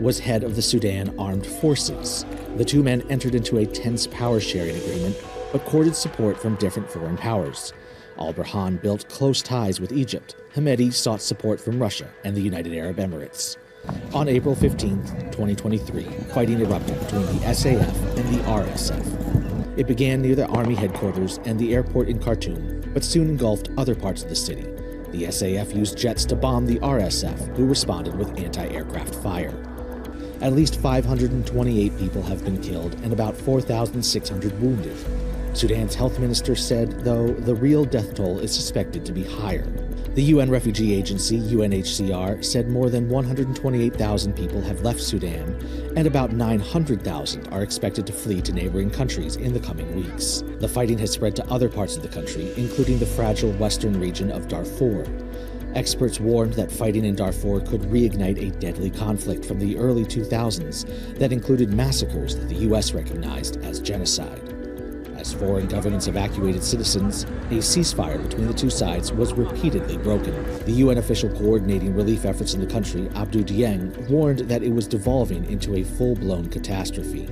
was head of the Sudan Armed Forces. The two men entered into a tense power-sharing agreement, but courted support from different foreign powers. Al-Burhan built close ties with Egypt. Hemedti sought support from Russia and the United Arab Emirates. On April 15, 2023, fighting erupted between the SAF and the RSF. It began near the army headquarters and the airport in Khartoum, but soon engulfed other parts of the city. The SAF used jets to bomb the RSF, who responded with anti-aircraft fire. At least 528 people have been killed and about 4,600 wounded. Sudan's health minister said, though, the real death toll is suspected to be higher. The UN Refugee Agency, UNHCR, said more than 128,000 people have left Sudan, and about 900,000 are expected to flee to neighboring countries in the coming weeks. The fighting has spread to other parts of the country, including the fragile western region of Darfur. Experts warned that fighting in Darfur could reignite a deadly conflict from the early 2000s that included massacres that the U.S. recognized as genocide. As foreign governments evacuated citizens, a ceasefire between the two sides was repeatedly broken. The UN official coordinating relief efforts in the country, Abdou Dieng, warned that it was devolving into a full-blown catastrophe.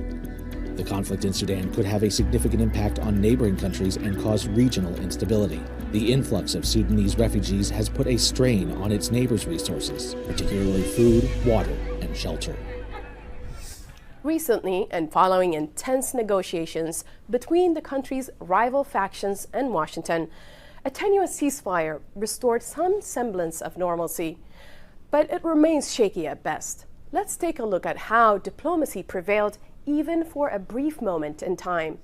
The conflict in Sudan could have a significant impact on neighboring countries and cause regional instability. The influx of Sudanese refugees has put a strain on its neighbors' resources, particularly food, water, and shelter. Recently, and following intense negotiations between the country's rival factions and Washington, a tenuous ceasefire restored some semblance of normalcy. But it remains shaky at best. Let's take a look at how diplomacy prevailed even for a brief moment in time.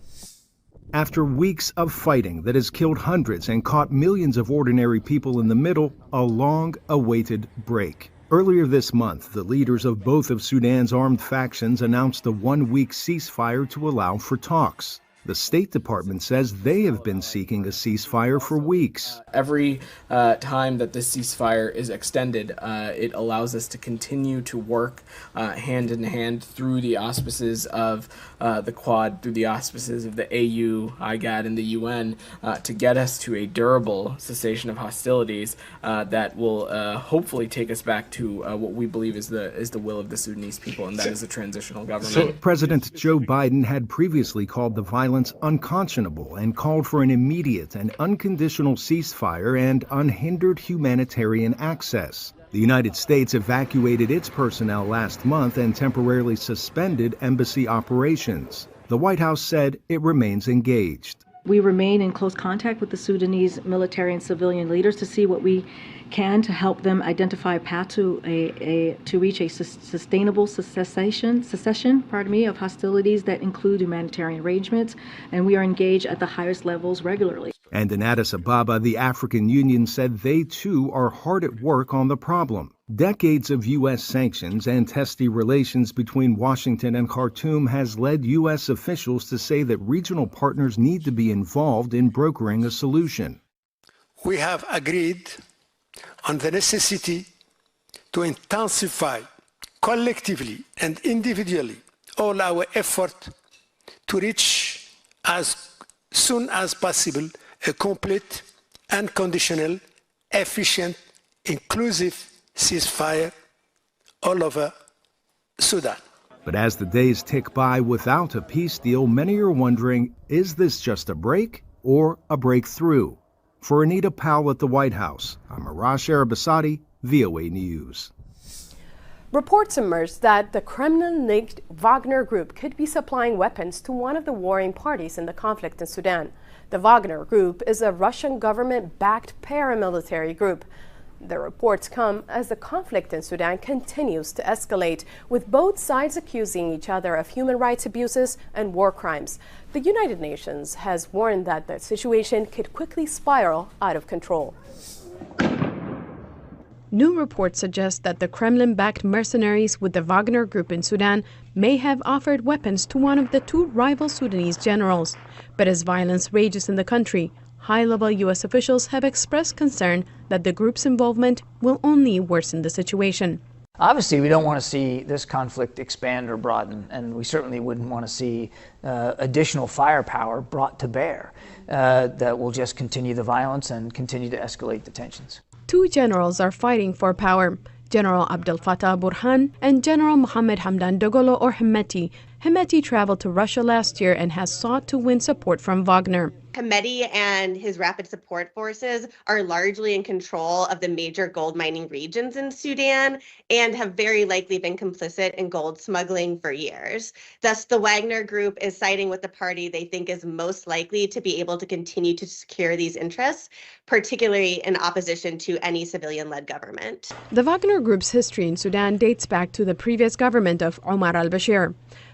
After weeks of fighting that has killed hundreds and caught millions of ordinary people in the middle, a long-awaited break. Earlier this month, the leaders of both of Sudan's armed factions announced a one-week ceasefire to allow for talks. The State Department says they have been seeking a ceasefire for weeks. Every time that this ceasefire is extended, it allows us to continue to work hand in hand through the auspices of the Quad, through the auspices of the AU, IGAD, and the UN to get us to a durable cessation of hostilities that will hopefully take us back to what we believe is the will of the Sudanese people, and that is a transitional government. President Joe Biden had previously called the violence unconscionable and called for an immediate and unconditional ceasefire and unhindered humanitarian access. The United States evacuated its personnel last month and temporarily suspended embassy operations. The White House said it remains engaged. We remain in close contact with the Sudanese military and civilian leaders to see what we can to help them identify a path to reach a sustainable cessation of hostilities that include humanitarian arrangements, and we are engaged at the highest levels regularly. And in Addis Ababa, the African Union said they too are hard at work on the problem. Decades of U.S. sanctions and testy relations between Washington and Khartoum has led U.S. officials to say that regional partners need to be involved in brokering a solution. We have agreed on the necessity to intensify collectively and individually all our effort to reach as soon as possible a complete, unconditional, efficient, inclusive ceasefire all over Sudan. But as the days tick by without a peace deal, many are wondering, is this just a break or a breakthrough? For Anita Powell at the White House, I'm Arash Arabasadi, VOA News. Reports emerged that the Kremlin-linked Wagner Group could be supplying weapons to one of the warring parties in the conflict in Sudan. The Wagner Group is a Russian government-backed paramilitary group. The reports come as the conflict in Sudan continues to escalate, with both sides accusing each other of human rights abuses and war crimes. The United Nations has warned that the situation could quickly spiral out of control. New reports suggest that the Kremlin-backed mercenaries with the Wagner Group in Sudan may have offered weapons to one of the two rival Sudanese generals. But as violence rages in the country, high-level U.S. officials have expressed concern that the group's involvement will only worsen the situation. Obviously, we don't want to see this conflict expand or broaden, and we certainly wouldn't want to see additional firepower brought to bear that will just continue the violence and continue to escalate the tensions. Two generals are fighting for power. General Abdel Fattah Burhan and General Mohammed Hamdan Dagalo, or Hemeti. Hemeti traveled to Russia last year and has sought to win support from Wagner. Hemeti and his rapid support forces are largely in control of the major gold mining regions in Sudan and have very likely been complicit in gold smuggling for years. Thus, the Wagner Group is siding with the party they think is most likely to be able to continue to secure these interests, particularly in opposition to any civilian-led government. The Wagner Group's history in Sudan dates back to the previous government of Omar al-Bashir.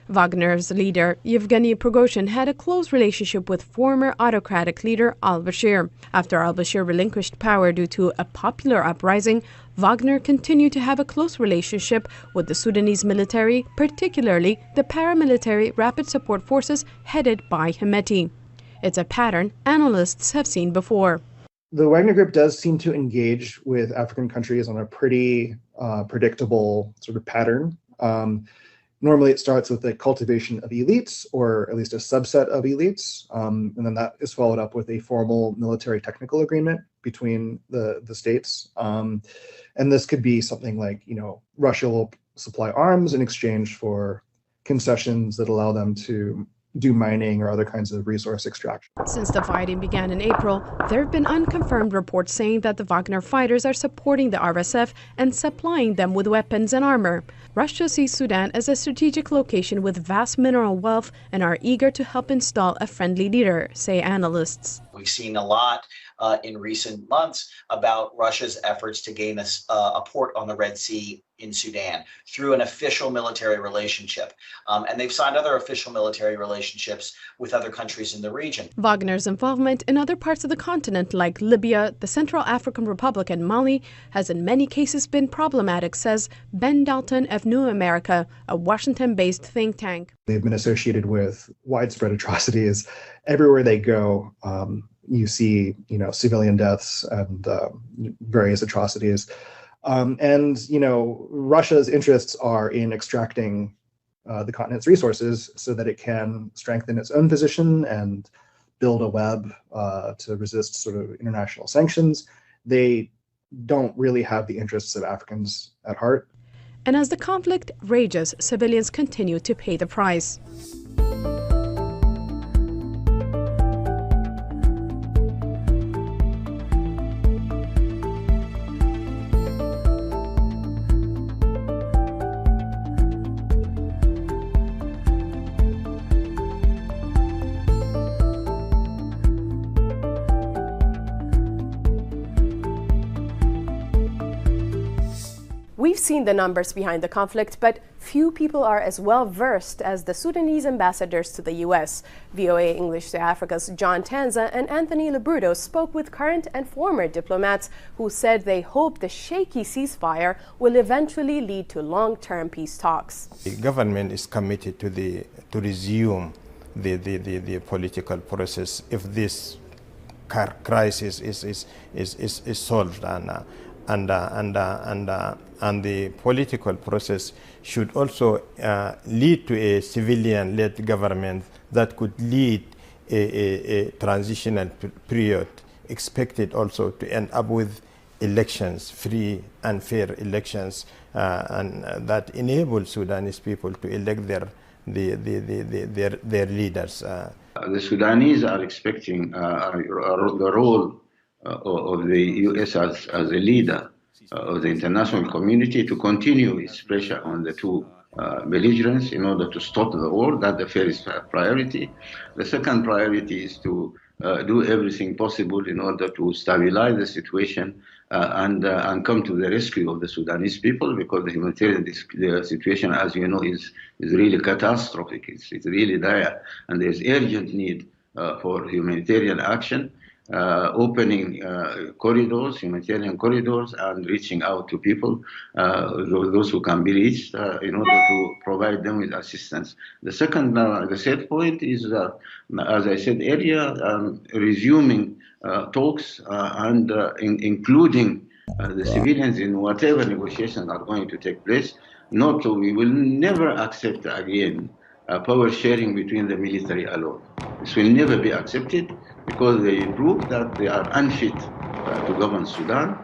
Wagner's leader, Yevgeny Prigozhin, had a close relationship with former autocratic leader al-Bashir. After al-Bashir relinquished power due to a popular uprising, Wagner continued to have a close relationship with the Sudanese military, particularly the paramilitary rapid support forces headed by Hemeti. It's a pattern analysts have seen before. The Wagner Group does seem to engage with African countries on a pretty predictable sort of pattern. Normally, it starts with the cultivation of elites, or at least a subset of elites, and then that is followed up with a formal military technical agreement between the states. And this could be something like, Russia will supply arms in exchange for concessions that allow them to do mining or other kinds of resource extraction. Since the fighting began in April, there have been unconfirmed reports saying that the Wagner fighters are supporting the RSF and supplying them with weapons and armor. Russia sees Sudan as a strategic location with vast mineral wealth and are eager to help install a friendly leader, say analysts. We've seen a lot in recent months about Russia's efforts to gain a port on the Red Sea in Sudan through an official military relationship. And they've signed other official military relationships with other countries in the region. Wagner's involvement in other parts of the continent like Libya, the Central African Republic, and Mali has in many cases been problematic, says Ben Dalton of New America, a Washington-based think tank. They've been associated with widespread atrocities. Everywhere they go, you see, civilian deaths and various atrocities. Russia's interests are in extracting the continent's resources so that it can strengthen its own position and build a web to resist sort of international sanctions. They don't really have the interests of Africans at heart. And as the conflict rages, civilians continue to pay the price. We've seen the numbers behind the conflict, but few people are as well versed as the Sudanese ambassadors to the U.S. VOA English to Africa's John Tanza and Anthony Labruto spoke with current and former diplomats who said they hope the shaky ceasefire will eventually lead to long-term peace talks. The government is committed to resume the political process if this crisis is solved, and the political process should also lead to a civilian-led government that could lead a transitional period, expected also to end up with elections, free and fair elections, and that enable Sudanese people to elect their leaders. The Sudanese are expecting the role of the U.S. as a leader of the international community to continue its pressure on the two belligerents in order to stop the war. That's the first priority. The second priority is to do everything possible in order to stabilize the situation and come to the rescue of the Sudanese people, because the humanitarian situation, as you know, is really catastrophic. It's really dire, and there's urgent need for humanitarian action. Opening corridors, humanitarian corridors, and reaching out to people, those who can be reached, in order to provide them with assistance. The third point is, as I said earlier, resuming talks and including the civilians in whatever negotiations are going to take place. We will never accept again power sharing between the military alone. This will never be accepted, because they prove that they are unfit to govern Sudan.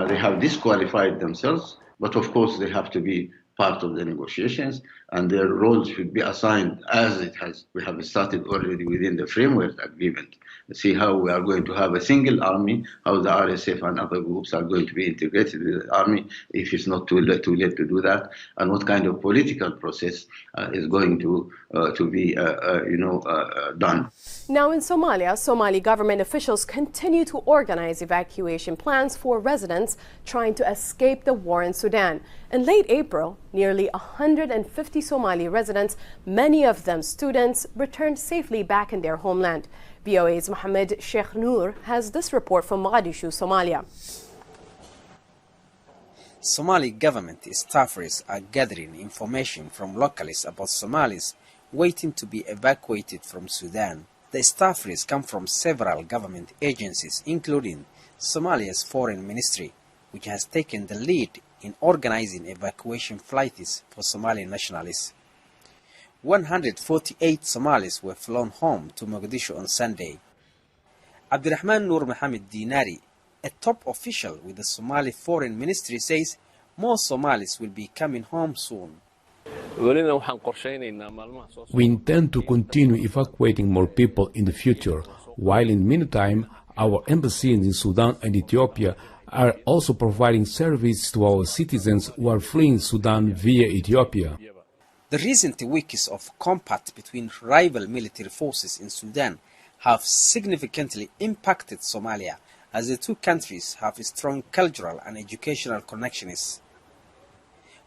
They have disqualified themselves But of course, they have to be part of the negotiations, and their roles should be assigned as we have started already within the framework agreement. See how we are going to have a single army, how the RSF and other groups are going to be integrated with the army, if it's not too late to do that, and what kind of political process is going to be done. Now in Somalia, Somali government officials continue to organize evacuation plans for residents trying to escape the war in Sudan. In late April, nearly 150 Somali residents, many of them students, returned safely back in their homeland. VOA's Mohammed Sheikh Noor has this report from Mogadishu, Somalia. Somali government staffers are gathering information from locals about Somalis waiting to be evacuated from Sudan. The staffers come from several government agencies, including Somalia's Foreign Ministry, which has taken the lead in organizing evacuation flights for Somali nationalists. 148 Somalis were flown home to Mogadishu on Sunday. Abdurrahman Noor Mohammed Dinari, a top official with the Somali Foreign Ministry, says more Somalis will be coming home soon. We intend to continue evacuating more people in the future, while in the meantime, our embassies in Sudan and Ethiopia are also providing service to our citizens who are fleeing Sudan via Ethiopia. The recent weeks of combat between rival military forces in Sudan have significantly impacted Somalia, as the two countries have strong cultural and educational connections.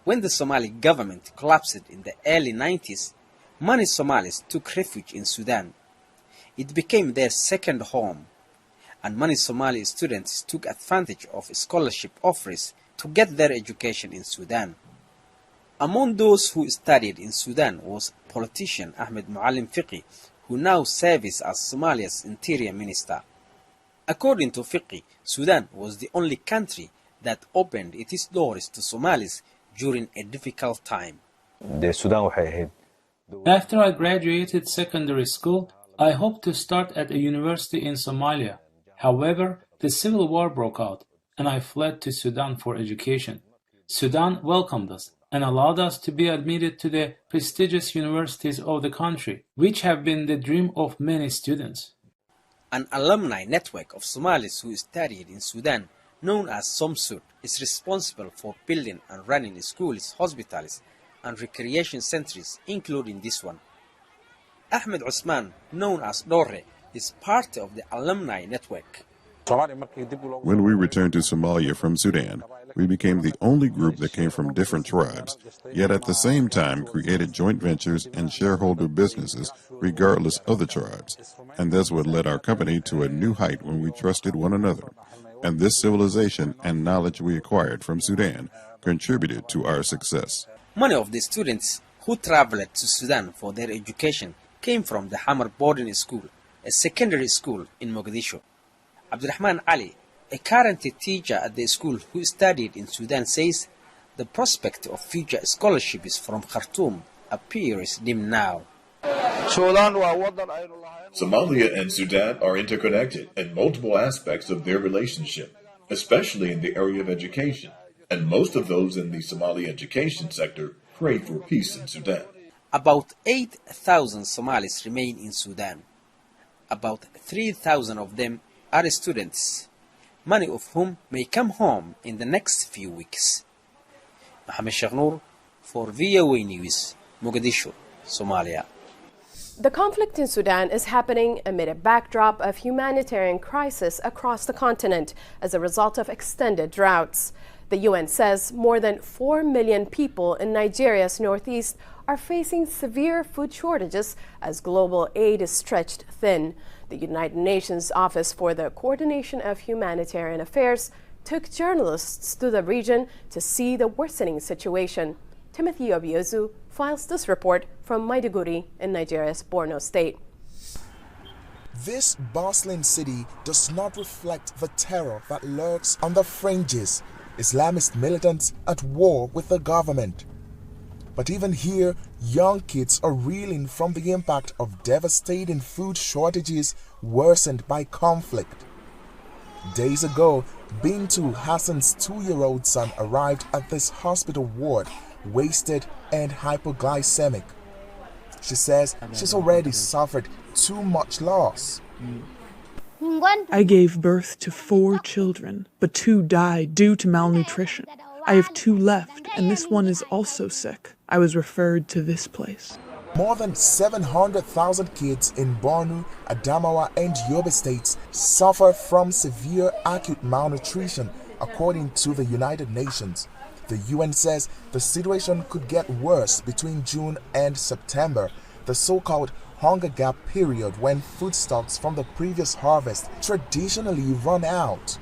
When the Somali government collapsed in the early 90s, many Somalis took refuge in Sudan. It became their second home, and many Somali students took advantage of scholarship offers to get their education in Sudan. Among those who studied in Sudan was politician Ahmed Muallim Fiqi, who now serves as Somalia's interior minister. According to Fiqi, Sudan was the only country that opened its doors to Somalis during a difficult time. After I graduated secondary school, I hoped to start at a university in Somalia. However, the civil war broke out, and I fled to Sudan for education. Sudan welcomed us and allowed us to be admitted to the prestigious universities of the country, which have been the dream of many students. An alumni network of Somalis who studied in Sudan, known as SOMSUD, is responsible for building and running schools, hospitals, and recreation centers, including this one. Ahmed Usman, known as Dore, is part of the alumni network. When we returned to Somalia from Sudan, we became the only group that came from different tribes, yet at the same time created joint ventures and shareholder businesses regardless of the tribes. And that's what led our company to a new height when we trusted one another. And this civilization and knowledge we acquired from Sudan contributed to our success. Many of the students who traveled to Sudan for their education came from the Hamar Boarding School, a secondary school in Mogadishu. Abdurrahman Ali, a current teacher at the school who studied in Sudan, says the prospect of future scholarships from Khartoum appears dim now. Somalia and Sudan are interconnected in multiple aspects of their relationship, especially in the area of education, and most of those in the Somali education sector pray for peace in Sudan. About 8,000 Somalis remain in Sudan. About 3,000 of them are students, many of whom may come home in the next few weeks. Mohammed Sheikh Noor for VOA News, Mogadishu, Somalia. The conflict in Sudan is happening amid a backdrop of humanitarian crisis across the continent as a result of extended droughts. The UN says more than 4 million people in Nigeria's northeast are facing severe food shortages as global aid is stretched thin. The United Nations Office for the Coordination of Humanitarian Affairs took journalists to the region to see the worsening situation. Timothy Obiozu files this report from Maiduguri in Nigeria's Borno State. This bustling city does not reflect the terror that lurks on the fringes. Islamist militants at war with the government. But even here, young kids are reeling from the impact of devastating food shortages worsened by conflict. Days ago, Bintu Hassan's 2-year-old son arrived at this hospital ward, wasted and hypoglycemic. She says she's already suffered too much loss. I gave birth to 4 children, but 2 died due to malnutrition. I have 2 left, and this one is also sick. I was referred to this place. More than 700,000 kids in Borno, Adamawa, and Yobe states suffer from severe acute malnutrition, according to the United Nations. The UN says the situation could get worse between June and September, the so-called hunger gap period when foodstuffs from the previous harvest traditionally run out.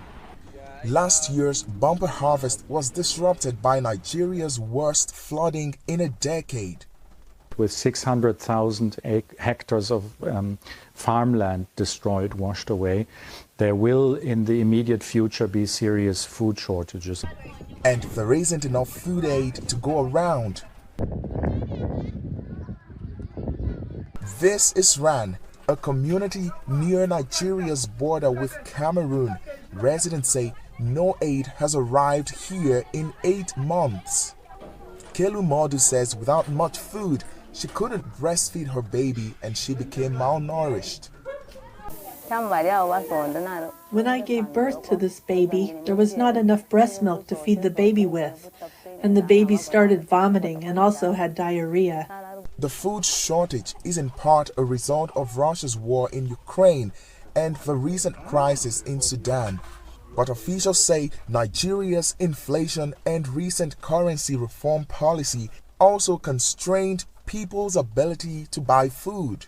Last year's bumper harvest was disrupted by Nigeria's worst flooding in a decade. With 600,000 hectares of farmland destroyed, washed away, there will in the immediate future be serious food shortages. And there isn't enough food aid to go around. This is Ran, a community near Nigeria's border with Cameroon. Residents say no aid has arrived here in 8 months. Kelu Modu says without much food, she couldn't breastfeed her baby and she became malnourished. When I gave birth to this baby, there was not enough breast milk to feed the baby with, and the baby started vomiting and also had diarrhea. The food shortage is in part a result of Russia's war in Ukraine and the recent crisis in Sudan. But officials say Nigeria's inflation and recent currency reform policy also constrained people's ability to buy food.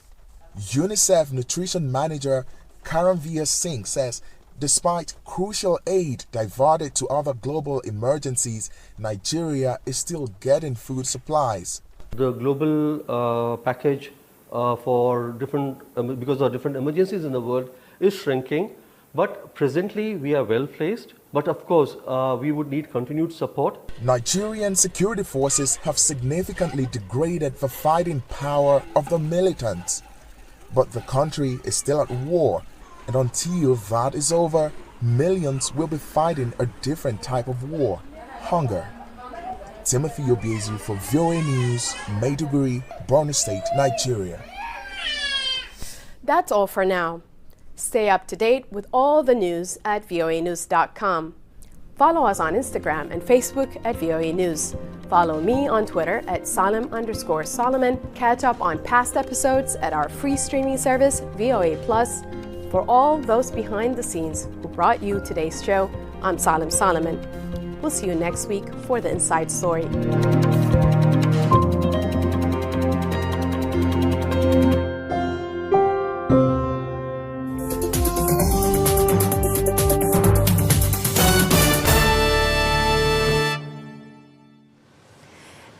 UNICEF Nutrition Manager Karanvir Singh says despite crucial aid diverted to other global emergencies, Nigeria is still getting food supplies. The global package for different, because of different emergencies in the world, is shrinking. But presently we are well placed. But of course, we would need continued support. Nigerian security forces have significantly degraded the fighting power of the militants. But the country is still at war, and until that is over, millions will be fighting a different type of war, hunger. Timothy Obiezu for VOA News, Maiduguri, Borno State, Nigeria. That's all for now. Stay up to date with all the news at voanews.com. Follow us on Instagram and Facebook at VOA News. Follow me on Twitter at Salim_Solomon. Catch up on past episodes at our free streaming service, VOA Plus. For all those behind the scenes who brought you today's show, I'm Salim Solomon. We'll see you next week for the Inside Story.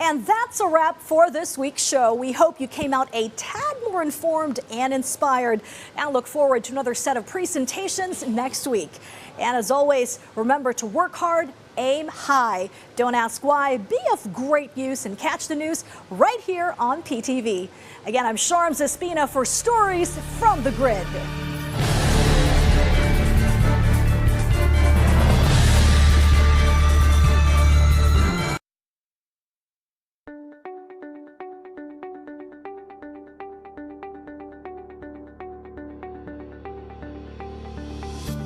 And that's a wrap for this week's show. We hope you came out a tad more informed and inspired. And look forward to another set of presentations next week. And as always, remember to work hard, aim high. Don't ask why, be of great use, and catch the news right here on PTV. Again, I'm Sharms Espina for Stories from the Grid.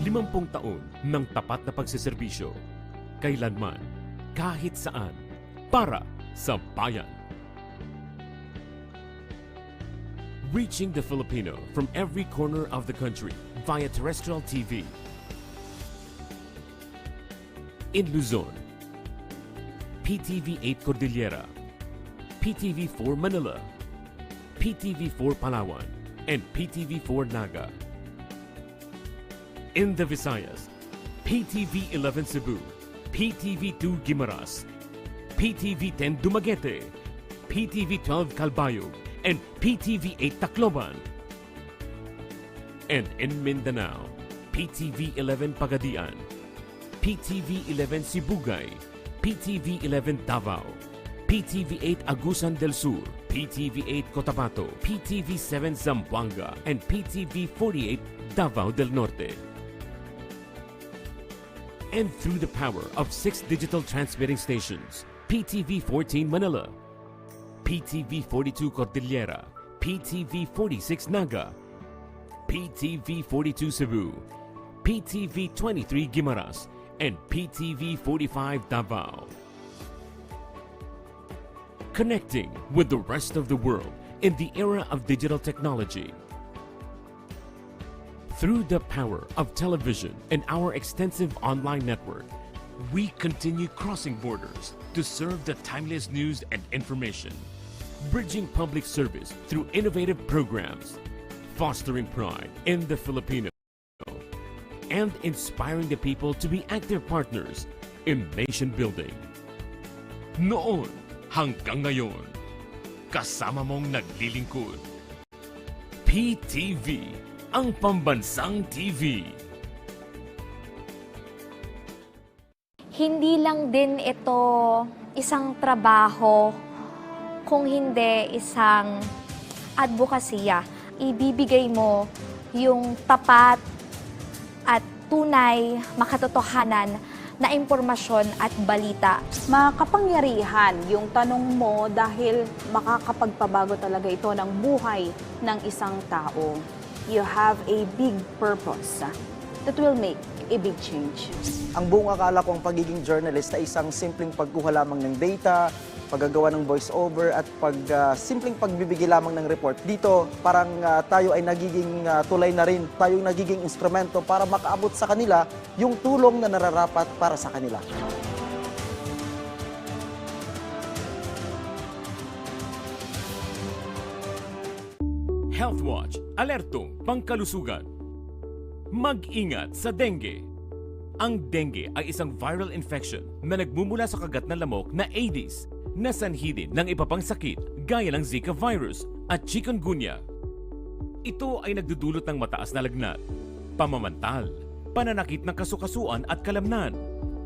Limampung taon ng tapat na pagsiserbisyo. Kailanman, kahit saan, para sa bayan. Reaching the Filipino from every corner of the country via terrestrial TV. In Luzon, PTV 8 Cordillera, PTV 4 Manila, PTV 4 Palawan, and PTV 4 Naga. In the Visayas, PTV 11 Cebu, PTV 2 Guimaras, PTV 10 Dumaguete, PTV 12 Calbayog, and PTV 8 Tacloban. And in Mindanao, PTV 11 Pagadian, PTV 11 Sibugay, PTV 11 Davao, PTV 8 Agusan del Sur, PTV 8 Cotabato, PTV 7 Zamboanga, and PTV 48 Davao del Norte. and through the power of 6 digital transmitting stations, PTV 14 Manila, PTV 42 Cordillera, PTV 46 Naga, PTV 42 Cebu, PTV 23 Guimaras, and PTV 45 Davao. Connecting with the rest of the world in the era of digital technology. Through the power of television and our extensive online network, we continue crossing borders to serve the timeless news and information, bridging public service through innovative programs, fostering pride in the Filipino, and inspiring the people to be active partners in nation building. Noon hanggang ngayon, kasama mong naglilingkod. PTV, ang pambansang TV. Hindi lang din ito isang trabaho, kung hindi isang advokasya. Ibibigay mo yung tapat at tunay, makatotohanan na impormasyon at balita. Makapangyarihan yung tanong mo dahil makakapagpabago talaga ito ng buhay ng isang tao. You have a big purpose that will make a big change. Ang buong akala ko ang pagiging journalist ay isang simpleng pagkuha lamang ng data, paggagawa ng voice-over at simpleng pagbibigay lamang ng report. Dito, parang tayo ay nagiging tulay na rin, tayo nagiging instrumento para makaabot sa kanila yung tulong na nararapat para sa kanila. Health Watch, alertong pangkalusugan. Mag-ingat sa dengue. Ang dengue ay isang viral infection na nagmumula sa kagat ng lamok na Aedes na sanhi din ng iba pang sakit gaya ng Zika virus at chikungunya. Ito ay nagdudulot ng mataas na lagnat, pamamantal, pananakit ng kasukasuan at kalamnan,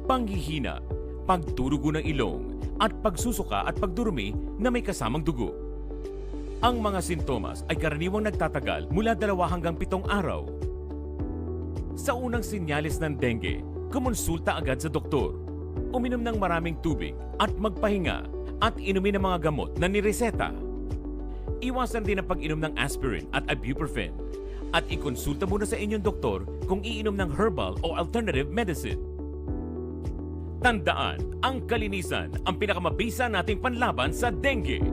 panghihina, pagturugo ng ilong, at pagsusuka at pagdurumi na may kasamang dugo. Ang mga sintomas ay karaniwang nagtatagal mula 2 hanggang 7 araw. Sa unang sinyalis ng dengue, kumonsulta agad sa doktor, uminom ng maraming tubig at magpahinga at inumin ng mga gamot na nireseta. Iwasan din ang pag-inom ng aspirin at ibuprofen at ikonsulta muna sa inyong doktor kung iinom ng herbal o alternative medicine. Tandaan, ang kalinisan ang pinakamabisa nating panlaban sa dengue.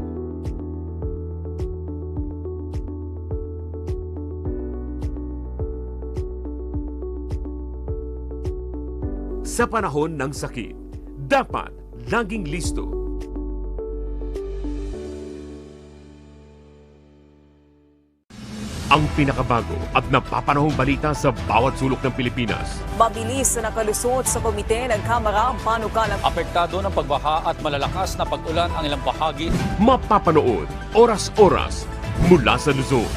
Sa panahon ng sakit, dapat laging listo. Ang pinakabago at napapanahong balita sa bawat sulok ng Pilipinas. Mabilis na nakalusot sa komite ng Kamara ang panukalang apektado ng pagbaha at malalakas na pag-ulan ang ilang bahagi. Mapapanood oras-oras mula sa Luzon,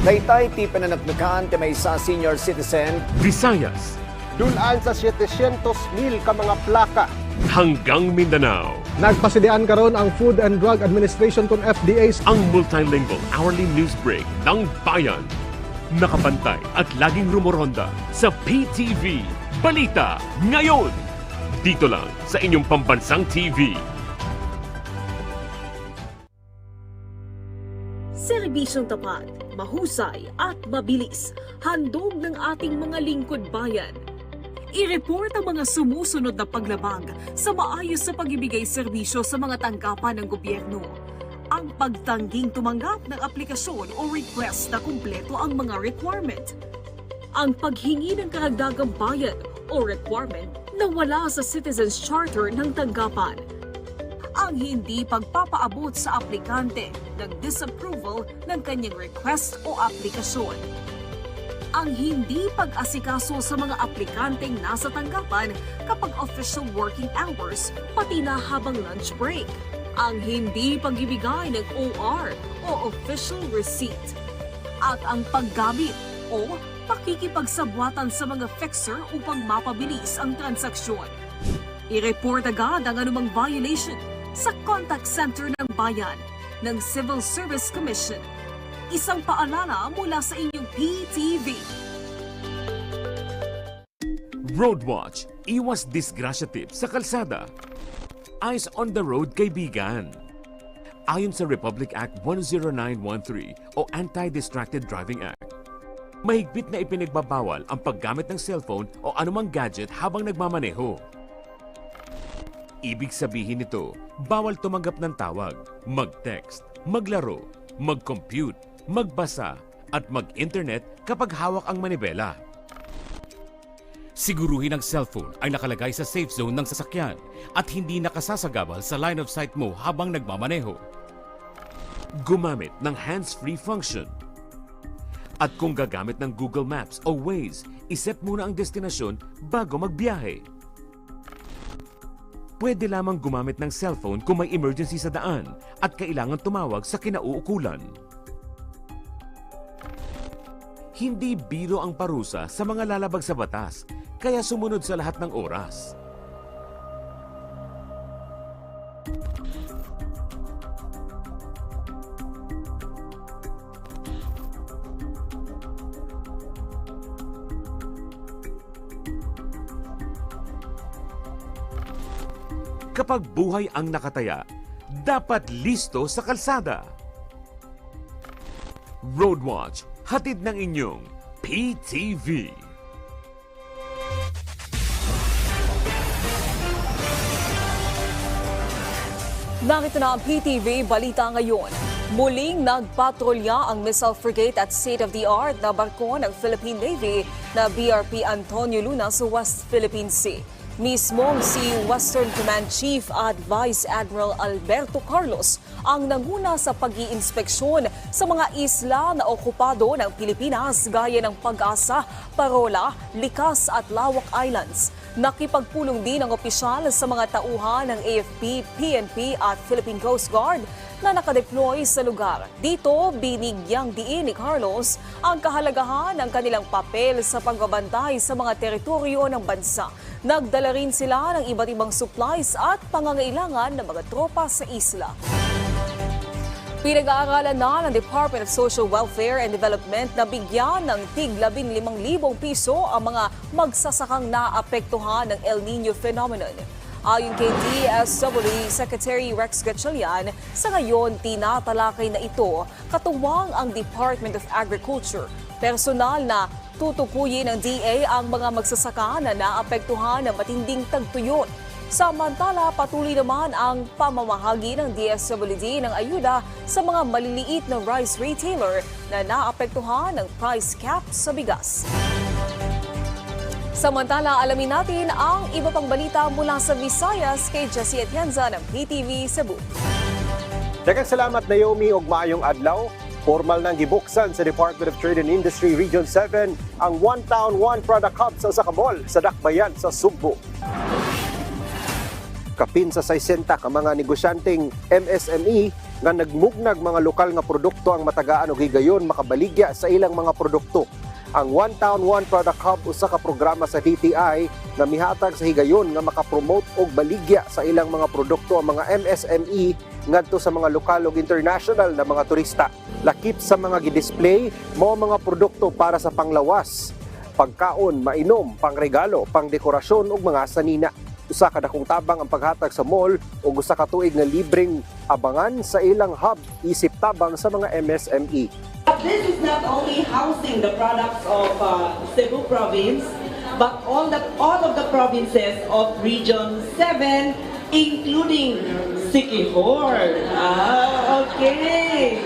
Taytay ti pananagnakan ti maysa senior citizen. Visayas, dulaan sa 700,000 ka mga plaka. Hanggang Mindanao. Nagpasidian karon ang Food and Drug Administration kung FDA. Ang multilingual hourly news break ng bayan. Nakapantay at laging rumoronda sa PTV Balita ngayon. Dito lang sa inyong pambansang TV. Serbisyong tapat, mahusay at mabilis. Handog ng ating mga lingkod bayan. I-report ang mga sumusunod na paglabag sa maayos sa pagbibigay serbisyo sa mga tanggapan ng gobyerno. Ang pagtangging tumanggap ng aplikasyon o request na kumpleto ang mga requirement. Ang paghingi ng karagdagang bayad o requirement na wala sa Citizens Charter ng tanggapan. Ang hindi pagpapaabot sa aplikante ng disapproval ng kanyang request o aplikasyon. Ang hindi pag-asikaso sa mga aplikanteng nasa tanggapan kapag official working hours, pati na habang lunch break. Ang hindi pagbibigay ng OR o official receipt. At ang paggamit o pakikipagsabwatan sa mga fixer upang mapabilis ang transaksyon. I-report agad ang anumang violation sa contact center ng bayan ng Civil Service Commission. Isang paalala mula sa inyong PTV. Roadwatch, Iwas disgrasya tips sa kalsada. Eyes on the road, kaibigan. Ayon sa Republic Act 10913 o Anti-Distracted Driving Act, mahigpit na ipinagbabawal ang paggamit ng cellphone o anumang gadget habang nagmamaneho. Ibig sabihin nito, bawal tumanggap ng tawag, mag-text, maglaro, mag-compute, magbasa, at mag-internet kapag hawak ang manibela. Siguruhin ang cellphone ay nakalagay sa safe zone ng sasakyan at hindi nakasasagabal sa line of sight mo habang nagmamaneho. Gumamit ng hands-free function. At kung gagamit ng Google Maps o Waze, iset muna ang destinasyon bago magbiyahe. Pwede lamang gumamit ng cellphone kung may emergency sa daan at kailangan tumawag sa kinauukulan. Hindi biro ang parusa sa mga lalabag sa batas, kaya sumunod sa lahat ng oras. Kapag buhay ang nakataya, dapat listo sa kalsada. Roadwatch, hatid ng inyong PTV. Narito na ang PTV Balita ngayon. Muling nagpatrolya ang missile frigate at state-of-the-art na barko ng Philippine Navy na BRP Antonio Luna sa West Philippine Sea. Mismong si Western Command Chief at Vice Admiral Alberto Carlos ang nanguna sa pag-iinspeksyon sa mga isla na okupado ng Pilipinas gaya ng Pag-asa, Parola, Likas at Lawak Islands. Nakipagpulong din ang opisyal sa mga tauhan ng AFP, PNP at Philippine Coast Guard na nakadeploy sa lugar. Dito, binigyang diin ni Carlos ang kahalagahan ng kanilang papel sa pagbabantay sa mga teritoryo ng bansa. Nagdala rin sila ng iba't ibang supplies at pangangailangan ng mga tropa sa isla. Pinag-aaralan na ng Department of Social Welfare and Development na bigyan ng tig 15,000 piso ang mga magsasakang naapektuhan ng El Nino phenomenon. Ayon kay DSWD Secretary Rex Gatchalian, sa ngayon tinatalakay na ito katuwang ang Department of Agriculture. Personal na tutukuyin ng DA ang mga magsasaka na naapektuhan ng matinding tagtuyot. Samantala, patuloy naman ang pamamahagi ng DSWD ng ayuda sa mga maliliit na rice retailer na naapektuhan ng price cap sa bigas. Samantala, alamin natin ang iba pang balita mula sa Visayas kay Jessie Atienza ng PTV Cebu. Daghang salamat Naomi ug maayong adlaw. Formal nang gibuksan sa Department of Trade and Industry Region 7 ang One Town, One Product Hub sa usa ka mall sa Ulat Bayan sa Sugbo. Kapin sa 60 ka mga negosyanteng MSME nga nagmugnag mga lokal nga produkto ang matagaan og higayon makabaligya sa ilang mga produkto. Ang One Town, One Product Hub usa ka programa sa DTI nga mihatag sa higayon nga makapromote og baligya sa ilang mga produkto ang mga MSME ngadto sa mga lokal ug international na mga turista. Lakip sa mga gidisplay mao mga produkto para sa panglawas, pagkaon, mainom, pangregalo, pangdekorasyon ug mga sanina. Usa ka dakong tabang ang paghatag sa mall ug usa ka tuig nga libreng abangan sa ilang hub isip tabang sa mga MSME. This is not only housing the products of Cebu province, but all of the provinces of Region 7, including Siquijor. Okay.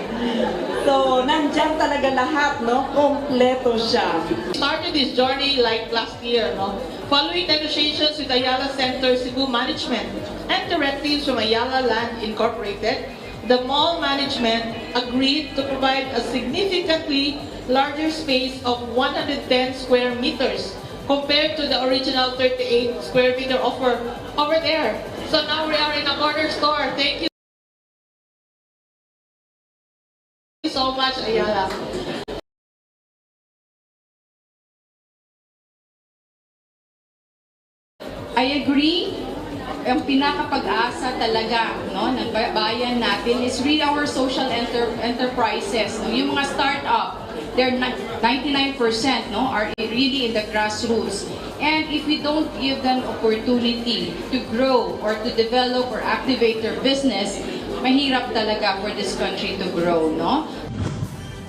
So, nandyan talaga lahat, no? Kompleto siya. Started this journey like last year, no? Following negotiations with Ayala Center Cebu Management and directives from Ayala Land Incorporated, the mall management agreed to provide a significantly larger space of 110 square meters compared to the original 38 square meter offer over there. So now we are in a corner store. Thank you so much, Ayala. I agree. Ang pinakapag-asa talaga, no, ng bayan natin is really our social enterprises, no? Yung mga start-up, they're 99%, no, are really in the grassroots. And if we don't give them opportunity to grow or to develop or activate their business, mahirap talaga for this country to grow, no?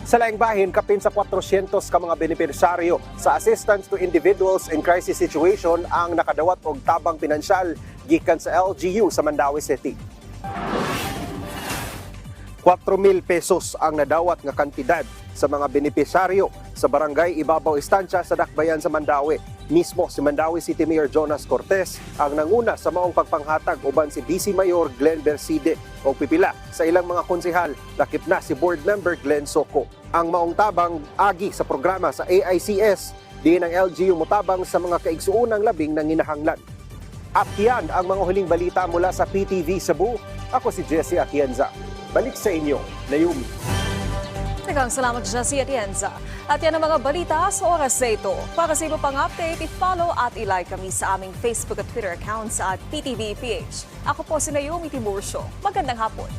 Sa laing bahin, kapin sa 400 ka mga benepisyaryo sa assistance to individuals in crisis situation ang nakadawat og tabang pinansyal gikan sa LGU sa Mandaue City. 4,000 pesos ang nadawat nga kantidad sa mga benepisyaryo sa barangay Ibabaw Estancia sa Dakbayan sa Mandaue. Mismo si Mandaue City Mayor Jonas Cortez ang nanguna sa maong pagpanghatag uban si DC Mayor Glenn Berside o pipila sa ilang mga konsehal, lakip na si board member Glenn Soco. Ang maong tabang agi sa programa sa AICS, diin ang LGU mutabang sa mga kaigsuunang labing ng hinahanglan. At yan ang mga huling balita mula sa PTV Cebu. Ako si Jesse Atienza. Balik sa inyo, Naomi. Nagang salamat, Jesse Atienza. At yan ang mga balita sa oras na ito. Para sa iba pang update, i-follow at i-like kami sa aming Facebook at Twitter accounts at PTVPH. Ako po si Naomi Tiburcio. Magandang hapon.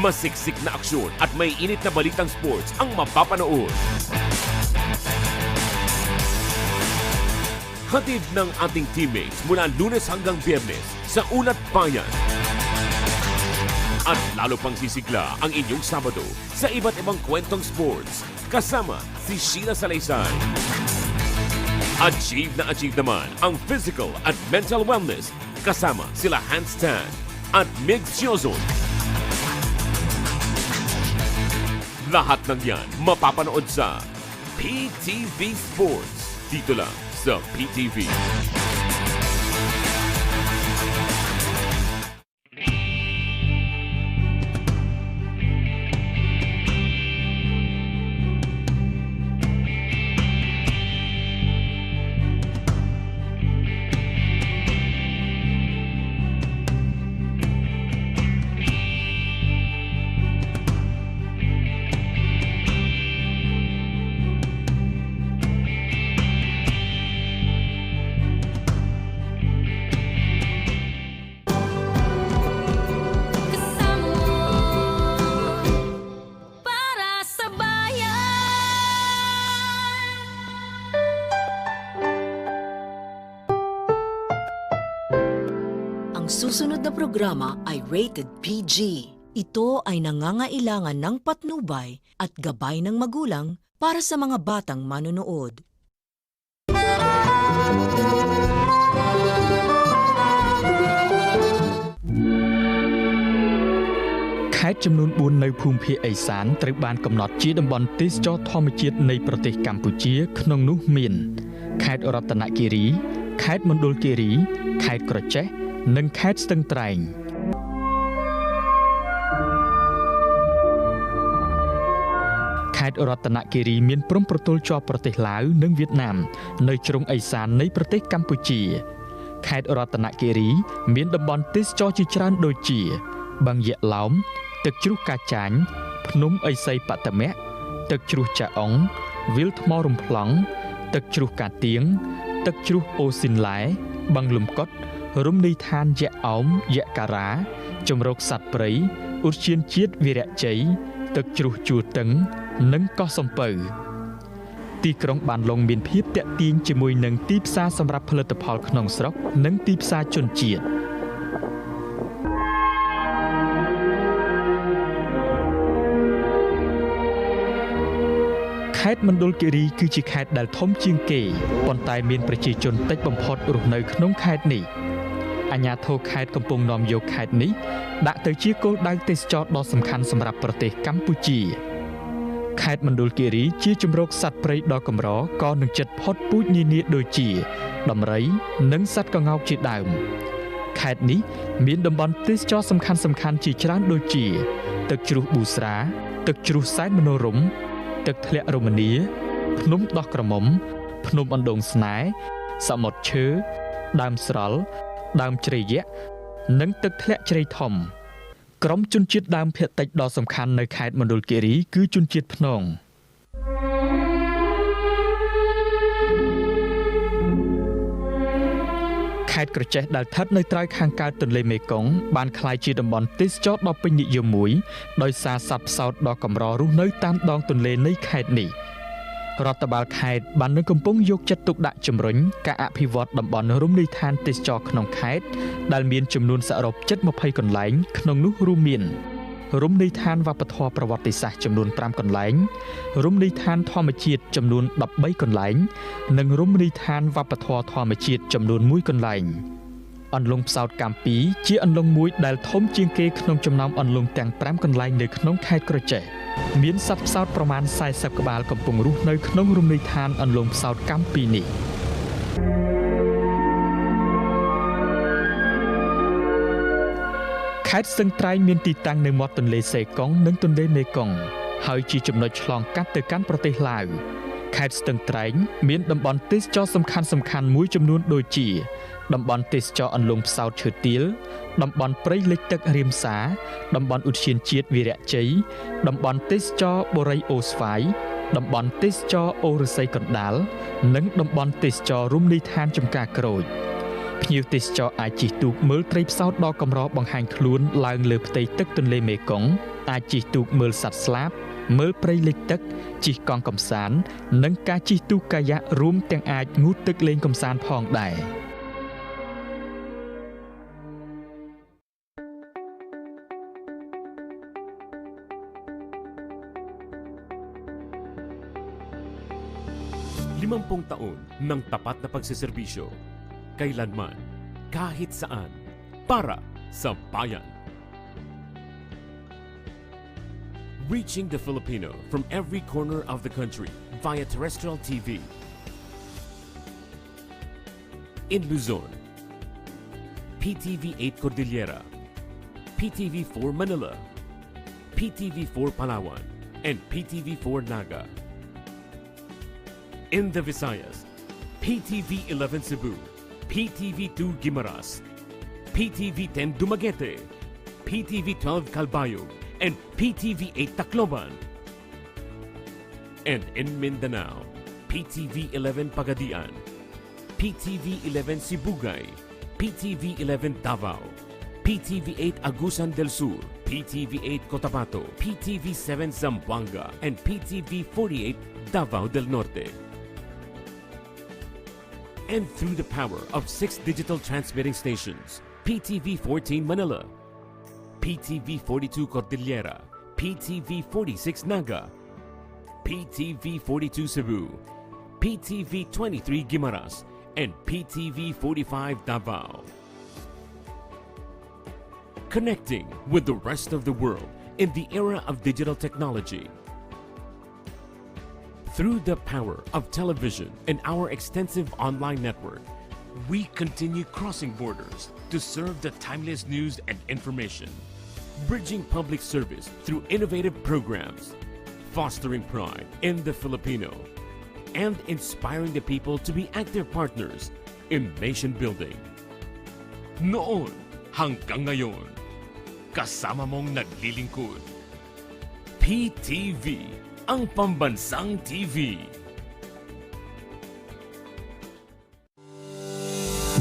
Masiksik na aksyon at may init na balitang sports ang mapapanood. Hatid ng ating teammates mula Lunes hanggang Biyernes sa Ulat Bayan. At lalo pang sisigla ang inyong Sabado sa iba't ibang kwentong sports kasama si Sheila Salaysay. Achieve naman ang physical at mental wellness kasama sila Handstand at Migs Chiozon. Lahat ng yan mapapanood sa PTV Sports. Dito lang sa PTV. Ang susunod na programa ay rated PG. Ito ay nangangailangan ng patnubay at gabay ng magulang para sa mga batang manonood.ខេត្តចំនួន4នៅភូមិភាគឦសានត្រូវបានកំណត់ជាតំបន់ទេសចរណ៍ធម្មជាតិនៃប្រទេសកម្ពុជាក្នុងនោះមានខេត្តរតនគិរីខេត្តមណ្ឌលគិរីខេត្តក្រចេះនិងខេត្តស្ទឹងត្រែងខេត្តរតនគិរីមានព្រំប្រទល់ជាប់ប្រទេសឡាវនិងវៀតណាមនៅជ្រុងឦសាននៃប្រទេសកម្ពុជាខេត្តរតនគិរីមានតំបន់ទេសចរណ៍ជាច្រើនដូចជាបឹងយក្សឡោមទឹកជ្រោះកាចាញ់ភ្នំឥសីបតមៈទឹកជ្រោះចាអុងវាលថ្មរំប្លង់ទឹកជ្រោះកាទៀងទឹកជ្រោះអូស៊ីនឡែបឹងលំកុដរមណីយដ្ឋានយក្សអោមយក្សការ៉ាជំរកសត្វព្រៃឧទ្យានជាតិវីរៈជ័យទឹកជ្រោះជួរតឹងនិងកោះសំពៅទីក្រុងបានឡុងមានភាពទាក់ទាញជាមួយនឹងទីផ្សារសម្រាប់ផលិតផលក្នុងស្រុកនិងទីផ្សារជនជាតិខេត្តមណ្ឌលគិរីគឺជាខេត្តដែលធំជាងគេប៉ុន្តែមានប្រជាជនតិចបំផុតរស់នៅក្នុងខេត្តនេះអាជ្ញាធរខេត្តកំពុងនាំយកខេត្តនេះដាក់ទៅជាគោលដៅទេសចរណ៍ដ៏សំខាន់សម្រាប់ប្រទេសកម្ពុជាខេត្តមណ្ឌលគិរីជាជម្រកសត្វព្រៃដ៏កម្រក៏នឹងជិតផុតពូជនានាដូចជាដំរីនិងសត្វក្ងោកជាដើមខេត្តនេះមានតំបន់ទេសចរណ៍សំខាន់ៗជាច្រើនដូចជាទឹកជ្រោះប៊ូស្រាទឹកជ្រោះសែនមនោរម្យទឹកធ្លាក់រមនីភ្នំដោះក្រមុំភ្នំអណ្ដូងស្នេហ៍សមុទ្រឈើដើមស្រល់ដើមជ្រៃយក្សនិងទឹកធ្លាក់ជ្រៃធំក្រុមជនជាតិដើមភាគតិចដ៏សំខាន់នៅខេត្តមណ្ឌលគិរីគឺជនជាតិព្នង ខេត្តក្រចេះដែលស្ថិតនៅត្រើយខាងកើតទន្លេមេគង្គបានក្លាយជាតំបន់ទេសចរណ៍ដ៏ពេញនិយមមួយដោយសារសត្វផ្សោតដ៏កម្ររស់នៅតាមដងទន្លេនៃខេត្តនេះរដ្ឋបាលខេត្តបាននឹងកំពុងយកចិត្តទុកដាក់ជំរុញការអភិវឌ្ឍតំបន់រមណីយដ្ឋានទេសចរណ៍ក្នុងខេត្តដែលមានចំនួនសរុបជិត20កន្លែងក្នុងនោះរួមមានរមណីយដ្ឋានវប្បធម៌ប្រវត្តិសាស្ត្រចំនួន5កន្លែងរមណីយដ្ឋានធម្មជាតិចំនួន13កន្លែងនិងរមណីយដ្ឋានវប្បធម៌ធម្មជាតិចំនួន1កន្លែងអន្លង់ផ្សោតកាំពីជាអន្លង់មួយដែលធំជាងគេក្នុងចំណោមអន្លង់ទាំង5កន្លែងនៅក្នុងខេត្តក្រចេះមានសត្វផ្សោតប្រមាណ40ក្បាលកំពុងរស់នៅក្នុងរមណីយដ្ឋានអន្លង់ផ្សោតកាំពីនេះខេត្តស្ទឹងត្រែងមានទីតាំងនៅមាត់ទន្លេសេកុងនិងទន្លេមេគង្គហើយជាចំណុចឆ្លងកាត់ទៅកាន់ប្រទេសឡាវខេត្តស្ទឹងត្រែងមានតំបន់ទេសចរណ៍សំខាន់ៗមួយចំនួនដូចជាតំបន់ទេសចរណ៍អន្លង់ផ្សោតឈើទាលតំបន់ព្រៃលិចទឹករៀមសាតំបន់ឧទ្យានជាតិវីរៈជ័យតំបន់ទេសចរណ៍បូរីអូស្វាយតំបន់ទេសចរណ៍អូរស័យកណ្ដាលនិងតំបន់ទេសចរណ៍រមណីយដ្ឋានចំការក្រូចភ្ញៀវទេសចរអាចជិះទូកមើលត្រីផ្សោតដ៏កម្របង្ហាញខ្លួនឡើងលើផ្ទៃទឹកទន្លេមេគង្គអាចជិះទូកមើលសត្វស្លាបមើលព្រៃលិចទឹកជិះកង់កម្សាន្តនិងការជិះទូកកាយ៉ាក់រួមទាំងអាចងូតទឹកលេងកម្សាន្តផងដែរLimampung taon ng tapat na pagsiservisyo, kailanman, kahit saan, para sa bayan. Reaching the Filipino from every corner of the country via terrestrial TV. In Luzon, PTV 8 Cordillera, PTV 4 Manila, PTV 4 Palawan, and PTV 4 Naga. In the Visayas, PTV 11 Cebu, PTV 2 Guimaras, PTV 10 Dumaguete, PTV 12 Calbayog, and PTV 8 Tacloban. And in Mindanao, PTV 11 Pagadian, PTV 11 Sibugay, PTV 11 Davao, PTV 8 Agusan del Sur, PTV 8 Cotabato, PTV 7 Zamboanga, and PTV 48 Davao del Norte. And through the power of 6 digital transmitting stations, PTV 14 Manila, PTV 42 Cordillera, PTV 46 Naga, PTV 42 Cebu, PTV 23 Guimaras, and PTV 45 Davao. Connecting with the rest of the world in the era of digital technology. Through the power of television and our extensive online network, we continue crossing borders to serve the timeless news and information, bridging public service through innovative programs, fostering pride in the Filipino, and inspiring the people to be active partners in nation building. Noon hanggang ngayon, kasama mong naglilingkod. PTV, ang pambansang TV.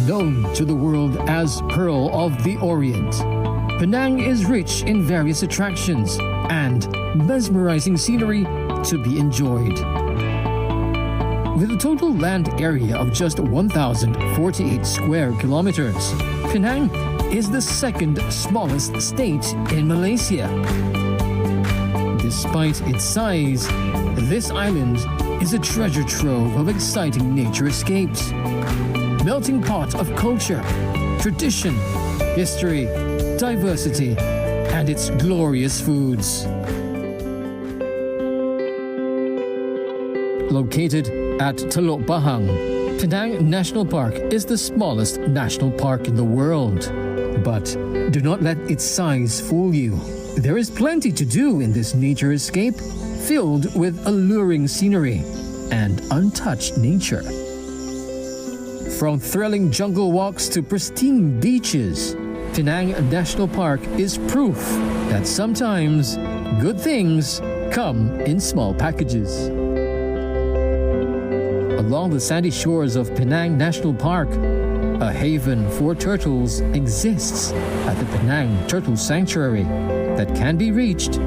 Known to the world as Pearl of the Orient, Penang is rich in various attractions and mesmerizing scenery to be enjoyed. With a total land area of just 1,048 square kilometers, Penang is the second smallest state in Malaysia. Despite its size, this island is a treasure trove of exciting nature escapes. Melting pot of culture, tradition, history, diversity, and its glorious foods. Located at Teluk Bahang, Penang National Park is the smallest national park in the world. But do not let its size fool you. There is plenty to do in this nature escape, filled with alluring scenery and untouched nature. From thrilling jungle walks to pristine beaches, Penang National Park is proof that sometimes good things come in small packages. Along the sandy shores of Penang National Park, A haven for turtles exists at the Penang Turtle Sanctuary that can be reached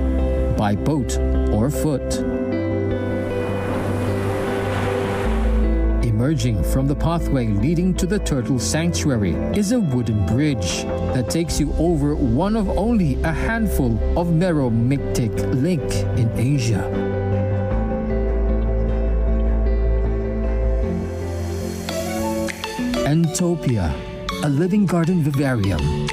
by boat or foot. Emerging from the pathway leading to the Turtle Sanctuary is a wooden bridge that takes you over one of only a handful of Meromictic lake in Asia. Entopia, a living garden vivarium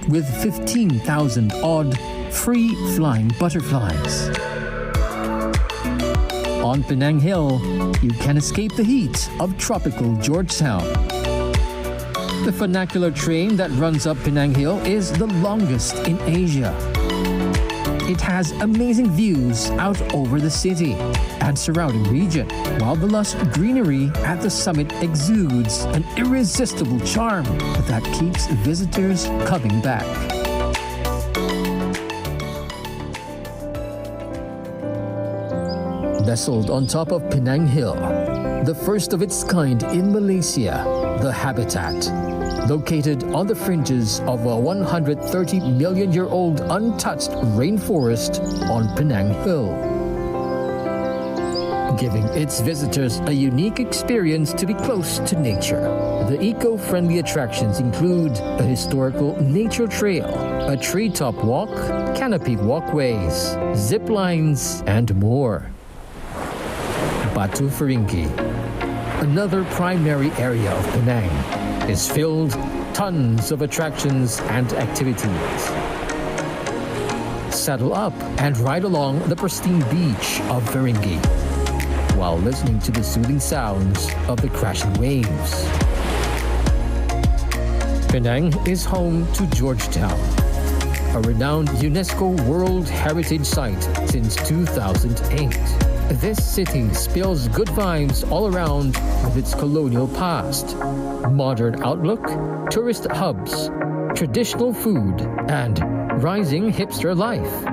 with 15,000 odd free-flying butterflies. On Penang Hill, you can escape the heat of tropical Georgetown. The vernacular train that runs up Penang Hill is the longest in Asia. It has amazing views out over the city and surrounding region, while the lush greenery at the summit exudes an irresistible charm that keeps visitors coming back. Nestled on top of Penang Hill, the first of its kind in Malaysia, the Habitat, located on the fringes of a 130-million-year-old untouched rainforest on Penang Hill, giving its visitors a unique experience to be close to nature. The eco-friendly attractions include a historical nature trail, a treetop walk, canopy walkways, zip lines, and more. Batu Feringhi, another primary area of Penang, is filled tons of attractions and activities. Saddle up and ride along the pristine beach of Feringhi while listening to the soothing sounds of the crashing waves. Penang is home to Georgetown, a renowned UNESCO World Heritage Site since 2008. This city spills good vibes all around with its colonial past, modern outlook, tourist hubs, traditional food, and rising hipster life.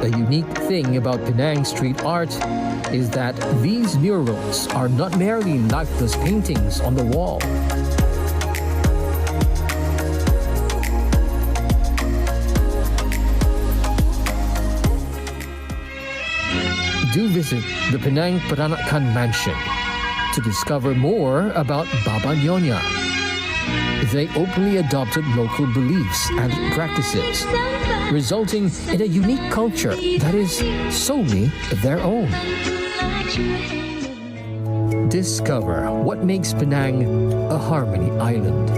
A unique thing about Penang street art is that these murals are not merely lifeless paintings on the wall. Do visit the Penang Peranakan Mansion to discover more about Baba Nyonya. They openly adopted local beliefs and practices, resulting in a unique culture that is solely their own. Discover what makes Penang a harmony island.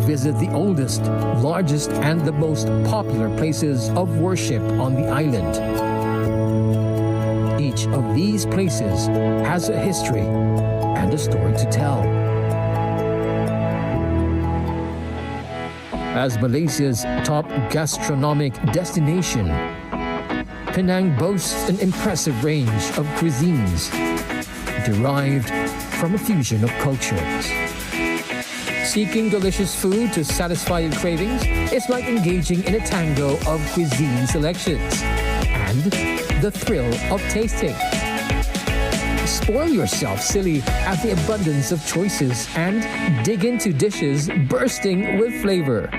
Visit the oldest, largest, and the most popular places of worship on the island. Each of these places has a history and a story to tell. As Malaysia's top gastronomic destination, Penang boasts an impressive range of cuisines derived from a fusion of cultures. Seeking delicious food to satisfy your cravings is like engaging in a tango of cuisine selections and the thrill of tasting. Spoil yourself silly at the abundance of choices and dig into dishes bursting with flavor.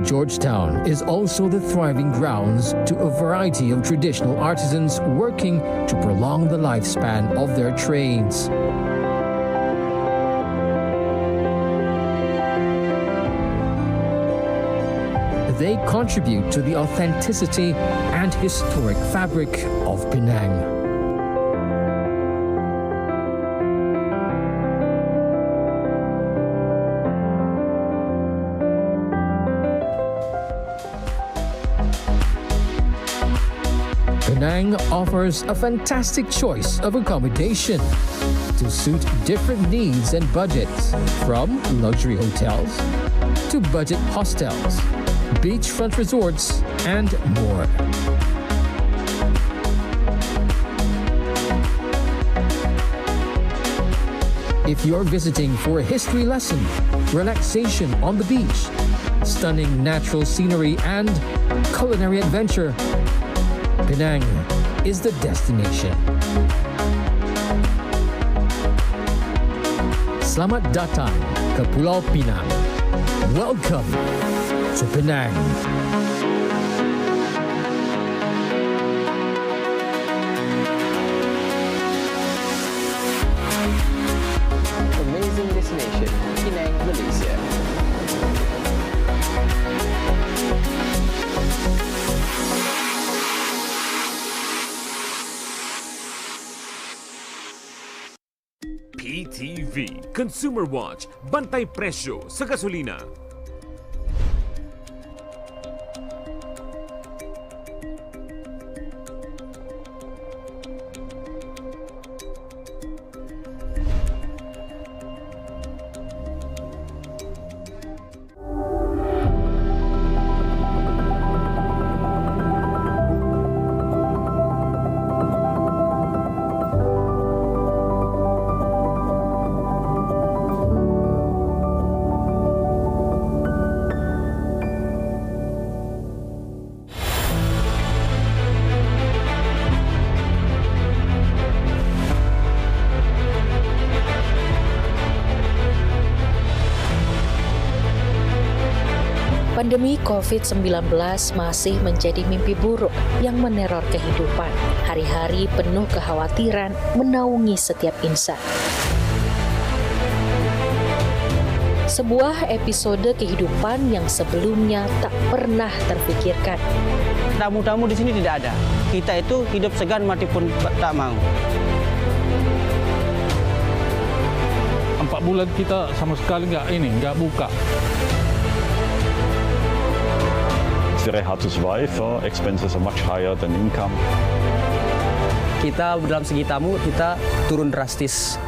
Georgetown is also the thriving grounds to a variety of traditional artisans working to prolong the lifespan of their trades. They contribute to the authenticity and historic fabric of Penang. Penang offers a fantastic choice of accommodation to suit different needs and budgets, from luxury hotels to budget hostels, beachfront resorts, and more. if you're visiting for a history lesson, relaxation on the beach, stunning natural scenery, and culinary adventure, Penang is the destination. Selamat datang ke Pulau Pinang. Welcome to Penang. Amazing destination, Penang, Malaysia. PTV Consumer Watch, bantay presyo sa gasolina. Pandemi COVID-19 masih menjadi mimpi buruk yang meneror kehidupan. Hari-hari penuh kekhawatiran menaungi setiap insan. Sebuah episode kehidupan yang sebelumnya tak pernah terfikirkan. Tamu-tamu di sini tidak ada. Kita itu hidup segan mati pun tak mau. 4 bulan kita sama sekali nggak buka. It's very hard to survive. Expenses are much higher than income. Kita dalam segi tamu kita turun drastis.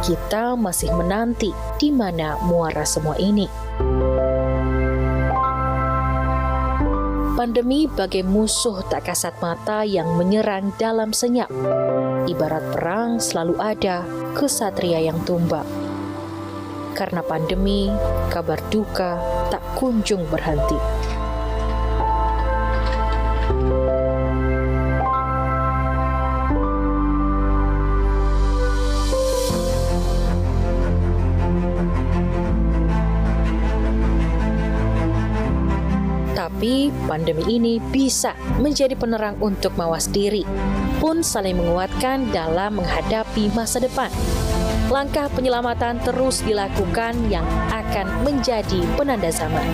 Kita masih menanti di mana muara semua ini. Pandemi bagai musuh tak kasat mata yang menyerang dalam senyap. Ibarat perang selalu ada kesatria yang tumbang. Karena pandemi, kabar duka tak kunjung berhenti. Tapi pandemi ini bisa menjadi penerang untuk mawas diri, pun saling menguatkan dalam menghadapi masa depan. Langkah penyelamatan terus dilakukan yang akan menjadi penanda zaman.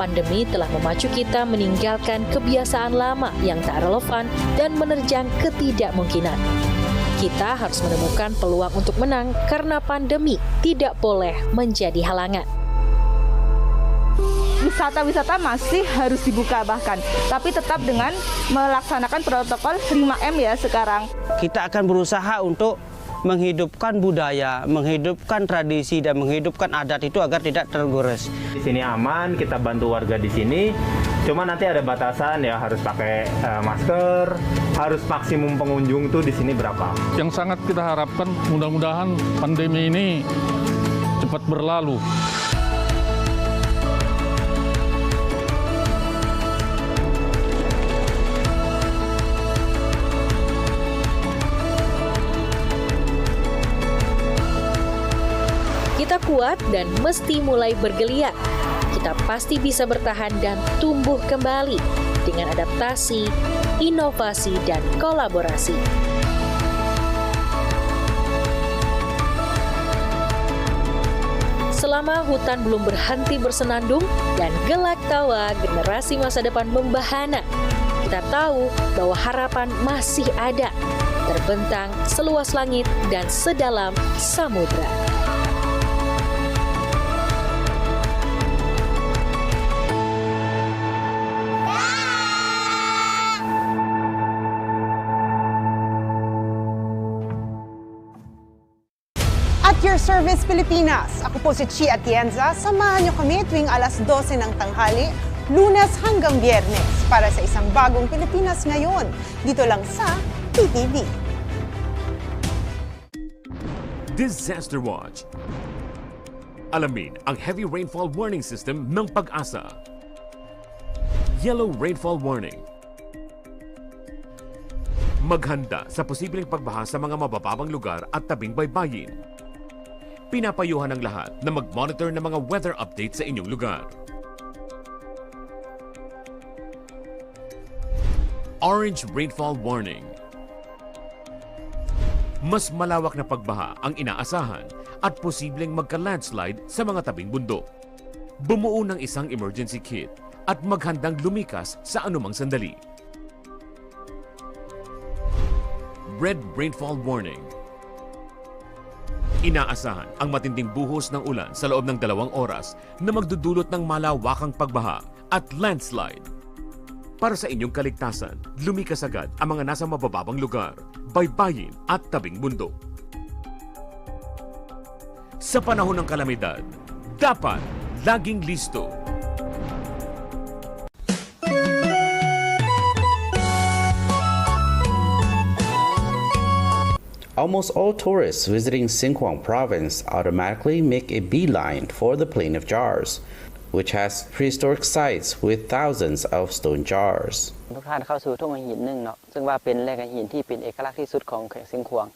Pandemi telah memacu kita meninggalkan kebiasaan lama yang tak relevan dan menerjang ketidakmungkinan. Kita harus menemukan peluang untuk menang karena pandemi tidak boleh menjadi halangan. Wisata-wisata masih harus dibuka bahkan, tapi tetap dengan melaksanakan protokol 5M ya sekarang. Kita akan berusaha untuk menghidupkan budaya, menghidupkan tradisi, dan menghidupkan adat itu agar tidak tergores. Di sini aman, kita bantu warga di sini. Cuma nanti ada batasan ya, harus pakai masker, harus maksimum pengunjung tuh di sini berapa. Yang sangat kita harapkan mudah-mudahan pandemi ini cepat berlalu. Kita kuat dan mesti mulai bergeliat. Kita pasti bisa bertahan dan tumbuh kembali dengan adaptasi, inovasi, dan kolaborasi. Selama hutan belum berhenti bersenandung dan gelak tawa generasi masa depan membahana, kita tahu bahwa harapan masih ada, terbentang seluas langit dan sedalam samudra. your service, Pilipinas. Ako po si Chi Atienza. Samahan niyo kami tuwing alas 12 ng tanghali, Lunes hanggang Biyernes, para sa isang bagong Pilipinas ngayon. Dito lang sa PTV. Disaster Watch. Alamin ang heavy rainfall warning system ng Pag-asa. Yellow rainfall warning. Maghanda sa posibleng pagbaha sa mga mabababang lugar at tabing baybayin. Pinapayuhan ng lahat na mag-monitor ng mga weather updates sa inyong lugar. Orange rainfall warning. Mas malawak na pagbaha ang inaasahan at posibleng magka-landslide sa mga tabing bundok. Bumuo ng isang emergency kit at maghandang lumikas sa anumang sandali. Red rainfall warning. Inaasahan ang matinding buhos ng ulan sa loob ng 2 oras na magdudulot ng malawakang pagbaha at landslide. Para sa inyong kaligtasan, lumikas agad ang mga nasa mabababang lugar, baybayin at tabing bundok. Sa panahon ng kalamidad, dapat laging listo. Almost all tourists visiting Xinjiang province automatically make a beeline for the Plain of Jars, which has prehistoric sites with thousands of stone jars. ทุกท่านเข้าสู่ทุ่งหินหนึ่งเนาะซึ่งว่าเป็นแหล่งหินที่เป็นเอกลักษณ์ที่สุดของเซียงขวาง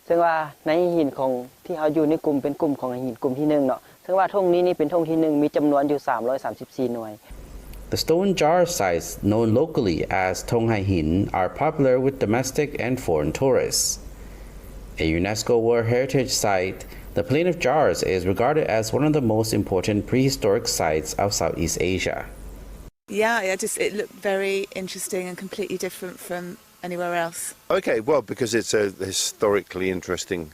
ซึ่งว่าในหินของที่เขาอยู่ในกลุ่มเป็นกลุ่มของหินกลุ่มที่1เนาะซึ่งว่าทุ่งนี้นี่เป็นทุ่งที่1มีจำนวนอยู่334หน่วย The stone jar sites known locally as Tonghai Hin are popular with domestic and foreign tourists. A UNESCO World Heritage Site, the Plain of Jars is regarded as one of the most important prehistoric sites of Southeast Asia. Yeah, it looked very interesting and completely different from anywhere else. Okay, well, because it's a historically interesting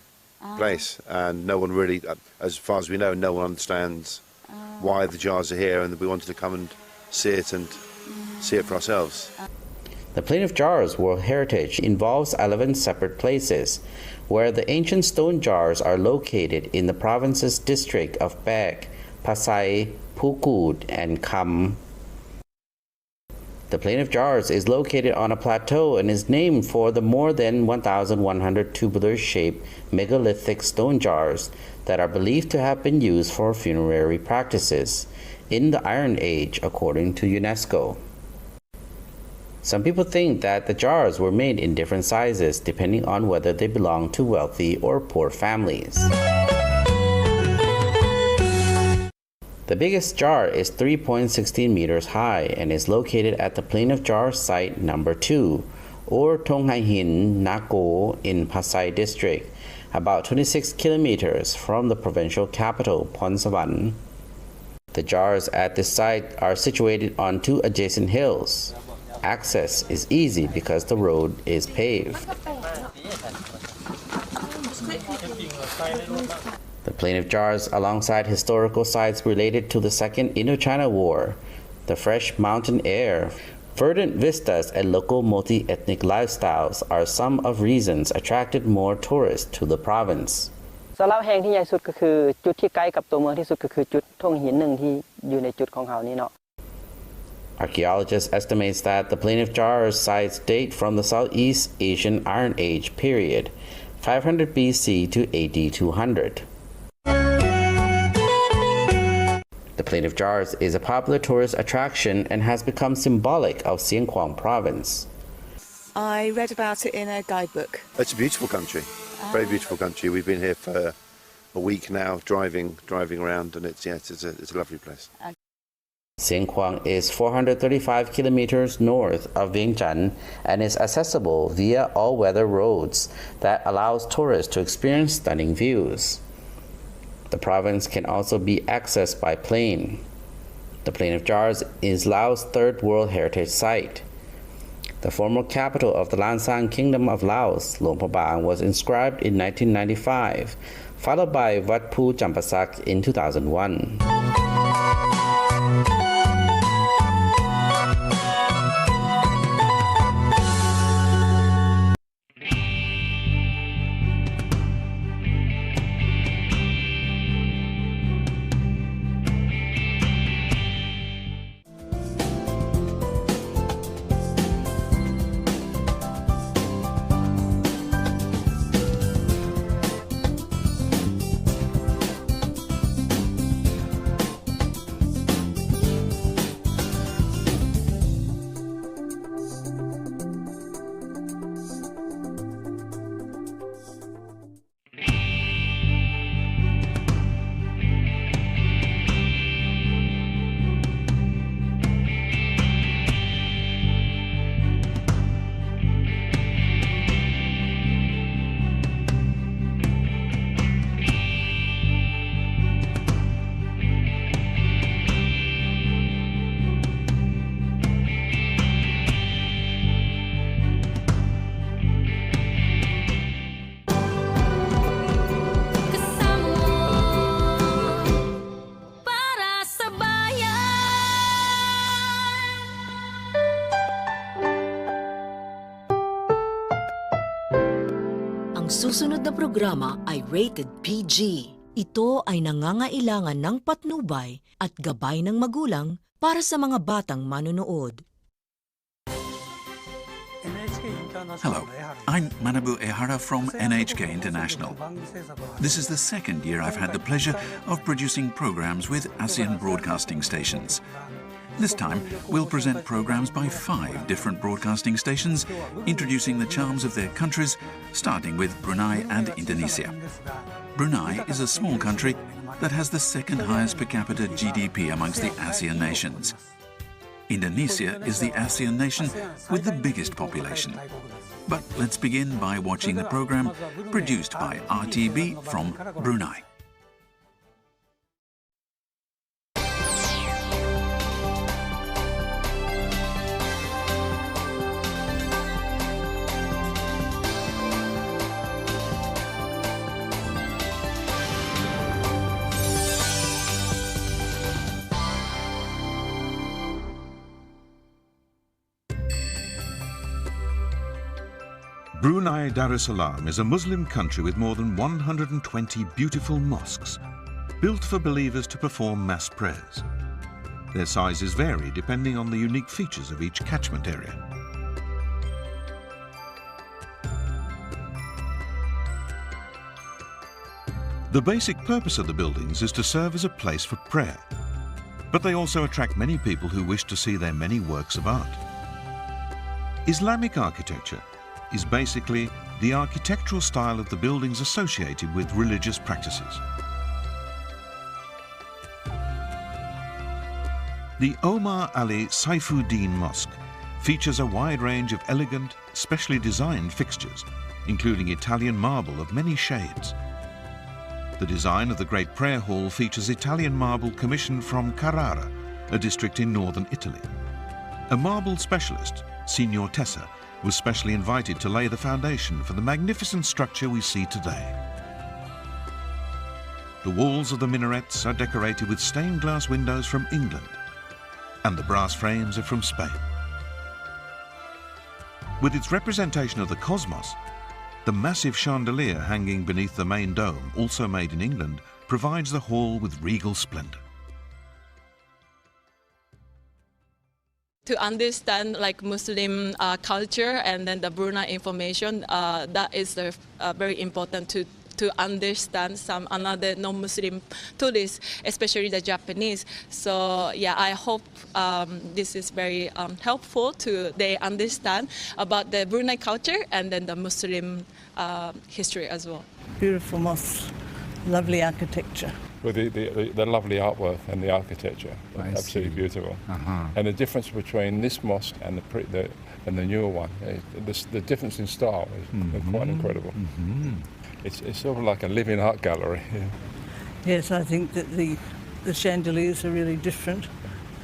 place, and no one really, as far as we know, no one understands why the jars are here, and we wanted to come and see it and see it for ourselves. The Plain of Jars World Heritage involves 11 separate places, where the ancient stone jars are located in the province's district of Baek, Pasai, Phuket, and Kham. The Plain of Jars is located on a plateau and is named for the more than 1,100 tubular-shaped megalithic stone jars that are believed to have been used for funerary practices in the Iron Age, according to UNESCO. Some people think that the jars were made in different sizes depending on whether they belong to wealthy or poor families. The biggest jar is 3.16 meters high and is located at the Plain of Jars site number 2, or Tonghai Hin Nako in Pasai district, about 26 kilometers from the provincial capital, Phonsavan. The jars at this site are situated on 2 adjacent hills. Access is easy because the road is paved. The Plain of Jars, alongside historical sites related to the Second Indochina War, the fresh mountain air, verdant vistas, and local multi-ethnic lifestyles are some of reasons attracted more tourists to the province. สำหรับแห่งที่ใหญ่สุดก็คือจุดที่ใกล้กับตัวเมืองที่สุดก็คือจุดทุ่งหินหนึ่งที่อยู่ในจุดของเขานี่เนาะ Archaeologists estimate that the Plain of Jars sites date from the Southeast Asian Iron Age period, 500 BC to AD 200. The Plain of Jars is a popular tourist attraction and has become symbolic of Xinjiang province. I read about it in a guidebook. It's a beautiful country, very beautiful country. We've been here for a week now, driving around, and it's a lovely place. Xinjiang is 435 kilometers north of Vientiane and is accessible via all-weather roads that allows tourists to experience stunning views. The province can also be accessed by plane. The Plain of Jars is Laos' 3rd World Heritage Site. The former capital of the Lansang Kingdom of Laos, Luang Prabang, was inscribed in 1995, followed by Wat Phu Champasak in 2001. Ang susunod na programa ay rated PG. Ito ay nangangailangan ng patnubay at gabay ng magulang para sa mga batang manonood. Hello, I'm Manabu Ehara from NHK International. This is the second year I've had the pleasure of producing programs with ASEAN broadcasting stations. This time, we'll present programs by 5 different broadcasting stations, introducing the charms of their countries, starting with Brunei and Indonesia. Brunei is a small country that has the second highest per capita GDP amongst the ASEAN nations. Indonesia is the ASEAN nation with the biggest population. But let's begin by watching the program produced by RTB from Brunei. Brunei Darussalam is a Muslim country with more than 120 beautiful mosques, built for believers to perform mass prayers. Their sizes vary depending on the unique features of each catchment area. The basic purpose of the buildings is to serve as a place for prayer, but they also attract many people who wish to see their many works of art. Islamic architecture is basically the architectural style of the buildings associated with religious practices. The Omar Ali Saifuddin Mosque features a wide range of elegant, specially designed fixtures, including Italian marble of many shades. The design of the Great Prayer Hall features Italian marble commissioned from Carrara, a district in northern Italy. A marble specialist, Signor Tessa, was specially invited to lay the foundation for the magnificent structure we see today. The walls of the minarets are decorated with stained glass windows from England, and the brass frames are from Spain. With its representation of the cosmos, the massive chandelier hanging beneath the main dome, also made in England, provides the hall with regal splendor. To understand like Muslim culture and then the Brunei information, that is very important to understand some another non-Muslim tourists, especially the Japanese. So yeah, I hope this is very helpful to they understand about the Brunei culture and then the Muslim history as well. Beautiful mosque, lovely architecture. With the lovely artwork and the architecture, absolutely beautiful. And the difference between this mosque and the newer one, the difference in style is quite incredible. It's sort of like a living art gallery. Yes, I think that the chandeliers are really different,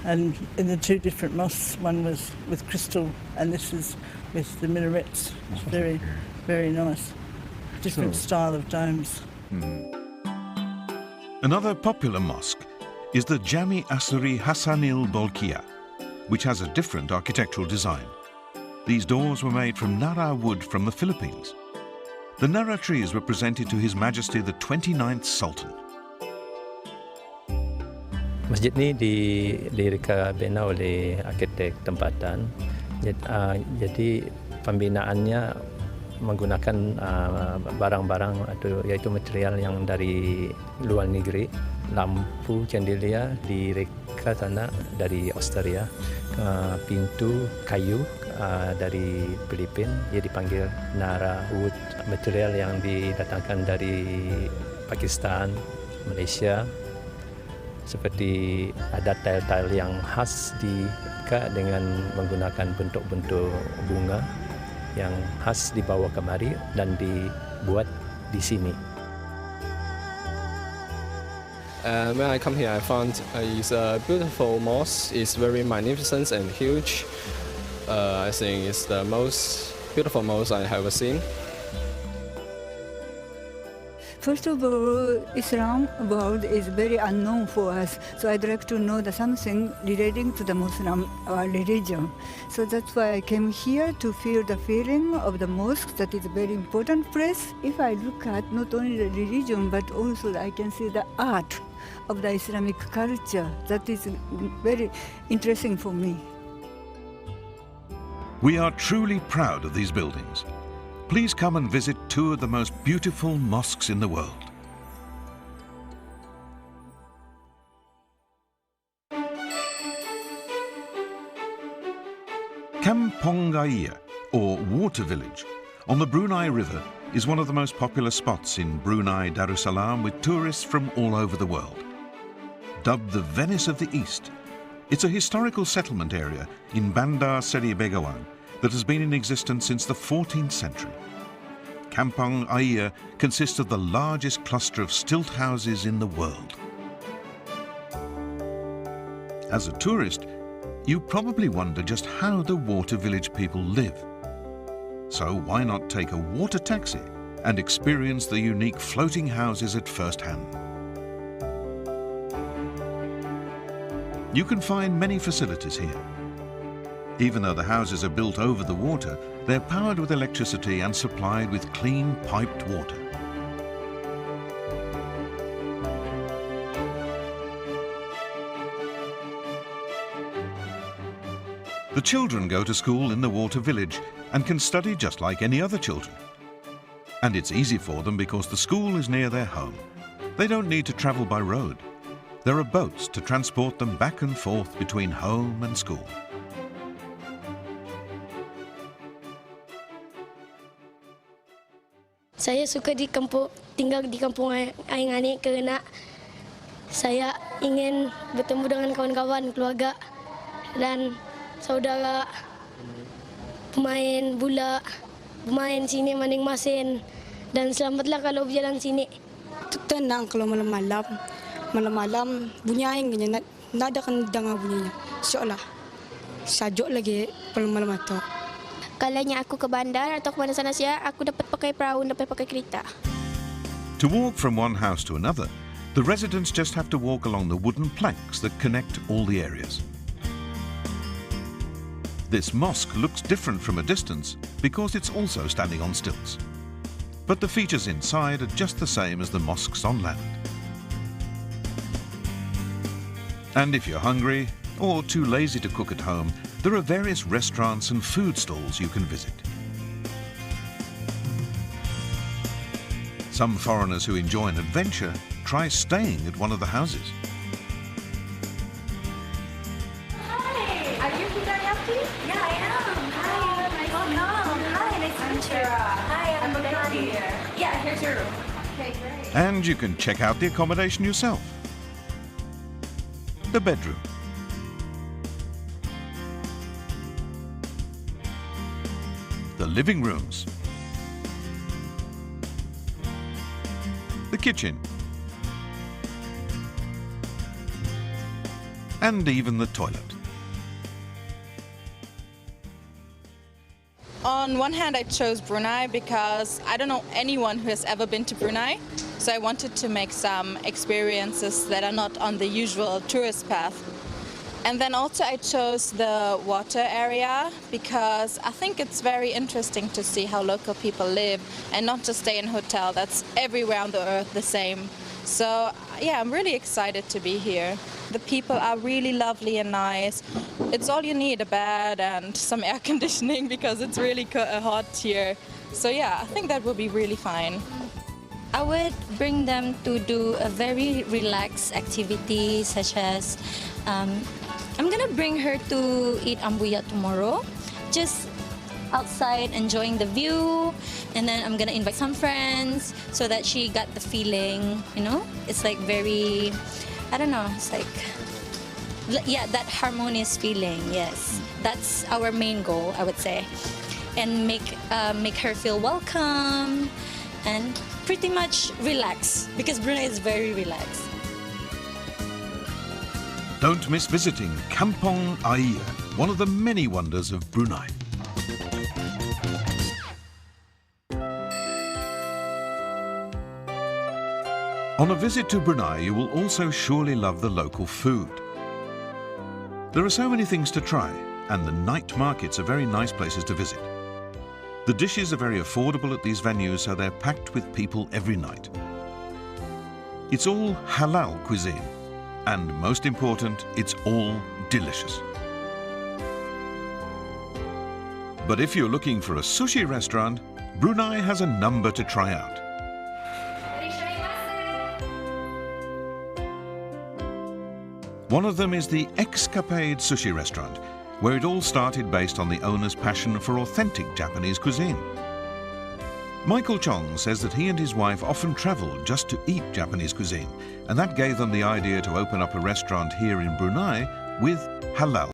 and in the 2 different mosques, one was with crystal, and this is with the minarets. It's very, very nice. Different style of domes. Another popular mosque is the Jami Asri Hassanil Bolkiah, which has a different architectural design. These doors were made from Nara wood from the Philippines. The Nara trees were presented to His Majesty the 29th Sultan. Masjid ini dibina oleh arkitek tempatan. Jadi pembinaannya menggunakan barang-barang atau yaitu material yang dari luar negeri. Lampu chandelier direka sana dari Australia, pintu kayu dari Filipina, dia dipanggil Nara wood. Material yang didatangkan dari Pakistan, Malaysia, seperti ada tile-tile yang khas direka dengan menggunakan bentuk-bentuk bunga yang khas dibawa kemari dan dibuat di sini. When I come here, I found it's a beautiful mosque. It's very magnificent and huge. I think it's the most beautiful mosque I have seen. First of all, Islam world is very unknown for us, so I'd like to know something relating to the Muslim religion. So that's why I came here to feel the feeling of the mosque. That is a very important place. If I look at not only the religion, but also I can see the art of the Islamic culture. That is very interesting for me. We are truly proud of these buildings. Please come and visit two of the most beautiful mosques in the world. Kampong Gaya, or Water Village, on the Brunei River, is one of the most popular spots in Brunei Darussalam with tourists from all over the world. Dubbed the Venice of the East, it's a historical settlement area in Bandar Seri Begawan that has been in existence since the 14th century. Kampong Gaya consists of the largest cluster of stilt houses in the world. As a tourist, you probably wonder just how the water village people live. So why not take a water taxi and experience the unique floating houses at first hand? You can find many facilities here. Even though the houses are built over the water, they're powered with electricity and supplied with clean piped water. The children go to school in the water village and can study just like any other children. And it's easy for them because the school is near their home. They don't need to travel by road. There are boats to transport them back and forth between home and school. Saya suka tinggal di kampung Aing-Ani karena saya ingin bertemu dengan kawan-kawan, keluarga dan saudara, pemain bola, pemain sini masing-masing, dan selamatlah kalau berjalan sini. Tenang kalau malam-malam bunyi aing ganyan, nada kan dengar bunyinya. Seolah sajuk lagi malam itu. Kalanya aku ke bandar atau ke mana sana saja, aku dapat pakai perahu, dapat pakai kereta. To walk from one house to another, the residents just have to walk along the wooden planks that connect all the areas. This mosque looks different from a distance because it's also standing on stilts. But the features inside are just the same as the mosques on land. And if you're hungry or too lazy to cook at home, there are various restaurants and food stalls you can visit. Some foreigners who enjoy an adventure try staying at one of the houses. Hi, are you Hidayati? Yeah, I am. Hi, nice to meet you. Hi, nice to meet you. Hi, I'm Becky here. Yeah, here's your room. Okay, great. And you can check out the accommodation yourself. The bedroom. The living rooms. The kitchen. And even the toilet. On one hand, I chose Brunei because I don't know anyone who has ever been to Brunei. So I wanted to make some experiences that are not on the usual tourist path. And then also I chose the water area because I think it's very interesting to see how local people live and not just stay in a hotel that's everywhere on the earth the same. So yeah, I'm really excited to be here. The people are really lovely and nice. It's all you need, a bed and some air conditioning because it's really hot here. So yeah, I think that will be really fine. I would bring them to do a very relaxed activity such as I'm gonna bring her to eat ambuya tomorrow, just outside enjoying the view, and then I'm gonna invite some friends so that she got the feeling, you know, it's like very, I don't know, it's like, yeah, that harmonious feeling. Yes, that's our main goal, I would say, and make her feel welcome and pretty much relax because Brunei is very relaxed. Don't miss visiting Kampong Gaya, one of the many wonders of Brunei. On a visit to Brunei, you will also surely love the local food. There are so many things to try, and the night markets are very nice places to visit. The dishes are very affordable at these venues, so they're packed with people every night. It's all halal cuisine, and most important, it's all delicious. But if you're looking for a sushi restaurant, Brunei has a number to try out. One of them is the Escapade Sushi Restaurant, where it all started based on the owner's passion for authentic Japanese cuisine. Michael Chong says that he and his wife often traveled just to eat Japanese cuisine, and that gave them the idea to open up a restaurant here in Brunei with halal.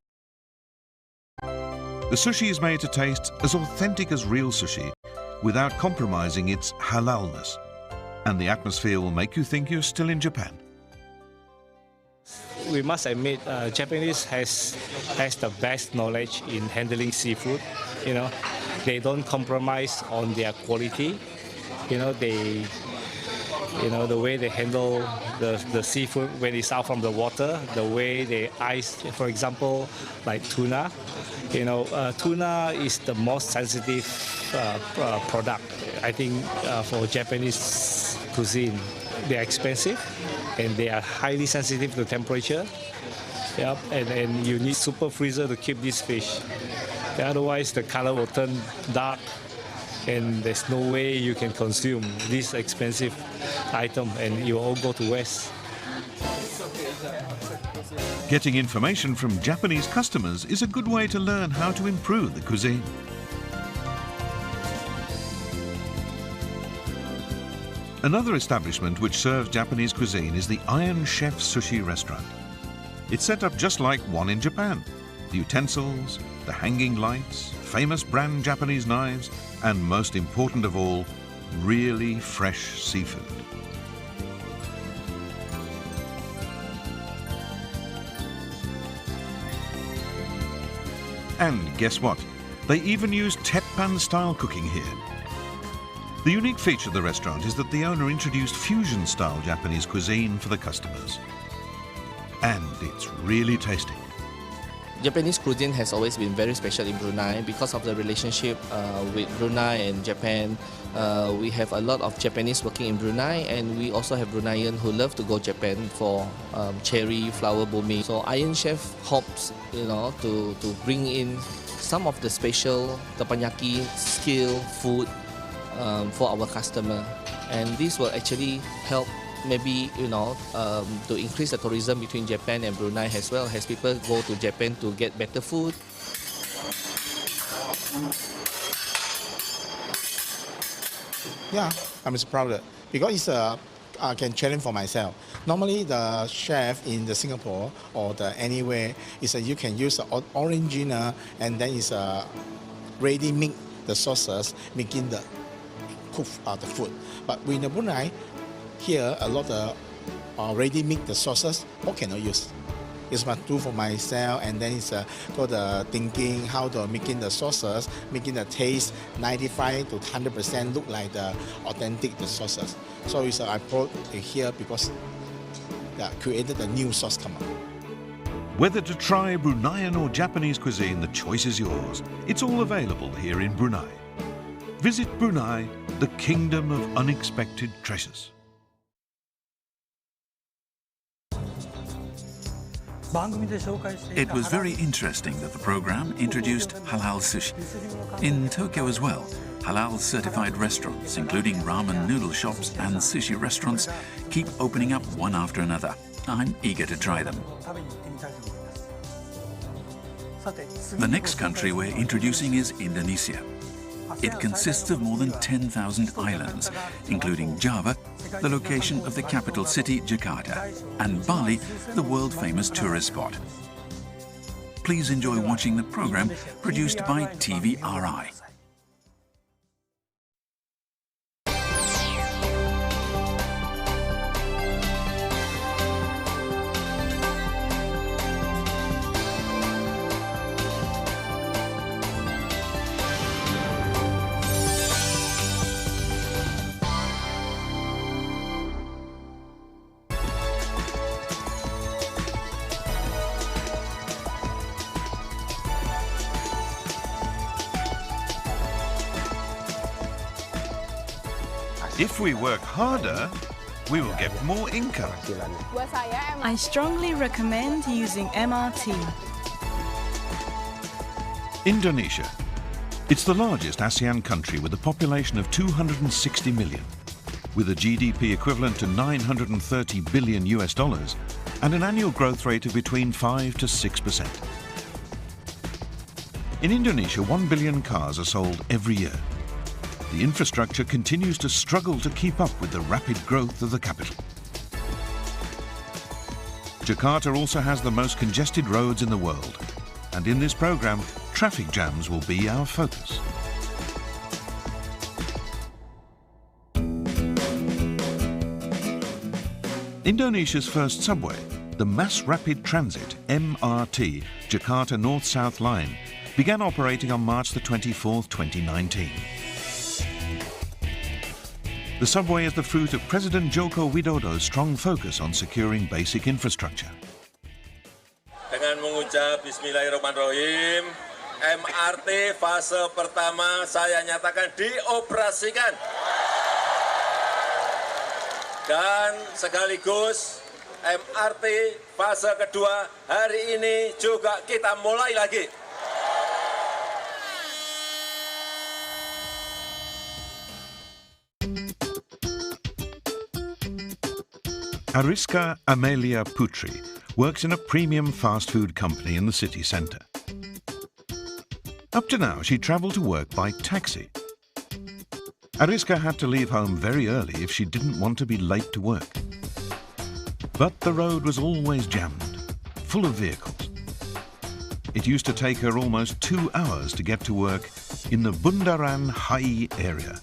The sushi is made to taste as authentic as real sushi without compromising its halalness, and the atmosphere will make you think you're still in Japan. We must admit, Japanese has the best knowledge in handling seafood. You know, they don't compromise on their quality. You know, the way they handle the seafood when it's out from the water, the way they ice, for example, like tuna. You know, tuna is the most sensitive product, I think, for Japanese cuisine. They are expensive and they are highly sensitive to temperature. Yep, and you need super freezer to keep this fish. Otherwise, the color will turn dark and there's no way you can consume this expensive item and you all go to waste. Getting information from Japanese customers is a good way to learn how to improve the cuisine. Another establishment which serves Japanese cuisine is the Iron Chef Sushi Restaurant. It's set up just like one in Japan. The utensils, the hanging lights, famous brand Japanese knives, and most important of all, really fresh seafood. And guess what? They even use Teppan-style cooking here. The unique feature of the restaurant is that the owner introduced fusion-style Japanese cuisine for the customers. And it's really tasty. Japanese cuisine has always been very special in Brunei because of the relationship with Brunei and Japan. We have a lot of Japanese working in Brunei, and we also have Bruneian who love to go Japan for cherry flower blooming. So Iron Chef hopes, to bring in some of the special teppanyaki skill food for our customer, and this will actually help maybe to increase the tourism between Japan and Brunei as well, as people go to Japan to get better food. Yeah, I'm proud because it's I can challenge for myself. Normally the chef in the Singapore or anywhere is you can use the original and then it's ready make the sauces making the cook the food. But in Brunei, here a lot of ready make the sauces. What can I use? It's what do for myself, and then it's got the thinking how to making the sauces, making the taste 95 to 100% look like the authentic the sauces. So it's I brought it here because created a new sauce come up. Whether to try Bruneian or Japanese cuisine, the choice is yours. It's all available here in Brunei. Visit Brunei, the kingdom of unexpected treasures. It was very interesting that the program introduced halal sushi. In Tokyo as well, halal certified restaurants, including ramen noodle shops and sushi restaurants, keep opening up one after another. I'm eager to try them. The next country we're introducing is Indonesia. It consists of more than 10,000 islands, including Java, the location of the capital city, Jakarta, and Bali, the world-famous tourist spot. Please enjoy watching the program produced by TVRI. If we work harder, we will get more income. I strongly recommend using MRT. Indonesia. It's the largest ASEAN country with a population of 260 million, with a GDP equivalent to $930 billion and an annual growth rate of between 5 to 6%. In Indonesia, 1 billion cars are sold every year. The infrastructure continues to struggle to keep up with the rapid growth of the capital. Jakarta also has the most congested roads in the world, and in this program, traffic jams will be our focus. Indonesia's first subway, the Mass Rapid Transit MRT Jakarta North-South Line, began operating on March the 24th, 2019. The subway is the fruit of President Joko Widodo's strong focus on securing basic infrastructure. Dengan mengucap Bismillahirrahmanirrahim, MRT fase pertama saya nyatakan dioperasikan. Dan sekaligus MRT fase kedua hari ini juga kita mulai lagi. Ariska Amelia Putri works in a premium fast food company in the city centre. Up to now, she travelled to work by taxi. Ariska had to leave home very early if she didn't want to be late to work. But the road was always jammed, full of vehicles. It used to take her almost 2 hours to get to work in the Bundaran Hi area.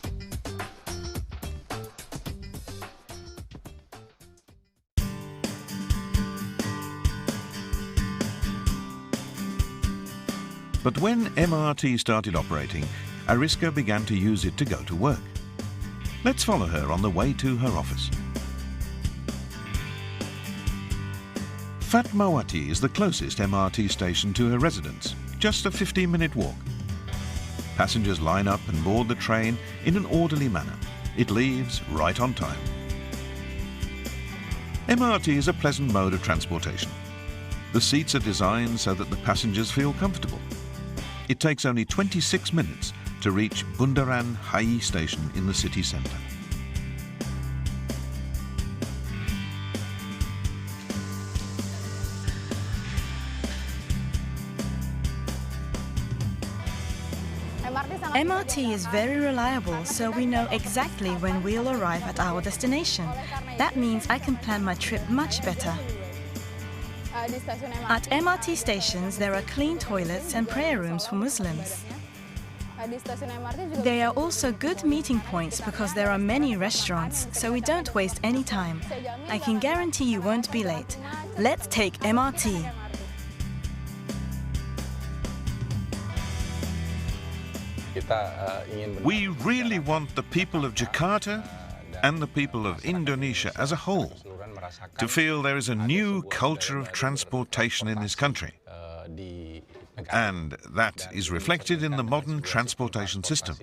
But when MRT started operating, Ariska began to use it to go to work. Let's follow her on the way to her office. Fatmawati is the closest MRT station to her residence, just a 15-minute walk. Passengers line up and board the train in an orderly manner. It leaves right on time. MRT is a pleasant mode of transportation. The seats are designed so that the passengers feel comfortable. It takes only 26 minutes to reach Bundaran Hi station in the city centre. MRT is very reliable, so we know exactly when we'll arrive at our destination. That means I can plan my trip much better. At MRT stations, there are clean toilets and prayer rooms for Muslims. They are also good meeting points because there are many restaurants, so we don't waste any time. I can guarantee you won't be late. Let's take MRT. We really want the people of Jakarta and the people of Indonesia as a whole to feel there is a new culture of transportation in this country. And that is reflected in the modern transportation system.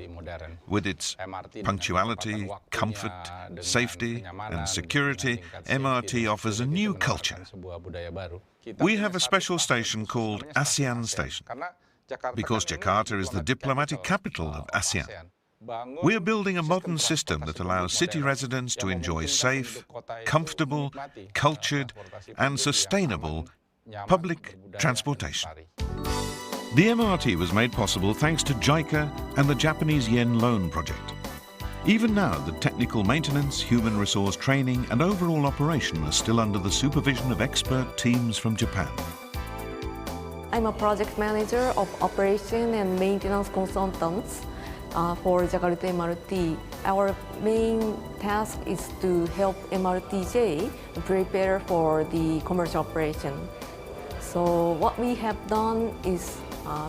With its punctuality, comfort, safety and security, MRT offers a new culture. We have a special station called ASEAN Station, because Jakarta is the diplomatic capital of ASEAN. We are building a modern system that allows city residents to enjoy safe, comfortable, cultured and sustainable public transportation. The MRT was made possible thanks to JICA and the Japanese Yen Loan Project. Even now, the technical maintenance, human resource training and overall operation are still under the supervision of expert teams from Japan. I'm a project manager of operation and maintenance consultants for Jakarta MRT. Our main task is to help MRTJ prepare for the commercial operation. So what we have done is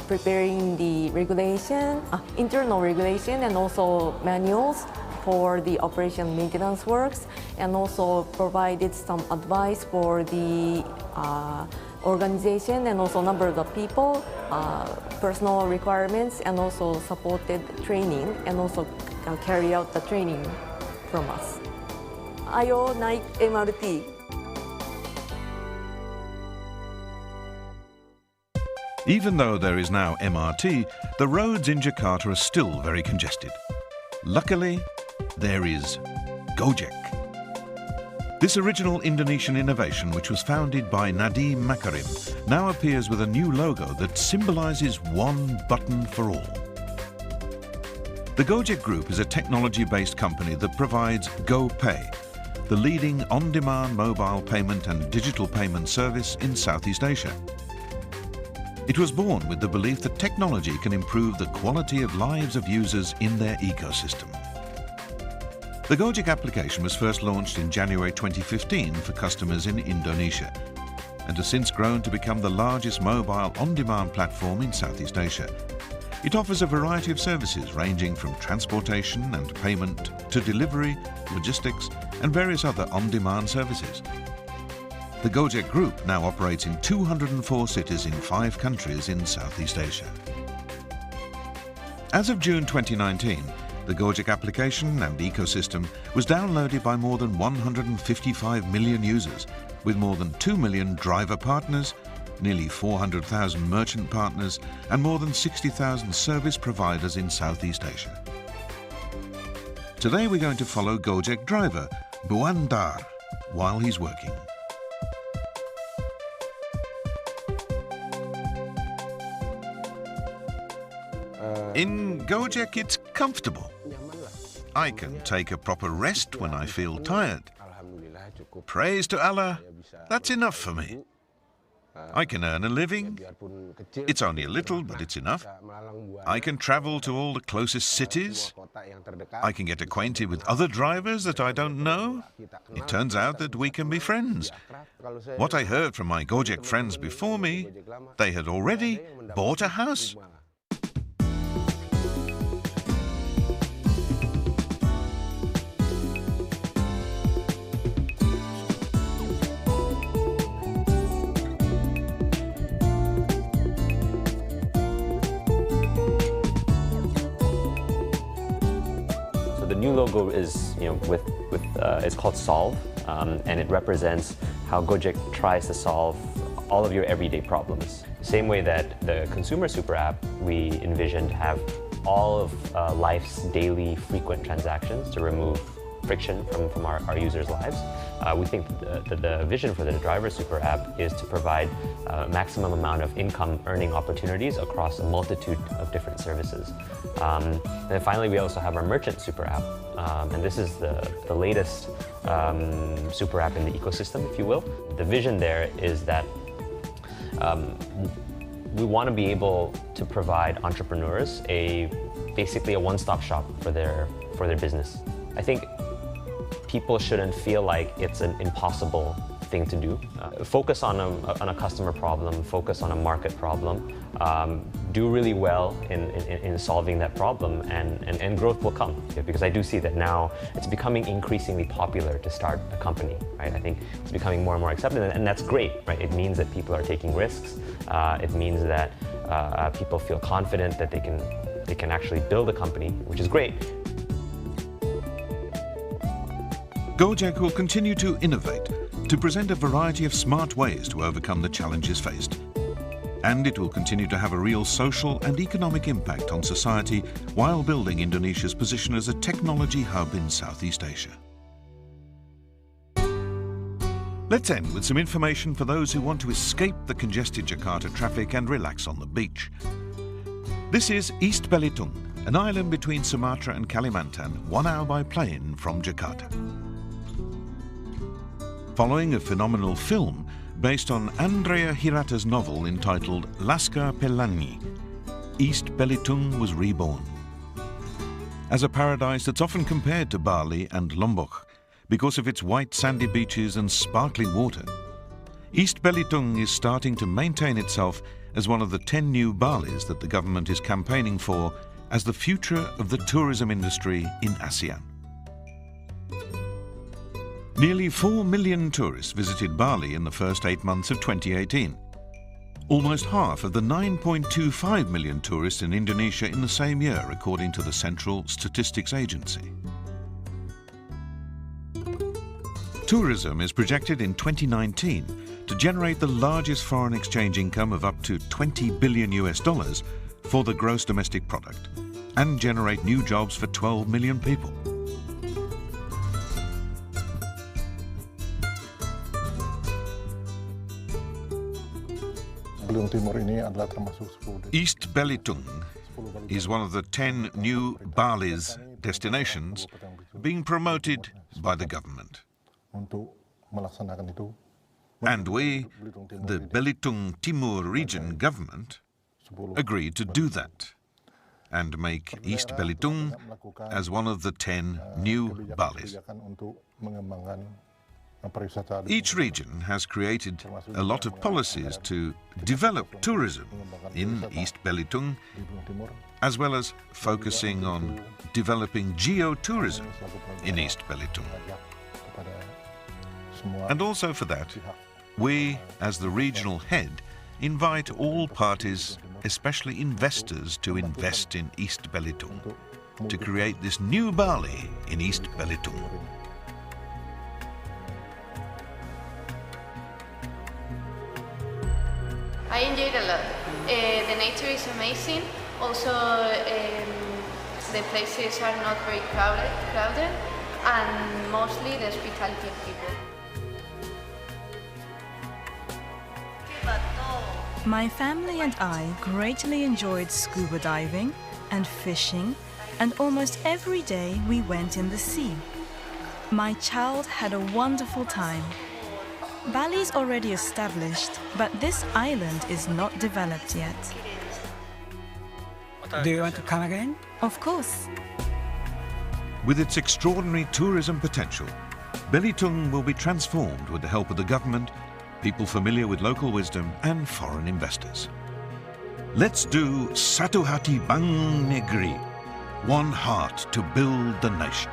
preparing the regulation, internal regulation and also manuals for the operation maintenance works, and also provided some advice for the organization and also number of the people, personal requirements, and also supported training and also carry out the training. from us. Ayo naik MRT. Even though there is now MRT, the roads in Jakarta are still very congested. Luckily, there is Gojek. This original Indonesian innovation, which was founded by Nadiem Makarim, now appears with a new logo that symbolizes one button for all. The Gojek Group is a technology-based company that provides GoPay, the leading on-demand mobile payment and digital payment service in Southeast Asia. It was born with the belief that technology can improve the quality of lives of users in their ecosystem. The Gojek application was first launched in January 2015 for customers in Indonesia and has since grown to become the largest mobile on-demand platform in Southeast Asia. It offers a variety of services ranging from transportation and payment to delivery, logistics and various other on-demand services. The Gojek Group now operates in 204 cities in 5 countries in Southeast Asia. As of June 2019, the Gojek application and ecosystem was downloaded by more than 155 million users, with more than 2 million driver partners, nearly 400,000 merchant partners, and more than 60,000 service providers in Southeast Asia. Today we're going to follow Gojek driver Buandar while he's working. In Gojek, it's comfortable. I can take a proper rest when I feel tired. Praise to Allah, that's enough for me. I can earn a living. It's only a little, but it's enough. I can travel to all the closest cities. I can get acquainted with other drivers that I don't know. It turns out that we can be friends. What I heard from my Gojek friends before me, they had already bought a house. The new logo is, it's called Solve, and it represents how Gojek tries to solve all of your everyday problems. Same way that the consumer super app we envisioned have all of life's daily frequent transactions to remove friction from our users' lives. We think that the vision for the driver super app is to provide a maximum amount of income earning opportunities across a multitude of different services. And then finally, we also have our merchant super app. And this is the latest super app in the ecosystem, if you will. The vision there is that we want to be able to provide entrepreneurs basically a one-stop shop for their business. I think people shouldn't feel like it's an impossible thing to do. Focus on a customer problem, focus on a market problem, do really well in solving that problem, and growth will come. Because I do see that now it's becoming increasingly popular to start a company, right? I think it's becoming more and more accepted, and that's great, right? It means that people are taking risks. It means that people feel confident that they can actually build a company, which is great. Gojek will continue to innovate, to present a variety of smart ways to overcome the challenges faced. And it will continue to have a real social and economic impact on society while building Indonesia's position as a technology hub in Southeast Asia. Let's end with some information for those who want to escape the congested Jakarta traffic and relax on the beach. This is East Belitung, an island between Sumatra and Kalimantan, 1 hour by plane from Jakarta. Following a phenomenal film based on Andrea Hirata's novel entitled Laskar Pelangi, East Belitung was reborn. As a paradise that's often compared to Bali and Lombok because of its white sandy beaches and sparkling water, East Belitung is starting to maintain itself as one of the 10 new Balis that the government is campaigning for as the future of the tourism industry in ASEAN. Nearly 4 million tourists visited Bali in the first 8 months of 2018. Almost half of the 9.25 million tourists in Indonesia in the same year, according to the Central Statistics Agency. Tourism is projected in 2019 to generate the largest foreign exchange income of up to $20 billion for the gross domestic product and generate new jobs for 12 million people. East Belitung is one of the 10 new Bali's destinations being promoted by the government. And we, the Belitung Timur region government, agreed to do that and make East Belitung as one of the 10 new Balis. Each region has created a lot of policies to develop tourism in East Belitung, as well as focusing on developing geotourism in East Belitung. And also for that, we, as the regional head, invite all parties, especially investors, to invest in East Belitung, to create this new Bali in East Belitung. I enjoyed a lot. The nature is amazing. Also, the places are not very crowded, and mostly the hospitality of people. My family and I greatly enjoyed scuba diving and fishing, and almost every day we went in the sea. My child had a wonderful time. Bali's already established, but this island is not developed yet. Do you want to come again? Of course. With its extraordinary tourism potential, Belitung will be transformed with the help of the government, people familiar with local wisdom, and foreign investors. Let's do Satu Hati Bank Negeri, one heart to build the nation.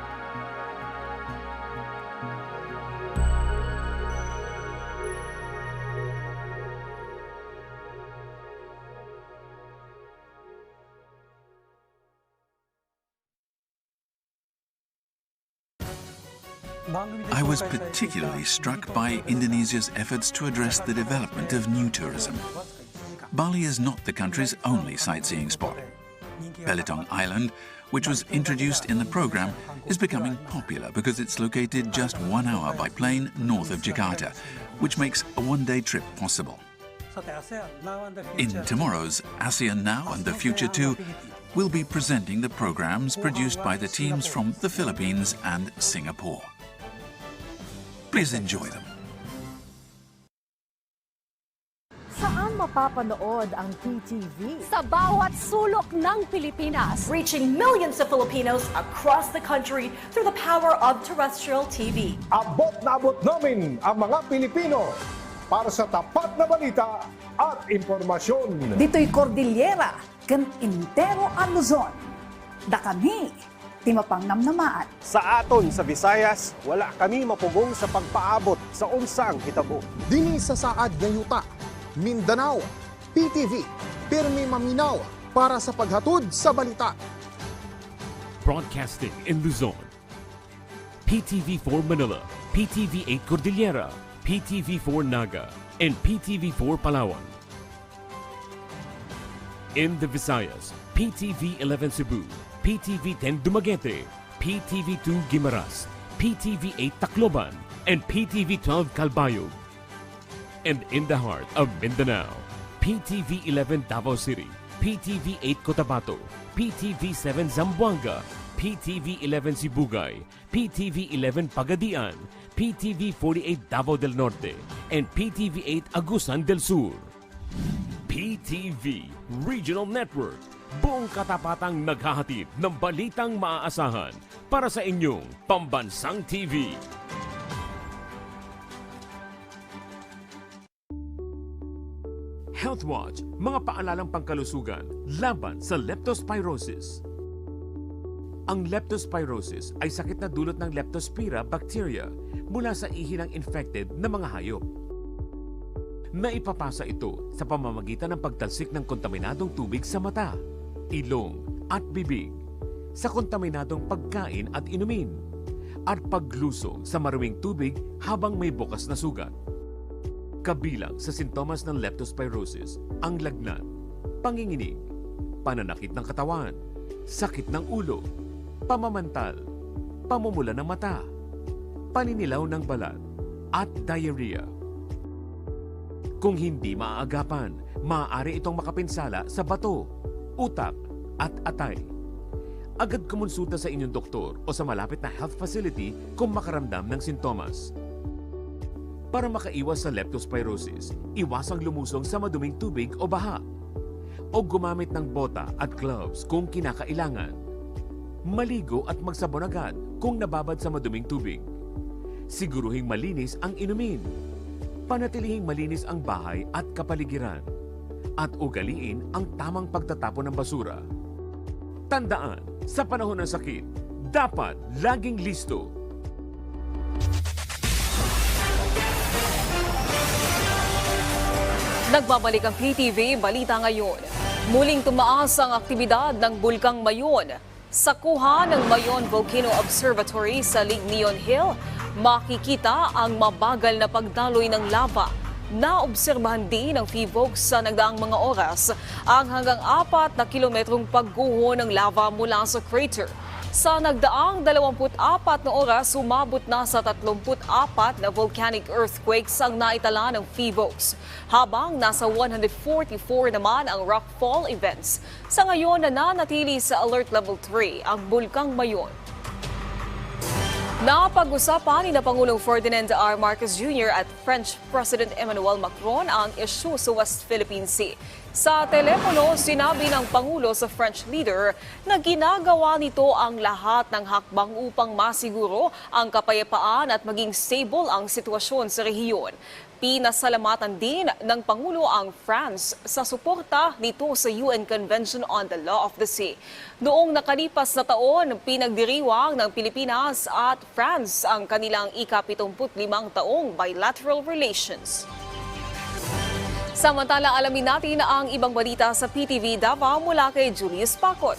I was particularly struck by Indonesia's efforts to address the development of new tourism. Bali is not the country's only sightseeing spot. Belitung Island, which was introduced in the program, is becoming popular because it's located just 1 hour by plane north of Jakarta, which makes a one-day trip possible. In tomorrow's ASEAN Now and the Future Too, we'll be presenting the programs produced by the teams from the Philippines and Singapore. Please enjoy them. Saan mapapanood ang PTV? Sa bawat sulok ng Pilipinas, reaching millions of Filipinos across the country through the power of terrestrial TV. Abot na abot namin ang mga Pilipino para sa tapat na balita at impormasyon. Dito'y Cordillera, kan intero ang Luzon. Da kami, di mapangnamnamaan. Sa aton sa Visayas, wala kami mapugong sa pagpaabot sa unsang hitabo. Dini sa saad nga yuta, Mindanao, PTV, pirmi maminaw para sa paghatod sa balita. Broadcasting in Luzon, PTV4 Manila, PTV8 Cordillera, PTV4 Naga, and PTV4 Palawan. In the Visayas, PTV11 Cebu, PTV10 Dumaguete, PTV2 Guimaras, PTV8 Tacloban, and PTV12 Calbayog. And in the heart of Mindanao, PTV11 Davao City, PTV8 Cotabato, PTV7 Zamboanga, PTV11 Sibugay, PTV11 Pagadian, PTV48 Davao del Norte, and PTV8 Agusan del Sur. PTV Regional Network, buong katapatang naghahatid ng balitang maaasahan para sa inyong pambansang TV. Health Watch, mga paalalang pangkalusugan laban sa leptospirosis. Ang leptospirosis ay sakit na dulot ng Leptospira bacteria mula sa ihi ng infected na mga hayop. Naipapasa ito sa pamamagitan ng pagtalsik ng kontaminadong tubig sa mata, ilong at bibig, sa kontaminadong pagkain at inumin, at paglusong sa maraming tubig habang may bukas na sugat. Kabilang sa sintomas ng leptospirosis ang lagnat, panginginig, pananakit ng katawan, sakit ng ulo, pamamantal, pamumula ng mata, paninilaw ng balat, at diarrhea. Kung hindi maaagapan, maaari itong makapinsala sa bato, utak, at atay. Agad kumonsulta sa inyong doktor o sa malapit na health facility kung makaramdam ng sintomas. Para makaiwas sa leptospirosis, iwasang lumusong sa maduming tubig o baha, o gumamit ng bota at gloves kung kinakailangan. Maligo at magsabon agad kung nababad sa maduming tubig. Siguruhing malinis ang inumin. Panatilihing malinis ang bahay at kapaligiran. At ugaliin ang tamang pagtatapon ng basura. Tandaan, sa panahon ng sakit, dapat laging listo. Nagbabalik ang PTV Balita ngayon. Muling tumaas ang aktibidad ng Bulkang Mayon. Sa kuha ng Mayon Volcano Observatory sa Lignion Hill, makikita ang mabagal na pagdaloy ng lava. Naobserbahan din ng PVOX sa nagdaang mga oras ang hanggang 4 na kilometrong pagguho ng lava mula sa crater. Sa nagdaang 24 na oras, sumabot na sa 34 na volcanic earthquakes ang naitala ng PVOX, habang nasa 144 naman ang rockfall events. Sa ngayon, nananatili sa Alert Level 3 ang Bulkang Mayon. Napag-usapan ni Pangulong Ferdinand R. Marcos Jr. at French President Emmanuel Macron ang isyu sa West Philippine Sea. Sa telepono, sinabi ng Pangulo sa French leader na ginagawa nito ang lahat ng hakbang upang masiguro ang kapayapaan at maging stable ang sitwasyon sa rehiyon. Pinasalamatan din ng Pangulo ang France sa suporta nito sa UN Convention on the Law of the Sea. Noong nakalipas na taon, pinagdiriwang ng Pilipinas at France ang kanilang ika-75 taong bilateral relations. Samantala, alamin natin ang ibang balita sa PTV Davao mula kay Julius Pacot.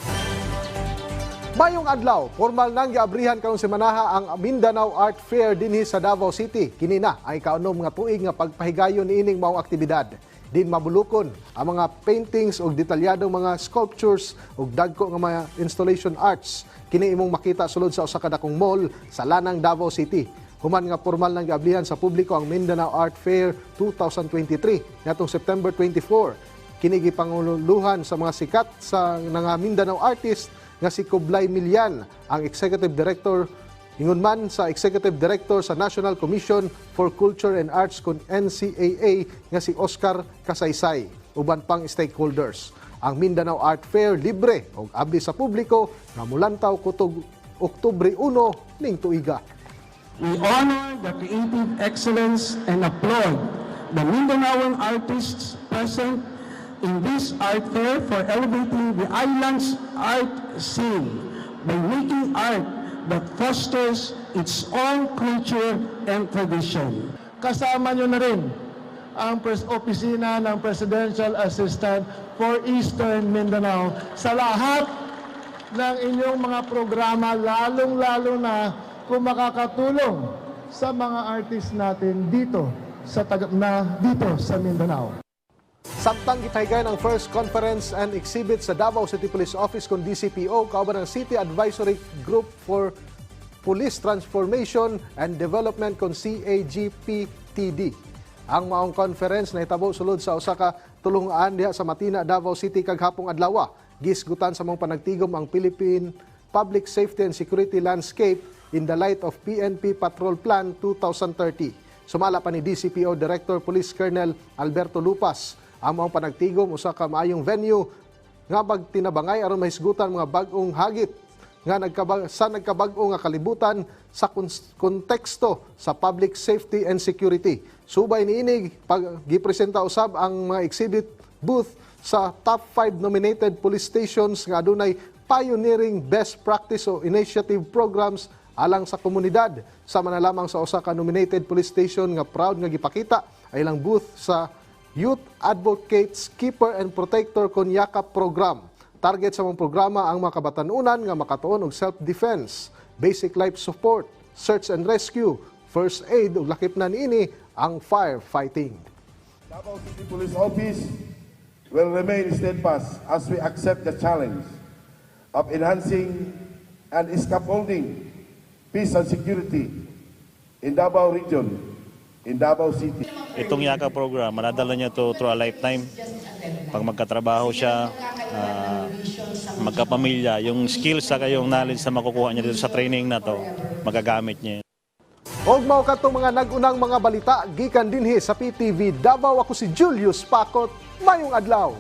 Mayong adlaw, formal nang giabrihan karong semanaha ang Mindanao Art Fair dinhi sa Davao City. Kini na ang ikaunom nga tuig nga pagpahigayon niining maong aktibidad. Din mabulukon ang mga paintings ug detalyadong mga sculptures ug dagko nga mga installation arts. Kini imong makita sulod sa usa ka dakong mall sa Lanang, Davao City. Human nga formal nang giabrihan sa publiko ang Mindanao Art Fair 2023 ngatong September 24. Kini gipanguluhan sa mga sikat sa nga Mindanao artist nga si Kublay Milyan, ang Executive Director, ingon man sa Executive Director sa National Commission for Culture and Arts kun NCAA nga si Oscar Kasaysay, uban pang stakeholders. Ang Mindanao Art Fair libre ug abli sa publiko nga mulantaw kutog Oktubre 1 ning tuiga. We honor the creative excellence and applaud the Mindanaoan artists present in this art fair for elevating the island's art scene by making art that fosters its own culture and tradition. Kasama nyo na rin ang opisina ng Presidential Assistant for Eastern Mindanao sa lahat ng inyong mga programa, lalong-lalo na kung makakatulong sa mga artist natin dito sa Mindanao. Samtang gitahigayon ang first conference and exhibit sa Davao City Police Office kung DCPO, kauban ng City Advisory Group for Police Transformation and Development kung CAGPTD. Ang maong conference na hitabo sulod sa usa ka tulungan diha sa Matina, Davao City kaghapong adlaw. Gisgutan sa mong panagtigom ang Philippine Public Safety and Security Landscape in the light of PNP Patrol Plan 2030. Sumala pa ni DCPO Director Police Colonel Alberto Lupas. Ang maong panagtigom usa ka maayong venue nga magtinabangay aron mahisgutan mga bag-ong hagit nga nagkabag-o nga kalibutan sa konteksto sa public safety and security. Subay niinig gipresenta usab ang mga exhibit booth sa top 5 nominated police stations nga adunay pioneering best practice o initiative programs alang sa komunidad. Sama na lamang sa usa ka nominated police station nga proud nga gipakita ay ilang booth sa Youth Advocates Keeper and Protector kon Yakap program. Target sa mong programa ang mga kabatanunan nga makatuon og self-defense, basic life support, search and rescue, first aid ug lakip na niini ang firefighting. Davao City Police Office will remain steadfast as we accept the challenge of enhancing and scaffolding peace and security in Davao region, in Davao City. Itong Yaka program, manadala niya to through a lifetime. Pag magkatrabaho siya, magkapamilya, yung skills sa yung knowledge na makukuha niya dito sa training na to, magagamit niya. Og mao katong mga nagunang mga balita gikan dinhi sa PTV Davao. Ako si Julius Pakot. Mayong adlaw.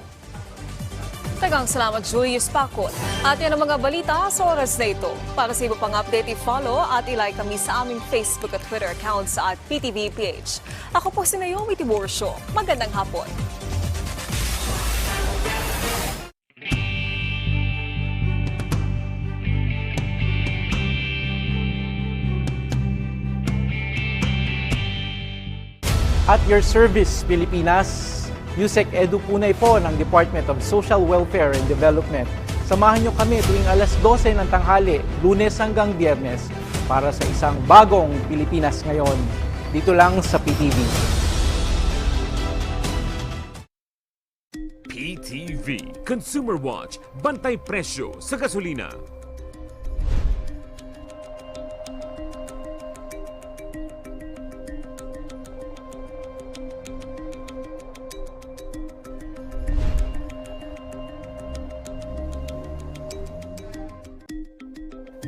Tagang salamat, Julius Pakot. At yan ang mga balita sa oras na ito. Para sa iba pang update, i-follow at i-like kami sa aming Facebook at Twitter accounts at PTVPH. Ako po si Naomi Tiborsio. Magandang hapon. At your service, Pilipinas, Yusek Edu Punay po ng Department of Social Welfare and Development. Samahan niyo kami tuwing alas 12 ng tanghali, Lunes hanggang Biyernes, para sa isang bagong Pilipinas ngayon. Dito lang sa PTV. PTV Consumer Watch, bantay presyo sa gasolina.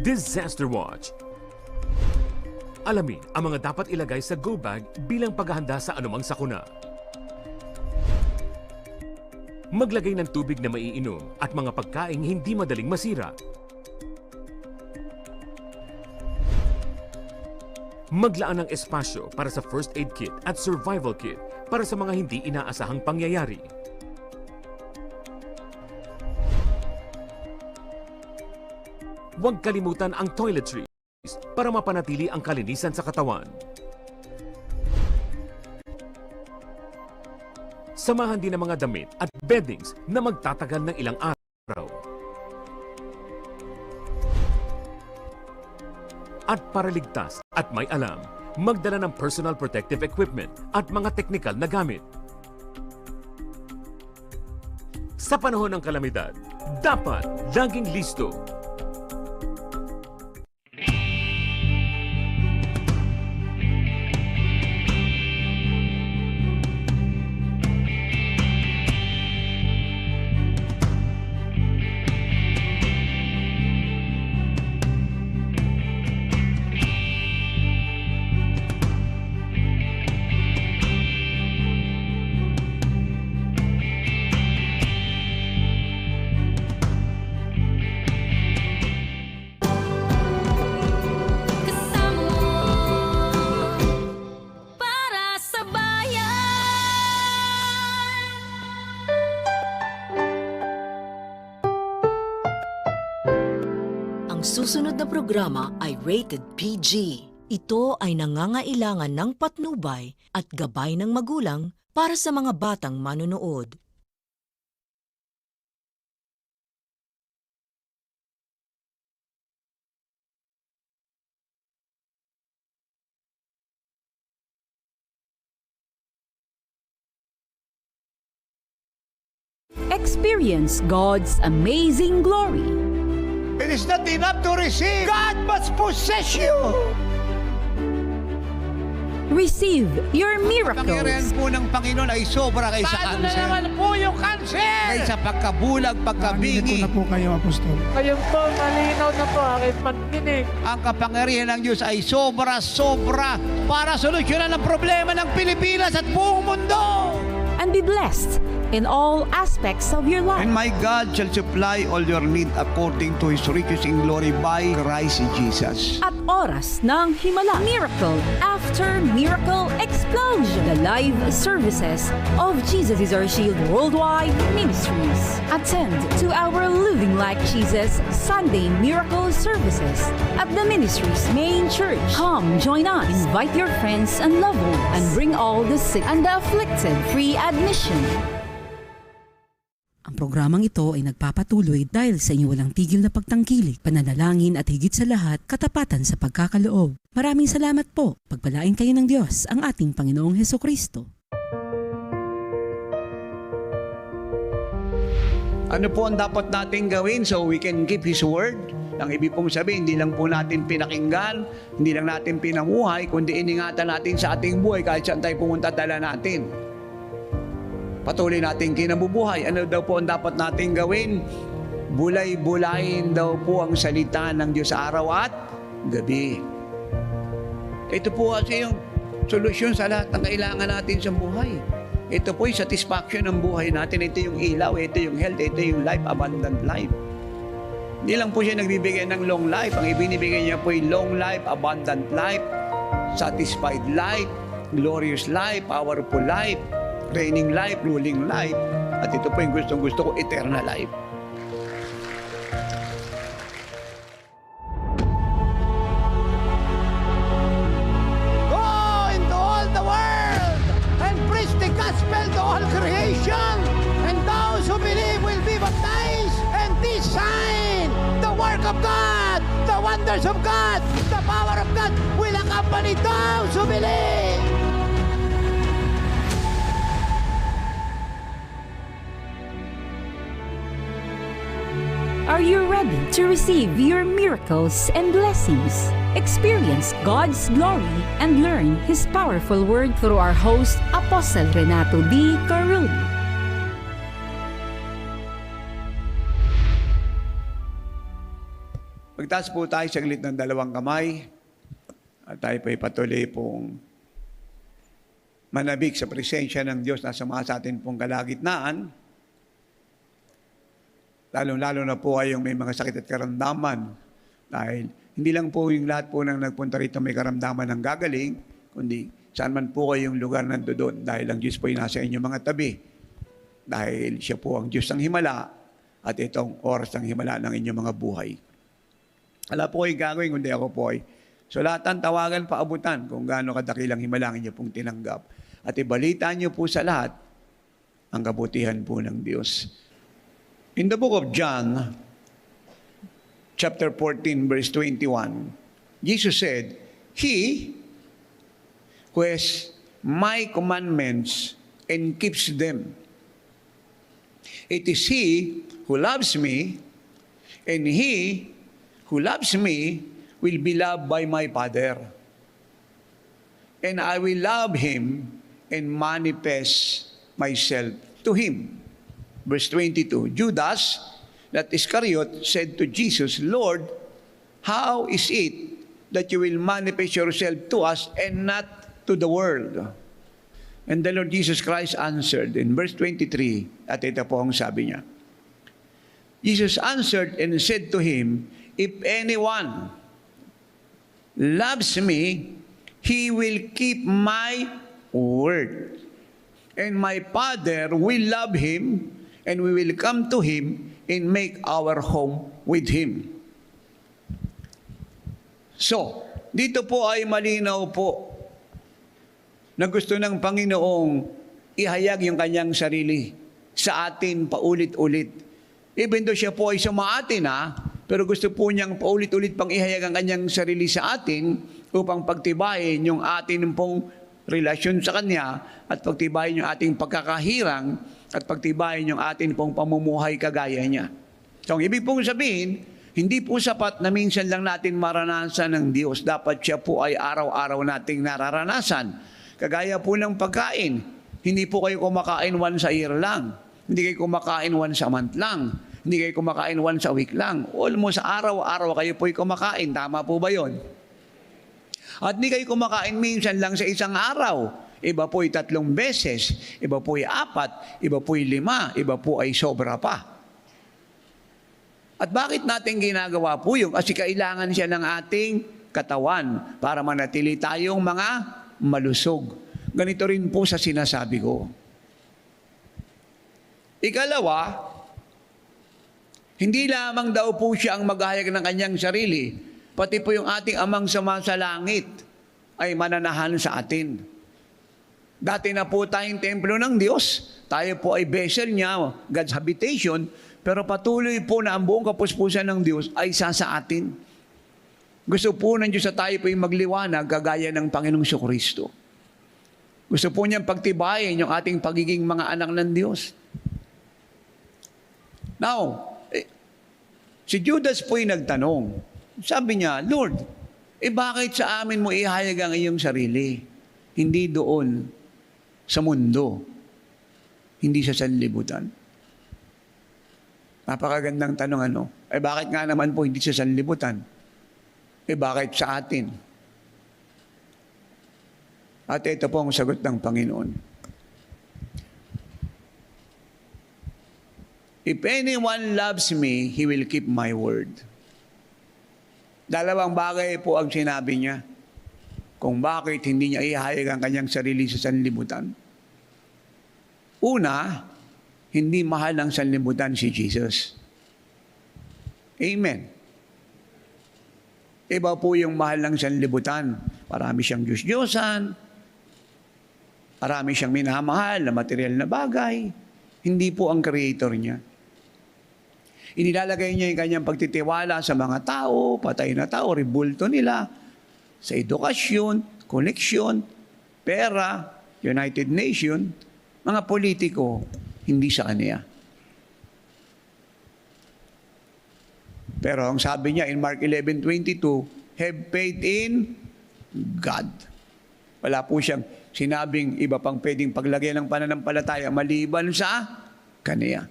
Disaster Watch. Alamin ang mga dapat ilagay sa go bag bilang paghahanda sa anumang sakuna. Maglagay ng tubig na maiinom at mga pagkaing hindi madaling masira. Maglaan ng espasyo para sa first aid kit at survival kit para sa mga hindi inaasahang pangyayari. Huwag kalimutan ang toiletries para mapanatili ang kalinisan sa katawan. Samahan din ang mga damit at beddings na magtatagal ng ilang araw. At para ligtas at may alam, magdala ng personal protective equipment at mga teknikal na gamit. Sa panahon ng kalamidad, dapat laging listo. Ang susunod na programa ay rated PG. Ito ay nangangailangan ng patnubay at gabay ng magulang para sa mga batang manonood. Experience God's amazing glory. It is not enough to receive. God must possess you. Receive your miracles. Pangyarihan po ng Panginoon ay sobra kaysa kanser. Paano na naman po yung kanser? Kaysa pagkabulag, pagkabingi. Nandito na po kayo, Apostol. Ngayon po, malinaw na po aking pandinig. Ang kapangyarihan ng Diyos ay sobra-sobra para solusyonan ang problema ng Pilipinas at buong mundo. And be blessed in all aspects of your life. And my God shall supply all your need according to His riches in glory by Christ Jesus. At oras ng himala. Miracle after miracle explosion. The live services of Jesus is Our Shield Worldwide Ministries. Attend to our Living Like Jesus Sunday Miracle Services at the ministry's main church. Come, join us. Invite your friends and loved ones and bring all the sick and the afflicted. Free admission. Ang programang ito ay nagpapatuloy dahil sa inyong walang tigil na pagtangkilik, pananalangin at higit sa lahat, katapatan sa pagkakaloob. Maraming salamat po. Pagpalain kayo ng Diyos, ang ating Panginoong Hesukristo. Ano po ang dapat natin gawin so we can keep His word? Ang ibig pong sabihin, hindi lang po natin pinakinggan, hindi lang natin pinamuhay, kundi iningatan natin sa ating buhay kahit saan tayo pumunta dala natin. Patuloy natin kinabubuhay. Ano daw po ang dapat natin gawin? Bulay-bulayin daw po ang salita ng Diyos araw at gabi. Ito po kasi yung solusyon sa lahat ng kailangan natin sa buhay. Ito po yung satisfaction ng buhay natin. Ito yung ilaw, ito yung health, ito yung life, abundant life. Hindi lang po siya nagbibigay ng long life. Ang ibinibigay niya po yung long life, abundant life, satisfied life, glorious life, powerful life, reigning life, ruling life. At ito po yung gustong-gusto ko, eternal life. Go into all the world and preach the gospel to all creation. And those who believe will be baptized. And this sign, the work of God, the wonders of God, the power of God will accompany those who believe. Are you ready to receive your miracles and blessings? Experience God's glory and learn His powerful word through our host, Apostle Renato D. Carul. Magtaas po tayo saglit ng dalawang kamay at tayo po'y patuloy pong manabik sa presensya ng Diyos na sama sa atin pong kalagitnaan. Lalo-lalo na po ay yung may mga sakit at karamdaman. Dahil hindi lang po yung lahat po nang nagpunta rito may karamdaman ng gagaling, kundi saan man po kayong lugar nandoon. Dahil ang Diyos po ay nasa inyong mga tabi. Dahil siya po ang Diyos ng himala at itong oras ng himala ng inyong mga buhay. Wala po kayong gagawin kundi ako po ay sulatan, tawagan, paabutan kung gaano kadakilang himala ang inyo pong tinanggap. At ibalita niyo po sa lahat ang kabutihan po ng Diyos. In the book of John, chapter 14, verse 21, Jesus said, He who has my commandments and keeps them, it is he who loves me, and he who loves me will be loved by my Father. And I will love him and manifest myself to him. Verse 22, Judas, that Iscariot, said to Jesus, Lord, how is it that you will manifest yourself to us and not to the world? And the Lord Jesus Christ answered in verse 23, at ito po ang sabi niya. Jesus answered and said to him, if anyone loves me, he will keep my word. And my Father will love him, and we will come to him and make our home with him. So, dito po ay malinaw po na gusto ng Panginoong ihayag yung kanyang sarili sa atin paulit-ulit. Even though siya po ay sumaatin pero gusto po niyang paulit-ulit pang ihayag ang kanyang sarili sa atin upang pagtibayin yung atin pong relasyon sa Kanya at pagtibayin yung ating pagkakahirang at pagtibayin yung atin pong pamumuhay kagaya niya. So, ang ibig pong sabihin, hindi po sapat na minsan lang natin maranasan ng Diyos. Dapat siya po ay araw-araw nating nararanasan. Kagaya po ng pagkain. Hindi po kayo kumakain once a year lang. Hindi kayo kumakain once a month lang. Hindi kayo kumakain once a week lang. Almost araw-araw kayo po'y kumakain. Tama po ba yon? At hindi kayo kumakain minsan lang sa isang araw. Iba po'y 3 beses. Iba po'y 4. Iba po'y 5. Iba po ay sobra pa. At bakit natin ginagawa po yun? Kasi kailangan siya ng ating katawan para manatili tayong mga malusog. Ganito rin po sa sinasabi ko. Ikalawa, hindi lamang daw po siya ang maghahayag ng kanyang sarili, pati po yung ating amang sama sa langit ay mananahan sa atin. Dati na po tayong templo ng Diyos. Tayo po ay vessel niya, God's habitation. Pero patuloy po na ang buong kapuspusan ng Diyos ay isa sa atin. Gusto po ng Diyos na tayo po ay magliwanag kagaya ng Panginoong Jesucristo. Gusto po niyang pagtibayin yung ating pagiging mga anak ng Diyos. Now, si Judas po ay nagtanong. Sabi niya, Lord, bakit sa amin mo ihayag ang iyong sarili? Hindi doon sa mundo, hindi sa sanlibutan. Napakagandang tanong ano? Bakit nga naman po hindi sa sanlibutan? Bakit sa atin? At ito po ang sagot ng Panginoon. If anyone loves me, he will keep my word. Dalawang bagay po ang sinabi niya kung bakit hindi niya ihayag ang kanyang sarili sa sanlibutan. Una, hindi mahal ng sanlibutan si Jesus. Amen. Iba po yung mahal ng sanlibutan. Marami siyang Diyos-Diyosan, marami siyang minamahal na material na bagay. Hindi po ang creator niya. Inilalagay niya yung kanyang pagtitiwala sa mga tao, patay na tao, ribulto nila, sa edukasyon, koneksyon, pera, United Nation, mga politiko, hindi sa kanya. Pero ang sabi niya in Mark 11:22, have faith in God. Wala po siyang sinabing iba pang pwedeng paglagyan ng pananampalataya maliban sa kanya.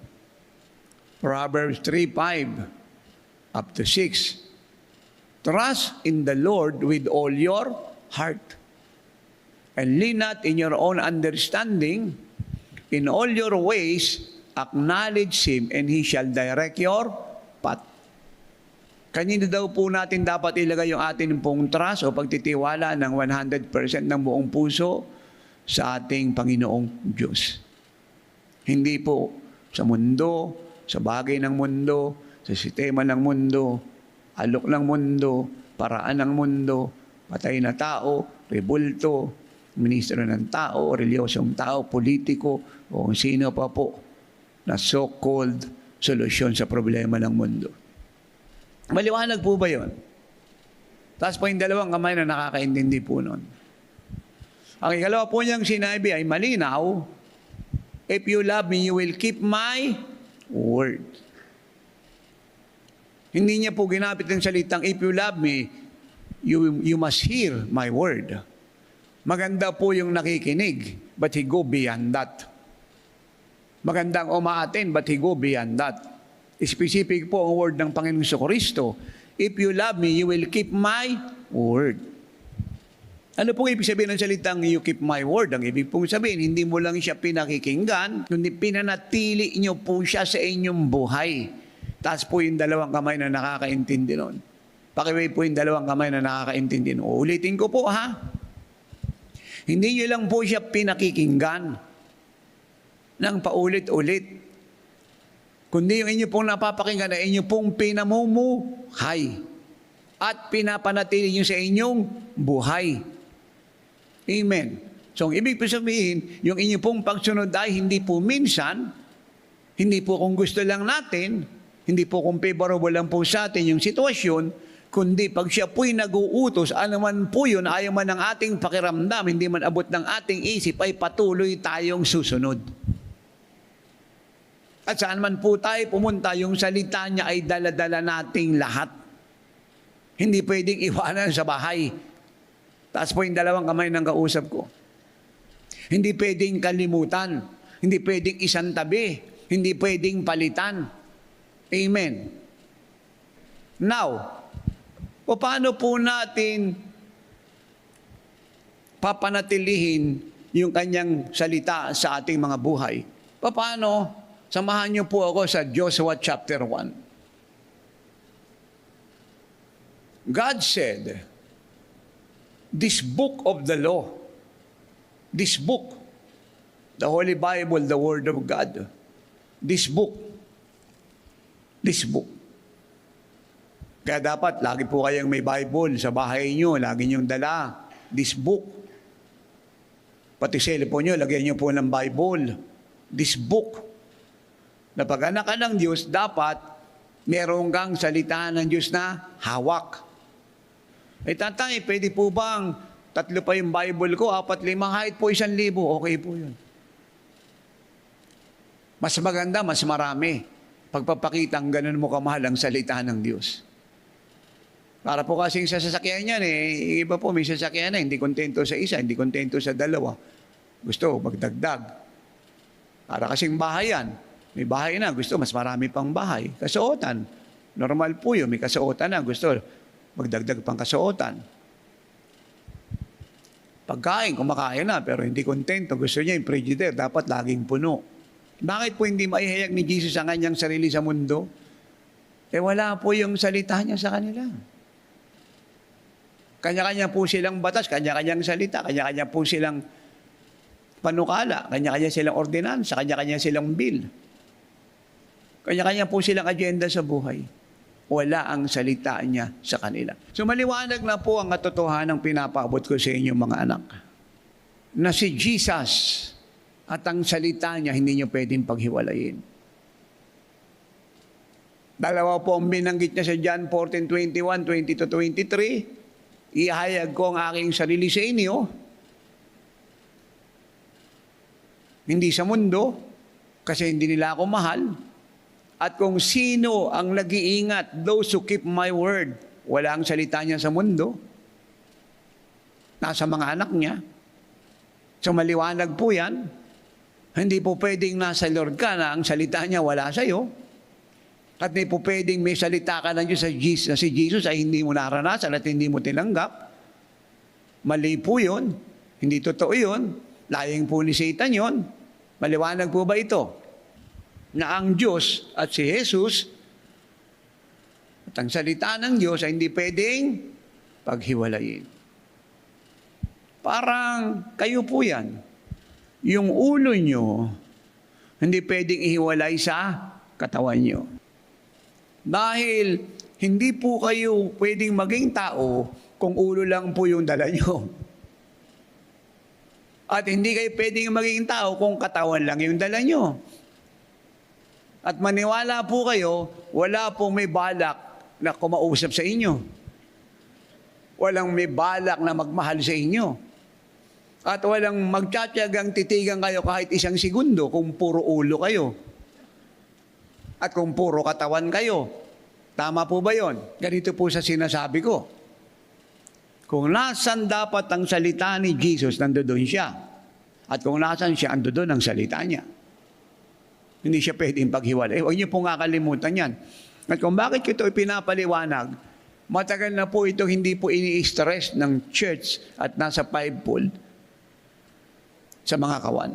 Proverbs 3:5 up to 6. Trust in the Lord with all your heart. And lean not in your own understanding. In all your ways, acknowledge Him, and He shall direct your path. Kanino daw po natin dapat ilagay yung ating pong trust o pagtitiwala ng 100% ng buong puso sa ating Panginoong Diyos. Hindi po sa mundo, sa bagay ng mundo, sa sistema ng mundo, alok ng mundo, paraan ng mundo, patay na tao, rebulto, ministro ng tao, reliyosong tao, politiko, o kung sino pa po na so-called solusyon sa problema ng mundo. Maliwanag po ba yun? Tapos po yung dalawang kamay na nakakaintindi po nun. Ang ikalawa po niyang sinabi ay malinaw, if you love me, you will keep my word. Hindi niya po ginamit ang salitang, if you love me, you must hear my word. Maganda po yung nakikinig, but he go beyond that. Magandang umaatin, but he go beyond that. Specific po ang word ng Panginoong Jesucristo. If you love me, you will keep my word. Ano pong ibig sabihin ng salitang you keep my word? Ang ibig pong sabihin, hindi mo lang siya pinakikinggan, kundi pinanatili niyo po siya sa inyong buhay. Taas po yung dalawang kamay na nakakaintindi nun. Pakiway po yung dalawang kamay na nakakaintindi nun. Ulitin ko po ha. Hindi niyo lang po siya pinakikinggan ng paulit-ulit. Kundi yung inyo pong napapakinggan na inyo pong pinamumuhay at pinapanatili niyo sa inyong buhay. Amen. So, ang ibig po sabihin, yung inyo pong pagsunod ay hindi po minsan, hindi po kung gusto lang natin, hindi po kung favorable lang po sa atin yung sitwasyon, kundi pag siya po'y nag-uutos, anuman po yun, ayaw man ng ating pakiramdam, hindi man abot ng ating isip, ay patuloy tayong susunod. At saan man po tayo pumunta, yung salita niya ay dala-dala nating lahat. Hindi pwedeng iwanan sa bahay. Taas po yung dalawang kamay ng kausap ko. Hindi pwedeng kalimutan. Hindi pwedeng isang tabi. Hindi pwedeng palitan. Amen. Now, paano po natin papanatilihin yung kanyang salita sa ating mga buhay? Paano? Samahan niyo po ako sa Joshua chapter 1. God said, this book of the law, this book, the Holy Bible, the Word of God, this book. Kaya dapat, lagi po kayong may Bible sa bahay niyo, lagi niyong dala, this book. Pati cellphone nyo, lagyan nyo po ng Bible. This book. Na pag anak ka ng Diyos, dapat meron kang salita ng Diyos na hawak. Tatay, pwede po bang 3 pa yung Bible ko, 4, 5, kahit po 1,000, okay po yun. Mas maganda, mas marami. Pagpapakitang ganun mo kamahal ang salita ng Diyos. Para po kasing sa sasakyan niyan, iba po may sasakyan na, hindi kontento sa isa, hindi kontento sa 2. Gusto, magdagdag. Para kasing bahayan, may bahay na, gusto, mas marami pang bahay. Kasuotan, normal po yun, may kasuotan na, gusto, magdagdag pang kasuotan. Pagkain, kumakain na, pero hindi kontento, gusto niya yung frigidaire, dapat laging puno. Bakit po hindi maihayag ni Jesus ang kanyang sarili sa mundo? Wala po yung salita niya sa kanila. Kanya-kanya po silang batas, kanya-kanyang salita, kanya-kanya po silang panukala, kanya-kanya silang ordinansa, kanya-kanya silang bill. Kanya-kanya po silang agenda sa buhay. Wala ang salita niya sa kanila. So maliwanag na po ang katotohanan ng pinapaabot ko sa inyo mga anak. Na si Jesus at ang salita niya, hindi niyo pwedeng paghiwalayin. Dalawa po ang binanggit niya sa John 14:21, 20-23. Ihayag ko ang aking sarili sa inyo. Hindi sa mundo, kasi hindi nila ako mahal. At kung sino ang nag-iingat, those who keep my word, wala ang salita niya sa mundo. Nasa mga anak niya. So maliwanag po yan. Hindi po pwedeng nasa Lord ka na ang salita niya wala sa iyo. At hindi po pwedeng may salita ka ng Diyos na si Jesus ay hindi mo naranasan at hindi mo tinanggap. Mali po yun. Hindi totoo yun. Laying po ni Satan yun. Maliwanag po ba ito? Na ang Diyos at si Jesus at ang salita ng Diyos ay hindi pwedeng paghiwalayin. Parang kayo po yan. Yung ulo nyo, hindi pwedeng ihiwalay sa katawan nyo. Dahil hindi po kayo pwedeng maging tao kung ulo lang po yung dala nyo. At hindi kayo pwedeng maging tao kung katawan lang yung dala nyo. At maniwala po kayo, wala pong may balak na kumausap sa inyo. Walang may balak na magmahal sa inyo. At walang magtsatsagang titigan kayo kahit 1 segundo kung puro ulo kayo. At kung puro katawan kayo. Tama po ba yon? Ganito po sa sinasabi ko. Kung nasan dapat ang salita ni Jesus, nandoon siya. At kung nasan siya, nandoon ang salita niya. Hindi siya pwedeng paghiwalay. Huwag niyo pong kakalimutan yan. At kung bakit ito ipinapaliwanag, matagal na po ito hindi po ini-stress ng church at nasa fivefold sa mga kawan.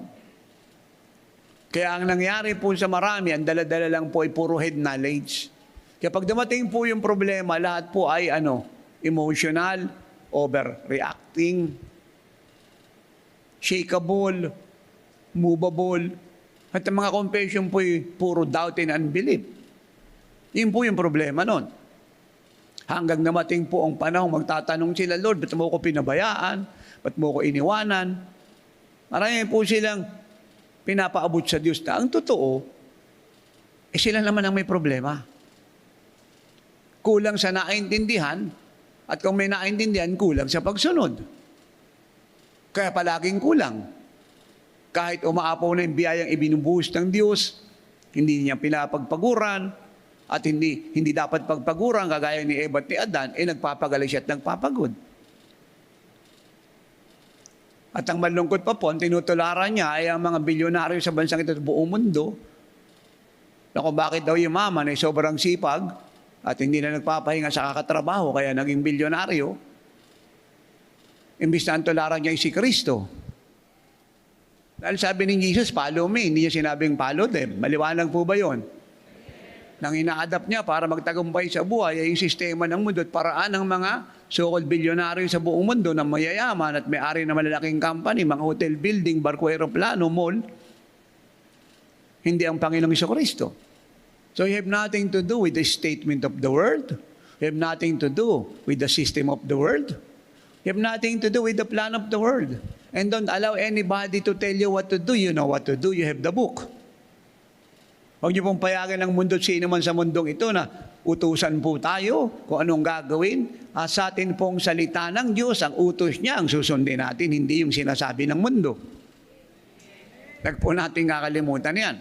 Kaya ang nangyari po sa marami, ang dala-dala lang po ay puro head knowledge. Kaya pag dumating po yung problema, lahat po ay emotional, overreacting, shakeable, movable, at ang mga confession po ay puro doubt and unbelief. Yun po yung problema nun. Hanggang namating po ang panahon, magtatanong sila, Lord, ba't mo ko pinabayaan? Ba't mo ko iniwanan? Marami po silang pinapaabot sa Diyos na ang totoo, sila naman ang may problema. Kulang sa naintindihan, at kung may naintindihan, kulang sa pagsunod. Kaya palaging kulang. Kahit umaapaw na yung biyayang ibinubuhos ng Diyos, hindi niya pinapagpaguran, at hindi dapat pagpaguran, kagaya ni Eva at ni Adan, nagpapagaling siya at nagpapagod. At ang malungkot pa po, ang tinutularan niya ay ang mga bilyonaryo sa bansang ito sa buong mundo. Na kung bakit daw yung mama na sobrang sipag at hindi na nagpapahinga sa kakatrabaho kaya naging bilyonaryo, imbis na ang tularan niya ay si Kristo. Dahil sabi ni Jesus, follow me, hindi niya sinabing follow them. Maliwanag po ba yun? Nang ina-adapt niya para magtagumpay sa buhay ay yung sistema ng mundo at paraan ng mga so-called bilyonaryo sa buong mundo na mayayaman at may-ari na malalaking company, mga hotel building, barko, aeroplano, mall, hindi ang Panginoong Jesucristo. So you have nothing to do with the statement of the world. You have nothing to do with the system of the world. You have nothing to do with the plan of the world. And don't allow anybody to tell you what to do. You know what to do. You have the book. Huwag niyo pong payagan ng mundo at sino man sa mundong ito na utusan po tayo kung anong gagawin. Sa atin pong salita ng Diyos, ang utos niya, ang susundin natin, hindi yung sinasabi ng mundo. Huwag po natin kakalimutan yan.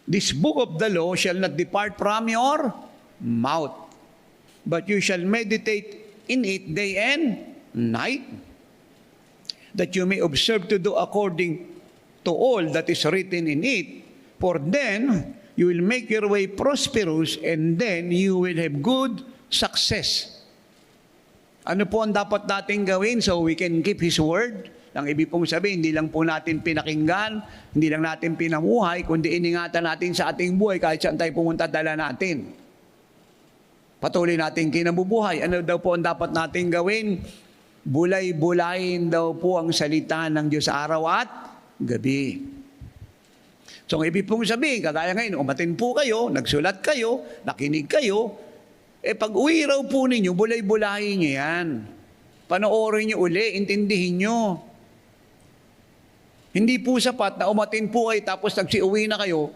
This book of the law shall not depart from your mouth, but you shall meditate in it day and night, that you may observe to do according to all that is written in it. For then you will make your way prosperous, and then you will have good success. Ano po ang dapat natin gawin so we can keep His word? Ang ibig pong sabihin, hindi lang po natin pinakinggan, hindi lang natin pinamuhay, kundi iningatan natin sa ating buhay kahit saan tayo pumunta, dala natin. Patuloy natin kinabubuhay. Ano daw po ang dapat natin gawin? Bulay-bulayin daw po ang salita ng Diyos araw at gabi. So, ang ibig pong sabihin, kagaya ngayon, umatin po kayo, nagsulat kayo, nakinig kayo, pag uwi raw po ninyo, bulay-bulayin nyo yan. Panoorin nyo uli, intindihin nyo. Hindi po sapat na umatin po kayo tapos nagsiuwi na kayo,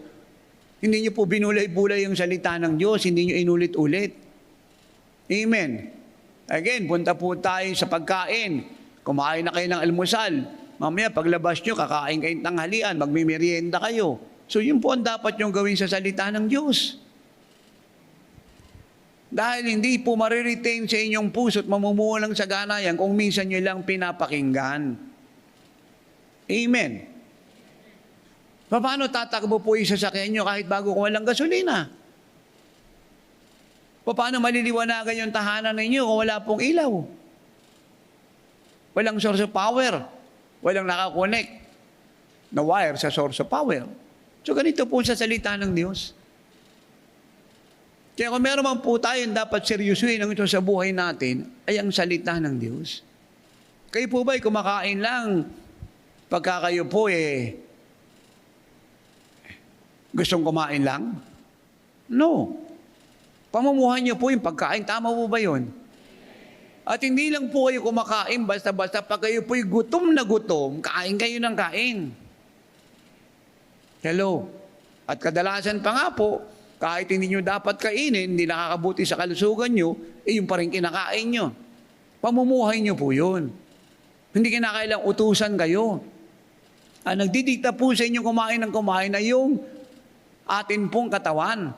hindi nyo po binulay-bulay yung salita ng Diyos, hindi nyo inulit-ulit. Amen. Again, punta po tayo sa pagkain. Kumain na kayo ng almusal. Mamaya, paglabas nyo, kakain kayong tanghalian, magmimerienda kayo. So, yun po ang dapat nyong gawin sa salita ng Diyos. Dahil hindi po mariretain sa inyong puso at mamumuo lang sa ganayan kung minsan nyo lang pinapakinggan. Amen. Paano tatakbo po yung sasakyan nyo kahit bago kung walang gasolina? Paano maliliwanagan yung tahanan ninyo kung wala pong ilaw? Walang source of power. Walang nakakonect na wire sa source of power. So ganito po sa salita ng Diyos. Kaya kung meron man po tayong dapat seryosuhin ang ito sa buhay natin, ay ang salita ng Diyos. Kayo po ba'y kumakain lang pagka kayo po gustong kumain lang? No. Pamumuhay niyo po yung pagkain. Tama po ba yun? At hindi lang po kayo kumakain basta-basta. Pag kayo po'y gutom na gutom, kain kayo ng kain. Hello? At kadalasan pa nga po, kahit hindi nyo dapat kainin, hindi nakakabuti sa kalusugan nyo, yung pa rin kinakain nyo. Pamumuhay nyo po yun. Hindi kinakailang utusan kayo. Ang nagdidikta po sa inyo kumain ng kumain na yung atin pong katawan.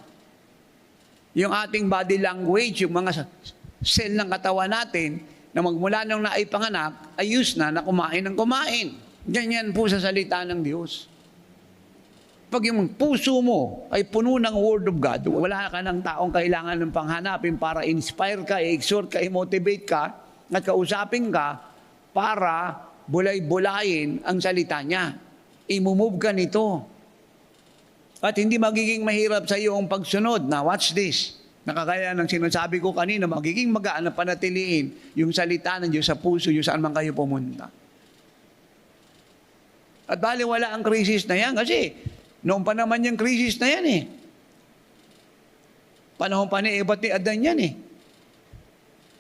Yung ating body language, yung mga cell ng katawan natin na magmula nung naipanganak, ayos na kumain ng kumain. Ganyan po sa salita ng Diyos. Pag yung puso mo ay puno ng Word of God, wala ka ng taong kailangan ng panghanapin para inspire ka, i-exhort ka, i-motivate ka, at kausapin ka para bulay-bulayin ang salita niya. I-move ka nito. At hindi magiging mahirap sa iyo ang pagsunod. Now, watch this. Nakakaya ng sinasabi ko kanina, magiging magaan na panatiliin yung salita ng Diyos sa puso nyo saan man kayo pumunta. At bali wala ang krisis na yan kasi noon pa naman yung krisis na yan Panahon pa ni Eva at ni Adan yan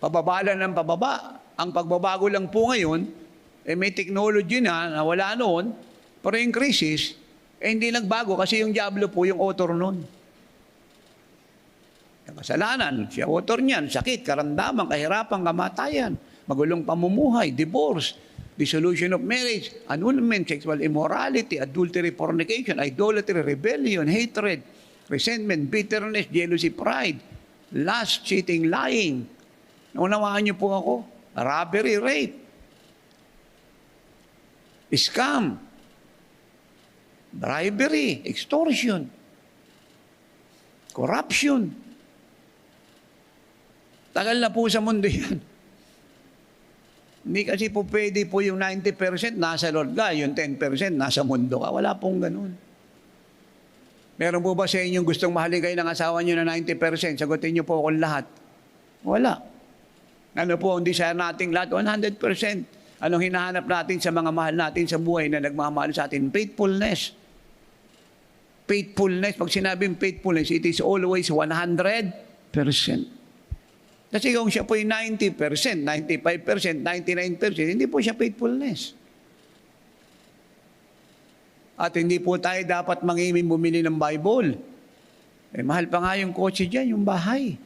Pababa lang ng pababa. Ang pagbabago lang po ngayon, may technology na wala noon, pero yung krisis, hindi nagbago kasi yung diablo po yung author noon. Kasalanan, siya author niyan, sakit, karamdaman, kahirapan, kamatayan, magulong pamumuhay, divorce, dissolution of marriage, annulment, sexual immorality, adultery, fornication, idolatry, rebellion, hatred, resentment, bitterness, jealousy, pride, lust, cheating, lying. Naunawaan niyo po ako? Robbery, rape, scam, bribery, extortion, corruption. Tagal na po sa mundo yan. Hindi kasi po pwede po yung 90% nasa Lord ka, yung 10% nasa mundo ka. Wala pong ganun. Meron po ba sa inyong gustong mahalin kayo ng asawa nyo na 90%? Sagutin nyo po akong lahat. Wala. Ano po ang desire nating lahat? 100%. Anong hinahanap natin sa mga mahal natin sa buhay na nagmamahal sa atin? Faithfulness. Faithfulness. Pag sinabing faithfulness, it is always 100%. Kasi kung siya po 90%, 95%, 99%, hindi po siya faithfulness. At hindi po tayo dapat mangiming bumili ng Bible. Mahal pa nga yung kotse dyan, yung bahay.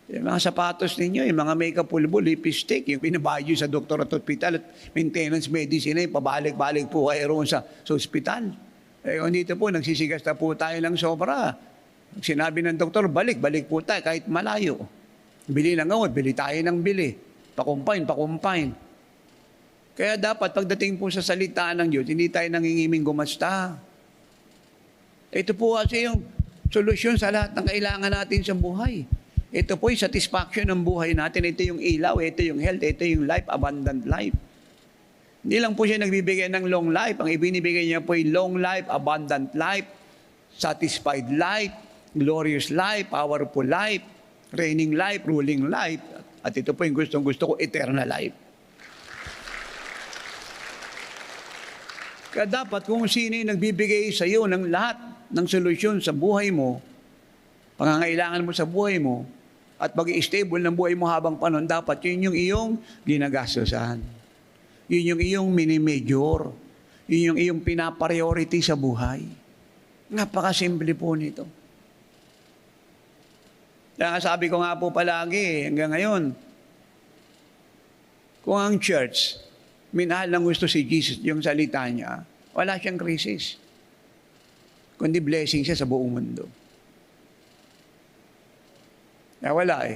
Yung mga sapatos ninyo, yung mga makeup pulbo, lipstick, yung binabayyo sa doktor at hospital at maintenance medicine, pabalik-balik po kayo roon sa hospital. Kung dito po, nagsisigas na po tayo ng sobra. Sinabi ng doktor, balik po tayo kahit malayo. Bili ng gamot, bili tayo ng bili. Pakumpine. Kaya dapat pagdating po sa salita ng Diyos, hindi tayo nangingiming gumasta. Ito po kasi yung solusyon sa lahat ng kailangan natin sa buhay. Ito po yung satisfaction ng buhay natin. Ito yung ilaw, ito yung health, ito yung life, abundant life. Hindi lang po siya nagbibigay ng long life. Ang ibinibigay niya po yung long life, abundant life, satisfied life, glorious life, powerful life, reigning life, ruling life. At ito po yung gustong-gusto ko, eternal life. Kaya dapat kung sino yung nagbibigay sa iyo ng lahat ng solusyon sa buhay mo, pangangailangan mo sa buhay mo, at pag-i-stable ng buhay mo habang panahon, dapat yun yung iyong ginagastosan. Yun yung iyong mini-major. Yun yung iyong pinapriority sa buhay. Napakasimple po nito. Kaya sabi ko nga po palagi, hanggang ngayon, kung ang church, minahal ng gusto si Jesus, yung salita niya, wala siyang krisis. Kundi blessing siya sa buong mundo. Kaya wala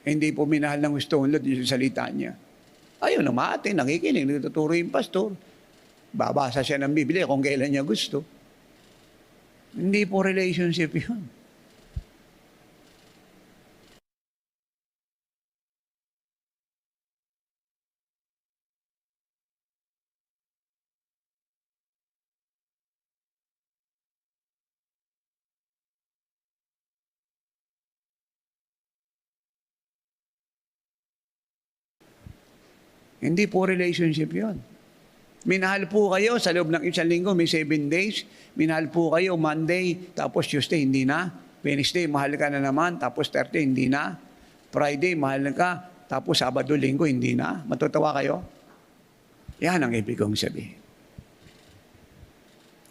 Hindi po minahal ng gusto ng Lord yung salita niya. Ayun, namati, nakikinig, nagtuturo yung pastor. Babasa siya ng Biblia kung kailan niya gusto. Hindi po relationship yun. Hindi po relationship yon. Minahal po kayo sa loob ng isang linggo, may 7 days. Minahal po kayo Monday, tapos Tuesday, hindi na. Wednesday, mahal ka na naman, tapos Thursday, hindi na. Friday, mahal ka, tapos Sabado, Linggo, hindi na. Matutuwa kayo? Yan ang ibig kong sabihin.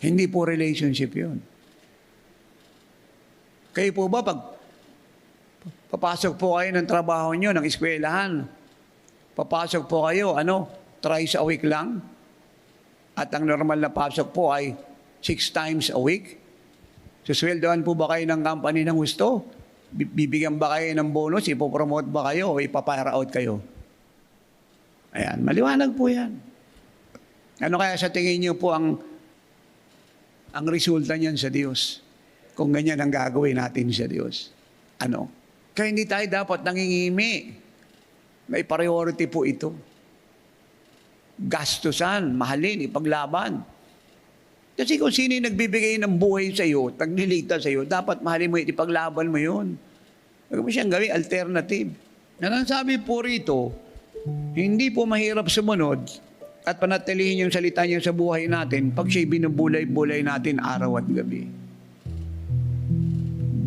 Hindi po relationship yon. Kayo po ba, pag papasok po kayo ng trabaho nyo, ng eskwelahan, papasok po kayo, thrice a week lang. At ang normal na pasok po ay 6 times a week. Susweldohan po ba kayo ng company ng gusto? Bibigyan ba kayo ng bonus? Ipopromote ba kayo o ipapire out kayo? Ayan, maliwanag po yan. Ano kaya sa tingin niyo po ang resulta niyan sa Diyos? Kung ganyan ang gagawin natin sa Diyos. Kaya hindi tayo dapat nangingimi. May priority po ito. Gastusan, mahalin, ipaglaban. Kasi kung sino yung nagbibigay ng buhay sa iyo, nagliligtas sa iyo, dapat mahalin mo, ipaglaban mo yun. Huwag mo siyang gawing alternative. Ang sabi po rito, hindi po mahirap sumunod at panatilihin yung salita niya sa buhay natin pag siya'y binubulay-bulay natin araw at gabi.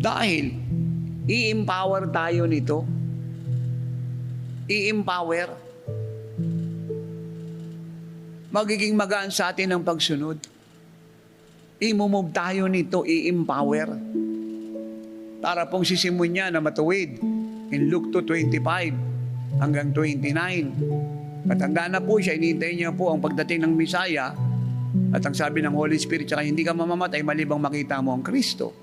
Dahil, i-empower tayo nito. I-empower. Magiging magaan sa atin ang pagsunod. I-move tayo nito, i-empower. Para pong sisimon niya na matuwid in Luke 2:25 hanggang 29. Matanda na po siya, inintay niya po ang pagdating ng Misaya at ang sabi ng Holy Spirit, saka hindi ka mamamatay malibang makita mo ang Kristo.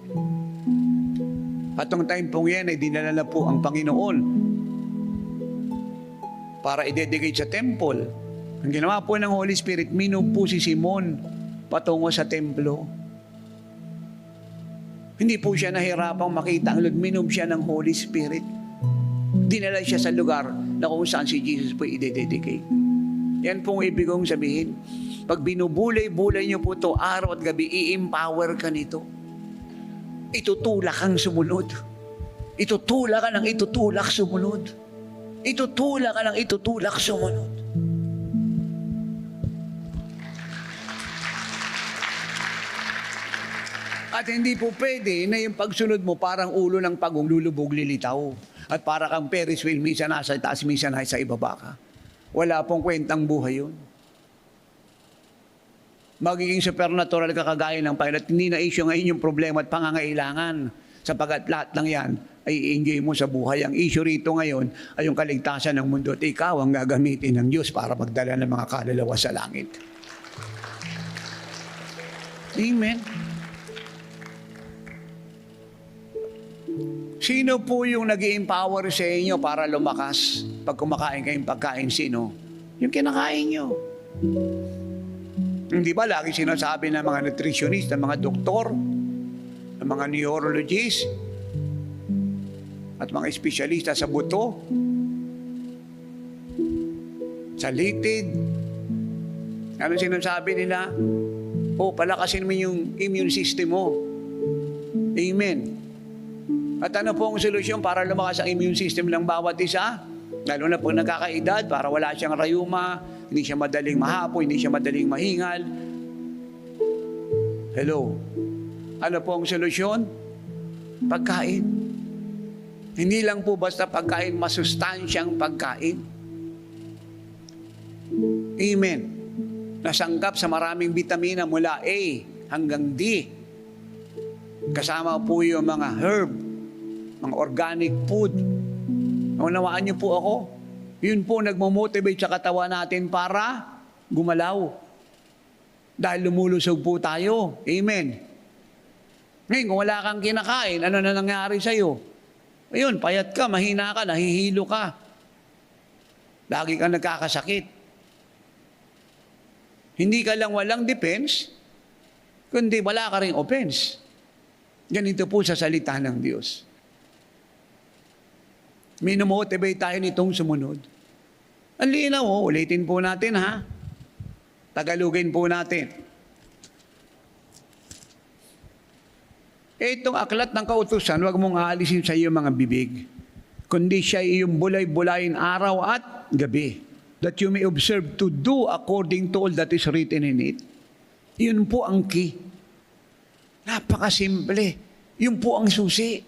Patong time pong yan ay dinala na po ang Panginoon para i-dedicate sa temple. Ang ginawa po ng Holy Spirit, minub po si Simon patungo sa templo. Hindi po siya nahirapang makita ang Lord, minub siya ng Holy Spirit. Dinala siya sa lugar na kung saan si Jesus po i-dedicate. Yan pong ibig kong sabihin. Pag binubulay-bulay niyo po ito araw at gabi, i-empower ka nito. Itutulak kang sumunod. Itutulak ka ng itutulak sumunod. Itutulak ka ng itutulak sumunod. At hindi po pwede na yung pagsunod mo parang ulo ng pagong lulubog lilitaw. At para kang Ferris wheel, minsan nasa taas, minsan nasa ibaba ka. Wala pong kwentang buhay yun. Magiging supernatural ka kagaya ng Panginoon at hindi na issue ngayon yung problema at pangangailangan. Sapagat lahat ng yan ay i-enjoy mo sa buhay. Ang issue rito ngayon ay yung kaligtasan ng mundo at ikaw ang gagamitin ng Diyos para magdala ng mga kaluluwa sa langit. Amen. Sino po yung nag-i-empower sa inyo para lumakas pag kumakain kayong pagkain? Sino? Yung kinakain nyo. Hindi ba lagi sinasabi ng mga nutritionist, ng mga doktor, ng mga neurologist, at mga espesyalista sa buto, sa litid, ano sinasabi nila? Palakasin mo yung immune system mo. Amen. At ano po ang solusyon para lumakas ang immune system ng bawat isa? Lalo na pag nagkakaedad, para wala siyang rayuma, hindi siya madaling mahapo, hindi siya madaling mahingal. Hello? Ano po ang solusyon? Pagkain. Hindi lang po basta pagkain, masustansyang pagkain. Amen. Nasangkap sa maraming vitamina mula A hanggang D. Kasama po yung mga herb, mga organic food. Naunawaan niyo po ako? Yun po nagmamotivate sa katawan natin para gumalaw. Dahil lumulusog po tayo. Amen. Ngayon, kung wala kang kinakain, ano na nangyari sa'yo? Ayun, payat ka, mahina ka, nahihilo ka. Lagi kang nagkakasakit. Hindi ka lang walang defense, kundi wala ka ring offense. Ganito po sa salita ng Diyos. Minomotivate tayo nitong sumunod. Ang linaw, ulitin po natin ha. Tagalugin po natin. Itong aklat ng kautusan, huwag mong aalisin sa iyo mga bibig, kundi siya iyong bulay-bulayin araw at gabi, that you may observe to do according to all that is written in it. Yun po ang key. Napakasimple. Yun po ang susi.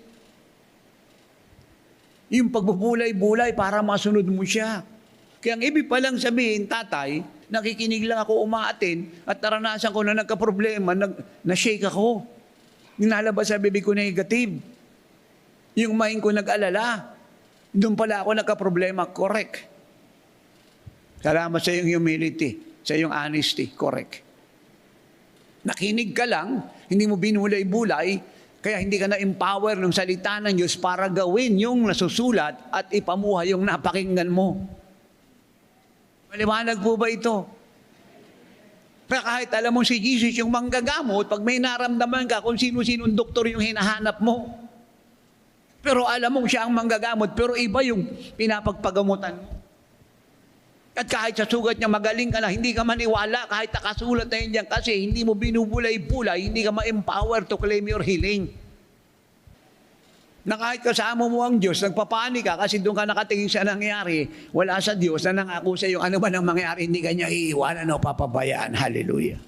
Yung pagbubulay-bulay para masunod mo siya. Kaya ang ibig palang sabihin, tatay, nakikinig lang ako umaatin at naranasan ko na nagka-problema, na-shake ako. Ninalabas sa bibig ko negative. Yung mind ko nag-alala. Doon pala ako nagka-problema. Correct. Salamat sa iyong humility, sa iyong honesty. Correct. Nakinig ka lang, hindi mo binulay-bulay, kaya hindi ka na-empower ng salita ng Diyos para gawin yung nasusulat at ipamuhay yung napakinggan mo. Maliwanag po ba ito? Pero kahit alam mo si Jesus yung manggagamot, pag may naramdaman ka kung sino-sinong doktor yung hinahanap mo. Pero alam mo siya ang manggagamot, pero iba yung pinapagpagamutan mo. At kahit sa sugat niya magaling ka na, hindi ka maniwala kahit nakasulat na yun dyan kasi hindi mo binubulay-bulay, hindi ka ma-empower to claim your healing. Na kahit kasama mo ang Diyos, nagpapanik ka kasi doon ka nakatingin sa nangyari, wala sa Diyos na nangako sa iyo, ano ba nang mangyari, hindi ka niya iiwanan o papabayaan. Hallelujah.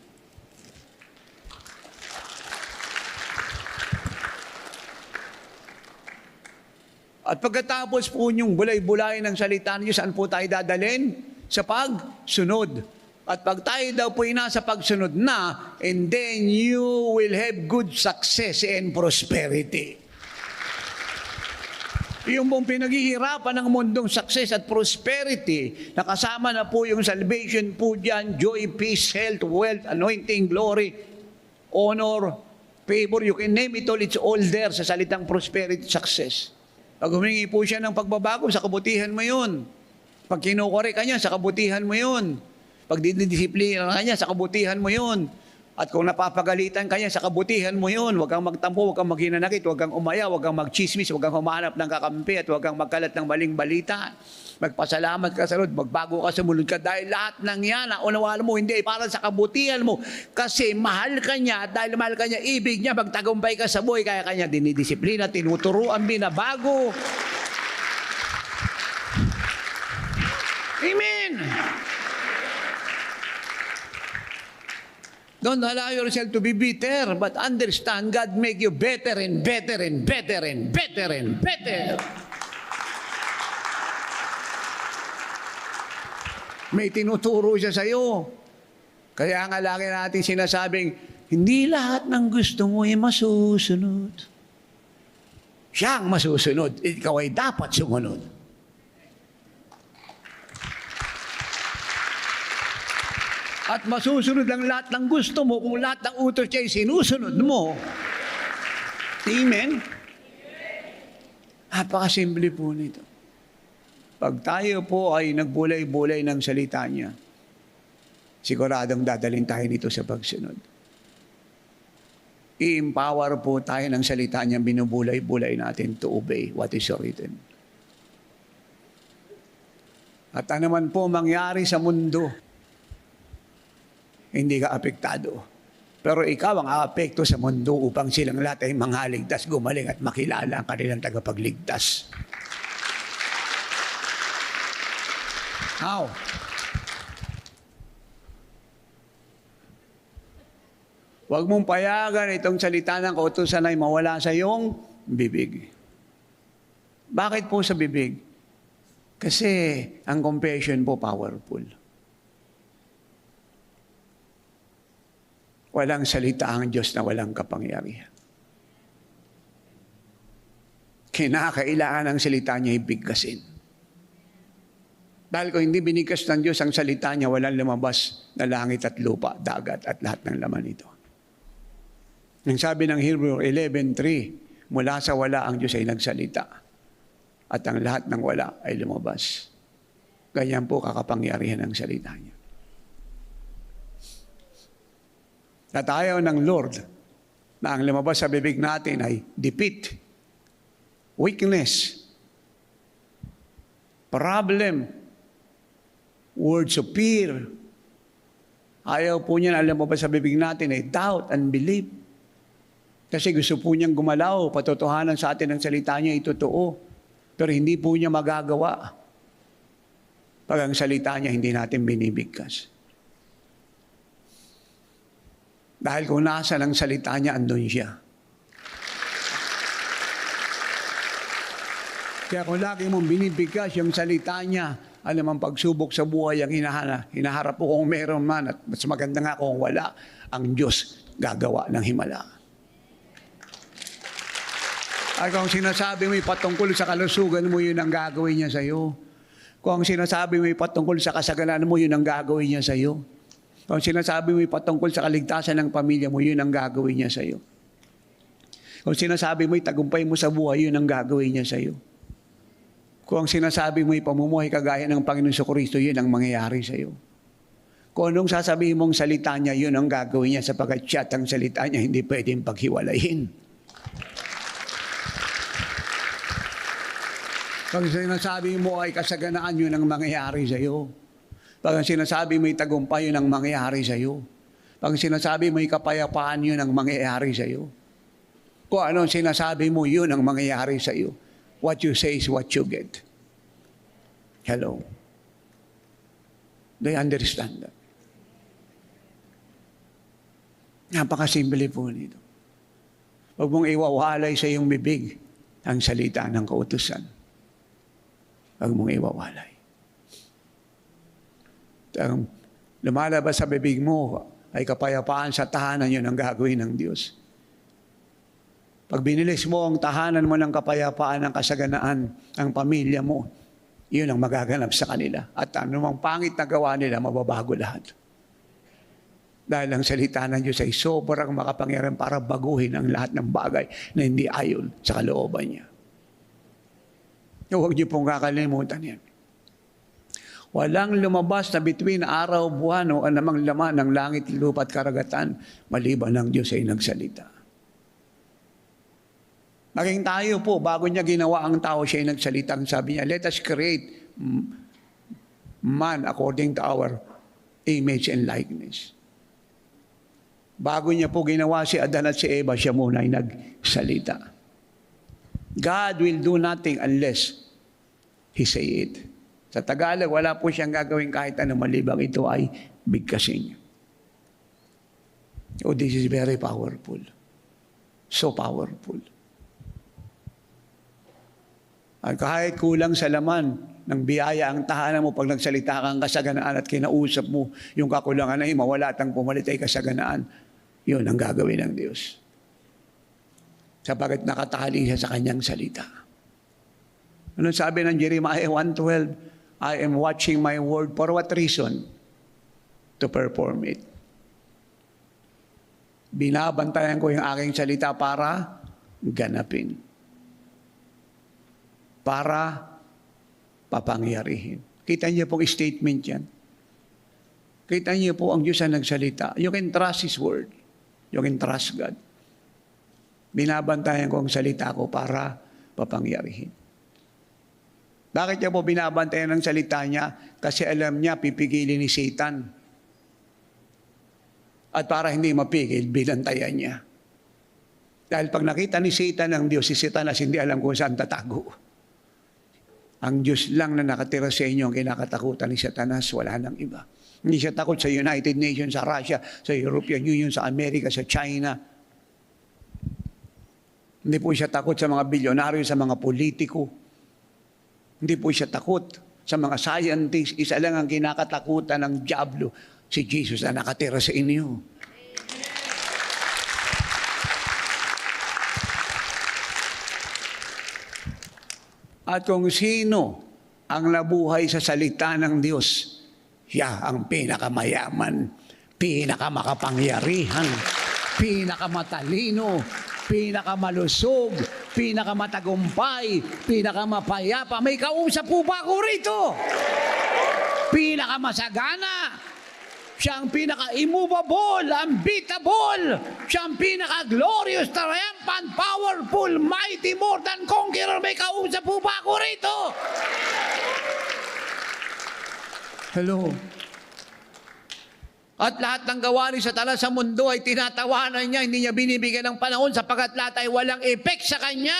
At pagkatapos po yung bulay-bulay ng salita ng Diyos, saan po tayo dadalhin? Sa pagsunod. At pag tayo daw po nasa pagsunod na, and then you will have good success and prosperity. Yung pong pinaghihirapan ng mundong success at prosperity, nakasama na po yung salvation po dyan, joy, peace, health, wealth, anointing, glory, honor, favor, you can name it all, it's all there sa salitang prosperity, success. Pag humingi po siya ng pagbabago, sa kabutihan mo yun. Pag kinukore ka niya, sa kabutihan mo yun. Pag dinidisiplina ka niya, sa kabutihan mo yun. At kung napapagalitan ka niya, sa kabutihan mo yun. Huwag kang magtampo, huwag kang maghinanakit, huwag kang umaya, huwag kang magchismis, huwag kang humahanap ng kakampi, at huwag kang magkalat ng maling balita. Magpasalamat ka sa Lord, magbago ka, sumunod ka. Dahil lahat ng yan, naunawaan mo, hindi para sa kabutihan mo. Kasi mahal ka niya, dahil mahal ka niya, ibig niya, magtagumpay ka sa buhay, kaya kanya dinidisiplina, tinuturuan, binabago. Amen! Don't allow yourself to be bitter, but understand God make you better and better and better and better and better. May tinuturo siya sa iyo. Kaya nga lagi natin sinasabing, hindi lahat ng gusto mo ay masusunod. Siyang masusunod, ikaw ay dapat sumunod. At masusunod ang lahat ng gusto mo kung lahat ng utos niya ay sinusunod mo. Amen? Napakasimple po nito. Pag tayo po ay nagbulay-bulay ng salita niya, siguradong dadalhin tayo nito sa pagsunod. I-empower po tayo ng salita niya, binubulay-bulay natin to obey what is written. At ano man po mangyari sa mundo, hindi ka apektado. Pero ikaw ang aapekto sa mundo upang silang lahat ay manghaligtas, gumaling at makilala ang kanilang tagapagligtas. How? Huwag mong payagan itong salita ng kautusan ay mawala sa iyong bibig. Bakit po sa bibig? Kasi ang compassion po powerful. Walang salita ang Diyos na walang kapangyarihan. Kinakailangan ang salita niya ibigkasin. Dahil kung hindi binigkas ng Diyos ang salita niya, walang lumabas na langit at lupa, dagat at lahat ng laman nito. Ang sabi ng Hebrew 11:3, mula sa wala ang Diyos ay nagsalita at ang lahat ng wala ay lumabas. Ganyan po kakapangyarihan ang salita niya. At ayaw ng Lord na ang lumabas sa bibig natin ay defeat, weakness, problem, words of fear. Ayaw po niya na ang lumabas sa bibig natin ay doubt, unbelief. Kasi gusto po niyang gumalaw, patotohanan sa atin ang salita niya ay totoo. Pero hindi po niya magagawa pag ang salita niya hindi natin binibigkas. Dahil kung nasa ng salita niya, andun siya. Kaya kung lagi mong binibigkas yung salita niya, alam ang pagsubok sa buhay ang hinaharap po kung meron man, at mas maganda nga kung wala, ang Diyos gagawa ng himala. Ay kung sinasabi mo patungkol sa kalusugan mo, yun ang gagawin niya sa iyo. Kung sinasabi mo patungkol sa kasaganan mo, yun ang gagawin niya sa iyo. Kung sinasabi mo patungkol sa kaligtasan ng pamilya mo, yun ang gagawin niya sa iyo. Kung sinasabi mo tagumpay mo sa buhay, yun ang gagawin niya sa iyo. Kung sinasabi mo pamumuhay kagaya ng Panginoon Jesucristo, yun ang mangyayari sa iyo. Kung anong sasabihin mong salita niya, yun ang gagawin niya sapagkat siya at ang salita niya hindi pwedeng paghiwalayin. Kung sinasabi mo ay kasaganaan, yun ang mangyayari sa iyo. Pag sinasabi mo'y tagumpay, yun ang mangyayari sa iyo. Pag sinasabi mo'y kapayapaan, yun ang mangyayari sa iyo. Kung ano sinasabi mo, yun ang mangyayari sa iyo. What you say is what you get. Hello. Do you understand that? Napakasimple po nito. Huwag mong iwawalay sa iyong bibig ang salita ng kautusan. Huwag mong iwawalay. Ang lumalabas sa bibig mo ay kapayapaan sa tahanan, yun ang gagawin ng Diyos. Pag binilis mo ang tahanan mo ng kapayapaan, ng kasaganaan, ang pamilya mo, yun ang magaganap sa kanila. At anumang pangit na gawa nila, mababago lahat. Dahil ang salita ng Diyos ay sobrang makapangyarihan para baguhin ang lahat ng bagay na hindi ayon sa kalooban niya. Huwag niyo pong kakalimutan yan. Walang lumabas na bituin araw, buwan o anumang laman ng langit, lupa at karagatan, maliban ng Diyos ay nagsalita. Maging tayo po, bago niya ginawa ang tao, siya ay nagsalita. Sabi niya, let us create man according to our image and likeness. Bago niya po ginawa si Adan at si Eva, siya muna ay nagsalita. God will do nothing unless He say it. Sa Tagalog, wala po siyang gagawin kahit ano malibang ito ay bigkasin. Oh, this is very powerful. So powerful. At kahit kulang sa laman ng biyaya ang tahanan mo pag nagsalita kang kasaganaan at kinausap mo yung kakulangan ay mawala at ang pumalit ay kasaganaan, yun ang gagawin ng Diyos. Sapagat nakatali siya sa kanyang salita. Ano sabi ng Jeremiah 1:12? I am watching my word for what reason? To perform it. Binabantayan ko yung aking salita para ganapin. Para papangyarihin. Kita niyo pong statement yan. Kita niyo po ang Diyos ang nagsalita. You can trust His word. You can trust God. Binabantayan ko ang salita ko para papangyarihin. Bakit niya po binabantayan ang salita niya? Kasi alam niya, pipigilin ni Satan. At para hindi mapigil, binantayan niya. Dahil pag nakita ni Satan ang Diyos, si Satanas hindi alam kung saan tatago. Ang Diyos lang na nakatira sa inyo ang kinakatakutan ni Satanas, wala nang iba. Hindi siya takot sa United Nations, sa Russia, sa European Union, sa Amerika, sa China. Hindi po siya takot sa mga bilyonaryo, sa mga politiko. Hindi po siya takot sa mga scientists. Isa lang ang kinakatakutan ng diablo, si Jesus na nakatira sa inyo. At kung sino ang nabuhay sa salita ng Diyos, siya ang pinakamayaman, pinakamakapangyarihan, pinakamatalino, pinakamalusog, pinakamatagumpay, pinakamapayapa. May kausap po ba ako rito? Pinakamasagana. Siya ang pinaka-immovable, unbeatable. Siya ang pinaka-glorious, triumphant, powerful, mighty, more than conqueror. May kausap po ba ako rito? Hello. At lahat ng gawa ni Satanas sa mundo ay tinatawanan niya, hindi niya binibigyan ng panahon sapagkat lahat ay walang effect sa kanya.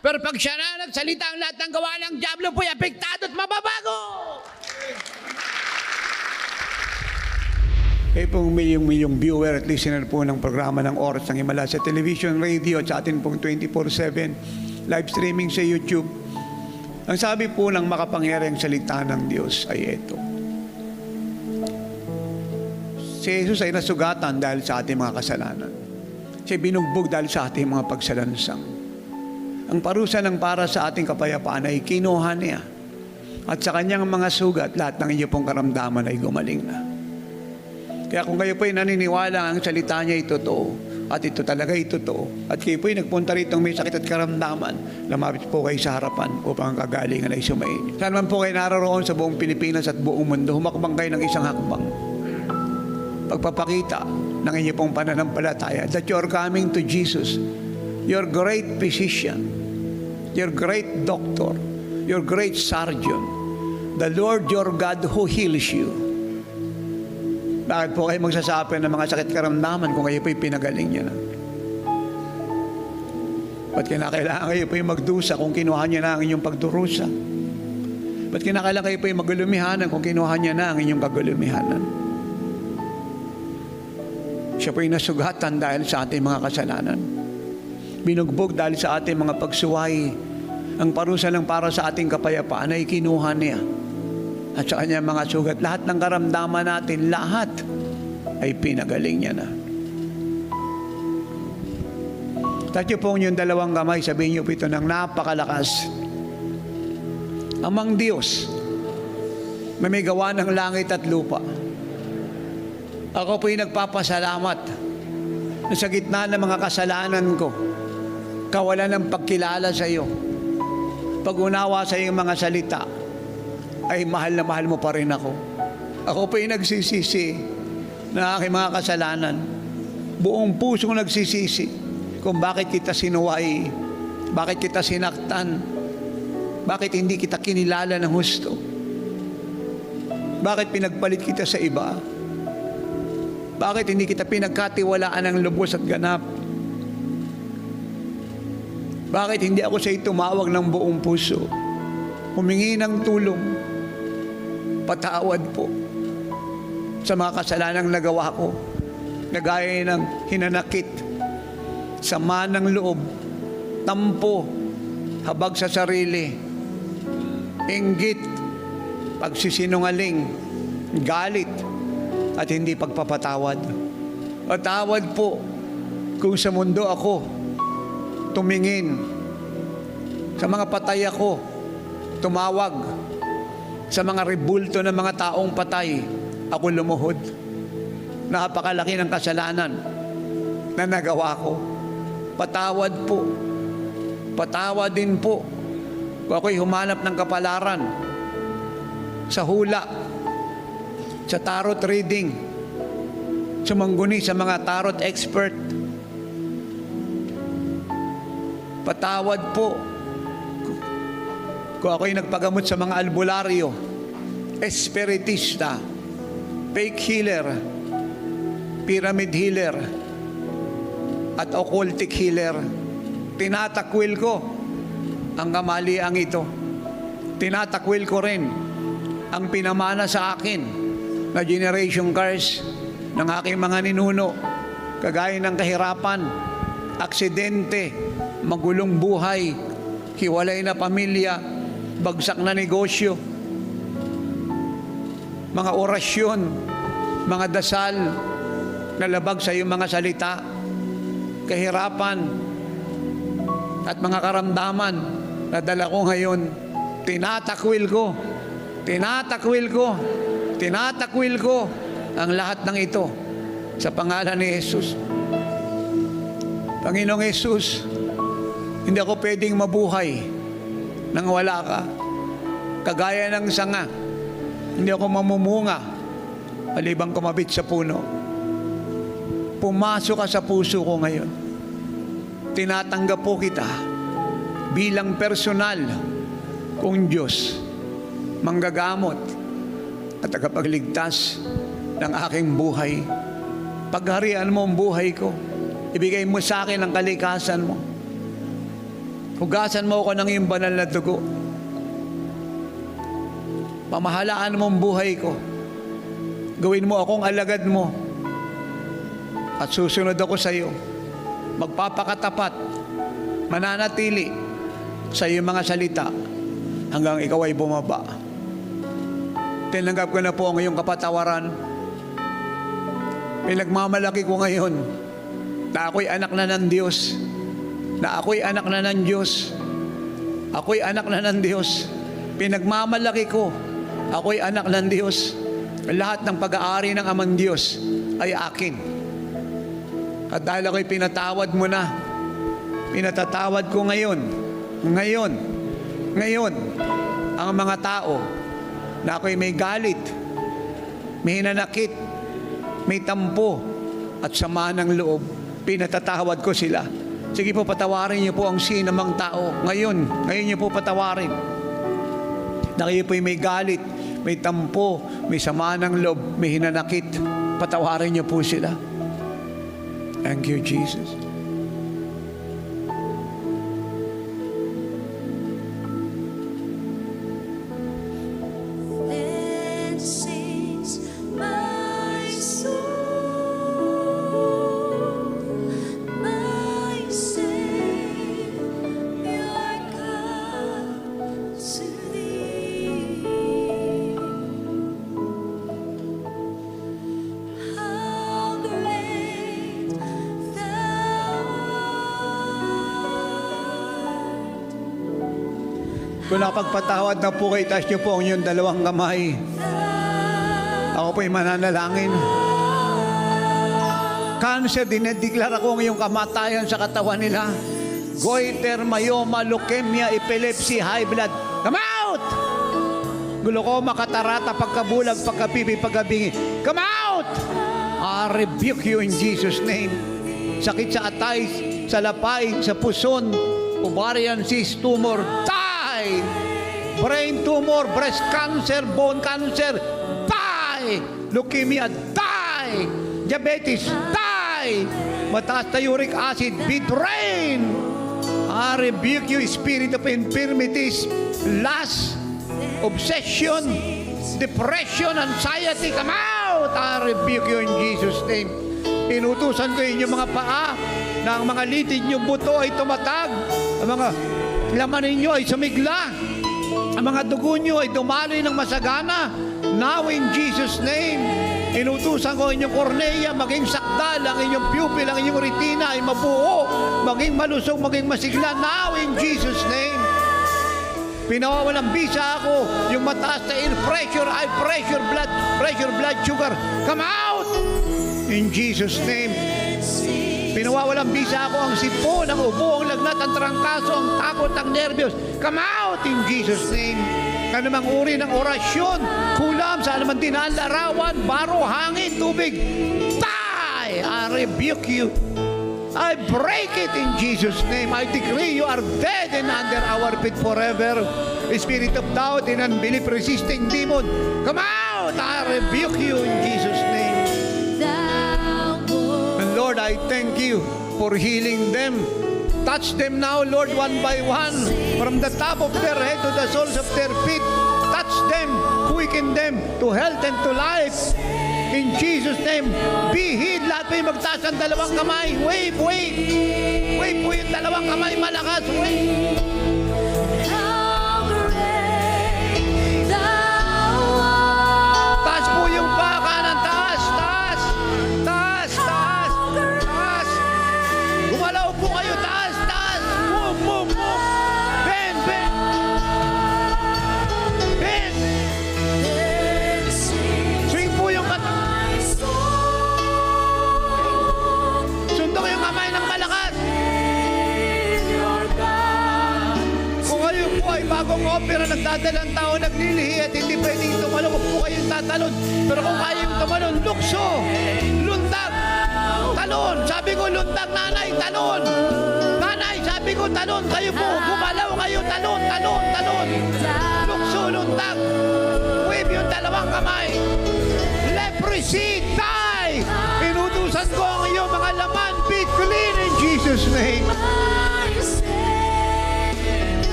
Pero pag siya na nagsalita, ang lahat ng gawa ng diablo po ay apektado at mababago. Kayo pong milyong viewer at listener po ng programa ng Oras ng Himala sa television, radio at sa atin pong 24/7 live streaming sa YouTube. Ang sabi po ng makapangyarihang salita ng Diyos ay ito. Si Jesus ay nasugatan dahil sa ating mga kasalanan. Siya binugbog dahil sa ating mga pagsalansang. Ang parusa ng para sa ating kapayapaan ay kinuha niya. At sa kanyang mga sugat, lahat ng inyo pong karamdaman ay gumaling na. Kaya kung kayo po ay naniniwala ang salita niya ay totoo, at ito talaga ay totoo, at kayo po ay nagpunta rito may sakit at karamdaman, lumapit po kayo sa harapan upang ang kagalingan ay sumainyo. Saan man po kayo naroroon sa buong Pilipinas at buong mundo, humakbang kayo ng isang hakbang. Pagpapakita ng inyo pong pananampalataya that you are coming to Jesus, your great physician, your great doctor, your great surgeon, the Lord your God who heals you. Bakit po kayo magsasabi ng mga sakit karamdaman kung kayo po'y pinagaling niya na? Ba't kinakailangan kayo po'y magdusa kung kinuha niya na ang inyong pagdurusa? Ba't kinakailangan kayo po'y magulumihanan kung kinuha niya na ang inyong kagulumihanan? Siya po'y nasugatan dahil sa ating mga kasalanan. Binugbog dahil sa ating mga pagsuway. Ang parusa lang para sa ating kapayapaan ay kinuha niya. At sa kanyang mga sugat, lahat ng karamdaman natin, lahat ay pinagaling niya na. Tatyo po yung dalawang kamay, sabihin niyo po ito ng napakalakas. Amang Diyos, may gawa ng langit at lupa. Ako po'y nagpapasalamat na sa gitna ng mga kasalanan ko, kawalan ng pagkilala sa iyo, pag-unawa sa iyong mga salita, ay mahal na mahal mo pa rin ako. Ako po'y nagsisisi na aking mga kasalanan. Buong pusong nagsisisi kung bakit kita sinuway, bakit kita sinaktan, bakit hindi kita kinilala ng husto, bakit pinagpalit kita sa iba, bakit hindi kita pinagkatiwalaan ng lubos at ganap, bakit hindi ako sa iyo tumawag ng buong puso, humingi ng tulong, patawad po sa mga kasalanang nagawa ko. na gaya ng hinanakit, sama ng loob, tampo, habag sa sarili, inggit, pagsisinungaling, galit, at hindi pagpapatawad. Patawad po kung sa mundo ako tumingin, sa mga patay ako tumawag, sa mga rebulto ng mga taong patay ako lumuhod. Napakalaki ng kasalanan na nagawa ko. Patawad po. Patawad din po kung ako'y humanap ng kapalaran sa hula, sa tarot reading, sumangguni sa mga tarot expert. Patawad po kung ako'y nagpagamot sa mga albularyo, espiritista, fake healer, pyramid healer, at occultic healer. Tinatakwil ko ang kamaliang ito. Tinatakwil ko rin ang pinamana sa akin na generation curse ng aking mga ninuno, kagaya ng kahirapan, aksidente, magulong buhay, hiwalay na pamilya, bagsak na negosyo, mga orasyon, mga dasal na labag sa iyong mga salita, kahirapan at mga karamdaman na dala ko ngayon. Tinatakwil ko, tinatakwil ko, tinatakwil ko ang lahat ng ito sa pangalan ni Jesus. Panginoong Jesus, hindi ako pwedeng mabuhay nang wala ka. Kagaya ng sanga, hindi ako mamumunga malibang kumabit sa puno. Pumasok ka sa puso ko ngayon. Tinatanggap po kita bilang personal kong Diyos, manggagamot at tagapagligtas ng aking buhay. Pagharian mo ang buhay ko. Ibigay mo sa akin ang kalikasan mo. Hugasan mo ako ng iyong banal na dugo. Pamahalaan mo ang buhay ko. Gawin mo akong alagad mo. At susunod ako sa iyo. Magpapakatapat, mananatili sa iyong mga salita hanggang ikaw ay bumaba. Tinanggap ko na po ang iyong kapatawaran. Pinagmamalaki ko ngayon na ako'y anak na ng Diyos. Na ako'y anak na ng Diyos. Ako'y anak na ng Diyos. Pinagmamalaki ko, ako'y anak ng Diyos. Lahat ng pag-aari ng Amang Diyos ay akin. At dahil ako'y pinatawad mo na, pinatatawad ko ngayon, ang mga tao na ako'y may galit, may hinanakit, may tampo, at sama ng loob. Pinatatawad ko sila. Sige po, patawarin niyo po ang sinamang tao. Ngayon niyo po patawarin. Na kayo po'y may galit, may tampo, may sama ng loob, may hinanakit. Patawarin niyo po sila. Thank you, Jesus. Kung nakapagpatawad na po kayo, taas niyo po ang inyong dalawang kamay. Ako po'y mananalangin. Cancer, dinedeklara ko ang iyong kamatayan sa katawan nila. Goiter, myoma, leukemia, epilepsy, high blood. Come out! Glaucoma, katarata, pagkabulag, pagkapipi, pagkabingi. Come out! I rebuke you in Jesus' name. Sakit sa atay, sa lapay, sa puson, ovarian cyst, tumor, brain tumor, breast cancer, bone cancer, die! Leukemia, die! Diabetes, die! Mataas na uric acid, be drained! I rebuke you, spirit of infirmities, lust, obsession, depression, anxiety, come out! I rebuke you in Jesus' name. Inutusan ko inyong mga paa na ang mga litid niyong buto ay tumatag. Ang mga laman ninyo ay sumigla. Ang mga dugo niyo ay dumaloy ng masagana. Now in Jesus' name, inutusan ko inyong kornea, maging sakdal, ang inyong pupil, ang inyong retina ay mabuo, maging malusog, maging masigla. Now in Jesus' name. Pinawawalang bisa ako, yung mataas na pressure, blood sugar, come out! In Jesus' name. Pinawawalang bisa ako, ang sipon, ang ubo, ang lagnat, ang trangkaso, ang takot, ang nervyos, come out! In Jesus' name. Kanamang uri ng orasyon, kulam, sa alamantinaan, larawan, baro, hangin, tubig, die! I rebuke you. I break it in Jesus' name. I decree you are dead and under our feet forever. Spirit of doubt and unbelief, resisting demon, come out! I rebuke you in Jesus' name. And Lord, I thank you for healing them. Touch them now, Lord, one by one, from the top of their head to the soles of their feet. Touch them, quicken them to health and to life. In Jesus' name, be healed. Lahat po yung magtaas ang dalawang kamay. Wave, wave. Wave po yung dalawang kamay. Malakas, wave. Taas po yung baka ng taas. Taas. Taas, taas. Taas. Gumalaw po kayo. Taas, taas. Move, move, move. Bend, bend. Bend. Swing po yung kata. Sundo yung kamay ng malakas. Kung kayo po ay bagong opera, nagdadalang tao, naglilihi at hindi pwedeng tumalon, kung po kayong tatalon. Pero kung kayong tumalon, lukso, lundag, talon. Sabi ko, lundag, nanay, talon. Nanay, sabi ko, talon. Kayo po, gumalaw kayo, talon, talon, talon. Lukso, lundag. Wave yung dalawang kamay. Leprosy, die! Inutusan ko ang iyong mga laman, be clean in Jesus' name.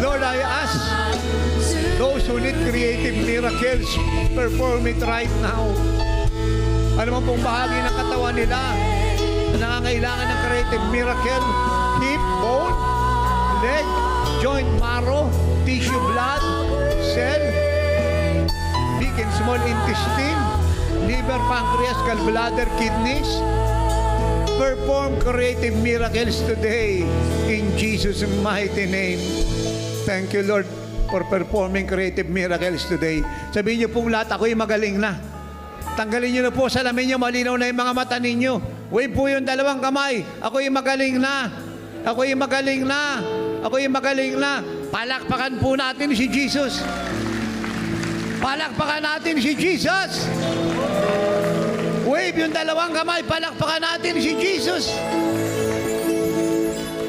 Lord, I ask those who need creative miracles, perform it right now. Ano man pong bahagi ng katawan nila na nangangailangan ng creative miracle, hip, bone, leg, joint, marrow, tissue, blood, cell, big and small intestine, liver, pancreas, gallbladder, kidneys. Perform creative miracles today in Jesus' mighty name. Thank you, Lord, for performing creative miracles today. Sabihin niyo pong lahat, ako'y magaling na. Tanggalin niyo na po sa salamin niyo, malinaw na yung mga mata ninyo. Wave po yung dalawang kamay. Ako'y magaling na. Ako'y magaling na. Ako'y magaling na. Palakpakan po natin si Jesus. Palakpakan natin si Jesus. Wave yung dalawang kamay. Palakpakan natin si Jesus.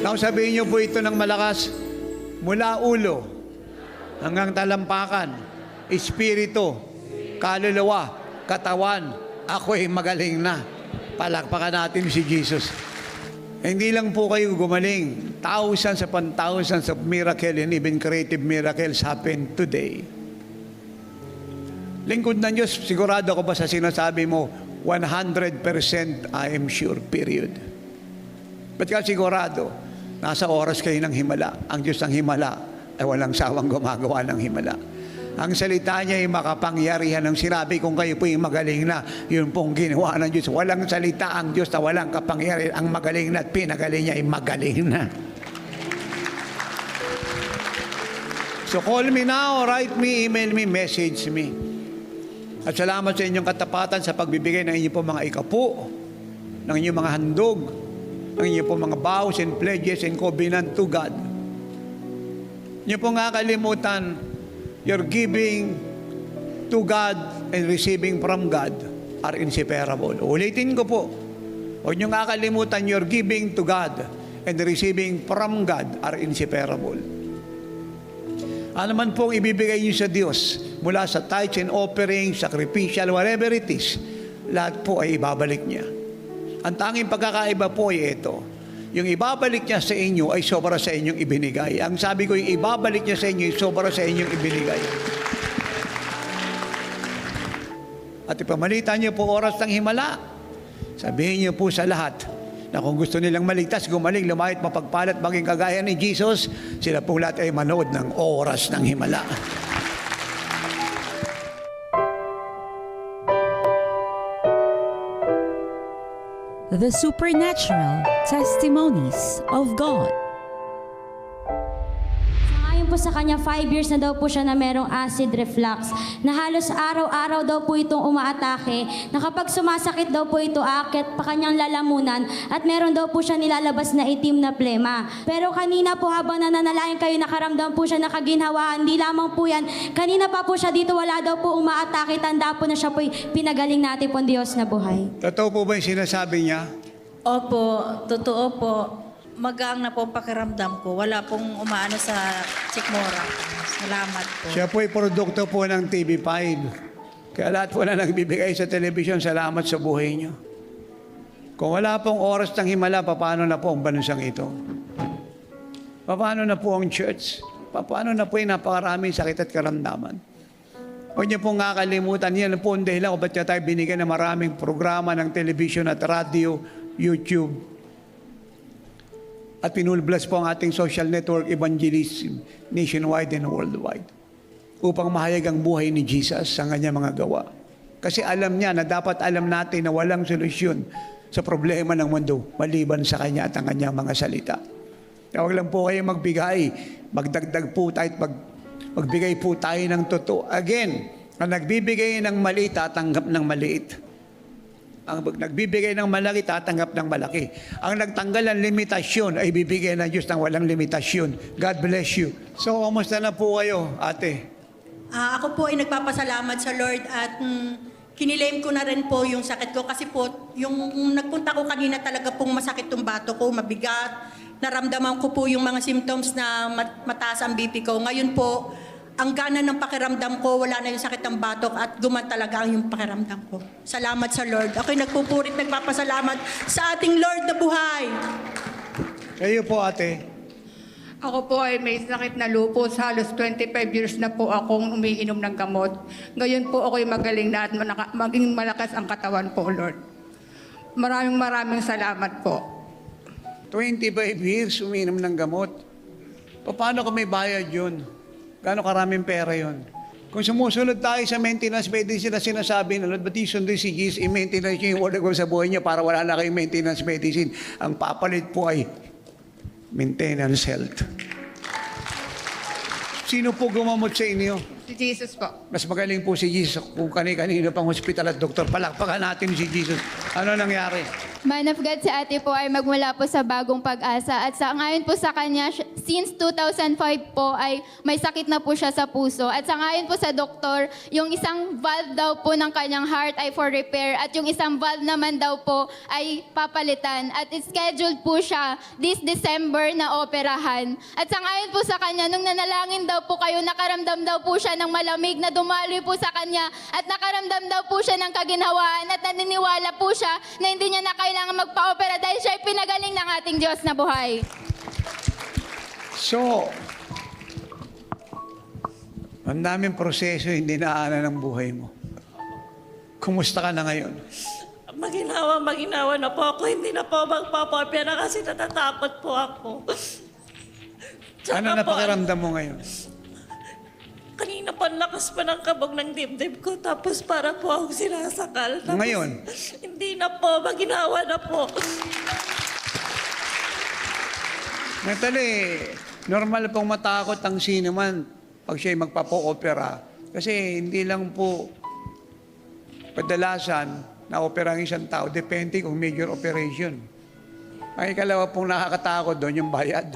Now sabihin niyo po ito ng malakas. Mula ulo hanggang talampakan, espiritu, kaluluwa, katawan, ako'y magaling na. Palakpakan natin si Jesus. Hindi lang po kayo gumaling. Thousands upon thousands of miracles and even creative miracles happen today. Lingkod ng Diyos, sigurado ko ba sa sinasabi mo, 100% I am sure, period. Ba't ka sigurado? Nasa oras kayo ng himala. Ang Diyos ng himala ay walang sawang gumagawa ng himala. Ang salita niya ay makapangyarihan. Ang sinabi kung kayo po ay magaling na, yun pong ginawa ng Diyos. Walang salita ang Diyos na walang kapangyarihan. Ang magaling na at pinagaling niya ay magaling na. So call me now, write me, email me, message me. At salamat sa inyong katapatan sa pagbibigay ng inyong pong mga ikapo, ng inyong mga handog, ng inyong pong mga vows and pledges and covenant to God. Inyong pong kakalimutan, your giving to God and receiving from God are inseparable. Ulitin ko po, huwag niyong kakalimutan, your giving to God and receiving from God are inseparable. Ano man pong ibibigay niyo sa Diyos, mula sa tithes and offerings, sacrificial, whatever it is, lahat po ay ibabalik niya. Ang tanging pagkakaiba po ay ito. Yung ibabalik niya sa inyo ay sobra sa inyong ibinigay. Ang sabi ko, yung ibabalik niya sa inyo ay sobra sa inyong ibinigay. At ipamalitan niyo po oras ng himala. Sabihin niyo po sa lahat na kung gusto nilang maligtas, gumaling, lumahit, mapagpalat, maging kagaya ni Jesus, sila po lahat ay manood ng Oras ng Himala. The supernatural testimonies of God. Ayon po sa kanya, 5 years na daw po siya na merong acid reflux, na halos araw-araw daw po itong umaatake, na kapag sumasakit daw po ito, aakyat pa kanyang lalamunan, at meron daw po siya nilalabas na itim na plema. Pero kanina po habang nananalangin kayo, nakaramdam po siya ng kaginhawaan. Hindi lamang po yan, kanina pa po siya dito, wala daw po umaatake, tanda po na siya po pinagaling natin po Diyos na buhay. Totoo po ba yung sinasabi niya? Opo, totoo po. Magaan na po ang pakiramdam ko. Wala pong umaano sa sikmura. Salamat po. Siya po ay produkto po ng TV5. Kaya lahat po na nagbibigay sa telebisyon, salamat sa buhay niyo. Kung wala pong Oras ng Himala, paano na po ang bansang ito? Paano na po ang church? Paano na po yung napakaraming sakit at karamdaman? Huwag niyo pong kakalimutan, yan po ang dahilan kung ba't tayo binigyan ng maraming programa ng telebisyon at radio, YouTube. At pinulbless po ang ating social network evangelism nationwide and worldwide upang mahayag ang buhay ni Jesus sa kanyang mga gawa. Kasi alam niya na dapat alam natin na walang solusyon sa problema ng mundo maliban sa kanya at ang kanyang mga salita. Huwag lang po kayo magbigay, magdagdag po tayo at magbigay po tayo ng totoo. Again, ang nagbibigay ng maliit, tatanggap ng maliit. Ang nagbibigay ng malaki, tatanggap ng malaki. Ang nagtanggal ng limitasyon ay bibigay ng Diyos ng walang limitasyon. God bless you. So, kamusta na po kayo, ate? Ako po ay nagpapasalamat sa Lord at kinilaim ko na rin po yung sakit ko kasi po, yung nagpunta ko kanina talaga pong masakit yung bato ko, mabigat. Naramdaman ko po yung mga symptoms na mataas ang BP ko. Ngayon po, ang gana ng pakiramdam ko, wala na yung sakit ng batok at guman talaga ang yung pakiramdam ko. Salamat sa Lord. Ako'y nagpupurit, nagpapasalamat sa ating Lord na buhay. Kayo po, ate. Ako po ay may sakit na lupus. Halos 25 years na po akong umiinom ng gamot. Ngayon po ako'y magaling na at maging malakas ang katawan po, Lord. Maraming salamat po. 25 years umiinom ng gamot. Paano kung may bayad yun? Gaano karaming pera yun? Kung sumusunod tayo sa maintenance medicine na sinasabi na, ba't sundin si Jesus, i-maintenance nyo yung word ko sa buhay niya para wala na kayong maintenance medicine. Ang papalit po ay maintenance health. Sino po gumamot sa inyo? Si Jesus po. Mas magaling po si Jesus kung kanino pang hospital at doktor. Palakpakan natin si Jesus. Ano nangyari? Man of God, si ate po ay magmula po sa Bagong Pag-asa. At ngayon po sa kanya, since 2005 po ay may sakit na po siya sa puso. At ngayon po sa doktor, yung isang valve daw po ng kanyang heart ay for repair. At yung isang valve naman daw po ay papalitan. At scheduled po siya this December na operahan. At ngayon po sa kanya, nung nanalangin daw po kayo, nakaramdam daw po siya ng malamig na dumaloy po sa kanya. At nakaramdam daw po siya ng kaginhawaan. At naniniwala po siya na hindi niya na kailangan magpa-opera dahil siya ay pinagaling ng ating Diyos na buhay. So, ang daming proseso hindi naanan ng buhay mo. Kumusta ka na ngayon? Maginawa na po ako. Hindi na po magpa-opera kasi natatakot po ako. Ano na pakiramdam mo ngayon? Kanina pa lakas pa ng kabog ng dibdib ko tapos para po akong sinasakal. Tapos, ngayon? Hindi na po, maginawa na po. Natalie, normal pong matakot ang sino man pag siya'y magpapo-opera. Kasi hindi lang po kadalasan na opera ang isang tao. Depende kung major operation. Ang ikalawa pong nakakatakot doon yung bayad.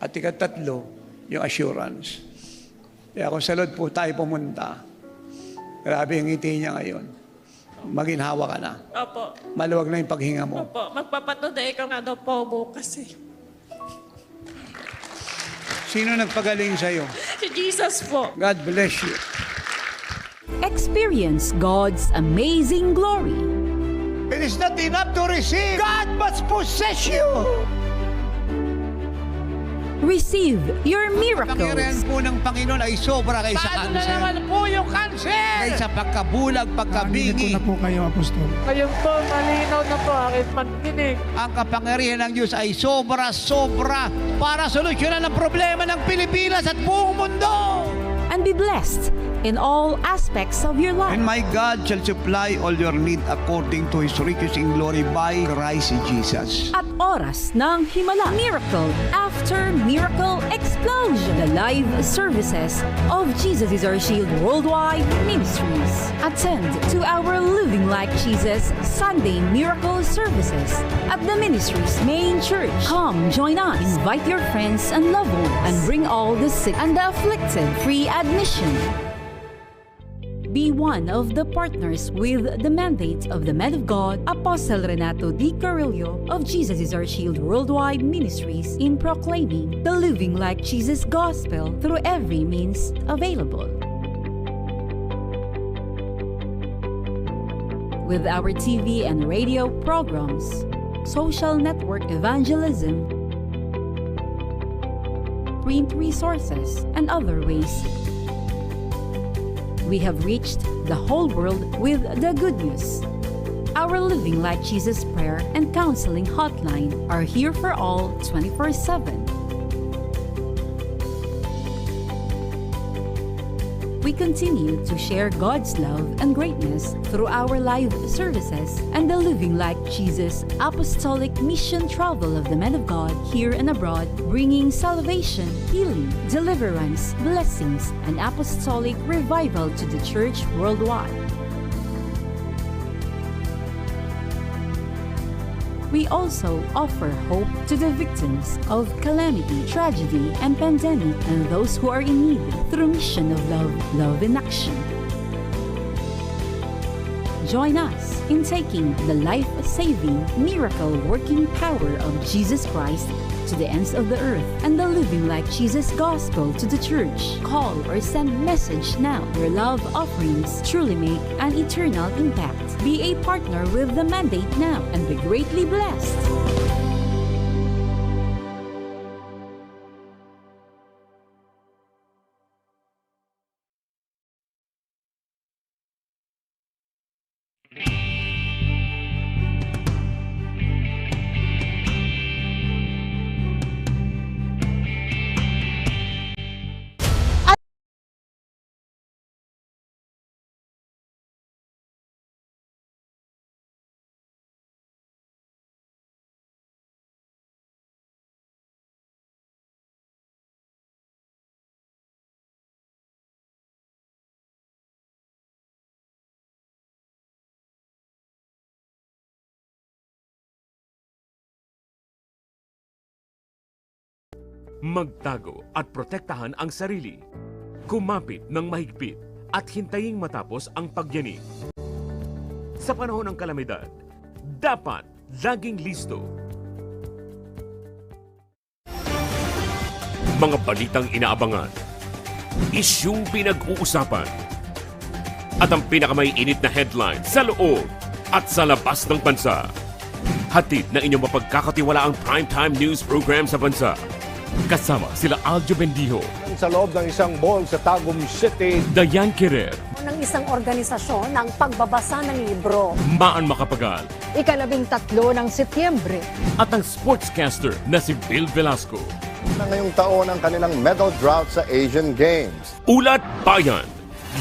At ikatatlo, yung assurance. Kaya kung sa Lord po tayo pumunta, grabe ang ngiti niya ngayon. Maginhawa ka na. Opo. Maluwag na yung paghinga mo. Opo. Magpapatuday ka nga daw po bukas eh. Sino nagpagaling sa'yo? Si Jesus po. God bless you. Experience God's amazing glory. It is not enough to receive. God must possess you. Receive your Pangyarihan miracles. po ng Panginoon ay sobra kaysa Paano na kanser. naman po yung cancer? Kaysa pagkabulag, pagkabingi. po kayo, Apostol. Ngayon po, malinaw na po aking pandinig. Ang kapangyarihan ng Diyos ay sobra-sobra para solusyonan ang problema ng Pilipinas at buong mundo. And be blessed in all aspects of your life. And my God shall supply all your need according to His riches in glory by Christ Jesus. At oras ng himala. Miracle after miracle explosion. The live services of Jesus is Our Shield Worldwide Ministries. Attend to our Living Like Jesus Sunday Miracle Services at the ministry's main church. Come join us. Invite your friends and loved ones and bring all the sick and the afflicted. Free admission. Be one of the partners with the mandate of the man of God, Apostle Renato D. Carrillo of Jesus is Our Shield Worldwide Ministries in proclaiming the Living Like Jesus Gospel through every means available. With our TV and radio programs, social network evangelism, print resources, and other ways, we have reached the whole world with the good news. Our Living Like Jesus prayer and counseling hotline are here for all 24/7. We continue to share God's love and greatness through our live services and the Living Like Jesus Apostolic Mission Travel of the Men of God here and abroad, bringing salvation, healing, deliverance, blessings, and apostolic revival to the church worldwide. We also offer hope to the victims of calamity, tragedy, and pandemic, and those who are in need through mission of love, love in action. Join us in taking the life-saving, miracle-working power of Jesus Christ to the ends of the earth and the Living Like Jesus Gospel to the church. Call or send message now. Your love offerings truly make an eternal impact. Be a partner with the mandate now and be greatly blessed. Magtago at protektahan ang sarili. Kumapit ng mahigpit at hintaying matapos ang pagyanig. Sa panahon ng kalamidad, dapat laging listo. Mga balitang inaabangan, isyung pinag-uusapan, at ang pinakamaiinit na headline sa loob at sa labas ng bansa. Hatid na inyong mapagkakatiwalaang primetime news program sa bansa. Kasama sila Aljo Bendijo Sa loob ng isang mall sa Tagum City, Dayan Querer, ng isang organisasyon ng pagbabasa ng libro. Maan Makapagal, Ika-13 ng Setyembre. at ang sportscaster na si Bill Velasco. Na ngayong taon ang kanilang medal drought sa Asian Games. Ulat Bayan,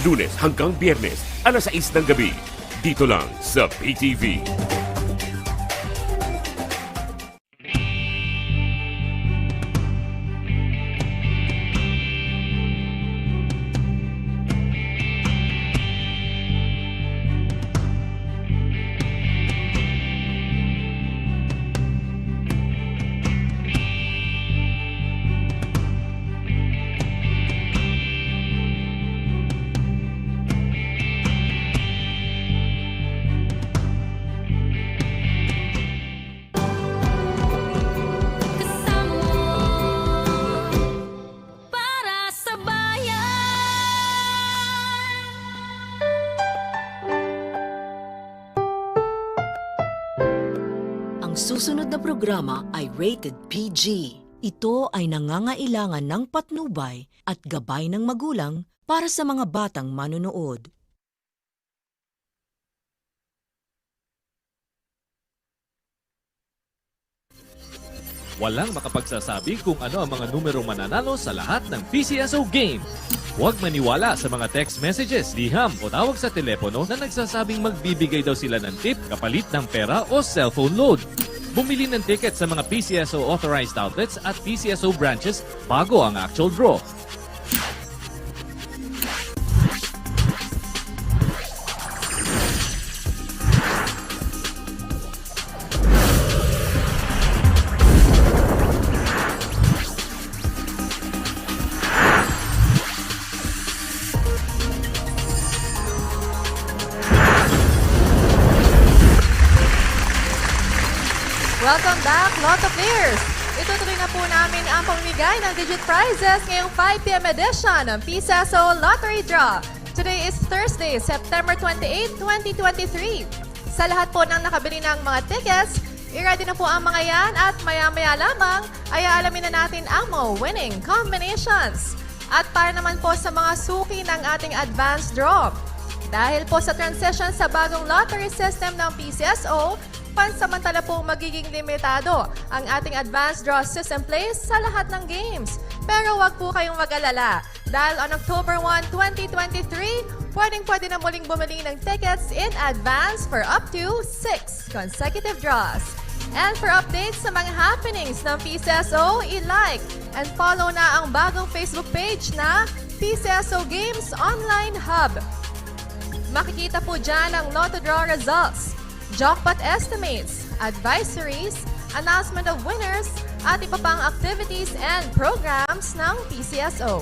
Lunes hanggang Biyernes, alas 6 ng gabi. Dito lang sa PTV. Susunod na programa ay rated PG. Ito ay nangangailangan ng patnubay at gabay ng magulang para sa mga batang manonood. Walang makapagsasabi kung ano ang mga numerong mananalo sa lahat ng PCSO game. Huwag maniwala sa mga text messages, liham o tawag sa telepono na nagsasabing magbibigay daw sila ng tip kapalit ng pera o cellphone load. Bumili ng ticket sa mga PCSO authorized outlets at PCSO branches bago ang actual draw. Welcome back, Lotto Players! Itutuloy na po namin ang pamimigay ng digit prizes ngayong 5 p.m. edition ng PCSO Lottery Draw. Today is Thursday, September 28, 2023. Sa lahat po ng nakabili ng mga tickets, i-ready na po ang mga yan at maya-maya lamang ay aalamin na natin ang mga winning combinations. At para naman po sa mga suki ng ating advanced draw, dahil po sa transition sa bagong lottery system ng PCSO, pansamantala po magiging limitado ang ating advanced draw system plays sa lahat ng games. Pero wag po kayong mag-alala dahil on October 1, 2023, pwedeng-pwede na muling bumili ng tickets in advance for up to 6 consecutive draws. And for updates sa mga happenings ng PCSO, i-like and follow na ang bagong Facebook page na PCSO Games Online Hub. Makikita po dyan ang Lotto Draw results, jackpot estimates, advisories, announcement of winners, at iba pang activities and programs ng PCSO.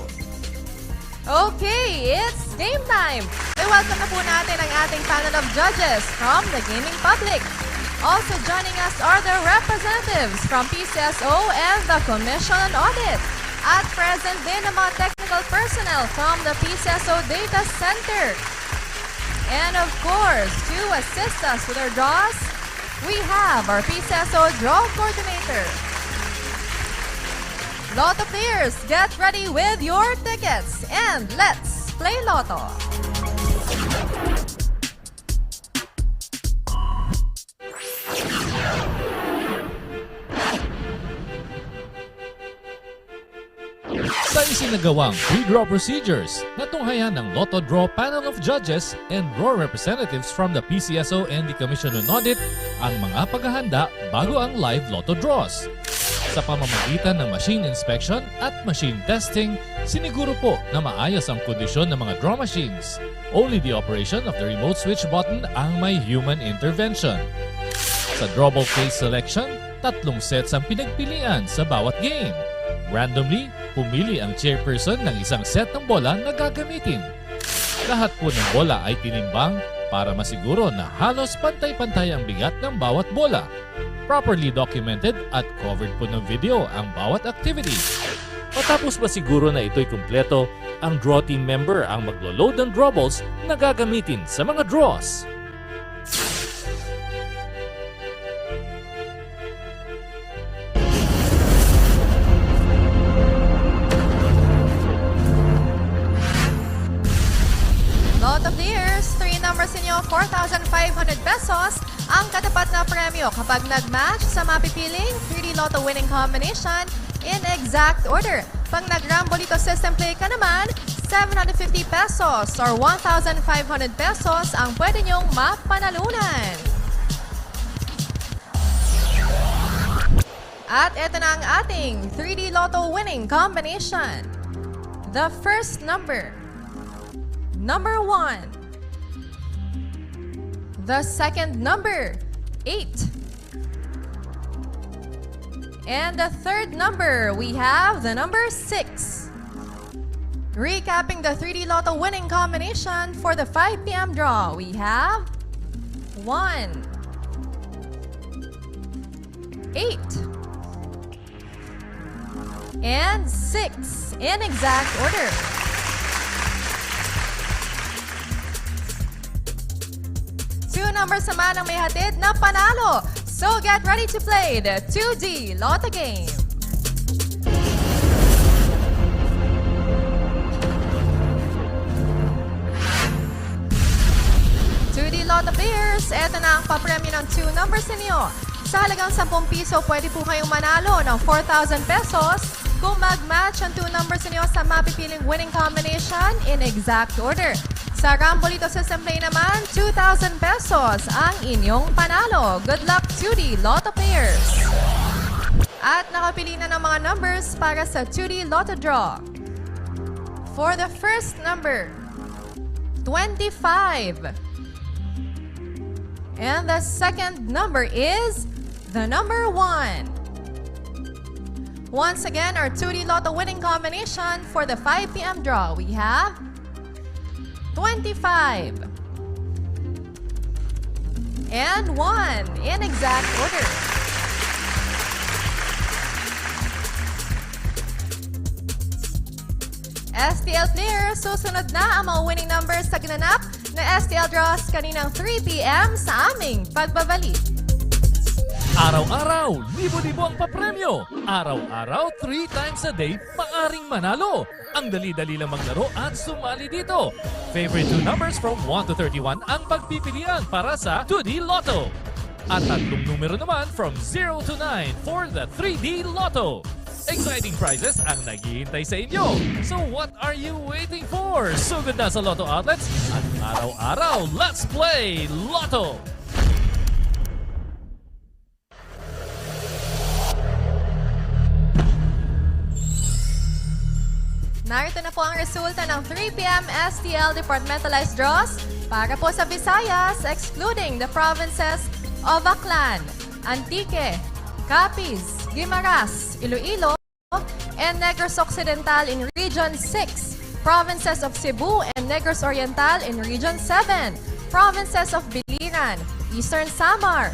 Okay, it's game time! May welcome na po natin ang ating panel of judges from the gaming public. Also joining us are the representatives from PCSO and the Commission on Audit. At present din ang mga technical personnel from the PCSO Data Center. And of course, to assist us with our draws, we have our PCSO Draw Coordinator. Lotto players, get ready with your tickets and let's play Lotto. Sa isinagawang pre-draw procedures, natunghayan ng Lotto Draw Panel of Judges and draw representatives from the PCSO and the Commission on Audit ang mga paghahanda bago ang live Lotto draws. Sa pamamagitan ng machine inspection at machine testing, siniguro po na maayos ang kondisyon ng mga draw machines. Only the operation of the remote switch button ang may human intervention. Sa drawable case selection, 3 sets ang pinagpilian sa bawat game. Randomly, pumili ang chairperson ng isang set ng bola na gagamitin. Lahat po ng bola ay tinimbang para masiguro na halos pantay-pantay ang bigat ng bawat bola. Properly documented at covered po ng video ang bawat activity. Matapos masiguro na ito'y kumpleto, ang draw team member ang maglo-load ng draw balls na gagamitin sa mga draws. Lotto players, 3 numbers inyo, 4,500 pesos ang katapat na premyo kapag nag-match sa mapipiling 3D Lotto winning combination in exact order. Pag nag-Rambolito system play ka naman, 750 pesos or 1,500 pesos ang pwede nyong mapanalunan. At ito na ang ating 3D Lotto winning combination. The first number, number 1. The second number, 8. And the third number, we have the number 6. Recapping the 3D Lotto winning combination for the 5 p.m. draw, we have 1, 8, and 6 in exact order. Two numbers naman ang may hatid na panalo. So get ready to play the 2D Lotto game. eto na ang papremyo ng 2 numbers ninyo. Sa halagang 10 piso, pwede po kayong manalo ng 4,000 pesos kung mag-match ang 2 numbers ninyo sa mapipiling winning combination in exact order. Sa Rambolito System Play naman, 2,000 pesos ang inyong panalo. Good luck to the Lotto players! At nakapili na ng mga numbers para sa 2D Lotto Draw. For the first number, 25. And the second number is the number 1. Once again, our 2D Lotto winning combination for the 5 p.m. draw. We have 25 and 1 in exact order. STL players, susunod na ang mga winning numbers sa ginanap na STL draws kaninang 3 p.m. sa aming pagbabalik. Araw-araw, libo-libo ang papremyo. Araw-araw, 3 times a day, maaring manalo. Ang dali-dali lang maglaro at sumali dito. Favorite 2 numbers from 1 to 31 ang pagpipilian para sa 2D Lotto. At 3 numero naman from 0 to 9 for the 3D Lotto. Exciting prizes ang naghihintay sa inyo. So what are you waiting for? Sugod na sa Lotto outlets at araw-araw, let's play Lotto! Narito na po ang resulta ng 3 p.m. STL departmentalized draws para po sa Visayas, excluding the provinces of Aklan, Antique, Capiz, Guimaras, Iloilo, and Negros Occidental in Region 6, provinces of Cebu and Negros Oriental in Region 7, provinces of Biliran, Eastern Samar,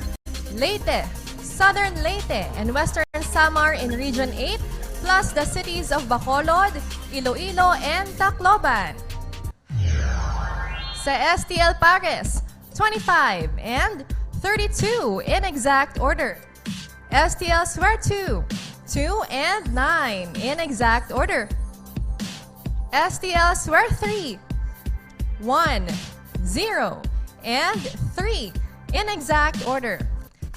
Leyte, Southern Leyte, and Western Samar in Region 8, plus the cities of Bacolod, Iloilo, and Tacloban. Sa STL Pares, 25 and 32 in exact order. STL Swear 2, 2 and 9 in exact order. STL Swear 3, 1, 0, and 3 in exact order.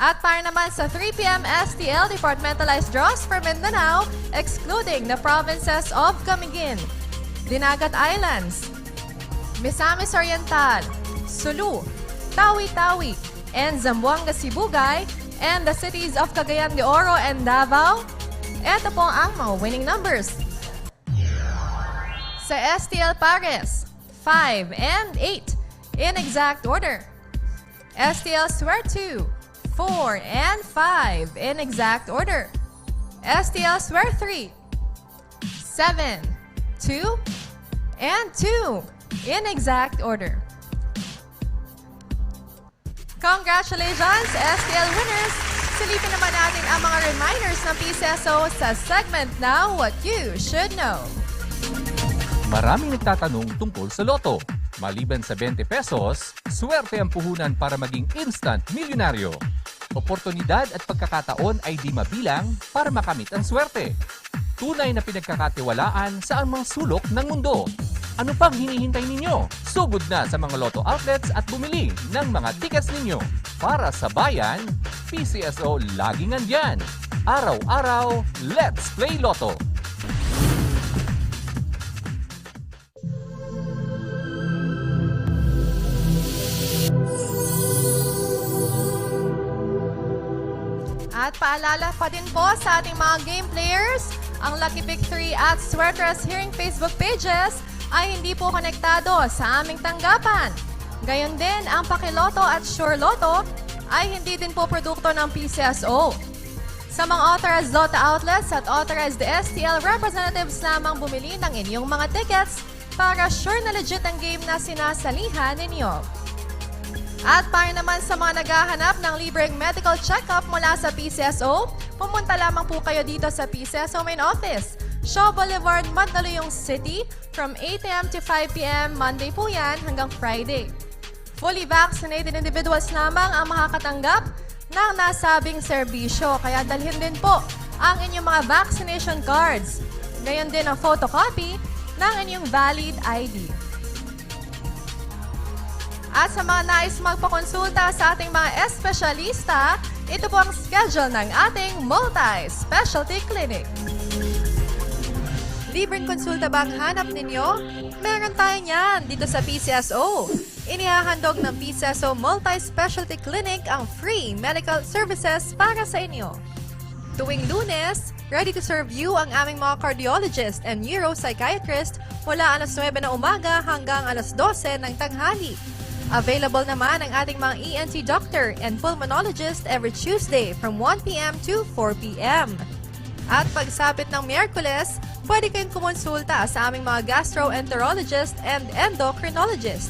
At para naman sa 3 p.m. STL departmentalized draws for Mindanao, excluding the provinces of Camiguin, Dinagat Islands, Misamis Oriental, Sulu, Tawi-Tawi, and Zamboanga Sibugay, and the cities of Cagayan de Oro and Davao. Ito po ang mga winning numbers. Sa STL Pares, 5 and 8 in exact order. STL Swear 2, 4 and 5 in exact order. STL Swear 3, 7, 2, and 2 in exact order. Congratulations, STL winners! Silipin naman natin ang mga reminders ng PCSO sa segment na What You Should Know. Maraming nagtatanong tungkol sa loto. Maliban sa 20 pesos, swerte ang puhunan para maging instant milyonaryo. Oportunidad at pagkakataon ay di mabilang para makamit ang swerte. Tunay na pinagkakatiwalaan sa mga sulok ng mundo. Ano pang hinihintay ninyo? Sugod na sa mga Lotto outlets at bumili ng mga tickets ninyo. Para sa bayan, PCSO laging nandyan. Araw-araw, let's play Lotto! At paalala pa din po sa ating mga game players, ang Lucky Pick 3 at Sweatress Hearing Facebook pages ay hindi po konektado sa aming tanggapan. Gayon din, ang Pakiloto at Sure Lotto ay hindi din po produkto ng PCSO. Sa mga authorized Lotto outlets at authorized STL representatives lamang bumili ng inyong mga tickets para sure na legit ang game na sinasalihan ninyo. At para naman sa mga naghahanap ng libreng medical check-up mula sa PCSO, pumunta lamang po kayo dito sa PCSO Main Office, Shaw Boulevard, Mandaluyong City, from 8 a.m. to 5 p.m. Monday po yan hanggang Friday. Fully vaccinated individuals lamang ang makakatanggap ng nasabing serbisyo, kaya dalhin din po ang inyong mga vaccination cards. Gayon din ang photocopy ng inyong valid ID. At sa mga nais magpakonsulta sa ating mga espesyalista, ito po ang schedule ng ating multi-specialty clinic. Libreng konsulta ba ang hanap ninyo? Meron tayo niyan dito sa PCSO. Inihahandog ng PCSO Multi-Specialty Clinic ang free medical services para sa inyo. Tuwing Lunes, ready to serve you ang aming mga cardiologist and neuropsychiatrist mula alas 9 na umaga hanggang alas 12 ng tanghali. Available naman ang ating mga ENT doctor and pulmonologist every Tuesday from 1 p.m. to 4 p.m. At pagsapit ng Miyerkules, pwede kayong kumonsulta sa aming mga gastroenterologist and endocrinologist.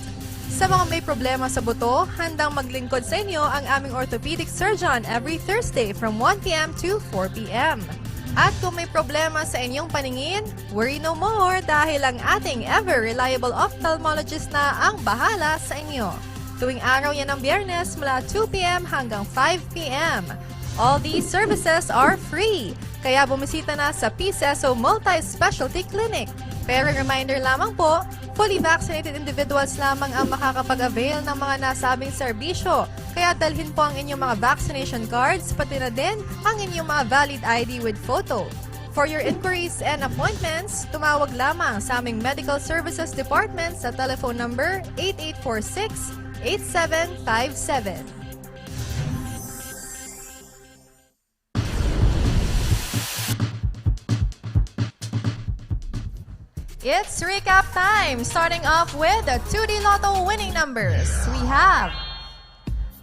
Sa mga may problema sa buto, handang maglingkod sa inyo ang aming orthopedic surgeon every Thursday from 1 p.m. to 4 p.m. At kung may problema sa inyong paningin, worry no more dahil ang ating ever-reliable ophthalmologist na ang bahala sa inyo. Tuwing araw yan ng Biyernes mula 2 p.m. hanggang 5 p.m. All these services are free, kaya bumisita na sa PCSO Multi-Specialty Clinic. Pero reminder lamang po, fully vaccinated individuals lamang ang makakapag-avail ng mga nasabing serbisyo. Kaya dalhin po ang inyong mga vaccination cards, pati na din ang inyong mga valid ID with photo. For your inquiries and appointments, tumawag lamang sa aming Medical Services Department sa telephone number 8846-8757. It's recap time, starting off with the 2D Lotto winning numbers. We have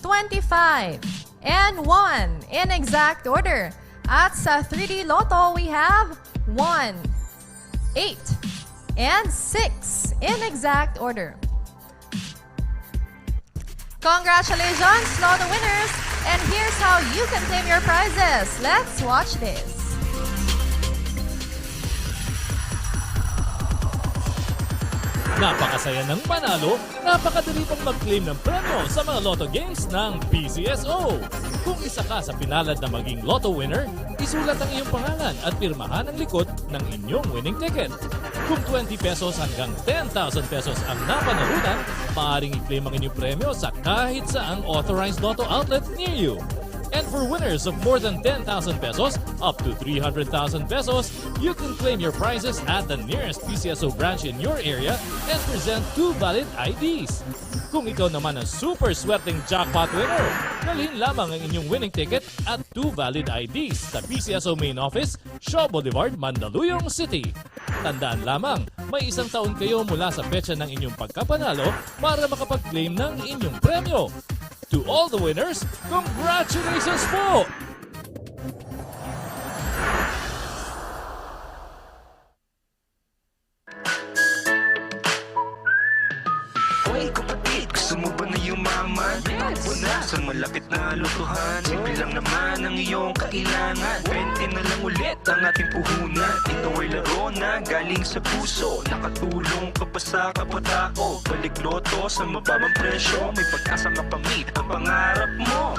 25 and 1 in exact order. At sa 3D Lotto, we have 1, 8, and 6 in exact order. Congratulations, Lotto winners! And here's how you can claim your prizes. Let's watch this. Napakasaya ng manalo, napakadali pang mag-claim ng premyo sa mga Lotto games ng PCSO. Kung isa ka sa pinalad na maging Lotto winner, isulat ang iyong pangalan at pirmahan ang likod ng inyong winning ticket. Kung 20 pesos hanggang 10,000 pesos ang napanalunan, maaaring i-claim ang inyong premyo sa kahit saang authorized Lotto outlet near you. And for winners of more than 10,000 pesos up to 300,000 pesos, you can claim your prizes at the nearest PCSO branch in your area and present 2 valid IDs. Kung ikaw naman ang super swerteng jackpot winner, dalhin lamang ang inyong winning ticket at 2 valid IDs sa PCSO Main Office, Shaw Boulevard, Mandaluyong City. Tandaan lamang, may 1 taon kayo mula sa petsa ng inyong pagkapanalo para makapag-claim ng inyong premyo. To all the winners, congratulations po! Hoy kapatid, gusto mo ba na yumaman? Yes! Wala sa malapit na lutuhan. Simple lang naman ang iyong kailangan. 20 na lang ulit ang ating puhunan. Ito ay laro na galing sa puso. Nakatulong ka pa sa kapatao. Balik loto sa mababang presyo. May pag-asa mapamit ang pangarap mo.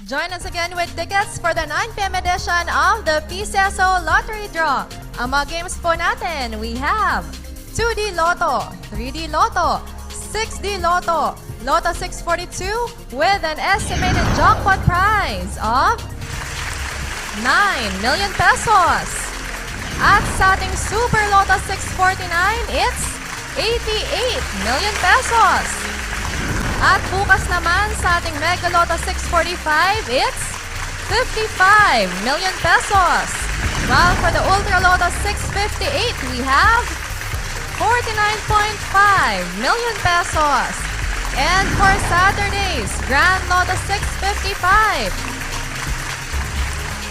Join us again with tickets for the 9 p.m. edition of the PCSO Lottery Draw. Ang mga games po natin, we have 2D Lotto, 3D Lotto, 6D Lotto, Lotto 642 with an estimated jackpot prize of 9 million pesos. At sa ating Super Lotto 649, it's 88 million pesos. At bukas naman sa ating Mega Lotto 645, it's 55 million pesos. While for the Ultra Lotto 658, we have 49.5 million pesos. And for Saturday's Grand Lotto 655,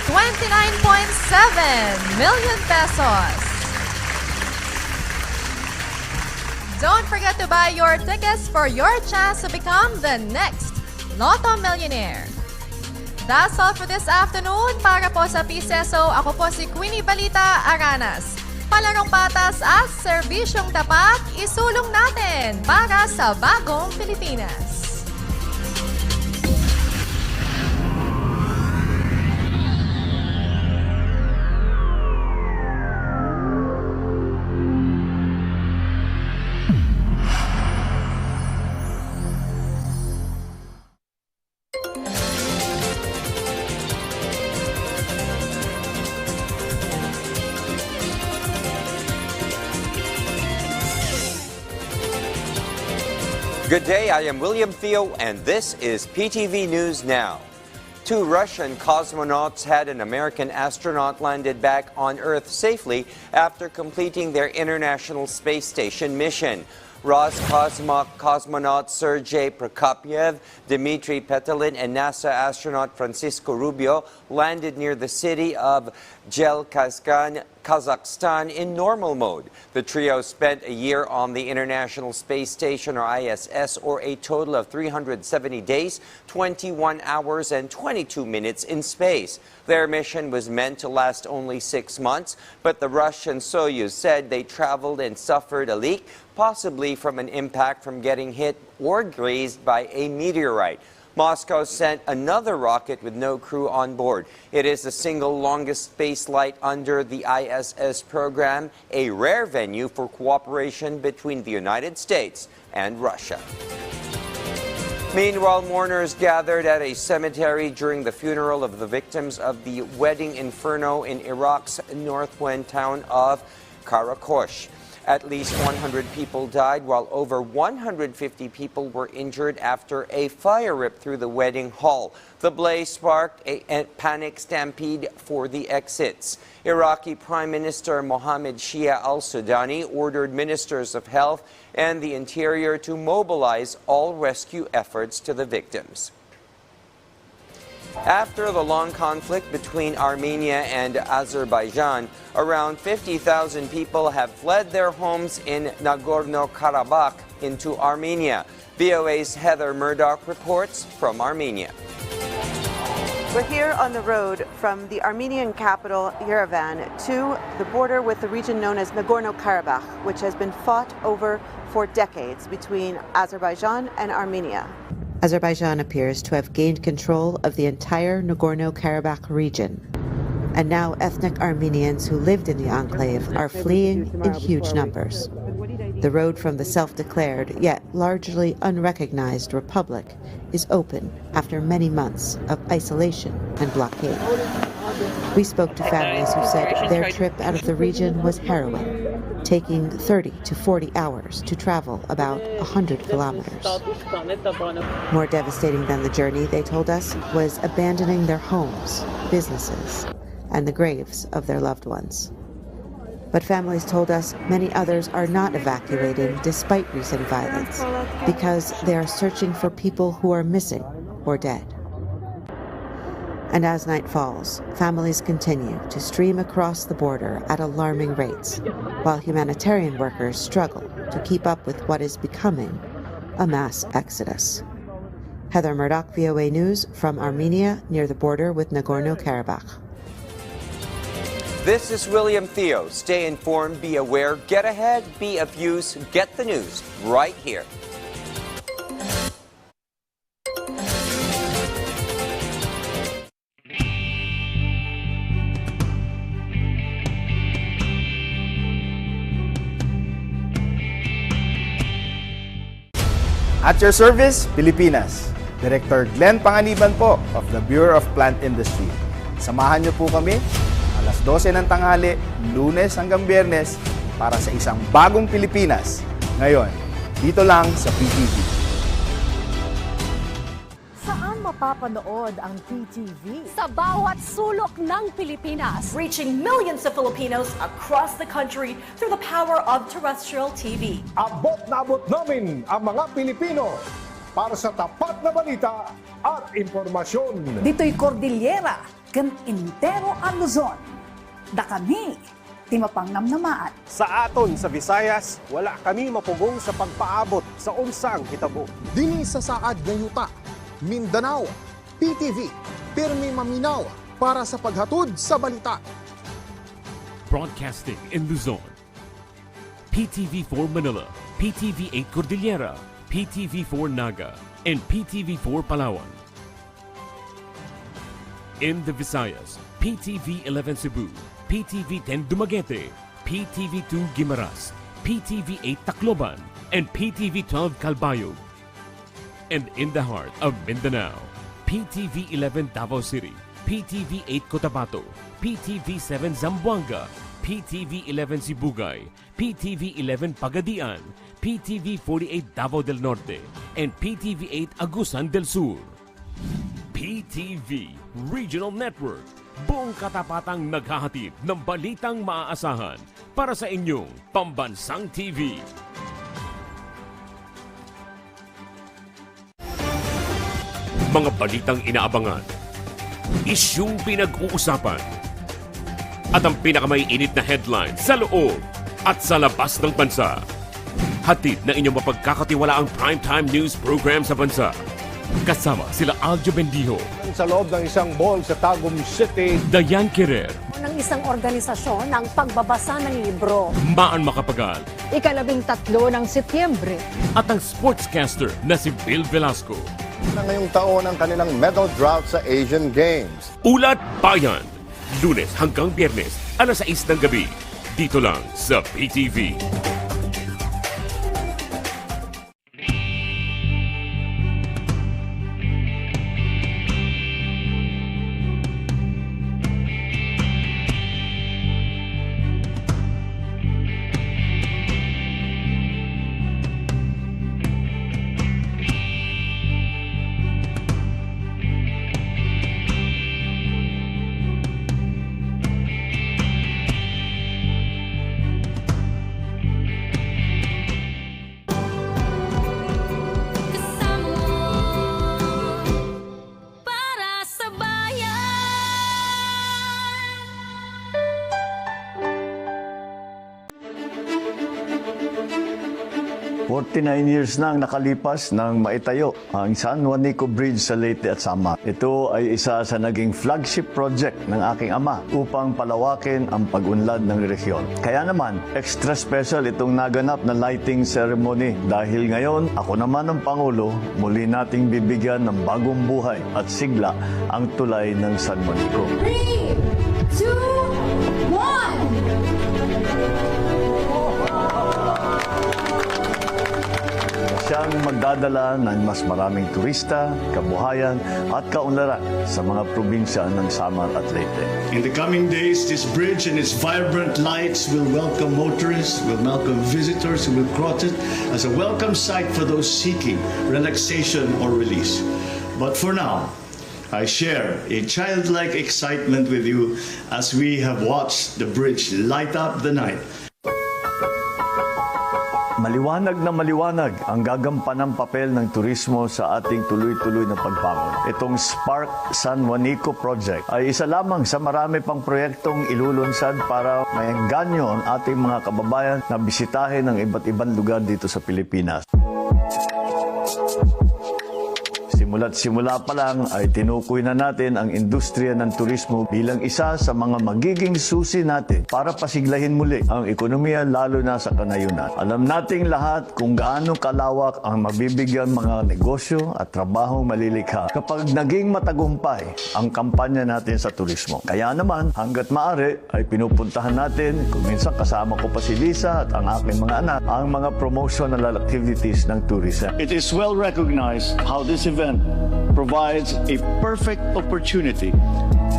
29.7 million pesos. Don't forget to buy your tickets for your chance to become the next Lotto Millionaire. That's all for this afternoon. Para po sa PCSO, ako po si Queenie Balita Aranas. Palarong patas at serbisyong tapat, isulong natin para sa bagong Pilipinas. Good day, I am William Theo, and this is PTV News Now. 2 Russian cosmonauts had an American astronaut landed back on Earth safely after completing their International Space Station mission. Roscosmos cosmonaut Sergei Prokopyev, Dmitry Petelin, and NASA astronaut Francisco Rubio landed near the city of Jelkazgan, Kazakhstan in normal mode. The trio spent a year on the International Space Station, or ISS, or a total of 370 days, 21 hours, and 22 minutes in space. Their mission was meant to last only 6 months, but the Russian Soyuz said they traveled and suffered a leak, possibly from an impact from getting hit or grazed by a meteorite. Moscow sent another rocket with no crew on board. It is the single longest space flight under the ISS program, a rare venue for cooperation between the United States and Russia. Meanwhile, mourners gathered at a cemetery during the funeral of the victims of the wedding inferno in Iraq's northwest town of Karakosh. At least 100 people died, while over 150 people were injured after a fire ripped through the wedding hall. The blaze sparked a panic stampede for the exits. Iraqi Prime Minister Mohammed Shia al-Sudani ordered ministers of health and the interior to mobilize all rescue efforts to the victims. After the long conflict between Armenia and Azerbaijan, around 50,000 people have fled their homes in Nagorno-Karabakh into Armenia. VOA's Heather Murdoch reports from Armenia. We're here on the road from the Armenian capital, Yerevan, to the border with the region known as Nagorno-Karabakh, which has been fought over for decades between Azerbaijan and Armenia. Azerbaijan appears to have gained control of the entire Nagorno-Karabakh region, and now ethnic Armenians who lived in the enclave are fleeing in huge numbers. The road from the self-declared, yet largely unrecognized republic is open after many months of isolation and blockade. We spoke to families who said their trip out of the region was harrowing, taking 30 to 40 hours to travel about 100 kilometers. More devastating than the journey, they told us, was abandoning their homes, businesses, and the graves of their loved ones. But families told us many others are not evacuating despite recent violence because they are searching for people who are missing or dead. And as night falls, families continue to stream across the border at alarming rates, while humanitarian workers struggle to keep up with what is becoming a mass exodus. Heather Murdoch, VOA News, from Armenia near the border with Nagorno-Karabakh. This is William Theo. Stay informed, be aware, get ahead, be of use, get the news right here. At your service, Pilipinas. Director Glenn Panganiban po of the Bureau of Plant Industry. Samahan niyo po kami alas 12 ng tanghali, Lunes hanggang Biyernes para sa isang bagong Pilipinas. Ngayon, dito lang sa PTV. Saan mapapanood ang PTV? Sa bawat sulok ng Pilipinas, reaching millions of Filipinos across the country through the power of terrestrial TV. Abot na abot namin ang mga Pilipino para sa tapat na balita at impormasyon. Dito'y Cordillera, kan intero ang Luzon. Da kami, di mapangnamnamaan. Sa aton sa Visayas, wala kami mapugong sa pagpaabot sa unsang hitabo. Dini sa saad nga yuta, Mindanao, PTV, pirmi maminaw para sa paghatod sa balita. Broadcasting in Luzon, PTV4 Manila, PTV8 Cordillera, PTV4 Naga, and PTV4 Palawan. In the Visayas, PTV11 Cebu, PTV10 Dumaguete, PTV2 Guimaras, PTV8 Tacloban, and PTV12 Calbayog. And in the heart of Mindanao, PTV11 Davao City, PTV8 Cotabato, PTV7 Zamboanga, PTV11 Sibugay, PTV11 Pagadian, PTV 48 Davao del Norte and PTV 8 Agusan del Sur. PTV Regional Network, buong katapatang naghahatid ng balitang maaasahan para sa inyong pambansang TV. Mga balitang inaabangan, isyung pinag-uusapan, at ang pinakamaiinit na headline sa loob at sa labas ng bansa. Hatid na inyong mapagkakatiwalaang primetime news program sa bansa. Kasama sila Aljo Bendijo. Sa loob ng isang mall sa Tagum City, Dayan Kirer. Ng isang organisasyon ng pagbabasa ng libro. Maan Makapagal. Ika-13 ng Setyembre. At ang sportscaster na si Bill Velasco. Na ngayong taon ang kanilang medal drought sa Asian Games. Ulat Bayan. Lunes hanggang Biyernes, alas 6 ng gabi. Dito lang sa PTV. Para sa bayan. 49 years na ang nakalipas nang maitayo ang San Juanico Bridge sa Leyte at Samar. Ito ay isa sa naging flagship project ng aking ama upang palawakin ang pag-unlad ng rehiyon. Kaya naman, extra special itong naganap na lighting ceremony dahil ngayon, ako naman ang Pangulo, muli nating bibigyan ng bagong buhay at sigla ang tulay ng San Juanico. 3, 2, 1. Siyang magdadala ng mas maraming turista, kabuhayan at kaunlaran sa mga probinsya ng Samar at Leyte. In the coming days, this bridge and its vibrant lights will welcome motorists, will welcome visitors, and will cross it as a welcome sight for those seeking relaxation or release. But for now, I share a childlike excitement with you as we have watched the bridge light up the night. Maliwanag na maliwanag ang gagampanang papel ng turismo sa ating tuloy-tuloy na pagbangon. Itong Spark San Juanico Project ay isa lamang sa marami pang proyektong ilulunsad para maengganyo ang ating mga kababayan na bisitahin ang iba't ibang lugar dito sa Pilipinas. Simula't simula pa lang ay tinukoy na natin ang industriya ng turismo bilang isa sa mga magiging susi natin para pasiglahin muli ang ekonomiya lalo na sa kanayunan. Alam nating lahat kung gaano kalawak ang mabibigyan mga negosyo at trabahong malilikha kapag naging matagumpay ang kampanya natin sa turismo. Kaya naman, hanggat maaari ay pinupuntahan natin, kung minsan kasama ko pa si Lisa at ang aking mga anak, ang mga promotional activities ng tourism. It is well recognized how this event provides a perfect opportunity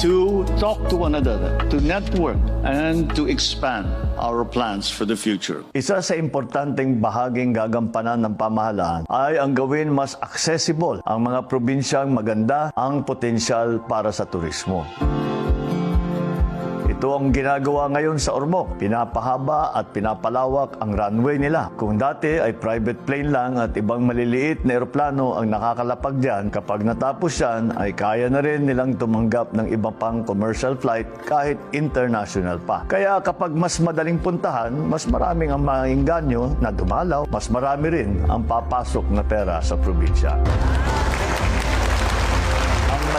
to talk to one another, to network, and to expand our plans for the future. Isa sa importanteng bahaging gagampanan ng pamahalaan ay ang gawin mas accessible ang mga probinsyang maganda ang potensyal para sa turismo. Ito ang ginagawa ngayon sa Ormoc. Pinapahaba at pinapalawak ang runway nila. Kung dati ay private plane lang at ibang maliliit na eroplano ang nakakalapag dyan, kapag natapos yan ay kaya na rin nilang tumanggap ng iba pang commercial flight kahit international pa. Kaya kapag mas madaling puntahan, mas maraming ang maingganyo na dumalaw, mas marami rin ang papasok na pera sa probinsya.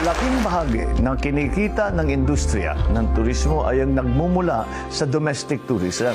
Malaking bahagi ng kinikita ng industriya ng turismo ay ang nagmumula sa domestic tourism.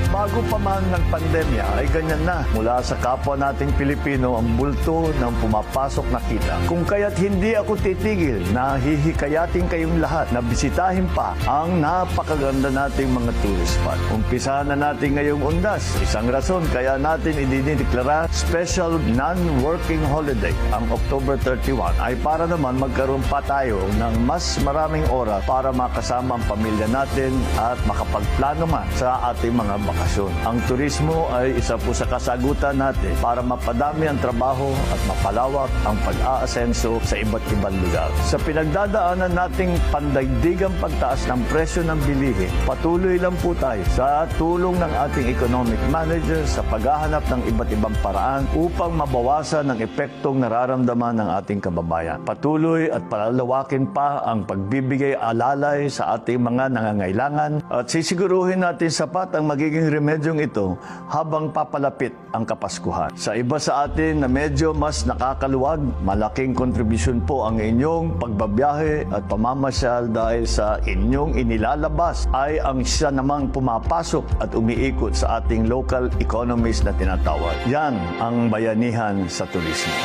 Bago pa man ng pandemya ay ganyan na. Mula sa kapwa nating Pilipino ang bulto ng pumapasok na kita. Kung kaya't hindi ako titigil na hihikayatin kayong lahat na bisitahin pa ang napakaganda nating mga tourist spot. Umpisahan na natin ngayong undas. Isang rason kaya natin idinideklara special non-working holiday ang October 31 ay para naman magkaroon pa tayo ng mas maraming oras para makasama ang pamilya natin at makapagplano man sa ating mga bakasyon. bakasyon. Ang turismo ay isa po sa kasagutan natin para mapadami ang trabaho at mapalawak ang pag-aasenso sa iba't ibang lugar. Sa pinagdadaanan nating pandaigdigang pagtaas ng presyo ng bilihin, patuloy lang po tayo sa tulong ng ating economic manager sa paghahanap ng iba't ibang paraan upang mabawasan ang epektong nararamdaman ng ating kababayan. Patuloy at palalawakin pa ang pagbibigay alalay sa ating mga nangangailangan at sisiguruhin natin sapat ang magiging remedyong ito habang papalapit ang Kapaskuhan. Sa iba sa atin na medyo mas nakakaluwag, malaking kontribusyon po ang inyong pagbabiyahe at pamamasyal dahil sa inyong inilalabas ay ang siya namang pumapasok at umiikot sa ating local economies na tinatawag. Yan ang bayanihan sa turismo.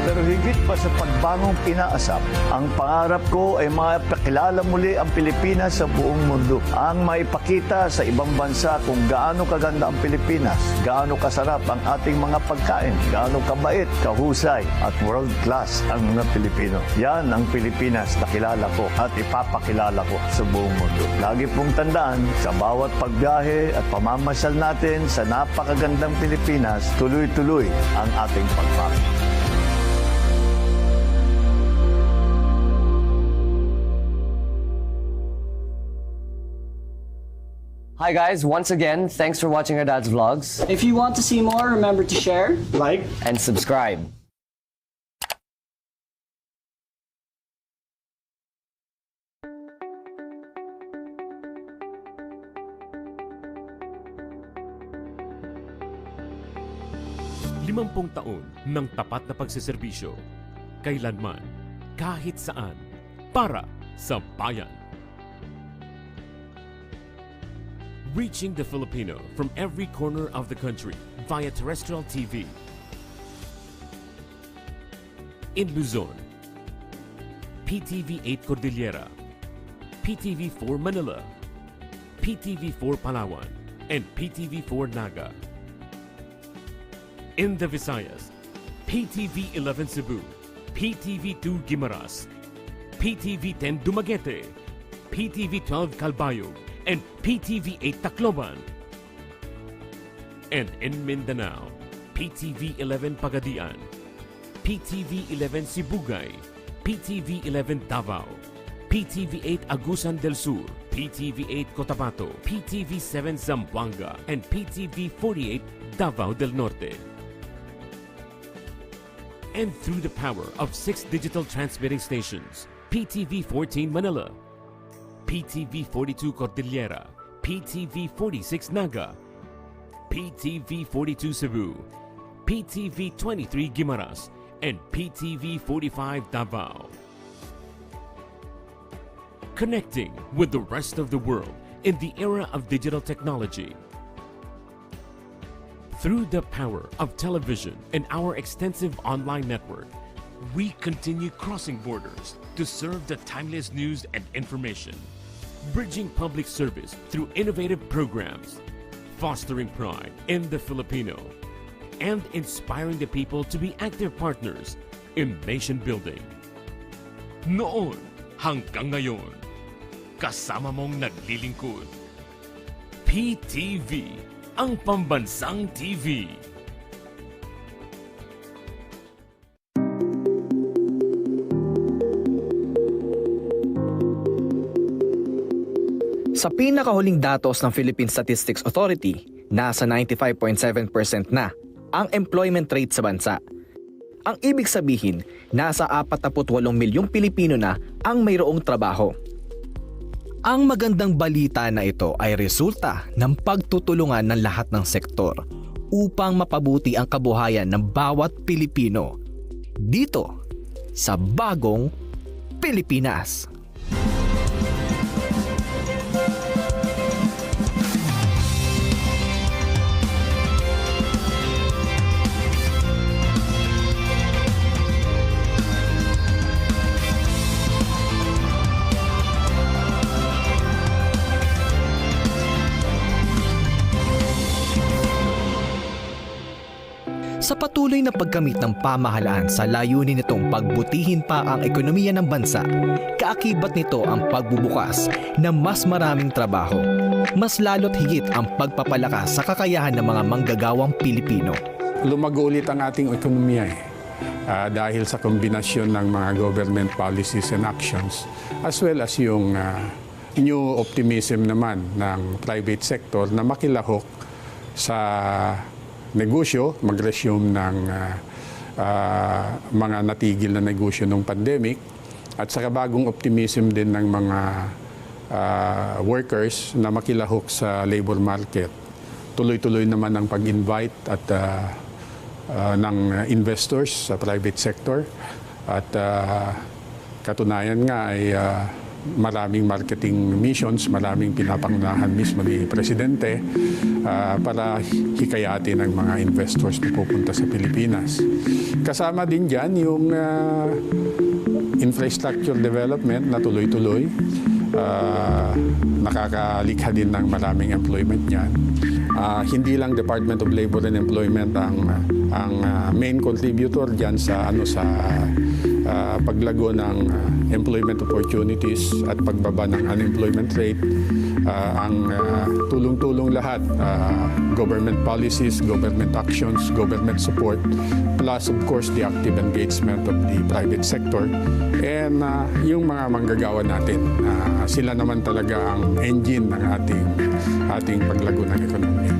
Pero higit pa sa pagbangong pinaasap, ang pangarap ko ay mapakilala muli ang Pilipinas sa buong mundo. Ang maipakita sa ibang bansa kung gaano kaganda ang Pilipinas, gaano kasarap ang ating mga pagkain, gaano kabait, kahusay at world class ang mga Pilipino. Yan ang Pilipinas na kilala ko at ipapakilala ko sa buong mundo. Lagi pong tandaan, sa bawat pagbiyahe at pamamasyal natin sa napakagandang Pilipinas, tuloy-tuloy ang ating pagpapakilala. Hi guys, once again, thanks for watching our dad's vlogs. If you want to see more, remember to share, like, and subscribe. Limampung taon ng tapat na pagsiservisyo. Kailanman, kahit saan, para sa bayan. Reaching the Filipino from every corner of the country via terrestrial TV. In Luzon, PTV 8 Cordillera, PTV 4 Manila, PTV 4 Palawan, and PTV 4 Naga. In the Visayas, PTV 11 Cebu, PTV 2 Guimaras, PTV 10 Dumaguete, PTV 12 Calbayog, and PTV 8 Tacloban. And in Mindanao, PTV 11 Pagadian, PTV 11 Sibugay, PTV 11 Davao, PTV 8 Agusan del Sur, PTV 8 Cotabato, PTV 7 Zamboanga, and PTV 48 Davao del Norte. And through the power of 6 digital transmitting stations, PTV 14 Manila, PTV 42 Cordillera, PTV 46 Naga, PTV 42 Cebu, PTV 23 Guimaras, and PTV 45 Davao. Connecting with the rest of the world in the era of digital technology. Through the power of television and our extensive online network, we continue crossing borders to serve the timeless news and information, bridging public service through innovative programs, fostering pride in the Filipino, and inspiring the people to be active partners in nation building. Noon hanggang ngayon, kasama mong naglilingkod. PTV, ang pambansang TV. Sa pinakahuling datos ng Philippine Statistics Authority, nasa 95.7% na ang employment rate sa bansa. Ang ibig sabihin, nasa 48 milyong Pilipino na ang mayroong trabaho. Ang magandang balita na ito ay resulta ng pagtutulungan ng lahat ng sektor upang mapabuti ang kabuhayan ng bawat Pilipino dito sa bagong Pilipinas. Sa patuloy na pagkamit ng pamahalaan sa layunin nitong pagbutihin pa ang ekonomiya ng bansa, kaakibat nito ang pagbubukas ng mas maraming trabaho, mas lalo't higit ang pagpapalakas sa kakayahan ng mga manggagawang Pilipino. Lumago ulit ang ating ekonomiya dahil sa kombinasyon ng mga government policies and actions as well as yung new optimism naman ng private sector na makilahok sa negosyo, mag-resume ng mga natigil na negosyo ng pandemic at saka bagong optimism din ng mga workers na makilahok sa labor market. Tuloy-tuloy naman ang pag-invite at ng investors sa private sector at katunayan nga ay maraming marketing missions, maraming pinapangunahan mismo ni Presidente para hikayatin ang mga investors na pupunta sa Pilipinas. Kasama din dyan yung infrastructure development na tuloy-tuloy. Nakakalikha din ng maraming employment niyan. Hindi lang Department of Labor and Employment ang main contributor diyan sa paglago ng employment opportunities at pagbaba ng unemployment rate. Ang tulong-tulong lahat, government policies, government actions, government support, plus of course the active engagement of the private sector and yung mga manggagawa natin. Sila naman talaga ang engine ng ating paglago ng ekonomiya.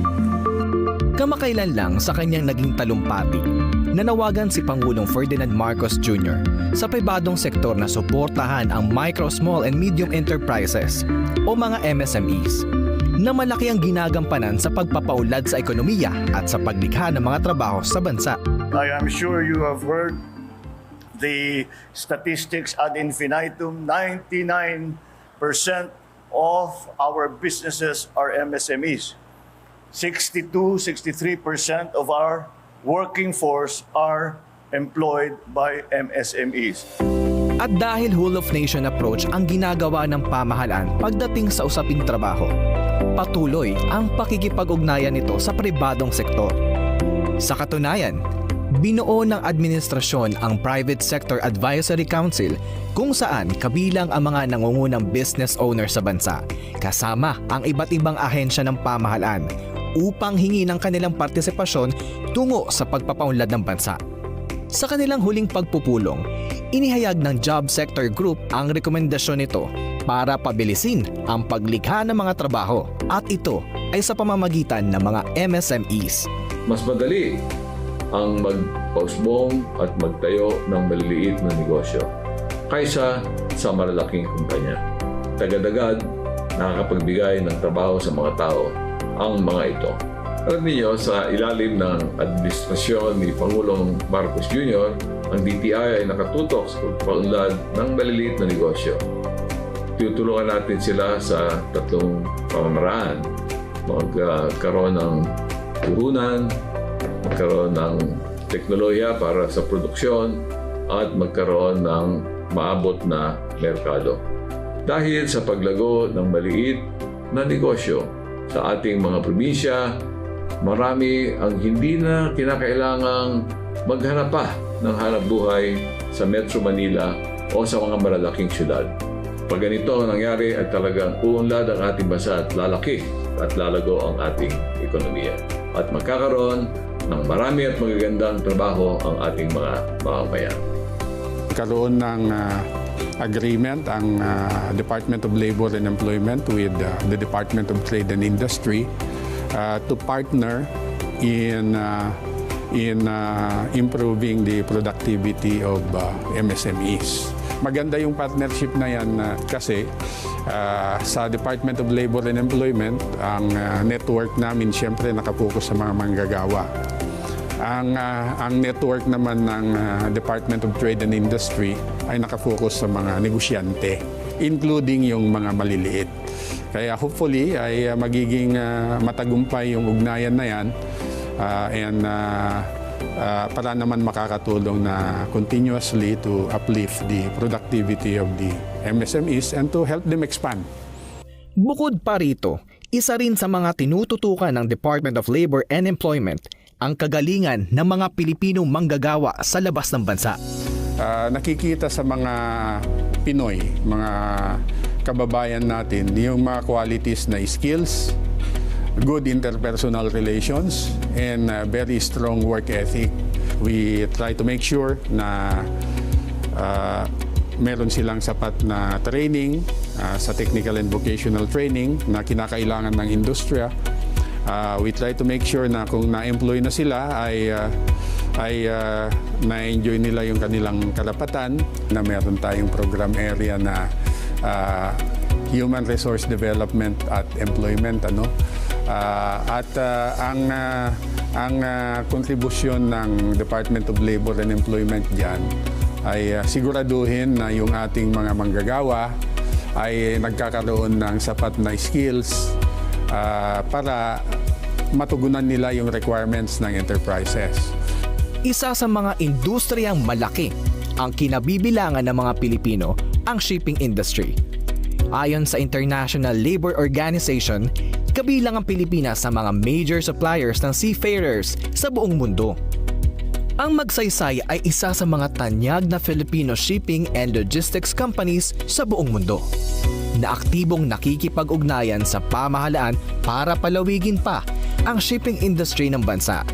Kamakailan lang sa kanyang naging talumpati, nanawagan si Pangulong Ferdinand Marcos Jr. sa pribadong sektor na suportahan ang micro, small and medium enterprises o mga MSMEs na malaki ang ginagampanan sa pagpapaunlad sa ekonomiya at sa paglikha ng mga trabaho sa bansa. I am sure you have heard the statistics ad infinitum. 99% of our businesses are MSMEs. 62-63% of our working force are employed by MSMEs. At dahil whole of nation approach ang ginagawa ng pamahalaan pagdating sa usaping trabaho, patuloy ang pakikipag-ugnayan nito sa pribadong sektor. Sa katunayan, binuo ng administrasyon ang Private Sector Advisory Council kung saan kabilang ang mga nangungunang business owner sa bansa, kasama ang iba't ibang ahensya ng pamahalaan upang hingi ng kanilang partisipasyon tungo sa pagpapaunlad ng bansa. Sa kanilang huling pagpupulong, inihayag ng Job Sector Group ang rekomendasyon nito para pabilisin ang paglikha ng mga trabaho at ito ay sa pamamagitan ng mga MSMEs. Mas madali ang magpausbong at magtayo ng maliliit na negosyo kaysa sa malalaking kumpanya. Tagadagad, nakakapagbigay ng trabaho sa mga tao ang mga ito. Alam niyo, sa ilalim ng administrasyon ni Pangulong Marcos Jr., ang DTI ay nakatutok sa pagpaunlad ng maliliit na negosyo. Tutulungan natin sila sa tatlong pamamaraan. Magkaroon ng puhunan, magkaroon ng teknolohiya para sa produksyon, at magkaroon ng maabot na merkado. Dahil sa paglago ng maliit na negosyo sa ating mga probinsya, marami ang hindi na kinakailangang maghanap pa ng hanap buhay sa Metro Manila o sa mga malalaking syudad. Pag ganito ang nangyari ay talagang uunlad ang ating bansa at lalaki at lalago ang ating ekonomiya. At magkakaroon ng marami at magagandang trabaho ang ating mga mamamayan. Karoon ng agreement ang Department of Labor and Employment with the Department of Trade and Industry to partner in improving the productivity of MSMEs. Maganda yung partnership na yan kasi sa Department of Labor and Employment, ang network namin siyempre nakapokus sa mga manggagawa. Ang network naman ng Department of Trade and Industry ay nakafocus sa mga negosyante, including yung mga maliliit. Kaya hopefully ay magiging matagumpay yung ugnayan na yan para naman makakatulong na continuously to uplift the productivity of the MSMEs and to help them expand. Bukod pa rito, isa rin sa mga tinututukan ng Department of Labor and Employment ang kagalingan ng mga Pilipinong manggagawa sa labas ng bansa. Nakikita sa mga Pinoy, mga kababayan natin, yung mga qualities na skills, good interpersonal relations, and very strong work ethic. We try to make sure na meron silang sapat na training sa technical and vocational training na kinakailangan ng industriya. We try to make sure na kung na-employ na sila ay na-enjoy nila yung kanilang karapatan, na meron tayong program area na human resource development at employment, ang kontribusyon ng Department of Labor and Employment diyan ay siguraduhin na yung ating mga manggagawa ay nagkakaroon ng sapat na skills para matugunan nila yung requirements ng enterprises. Isa sa mga industriyang malaki ang kinabibilangan ng mga Pilipino ang shipping industry. Ayon sa International Labor Organization, kabilang ang Pilipinas sa mga major suppliers ng seafarers sa buong mundo. Ang Magsaysay ay isa sa mga tanyag na Filipino shipping and logistics companies sa buong mundo na aktibong nakikipag-ugnayan sa pamahalaan para palawigin pa ang shipping industry ng bansa.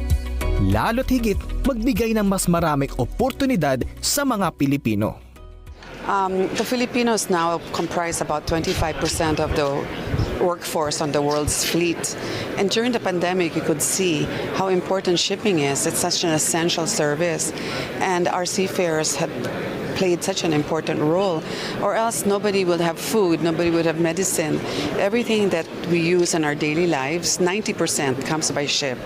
Lalo't higit magbigay ng mas maraming oportunidad sa mga Pilipino. The Filipinos now comprise about 25% of the workforce on the world's fleet. And during the pandemic, you could see how important shipping is. It's such an essential service. And our seafarers had played such an important role, or else nobody would have food, nobody would have medicine. Everything that we use in our daily lives, 90% comes by ship.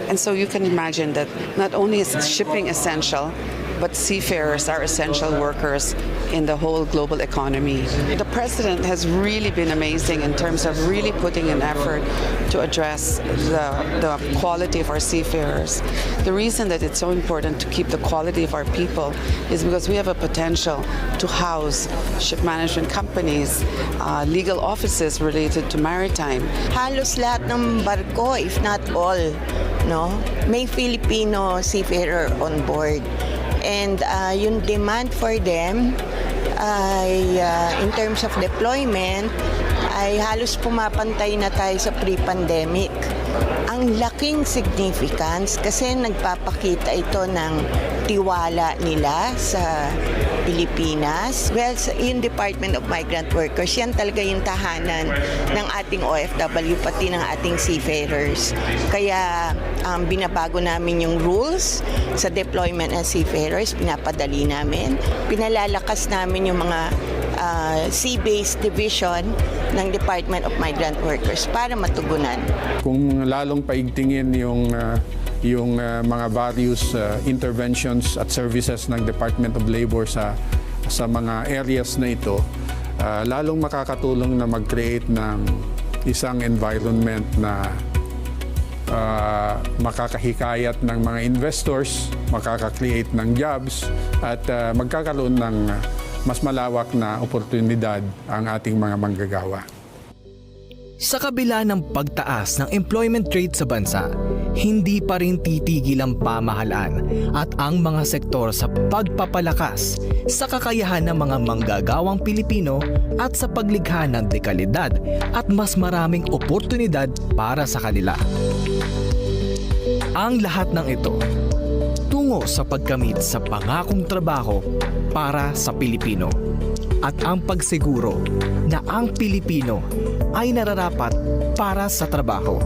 And so you can imagine that not only is shipping essential, but seafarers are essential workers in the whole global economy. The president has really been amazing in terms of really putting an effort to address the quality of our seafarers. The reason that it's so important to keep the quality of our people is because we have a potential to house ship management companies, legal offices related to maritime. Halos lahat ng barko, if not all, may Filipino seafarer on board. And yung demand for them ay in terms of deployment ay halos pumapantay na tayo sa pre-pandemic. Ang laking significance kasi nagpapakita ito ng tiwala nila sa Pilipinas. Well, yung Department of Migrant Workers, yan talaga yung tahanan ng ating OFW, pati ng ating seafarers. Kaya binabago namin yung rules sa deployment ng seafarers, pinapadali namin. Pinalalakas namin yung mga sea-based division ng Department of Migrant Workers para matugunan. Kung lalong paigtingin yung mga various interventions at services ng Department of Labor sa mga areas na ito, lalong makakatulong na mag-create ng isang environment na makakahikayat ng mga investors, makaka-create ng jobs, at magkakaroon ng mas malawak na oportunidad ang ating mga manggagawa. Sa kabila ng pagtaas ng employment rate sa bansa, hindi pa rin titigil ang pamahalaan at ang mga sektor sa pagpapalakas sa kakayahan ng mga manggagawang Pilipino at sa paglikha ng dekalidad at mas maraming oportunidad para sa kanila. Ang lahat ng ito tungo sa pagkamit sa pangakong trabaho para sa Pilipino at ang pagsiguro na ang Pilipino ay nararapat para sa trabaho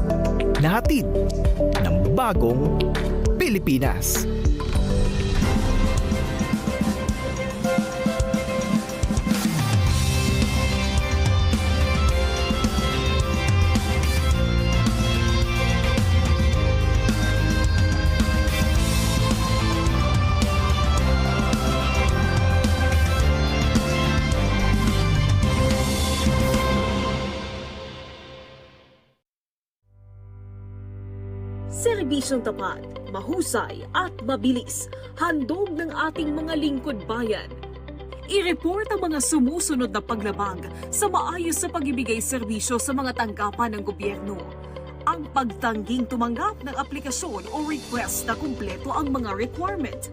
na hatid ng bagong Pilipinas. Serbisyong tapat, mahusay at mabilis, handog ng ating mga lingkod bayan. I-report ang mga sumusunod na paglabag sa maayos sa pagbibigay serbisyo sa mga tanggapan ng gobyerno. ang pagtangging tumanggap ng aplikasyon o request na kumpleto ang mga requirement.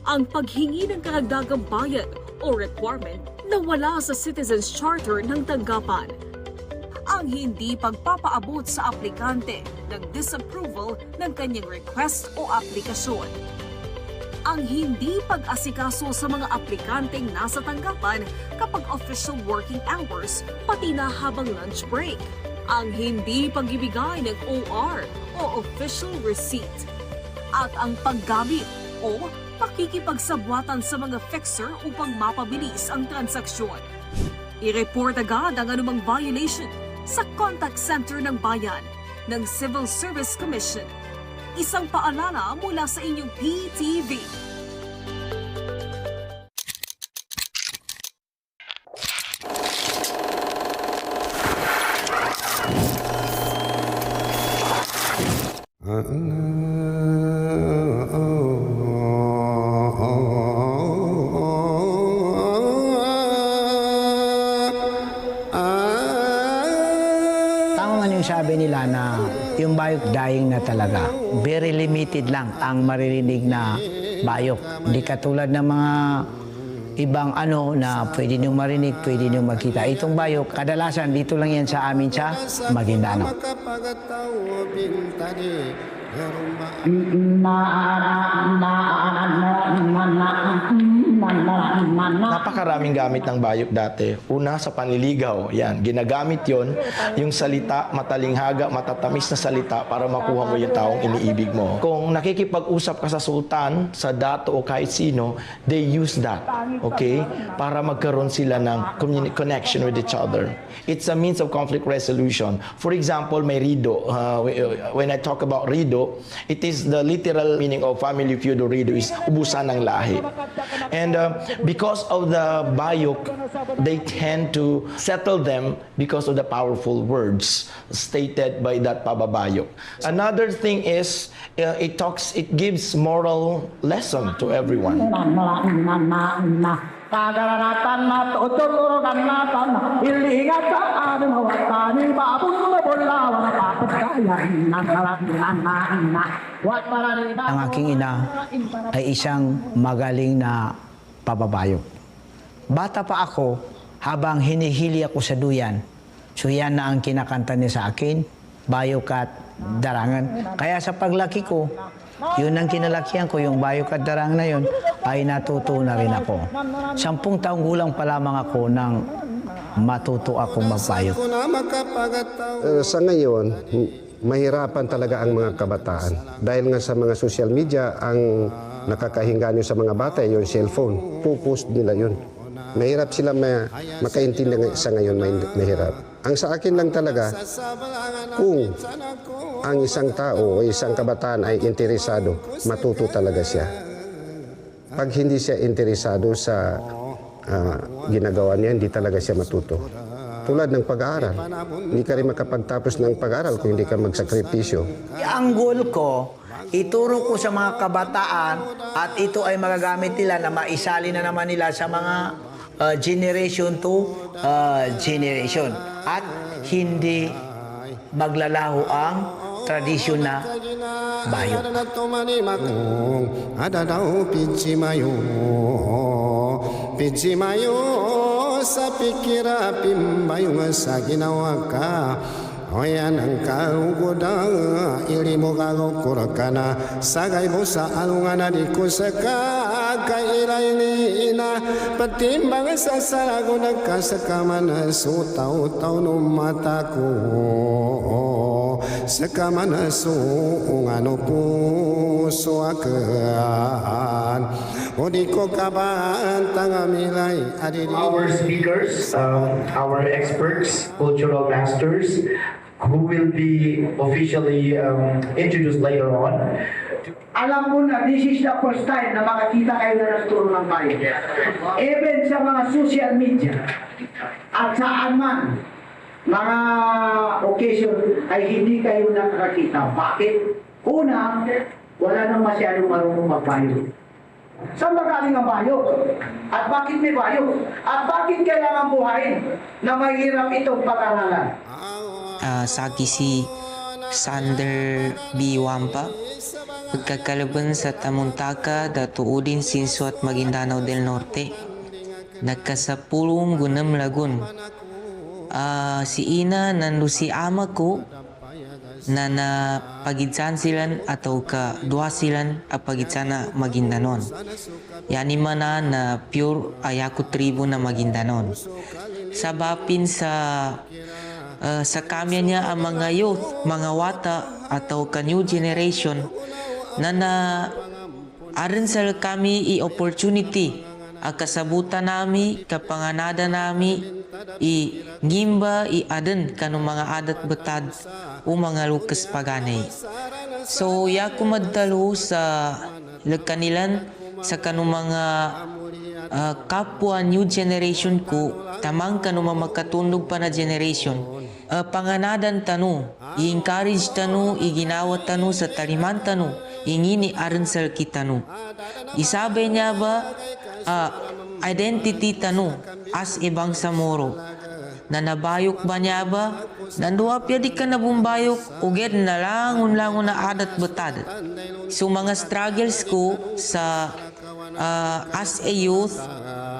Ang paghingi ng karagdagang bayad o requirement na wala sa Citizens Charter ng tanggapan. Ang hindi pagpapaabot sa aplikante ng disapproval ng kanyang request o aplikasyon. Ang hindi pag-asikaso sa mga aplikanteng nasa tanggapan kapag official working hours, pati na habang lunch break. Ang hindi pagbibigay ng OR o official receipt. At ang paggamit o pakikipagsabwatan sa mga fixer upang mapabilis ang transaksyon. I-report agad ang anumang violation sa contact center ng bayan ng Civil Service Commission. Isang paalala mula sa inyong PTV. Sabi nila na yung bayok dying na talaga. Very limited lang ang maririnig na bayok. Hindi katulad ng mga ibang na pwede niyong marinig, pwede niyong makita. Itong bayok, kadalasan dito lang yan sa amin sa Maguindanao. Napakaraming gamit ng bayok dati. Una, sa panliligaw. Yan, ginagamit yon yung salita, matalinghaga, matatamis na salita para makuha mo yung taong iniibig mo. Kung nakikipag-usap ka sa sultan, sa dato o kahit sino, they use that, okay? Para magkaroon sila ng connection with each other. It's a means of conflict resolution. For example, may rido. When I talk about rido, it is the literal meaning of family feud or rido is ubusan ng lahi. And because of the bayok, they tend to settle them because of the powerful words stated by that pababayok. Another thing is it gives moral lesson to everyone. Ang aking ina ay isang magaling na pababayok. Bata pa ako, habang hinihili ako sa duyan, so yan na ang kinakanta niya sa akin, bayok at darangan. Kaya sa paglaki ko, yun ang kinalakihan ko, yung bayok at darang na yun, ay natuto na rin ako. 10 taong gulang pa lamang ako nang matuto ako magbayok. Sa ngayon, mahirapan talaga ang mga kabataan. Dahil nga sa mga social media, ang nakakahinganyo sa mga bata yung cellphone. Pupost nila yun. Mahirap sila makaintindi sa ngayon, mahirap. Ang sa akin lang talaga, kung ang isang tao o isang kabataan ay interesado, matuto talaga siya. Pag hindi siya interesado sa ginagawa niya, hindi talaga siya matuto. Tulad ng pag-aaral. Hindi ka rin makapagtapos ng pag-aaral kung hindi ka magsakripisyo. Ang goal ko, ituro ko sa mga kabataan at ito ay magagamit nila na maisali na naman nila sa mga generation to generation. At hindi maglalaho ang tradisyon na bayok. Sa pikira pimbayong sa ginawa ka, o yan ang kaugoda, ilimo kagukura ka na, sagay mo sa alungan na di ko sa kakailay ni ina, patimbang sa sarago nagkasakaman na sutaw-taw no mata ko, sakaman na suungano puso akan, o di ko kabantang amilay adili. Our speakers, our experts, cultural masters, who will be officially introduced later on. Alam mo na, this is the first time na makakita kayo na nagturo ng bayan. Even sa mga social media at saan man, mga occasion ay hindi kayo nakakita. Bakit? Una, wala nang masyadong marunong magbayok. Saan ba galing ang bayok? At bakit may bayok? At bakit kailangan buhayin na mahirap itong pag-aralan? Sa kisi Sander B. pagkakalaban sa Tamuntaka datuudin Sinso at Maguindanao del Norte. Nagkasapulong gunam lagun. Si Ina nandu si ama ko na napagitsan silan atau ka dua silan apagitsan na Maguindanon. Yani mana na pure ayaku tribu na Maguindanon. Sabapin sa kamya niya ang mga youth, mga wata atau ka new generation na aron sa kami i-opportunity kasabutan nami, kapanganada nami i-ngimba, i-adan kanong mga adat betad o mga lukas paganay. So, yaku madalo sa kanilan sa kanong mga kapwa new generation ko, tamang kanong mga makatundog pa na generation. Panganadan tanu, i-encourage tanu, iginawa tanu sa taliman tanu, ingini aron sa kitanu. Isabi niya ba, identity tanu as ibang samoro na nabayok ba niya ba nanduwa pya di ka nabumbayok uged na langon na adat betad. So mga struggles ko sa as a youth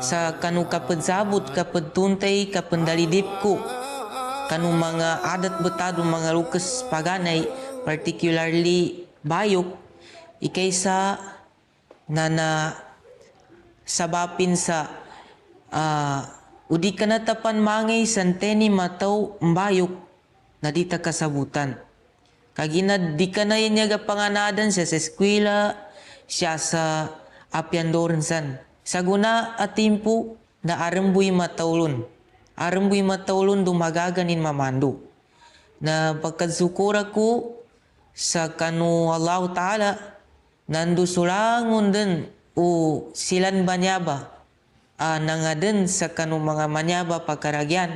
sa kanu kapadsabot kapadtuntay kapandalidip ko kanu mga adat betad mga lukas paganay particularly bayok ikaysa na sabapin sa udi ka natapan mangay santeni mataw mbayok na di ta kasabutan. Kagina di ka na niya panganadan siya sa eskwela, siya sa apyandoransan. Sa guna at timpo na arambuy matawlon. Arambuy matawlon dumagaganin mamando. Na pagkadsukura ko sa kanu Allah Ta'ala nandu sulangon din o silan banyaba nangaden sa kanong mga manyaba pagkaragyan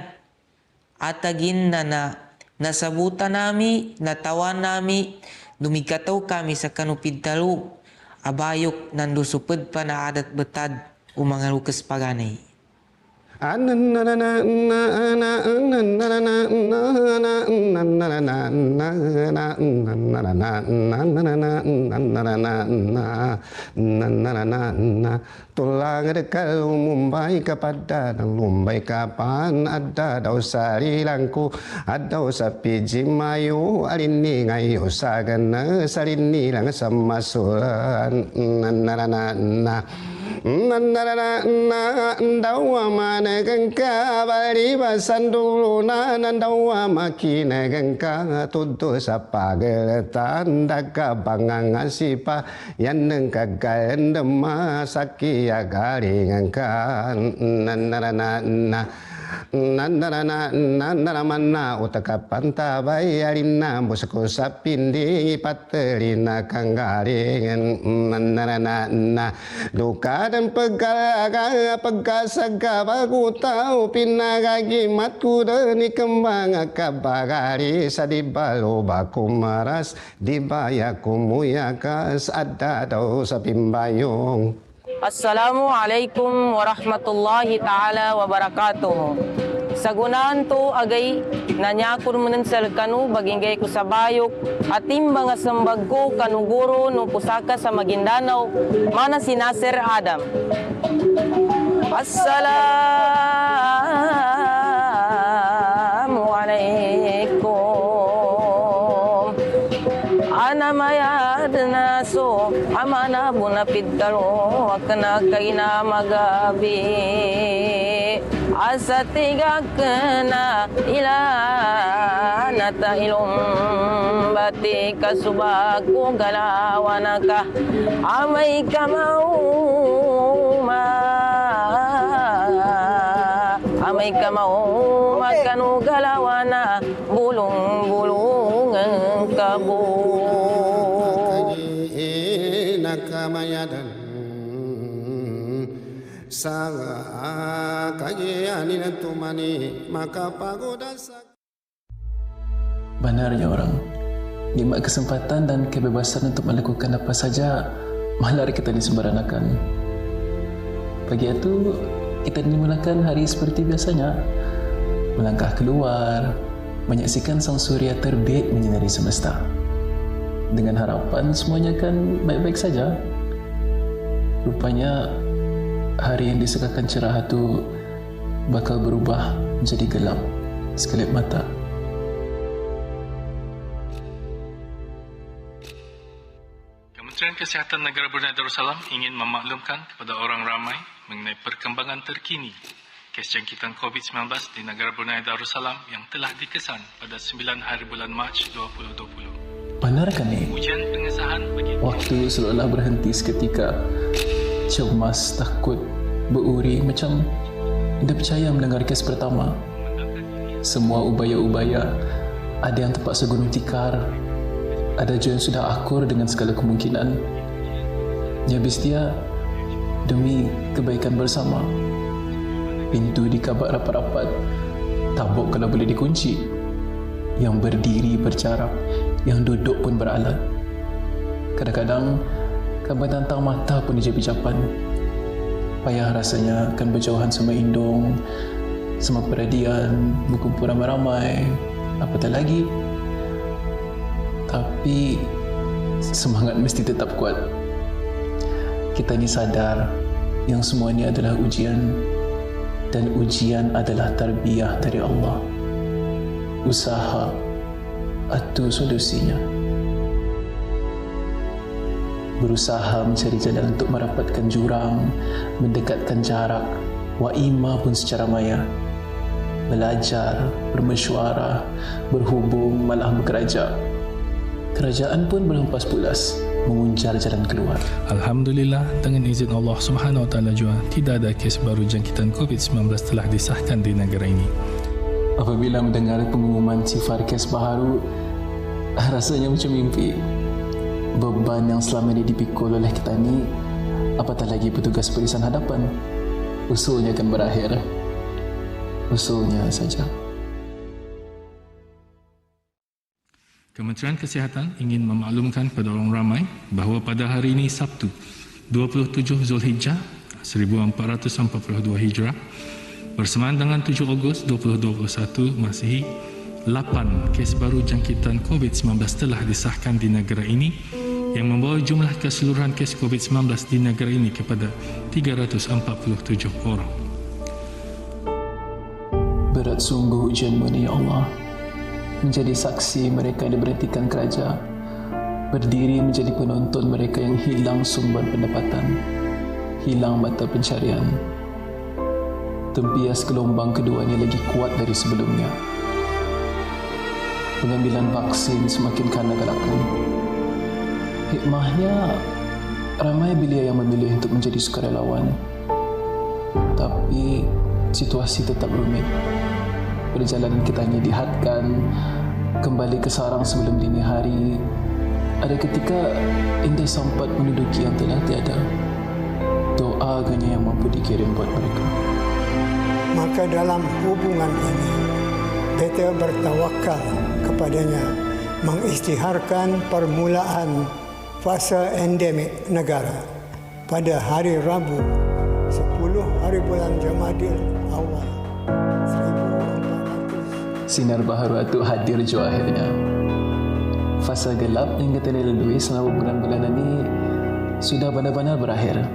atagin na nasabutan nami natawan nami dumikataw kami sa kanupidtalo abayok nandusupad pa na adat betad o mga lukas paganay. Tulang dekal Mumbai kepada dan Lumbai kapan ada daw sarilangku ada sa pijimayu alini ngayo sagana salini lang sa masulan dawa mana gengka bali basan dulu dawa makina gengka tutu sa pageletan daga bangang sipa yan neng kagayan demasaki ya garingan kan nandaramana utaka pantabay arina bosku sapindi patelina kanggaringan nandarana duka dan pegasaga bagu tahu pinagagi matku deni kembang kabagari sadibalo baku maras dibayaku muyakas ada dau sapimbayong. Assalamualaikum warahmatullahi ta'ala wabarakatuh. Sa gunahan to agay nanyakor manan sa kanu bagingay ko sa bayok atim mga sambag ko kanuguro no pusaka sa Maguindanao mana si Nasir Adam. Assalamualaikum ana mayad na so amana bunapid karo akna kaina magabi asa tigak na ila nata ilong bati kasubag ko galawan ka amay kamau amay kamau magkanu galawan na bulong-bulong ang kabo nakamayadan sa kajianin tumani makapagoda sa benarnya orang nikmat kesempatan dan kebebasan untuk melakukan apa saja malah kita disembarangkan. Pagi itu kita dimulakan hari seperti biasanya melangkah keluar menyaksikan sang surya terbit menyinari semesta. Dengan harapan semuanya akan baik-baik saja. Rupanya hari yang disekakan cerah itu bakal berubah menjadi gelap sekelip mata. Kementerian Kesihatan Negara Brunei Darussalam ingin memaklumkan kepada orang ramai mengenai perkembangan terkini kes jangkitan COVID-19 di negara Brunei Darussalam yang telah dikesan pada 9 hari bulan Mac 2020. Benarkah ni? Ujian pengesahan bagi Waktu seolah berhenti seketika. Cemas, takut, beruri macam tidak percaya mendengar kes pertama. Semua ubaya-ubaya, ada yang terpaksa gunung tikar, ada juga yang sudah akur dengan segala kemungkinan. Habis dia demi kebaikan bersama. Pintu dikabak rapat-rapat, tabuk kalau boleh dikunci. Yang berdiri berjarak, yang duduk pun beralat. Kadang-kadang kabar tentang mata pun dijepit-japan. Payah rasanya akan berjauhan sama indung, sama peradian, berkumpul ramai-ramai, apatah lagi. Tapi semangat mesti tetap kuat. Kita ni sadar yang semua ini adalah ujian, dan ujian adalah tarbiyah dari Allah. Usaha itu solusinya. Berusaha mencari jalan untuk merapatkan jurang, mendekatkan jarak, wa'ima pun secara maya. Belajar, bermesyuarah, berhubung, malah bekerja. Kerajaan pun berhempas pulas, menguncar jalan keluar. Alhamdulillah, dengan izin Allah Subhanahu Wa Taala juga tidak ada kes baru jangkitan COVID-19 telah disahkan di negara ini. Apabila mendengar pengumuman sifar kes baharu, rasanya macam mimpi. Beban yang selama ini dipikul oleh kita ni, apatah lagi petugas barisan hadapan, usulnya akan berakhir. Usulnya saja. Kementerian Kesihatan ingin memaklumkan kepada orang ramai bahawa pada hari ini Sabtu 27 Zulhijjah 1442 Hijrah bersamaan dengan 7 Ogos 2021 Masihi, 8 kes baru jangkitan COVID-19 telah disahkan di negara ini yang membawa jumlah keseluruhan kes COVID-19 di negara ini kepada 347 orang. Berat sungguh ujianmu ni, ya Allah. Menjadi saksi mereka diberhentikan kerja, berdiri menjadi penonton mereka yang hilang sumber pendapatan, hilang mata pencarian. Tempias gelombang keduanya lagi kuat dari sebelumnya. Pengambilan vaksin semakin kanak-kanakan. Hikmahnya, ramai belia yang memilih untuk menjadi sukarelawan. Tapi situasi tetap rumit. Perjalanan kita ini dihadkan, kembali ke sarang sebelum dini hari. Ada ketika indah sampat menduduki yang telah tiada. Doa agaknya yang mampu dikirim buat mereka. Maka dalam hubungan ini, kita bertawakal kepadanya, mengisytiharkan permulaan fase endemik negara pada hari Rabu 10 hari bulan Jamadil awal 1400. Sinar baharu itu hadir jua akhirnya. Fasa gelap yang kita lalui selama bulan-bulan ini sudah benar-benar berakhir.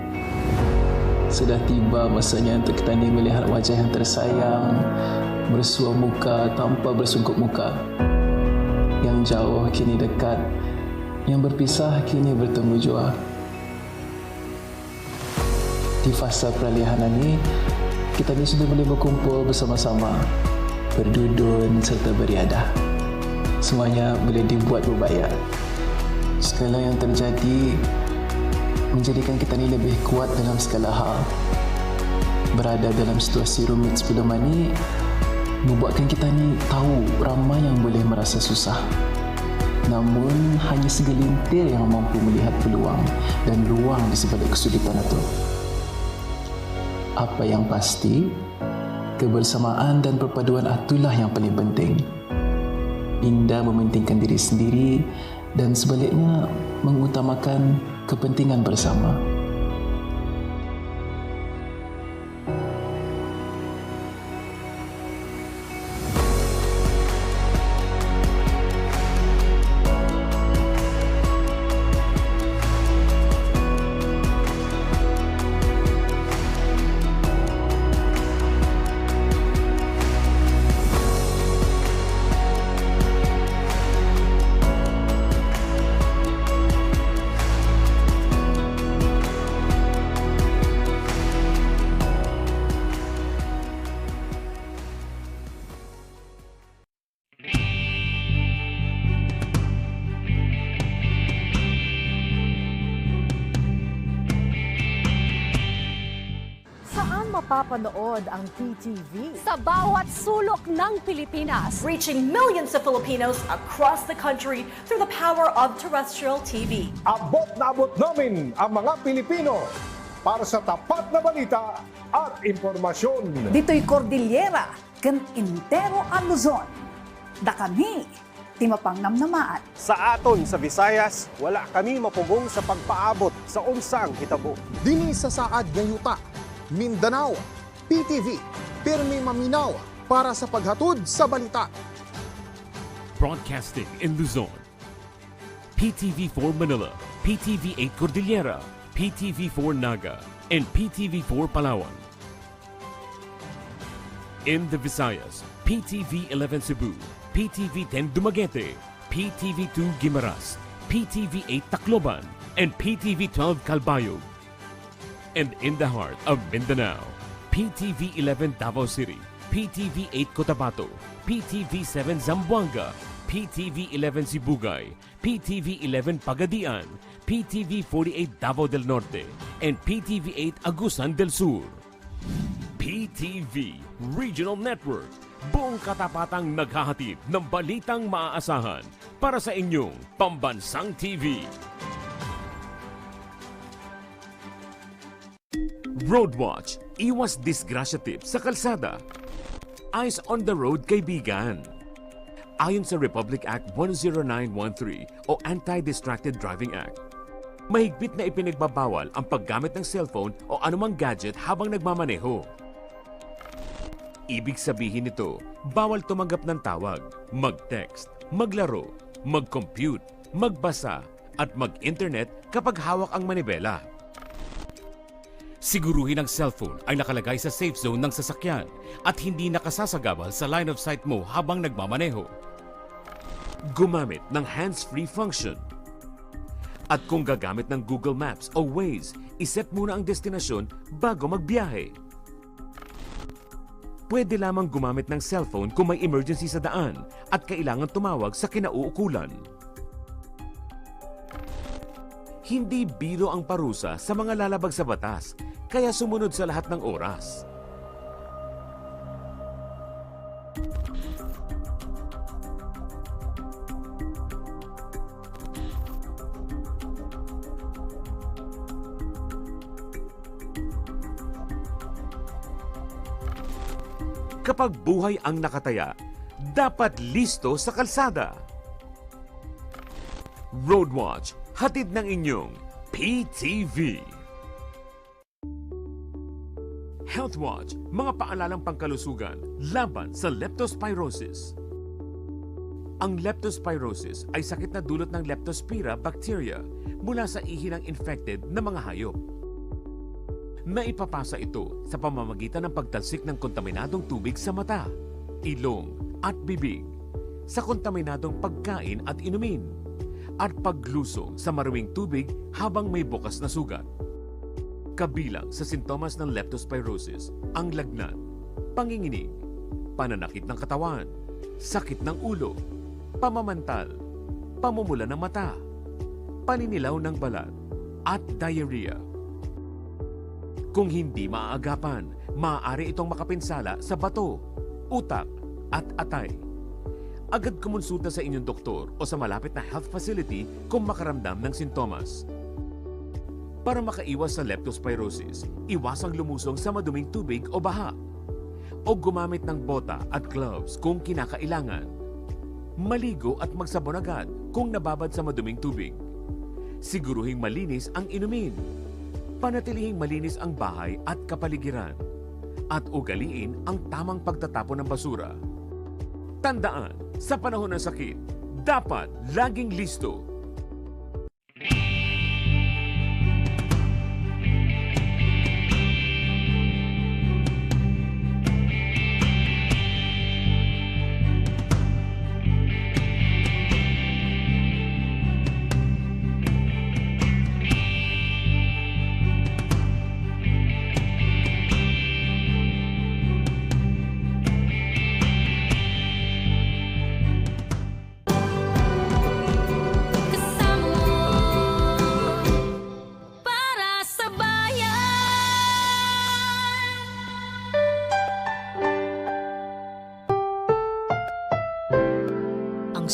Sudah tiba masanya untuk kita ni melihat wajah yang tersayang, bersua muka tanpa bersungkup muka. Yang jauh kini dekat, yang berpisah kini bertemu jua. Di fasa peralihan ini, kita ni sudah boleh berkumpul bersama-sama, berdudun serta beriadah. Semuanya boleh dibuat berbayar. Segala yang terjadi menjadikan kita ni lebih kuat dalam segala hal. Berada dalam situasi rumit sebelum ini membuatkan kita ni tahu ramai yang boleh merasa susah. Namun hanya segelintir yang mampu melihat peluang dan ruang di sebalik kesulitan itu. Apa yang pasti, kebersamaan dan perpaduan itulah yang paling penting. Indah mementingkan diri sendiri dan sebaliknya mengutamakan kepentingan bersama. mapapanood ang PTV sa bawat sulok ng Pilipinas, reaching millions of Filipinos across the country through the power of terrestrial TV. Abot na abot namin ang mga Pilipino para sa tapat na balita at impormasyon. Dito'y Cordillera, kan intero ang Luzon. Da kami, di mapangnamnamaan. Sa aton sa Visayas, wala kami mapugong sa pagpaabot sa unsang hitabo. Dini sa saad nga yuta, Mindanao, PTV, pirmi maminaw para sa paghatod sa balita. Broadcasting in Luzon, PTV4 Manila, PTV8 Cordillera, PTV4 Naga, and PTV4 Palawan. In the Visayas, PTV11 Cebu, PTV10 Dumaguete, PTV2 Guimaras, PTV8 Tacloban, and PTV12 Calbayog. And in the heart of Mindanao, PTV11 Davao City, PTV8 Cotabato, PTV7 Zamboanga, PTV11 Sibugay, PTV11 Pagadian, PTV48 Davao del Norte, and PTV8 Agusan del Sur. PTV Regional Network, buong katapatang naghahatid ng balitang maaasahan para sa inyong pambansang TV. Roadwatch, iwas disgrasya tips sa kalsada. Eyes on the road, kaibigan. Ayon sa Republic Act 10913 o Anti-Distracted Driving Act, mahigpit na ipinagbabawal ang paggamit ng cellphone o anumang gadget habang nagmamaneho. Ibig sabihin nito, bawal tumanggap ng tawag, mag-text, maglaro, mag-compute, magbasa, at mag-internet kapag hawak ang manibela. Siguruhin ang cellphone ay nakalagay sa safe zone ng sasakyan at hindi nakasasagabal sa line of sight mo habang nagmamaneho. Gumamit ng hands-free function. At kung gagamit ng Google Maps o Waze, iset muna ang destinasyon bago magbiyahe. Pwede lamang gumamit ng cellphone kung may emergency sa daan at kailangan tumawag sa kinauukulan. Hindi biro ang parusa sa mga lalabag sa batas, kaya sumunod sa lahat ng oras. Kapag buhay ang nakataya, dapat listo sa kalsada. Roadwatch, hatid ng inyong PTV. Healthwatch, mga paalalang pangkalusugan laban sa leptospirosis. Ang leptospirosis ay sakit na dulot ng Leptospira bacteria mula sa ihi ng infected na mga hayop. Naipapasa ito sa pamamagitan ng pagtalsik ng kontaminadong tubig sa mata, ilong at bibig, sa kontaminadong pagkain at inumin, at paglusong sa maraming tubig habang may bukas na sugat. Kabilang sa sintomas ng leptospirosis ang lagnat, panginginig, pananakit ng katawan, sakit ng ulo, pamamantal, pamumula ng mata, paninilaw ng balat, at diarrhea. Kung hindi maaagapan, maaari itong makapinsala sa bato, utak, at atay. Agad kumonsulta sa inyong doktor o sa malapit na health facility kung makaramdam ng sintomas. Para makaiwas sa leptospirosis, iwasang lumusong sa maduming tubig o baha. O gumamit ng bota at gloves kung kinakailangan. Maligo at magsabon agad kung nababad sa maduming tubig. Siguruhing malinis ang inumin. Panatilihing malinis ang bahay at kapaligiran. At ugaliin ang tamang pagtatapon ng basura. Tandaan, sa panahon ng sakit, dapat laging listo.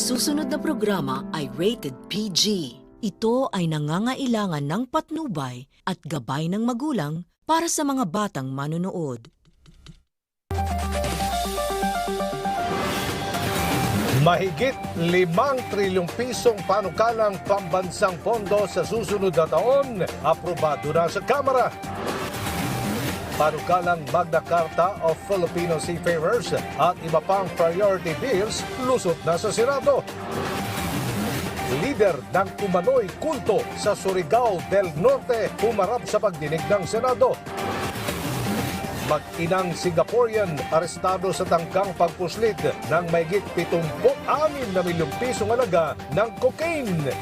susunod na programa ay rated PG. Ito ay nangangailangan ng patnubay at gabay ng magulang para sa mga batang manonood. Mahigit 5 trilyong pisong panukalang pambansang pondo sa susunod na taon, aprobado na sa Kamara. Panukalang Magna Carta of Filipino Seafarers at iba pang priority bills lusot na sa Senado. Lider ng umano'y kulto sa Surigao del Norte humarap sa pagdinig ng Senado. Mag-inang Singaporean arestado sa tangkang pagpuslit ng mahigit 76 na milyong pisong halaga ng cocaine.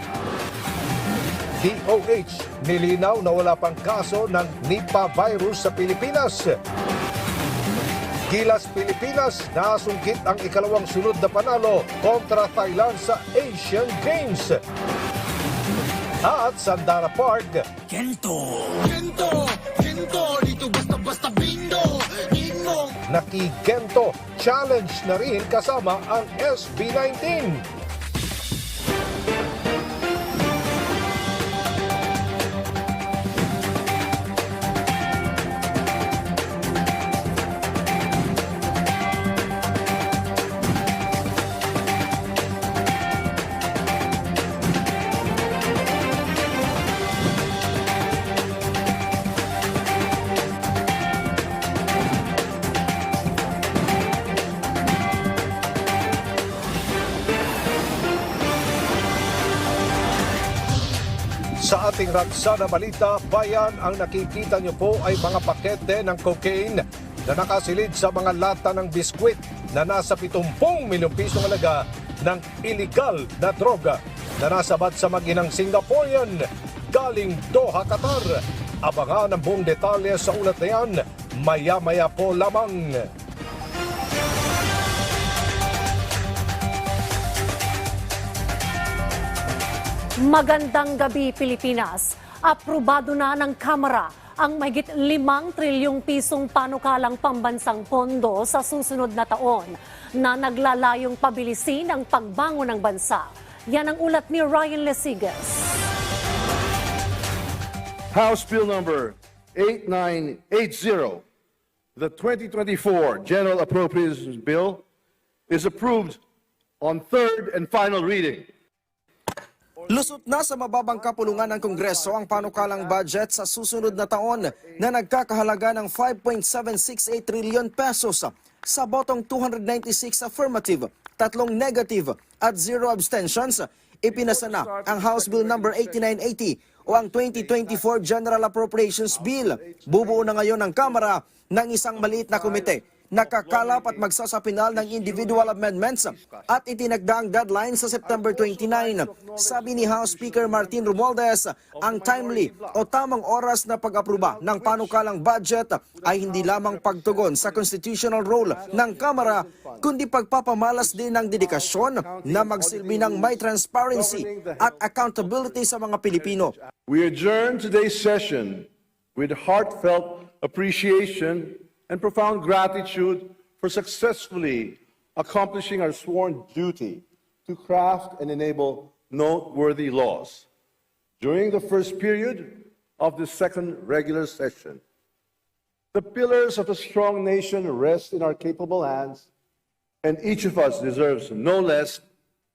DOH nilinaw na wala pang kaso ng Nipah virus sa Pilipinas. Gilas Pilipinas nasungkit ang ikalawang sunod na panalo kontra Thailand sa Asian Games. At Sandara Park, Kento, dito basta bindo, Nakigento Challenge na rin kasama ang SB19. Sa ating Sentro Balita, bayan, ang nakikita niyo po ay mga pakete ng cocaine na nakasilid sa mga lata ng biskwit na nasa 70 milyong pisong halaga ng illegal na droga na nasabat sa mag-inang Singaporean galing Doha, Qatar. Abangan ang buong detalye sa ulat na yan, maya-maya po lamang. Magandang gabi, Pilipinas. Aprobado na ng Kamara ang mahigit 5 trilyong pisong panukalang pambansang pondo sa susunod na taon na naglalayong pabilisin ang pagbangon ng bansa. Yan ang ulat ni Ryan Lesigas. House Bill Number 8980, the 2024 General Appropriations Bill, is approved on third and final reading. Lusot na sa mababang kapulungan ng Kongreso ang panukalang budget sa susunod na taon na nagkakahalaga ng 5.768 trilyon pesos. Sa botong 296 affirmative, 3 negative at 0 abstentions, ipinasa na ang House Bill Number 8980 o ang 2024 General Appropriations Bill. Bubuo na ngayon ng Kamara ng isang maliit na komite. Nakakalap at magsasapinal ng individual amendments at itinagda ang deadline sa September 29. Sabi ni House Speaker Martin Romualdez, ang timely o tamang oras na pag-aproba ng panukalang budget ay hindi lamang pagtugon sa constitutional role ng Kamara, kundi pagpapamalas din ng dedikasyon na magsilbi ng may transparency at accountability sa mga Pilipino. We adjourn today's session with heartfelt appreciation and profound gratitude for successfully accomplishing our sworn duty to craft and enable noteworthy laws. During the first period of the second regular session, the pillars of a strong nation rest in our capable hands, and each of us deserves no less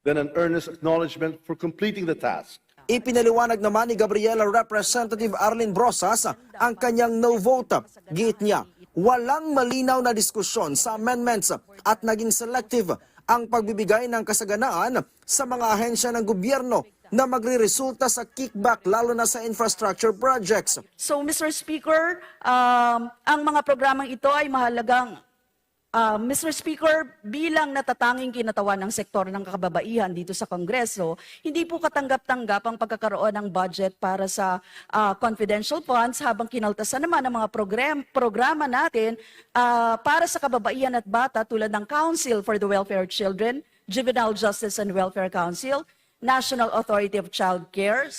than an earnest acknowledgement for completing the task. Ipinaliwanag naman ni Gabriela Representative Arlene Brosas ang kanyang no vote. Giit niya, walang malinaw na diskusyon sa amendments at naging selective ang pagbibigay ng kasaganaan sa mga ahensya ng gobyerno na magre-resulta sa kickback lalo na sa infrastructure projects. So Mr. Speaker, ang mga programang ito ay mahalagang Mr. Speaker, bilang natatanging kinatawan ng sektor ng kababaihan dito sa Kongreso, hindi po katanggap-tanggap ang pagkakaroon ng budget para sa confidential funds habang kinaltasan naman ang mga programa natin para sa kababaihan at bata tulad ng Council for the Welfare of Children, Juvenile Justice and Welfare Council, National Authority of Child Care,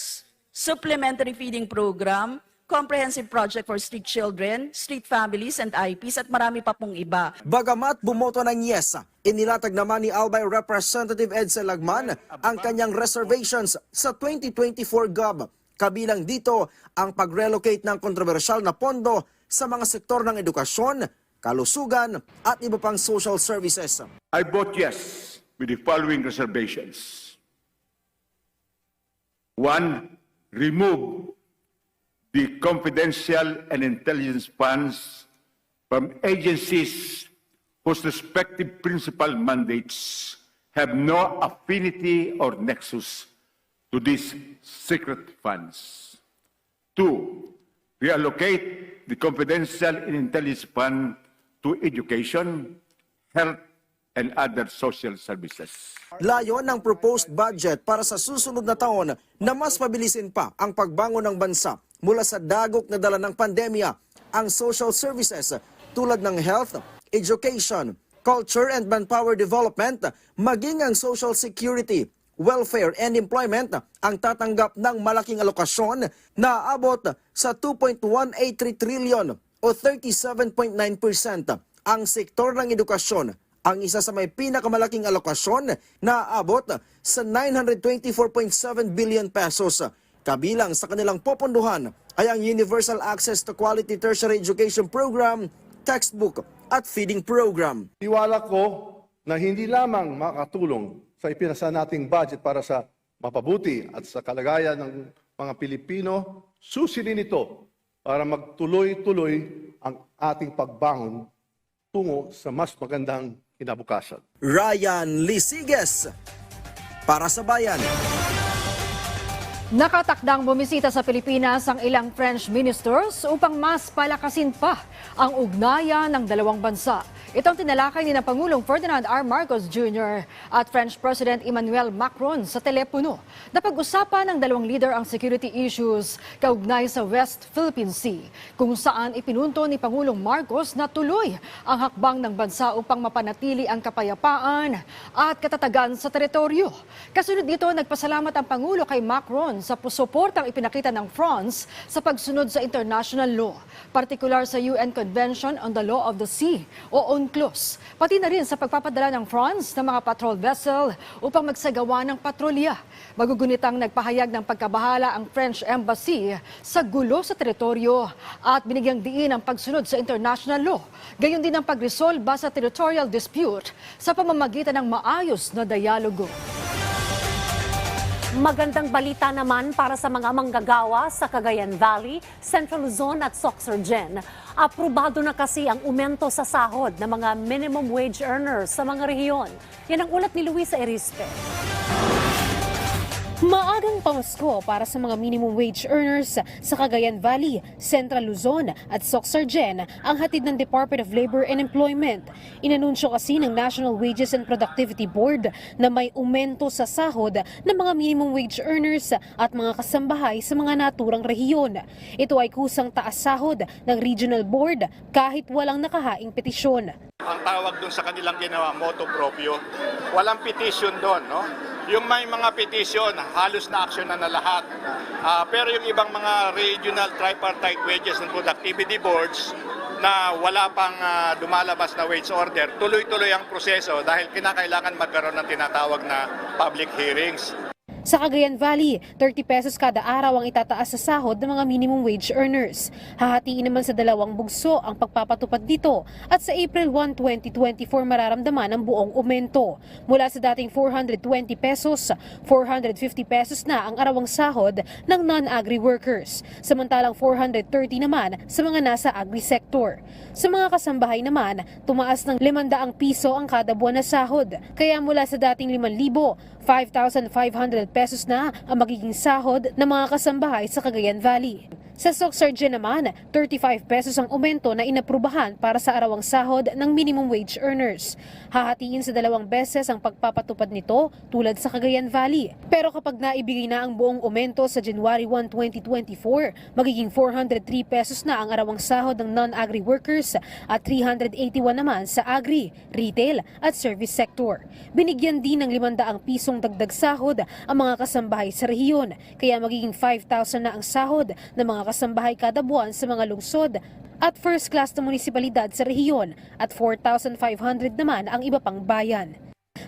Supplementary Feeding Program, comprehensive project for street children, street families, and IPs at marami pa pong iba. Bagamat bumoto ng yes, inilatag naman ni Albay Representative Edsel Lagman ang kanyang reservations sa 2024 GOB. Kabilang dito ang pag-relocate ng kontrobersyal na pondo sa mga sektor ng edukasyon, kalusugan at iba pang social services. I vote yes with the following reservations. 1. Remove the confidential and intelligence funds from agencies whose respective principal mandates have no affinity or nexus to these secret funds. 2. Reallocate the confidential and intelligence fund to education, health, and other social services. Layon ng proposed budget para sa susunod na taon na mas mabilisin pa ang pagbangon ng bansa mula sa dagok na dala ng pandemya, ang social services tulad ng health, education, culture and manpower development, maging ang social security, welfare and employment ang tatanggap ng malaking alokasyon na aabot sa 2.183 trillion o 37.9%. Ang sektor ng edukasyon ang isa sa may pinakamalaking alokasyon na aabot sa 924.7 billion pesos. Kabilang sa kanilang popondohan ay ang Universal Access to Quality Tertiary Education Program, textbook at feeding program. Tiwala ko na hindi lamang makatulong sa ipinasa nating budget para sa mapabuti at sa kalagayan ng mga Pilipino, susilin ito para magtuloy-tuloy ang ating pagbangon tungo sa mas magandang kinabukasan. Ryan Lisiges, para sa Bayan. Nakatakdang bumisita sa Pilipinas ang ilang French ministers upang mas palakasin pa ang ugnayan ng dalawang bansa. Itong tinalakay ni Pangulong Ferdinand R. Marcos Jr. at French President Emmanuel Macron sa telepono. Napag-usapan ng dalawang leader ang security issues kaugnay sa West Philippine Sea, kung saan ipinunto ni Pangulong Marcos na tuloy ang hakbang ng bansa upang mapanatili ang kapayapaan at katatagan sa teritoryo. Kasunod dito, nagpasalamat ang Pangulo kay Macron sa suportang ipinakita ng France sa pagsunod sa international law, partikular sa UN Convention on the Law of the Sea o UNCLOS, pati na rin sa pagpapadala ng France ng mga patrol vessel upang magsagawa ng patrolya. Magugunitang nagpahayag ng pagkabahala ang French Embassy sa gulo sa teritoryo at binigyang diin ang pagsunod sa international law. Gayon din ang pagresolba sa territorial dispute sa pamamagitan ng maayos na dialogo. Magandang balita naman para sa mga manggagawa sa Cagayan Valley, Central Luzon at Sorsogon. Aprobado na kasi ang umento sa sahod ng mga minimum wage earners sa mga rehiyon. Yan ang ulat ni Luisa Erispe. Maagang pamasko para sa mga minimum wage earners sa Cagayan Valley, Central Luzon at Sorsogon ang hatid ng Department of Labor and Employment. Inanunsyo kasi ng National Wages and Productivity Board na may umento sa sahod ng mga minimum wage earners at mga kasambahay sa mga naturang rehiyon. Ito ay kusang taas sahod ng Regional Board kahit walang nakahaing petisyon. Ang tawag doon sa kanilang ginawa, moto proprio, walang petition doon, no? Yung may mga petition, halos na aksyon na lahat. Pero yung ibang mga regional tripartite wages and productivity boards na wala pang lumalabas na wage order, tuloy-tuloy ang proseso dahil kinakailangan magkaroon ng tinatawag na public hearings. Sa Cagayan Valley, 30 pesos kada araw ang itataas sa sahod ng mga minimum wage earners. Hahatiin naman sa dalawang bugso ang pagpapatupad dito at sa April 1, 2024 mararamdaman ang buong aumento. Mula sa dating 420 pesos, 450 pesos na ang arawang sahod ng non-agri workers. Samantalang 430 naman sa mga nasa agri sector. Sa mga kasambahay naman, tumaas ng 500 piso ang kada buwan na sahod. Kaya mula sa dating 5,000, 5,500 pesos na ang magiging sahod ng mga kasambahay sa Cagayan Valley. Sa Sorsogon naman, 35 pesos ang aumento na inaprubahan para sa arawang sahod ng minimum wage earners. Hahatiin sa dalawang beses ang pagpapatupad nito tulad sa Cagayan Valley. Pero kapag naibigay na ang buong aumento sa January 1, 2024, magiging 403 pesos na ang arawang sahod ng non-agri workers at 381 naman sa agri, retail at service sector. Binigyan din ng 500 pisong dagdag sahod ang mga kasambahay sa rehiyon, kaya magiging 5,000 na ang sahod ng mga kasambahay kada buwan sa mga lungsod at first class na munisipalidad sa rehiyon at 4,500 naman ang iba pang bayan.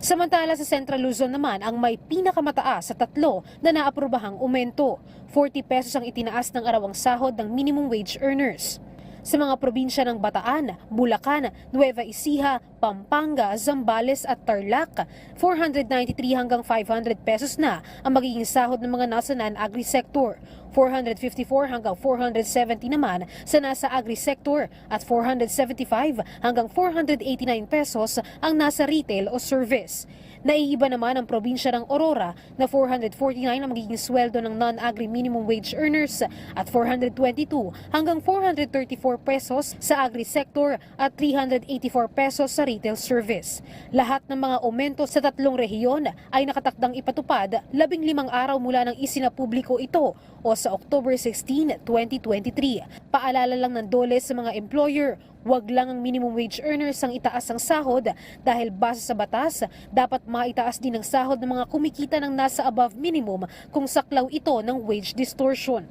Samantala sa Central Luzon naman ang may pinakamataas sa tatlo na naaprobahang aumento. 40 pesos ang itinaas ng arawang sahod ng minimum wage earners. Sa mga probinsya ng Bataan, Bulacan, Nueva Ecija, Pampanga, Zambales at Tarlac, 493 hanggang 500 pesos na ang magiging sahod ng mga nasa non-agri sector. 454 hanggang 470 naman sa nasa agri sector at 475 hanggang 489 pesos ang nasa retail o service. Naiiba naman ang probinsya ng Aurora na 449 ang magiging sweldo ng non-agri minimum wage earners at 422 hanggang 434 pesos sa agri sector at 384 pesos sa retail service. Lahat ng mga aumento sa tatlong rehiyon ay nakatakdang ipatupad 15 araw mula nang isinapubliko ito o sa October 16, 2023. Paalala lang ng DOLE sa mga employer, wag lang ang minimum wage earners ang itaas ang sahod dahil base sa batas, dapat maitaas din ang sahod ng mga kumikita ng nasa above minimum kung saklaw ito ng wage distortion.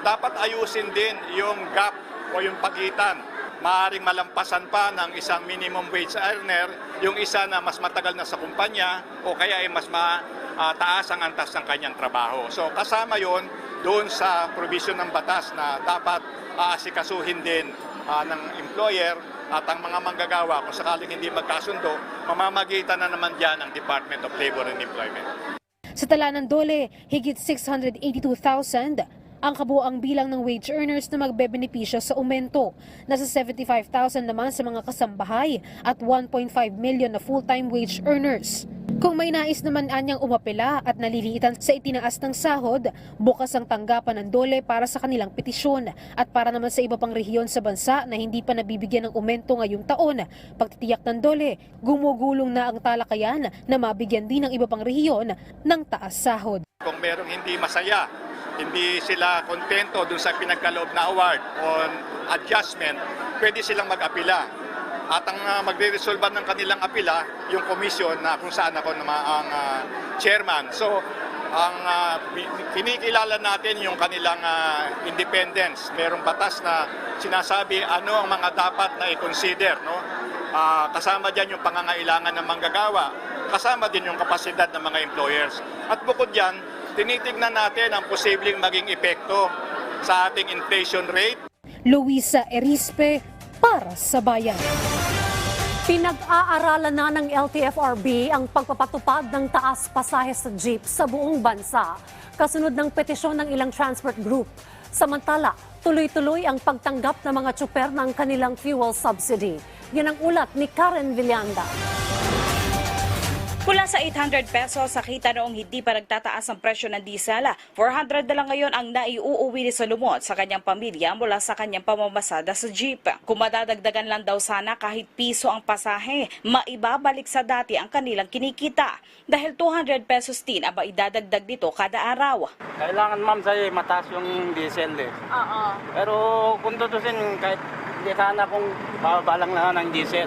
Dapat ayusin din yung gap o yung pagitan. Maaaring malampasan pa ng isang minimum wage earner yung isa na mas matagal na sa kumpanya o kaya ay mas mataas ang antas ng kanyang trabaho. So kasama yon doon sa provision ng batas na dapat aasikasuhin din ng employer at ang mga manggagawa kung sakaling hindi magkasundo, mamamagitan na naman dyan ang Department of Labor and Employment. Sa tala ng DOLE, higit 682,000 ang kabuoang bilang ng wage earners na magbebenepisyo sa aumento. Nasa 75,000 naman sa mga kasambahay at 1.5 million na full-time wage earners. Kung may nais naman anyang umapela at naliliitan sa itinaas ng sahod, bukas ang tanggapan ng DOLE para sa kanilang petisyon. At para naman sa iba pang rehiyon sa bansa na hindi pa nabibigyan ng aumento ngayong taon, pagtitiyak ng DOLE, gumugulong na ang talakayan na mabigyan din ng iba pang rehiyon ng taas sahod. Kung merong hindi masaya, hindi sila kontento dun sa pinagkaloob na award on adjustment, pwede silang mag-apila. At ang magre-resolve ng kanilang apila, yung komisyon na kung saan ako ang chairman. So, ang kinikilala natin yung kanilang independence. Merong batas na sinasabi ano ang mga dapat na i-consider. No? Kasama dyan yung pangangailangan ng manggagawa. Kasama din yung kapasidad ng mga employers. At bukod dyan, tinitignan natin ang posibleng maging epekto sa ating inflation rate. Luisa Erispe, para sa Bayan. Pinag-aaralan na ng LTFRB ang pagpapatupad ng taas pasahe sa jeep sa buong bansa, kasunod ng petisyon ng ilang transport group. Samantala, tuloy-tuloy ang pagtanggap ng mga tsuper ng kanilang fuel subsidy. Yan ang ulat ni Karen Villanda. Mula sa 800 pesos sa kita noong hindi pa nagtataas ang presyo ng diesel, 400 na lang ngayon ang naiuuwi ni Solomon sa kanyang pamilya mula sa kanyang pamamasada sa jeep. Kung madadagdagan lang daw sana kahit piso ang pasahe, maibabalik sa dati ang kanilang kinikita. Dahil 200 pesos din ang idadagdag dito kada araw. Kailangan ma'am sa'yo mataas yung diesel eh. Pero kung tutusin kahit hindi sana kung bababa lang na ng diesel.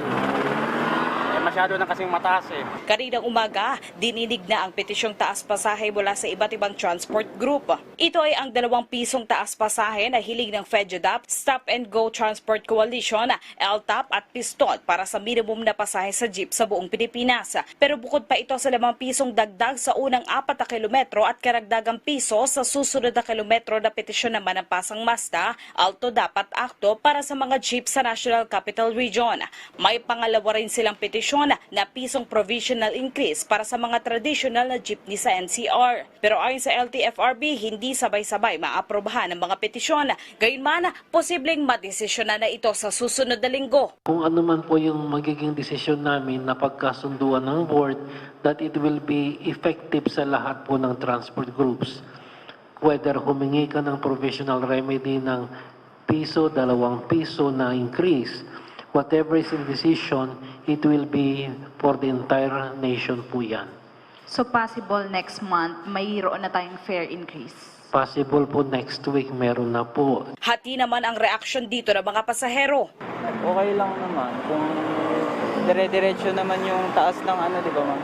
Masyado na kasing mataas eh. Kaninang umaga, dininig na ang petisyong taas pasahe mula sa iba't ibang transport group. Ito ay ang 2 pisong taas pasahe na hiling ng FEDUDAP, Stop and Go Transport Coalition, LTAP at Piston para sa minimum na pasahe sa jeep sa buong Pilipinas. Pero bukod pa ito sa 5 pisong dagdag sa unang 4 na kilometro at karagdagang piso sa susunod na kilometro na petisyon naman ng Pasang Mazda, Alto Dapat Acto para sa mga jeep sa National Capital Region. May pangalawa rin silang petisyon na pisong provisional increase para sa mga traditional na jeepney sa NCR. Pero ayon sa LTFRB, hindi sabay-sabay maaprobahan ng mga petisyon. Gayunman, posibleng madesisyon na ito sa susunod na linggo. Kung ano man po yung magiging desisyon namin na pagkasunduan ng board, that it will be effective sa lahat po ng transport groups. Whether humingi ka ng provisional remedy ng piso, 2 piso na increase, whatever is in decision, it will be for the entire nation po yan. So possible next month, mayroon na tayong fare increase? Possible po next week, meron na po. Hati naman ang reaksyon dito ng mga pasahero. Okay lang naman. Kung dire-diretso naman yung taas ng di ba ma'am?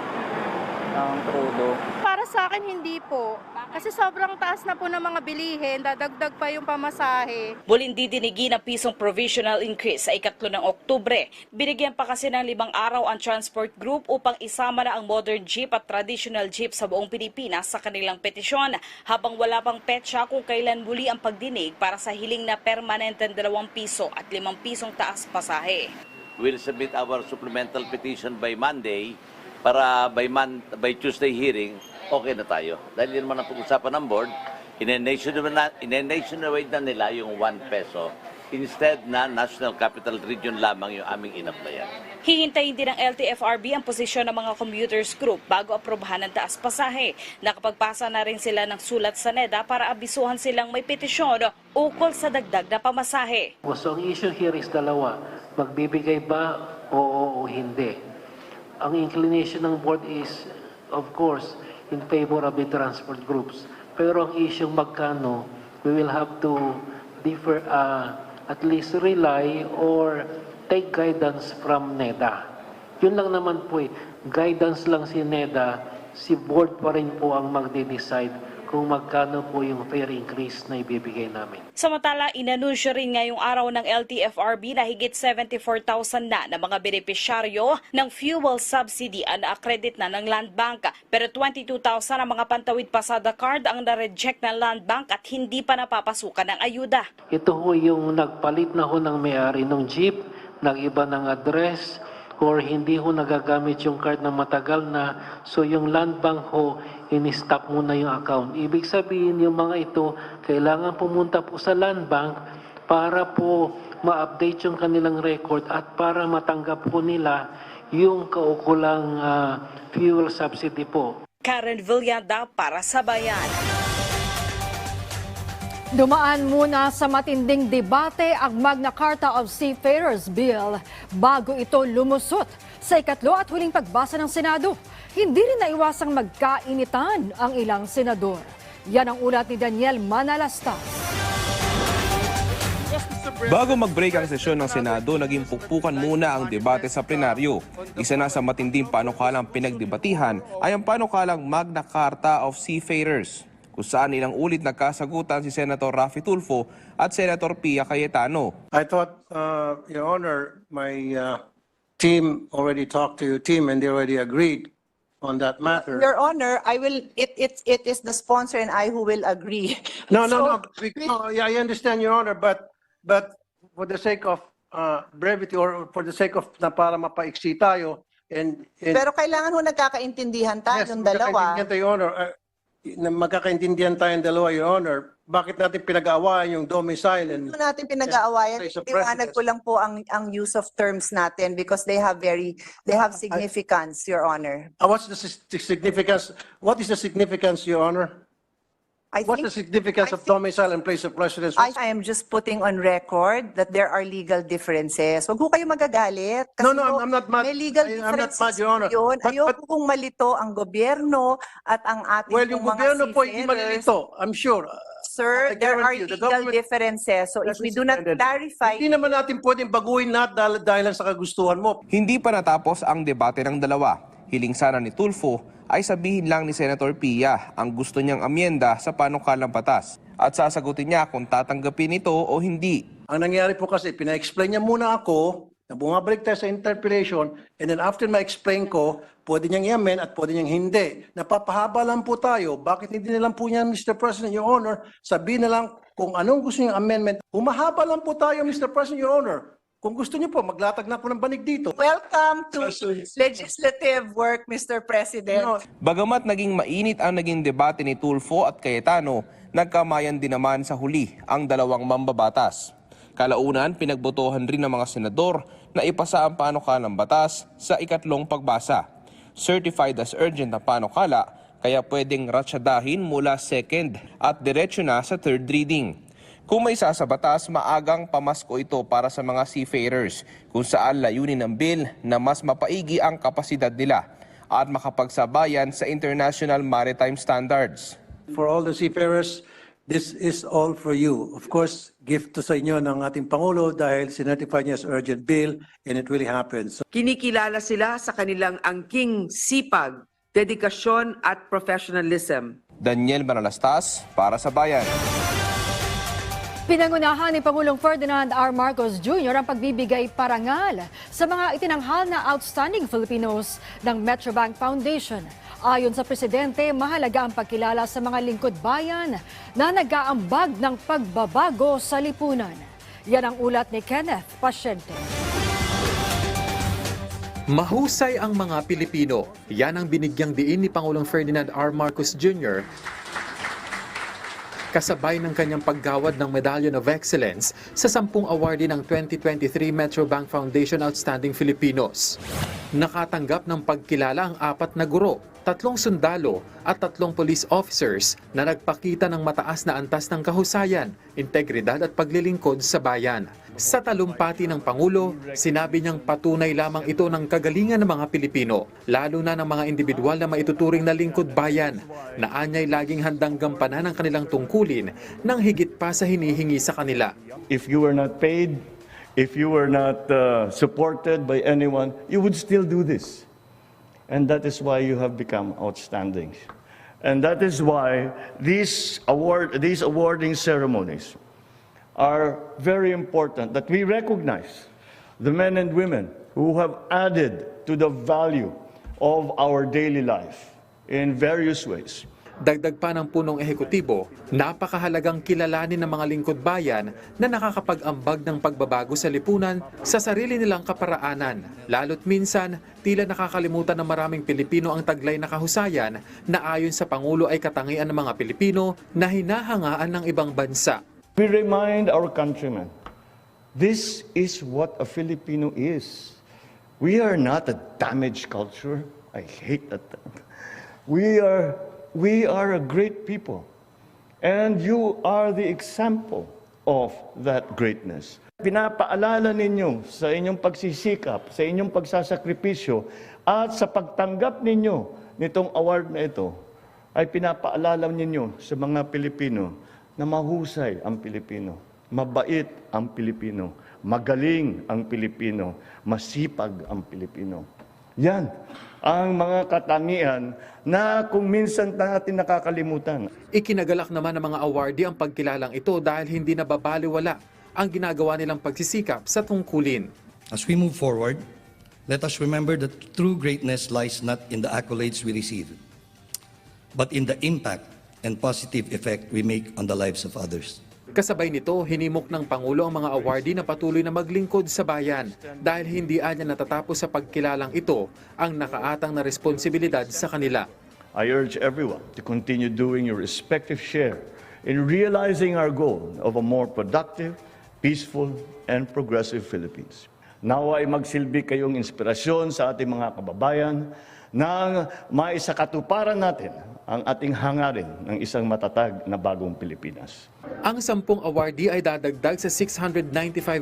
Ng crudo. Para sa akin hindi po. Kasi sobrang taas na po ng mga bilihin, dadagdag pa yung pamasahe. Muling didinigi ng pisong provisional increase sa 3 ng Oktubre. Binigyan pa kasi ng 5 araw ang transport group upang isama na ang modern jeep at traditional jeep sa buong Pilipinas sa kanilang petisyon, habang wala pang petsa kung kailan muli ang pagdinig para sa hiling na permanenteng 2 piso at 5 pisong taas pasahe. We'll submit our supplemental petition by Monday para by Tuesday hearing, okay na tayo. Dahil yun naman ang pag-usapan ng board, in-nationwide na nila yung 1 peso. Instead na National Capital Region lamang yung aming in-applyan. Hihintayin din ng LTFRB ang posisyon ng mga commuters group bago aprobahan ng taas pasahe. Nakapagpasa na rin sila ng sulat sa NEDA para abisuhan silang may petisyon ukol sa dagdag na pamasahe. So ang issue here is dalawa, magbibigay ba o hindi? Ang inclination ng board is, of course, in favor of the transport groups. Pero ang issue magkano, we will have to differ, at least rely or take guidance from NEDA. Yun lang naman po eh. Guidance lang si NEDA, si board pa rin po ang magde-decide kung magkano po yung fair increase na ibibigay namin. Samantala, inanunsyo rin ngayong araw ng LTFRB na higit 74,000 na mga benepisyaryo ng fuel subsidy ang na-accredit na ng Land Bank. Pero 22,000 ang mga pantawid pasada card ang na-reject ng Land Bank at hindi pa napapasukan ng ayuda. Ito ho yung nagpalit na ho ng may-ari ng jeep, nag-iba ng address, or hindi ho nagagamit yung card na matagal na, so yung Land Bank ho, in-stop muna yung account. Ibig sabihin, yung mga ito, kailangan pumunta po sa Land Bank para po ma-update yung kanilang record at para matanggap po nila yung kaukulang fuel subsidy po. Karen Villada para sa Bayan. Dumaan muna sa matinding debate ang Magna Carta of Seafarers Bill bago ito lumusot sa 2 at huling pagbasa ng Senado. Hindi rin naiwasang magkainitan ang ilang senador. Yan ang ulat ni Daniel Manalastas. Bago mag-break ang sesyon ng Senado, naging pukpukan muna ang debate sa plenaryo. Isa na sa matinding panukalang pinagdebatihan ay ang panukalang Magna Carta of Seafarers, kung saan ilang ulit nagkasagutan si Senator Raffy Tulfo at Senator Pia Cayetano. I thought, Your Honor, my team already talked to your team and they already agreed on that matter. Your Honor, I will. It is the sponsor and I who will agree. No. Yeah, I understand, Your Honor, but for the sake of brevity or for the sake of na para mapaiksi tayo and pero kailangan ho nagkakaintindihan tayo yung dalawa. Yes, Your Honor. Magkakaintindihan tayong dalawa, Your Honor. Bakit natin pinag-aawayan yung domicile? Hindi natin pinag-aawayan. Liwanag ko lang po ang use of terms natin because they have significance, Your Honor. What's the significance? What is the significance, Your Honor? What's the significance of domicile and place of residence? I am just putting on record that there are legal differences. Huwag ko kayo magagalit. Kasi I'm not mad. May legal differences Your Honor. yun. Ayoko kung malito ang gobyerno at ang ating yung gobyerno po hindi malilito, I'm sure. Sir, there are legal differences. So if we do not clarify... Hindi naman natin pwedeng baguhin lahat dahil sa kagustuhan mo. Hindi pa natapos ang debate ng dalawa. Hiling sana ni Tulfo ay sabihin lang ni Senator Pia ang gusto niyang amyenda sa panukalang batas at sasagutin niya kung tatanggapin ito o hindi. Ang nangyari po kasi, pina-explain niya muna ako, na bumabalik tayo sa interpellation, and then after ma-explain ko, pwede niyang i-amend at pwede niyang hindi. Napapahaba lang po tayo. Bakit hindi na lang po niya, Mr. President, Your Honor, sabihin na lang kung anong gusto niyang amendment. Humahaba lang po tayo, Mr. President, Your Honor. Kung gusto niyo po, maglatag na po ng banig dito. Welcome to legislative work, Mr. President. Bagamat naging mainit ang naging debate ni Tulfo at Cayetano, nagkamayan din naman sa huli ang dalawang mambabatas. Kalaunan, pinagbotohan rin ng mga senador na ipasa ang panukalang batas sa 2 pagbasa. Certified as urgent na panukala, kaya pwedeng ratsadahin mula 2nd at diretsyo na sa 3rd reading. Kung may isa sa batas, maagang pamasko ito para sa mga seafarers kung saan layunin ng bill na mas mapaigi ang kapasidad nila at makapagsabayan sa international maritime standards. For all the seafarers, this is all for you. Of course, gift to sa inyo ng ating Pangulo dahil sinertify niya as urgent bill and it really happens. Kinikilala sila sa kanilang angking sipag dedikasyon at professionalism. Daniel Manalastas para sa Bayan. Pinangunahan ni Pangulong Ferdinand R. Marcos Jr. ang pagbibigay parangal sa mga itinanghal na outstanding Filipinos ng Metrobank Foundation. Ayon sa Presidente, mahalaga ang pagkilala sa mga lingkod bayan na nag-aambag ng pagbabago sa lipunan. Yan ang ulat ni Kenneth Pasyente. Mahusay ang mga Pilipino. Yan ang binigyang diin ni Pangulong Ferdinand R. Marcos Jr. kasabay ng kanyang paggawad ng Medallion of Excellence sa 10 awardee ng 2023 Metrobank Foundation Outstanding Filipinos. Nakatanggap ng pagkilala ang 4 na guro, 3 sundalo at 3 police officers na nagpakita ng mataas na antas ng kahusayan, integridad at paglilingkod sa bayan. Sa talumpati ng Pangulo, sinabi niyang patunay lamang ito ng kagalingan ng mga Pilipino, lalo na ng mga individual na maituturing na lingkod bayan, na anya'y laging handang gampanan ang kanilang tungkulin nang higit pa sa hinihingi sa kanila. If you were not paid, if you were not supported by anyone, you would still do this. And that is why you have become outstanding. And that is why these awarding ceremonies are very important, that we recognize the men and women who have added to the value of our daily life in various ways. Dagdag pa ng punong ehekutibo, napakahalagang kilalanin ng mga lingkod bayan na nakakapag-ambag ng pagbabago sa lipunan sa sarili nilang kaparaanan. Lalo't minsan, tila nakakalimutan ng maraming Pilipino ang taglay na kahusayan na ayon sa Pangulo ay katangian ng mga Pilipino na hinahangaan ng ibang bansa. We remind our countrymen, this is what a Filipino is. We are not a damaged culture. I hate that term. We are a great people. And you are the example of that greatness. Pinapaalala ninyo sa inyong pagsisikap, sa inyong pagsasakripisyo, at sa pagtanggap ninyo nitong award na ito, ay pinapaalala ninyo sa mga Pilipino na mahusay ang Pilipino, mabait ang Pilipino, magaling ang Pilipino, masipag ang Pilipino. Yan ang mga katangian na kung minsan natin nakakalimutan. Ikinagalak naman ng mga awardee ang pagkilalang ito dahil hindi nababaliwala ang ginagawa nilang pagsisikap sa tungkulin. As we move forward, let us remember that true greatness lies not in the accolades we receive, but in the impact and positive effect we make on the lives of others. Kasabay nito, hinimok ng Pangulo ang mga awardee na patuloy na maglingkod sa bayan dahil hindi anya natatapos sa pagkilalang ito ang nakaatang na responsibilidad sa kanila. I urge everyone to continue doing your respective share in realizing our goal of a more productive, peaceful, and progressive Philippines. Nawa ay magsilbi kayong inspirasyon sa ating mga kababayan nang maisakatuparan natin ang ating hangarin ng isang matatag na bagong Pilipinas. Ang 10 awardee ay dadagdag sa 695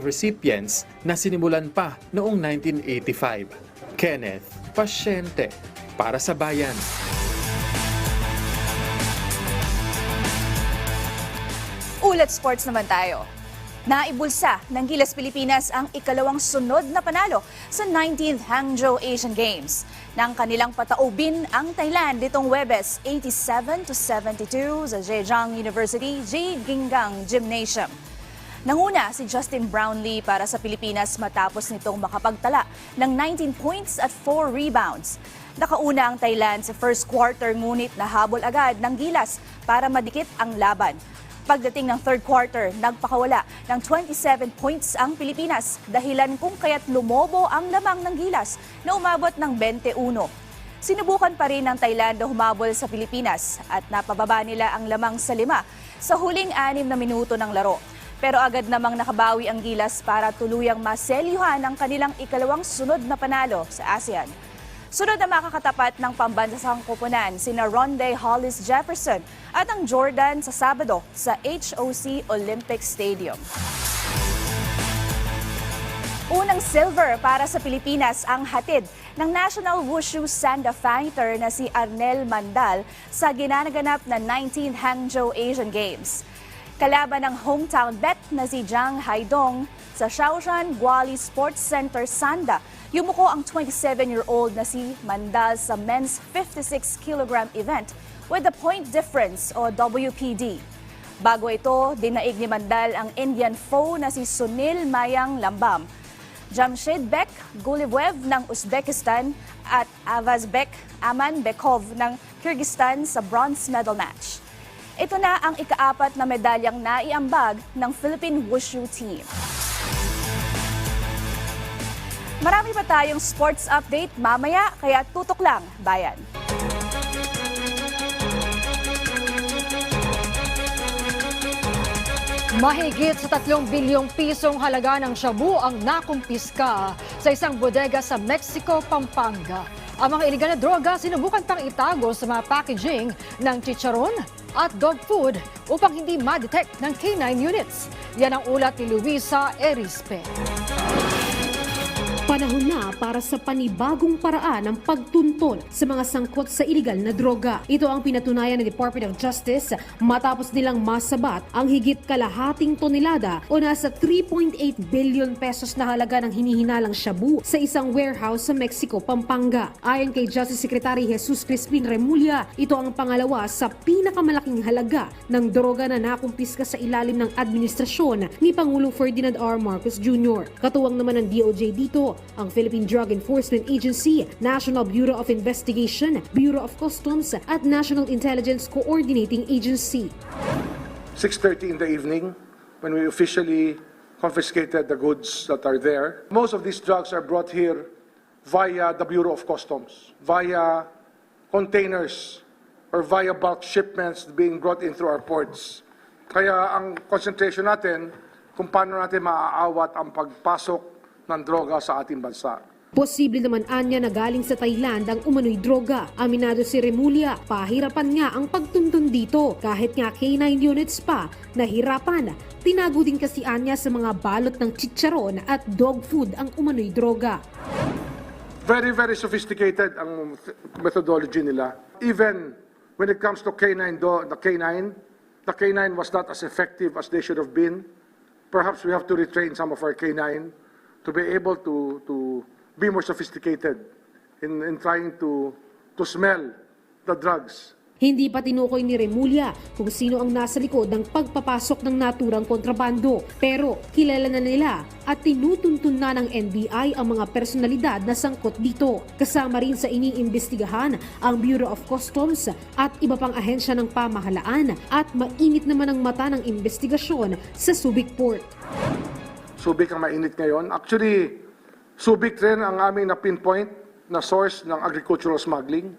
recipients na sinimulan pa noong 1985. Kenneth Pasyente para sa Bayan. Ulat Sports naman tayo. Naibulsa ng Gilas Pilipinas ang ikalawang sunod na panalo sa 19th Hangzhou Asian Games. Nang kanilang pataubin ang Thailand ditong Huwebes 87-72 sa Zhejiang University J. Gingang Gymnasium. Nanguna si Justin Brownlee para sa Pilipinas matapos nitong makapagtala ng 19 points at 4 rebounds. Nakauna ang Thailand sa first quarter ngunit nahabol agad ng Gilas para madikit ang laban. Pagdating ng third quarter, nagpakawala ng 27 points ang Pilipinas, dahilan kung kaya't lumobo ang lamang ng Gilas na umabot ng 21. Sinubukan pa rin ng Thailand na humabol sa Pilipinas at napababa nila ang lamang sa 5 sa huling 6 na minuto ng laro. Pero agad namang nakabawi ang Gilas para tuluyang maselyuhan ang kanilang ikalawang sunod na panalo sa ASEAN. Sunod na makakatapat ng pambansang koponan sina Ronde Hollis Jefferson at ang Jordan sa Sabado sa HOC Olympic Stadium. Unang silver para sa Pilipinas ang hatid ng National Wushu Sanda fighter na si Arnel Mandal sa ginanaganap na 19th Hangzhou Asian Games. Kalaban ng hometown bet na si Jang Haidong Sa Shaoshan Guali Sports Center, Sanda, yumuko ang 27-year-old na si Mandal sa men's 56-kilogram event with a point difference o WPD. Bago ito, dinaig ni Mandal ang Indian foe na si Sunil Mayang Lambam, Jamshedbek Gulivyev ng Uzbekistan at Avazbek Amanbekov ng Kyrgyzstan sa bronze medal match. Ito na ang ika-4 na medalyang naiambag ng Philippine Wushu team. Marami pa tayong sports update mamaya, kaya tutok lang, bayan. Mahigit sa 3 bilyong pisong halaga ng shabu ang nakumpiska sa isang bodega sa Mexico, Pampanga. Ang mga iligal na droga sinubukan pang itago sa mga packaging ng chicharon at dog food upang hindi ma-detect ng K9 units. Yan ang ulat ni Luisa Erispe. Panahon na para sa panibagong paraan ng pagtuntun sa mga sangkot sa iligal na droga. Ito ang pinatunayan ng Department of Justice matapos nilang masabat ang higit kalahating tonelada o nasa 3.8 billion pesos na halaga ng hinihinalang shabu sa isang warehouse sa Mexico, Pampanga. Ayon kay Justice Secretary Jesus Crispin Remulla, ito ang pangalawa sa pinakamalaking halaga ng droga na nakumpiska sa ilalim ng administrasyon ni Pangulong Ferdinand R. Marcos Jr. Katuwang naman ng DOJ dito ang Philippine Drug Enforcement Agency, National Bureau of Investigation, Bureau of Customs at National Intelligence Coordinating Agency. 6:30 in the evening, when we officially confiscated the goods that are there. Most of these drugs are brought here via the Bureau of Customs, via containers or via bulk shipments being brought in through our ports. Kaya ang concentration natin kung paano natin maaawat ang pagpasok ng droga sa ating bansa. Posible naman anya na galing sa Thailand ang umano'y droga. Aminado si Remulla, pahirapan nga ang pagtuntun dito. Kahit nga K9 units pa, nahirapan. Tinago din kasi anya sa mga balot ng chicharon at dog food ang umano'y droga. Very, very sophisticated ang methodology nila. Even when it comes to K9, the K9 was not as effective as they should have been. Perhaps we have to retrain some of our K9 to be able to be more sophisticated in trying to smell the drugs. Hindi pa tinukoy ni Remulla kung sino ang nasa likod ng pagpapasok ng naturang kontrabando. Pero kilala na nila at tinutuntun na ng NBI ang mga personalidad na sangkot dito. Kasama rin sa iniimbestigahan ang Bureau of Customs at iba pang ahensya ng pamahalaan at mainit naman ang mata ng investigasyon sa Subic Port. Subic ang mainit ngayon. Actually, Subic rin ang aming na-pinpoint na source ng agricultural smuggling.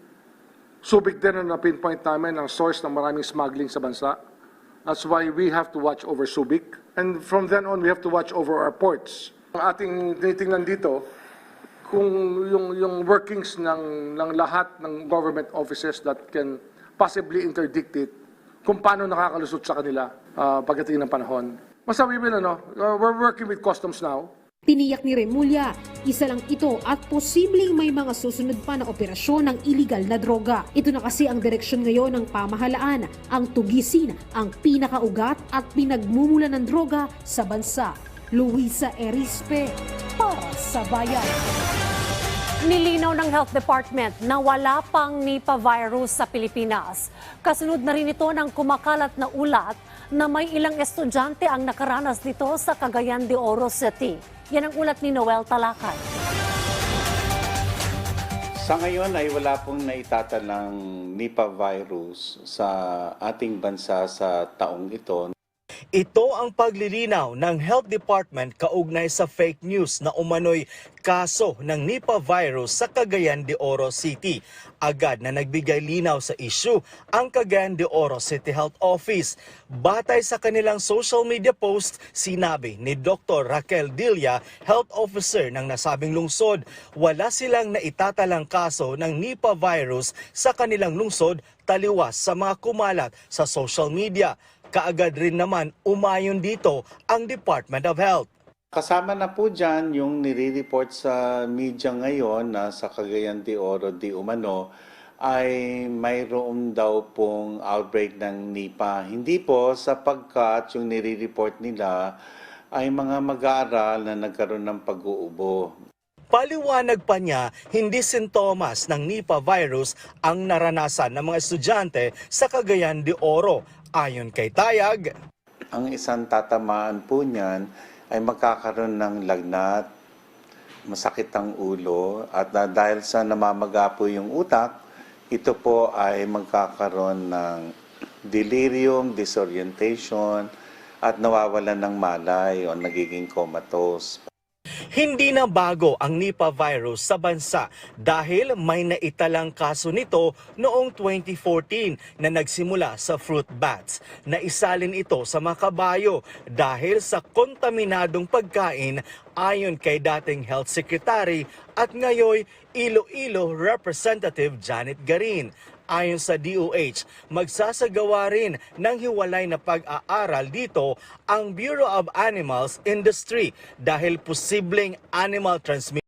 Subic din ang na-pinpoint namin ang source ng maraming smuggling sa bansa. That's why we have to watch over Subic. And from then on, we have to watch over our ports. Ang ating tinitingnan dito, kung yung workings ng lahat ng government offices that can possibly interdict it, kung paano nakakalusot sa kanila pagdating ng panahon. Masabi mo we're working with customs now. Tiniyak ni Remulla, isa lang ito at posibleng may mga susunod pa na operasyon ng iligal na droga. Ito na kasi ang direksyon ngayon ng pamahalaan, ang tugisin ang pinakaugat at pinagmumulan ng droga sa bansa. Luisa Erispe, para sa Bayan. Nilinaw ng Health Department na wala pang Nipah virus sa Pilipinas. Kasunod na rin ito ng kumakalat na ulat na may ilang estudyante ang nakaranas nito sa Cagayan de Oro City. Yan ang ulat ni Noel Talakay. Sa ngayon ay wala pong naitatalang Nipah virus sa ating bansa sa taong ito. Ito ang paglilinaw ng Health Department kaugnay sa fake news na umano'y kaso ng Nipah virus sa Cagayan de Oro City. Agad na nagbigay linaw sa issue ang Cagayan de Oro City Health Office. Batay sa kanilang social media post, sinabi ni Dr. Raquel Dilla, Health Officer ng nasabing lungsod, wala silang naitatalang kaso ng Nipah virus sa kanilang lungsod taliwas sa mga kumalat sa social media. Kaagad rin naman umayon dito ang Department of Health. Kasama na po dyan yung nire-report sa media ngayon na sa Cagayan de Oro di umano ay mayroon daw pong outbreak ng Nipah. Hindi po sapagkat yung nire-report nila ay mga mag-aaral na nagkaroon ng pag-uubo. Paliwanag pa niya, hindi sintomas ng Nipah virus ang naranasan ng mga estudyante sa Cagayan de Oro. Ayon kay Tayag, ang isang tatamaan po niyan ay magkakaroon ng lagnat, masakit ang ulo, at dahil sa namamaga po yung utak, ito po ay magkakaroon ng delirium, disorientation, at nawawalan ng malay o nagiging comatose. hindi na bago ang Nipah virus sa bansa dahil may naitalang kaso nito noong 2014 na nagsimula sa fruit bats. Naisalin ito sa mga kabayo dahil sa kontaminadong pagkain ayon kay dating Health Secretary at ngayon Iloilo Representative Janet Garin. Ayon sa DOH, magsasagawa rin ng hiwalay na pag-aaral dito ang Bureau of Animals Industry dahil posibleng animal transmission.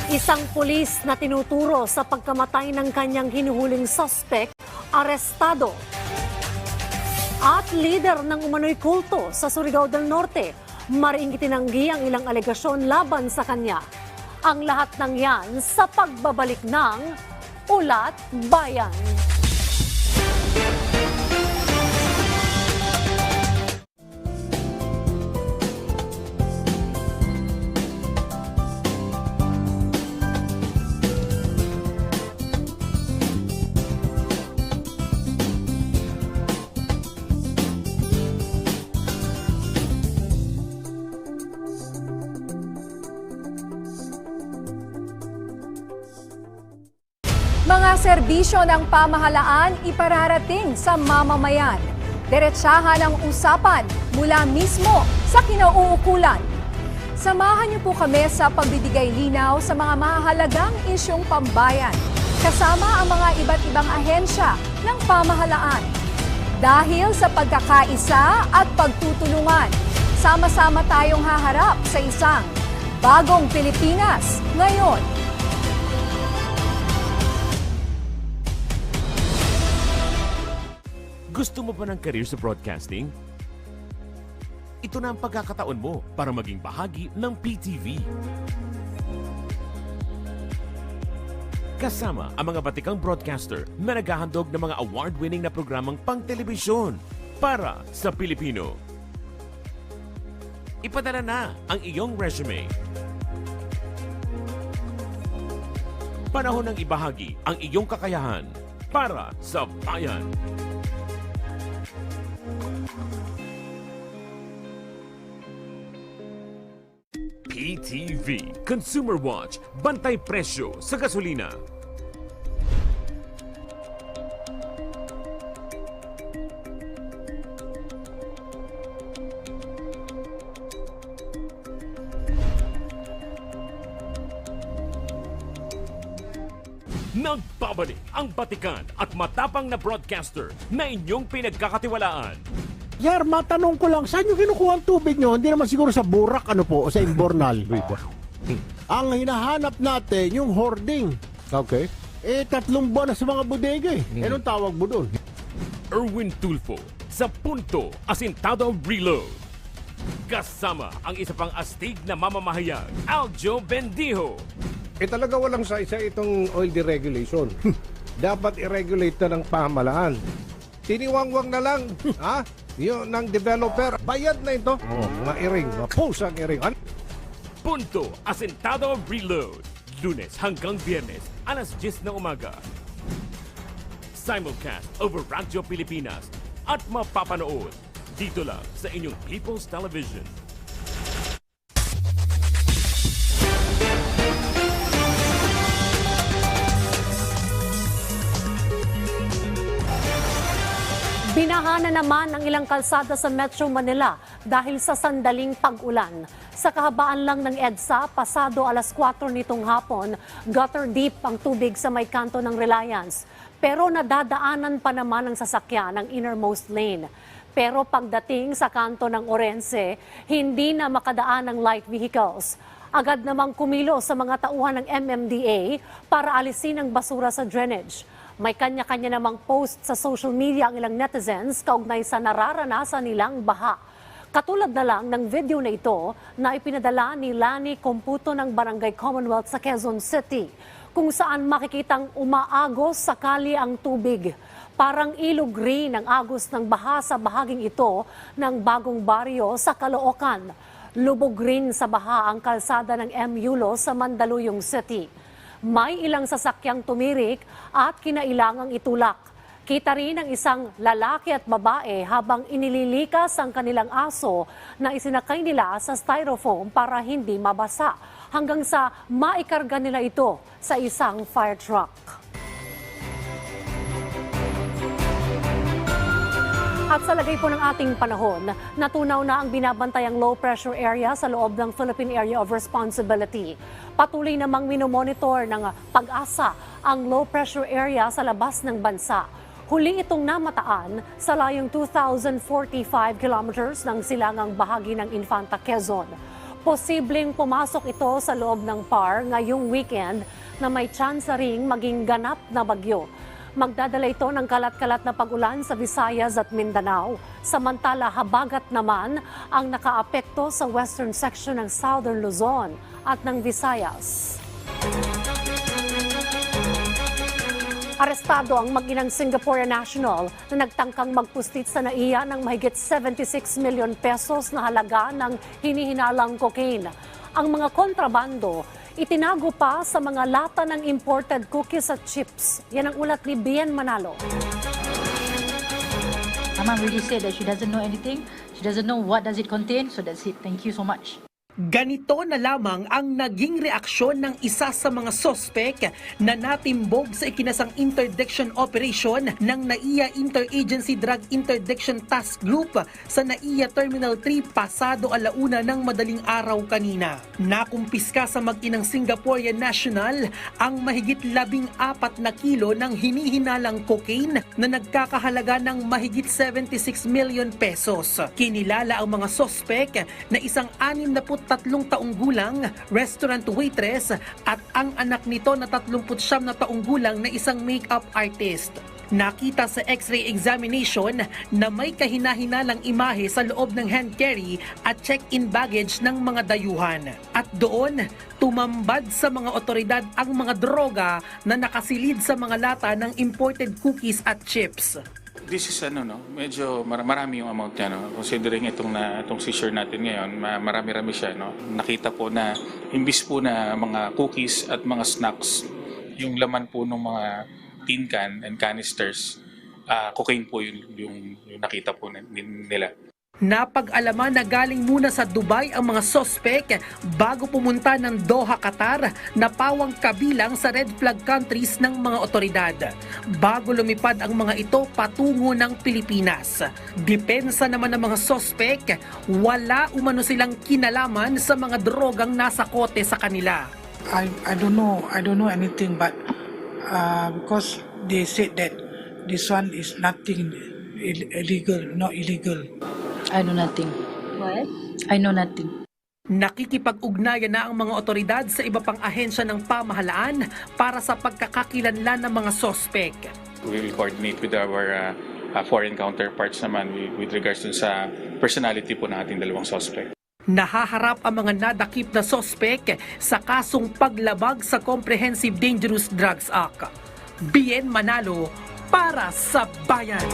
Isang pulis na tinuturo sa pagkamatay ng kanyang hinuhuling suspect, arestado. At leader ng umano'y kulto sa Surigao del Norte, mariing itinanggi ang ilang alegasyon laban sa kanya. Ang lahat ng yan sa pagbabalik ng Ulat Bayan. Mga serbisyo ng pamahalaan ipararating sa mamamayan. Diretsahan ang usapan mula mismo sa kinauukulan. Samahan niyo po kami sa pagbibigay linaw sa mga mahalagang isyong pambayan kasama ang mga iba't ibang ahensya ng pamahalaan. Dahil sa pagkakaisa at pagtutulungan, sama-sama tayong haharap sa isang bagong Pilipinas ngayon. Gusto mo ba ng career sa broadcasting? Ito na ang pagkakataon mo para maging bahagi ng PTV. Kasama ang mga batikang broadcaster na naghahandog ng mga award-winning na programang pang-telebisyon para sa Pilipino. Ipadala na ang iyong resume. Panahon ng ibahagi ang iyong kakayahan para sa bayan. PTV Consumer Watch, bantay presyo sa gasolina. Nagbabalik ang batikan at matapang na broadcaster na inyong pinagkakatiwalaan. Sir, matanong ko lang, saan yung kinukuha ang tubig nyo? Hindi naman siguro sa Burak, ano po, o sa Imbornal. Ang hinahanap natin, yung hoarding. Okay. 3 buwan na sa mga bodega eh. Anong tawag mo doon? Erwin Tulfo sa punto asintado reload. Kasama ang isa pang astig na mamamahayag, Aljo Bendijo. Talaga walang sa itong oil deregulation. Dapat i-regulate na ng pamahalaan. Tiniwangwang na lang, ha? Yun ng developer. Bayad na ito. Mga iring, mga pusang iring. Punto asintado reload. Lunes hanggang Biyernes, alas 10 na umaga. Simulcast over Radyo Pilipinas at mapapanood dito lang sa inyong People's Television. Binaha na naman ang ilang kalsada sa Metro Manila dahil sa sandaling pag-ulan. Sa kahabaan lang ng EDSA, pasado alas 4 nitong hapon, gutter deep ang tubig sa may kanto ng Reliance. Pero nadadaanan pa naman ang sasakyan ng innermost lane. Pero pagdating sa kanto ng Orense, hindi na makadaan ng light vehicles. Agad namang kumilo sa mga tauhan ng MMDA para alisin ang basura sa drainage. May kanya-kanya namang post sa social media ang ilang netizens kaugnay sa nararanasan nilang baha. Katulad na lang ng video na ito na ipinadala ni Lani Computo ng Barangay Commonwealth sa Quezon City, kung saan makikitang umaagos sakali ang tubig. Parang ilog green ang agos ng baha sa bahaging ito ng Bagong Baryo sa Caloocan. Lubog green sa baha ang kalsada ng M. Yulo sa Mandaluyong City. May ilang sasakyang tumirik at kinailangang itulak. Kita rin ang isang lalaki at babae habang inililikas ang kanilang aso na isinakay nila sa styrofoam para hindi mabasa hanggang sa maikarga nila ito sa isang fire truck. At sa lagay po ng ating panahon, natunaw na ang binabantayang low pressure area sa loob ng Philippine Area of Responsibility. Patuloy namang minomonitor ng Pag-asa ang low pressure area sa labas ng bansa. Huli itong namataan sa layong 2,045 kilometers ng silangang bahagi ng Infanta Quezon. Posibleng pumasok ito sa loob ng PAR ngayong weekend na may tsansa ring maging ganap na bagyo. Magdadala ito ng kalat-kalat na pag-ulan sa Visayas at Mindanao. Samantala, habagat naman ang nakaapekto sa western section ng Southern Luzon at ng Visayas. Arestado ang mag-inang Singaporean national na nagtangkang magpustit sa NAIA ng mahigit 76 million pesos na halaga ng hinihinalang cocaine. Ang mga kontrabando itinago pa sa mga lata ng imported cookies at chips. Yan ang ulat ni Bien Manalo. Mama really said that she doesn't know anything. She doesn't know what does it contain. So that's it. Thank you so much. Ganito na lamang ang naging reaksyon ng isa sa mga sospek na natimbog sa ikinasang interdiction operation ng NAIA Interagency Drug Interdiction Task Group sa NAIA Terminal 3 pasado alauna ng madaling araw kanina. Nakumpiska sa mag-inang Singaporean national ang mahigit 14 na kilo ng hinihinalang cocaine na nagkakahalaga ng mahigit 76 million pesos. Kinilala ang mga sospek na isang 63 taong gulang, restaurant waitress at ang anak nito na 39 na taong gulang na isang makeup artist. Nakita sa x-ray examination na may kahinahinalang imahe sa loob ng hand carry at check-in baggage ng mga dayuhan. At doon, tumambad sa mga otoridad ang mga droga na nakasilid sa mga lata ng imported cookies at chips. This is medyo marami yung amount niya, considering itong seizure natin ngayon, marami-rami siya, Nakita po na imbis po na mga cookies at mga snacks, yung laman po ng mga tin can and canisters, cocaine po yung nakita po nila. Napag-alaman na galing muna sa Dubai ang mga sospek bago pumunta ng Doha, Qatar na pawang kabilang sa red flag countries ng mga otoridad. Bago lumipad ang mga ito patungo ng Pilipinas. Depensa naman ng mga sospek, wala umano silang kinalaman sa mga drogang nasa kote sa kanila. I don't know anything, but because they said that this one is nothing illegal, not illegal. I know nothing. What? I know nothing. Nakikipag-ugnayan na ang mga otoridad sa iba pang ahensya ng pamahalaan para sa pagkakakilanlan ng mga sospek. We will coordinate with our foreign counterparts naman with regards dun sa personality po ng ating dalawang suspect. Nahaharap ang mga nadakip na sospek sa kasong paglabag sa Comprehensive Dangerous Drugs Act. Bien Manalo para sa bayan.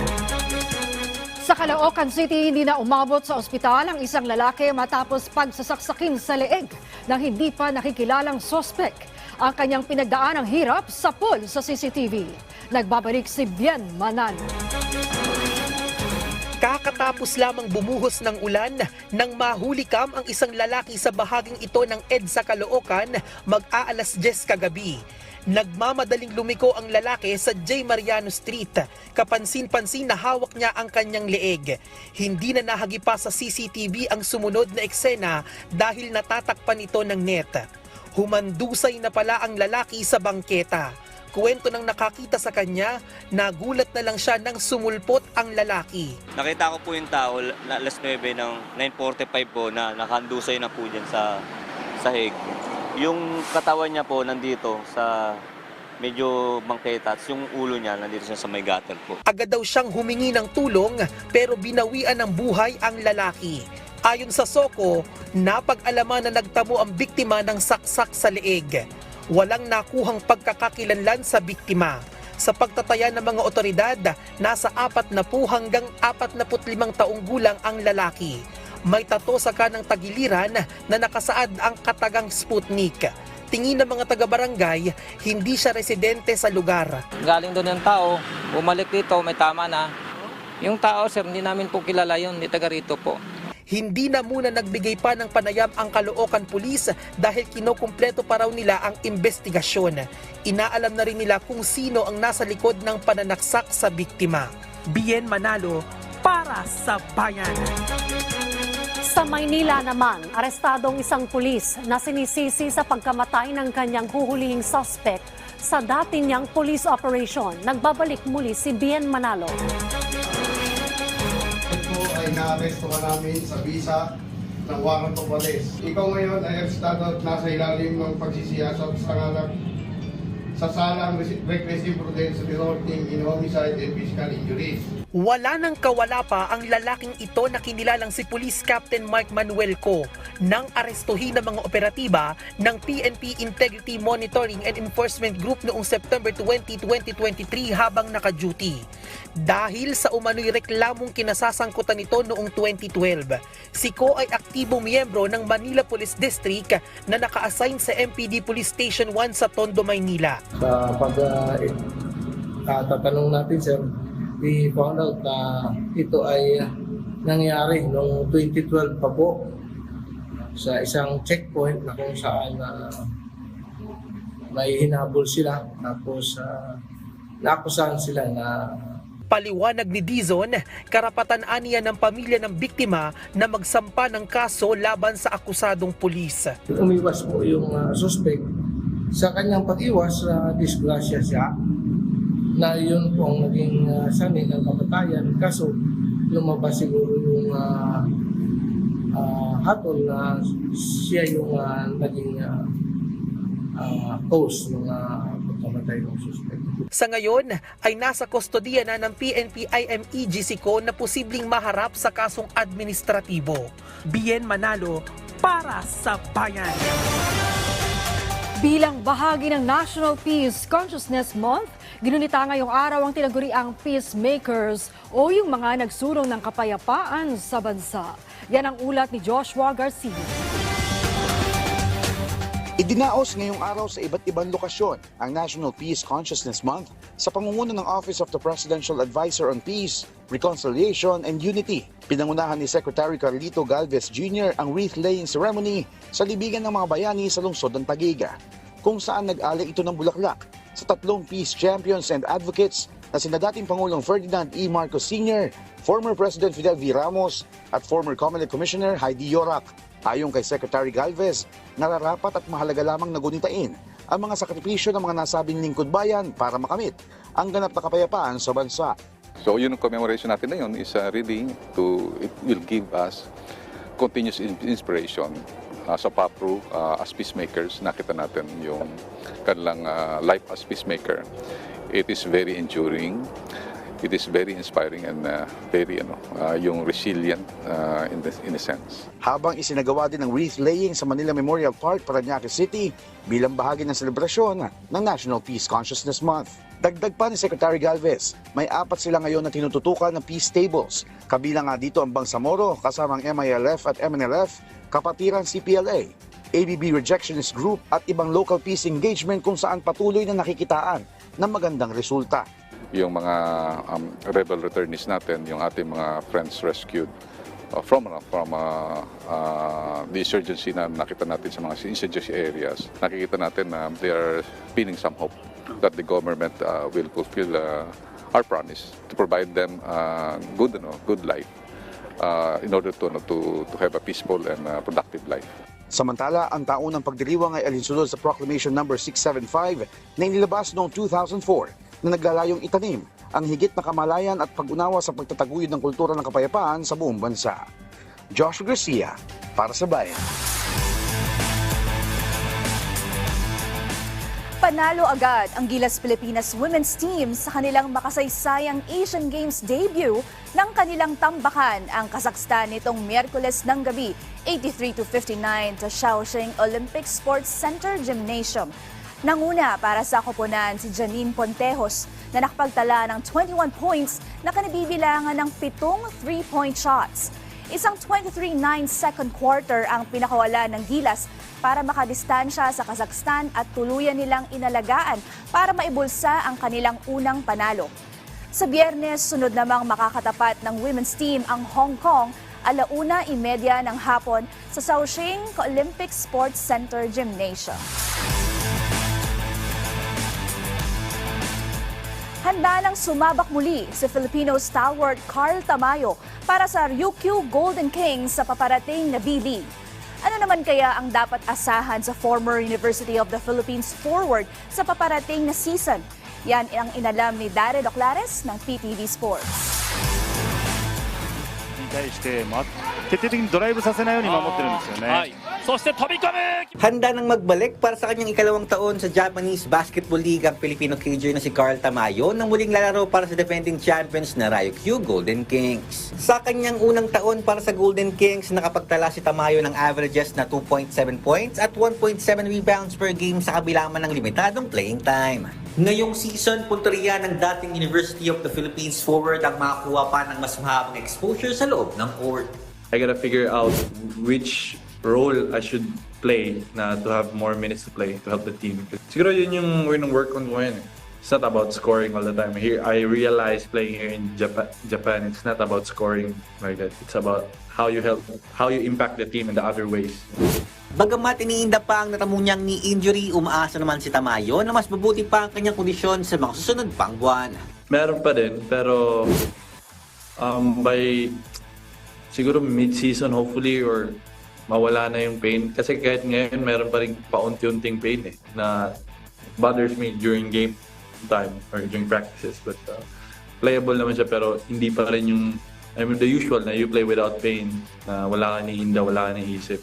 Sa Caloocan City, hindi na umabot sa ospital ang isang lalaki matapos pagsasaksakin sa leeg ng hindi pa nakikilalang sospek. Ang kanyang pinagdaan ang hirap sa pool sa CCTV. Nagbabalik si Bien Manalo. Kakatapos lamang bumuhos ng ulan nang mahulikam ang isang lalaki sa bahaging ito ng EDSA Caloocan mag-aalas 10 kagabi. Nagmamadaling lumiko ang lalaki sa J. Mariano Street. Kapansin-pansin na hawak niya ang kanyang leeg. Hindi na nahagi pa sa CCTV ang sumunod na eksena dahil natatakpan ito ng net. Humandusay na pala ang lalaki sa bangketa. Kwento ng nakakita sa kanya, nagulat na lang siya nang sumulpot ang lalaki. Nakita ko po yung tao na alas 9 ng 9:45 po na nakandusay na po dyan sa sahig. Yung katawan niya po nandito sa medyo bangketa at yung ulo niya nandito siya sa may gutter po. Agad daw siyang humingi ng tulong pero binawian ng buhay ang lalaki. Ayon sa SOCO, napag-alaman na nagtamo ang biktima ng saksak sa leeg. Walang nakuhang pagkakakilanlan sa biktima. Sa pagtataya ng mga otoridad, nasa 40 hanggang 45 taong gulang ang lalaki. May tato sa kanang tagiliran na nakasaad ang katagang Sputnik. Tingin ng mga taga-barangay, hindi siya residente sa lugar. Galing doon yung tao, bumalik dito, may tama na. Yung tao, sir, hindi namin po kilala yun, hindi taga rito po. Hindi na muna nagbigay pa ng panayam ang Caloocan Police dahil kinukumpleto pa raw nila ang investigasyon. Inaalam na rin nila kung sino ang nasa likod ng pananaksak sa biktima. Bien Manalo para sa bayan. Sa Maynila naman, arestadong isang pulis na sinisisi sa pagkamatay ng kanyang huhulihing suspect sa dati niyang police operation. Nagbabalik muli si Bien Manalo. Ay na-arresto ka namin sa visa ng warrant of arrest. Ikaw ngayon ay arestado at nasa ilalim ng pagsisiyasat sa ngalan sa salang reckless imprudence resulting in homicide and physical injuries. Wala nang kawala pa ang lalaking ito na kinilalang si Police Captain Mark Manuel Co nang arestuhin ng mga operatiba ng PNP Integrity Monitoring and Enforcement Group noong September 20, 2023 habang naka-duty. Dahil sa umano'y reklamong kinasasangkutan nito noong 2012, si Co ay aktibong miyembro ng Manila Police District na naka-assign sa MPD Police Station 1 sa Tondo, Maynila. Sa tatanong natin, sir, we found out na ito ay nangyari noong 2012 pa po sa isang checkpoint na kung saan may hinabol sila tapos naakusahan sila na. Paliwanag ni Dizon, karapatan aniya ng pamilya ng biktima na magsampa ng kaso laban sa akusadong pulis. Umiwas po yung suspect sa kanyang pag-iwas na disgrasya siya na yun po ang naging sanhi ng kamatayan. Kaso lumabas siguro yung hatol na siya yung naging cause ng pagkamatay ng suspect. Sa ngayon ay nasa kustodiya na ng PNP IMEG si Co na posibleng maharap sa kasong administratibo. Bien Manalo para sa bayan. Bilang bahagi ng National Peace Consciousness Month, ginunita ngayong araw ang tinaguriang peacemakers o yung mga nagsulong ng kapayapaan sa bansa. Yan ang ulat ni Joshua Garcia. Idinaos ngayong araw sa iba't ibang lokasyon ang National Peace Consciousness Month sa pangunguna ng Office of the Presidential Advisor on Peace, Reconciliation and Unity. Pinangunahan ni Secretary Carlito Galvez Jr. ang wreath-laying ceremony sa libigan ng mga bayani sa lungsod ng Taguig, kung saan nag-alay ito ng bulaklak sa tatlong peace champions and advocates na sina dating Pangulong Ferdinand E. Marcos Sr., former President Fidel V. Ramos at former Comelec Commissioner Heidi Yorak. Ayon kay Secretary Galvez, nararapat at mahalaga lamang na gunitain ang mga sakripisyo ng mga nasabing lingkod bayan para makamit ang ganap na kapayapaan sa bansa. So yun ang commemoration natin na yun is really it will give us continuous inspiration sa PAPRO as peacemakers. Nakita natin yung kanilang life as peacemaker. It is very enduring. it is very inspiring and very yung resilient in a sense. Habang isinagawa din ng wreath laying sa Manila Memorial Park, Parañaque City bilang bahagi ng selebrasyon ng National Peace Consciousness Month. Dagdag pa ni Secretary Galvez, may 4 sila ngayon na tinututukan ng peace tables. Kabilang nga dito ang Bangsamoro, kasamang MILF at MNLF, Kapatiran CPLA, ABB Rejectionist Group at ibang local peace engagement kung saan patuloy na nakikitaan ng magandang resulta. Yung mga rebel returnees natin, yung ating mga friends rescued from the insurgency na nakita natin sa mga insurgency areas, nakikita natin na they are feeling some hope that the government will fulfill our promise to provide them good life in order to have a peaceful and productive life. Samantala, ang taunang pagdiriwang ay alinsunod sa Proclamation No. 675 na inilabas noong 2004 na naglalayong itanim ang higit na kamalayan at pag-unawa sa pagtataguyod ng kultura ng kapayapaan sa buong bansa. Joshua Garcia, para sa Bayan. Panalo agad ang Gilas Pilipinas women's team sa kanilang makasaysayang Asian Games debut ng kanilang tambakan ang Kazakhstan nitong Miyerkules ng gabi, 83-59 sa Shaoxing Olympic Sports Center Gymnasium. Nanguna para sa koponan si Janine Pontejos na nakapagtala ng 21 points na kanabibilangan ng 7 3-point shots. Isang 23-9 second quarter ang pinakawala ng Gilas para makadistansya sa Kazakhstan at tuluyan nilang inalagaan para maibulsa ang kanilang unang panalo. Sa Biyernes, sunod namang makakatapat ng women's team ang Hong Kong 1:30 ng hapon sa Shaoxing Olympic Sports Center Gymnasium. Handa nang sumabak muli si Filipino stalwart Carl Tamayo para sa Ryukyu Golden Kings sa paparating na B-League. Ano naman kaya ang dapat asahan sa former University of the Philippines forward sa paparating na season? Yan ang inalam ni Darren Oclares ng PTV Sports. Handa nang magbalik para sa kanyang ikalawang taon sa Japanese Basketball League ang Filipino Cager na si Carl Tamayo nang muling lalaro para sa defending champions na Ryukyu Golden Kings. Sa kanyang unang taon para sa Golden Kings, nakapagtala si Tamayo ng averages na 2.7 points at 1.7 rebounds per game sa kabila man ng limitadong playing time. Ngayong season, puntoriya ng dating University of the Philippines forward ang makakuha pa ng mas mahabang exposure sa loob ng court. I gotta figure out which role I should play na to have more minutes to play to help the team. Siguro yun yung work on ko ngayon. It's not about scoring all the time. Here, I realize playing here in Japan, it's not about scoring like that. It's about how you impact the team in the other ways. Bagamat iniinda pa ang natamo niyang knee injury, umaasa naman si Tamayo na mas mabuti pa ang kanyang kondisyon sa mga susunod pang buwan. Meron pa din, pero by siguro mid-season hopefully or mawala na yung pain. Kasi kahit ngayon meron pa rin paunti-unting pain na bothers me during game time or during practices. But playable naman siya pero hindi pa rin yung the usual na you play without pain na wala ka nihinda, wala ka niisip.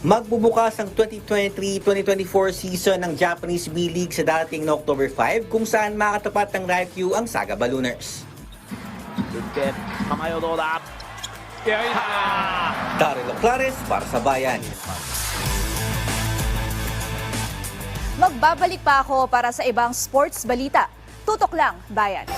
Magbubukas ang 2023-2024 season ng Japanese B-League sa darating na October 5 kung saan makatapat ng Ryukyu ang Saga Ballooners. Darren Oclares para sa Bayan. Magbabalik pa ako para sa ibang sports balita. Tutok lang, Bayan.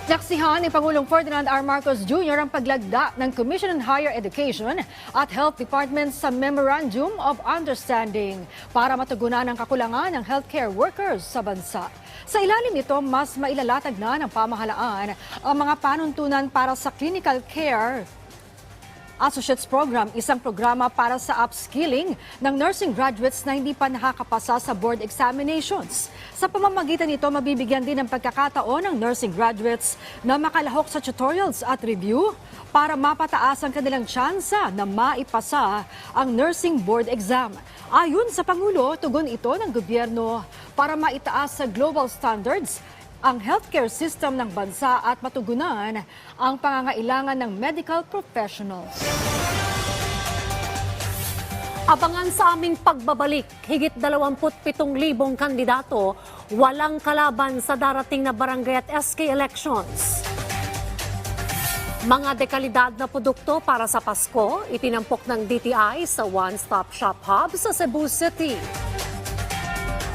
Naksihan ni Pangulong Ferdinand R. Marcos Jr. ang paglagda ng Commission on Higher Education at Health Department sa Memorandum of Understanding para matugunan ang kakulangan ng healthcare workers sa bansa. Sa ilalim nito, mas mailalatag na ng pamahalaan ang mga panuntunan para sa clinical care Associates Program, isang programa para sa upskilling ng nursing graduates na hindi pa nakakapasa sa board examinations. Sa pamamagitan nito, mabibigyan din ng pagkakataon ng nursing graduates na makalahok sa tutorials at review para mapataas ang kanilang tsansa na maipasa ang nursing board exam. Ayon sa Pangulo, tugon ito ng gobyerno para maitaas sa global standards ang healthcare system ng bansa at matugunan ang pangangailangan ng medical professionals. Abangan sa aming pagbabalik, higit 27,000 kandidato walang kalaban sa darating na barangay at SK elections. Mga dekalidad na produkto para sa Pasko, itinampok ng DTI sa one-stop shop hub sa Cebu City.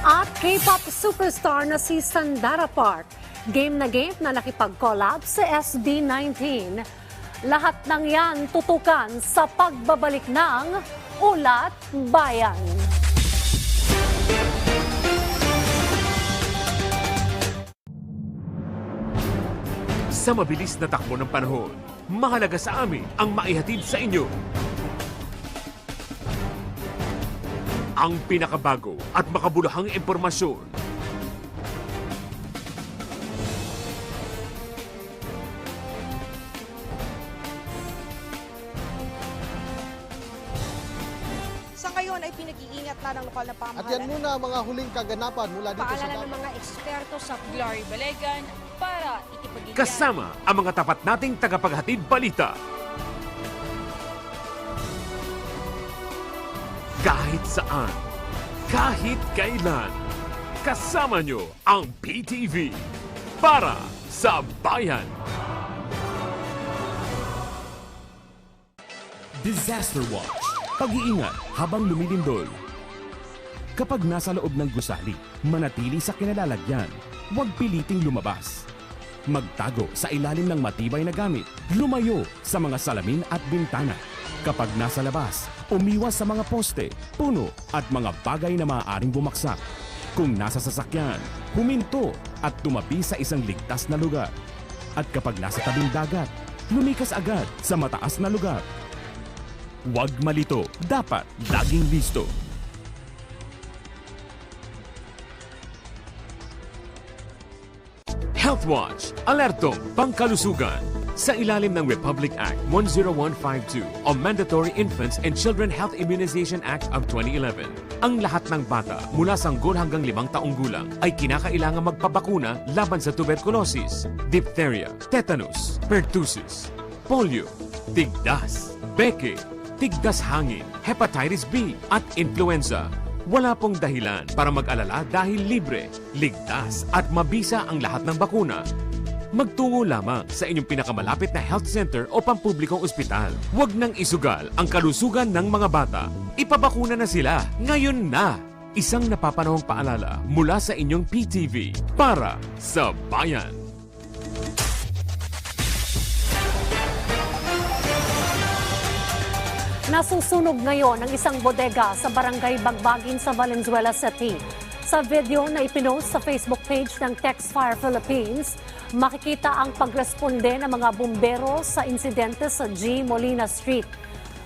At K-pop superstar na si Sandara Park, game na nakipag-collab sa SB19. Lahat ng yan tutukan sa pagbabalik ng Ulat Bayan. Sa mabilis na takbo ng panahon, mahalaga sa amin ang maihatid sa inyo ang pinakabago at makabuluhang impormasyon. Sa ngayon ay pinag-iingat na ng lokal na pamahalaan. At yan muna ang mga huling kaganapan mula dito sa Paalala ng mga eksperto sa Glory Balegan para ikipag-igyan. Kasama ang mga tapat nating tagapaghatid balita. Kahit saan, kahit kailan, kasama nyo ang PTV para sa bayan. Disaster Watch. Pag-iingat habang lumilindol. Kapag nasa loob ng gusali, manatili sa kinalalagyan. Huwag piliting lumabas. Magtago sa ilalim ng matibay na gamit. Lumayo sa mga salamin at bintana. Kapag nasa labas, umiwas sa mga poste, puno at mga bagay na maaaring bumaksak. Kung nasa sasakyan, huminto at tumabi sa isang ligtas na lugar. At kapag nasa tabing dagat, lumikas agad sa mataas na lugar. Huwag malito, dapat laging listo. Health Watch, alertong pangkalusugan. Sa ilalim ng Republic Act 10152 o Mandatory Infants and Children Health Immunization Act of 2011, ang lahat ng bata mula 0 hanggang 5 taong gulang ay kinakailangan magpabakuna laban sa tuberculosis, diphtheria, tetanus, pertussis, polio, tigdas, beke, tigdas hangin, hepatitis B at influenza. Wala pong dahilan para mag-alala dahil libre, ligtas at mabisa ang lahat ng bakuna. Magtungo lamang sa inyong pinakamalapit na health center o pampublikong ospital. Huwag nang isugal ang kalusugan ng mga bata. Ipabakuna na sila ngayon na. Isang napapanahong paalala mula sa inyong PTV para sa bayan. Nasusunog ngayon ang isang bodega sa barangay Bagbagin sa Valenzuela City. Sa video na ipinost sa Facebook page ng Text Fire Philippines, makikita ang pagresponde ng mga bumbero sa insidente sa G. Molina Street.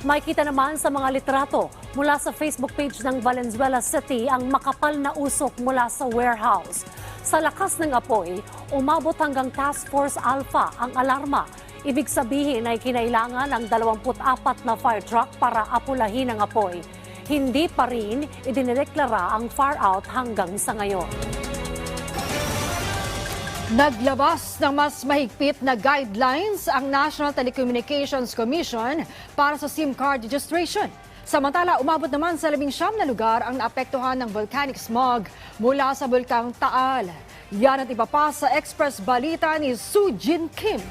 Makikita naman sa mga litrato mula sa Facebook page ng Valenzuela City ang makapal na usok mula sa warehouse. Sa lakas ng apoy, umabot hanggang Task Force Alpha ang alarma. Ibig sabihin ay kinailangan ng 24 na fire truck para apulahin ang apoy. Hindi pa rin idinideklara ang far out hanggang sa ngayon. Naglabas ng mas mahigpit na guidelines ang National Telecommunications Commission para sa SIM card registration. Samantala, umabot naman sa 19 na lugar ang naapektuhan ng volcanic smog mula sa Bulkang Taal. Yan at iba pa sa Express Balita ni Sujin Kim.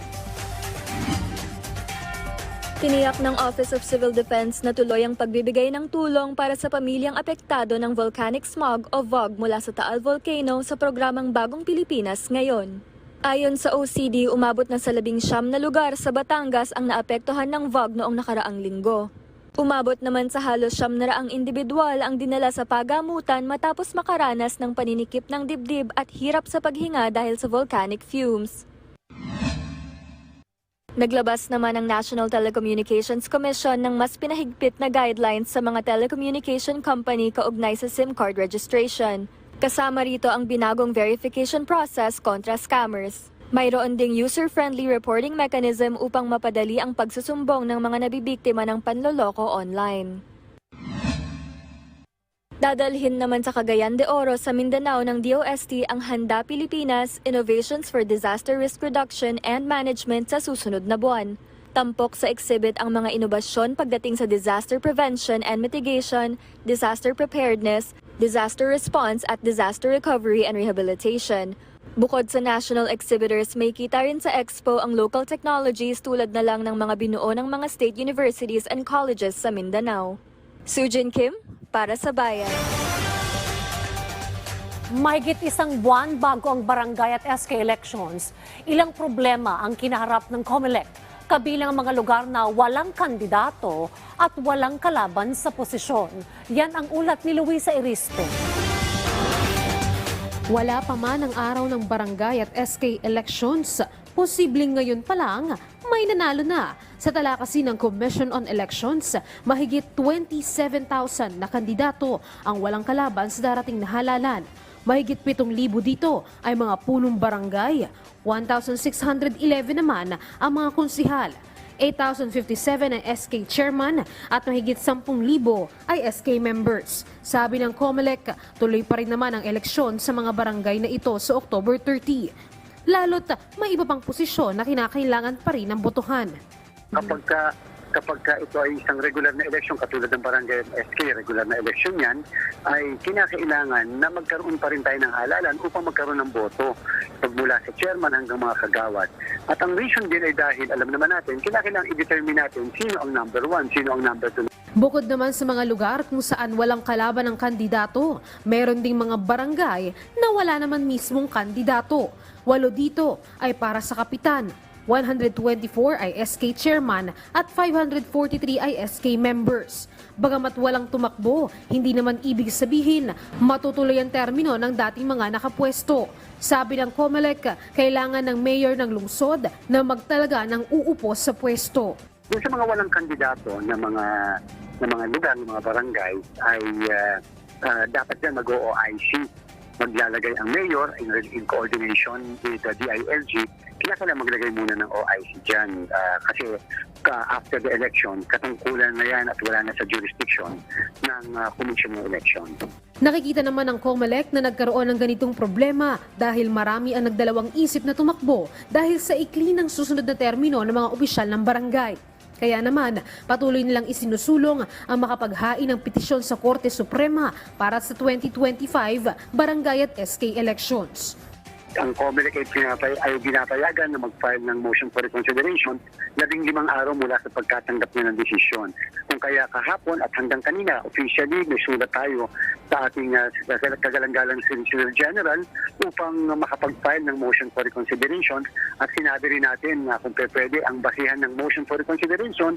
Tiniyak ng Office of Civil Defense na tuloy ang pagbibigay ng tulong para sa pamilyang apektado ng volcanic smog o VOG mula sa Taal Volcano sa programang Bagong Pilipinas ngayon. Ayon sa OCD, umabot na sa 19 na lugar sa Batangas ang naapektuhan ng VOG noong nakaraang linggo. Umabot naman sa halos 700 individual ang dinala sa pagamutan matapos makaranas ng paninikip ng dibdib at hirap sa paghinga dahil sa volcanic fumes. Naglabas naman ang National Telecommunications Commission ng mas pinahigpit na guidelines sa mga telecommunication company kaugnay sa SIM card registration. Kasama rito ang binagong verification process kontra scammers. Mayroon ding user-friendly reporting mechanism upang mapadali ang pagsusumbong ng mga nabibiktima ng panloloko online. Dadalhin naman sa Cagayan de Oro sa Mindanao ng DOST ang Handa Pilipinas, Innovations for Disaster Risk Reduction and Management sa susunod na buwan. Tampok sa exhibit ang mga inobasyon pagdating sa disaster prevention and mitigation, disaster preparedness, disaster response at disaster recovery and rehabilitation. Bukod sa national exhibitors, may kita rin sa expo ang local technologies tulad na lang ng mga binuo ng mga state universities and colleges sa Mindanao. Sujin Kim, para sa Bayan. Mahigit isang buwan bago ang barangay at SK elections, ilang problema ang kinaharap ng COMELEC, kabilang ang mga lugar na walang kandidato at walang kalaban sa posisyon. Yan ang ulat ni Luisa Irispe. Wala pa man ang araw ng barangay at SK elections, posibleng ngayon pa lang may nanalo na. Sa tala kasi ng Commission on Elections, mahigit 27,000 na kandidato ang walang kalaban sa darating na halalan. Mahigit 7,000 dito ay mga punong barangay, 1,611 naman ang mga konsihal, 8,057 ang SK chairman at mahigit 10,000 ay SK members. Sabi ng COMELEC, tuloy pa rin naman ang eleksyon sa mga barangay na ito sa October 30. Lalo't may iba pang posisyon na kinakailangan pa rin ng botohan. Kapag ito ay isang regular na eleksyon, katulad ng barangay SK, regular na eleksyon yan, ay kinakailangan na magkaroon pa rin tayo ng halalan upang magkaroon ng boto pagmula sa chairman hanggang mga kagawad. At ang reason din ay dahil alam naman natin, kinakailangan i-determine natin sino ang number 1, sino ang number 2. Bukod naman sa mga lugar kung saan walang kalaban ng kandidato, meron ding mga barangay na wala naman mismong kandidato. 8 dito ay para sa kapitan, 124 ay SK chairman at 543 ay SK members. Bagamat walang tumakbo, hindi naman ibig sabihin matutuloy ang termino ng dating mga nakapwesto. Sabi ng COMELEC, kailangan ng mayor ng lungsod na magtalaga ng uupo sa pwesto. Yung sa mga walang kandidato na mga lugar, ng mga barangay, ay dapat yan mag-OIC. Maglalagay ang mayor in coordination with the DILG, kailangan maglagay muna ng OIC dyan. Kasi after the election, katungkulan na yan at wala na sa jurisdiction ng Commission ng Election. Nakikita naman ng COMELEC na nagkaroon ng ganitong problema dahil marami ang nagdalawang isip na tumakbo dahil sa ikli ng susunod na termino ng mga opisyal ng barangay. Kaya naman, patuloy nilang isinusulong ang makapaghain ng petisyon sa Korte Suprema para sa 2025 barangay at SK elections. Ang COMELEC ay pinapayagan na mag-file ng motion for reconsideration 15 araw mula sa pagkatanggap niya ng desisyon. Kung kaya kahapon at hanggang kanina, officially may sulat tayo sa ating kagalang-galang Solicitor General upang makapag-file ng motion for reconsideration at sinabi rin natin na kung pwede ang basihan ng motion for reconsideration.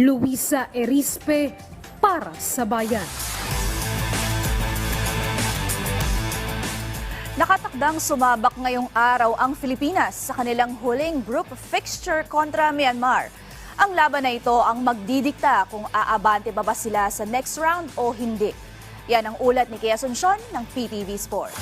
Luisa Irispe, para sa Bayan. Nakatakdang sumabak ngayong araw ang Pilipinas sa kanilang huling group fixture kontra Myanmar. Ang laban na ito ang magdidikta kung aabante ba sila sa next round o hindi. Yan ang ulat ni Kea Asuncion ng PTV Sports.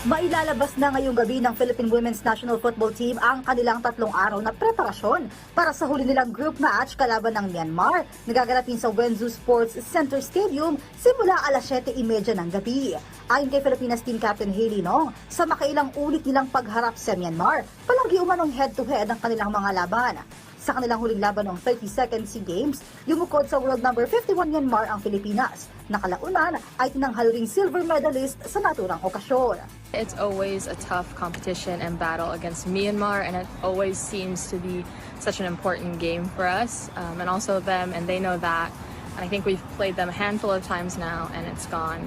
Mailalabas na ngayong gabi ng Philippine Women's National Football Team ang kanilang 3 araw na preparasyon para sa huli nilang group match kalaban ng Myanmar na gaganapin sa Wenzu Sports Center Stadium simula alas 7:30 ng gabi. Ayon kay Philippines Team Captain Hailey Nong, sa makailang ulit nilang pagharap sa Myanmar, palagi umanong head-to-head ang kanilang mga laban. Sa kanilang huling laban ng 32nd SEA Games, yumukod sa world number 51 Myanmar ang Pilipinas. Nakalaunan ay tinanghal ring silver medalist sa naturang okasyon. It's always a tough competition and battle against Myanmar, and it always seems to be such an important game for us and also them, and they know that. And I think we've played them a handful of times now, and it's gone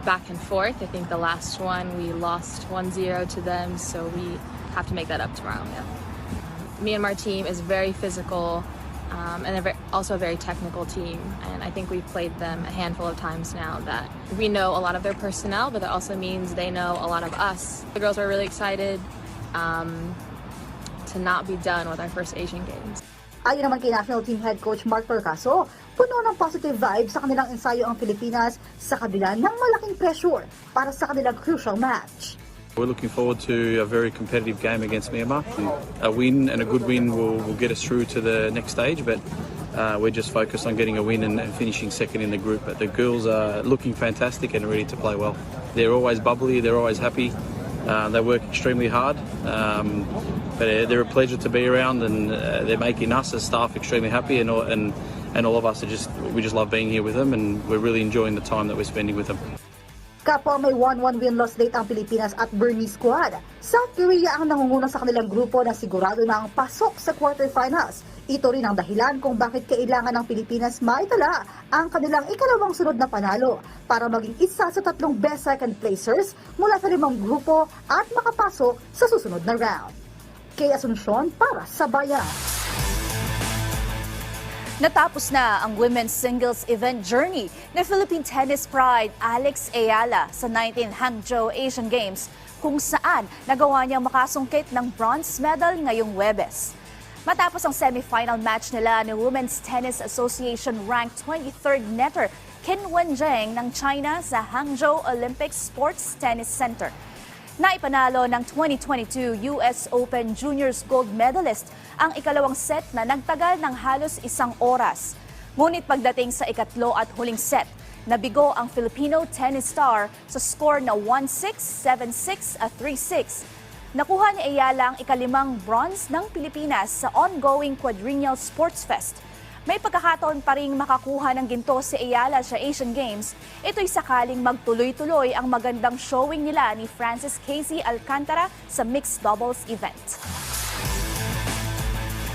back and forth. I think the last one we lost 1-0 to them, so we have to make that up tomorrow. Yeah. Myanmar team is very physical and they're also a very technical team, and I think we've played them a handful of times now that we know a lot of their personnel, but that also means they know a lot of us. The girls are really excited to not be done with our first Asian Games. Ayon naman kay National Team Head Coach Mark Percaso, puno ng positive vibes sa kanilang ensayo ang Pilipinas sa kabila ng malaking pressure para sa kanilang crucial match. We're looking forward to a very competitive game against Myanmar. A win and a good win will get us through to the next stage, but we're just focused on getting a win and finishing second in the group. But the girls are looking fantastic and ready to play well. They're always bubbly, they're always happy, they work extremely hard, but they're a pleasure to be around, and they're making us as staff extremely happy, and and all of us we just love being here with them, and we're really enjoying the time that we're spending with them. Kapwa may 1-1 win-loss rate ang Pilipinas at Burmese squad. South Korea ang nangunguna sa kanilang grupo na sigurado na ang pasok sa quarterfinals. Ito rin ang dahilan kung bakit kailangan ng Pilipinas maitala ang kanilang ikalawang sunod na panalo para maging isa sa 3 best second placers mula sa 5 grupo at makapasok sa susunod na round. Kay Asuncion para sa Bayan. Natapos na ang women's singles event journey ng Philippine Tennis Pride Alex Ayala sa 19th Hangzhou Asian Games kung saan nagawa niyang makasungkit ng bronze medal ngayong Huwebes. Matapos ang semifinal match nila ng Women's Tennis Association ranked 23rd netter Qin Wenjing ng China sa Hangzhou Olympic Sports Tennis Center. Naipanalo ng 2022 US Open Juniors gold medalist ang ikalawang set na nagtagal ng halos 1 oras. Ngunit pagdating sa ikatlo at huling set, nabigo ang Filipino tennis star sa score na 1-6, 7-6 at 3-6. Nakuha ni Ayala ang ikalimang bronze ng Pilipinas sa ongoing Quadrennial Sports Fest. May pagkakataon pa ring makakuha ng ginto si Ayala sa Asian Games. Ito'y sakaling magtuloy-tuloy ang magandang showing nila ni Francis Casey Alcantara sa mixed doubles event.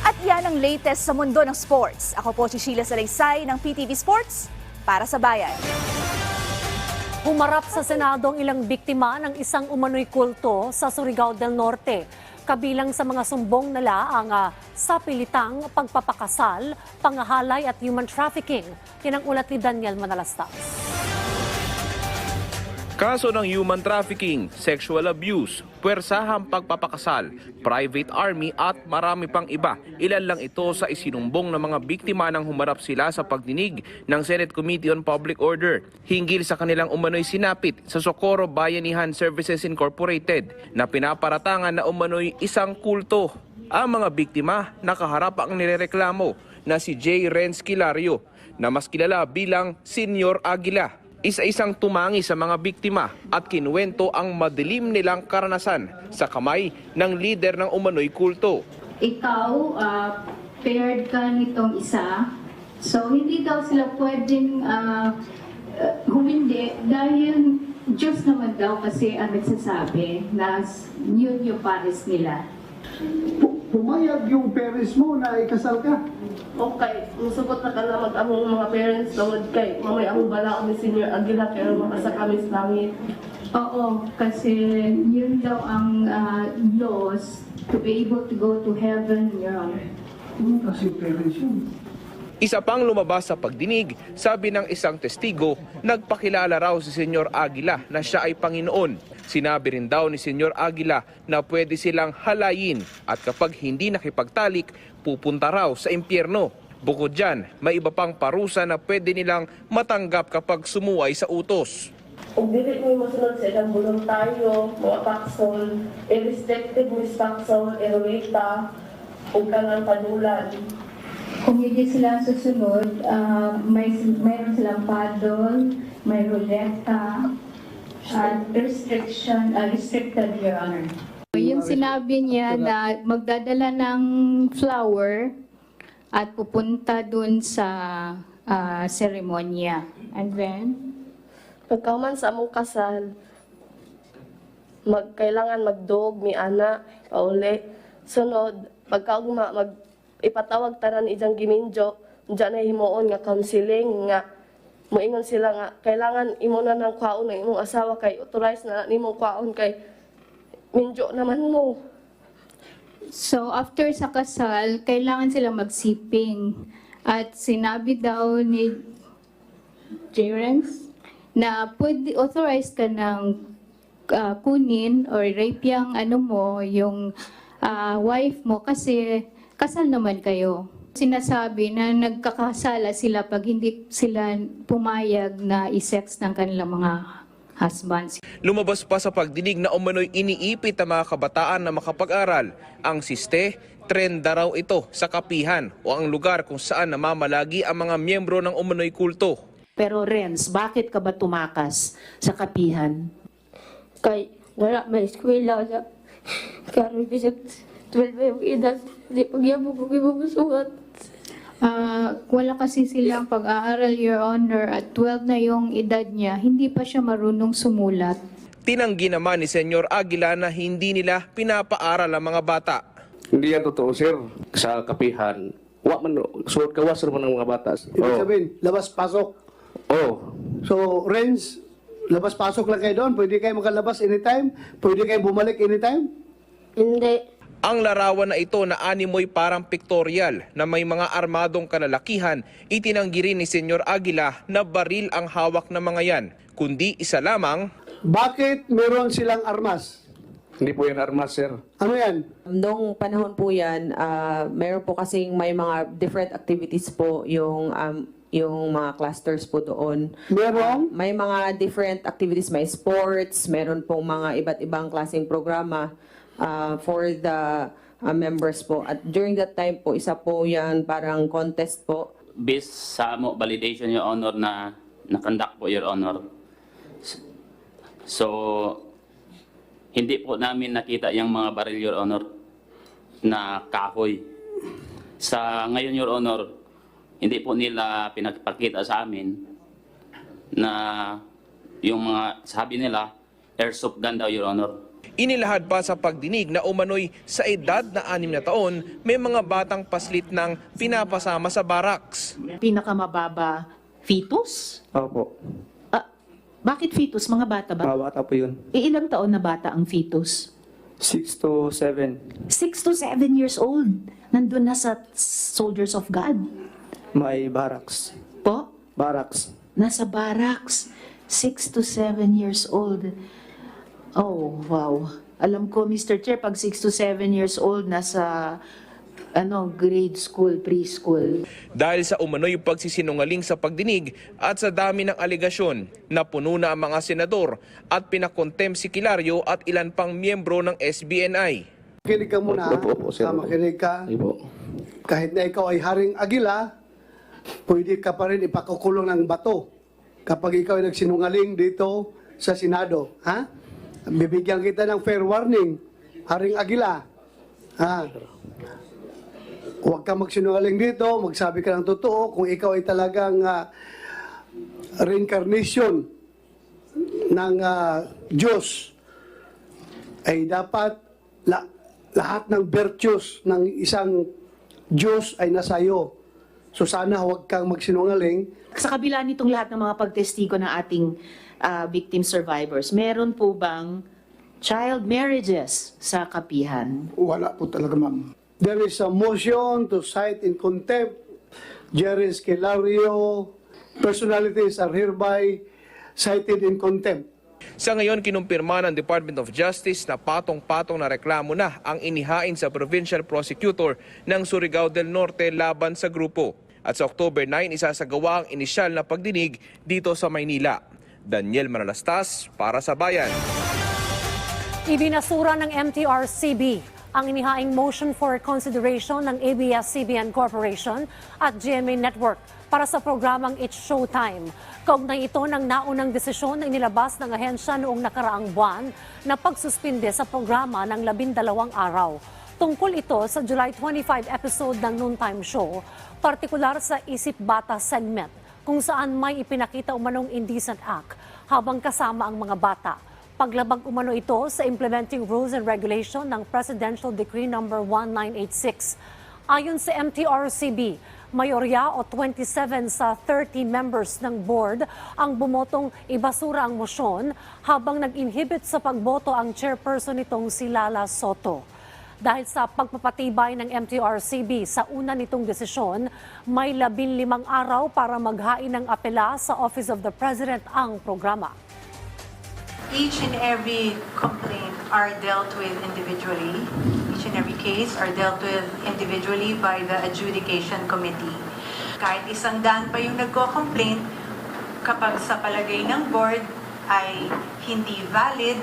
At yan ang latest sa mundo ng sports. Ako po si Sheila Salaysay ng PTV Sports para sa Bayan. Humarap sa Senado ang ilang biktima ng isang umano'y kulto sa Surigao del Norte. Kabilang sa mga sumbong nila ang sapilitang pagpapakasal, pangahalay at human trafficking. Yan ang ulat ni Daniel Manalastas. Kaso ng human trafficking, sexual abuse, puwersahang pagpapakasal, private army at marami pang iba. Ilan lang ito sa isinumbong ng mga biktima nang humarap sila sa pagdinig ng Senate Committee on Public Order hinggil sa kanilang umano'y sinapit sa Socorro Bayanihan Services Incorporated na pinaparatangan na umano'y isang kulto. Ang mga biktima nakaharap ang nirereklamo na si J. Renz Kilario na mas kilala bilang Senior Aguila. Isa-isang tumangi sa mga biktima at kinuwento ang madilim nilang karanasan sa kamay ng lider ng umano'y kulto. Ikaw, paired ka nitong isa, so hindi daw sila pwedeng humindi dahil Diyos naman daw kasi ang nagsasabi na yun yung pares nila. Pumayag yung parents mo na ikasal ka? Okay, musugot na ka na mag-among mga parents tawad kay mamay among bala kami Senior Aguila kaya makasa kami sa langit. Oo, kasi yun daw ang laws to be able to go to heaven, Your Honor. Kasi parents yun. Isa pang lumabas sa pagdinig, sabi ng isang testigo, nagpakilala raw si Senyor Aguila na siya ay Panginoon. Sinabi rin daw ni Senyor Aguila na pwede silang halayin at kapag hindi nakipagtalik, pupunta raw sa impyerno. Bukod dyan, may iba pang parusa na pwede nilang matanggap kapag sumuway sa utos. Kung dili mo masunod sa ilang voluntaryo, mga paksol, irrespective mo sa paksol, erwita, o kanang padulan. Kung hindi sila susunod, mayroon silang paddle, may ruleta, at restricted, Your Honor. Yung sinabi niya na magdadala ng flower at pupunta dun sa seremonya. And then? Pagkaman sa among kasal, kailangan magdog, mi ana, pauli. Sunod, pagkaugma, ipatawag tanan ijang giminjo, diyan na himuon nga counseling nga moingon sila nga kailangan imo na ng kwaon ng imong asawa kay authorize na nimong kwaon kay minjo naman mo. So after sa kasal, kailangan sila magsiping. At sinabi daw ni Jerence na pwede authorize ka ng kunin or rape yung yung wife mo kasi kasal naman kayo. Sinasabi na nagkakasala sila pag hindi sila pumayag na isex ng kanilang mga husbands. Lumabas pa sa pagdinig na umano'y iniipit ang mga kabataan na makapag-aral. Ang siste, trenda raw ito sa kapihan o ang lugar kung saan namamalagi ang mga miyembro ng umano'y kulto. Pero Renz, bakit ka ba tumakas sa kapihan? Kay wala may eskwela na karon bisag 12 yung edad, di pagyabog kong ibubusuhat. wala kasi silang pag-aaral, Your Honor, at 12 na yung edad niya, hindi pa siya marunong sumulat. Tinanggi naman ni Senyor Aguila na hindi nila pinapaaral ang mga bata. Hindi yan totoo, sir. Sa kapihan, suot kawas naman ng mga bata. Ibig sabihin, labas-pasok. So, range, labas-pasok lang kayo doon? Pwede kayo makalabas anytime? Pwede kayo bumalik anytime? Hindi. Ang larawan na ito na animoy parang pictorial na may mga armadong kalalakihan, itinanggi rin ni Senyor Aguila na baril ang hawak ng mga yan, kundi isa lamang. Bakit meron silang armas? Hindi po yan armas, sir. Ano yan? Noong panahon po yan, meron po kasing may mga different activities po yung mga clusters po doon. Meron? May mga different activities, may sports, meron pong mga iba't ibang klaseng programa for the members po. At during that time po, isa po yan parang contest po. Based sa validation, Your Honor, na nakandak po, Your Honor. So, hindi po namin nakita yung mga baril, Your Honor, na kahoy. Sa ngayon, Your Honor, hindi po nila pinagpakita sa amin na yung mga sabi nila, airsoft gun daw, Your Honor. Inilahad pa sa pagdinig na umano'y sa edad na 6 na taon, may mga batang paslit ng pinapasama sa barracks. Pinakamababa, fetus? Opo. Bakit fetus? Mga bata ba? Mga bata po yun. Ilang taon na bata ang fetus? 6 to 7. 6 to 7 years old. Nandun na sa Soldiers of God. May barracks. Po? Barracks. Nasa barracks. 6 to 7 years old. Oh, wow. Alam ko, Mr. Chair, pag 6 to 7 years old, nasa grade school, preschool. Dahil sa umano'y pagsisinungaling sa pagdinig at sa dami ng aligasyon, napuno na ang mga senador at pinakontem si Kilario at ilan pang miyembro ng SBNI. Makinig ka muna. Makinig ka. Kahit na ikaw ay Haring Aguila, pwede ka pa rin ipakukulong ng bato kapag ikaw ay nagsinungaling dito sa Senado. Ha? Bibigyan kita ng fair warning, Haring Aguila. Ha? Huwag ka magsinungaling dito, magsabi ka ng totoo kung ikaw ay talagang reincarnation ng Diyos. Ay dapat lahat ng virtues ng isang Diyos ay nasa iyo. So sana huwag kang magsinungaling. Sa kabila nitong lahat ng mga pagtestigo ng ating victim survivors, meron po bang child marriages sa kapihan? Wala po talaga, ma'am. There is a motion to cite in contempt Jerry Esquilario. Personalities are hereby cited in contempt. Sa ngayon, kinumpirma ng Department of Justice na patong-patong na reklamo na ang inihain sa Provincial Prosecutor ng Surigao del Norte laban sa grupo. At sa October 9, isasagawa ang inisyal na pagdinig dito sa Maynila. Daniel Manalastas para sa Bayan. Ibinasura ng MTRCB ang inihaing motion for consideration ng ABS-CBN Corporation at GMA Network para sa programang It's Showtime. Kaugnay ito ng naunang desisyon na inilabas ng ahensya noong nakaraang buwan na pagsuspinde sa programa ng 12 araw. Tungkol ito sa July 25 episode ng Noontime Show, partikular sa Isip Bata segment, kung saan may ipinakita umanong indecent act habang kasama ang mga bata. Paglabag umano ito sa Implementing Rules and Regulation ng Presidential Decree No. 1986. Ayon sa MTRCB, mayorya o 27 sa 30 members ng board ang bumotong ibasura ang mosyon habang nag-inhibit sa pagboto ang chairperson nitong si Lala Soto. Dahil sa pagpapatibay ng MTRCB sa una nitong desisyon, may 15 araw para maghain ng apela sa Office of the President ang programa. Each and every complaint are dealt with individually. Each and every case are dealt with individually by the adjudication committee. Kahit 100 pa yung nagko-complaint, kapag sa palagay ng board ay hindi valid,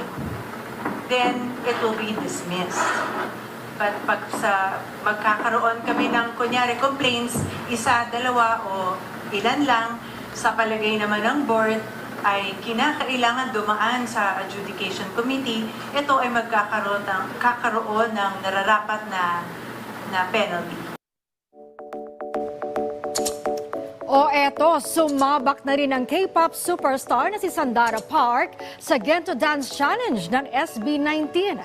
then it will be dismissed. But pag magkakaroon kami ng kunyari complaints, 1, 2 o ilan lang, sa palagay naman ng board, ay kinakailangan dumaan sa adjudication committee, ito ay magkakaroon ng nararapat na penalty. O eto, sumabak na rin ang K-pop superstar na si Sandara Park sa Gento Dance Challenge ng SB19.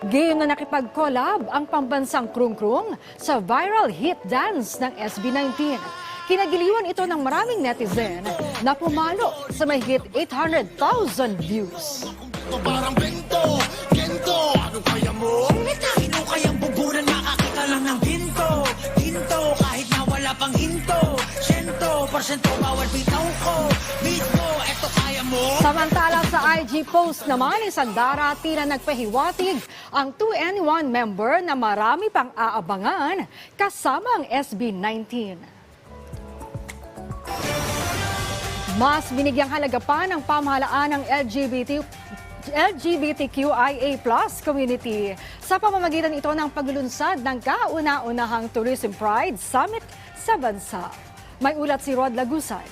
Game na nakipag-collab ang pambansang krung-krung sa viral hit dance ng SB19. Kinagiliwan ito ng maraming netizen na pumalo sa mahigit 800,000 views. Parang bento, gento, ano kaya mo? Sino kayang buguran makakita lang ng ginto? Ginto, kahit na wala pang hinto. 100% bawal bitaw ko. Mismo, eto kaya mo? Samantala sa IG post naman ni Sandara, tila nagpahiwatig ang 2NE1 member na marami pang aabangan kasama ang SB19. Mas binigyang halaga pa ng pamahalaan ng LGBTQIA+ community sa pamamagitan ito ng paglulunsad ng kauna-unahang Tourism Pride Summit sa bansa. May ulat si Rod Lagusay.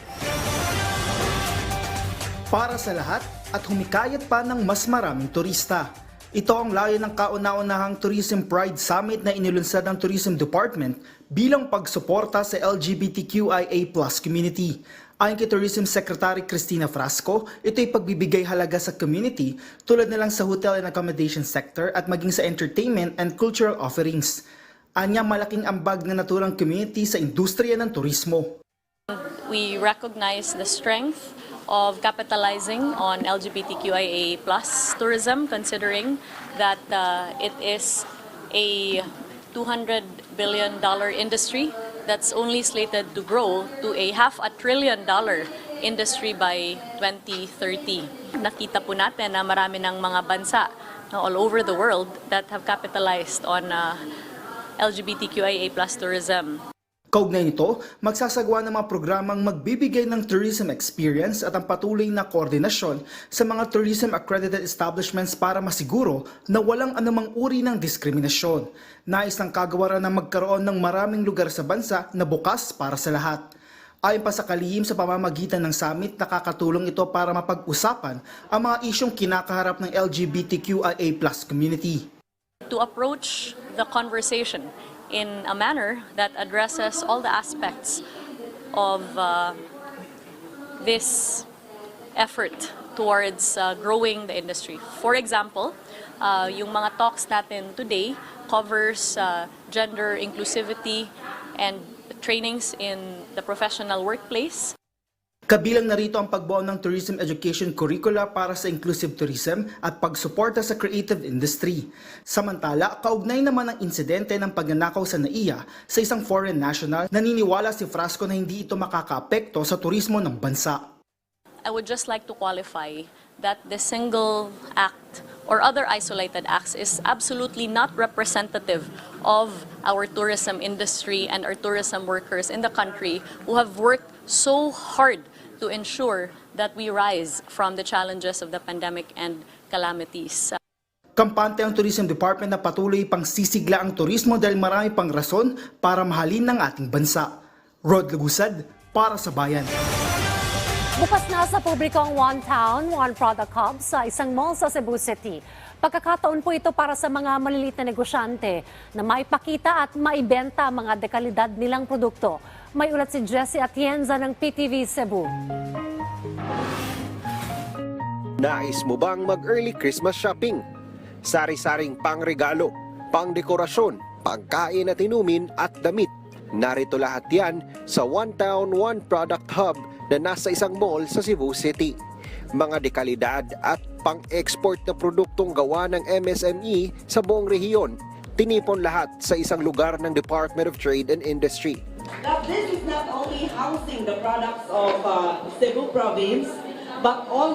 Para sa lahat at humikayat pa ng mas maraming turista. Ito ang layo ng kauna-unahang Tourism Pride Summit na inilunsad ng Tourism Department bilang pagsuporta sa LGBTQIA+ community. Ayon kay Tourism Secretary Cristina Frasco, ito'y pagbibigay halaga sa community tulad na lang sa hotel and accommodation sector at maging sa entertainment and cultural offerings. Anya malaking ambag na naturang community sa industriya ng turismo. We recognize the strength of capitalizing on LGBTQIA+ tourism, considering that it is a $200 billion industry that's only slated to grow to a $500 billion industry by 2030. Nakita po natin na marami ng mga bansa all over the world that have capitalized on LGBTQIA+ tourism. Kaugnay nito, magsasagawa ng mga programang magbibigay ng tourism experience at ang patuloy na koordinasyon sa mga tourism accredited establishments para masiguro na walang anumang uri ng diskriminasyon. Nais ng kagawaran na magkaroon ng maraming lugar sa bansa na bukas para sa lahat. Ayon pa sa kalihim sa pamamagitan ng summit, nakakatulong ito para mapag-usapan ang mga isyong kinakaharap ng LGBTQIA+ community. To approach the conversation in a manner that addresses all the aspects of this effort towards growing the industry. For example, yung mga talks natin today covers gender inclusivity and trainings in the professional workplace. Kabilang narito ang pagbuo ng tourism education curricula para sa inclusive tourism at pagsuporta sa creative industry. Samantala, kaugnay naman ang insidente ng pagnanakaw sa NAIA sa isang foreign national, naniniwala si Frasco na hindi ito makakaapekto sa turismo ng bansa. I would just like to qualify that the single act or other isolated acts is absolutely not representative of our tourism industry and our tourism workers in the country who have worked so hard to ensure that we rise from the challenges of the pandemic and calamities. Kampante ang Tourism Department na patuloy pang sisigla ang turismo dahil marami pang rason para mahalin ng ating bansa. Rod Lagusad, para sa Bayan. Bukas na sa publiko ang One Town, One Product Hub sa isang mall sa Cebu City. Pagkakataon po ito para sa mga maliliit na negosyante na maipakita at maibenta mga dekalidad nilang produkto. May ulat si Jessie Atienza ng PTV Cebu. Nais mo bang mag-early Christmas shopping? Sari-saring pangregalo, pangdekorasyon, pagkain at inumin at damit. Narito lahat yan sa One Town, One Product Hub na nasa isang mall sa Cebu City. Mga dekalidad at pang-export na produktong gawa ng MSME sa buong rehiyon. Tinipon lahat sa isang lugar ng Department of Trade and Industry. That this is not only housing the products of Cebu province, but all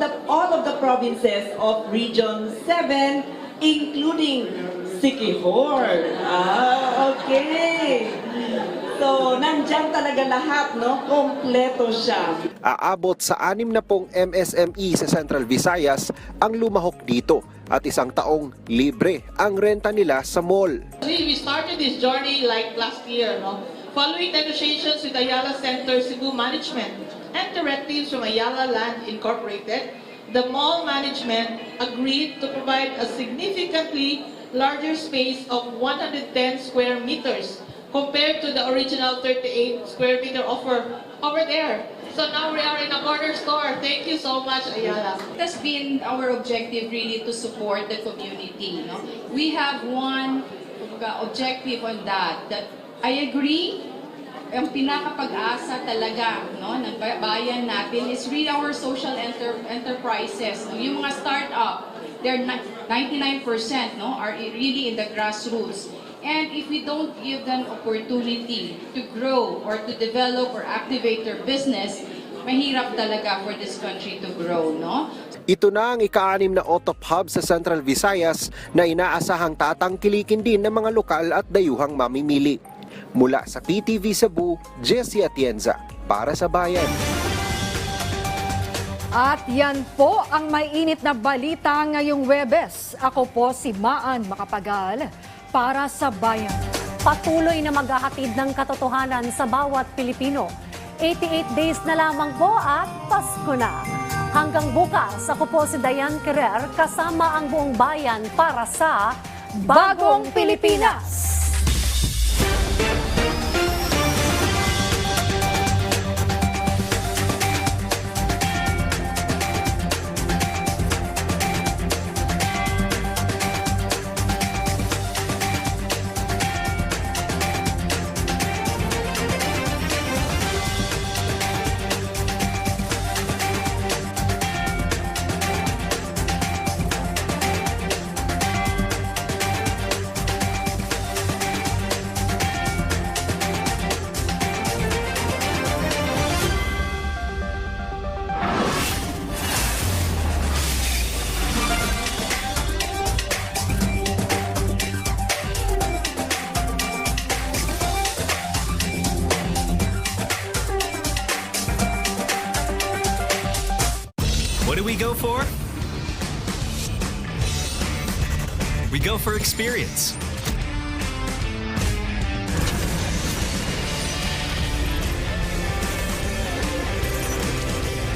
of the provinces of Region 7, including Siquijor. Okay. So, nandyan talaga lahat, no? Kompleto siya. Aabot sa 60 MSME sa Central Visayas ang lumahok dito at isang taong libre ang renta nila sa mall. We started this journey like last year, no? Following negotiations with Ayala Center Cebu Management and directives from Ayala Land Incorporated, the mall management agreed to provide a significantly larger space of 110 square meters compared to the original 38 square meter offer over there. So now we are in a corner store. Thank you so much, Ayala. It has been our objective really to support the community. No? We have one objective on that I agree, ang pinakapag-asa talaga ng bayan natin is really our social enterprises. Yung mga start-up, they're 99% are really in the grassroots. And if we don't give them opportunity to grow or to develop or activate their business, mahirap talaga for this country to grow, no? Ito na ang ika-6 na OTOP hub sa Central Visayas na inaasahang tatangkilikin din ng mga lokal at dayuhang mamimili. Mula sa PTV Cebu, Jessie Atienza, para sa Bayan. At yan po ang may init na balita ngayong Huwebes. Ako po si Maan Makapagal para sa Bayan. Patuloy na maghahatid ng katotohanan sa bawat Pilipino. 88 days na lamang po at Pasko na. Hanggang bukas, ako po si Diane Querer kasama ang buong bayan para sa Bagong Pilipinas. What do we go for? We go for experience.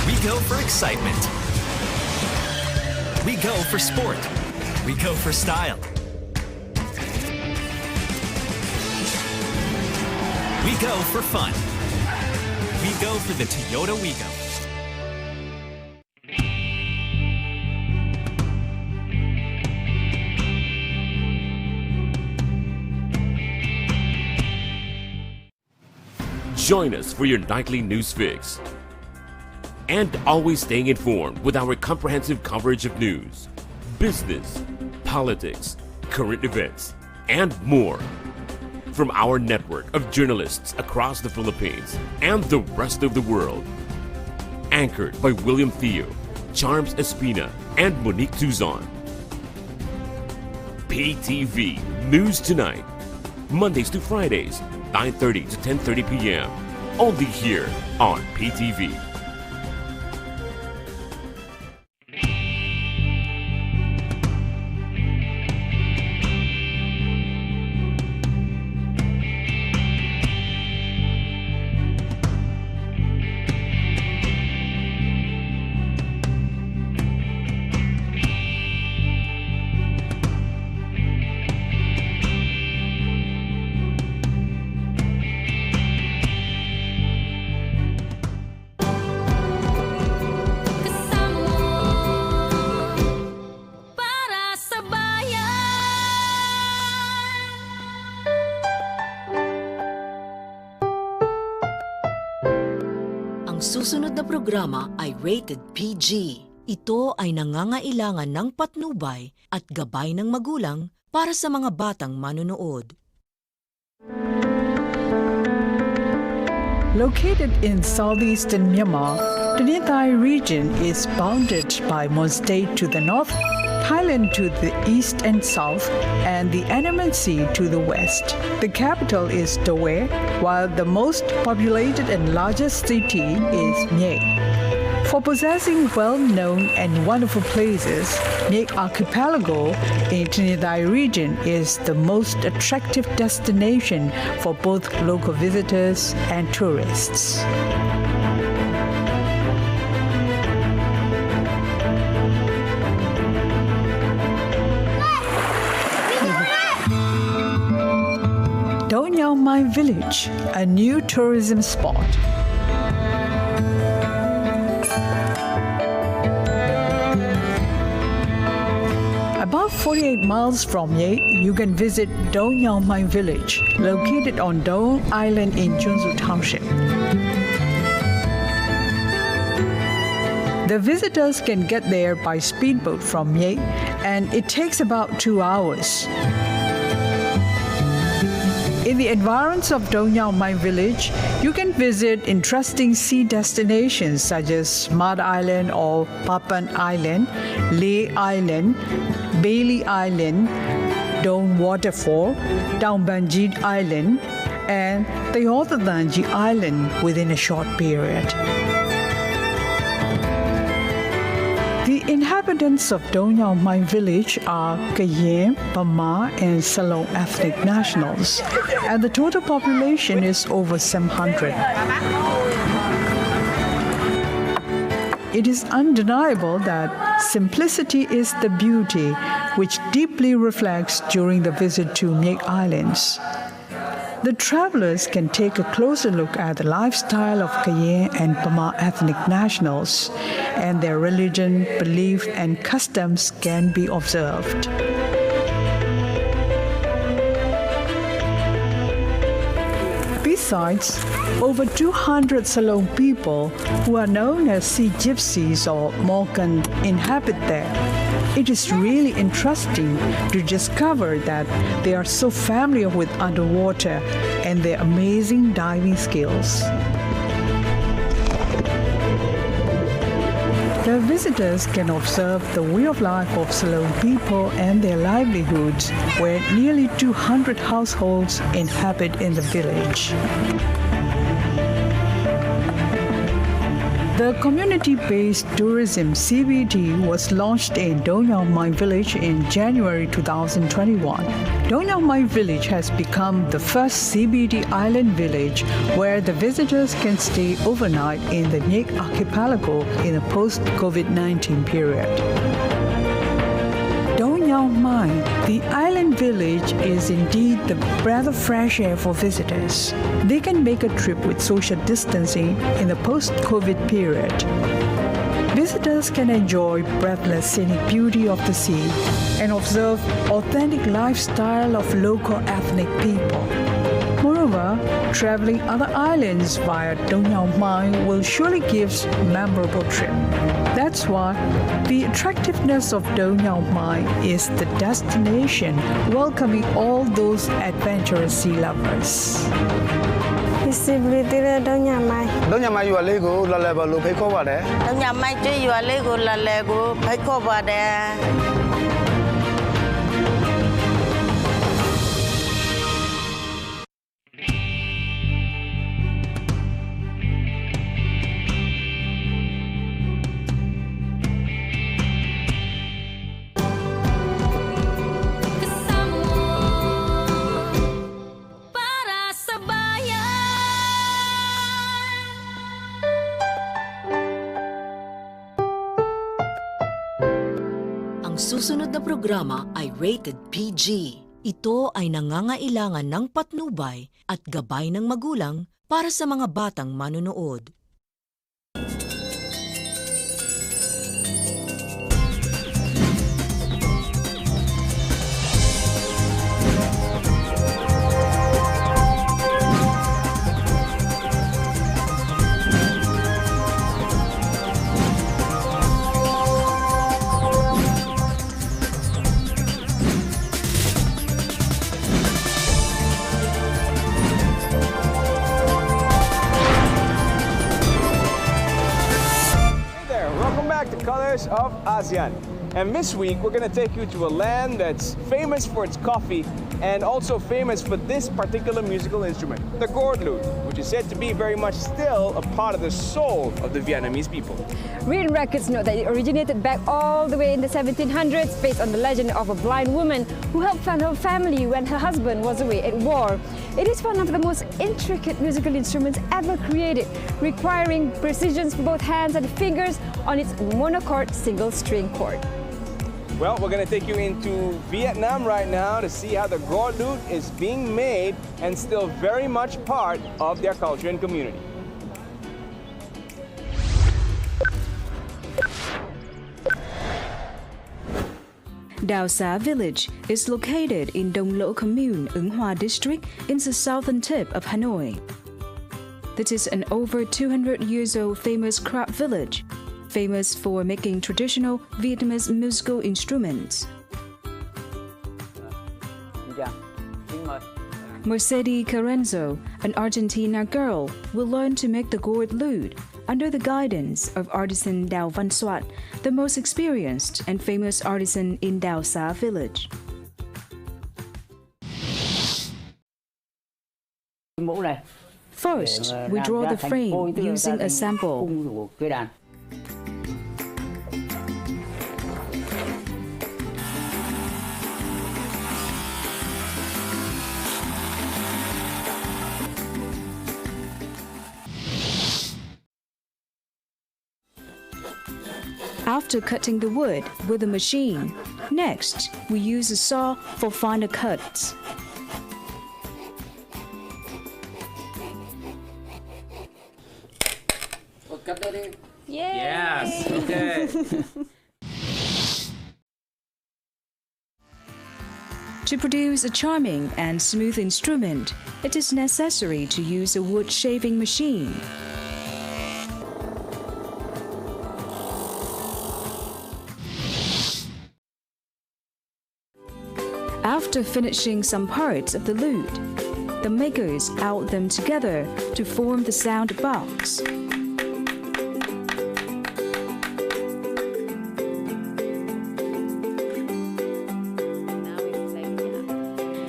We go for excitement. We go for sport. We go for style. We go for fun. We go for the Toyota Wigo. Join us for your nightly news fix. And always staying informed with our comprehensive coverage of news, business, politics, current events, and more. From our network of journalists across the Philippines and the rest of the world. Anchored by William Theo, Charms Espina, and Monique Tuzon. PTV News Tonight. Mondays to Fridays, 9:30 to 10:30 p.m. Only here on PTV. Ang susunod na programa ay rated PG. Ito ay nangangailangan ng patnubay at gabay ng magulang para sa mga batang manonood. Located in southeastern Myanmar, the Nitai region is bounded by Mon State to the north, Thailand to the east and south, and the Andaman Sea to the west. The capital is Dawei, while the most populated and largest city is Mie. For possessing well-known and wonderful places, Mie Archipelago in Trinidad region is the most attractive destination for both local visitors and tourists. Dong Yang Mai Village, a new tourism spot. About 48 miles from Ye, you can visit Dong Yang Mai Village, located on Dong Island in Junsu Township. The visitors can get there by speedboat from Ye, and it takes about 2 hours. In the environs of Dong Yang Mai Village, you can visit interesting sea destinations such as Smart Island or Papan Island, Leh Island, Bailey Island, Dong Waterfall, Daumbanji Island, and Teotadanji Island within a short period. The inhabitants of Dong Yang Mai Village are Kayen, Pama, and Salong ethnic nationals, and the total population is over 700. It is undeniable that simplicity is the beauty which deeply reflects during the visit to Miek Islands. The travelers can take a closer look at the lifestyle of Kayen and Pama ethnic nationals, and their religion, belief, and customs can be observed. Besides, over 200 Salong people who are known as sea gypsies or Morkan inhabit there. It is really interesting to discover that they are so familiar with underwater and their amazing diving skills. The visitors can observe the way of life of Salong people and their livelihoods, where nearly 200 households inhabit in the village. The community-based tourism CBT was launched in Dong Yang Mai Village in January 2021. Dong Yang Mai Village has become the first CBT island village where the visitors can stay overnight in the Miek archipelago in a post-COVID-19 period. Dong Yang Mai, the island village, is indeed the breath of fresh air for visitors. They can make a trip with social distancing in the post-COVID period. Visitors can enjoy breathless scenic beauty of the sea and observe authentic lifestyle of local ethnic people. Moreover, traveling other islands via Dong Yang Mai will surely give a memorable trip. That's why the attractiveness of Dong Yang Mai is the destination welcoming all those adventurous sea lovers. Visibility Dong Yang Mai. Dong Yang Mai you are lego la level lo phai kho ba de. Dong Yang Mai je you are lego la lego phai kho ba de. Susunod na programa ay rated PG. Ito ay nangangailangan ng patnubay at gabay ng magulang para sa mga batang manonood. Of ASEAN. And this week we're going to take you to a land that's famous for its coffee and also famous for this particular musical instrument, the gourd lute, which is said to be very much still a part of the soul of the Vietnamese people. Written records note that it originated back all the way in the 1700s based on the legend of a blind woman who helped find her family when her husband was away at war. It is one of the most intricate musical instruments ever created, requiring precision for both hands and fingers on its monochord single string chord. Well, we're going to take you into Vietnam right now to see how the gourd lute is being made and still very much part of their culture and community. Dao Sa village is located in Dong Lo commune, Ung Hoa district in the southern tip of Hanoi. This is an over 200 years old famous craft village, famous for making traditional Vietnamese musical instruments. Mercedes Carrenzo, an Argentina girl, will learn to make the gourd lute under the guidance of artisan Đào Văn Soát, the most experienced and famous artisan in Dao Sa village. First, we draw the frame using a sample. After cutting the wood with a machine, next we use a saw for finer cuts. Yes, okay. To produce a charming and smooth instrument, it is necessary to use a wood shaving machine. After finishing some parts of the lute, the makers out them together to form the sound box.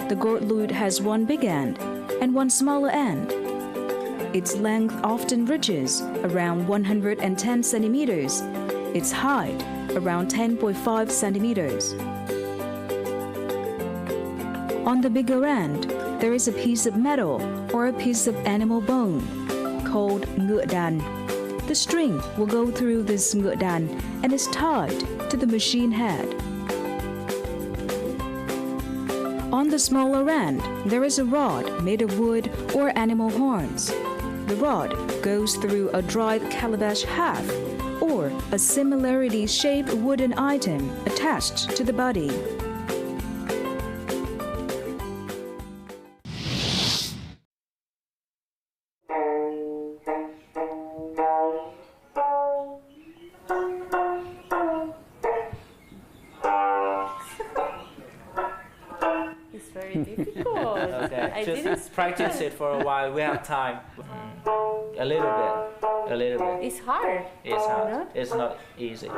The gourd lute has one big end and one smaller end. Its length often reaches around 110 centimeters, its height around 10.5 centimeters. On the bigger end, there is a piece of metal or a piece of animal bone called ngựa đàn. The string will go through this ngựa đàn and is tied to the machine head. On the smaller end, there is a rod made of wood or animal horns. The rod goes through a dried calabash half or a similarly shaped wooden item attached to the body. It's very difficult. Okay, just practice it for a while. We have time. A little bit. A little bit. It's hard. It's hard. It's not easy.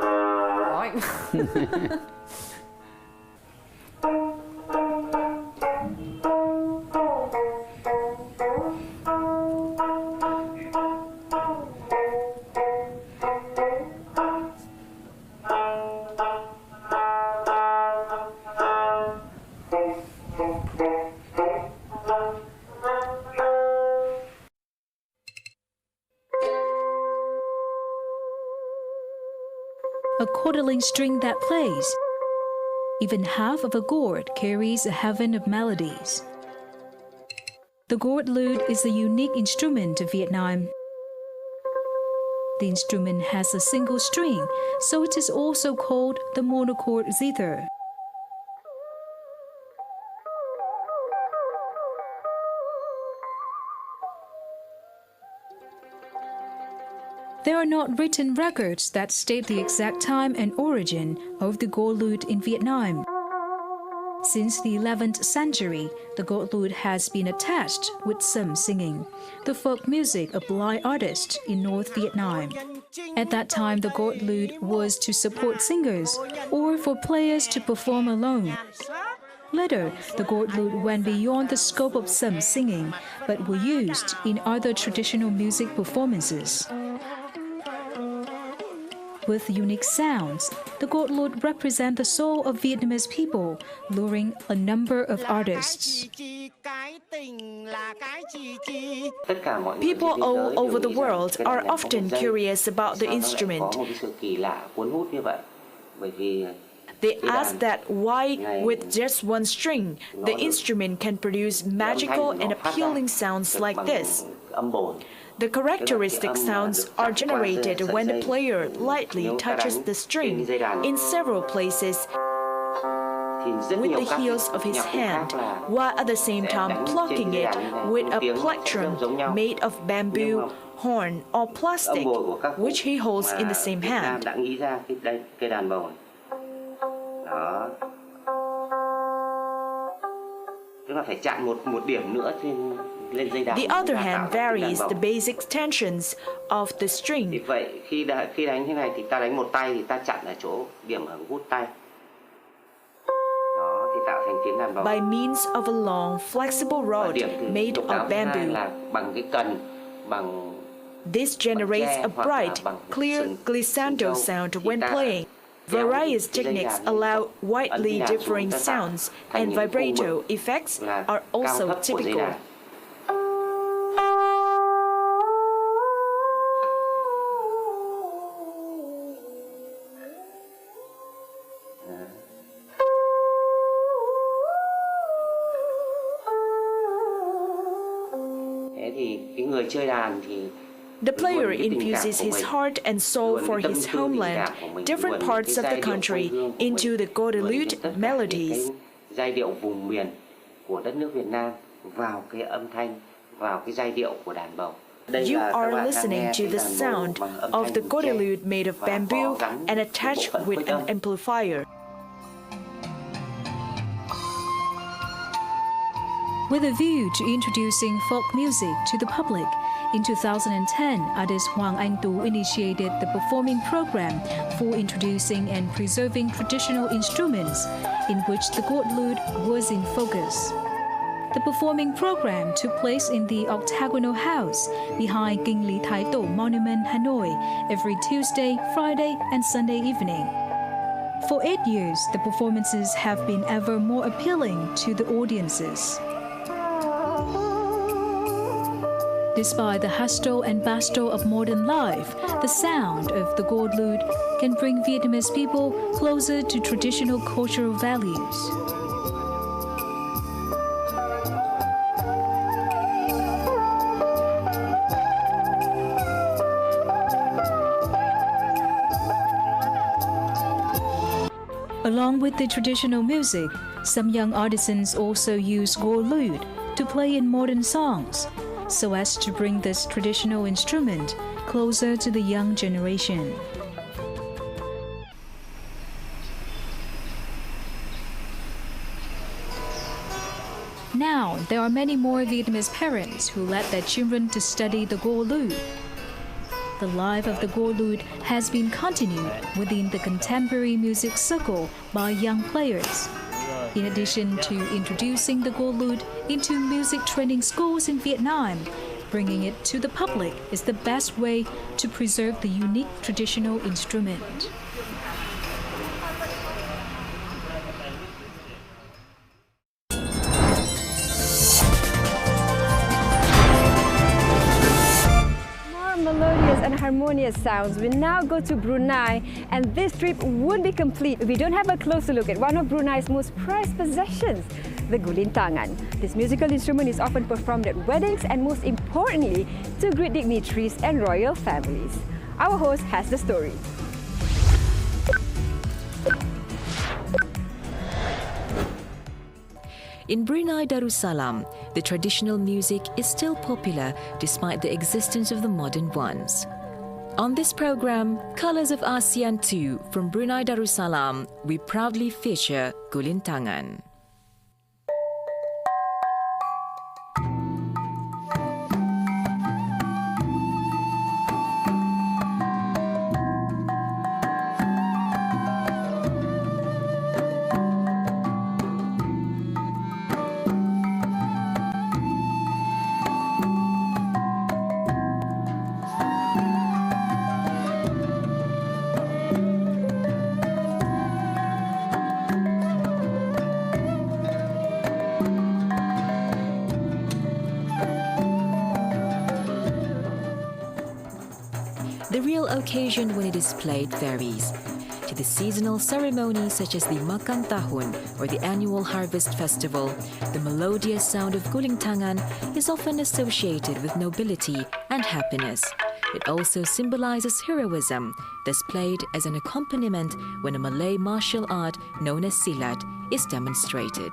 A quarterling string that plays. Even half of a gourd carries a heaven of melodies. The gourd lute is a unique instrument of Vietnam. The instrument has a single string, so it is also called the monochord zither. There are not written records that state the exact time and origin of the gourd lute in Vietnam. Since the 11th century, the gourd lute has been attached with some singing, the folk music of blind artists in North Vietnam. At that time, the gourd lute was to support singers or for players to perform alone. Later, the gourd lute went beyond the scope of some singing, but were used in other traditional music performances. With unique sounds, the gourd lute represent the soul of Vietnamese people, luring a number of artists. People all over the world are often curious about the instrument. They ask that why, with just one string, the instrument can produce magical and appealing sounds like this. The characteristic sounds are generated when the player lightly touches the string in several places with the heels of his hand, while at the same time plucking it with a plectrum made of bamboo, horn, or plastic, which he holds in the same hand. The other hand varies the basic tensions of the string. By means of a long, flexible rod made of bamboo. This generates a bright, clear glissando sound when playing. Various techniques allow widely differing sounds, and vibrato effects are also typical. The player infuses his heart and soul for his homeland, different parts of the country, into the Godelud melodies. You are listening to the sound of the Godelud made of bamboo and attached with an amplifier. With a view to introducing folk music to the public, in 2010, artist Hoàng Anh Tú initiated the performing program for introducing and preserving traditional instruments, in which the Godelud was in focus. The performing program took place in the Octagonal House behind King Lý Thái Tổ Monument, Hanoi, every Tuesday, Friday, and Sunday evening. For 8 years, the performances have been ever more appealing to the audiences. Despite the hustle and bustle of modern life, the sound of the Godelud can bring Vietnamese people closer to traditional cultural values. Along with the traditional music, some young artisans also use Godelud to play in modern songs, so as to bring this traditional instrument closer to the young generation. Now, there are many more Vietnamese parents who let their children to study the Godelud. The life of the Godelud has been continued within the contemporary music circle by young players. In addition to introducing the Godelud into music training schools in Vietnam, bringing it to the public is the best way to preserve the unique traditional instrument. Melodious and harmonious sounds. We now go to Brunei, and this trip would be complete if we don't have a closer look at one of Brunei's most prized possessions, the gulintangan. This musical instrument is often performed at weddings and, most importantly, to greet dignitaries and royal families. Our host has the story. In Brunei Darussalam, the traditional music is still popular despite the existence of the modern ones. On this program, Colors of ASEAN 2 from Brunei Darussalam, we proudly feature gulintangan. The real occasion when it is played varies. to the seasonal ceremonies such as the Makan Tahun or the annual harvest festival, the melodious sound of gulintangan is often associated with nobility and happiness. It also symbolizes heroism, thus played as an accompaniment when a Malay martial art known as silat is demonstrated.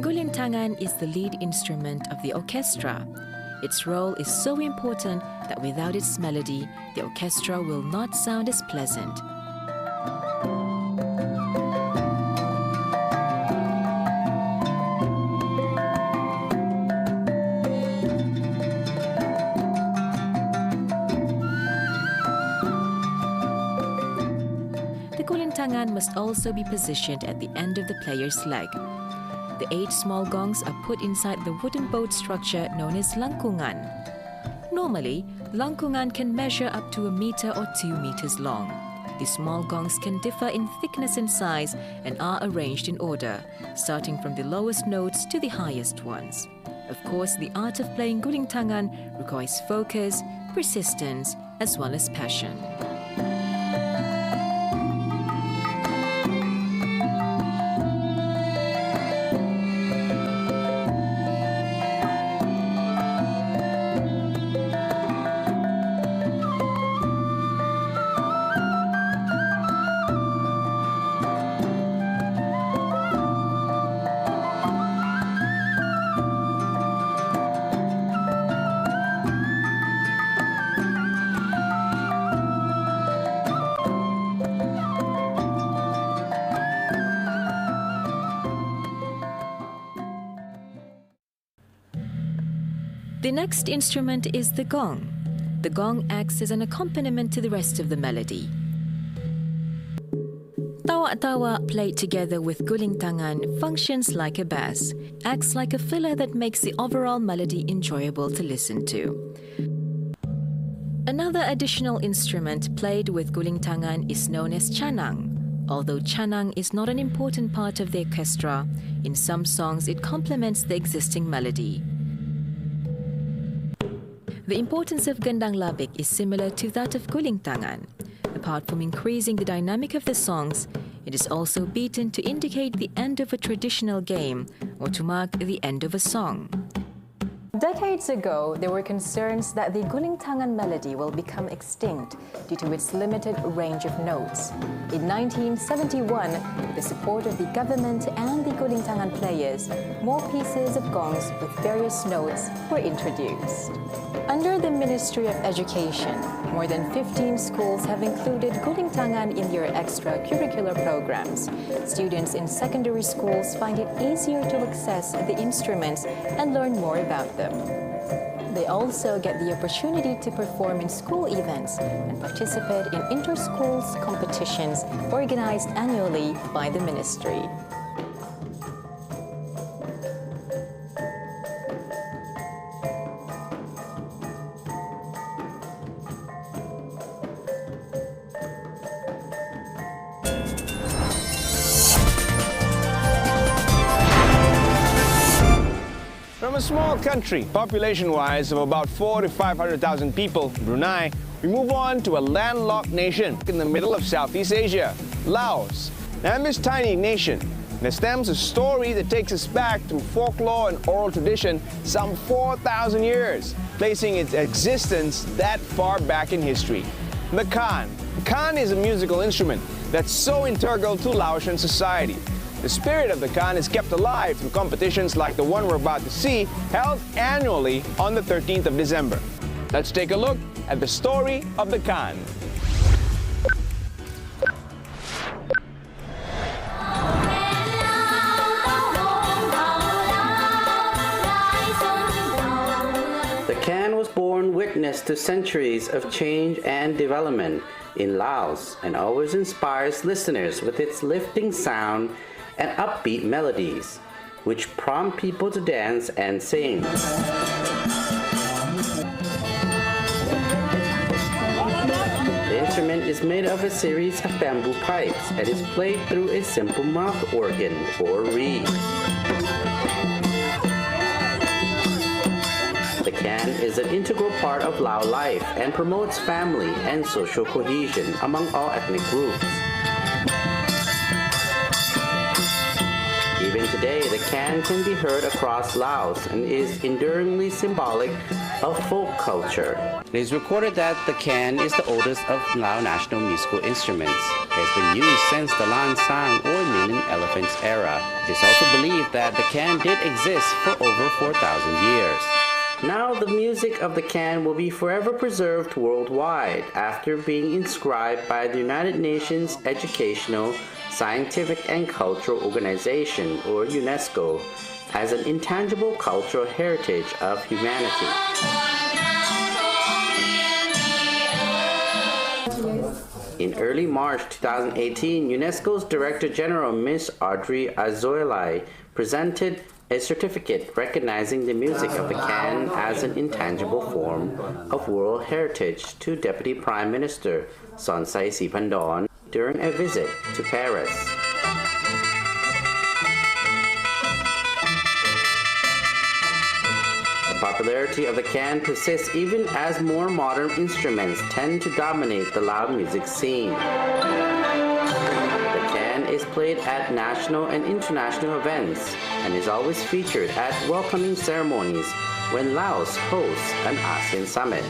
Gulintangan is the lead instrument of the orchestra. Its role is so important that without its melody, the orchestra will not sound as pleasant. The gulintangan must also be positioned at the end of the player's leg. The 8 small gongs are put inside the wooden boat structure known as langkungan. Normally, langkungan can measure up to 1 meter or 2 meters long. The small gongs can differ in thickness and size and are arranged in order, starting from the lowest notes to the highest ones. Of course, the art of playing gulintangan requires focus, persistence, as well as passion. The next instrument is the gong. The gong acts as an accompaniment to the rest of the melody. Tawa-tawa, played together with gulintangan, functions like a bass, acts like a filler that makes the overall melody enjoyable to listen to. Another additional instrument played with gulintangan is known as chanang. Although chanang is not an important part of the orchestra, in some songs it complements the existing melody. The importance of gendang labik is similar to that of gulintangan. Apart from increasing the dynamic of the songs, it is also beaten to indicate the end of a traditional game or to mark the end of a song. Decades ago, there were concerns that the gulintangan melody will become extinct due to its limited range of notes. In 1971, with the support of the government and the gulintangan players, more pieces of gongs with various notes were introduced. Under the Ministry of Education, more than 15 schools have included gulintangan in their extracurricular programs. Students in secondary schools find it easier to access the instruments and learn more about them. They also get the opportunity to perform in school events and participate in inter-schools competitions organized annually by the ministry. From a small country, population-wise of about 400,000 to 500,000 people, Brunei, we move on to a landlocked nation in the middle of Southeast Asia, Laos. Now, in this tiny nation, there stems a story that takes us back through folklore and oral tradition some 4,000 years, placing its existence that far back in history. The Khan. The Khan is a musical instrument that's so integral to Laotian society. The spirit of the Khan is kept alive through competitions like the one we're about to see, held annually on the 13th of December. Let's take a look at the story of the Khan. was born witness to centuries of change and development in Laos and always inspires listeners with its lifting sound and upbeat melodies, which prompt people to dance and sing. The instrument is made of a series of bamboo pipes and is played through a simple mouth organ or reed. The can is an integral part of Lao life and promotes family and social cohesion among all ethnic groups. Even today, the can be heard across Laos and is enduringly symbolic of folk culture. It is recorded that the can is the oldest of Lao national musical instruments. It has been used since the Lan Sang or Meaning Elephants era. It is also believed that the can did exist for over 4,000 years. Now the music of the can will be forever preserved worldwide after being inscribed by the United Nations Educational, Scientific and Cultural Organization, or UNESCO, as an intangible cultural heritage of humanity. In early March 2018, UNESCO's Director General Ms. Audrey Azoulay presented a certificate recognizing the music of the can as an intangible form of world heritage to Deputy Prime Minister Sonsai Siphandorn during a visit to Paris. The popularity of the can persists even as more modern instruments tend to dominate the Lao music scene. Is played at national and international events and is always featured at welcoming ceremonies when Laos hosts an ASEAN summit.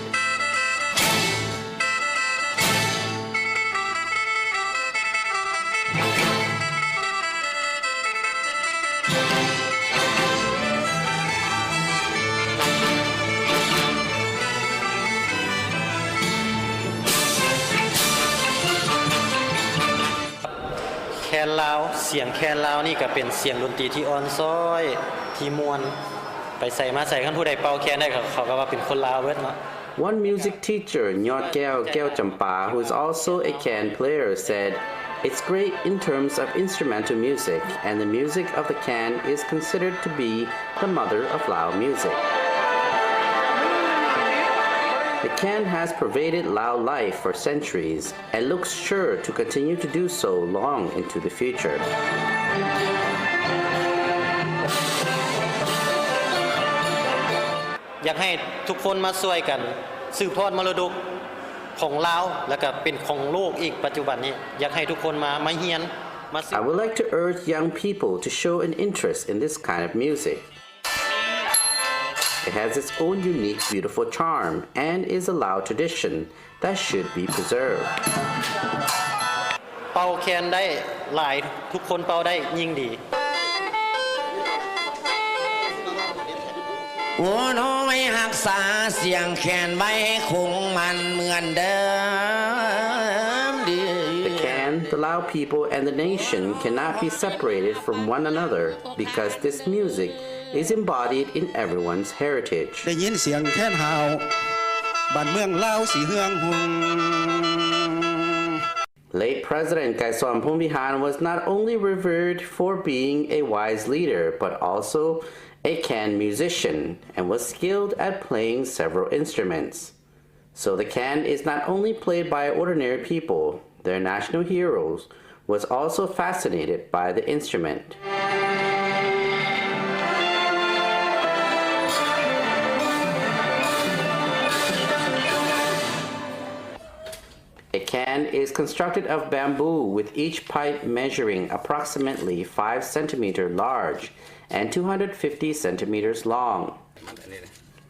แคนลาวเสียงแคนลาวนี่ก็เป็นเสียงดนตรีที่อ่อนซ้อยที่ม่วนไปใส่มาใส่คันผู้ใดเป่าแคนได้เขาก็ว่าเป็นคนลาวเบิดเนาะ One music teacher, Nyot Keo Champa, who is also a can player, said, "It's great in terms of instrumental music, and the music of the can is considered to be the mother of Lao music." The can has pervaded Lao life for centuries and looks sure to continue to do so long into the future. อยากให้ทุกคนมาช่วยกันสืบทอดมรดกของลาวแล้วก็เป็นของโลกอีกปัจจุบันนี้อยากให้ทุกคนมาเรียนมา I would like to urge young people to show an interest in this kind of music. It has its own unique, beautiful charm and is a Lao tradition that should be preserved. เป่าแคนได้หลายทุกคนเป่าได้ยิ่งดี โอ้โน้ไม่หักษาเสียงแคนไว้ให้คงมันเหมือนเดิมดี The can, the Lao people, and the nation cannot be separated from one another because this music is embodied in everyone's heritage. ได้ยินเสียงแคนหาวบ้านเมืองลาวสิเฮืองหง Late President Kaisawam Phumvihan was not only revered for being a wise leader, but also a can musician and was skilled at playing several instruments. So the can is not only played by ordinary people, their national heroes was also fascinated by the instrument. A can is constructed of bamboo with each pipe measuring approximately 5 centimeters large and 250 centimeters long.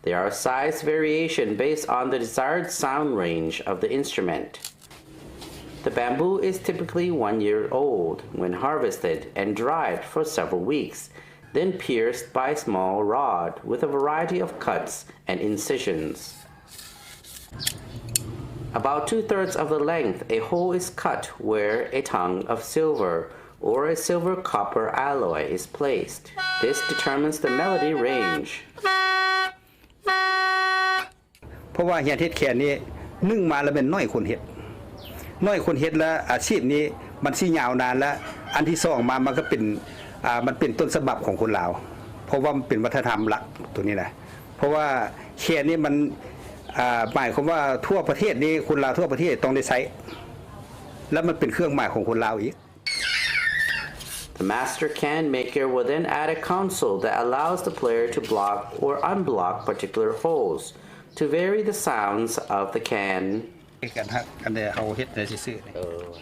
There are size variation based on the desired sound range of the instrument. The bamboo is typically 1 year old when harvested and dried for several weeks, then pierced by a small rod with a variety of cuts and incisions. About 2/3 of the length, a hole is cut where a tongue of silver or a silver-copper alloy is placed. This determines the melody range. เพราะว่าเฮียนเฮ็ดแคนนี่นึ่งมาแล้วเป็นน้อยคนเฮ็ดแล้วอาชีพนี้มันสิยาวนานแล้วอันที่สองมามันก็เป็นมันเป็นต้นฉบับของคนลาวเพราะว่ามันเป็นวัฒนธรรมหลักตัวนี้นะเพราะว่าแคนนี่มันหมายความว่าทั่วประเทศนี้คนลาวทั่วประเทศต้องได้ใช้แล้วมันเป็นเครื่องหมายของคนลาวอีก The master can maker will then add a console that allows the player to block or unblock particular holes to vary the sounds of the can.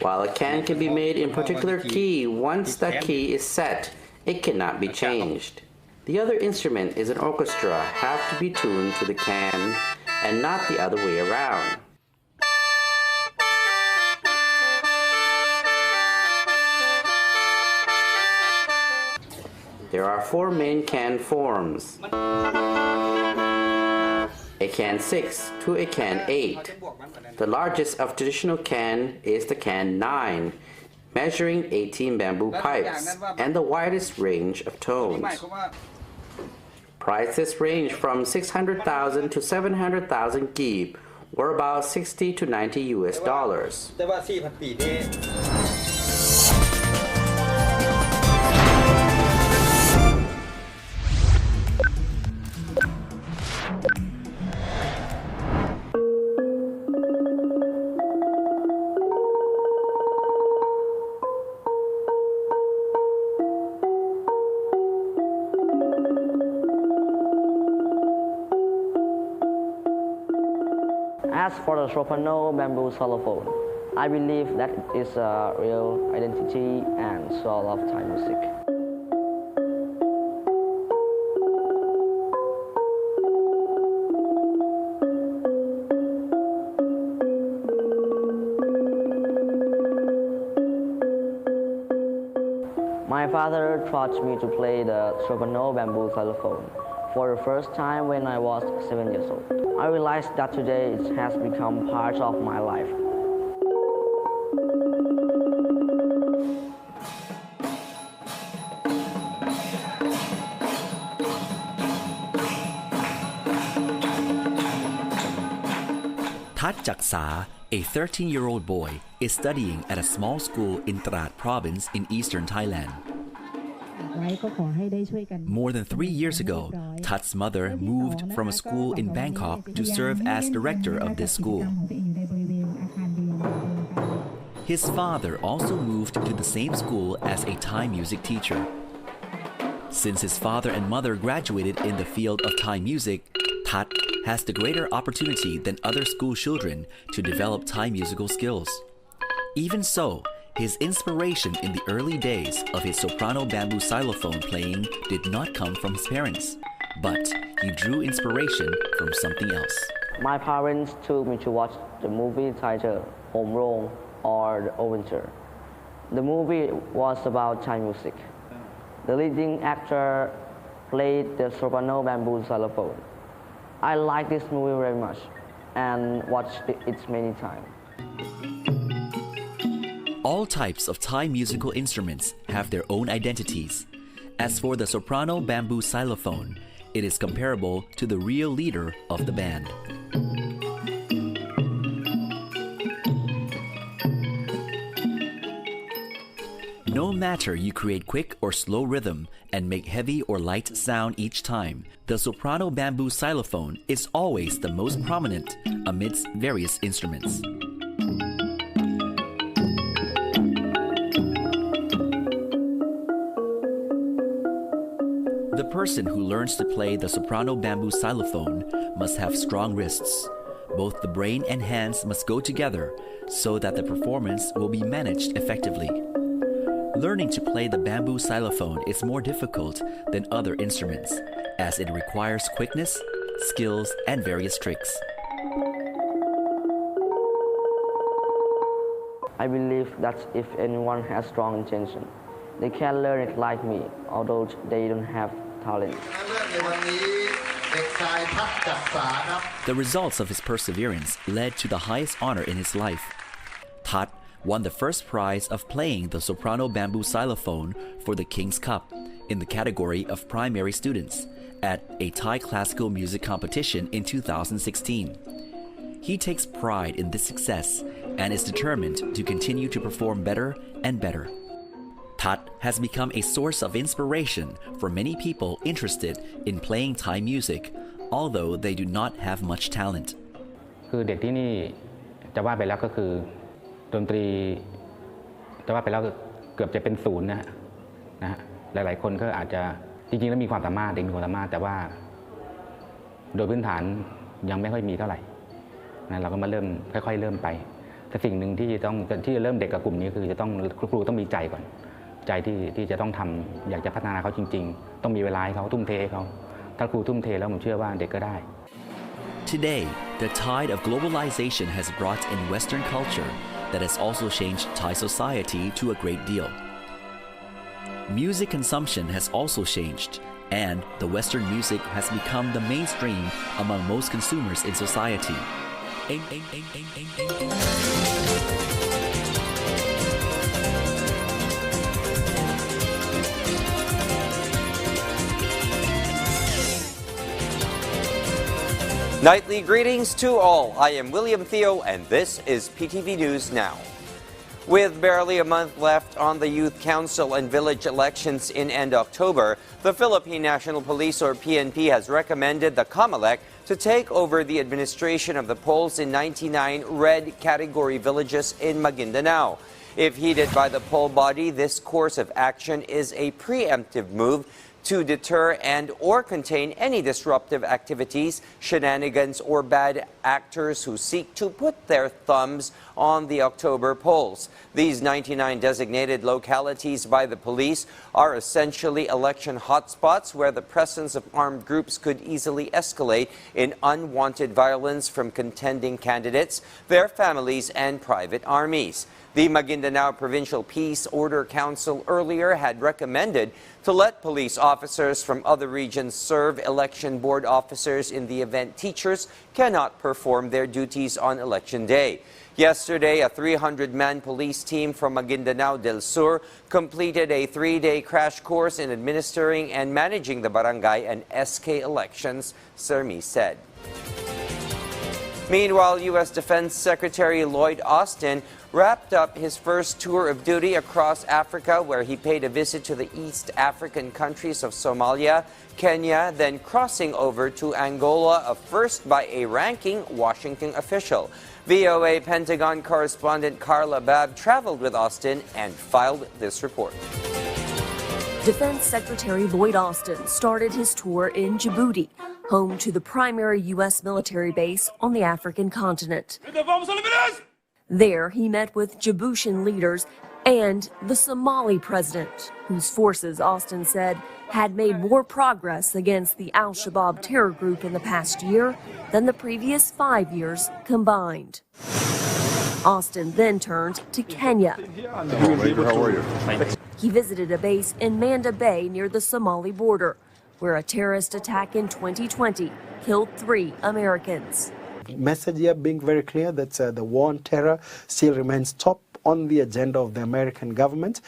While a can be made in particular key, once that key is set, it cannot be changed. The other instrument is an orchestra have to be tuned to the can and not the other way around. There are 4 main can forms: a can 6 to a can 8. The largest of traditional can is the can 9, measuring 18 bamboo pipes and the widest range of tones. Prices range from 600,000 to 700,000 gib, or about 60 to 90 US dollars. As for the soprano bamboo xylophone, I believe that it is a real identity and soul of Thai music. My father taught me to play the soprano bamboo xylophone for the first time when I was 7 years old. I realized that today it has become part of my life. Tat Jaksa, a 13-year-old boy, is studying at a small school in Trat province in eastern Thailand. More than 3 years ago, Tat's mother moved from a school in Bangkok to serve as director of this school. His father also moved to the same school as a Thai music teacher. Since his father and mother graduated in the field of Thai music, Tat has the greater opportunity than other school children to develop Thai musical skills. Even so, his inspiration in the early days of his soprano bamboo xylophone playing did not come from his parents, but he drew inspiration from something else. My parents took me to watch the movie titled Home Rong or The Overture. The movie was about Thai music. The leading actor played the soprano bamboo xylophone. I liked this movie very much and watched it many times. All types of Thai musical instruments have their own identities. As for the soprano bamboo xylophone, it is comparable to the real leader of the band. No matter you create quick or slow rhythm and make heavy or light sound each time, the soprano bamboo xylophone is always the most prominent amidst various instruments. The person who learns to play the soprano bamboo xylophone must have strong wrists. Both the brain and hands must go together so that the performance will be managed effectively. Learning to play the bamboo xylophone is more difficult than other instruments, as it requires quickness, skills, and various tricks. I believe that if anyone has strong intention, they can learn it like me, although they don't have talent. The results of his perseverance led to the highest honor in his life. Tat won the first prize of playing the soprano bamboo xylophone for the King's Cup in the category of primary students at a Thai classical music competition in 2016. He takes pride in this success and is determined to continue to perform better and better. Tat has become a source of inspiration for many people interested in playing Thai music, although they do not have much talent. คือเด็กที่นี่จะว่าไปแล้วก็คือดนตรีจะว่าไปแล้วเกือบจะเป็นศูนย์นะฮะหลายๆคนก็อาจจะจริงๆแล้วมีความสามารถแต่ว่าโดยพื้นฐานยังไม่ค่อยมีเท่าไหร่นะเราก็มาเริ่มค่อยๆเริ่มไปแต่สิ่งหนึ่งที่จะเริ่มเด็กกับกลุ่มนี้คือจะต้องครูต้องมีใจก่อนใจที่จะต้องทำอยากจะพัฒนาเขาจริงๆต้องมีเวลาให้เขาทุ่มเทให้เขาถ้าครูทุ่มเทแล้วผมเชื่อว่าเด็กก็ได้ Today, the tide of globalization has brought in Western culture that has also changed Thai society to a great deal. Music consumption has also changed, and the Western music has become the mainstream among most consumers in society. Nightly greetings to all. I am William Theo, and this is PTV News Now. With barely a month left on the Youth Council and village elections in end October, the Philippine National Police, or PNP, has recommended the COMELEC to take over the administration of the polls in 99 red category villages in Maguindanao. If heeded by the poll body, this course of action is a preemptive move to deter and or contain any disruptive activities, shenanigans, or bad actors who seek to put their thumbs on the October polls. These 99 designated localities by the police are essentially election hotspots where the presence of armed groups could easily escalate in unwanted violence from contending candidates, their families, and private armies. The Maguindanao Provincial Peace Order Council earlier had recommended to let police officers from other regions serve election board officers in the event teachers cannot perform their duties on election day. Yesterday, a 300-man police team from Maguindanao del Sur completed a 3-day crash course in administering and managing the barangay and SK elections, Sermi said. Meanwhile, U.S. Defense Secretary Lloyd Austin wrapped up his first tour of duty across Africa, where he paid a visit to the East African countries of Somalia, Kenya, then crossing over to Angola, a first by a ranking Washington official. VOA Pentagon correspondent Carla Babb traveled with Austin and filed this report. Defense Secretary Lloyd Austin started his tour in Djibouti, home to the primary U.S. military base on the African continent. There, he met with Djiboutian leaders and the Somali president, whose forces, Austin said, had made more progress against the al-Shabaab terror group in the past year than the previous 5 years combined. Austin then turned to Kenya. How are you? He visited a base in Manda Bay near the Somali border, where a terrorist attack in 2020 killed 3 Americans. Message here being very clear that the war on terror still remains top on the agenda of the American government.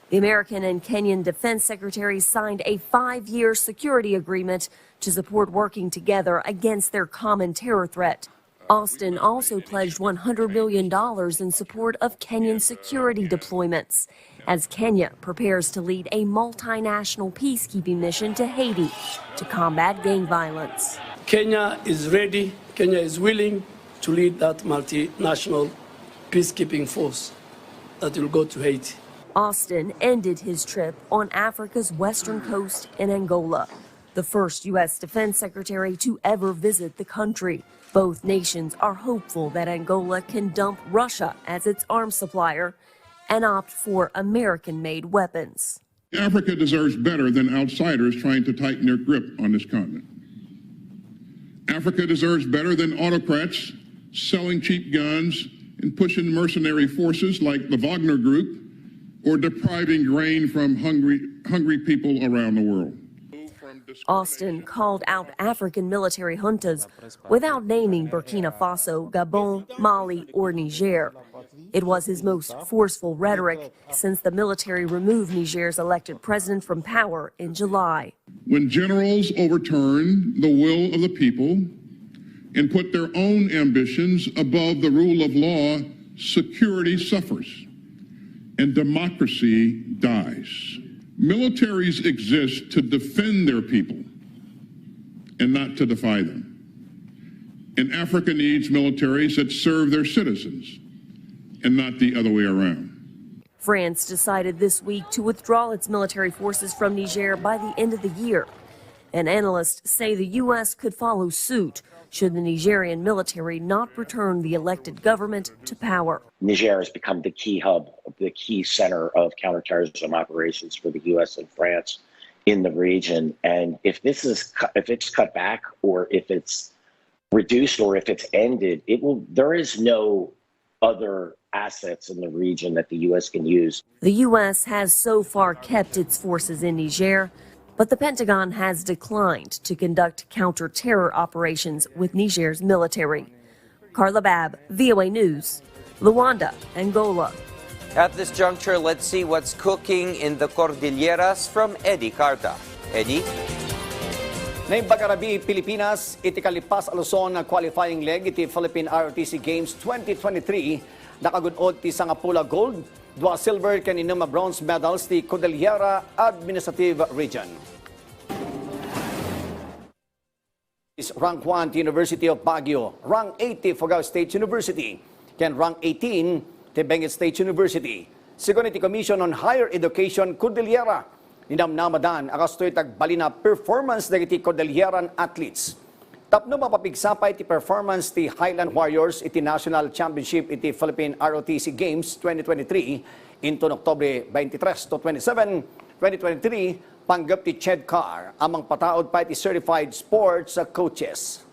The American and Kenyan defense secretaries signed a 5-year security agreement to support working together against their common terror threat. Austin also pledged $100 million in support of Kenyan security deployments as Kenya prepares to lead a multinational peacekeeping mission to Haiti to combat gang violence. Kenya is ready, Kenya is willing to lead that multinational peacekeeping force that will go to Haiti. Austin ended his trip on Africa's western coast in Angola, the first U.S. Defense Secretary to ever visit the country. Both nations are hopeful that Angola can dump Russia as its arms supplier and opt for American-made weapons. Africa deserves better than outsiders trying to tighten their grip on this continent. Africa deserves better than autocrats selling cheap guns and pushing mercenary forces like the Wagner Group or depriving grain from hungry people around the world. Austin called out African military juntas without naming Burkina Faso, Gabon, Mali, or Niger. It was his most forceful rhetoric since the military removed Niger's elected president from power in July. When generals overturn the will of the people and put their own ambitions above the rule of law, security suffers and democracy dies. Militaries exist to defend their people and not to defy them. And Africa needs militaries that serve their citizens and not the other way around. France decided this week to withdraw its military forces from Niger by the end of the year. And analysts say the U.S. could follow suit should the Nigerian military not return the elected government to power. Niger has become the key hub, the key center of counterterrorism operations for the U.S. and France in the region. And if it's cut back, or if it's reduced, or if it's ended, there is no other assets in the region that the U.S. can use. The U.S. has so far kept its forces in Niger, but the Pentagon has declined to conduct counter-terror operations with Niger's military. Carla Babb, VOA News, Luanda, Angola. At this juncture, let's see what's cooking in the Cordilleras from Eddie Carta. Eddie? Naimbag Arabi, Pilipinas, iti kalipas aluson na qualifying leg iti Philippine ROTC Games 2023, nakagunod ti Sangapula Gold, 2 silver ken 6 bronze medals ti Cordillera Administrative Region. Rank 1 ti University of Baguio, rank 8 ti Fogao State University, ken rank 18 ti Benguet State University. Sigon ti Commission on Higher Education Cordillera, ninamnamadan akastoy tagbalina performance dagiti Cordilleran athletes. Tapno mapapigsapay ti performance ti Highland Warriors iti National Championship iti Philippine ROTC Games 2023 into October 23 to 27, 2023, panggap ti Ched Car amang pataod pa iti certified sports coaches.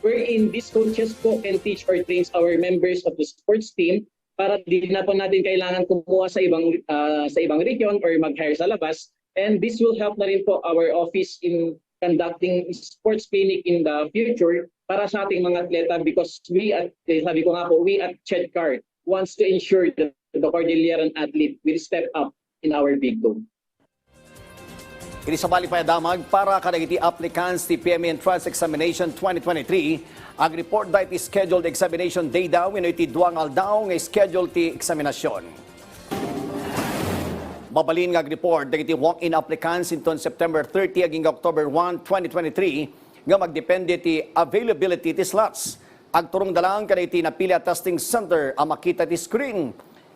Wherein these coaches po can teach or train our members of the sports team para di na po natin kailangan kumuha sa ibang region or mag-hire sa labas, and this will help na rin po our office in conducting sports clinic in the future para sa ating mga atleta, because we at Ched Car wants to ensure that the Cordilleran athlete will step up in our big dome. Kini sa bali payadamag para kadagiti applicants ti PME Entrance Examination 2023, ang report dahil ti scheduled examination day daw wenno iti duang aldaw nga schedule ti eksaminasyon. Mabalin nga report dagiti walk-in applicants inton September 30 aging October 1, 2023 nga magdepende ti availability ti slots. Agturong dalang kadagiti napili at testing center ang makita ti screen.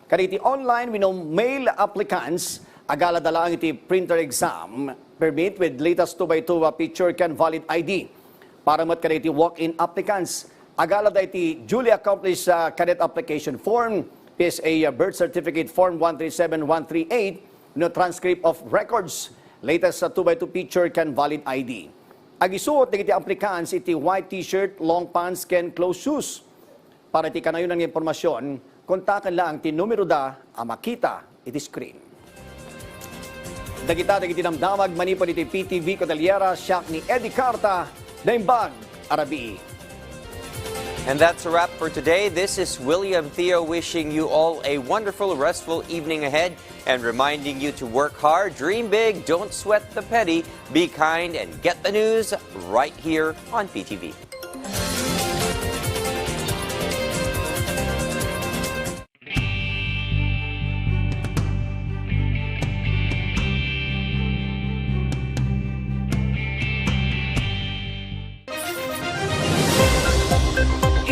Kadagiti online wenno mail applicants agala dalang iti printer exam permit with latest 2x2 picture can valid ID. Para mat kadagiti walk-in applicants agala da iti duly accomplished cadet application form, PSA birth certificate form 137138, no transcript of records, latest 2x2 picture can valid ID. Agisuot dagiti applicants iti white t-shirt, long pants ken closed shoes. Para iti kanayon ng impormasyon, kontakan lang ti numero da ang makita iti screen. Dagiti damdamag manipon iti PTV Cordillera siak ni Eddie Carta, Naimbag Arabi. And that's a wrap for today. This is William Theo wishing you all a wonderful, restful evening ahead and reminding you to work hard, dream big, don't sweat the petty, be kind, and get the news right here on PTV.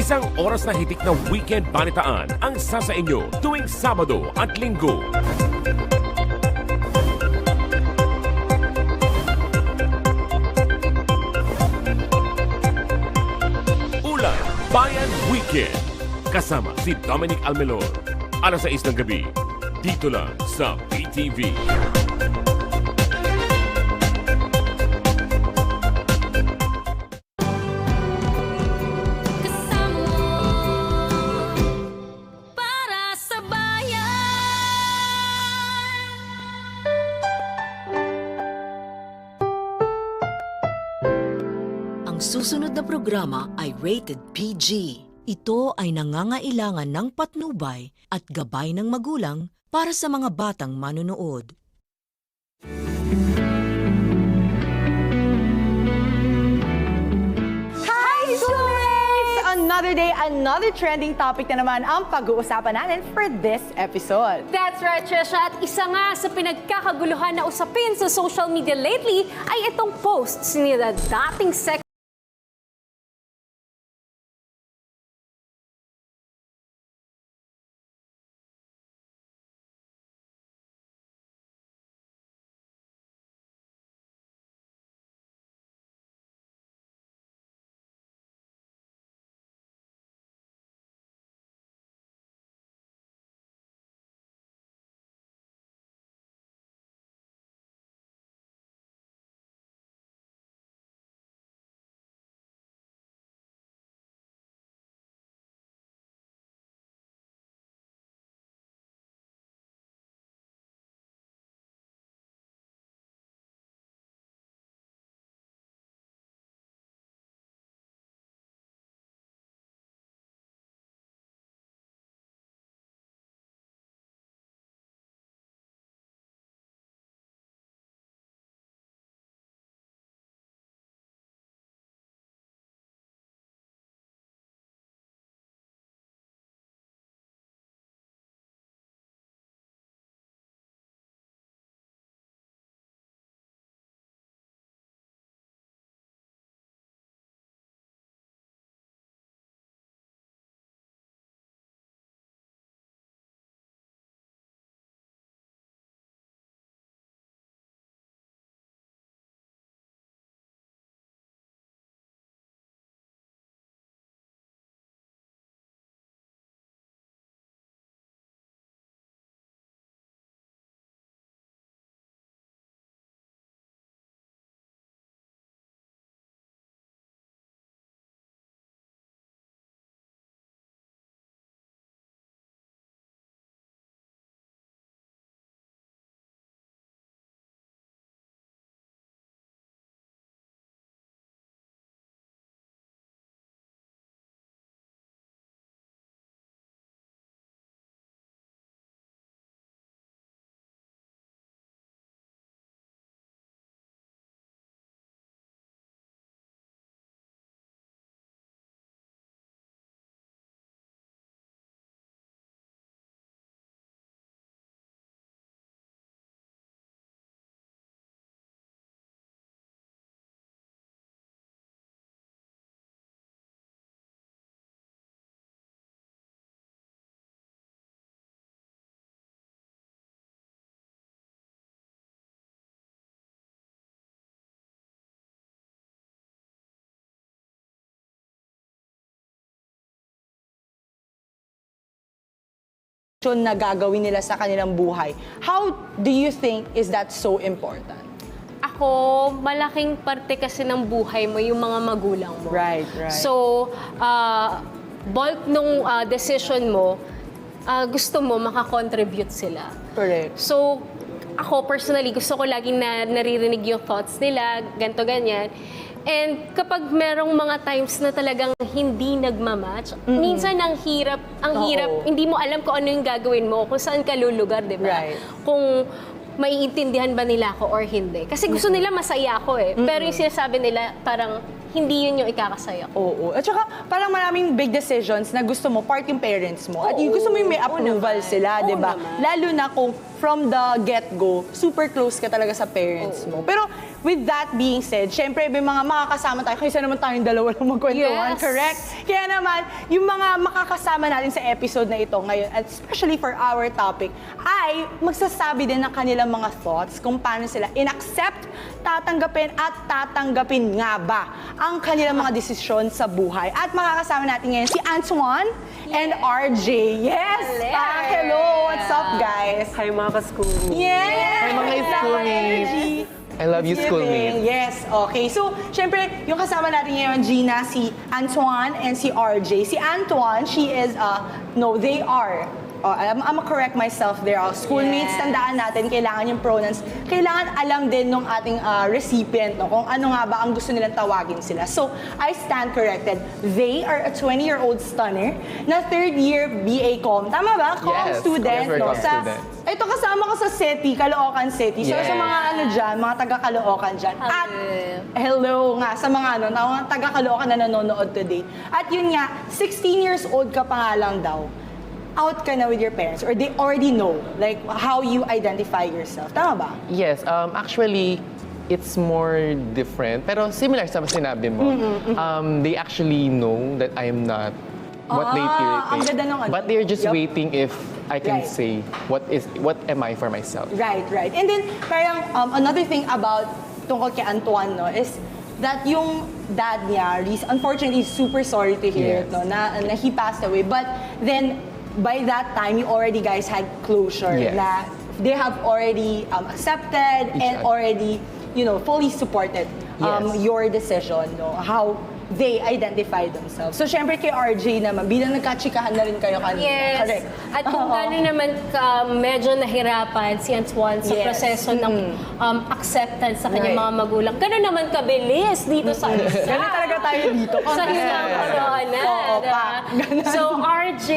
Isang oras na hitik na weekend balitaan ang sasa inyo tuwing Sabado at Linggo. Ulat Bayan Weekend kasama si Dominic Almelor. Alas 6 ng gabi dito lang sa PTV. Susunod na programa ay rated PG. Ito ay nangangailangan ng patnubay at gabay ng magulang para sa mga batang manonood. Hi, schoolmates! Another day, another trending topic na naman ang pag-uusapan natin for this episode. That's right, Trisha. At isa nga sa pinagkakaguluhan na usapin sa social media lately ay itong posts ni dating na gagawin nila sa kanilang buhay. How do you think is that so important? Ako, malaking parte kasi ng buhay mo yung mga magulang mo. Right. So, bulk nung decision mo, gusto mo makakontribute sila. Correct. So, ako personally, gusto ko laging naririnig yung thoughts nila, ganto ganyan. And kapag merong mga times na talagang hindi nagmamatch, minsan ang hirap, hindi mo alam kung ano yung gagawin mo, kung saan ka lulugar, di ba? Right. Kung maiintindihan ba nila ako or hindi. Kasi gusto nila masaya ako eh. Pero yung sinasabi nila, parang hindi yun yung ikakasaya ko. Oo. At saka parang maraming big decisions na gusto mo, part yung parents mo. At yung gusto mo yung may approval sila, di ba? Lalo na kung from the get-go, super close ka talaga sa parents mo. Pero with that being said, syempre may mga makakasama tayo. Kaysa naman tayong dalawa lang magkwentuhan, correct? Kaya naman, yung mga makakasama natin sa episode na ito ngayon, at especially for our topic, ay magsasabi din ng kanilang mga thoughts kung paano sila in-accept, tatanggapin at tatanggapin nga ba ang kanilang mga desisyon sa buhay. At makakasama natin ngayon si Antoine and RJ. Yes! Hello! What's up, guys? Hi, mga ka-schoolmates. Yes! Hi, mga schoolmates. I love you, schoolmates. Yes, okay. So, syempre, yung kasama natin ngayon, Gina, si Antoine and si RJ. Si Antoine, she is, they are I'm gonna correct myself there. Schoolmates, tandaan natin, kailangan yung pronouns. Kailangan alam din ng ating recipient, no, kung ano nga ba ang gusto nilang tawagin sila. So, I stand corrected. They are a 20-year-old stunner na third-year BA Com. Tama ba? Com student. No? Ito kasama ko sa SETI, Caloocan City. So, sa mga ano dyan, mga taga-Caloocan dyan. At, hello nga, sa mga taga-Caloocan na nanonood today. At yun nga, 16 years old ka pa nga lang daw. Out ka na with your parents, or they already know like how you identify yourself. Tama ba? Yes, actually, it's more different. Pero similar sa sinabi mo. They actually know that I am not what they irritate. But they're just waiting if I can say what am I for myself. Right. And then parang another thing about tungkol kay Antoine, no, is that yung dad niya, unfortunately, super sorry to hear it, no, na he passed away. But then by that time, you already guys had closure. Na they have already accepted and already, fully supported your decision, no, how they identify themselves. So, syempre kay RJ naman, bilang nagkachikahan na rin kayo kanina. Yes. Correct. At kung gano'n naman medyo nahirapan si Antoine sa proseso ng acceptance sa kanyang mga magulang, gano'n naman kabilis dito sa isa. Gano'n talaga tayo dito. Sa isang corona. So, RJ,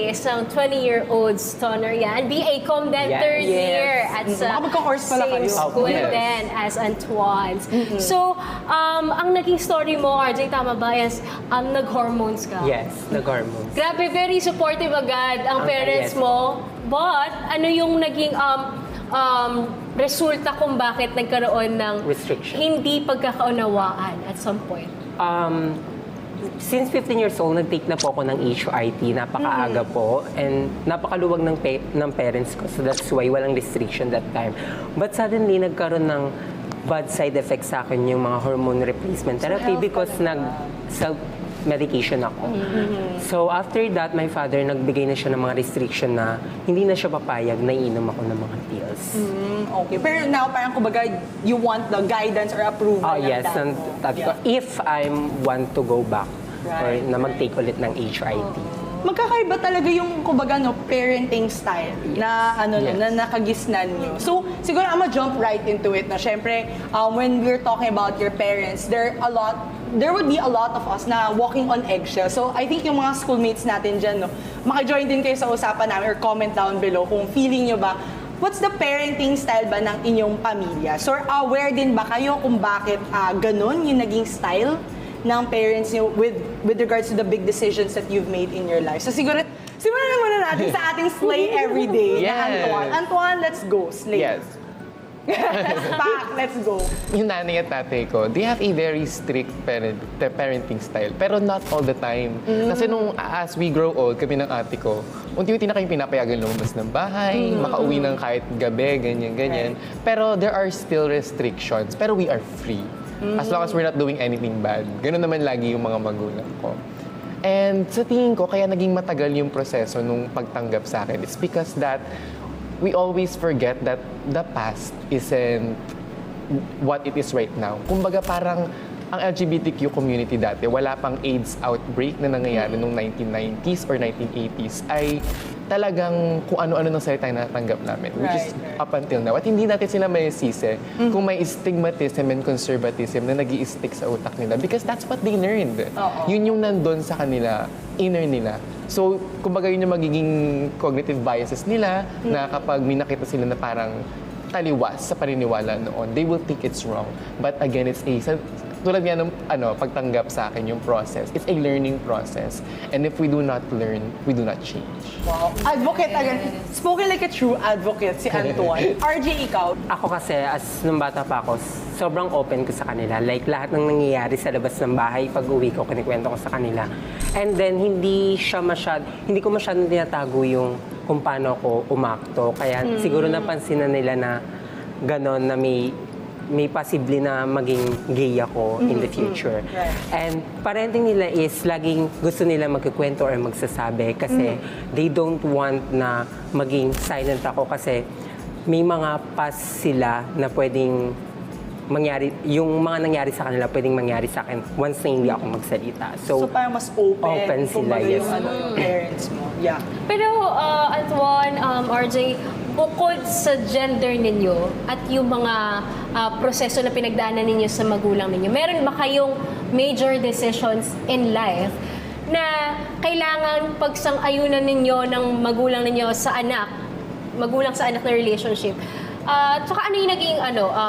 isang 20-year-old stunner yan. BA Com then third year at sa same school then as Antoine. So, ang naging story mo, RJ, tama ba, is nag-hormones ka? Yes, nag-hormones. Grabe, very supportive agad ang parents mo. But, ano yung naging resulta kung bakit nagkaroon ng restriction, hindi pagkakaunawaan at some point? Since 15 years old, nag-take na po ako ng HIT. Napakaaga po. And napakaluwag ng parents ko. So that's why walang restriction that time. But suddenly, nagkaroon ng bad side effects sa akin yung mga hormone replacement therapy because self-medication ako. So after that, my father nagbigay na siya ng mga restriction na hindi na siya papayag na iinom ako ng mga pills. Okay. Pero now, parang kumbaga, you want the guidance or approval ng yes, if I want to go back or na mag-take ulit ng HIT. Magkakaiba talaga yung kumbaga parenting style na na nakagisnan niyo. So siguro I'm gonna jump right into it na syempre when we're talking about your parents, there would be a lot of us na walking on eggshells. So I think yung mga schoolmates natin dyan, maki-join din kayo sa usapan namin or comment down below kung feeling nyo ba what's the parenting style ba ng inyong pamilya? So aware din ba kayo kung bakit ganun yung naging style ng parents niyo with regards to the big decisions that you've made in your life? So simulan na muna natin sa ating Slay Everyday na Antoine. Antoine, let's go. Slay. Yes. Back, let's go. Yung nanay at tatay ko, they have a very strict parenting style. Pero not all the time. Kasi as we grow old, kami ng ate ko, unti-unti na kayong pinapayagan lumabas ng bahay, makauwi ng kahit gabi, ganyan. Pero there are still restrictions. Pero we are free. As long as we're not doing anything bad. Ganun naman lagi yung mga magulang ko. And sa tingin ko, kaya naging matagal yung proseso nung pagtanggap sa akin. It's because that we always forget that the past isn't what it is right now. Kumbaga parang ang LGBTQ community dati, wala pang AIDS outbreak na nangyayari noong 1990s or 1980s, ay talagang kung ano-ano ng salita na natanggap namin, which is up until now. At hindi natin sila may sisi kung may stigmatism and conservatism na nag-i-stick sa utak nila because that's what they learned. Yun yung nandun sa kanila, inner nila. So, kumbaga yun yung magiging cognitive biases nila na kapag may nakita sila na parang taliwas sa paniniwala noon, they will think it's wrong. But again, it's tulad nga ng pagtanggap sa akin yung process. It's a learning process. And if we do not learn, we do not change. Wow. Advocate again. Spoken like a true advocate si Antoine. RJ, ikaw? Ako kasi, nung bata pa ako, sobrang open ko sa kanila. Like, lahat ng nangyayari sa labas ng bahay, pag uwi ko, kinikwento ko sa kanila. And then, hindi ko masyadong tinatago yung kung paano ako umakto. Kaya siguro napansin na nila na gano'n na may possibly na maging gay ako in the future. And parenting nila is laging gusto nila magkikwento or magsasabi kasi they don't want na maging silent ako kasi may mga past sila na pwedeng yung mga nangyari sa kanila pwedeng mangyari sa akin once na hindi ako magsalita. So parang mas open sila, kumbaga yes. yung parents mo. Yeah. Pero Antoine, RJ, bukod sa gender ninyo at yung mga proseso na pinagdaanan ninyo sa magulang ninyo, meron ba kayong major decisions in life na kailangan pagsang-ayunan ninyo ng magulang ninyo sa anak na relationship? Tsaka ano yung naging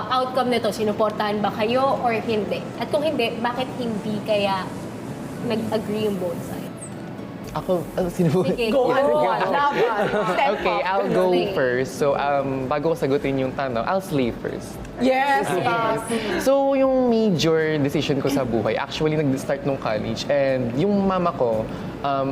outcome nito? Sinuportahan ba kayo or hindi? At kung hindi, bakit hindi kaya nag-agree yung both sides? Ako, sino? Sige, Go on. Okay, I'll go first. So, bago ko sagutin yung tanong, I'll slay first. Yes. So, yung major decision ko sa buhay, actually, nag-start nung college. And yung mama ko,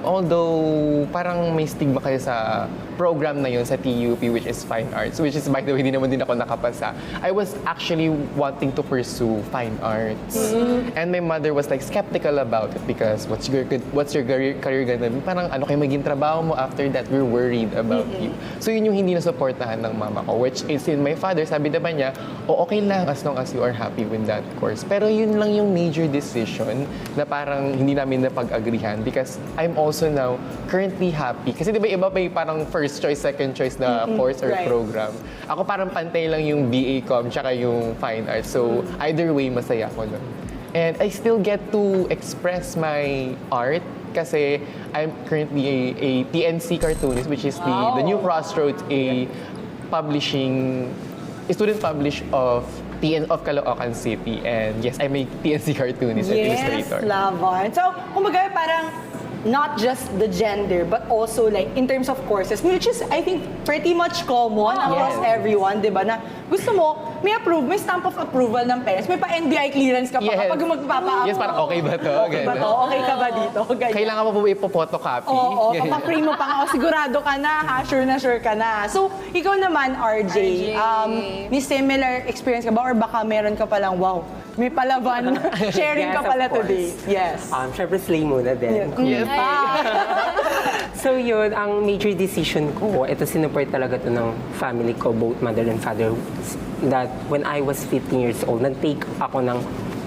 although parang may stigma kayo sa program na yun sa TUP, which is Fine Arts, which is, by the way, hindi naman din ako nakapasa. I was actually wanting to pursue Fine Arts. And my mother was like skeptical about it because what's your career gonna be? Parang ano kayo maging trabaho mo after that? We're worried about you. So yun yung hindi nasuportahan ng mama ko, which is in my father, sabi naman niya, okay lang as long as you are happy with that course. Pero yun lang yung major decision na parang hindi namin napag-agrihan because I'm also now currently happy. Kasi di ba iba may parang first choice, second choice na course or program. Ako parang pantay lang yung BA Com tsaka yung Fine Arts. So either way, masaya ako nun. And I still get to express my art kasi I'm currently a TNC cartoonist, which is the New Crossroads, a student published of Caloocan City. And yes, I'm a TNC cartoonist and illustrator. Yes, Lavan. So, kumbaga parang not just the gender, but also like in terms of courses, which is, I think, pretty much common across everyone, di ba? Na gusto mo, may stamp of approval ng parents. May pa-NBI clearance ka pa kapag magpapa-approve. Yes, parang okay ba to? Okay ba to? Okay ka ba dito? Ganyan. Kailangan mo po ipo-photocopy? Oo, pa-frame mo pa nga. Sigurado ka na, ha? Sure ka na. So, ikaw naman, RJ, may similar experience ka ba? Or baka meron ka palang, wow, may palaban, sharing ka pala today. Yes. Syempre, slay muna din. Yes. So yun, ang major decision ko, ito sinuport talaga to ng family ko, both mother and father, that when I was 15 years old, nag-take ako ng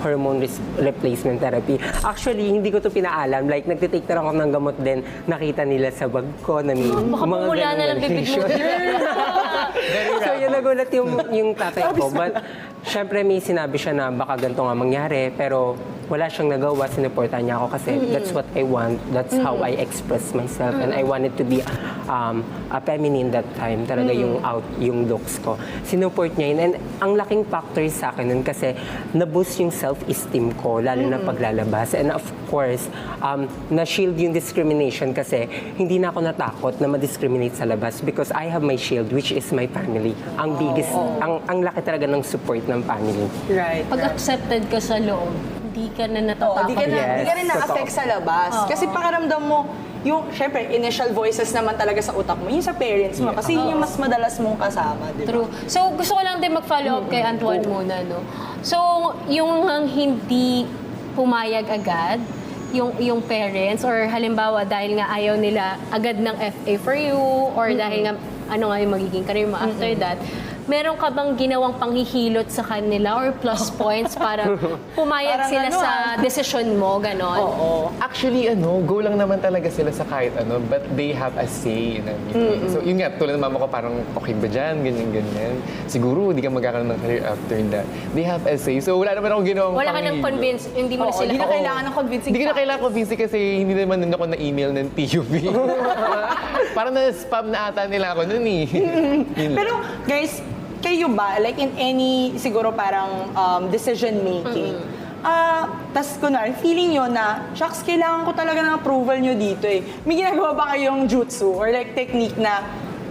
hormone replacement therapy. Actually, hindi ko to pinaalam. Like, nagtitake na ako ng gamot din. Nakita nila sa bag ko na may baka mga pumula na lang bibig mo. So yun, nagulat yung tatay ko. But, syempre may sinabi siya na baka ganito nga mangyari, pero wala siyang nagawa, sinuportahan niya ako kasi that's what I want, that's how I express myself, and I wanted to be a feminine that time, talaga yung looks ko. Sinuport niya yun, and ang laking factor sa akin nun kasi na-boost yung self-esteem ko, lalo na paglalabas, and of course, na-shield yung discrimination kasi hindi na ako natakot na ma-discriminate sa labas because I have my shield, which is my family. Ang biggest, ang laki talaga ng support ng family. Right. Pag accepted ka sa loob, hindi ka na natatakot. Di ka rin na-affect sa labas. Kasi pakiramdam mo, yung, syempre, initial voices naman talaga sa utak mo, yung sa parents mo. Kasi yun yung mas madalas mong kasama, di ba? True. So, gusto ko lang din mag-follow up kay Antoine muna, no? So, yung hindi pumayag agad, yung parents, or halimbawa, dahil nga ayaw nila agad ng FA for you, or dahil nga, ano nga yung magiging career mo after that, meron ka bang ginawang panghihilot sa kanila or plus points para pumayag sila sa desisyon mo, ganon? Oo. Actually, go lang naman talaga sila sa kahit but they have a say in everything. So, yun nga, tulad ng mama ko, parang okay ba dyan, ganyan. Siguro, hindi ka magkakaroon ng career after that. They have a say. So, wala naman akong ginawang wala ka nang convince, hindi mo na sila. Hindi na kailangan ng convincing. Hindi ko na kailangan convincing kasi hindi naman din ako na-email ng TUV. Parang na-spam na ata nila ako nun eh. Pero, guys, kayo ba, like in any, siguro parang decision-making, tas kunwari, feeling nyo na, shucks, kailangan ko talaga ng approval nyo dito eh. May ginagawa ba kayong jutsu or like technique na,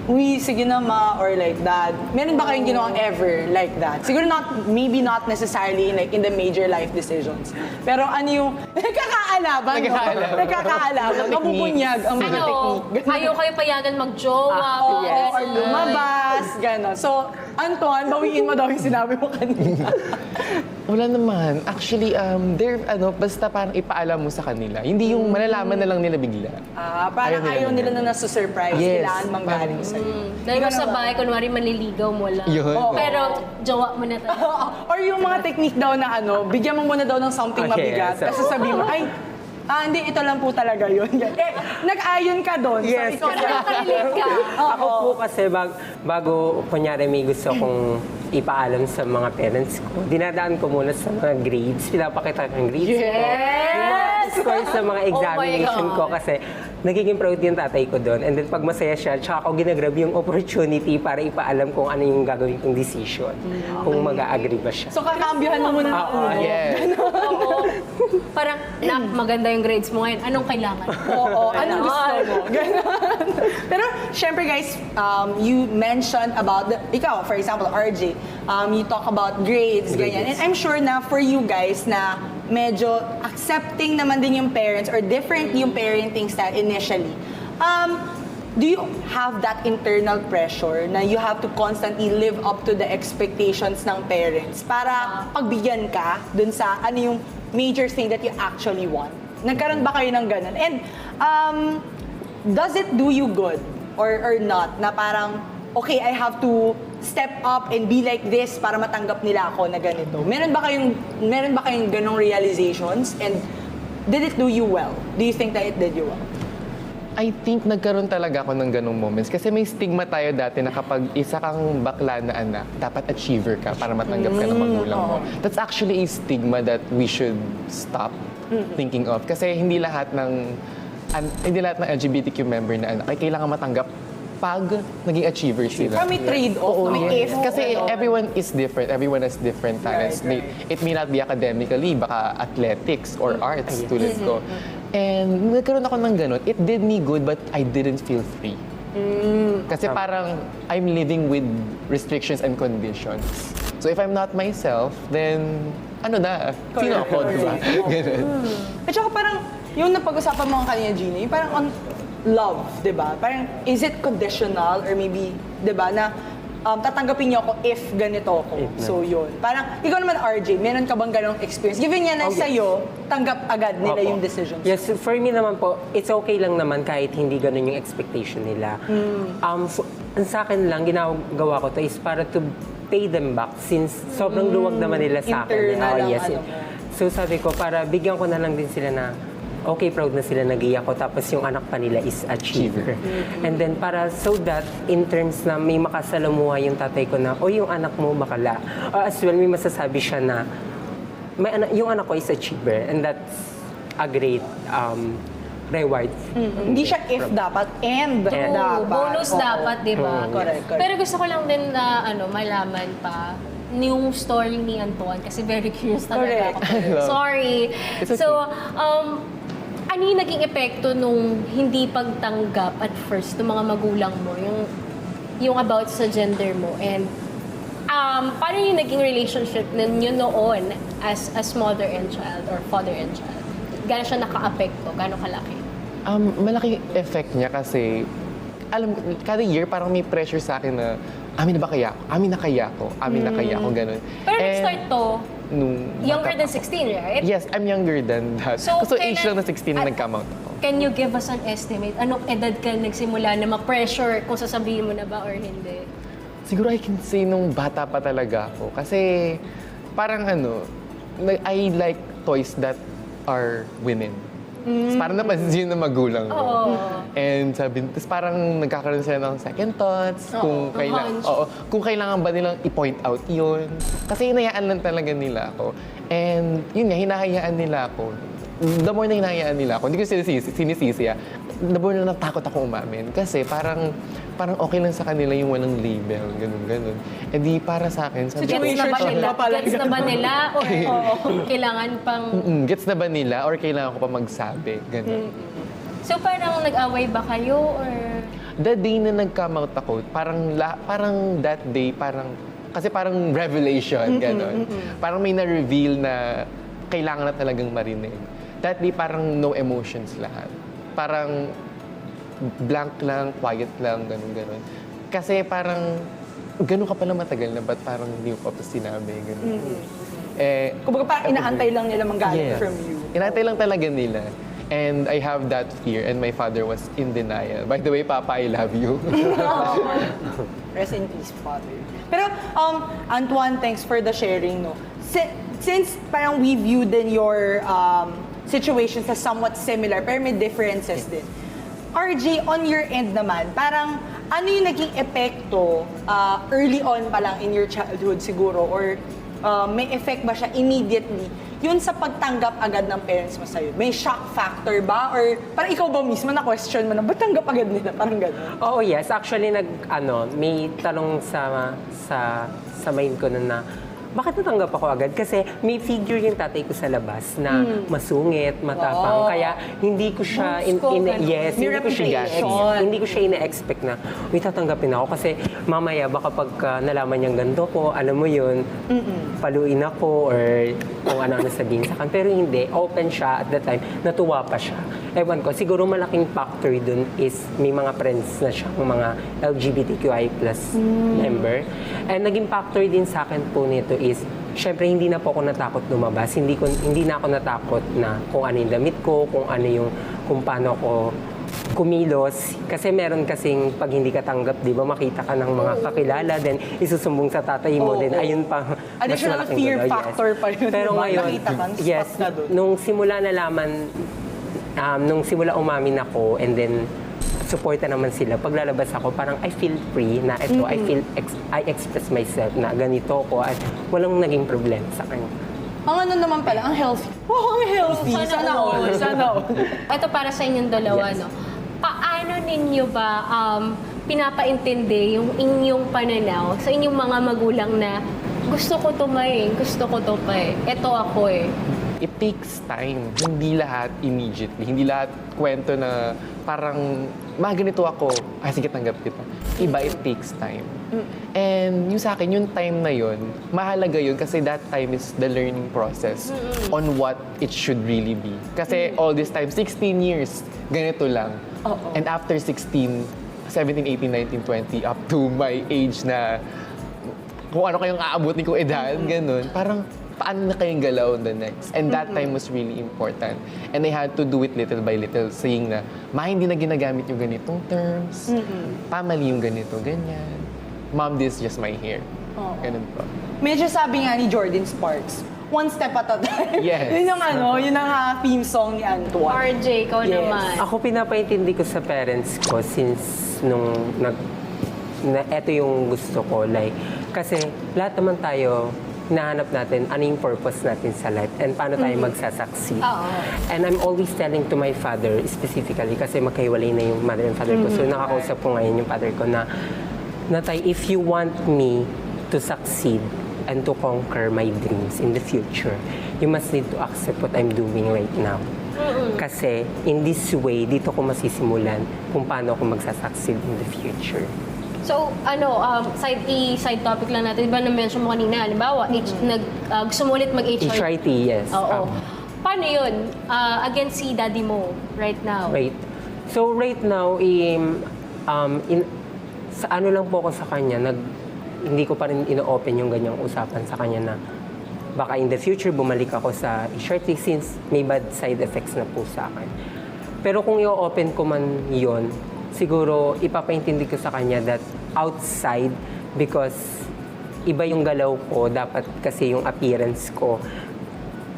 uy, sige na ma, or like that? Meron ba kayong ginawang ever like that? Siguro maybe not necessarily like in the major life decisions. Pero ano yung, nagkakaalaban, no? Nagkakaalaban, mabubunyag ang mga technique. Ayaw kayo payagan mag-jowa, or lumabas, gano'n. So, Antoine, bawiin mo daw yung sinabi mo kanina. Wala naman. Actually, basta parang ipaalam mo sa kanila. Hindi yung malalaman na lang nila bigla. Parang ayaw nila na nasa-surprise. Yes. Kailangan manggaling sa'yo. Dahil mo sa bahay, kunwari manliligaw mo lang. Yun. Pero jowa mo na talaga. Or yung mga technique daw na bigyan mo muna daw ng something mabigat. Tapos sabihin mo, ay, hindi, ito lang po talaga yun. Nag-ayon ka doon. Yes. So, Nakarelate ka. Ako po kasi bago kunyari may gusto kong ipaalam sa mga parents ko, dinadaan ko muna sa mga grades. Pinapakita ko yung grades ko. Yung mga scores sa mga examination ko kasi nagiging proud yung tatay ko doon. And then pag masaya siya, tsaka ako ginagrab yung opportunity para ipaalam kung ano yung gagawin kong decision. Kung mag-a-agree ba siya. So kakambyohan mo muna ng ulo. Yes. Oo. Parang, maganda yung grades mo ngayon. Anong kailangan? Oo, anong gusto mo? Ganon. Pero, syempre guys, you mentioned about, ikaw, for example, RJ, you talk about grades, ganyan. And I'm sure na for you guys na medyo accepting naman din yung parents or different yung parenting style initially. Do you have that internal pressure na you have to constantly live up to the expectations ng parents para pagbigyan ka dun sa ano yung major thing that you actually want? Nagkaroon ba kayo ng ganun? And does it do you good or not? Na parang, okay, I have to step up and be like this para matanggap nila ako na ganito. Meron ba kayong ganong realizations? And did it do you well? Do you think that it did you well? I think nagkaroon talaga ako ng ganong moments. Kasi may stigma tayo dati na kapag isa kang bakla na anak, dapat achiever ka para matanggap ka ng magulang mo. That's actually a stigma that we should stop thinking of. Kasi hindi lahat ng LGBTQ member na anak ay kailangan matanggap pag naging achiever sila. May trade-off, may if. Kasi everyone is different. Everyone has different talents. It may not be academically, baka athletics or arts tulad ko. And nagkaroon ako ng ganun. It did me good, but I didn't feel free. Kasi parang I'm living with restrictions and conditions. So if I'm not myself, then sino ako, diba? Ganun. At saka parang, yung napag-usapan mo kanina, Gina, yung parang on love, diba? Parang, is it conditional or maybe, diba, na tatanggapin niyo ako if ganito ako. So yun. Parang, ikaw naman RJ, meron ka bang ganong experience? Given yan na sa'yo, tanggap agad nila yung decisions. Yes, for me naman po, it's okay lang naman kahit hindi ganun yung expectation nila. Sa akin lang, ginagawa ko to is para to pay them back since sobrang luwag naman nila sa akin. So sabi ko, para bigyan ko na lang din sila na okay, proud na sila nag-iyak ko, tapos yung anak pa nila is achiever. And then para so that, in terms na may makasalamuha yung tatay ko na, yung anak mo bakala. As well, may masasabi siya na, yung anak ko is achiever, and that's a great reward. Hindi siya if dapat, and dapat. Bonus dapat, di ba? Correct. Pero gusto ko lang din na malaman pa yung story ni Antoine kasi very curious talaga ako. Sorry. So, ano yung naging epekto nung hindi pagtanggap at first ng mga magulang mo, yung about sa gender mo, and paano yung naging relationship ninyo noon as mother and child or father and child? Gano'n siya naka-apekto? Gano'n kalaki? Malaking effect niya kasi, kada year parang may pressure sa akin na, amin na kaya ako, ganun. Pero nag-start to, younger than 16, right? Yes, I'm younger than that. So age lang na 16 na nag-come out ako. Can you give us an estimate? Anong edad ka nagsimula na ma-pressure kung sasabihin mo na ba or hindi? Siguro I can say nung bata pa talaga ako. Kasi parang I like toys that are women. Parang napansin ng magulang ko. And tapos parang nagkakaroon sila ng second thoughts kung kailangan ba nilang i-point out yun. Kasi hinayaan lang talaga nila ako. And yun nga, hinahayaan nila ako. The more na hinahayaan nila ako, hindi ko sinisisi the more na natakot ako umamin. Kasi parang okay lang sa kanila yung walang label, ganun. E di para sa akin, sabi ko, gets na ba nila? Or kailangan pang... Gets na ba nila? Or kailangan ko pa magsabi? Ganun. So parang nag-away ba kayo? Or... The day na nag-come out ako, parang that day, kasi parang revelation, ganun. Parang may na-reveal na kailangan na talagang marinig. That day, parang no emotions lahat. Parang blank lang, quiet lang, ganun. Kasi parang, ganun ka pala matagal na, ba't parang hindi mo pa sinabi, ganun. Kumbaga parang inaantay lang nila manggaling from you. Inaantay lang talaga nila. And I have that fear, and my father was in denial. By the way, Papa, I love you. Rest in peace, Father. Pero, Antoine, thanks for the sharing, no? Since parang we viewed din your situations as somewhat similar, pero may differences din. RJ, on your end naman, parang ano yung naging epekto early on pa lang in your childhood siguro? Or may effect ba siya immediately? Yun sa pagtanggap agad ng parents mo sa'yo. May shock factor ba? Or parang ikaw ba mismo na-question mo na, ba't tanggap agad nila? Parang gano'n. Oo, yes. Actually, may tanong sa mind ko na bakit natanggap ako agad? Kasi may figure yung tatay ko sa labas na masungit, matapang. Kaya hindi ko siya hindi ko siya ina-expect na tatanggapin ako kasi mamaya baka pag nalaman niyang ganito ko, alam mo yun, paluin ako or kung ano sabihin sa akin. Pero hindi, open siya at that time, natuwa pa siya. Ewan ko, siguro malaking factor dun is may mga friends na siya, mga LGBTQI+ member. And naging factor din sa akin po nito is, syempre hindi na po ako natakot lumabas. Hindi na ako natakot na kung ano yung damit ko, kung paano ako kumilos. Kasi meron kasing pag hindi ka tanggap, di ba, makita ka ng mga kakilala, then isusumbong sa tatay mo, then ayun pa. Additional fear factor pa yun. Pero ngayon, yes, nung simula umamin ako, and then suporta naman sila. Paglalabas ako, parang I feel free na ito, I express myself na ganito ko at walang naging problema sa kanya. Ang ano naman pala, ang healthy. Ang healthy. Sana all. Ito para sa inyong dalawa, no? Paano ninyo ba pinapaintindi yung inyong pananaw sa inyong mga magulang na gusto ko to pa eh. Ito ako eh. It takes time. Hindi lahat immediately. Hindi lahat kwento na parang, ganito ako. Sige, tanggap kita. Iba, it takes time. And yung sa akin, yung time na yun, mahalaga yun kasi that time is the learning process on what it should really be. Kasi all this time, 16 years, ganito lang. And after 16, 17, 18, 19, 20, up to my age na kung ano kayong aabutin kong edad, ganun. Parang, paano na kayong galaw on the next? And that time was really important. And I had to do it little by little, saying na, hindi na ginagamit yung ganitong terms. Mali yung ganito, ganyan. Mom, this is just my hair. Ganun po. Medyo sabi nga ni Jordan Sparks, one step at a time. Yes. Yun yung theme song ni Antoine. RJ, ikaw naman. Ako pinapaintindi ko sa parents ko since eto yung gusto ko. Kasi lahat naman tayo, hinahanap natin ano yung purpose natin sa life and paano tayo magsasucceed. And I'm always telling to my father specifically kasi magkahiwalay na yung mother and father ko. So nakakausap ko ngayon yung father ko na Tay, if you want me to succeed and to conquer my dreams in the future, you must need to accept what I'm doing right now. Kasi in this way, dito ko masisimulan kung paano ako magsasucceed in the future. So, side topic lang natin. Diba na-mention mo kanina, halimbawa, gusto mo ulit mag-HRT. HRT, yes. Oo. Paano yun? Against si daddy mo right now? Right. So, right now, sa ano lang po ako sa kanya, hindi ko pa rin ino-open yung ganyang usapan sa kanya na baka in the future bumalik ako sa HRT since may bad side effects na po sa akin. Pero kung i-open ko man yon, siguro ipapaintindi ko sa kanya that outside, because iba yung galaw ko, dapat kasi yung appearance ko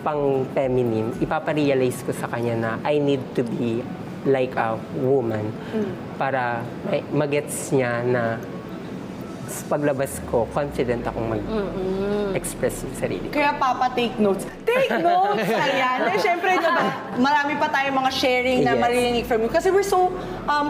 pang feminine, ipaparealize ko sa kanya na I need to be like a woman para magets niya na paglabas ko, confident akong mag-express yung sarili ko. Kaya Papa, take notes. Take notes! Ayan. Siyempre, diba, marami pa tayong mga sharing na maririnig from you. Kasi we're so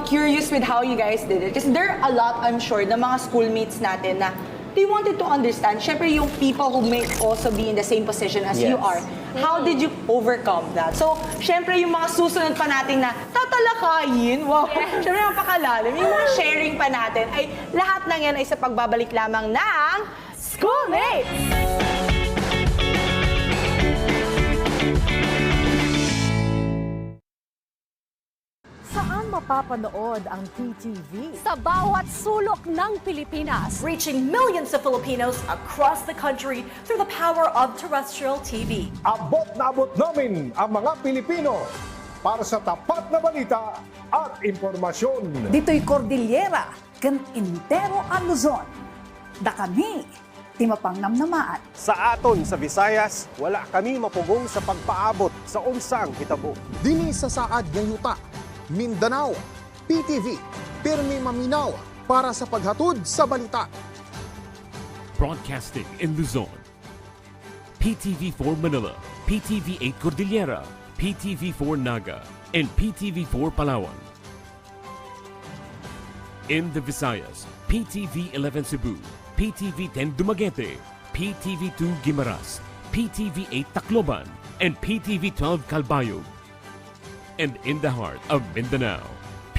curious with how you guys did it. Kasi there are a lot, I'm sure, na mga schoolmates natin na they wanted to understand, syempre yung people who may also be in the same position as you are. How did you overcome that? So, syempre yung mga susunod pa natin na tatalakayin, wow, syempre napakalalim. Yung mga sharing pa natin ay lahat ng yan ay sa pagbabalik lamang ng Schoolmates! Saan napapanood ang PTV sa bawat sulok ng Pilipinas, reaching millions of Filipinos across the country through the power of terrestrial TV. Abot na abot namin ang mga Pilipino para sa tapat na balita at impormasyon. Dito'y Cordillera, kan Intero ang Luzon. Da kami, timapang namnamaan. Sa aton sa Visayas, wala kami mapugong sa pagpaabot sa unsang hitabo. Dini sa saad ng yuta, Mindanao, PTV, pirmi maminaw para sa paghatod sa balita. Broadcasting in Luzon, PTV4 Manila, PTV8 Cordillera, PTV4 Naga, and PTV4 Palawan. In the Visayas, PTV11 Cebu, PTV10 Dumaguete, PTV2 Guimaras, PTV8 Tacloban, and PTV12 Calbayog. And in the heart of Mindanao,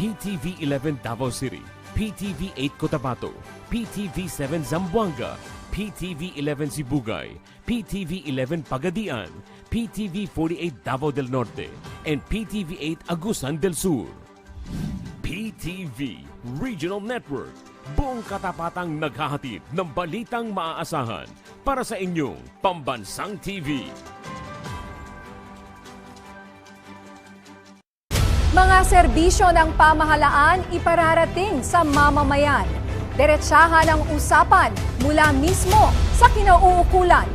PTV11 Davao City, PTV8 Cotabato, PTV7 Zamboanga, PTV11 Sibugay, PTV11 Pagadian, PTV48 Davao del Norte, and PTV8 Agusan del Sur. PTV Regional Network, buong katapatang naghahatid ng balitang maaasahan para sa inyong pambansang TV. Mga serbisyo ng pamahalaan ipararating sa mamamayan. Diretsahan ang usapan mula mismo sa kinauukulan.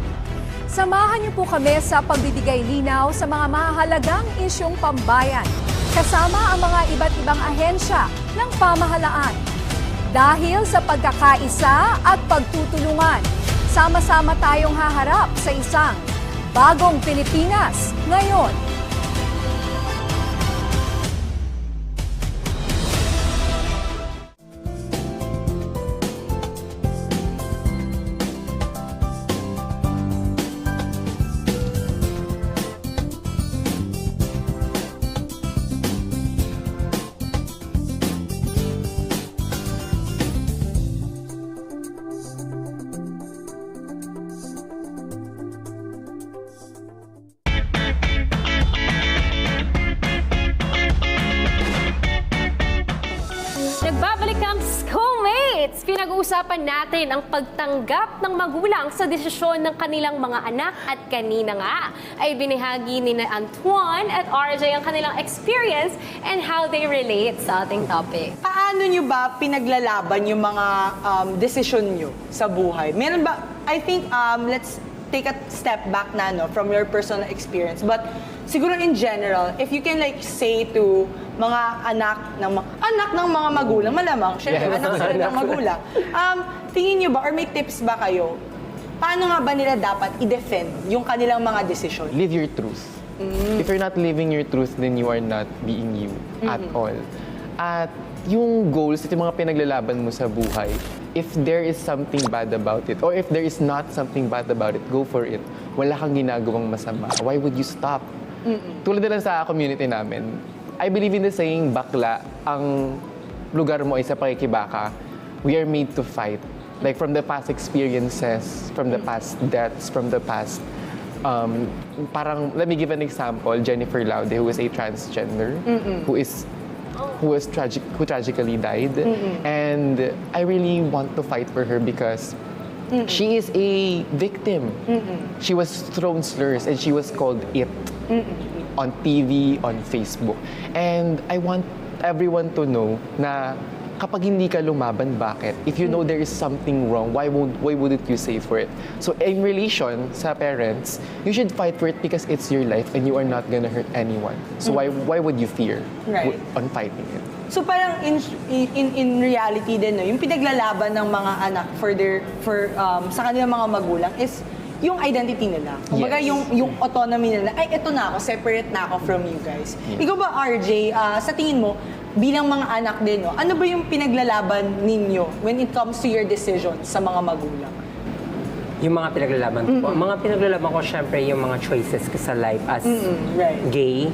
Samahan niyo po kami sa pagbibigay linaw sa mga mahalagang isyong pambayan, kasama ang mga iba't ibang ahensya ng pamahalaan. Dahil sa pagkakaisa at pagtutulungan, sama-sama tayong haharap sa isang bagong Pilipinas ngayon. Nagbabalik ang schoolmates! Pinag-uusapan natin ang pagtanggap ng magulang sa desisyon ng kanilang mga anak at kanina nga ay binahagi ni Antoine at RJ ang kanilang experience and how they relate sa ating topic. Paano nyo ba pinaglalaban yung mga desisyon nyo sa buhay? Meron ba, I think, let's take a step back na, no, from your personal experience. But siguro in general, if you can like say to mga anak ng mga magulang, malamang, syempre, anak sila ng magulang. Tingin nyo ba, or may tips ba kayo, paano nga ba nila dapat i-defend yung kanilang mga desisyon? Live your truth. If you're not living your truth, then you are not being you at all. At yung goals at yung mga pinaglalaban mo sa buhay, if there is something bad about it, or if there is not something bad about it, go for it. Wala kang ginagawang masama. Why would you stop? Tulad na lang sa community namin, I believe in the saying, bakla, ang lugar mo ay sa pakikibaka. We are made to fight. Like from the past experiences, from the past deaths, from the past, parang, let me give an example, Jennifer Laude, who is a transgender, who tragically died. And I really want to fight for her because she is a victim. She was thrown slurs and she was called it. On TV, on Facebook. And I want everyone to know na kapag hindi ka lumaban, bakit? If you know there is something wrong, why wouldn't you say for it? So in relation sa parents, you should fight for it because it's your life and you are not gonna hurt anyone. So why would you fear on fighting it? So parang in reality din, no, yung pinaglalaban ng mga anak sa kanilang mga magulang is yung identity nila. Kumbaga yung autonomy nila, ay eto na ako, separate na ako from you guys. Ikaw ba, RJ, sa tingin mo, bilang mga anak din, no, ano ba yung pinaglalaban ninyo when it comes to your decisions sa mga magulang? Yung mga pinaglalaban ko, mga pinaglalaban ko syempre yung mga choices ko sa life as gay,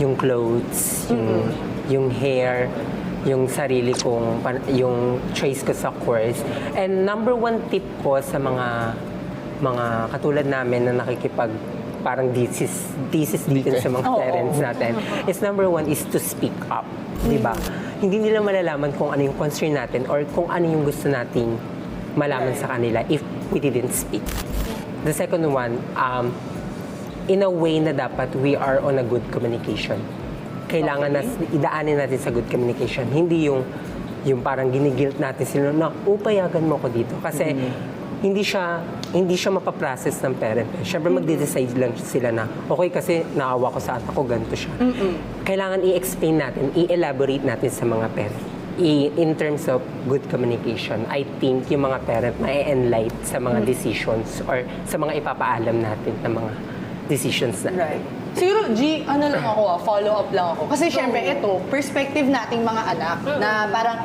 yung clothes, yung hair, yung sarili kong, yung choice ko sa course. And number one tip ko sa mga katulad namin na parang thesis dito sa mga parents natin is number one is to speak up. di ba? Hindi nila malalaman kung ano yung concern natin or kung ano yung gusto nating malaman sa kanila if we didn't speak. The second one, in a way na dapat we are on a good communication. Kailangan na idaanin natin sa good communication. Hindi yung parang ginigilt natin sila na, payagan mo ko dito. Kasi hindi siya mapaprocess ng parent. Siyempre magde-decide lang sila na, okay kasi naawa ko sa anak ko, ganito siya. Kailangan i-explain natin, i-elaborate natin sa mga parent. In terms of good communication, I think yung mga parent ma-enlight sa mga decisions or sa mga ipapaalam natin ng mga decisions natin. Right. Siguro, G, follow up lang ako. Kasi syempre, ito, perspective nating mga anak na parang,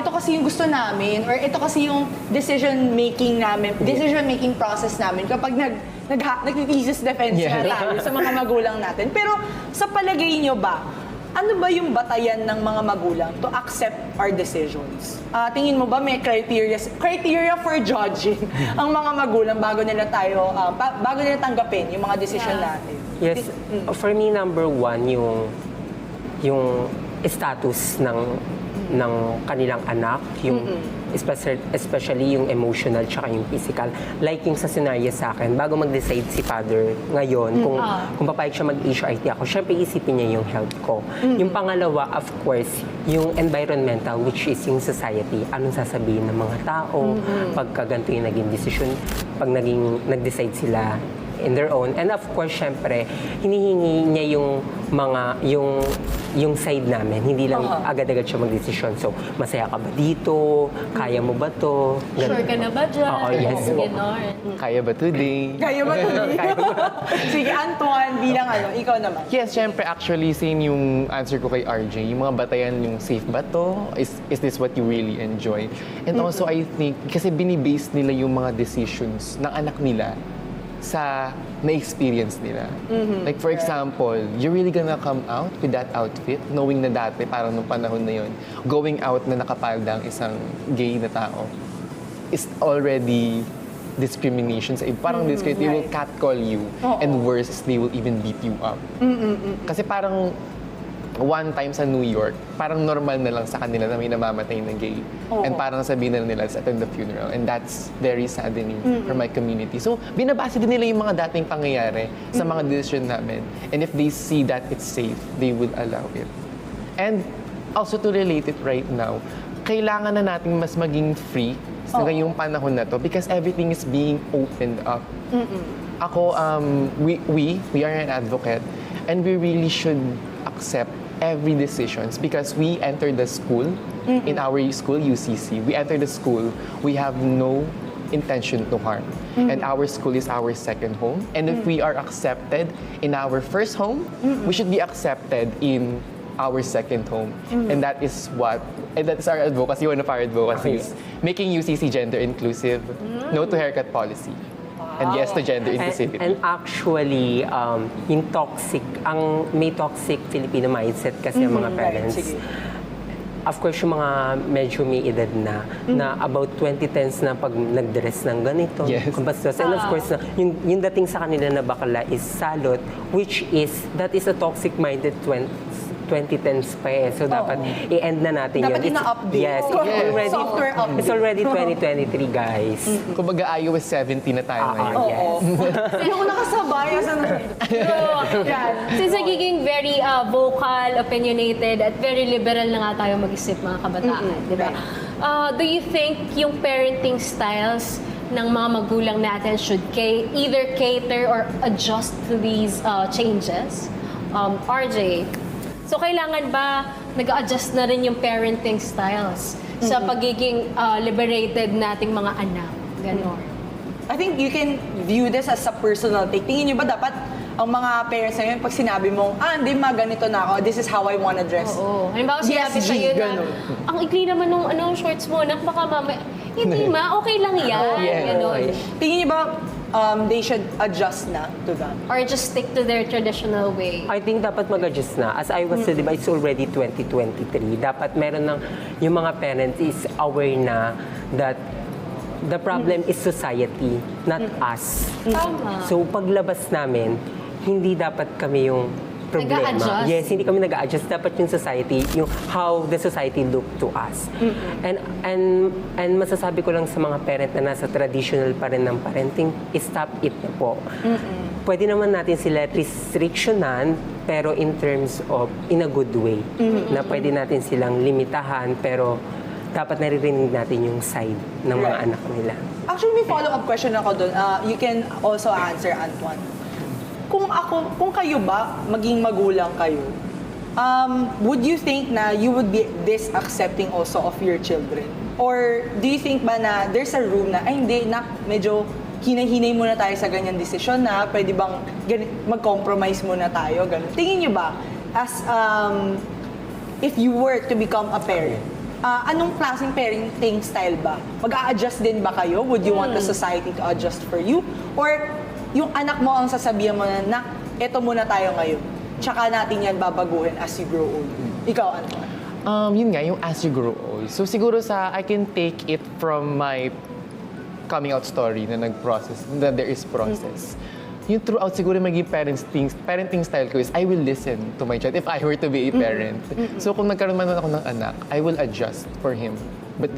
ito kasi yung gusto namin or ito kasi yung decision-making namin, decision-making process namin kapag nag-thesis defense na tayo sa mga magulang natin. Pero sa palagay nyo ba, ano ba yung batayan ng mga magulang to accept our decisions? Tingin mo ba may criteria for judging ang mga magulang bago nila tanggapin yung mga decision natin? Yes. For me, number one, yung status ng kanilang anak, yung especially yung emotional tsaka yung physical. Like yung sa scenario sa akin, bago mag-decide si father ngayon, kung papayag siya mag-HRT ako, syempre isipin niya yung health ko. Yung pangalawa, of course, yung environmental, which is yung society. Anong sasabihin ng mga tao pagka ganito yung naging decision, pag nag-decide sila in their own. And of course, syempre, hinihingi niya yung side namin. Hindi lang agad-agad siya mag-desisyon. So, masaya ka ba dito? Kaya mo ba to? Sure ka na ba dyan? Yes. Kaya ba today? Kaya ba today? Sige, Antoine, bilang ikaw naman. Yes, syempre, actually, same yung answer ko kay RJ. Yung mga batayan, yung safe ba to? Is this what you really enjoy? And also, I think, kasi binibase nila yung mga decisions ng anak nila sa na-experience nila. Like for example, you're really gonna come out with that outfit knowing na dati, parang nung panahon na yun, going out na nakapalda ang isang gay na tao is already discrimination. Parang discrimination, they will catcall you and worse, they will even beat you up. Kasi parang one time sa New York, parang normal na lang sa kanila na may namamatay na gay. And parang sabihin na nila, let's attend the funeral. And that's very saddening for my community. So, binabase din nila yung mga dating pangyayari sa mga decision namin. And if they see that it's safe, they will allow it. And also to relate it right now, kailangan na natin mas maging free sa ngayong panahon na to because everything is being opened up. Ako, we are an advocate and we really should accept every decisions because we enter the school, in our school, UCC, we enter the school, we have no intention to harm. And our school is our second home. And if we are accepted in our first home, we should be accepted in our second home. And that is our advocacy, one of our advocacies, making UCC gender inclusive, no to haircut policy. And yes to gender inclusivity. And actually, yung may toxic Filipino mindset kasi ang mga parents. Of course, yung mga medyo may edad na about 2010s na pag nag-dress ng ganito, kumbastos. And of course, yung dating sa kanila na bakla is salot, that is a toxic minded 2010s pa eh. So, dapat i-end na natin yun. Dapat ina-update. Yes. Software update. It's already 2023, guys. Kumbaga, iOS 17 na tayo ngayon. Yes. Hindi ako nakasabay. Since nagiging very vocal, opinionated, at very liberal na nga tayo mag-isip mga kabataan, di ba? Do you think yung parenting styles ng mga magulang natin should either cater or adjust to these changes? RJ, so kailangan ba nag-adjust na rin yung parenting styles sa pagiging liberated nating mga anak? Ganon. I think you can view this as a personal take. Tingin nyo ba dapat ang mga parents ngayon, pag sinabi mong, hindi ganito na ako, this is how I wanna dress. Oo. Halimbawa sinabi sa'yo na, ang ikli naman nung shorts mo, baka mama, hindi okay lang yan. Ganon. Tingin nyo ba they should adjust na to that? Or just stick to their traditional way? I think dapat mag-adjust na. As I was said, diba, it's already 2023. Dapat meron yung mga parents is aware na that the problem is society, not us. Tama. So paglabas namin, hindi dapat kami yung problema. Nag-a-adjust? Yes, hindi kami nag-a-adjust. Dapat yung society, yung how the society look to us. And masasabi ko lang sa mga parent na nasa traditional pa rin ng parenting, stop it na po. Pwede naman natin sila restrictionan, pero in terms of, in a good way. Na pwede natin silang limitahan, pero dapat naririnig natin yung side ng mga anak nila. Actually, may follow-up question ako doon. You can also answer, Antoine. Kung kayo ba, maging magulang kayo, would you think na you would be this accepting also of your children? Or do you think ba na there's a room na, ay hindi, medyo hinay-hinay muna tayo sa ganyan desisyon na, pwede bang mag-compromise muna tayo? Ganun. Tingin nyo ba, as if you were to become a parent, anong klaseng parenting style ba? Mag-a-adjust din ba kayo? Would you want the society to adjust for you? Or yung anak mo ang sasabihan mo na, eto muna tayo ngayon. Tsaka natin yan babaguhin as you grow old. Ikaw, Antoine? Yun nga, yung as you grow old. So siguro I can take it from my coming out story na nag-process, that there is process. Yung throughout siguro maging parenting style ko is I will listen to my child if I were to be a parent. So kung nagkaroon man ako ng anak, I will adjust for him. But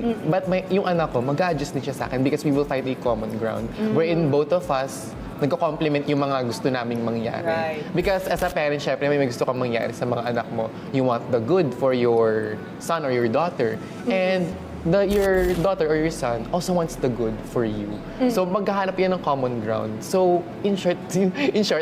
yung anak ko, mag-a-adjust din siya sa akin because we will find a common ground wherein both of us nagko-complement yung mga gusto naming mangyari. Right. Because as a parent, syempre may gusto kang mangyari sa mga anak mo. You want the good for your son or your daughter. And your daughter or your son also wants the good for you. So maghahanap yan ng common ground. So in short,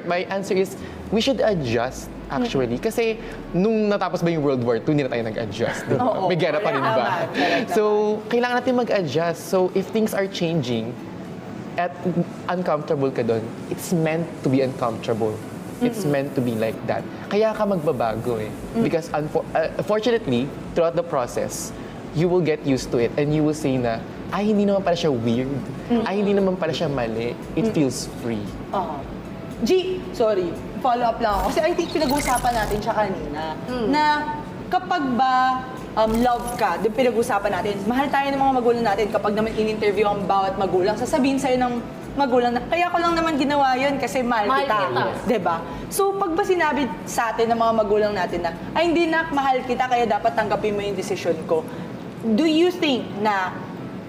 my answer is we should adjust actually. Kasi nung natapos ba yung World War II, hindi na tayo nag-adjust. Diba? May gera pa rin ba? So kailangan natin mag-adjust. So if things are changing, at uncomfortable ka doon, it's meant to be uncomfortable. It's meant to be like that. Kaya ka magbabago eh. Because fortunately, throughout the process, you will get used to it and you will say na, ay, hindi naman pala siya weird. Ay, hindi naman pala siya mali. It feels free. G, sorry, follow up lang ako. Kasi I think pinag-uusapan natin siya kanina, na kapag ba love ka, din pinag-usapan natin, mahal tayo ng mga magulang natin. Kapag naman in-interview ang bawat magulang, sasabihin sa'yo ng magulang na, kaya ko lang naman ginawa yun kasi mahal kita. Diba? So, pag ba sinabi sa atin ng mga magulang natin na, ay hindi na, mahal kita, kaya dapat tanggapin mo yung desisyon ko. Do you think na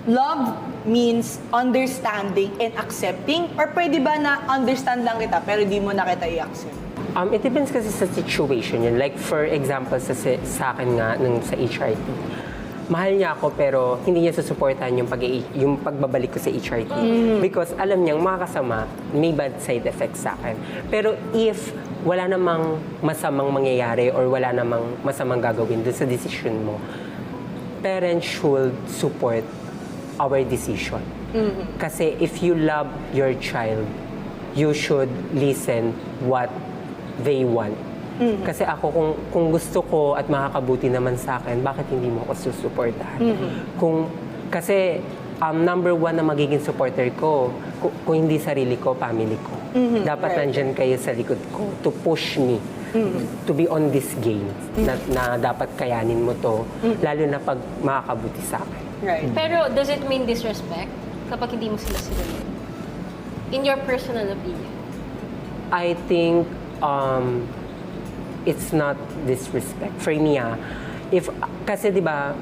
love means understanding and accepting? Or pwede ba na understand lang kita, pero di mo na kita i-accept? It depends kasi sa situation yun. Like for example, sa akin nga, nung sa HRT, mahal niya ako pero hindi niya susuportahan yung pagbabalik ko sa HRT. Because alam niyang makakasama, may bad side effects sa akin. Pero if wala namang masamang mangyayari or wala namang masamang gagawin dun sa decision mo, parents should support our decision. Kasi if you love your child, you should listen what they want. Kasi ako, kung gusto ko at makakabuti naman sa akin, bakit hindi mo ako susuportahan? Kasi number one na magiging supporter ko, kung hindi sarili ko, family ko. Dapat nandyan kayo sa likod ko to push me to be on this game na dapat kayanin mo to, lalo na pag makakabuti sa akin. Right. Pero does it mean disrespect kapag hindi mo sila sinunod? In your personal opinion? I think it's not disrespect. For me, kasi di ba,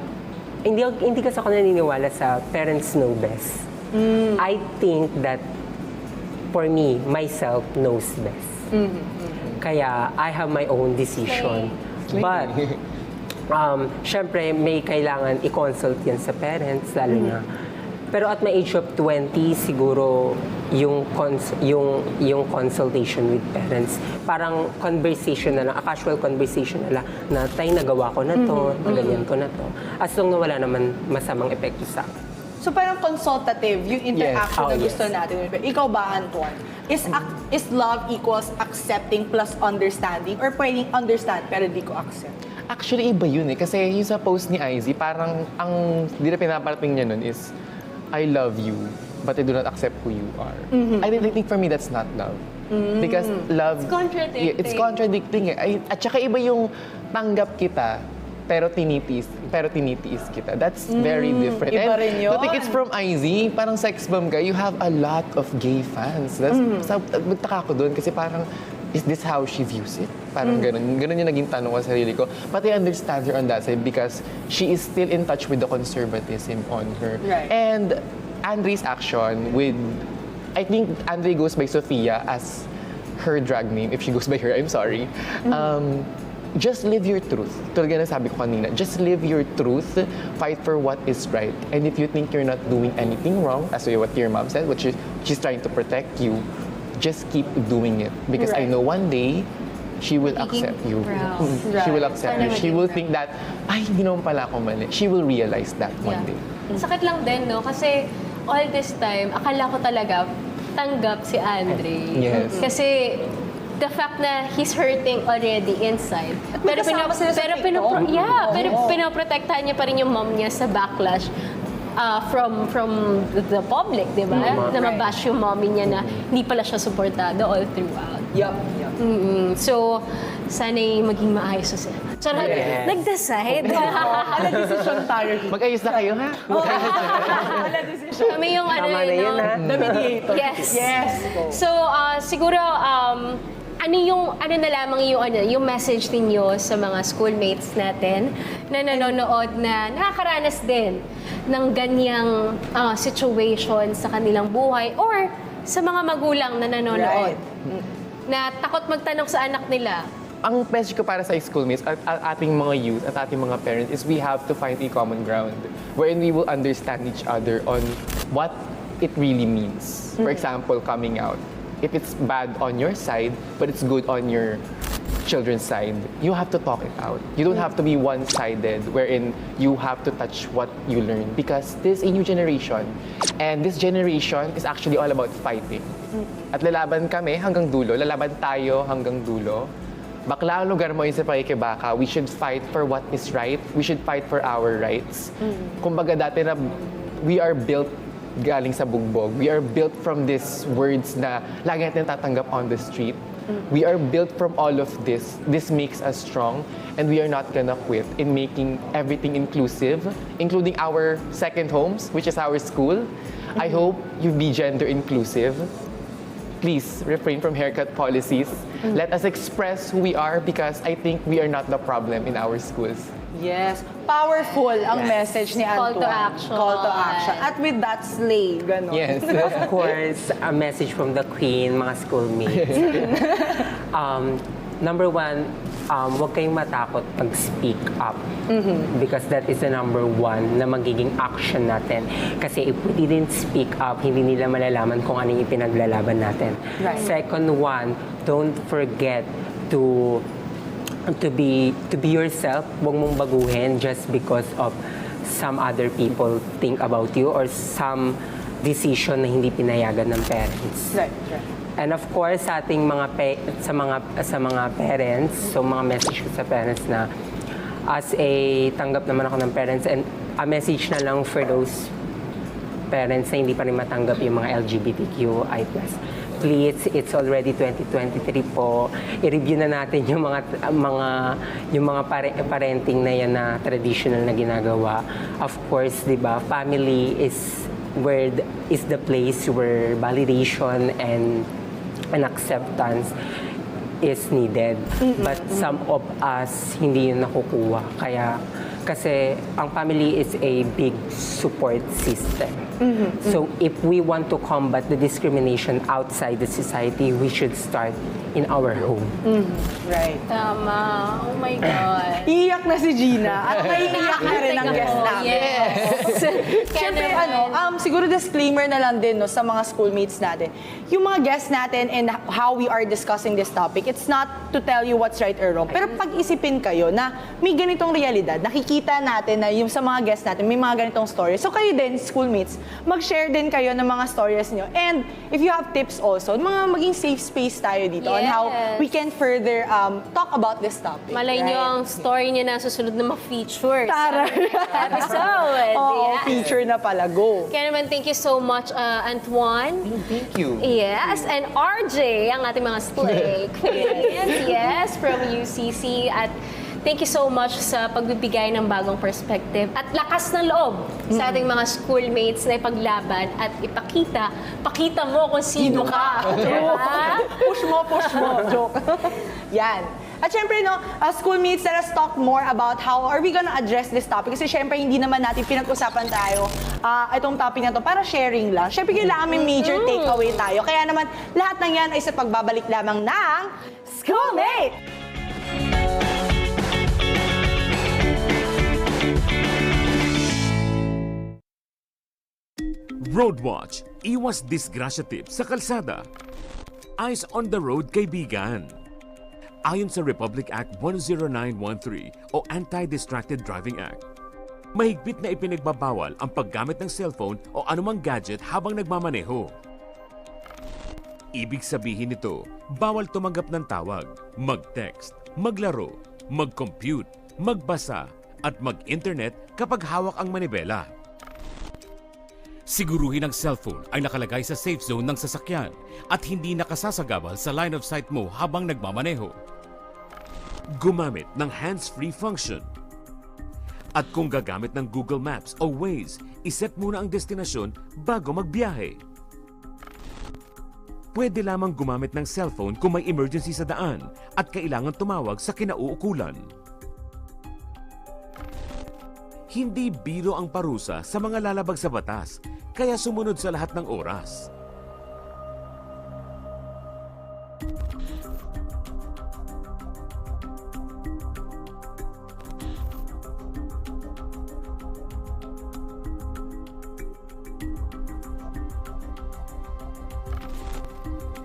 hindi kasi ako naniniwala sa parents know best. I think that for me, myself knows best. Kaya I have my own decision. But, syempre, may kailangan i-consult yan sa parents, lalo na. Pero at my age of 20, siguro yung consultation with parents, parang conversation na lang, a casual conversation na lang, na tayo nagawa ko na to, ganyan ko na to. As long na wala naman masamang epekto sa akin. So parang consultative, yung interaction na gusto natin. Ikaw ba, Antoine? Is love equals accepting plus understanding? Or pwedeng understand pero di ko accept? Actually, iba yun eh. Kasi yung sa post ni Izzy, parang ang di na pinaparating niya nun is, I love you, but I do not accept who you are. I think for me, that's not love. Because love... It's contradicting. It's contradicting eh. At saka iba yung tanggap kita, pero tinitiis kita. That's very different. Iba rin yun. I think it's from Izzy, parang sex bomb ka, you have a lot of gay fans. Magtaka ko doon kasi parang is this how she views it? Parang ganun yung naging tanong ko sa sarili ko. But I understand her on that side because she is still in touch with the conservatism on her. Right. And Andre's action with, I think Andre goes by Sophia as her drag name. If she goes by her, I'm sorry. Just live your truth. Talaga na sabi ko kanina, just live your truth, fight for what is right. And if you think you're not doing anything wrong, as what your mom said, what she's trying to protect you, just keep doing it. Because I know one day, she will accept you. She will accept you. She will think that, ay, hindi naman pala ako mali. She will realize that one day. Sakit lang din, no? Kasi all this time, akala ko talaga tanggap si Andre. Yes. Kasi the fact na he's hurting already inside. Pero pinoprotektahan niya pa rin yung mom niya sa backlash from the public, di ba? Na mabash yung mommy niya na hindi pala siya suportado all throughout. So, sana'y maging maayos sila. So, nag-decide. Decision tayo. Mag-ayos na kayo, ha? Kami yung the mediator. Yes. So, siguro, ano na lamang yung message ninyo sa mga schoolmates natin na nanonood na nakakaranas din ng ganyang situation sa kanilang buhay or sa mga magulang na nanonood na takot magtanong sa anak nila? Ang message ko para sa schoolmates at ating mga youth at ating mga parents is we have to find a common ground wherein we will understand each other on what it really means. For example, coming out. If it's bad on your side, but it's good on your children's side, you have to talk it out. You don't have to be one-sided, wherein you have to touch what you learn. Because this is a new generation, and this generation is actually all about fighting. At lalaban kami hanggang dulo, lalaban tayo hanggang dulo. Bakla ang lugar mo sa pakikibaka, we should fight for what is right. We should fight for our rights. Kumbaga dati na we are built galing sa bugbog. We are built from these words na lagi natin tatanggap on the street. We are built from all of this. This makes us strong, and we are not gonna quit in making everything inclusive, including our second homes, which is our school. I hope you be gender inclusive. Please refrain from haircut policies. Let us express who we are because I think we are not the problem in our schools. Yes. Powerful ang message ni Call Antoine. to action. Call to action. At with that, slay. Ganon. Yes. Of course, a message from the Queen, mga schoolmates. Number one, huwag kayong matakot mag-speak up. Because that is the number one na magiging action natin. Kasi if we didn't speak up, hindi nila malalaman kung anong ipinaglalaban natin. Right. Second one, don't forget to be yourself. Huwag mong baguhin just because of some other people think about you or some decision na hindi pinayagan ng parents. Right. And of course, sa ating sa mga parents, so mga message ko sa parents na as a tanggap naman ako ng parents, and a message na lang for those parents na hindi pa rin matanggap yung mga LGBTQI+. Please, it's already 2023 po. I-review na natin yung mga parenting na yan na traditional na ginagawa. Of course, 'di ba? Family is the place where validation and acceptance is needed. But some of us hindi yun nakukuha. Kasi ang family is a big support system. So if we want to combat the discrimination outside the society, we should start in our home. Right. Tama. Oh my God. Iiyak na si Gina. At may iiyak na rin ang guest natin. Yes. Siyempre, siguro disclaimer na lang din sa mga schoolmates natin. Yung mga guests natin and how we are discussing this topic, it's not to tell you what's right or wrong. Pero pag-isipin kayo na may ganitong realidad, nakikita natin na yung sa mga guests natin, may mga ganitong stories. So kayo din, schoolmates, mag-share din kayo ng mga stories nyo. And if you have tips also, maging safe space tayo dito on how we can further talk about this topic. Malay nyo ang story niya na susunod na ma-feature Tara. sa episode. Oo, feature na pala. Go. Kaya naman, thank you so much, Antoine. Thank you. Yes, and RJ, ang ating mga slay queens. Yes, from UCC. At Thank you so much sa pagbibigay ng bagong perspective at lakas ng loob sa ating mga schoolmates na ipaglaban at pakita mo kung sino ka. Push mo. Joke. Yan. At syempre, schoolmates, let us talk more about how are we gonna address this topic. Kasi syempre, hindi naman natin pinag-usapan tayo itong topic na to para sharing lang. Syempre, kailangan may major takeaway tayo. Kaya naman, lahat ng yan ay sa pagbabalik lamang ng Schoolmate! Roadwatch, iwas disgrasya tips sa kalsada. Eyes on the road, kaibigan. Ayon sa Republic Act 10913 o Anti-Distracted Driving Act, mahigpit na ipinagbabawal ang paggamit ng cellphone o anumang gadget habang nagmamaneho. Ibig sabihin nito, bawal tumanggap ng tawag, mag-text, maglaro, mag-compute, magbasa, at mag-internet kapag hawak ang manibela. Siguruhin ang cellphone ay nakalagay sa safe zone ng sasakyan at hindi nakasasagabal sa line of sight mo habang nagmamaneho. Gumamit ng hands-free function. At kung gagamit ng Google Maps o Waze, iset muna ang destinasyon bago magbiyahe. Pwede lamang gumamit ng cellphone kung may emergency sa daan at kailangan tumawag sa kinauukulan. Hindi biro ang parusa sa mga lalabag sa batas, kaya sumunod sa lahat ng oras.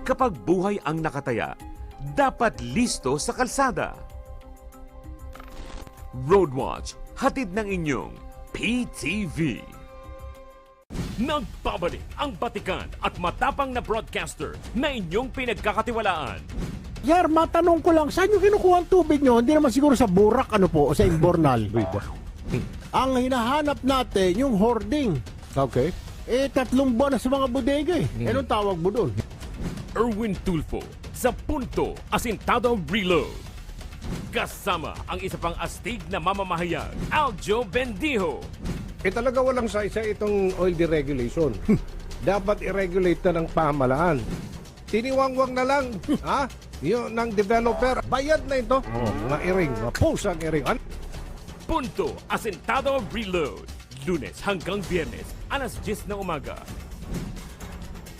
Kapag buhay ang nakataya, dapat listo sa kalsada. Roadwatch, hatid ng inyong PTV. Nagbabalik ang batikan at matapang na broadcaster na inyong pinagkakatiwalaan. Sir, matanong ko lang, saan yung kinukuha ang tubig nyo? Hindi naman siguro sa Burak, o sa Imbornal. Ang hinahanap natin, yung hoarding. Okay. 3 buwan na sa mga bodega eh. Anong tawag mo doon? Erwin Tulfo sa Punto Asintado Reload. Kasama ang isa pang astig na mamamahayag, Aljo Bendijo. Talaga walang sa itong oil deregulation. Dapat i-regulate na ng pamahalaan. Tiniwangwang na lang, yun ng developer. Bayad na ito. Mga iring, mga pusang iring. Punto Asintado Reload. Lunes hanggang Biyernes, alas 10 ng umaga.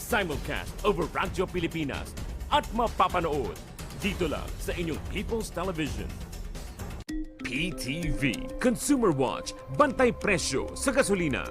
Simulcast over Radyo Pilipinas at mapapanood dito lang sa inyong People's Television. PTV Consumer Watch, bantay presyo sa gasolina.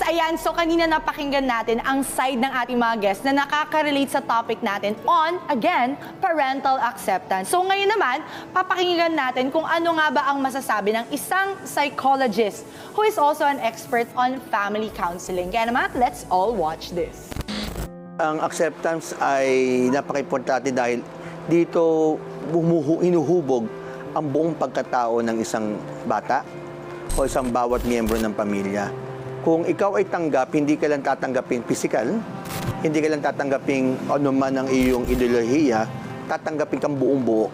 Ayan, so kanina napakinggan natin ang side ng ating mga guests na nakaka-relate sa topic natin on, again, parental acceptance. So ngayon naman, papakinggan natin kung ano nga ba ang masasabi ng isang psychologist who is also an expert on family counseling. Kaya naman, let's all watch this. Ang acceptance ay napaka-importante dahil dito hinuhubog ang buong pagkatao ng isang bata o isang bawat miyembro ng pamilya. Kung ikaw ay tanggap, hindi ka lang tatanggapin physical, hindi ka lang tatanggapin ano man ang iyong ideolohiya, tatanggapin kang buong buo.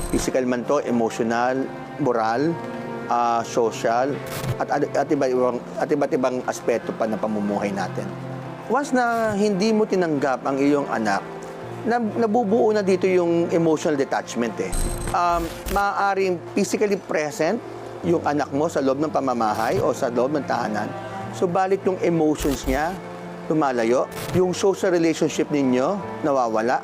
Physical man to, emotional, moral, social, at iba't ibang aspeto pa ng pamumuhay natin. Once na hindi mo tinanggap ang iyong anak, nabubuo na dito yung emotional detachment eh. Maaaring physically present yung anak mo sa loob ng pamamahay o sa loob ng tahanan. Subalit yung emotions niya, lumalayo. Yung social relationship ninyo, nawawala.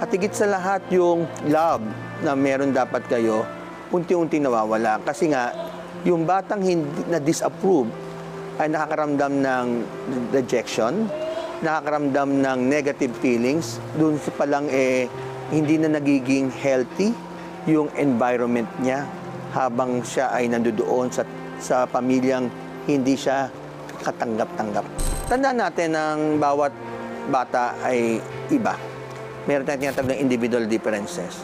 At higit sa lahat, yung love na meron dapat kayo, unti-unti nawawala. Kasi nga, yung batang hindi na-disapprove ay nakakaramdam ng rejection, nakakaramdam ng negative feelings. Doon pa lang hindi na nagiging healthy yung environment niya habang siya ay nandoon sa pamilyang hindi siya katanggap-tanggap. Tandaan natin ang bawat bata ay iba. Meron tayong tinatawag na individual differences.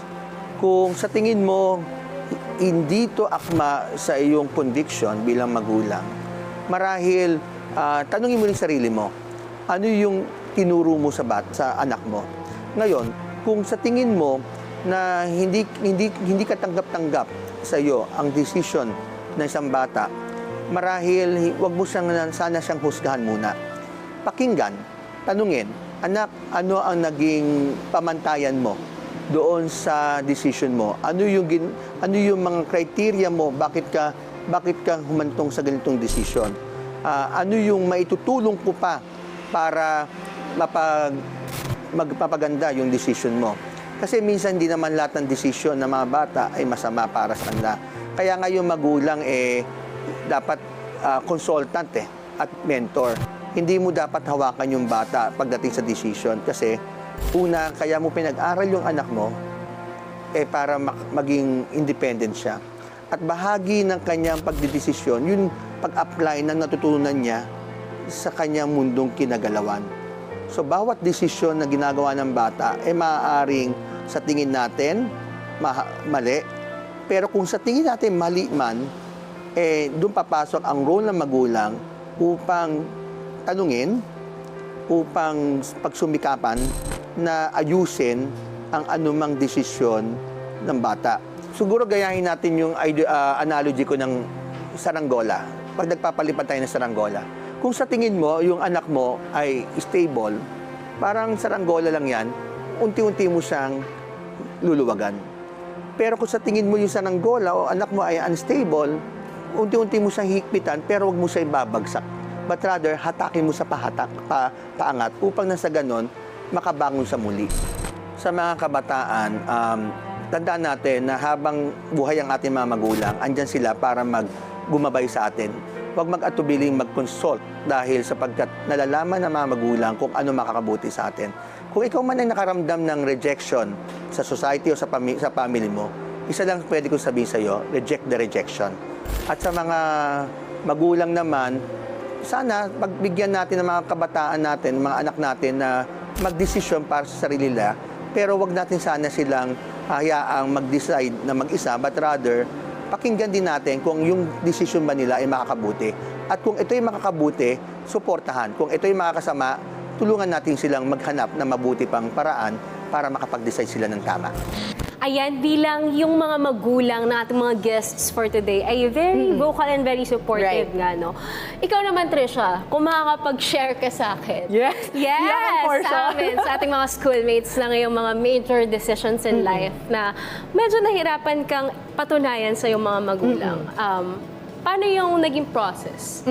Kung sa tingin mo, hindi to akma sa iyong conviction bilang magulang, marahil tanungin mo rin sarili mo, ano yung tinuro mo sa anak mo? Ngayon, kung sa tingin mo na hindi ka tanggap-tanggap sa iyo ang decision ng isang bata, marahil wag mo sana siyang husgahan muna. Pakinggan, tanungin, anak, ano ang naging pamantayan mo doon sa decision mo? Ano yung mga criteria mo, bakit ka humantong sa ganitong decision? Ano yung maitutulong ko pa para magpapaganda yung decision mo? Kasi minsan hindi naman lahat ng desisyon ng mga bata ay masama para sa kanila. Kaya nga yung magulang dapat consultant at mentor. Hindi mo dapat hawakan yung bata pagdating sa decision. Kasi una, kaya mo pinag-aral yung anak mo para maging independent siya. At bahagi ng kanyang pagdidesisyon, yung pag-apply ng natutunan niya sa kanyang mundong kinagalawan. So bawat desisyon na ginagawa ng bata ay maaaring sa tingin natin mali. Pero kung sa tingin natin mali man, doon papasok ang role ng magulang upang tanungin, upang pagsumikapan na ayusin ang anumang desisyon ng bata. Siguro gayahin natin yung analogy ko ng saranggola. Pag nagpapalipad tayo ng saranggola, kung sa tingin mo, yung anak mo ay stable, parang saranggola lang yan, unti-unti mo siyang luluwagan. Pero kung sa tingin mo yung saranggola o anak mo ay unstable, unti-unti mo siyang higpitan, pero wag mo siya ibabagsak. But rather, hatakin mo sa paangat upang nasa ganon, makabangon sa muli. Sa mga kabataan, tandaan natin na habang buhay ang ating mga magulang, andyan sila para gumabay sa atin. Huwag mag-atubiling mag-consult dahil sapagkat nalalaman ng mga magulang kung ano makakabuti sa atin. Kung ikaw man ay nakaramdam ng rejection sa society o sa family mo, isa lang pwede kong sabihin sa iyo, reject the rejection. At sa mga magulang naman, sana pagbigyan natin ng mga kabataan natin, mga anak natin na magdesisyon para sa sarili nila, pero wag natin sana silang hayaang mag-decide na mag-isa, but rather, pakinggan din natin kung yung decision ba nila ay makakabuti. At kung ito ay makakabuti, suportahan. Kung ito ay makakasama, tulungan natin silang maghanap ng mabuti pang paraan para makapag-decide sila ng tama. Ayan, bilang yung mga magulang na ating mga guests for today ay very vocal and very supportive nga, no? Ikaw naman, Trisha, kung makakapag-share ka sa akin. Yes, sa amin, sa ating mga schoolmates na ngayong mga major decisions in life na medyo nahirapan kang patunayan sa iyong mga magulang. Paano yung naging process?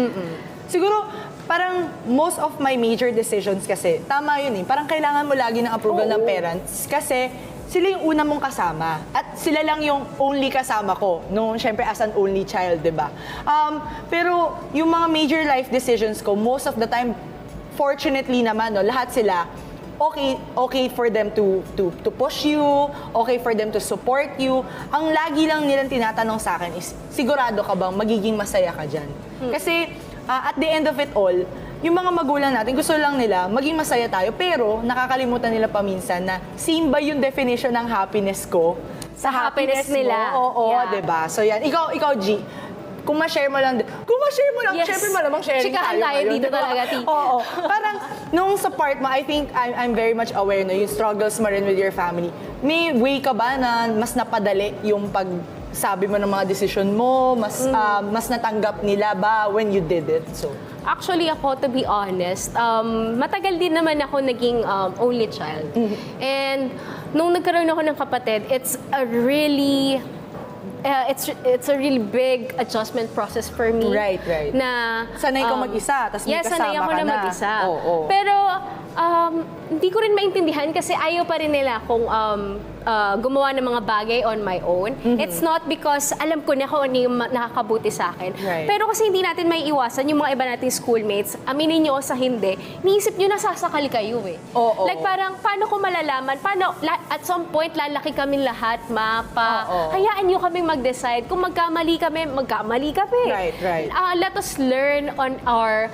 Siguro, parang most of my major decisions kasi, tama yun parang kailangan mo lagi ng approval ng parents kasi sila yung una mong kasama. At sila lang yung only kasama ko. No, syempre as an only child, di ba? Pero yung mga major life decisions ko, most of the time, fortunately naman, no, lahat sila, okay for them to push you, okay for them to support you. Ang lagi lang nilang tinatanong sa akin is, sigurado ka bang magiging masaya ka dyan? Kasi at the end of it all, yung mga magulang natin, gusto lang nila maging masaya tayo, pero nakakalimutan nila paminsan na same ba yung definition ng happiness ko sa happiness nila? Oo, diba? So yan, ikaw G, kung ma-share mo lang, syempre malamang sharing Chikahan tayo ngayon, dito diba? talaga, T. Oo, parang nung sa part mo, I think I'm very much aware na yung struggles mo rin with your family. May way ka ba na mas napadali yung sabi mo ng mga decision mo, mas natanggap nila ba when you did it? So actually, ako, to be honest, matagal din naman ako naging only child. And nung nagkaroon ako ng kapatid, it's a really big adjustment process for me. Right. Na sanay ka mag-isa, tapos may kasama sanay ako ka na na. mag-isa. Oo. Pero hindi ko rin maintindihan kasi ayaw pa rin nila kung gumawa ng mga bagay on my own. It's not because alam ko na kung ano yung nakakabuti sa akin. Right. Pero kasi hindi natin may iwasan yung mga iba nating schoolmates, aminin nyo o sa hindi, niisip nyo nasasakal kayo eh. Oo. Like parang, paano ko malalaman? Paano, at some point, lalaki kami lahat, hayaan nyo kaming mag-decide. Kung magkamali kami, magkamali kami. Right. Let us learn on our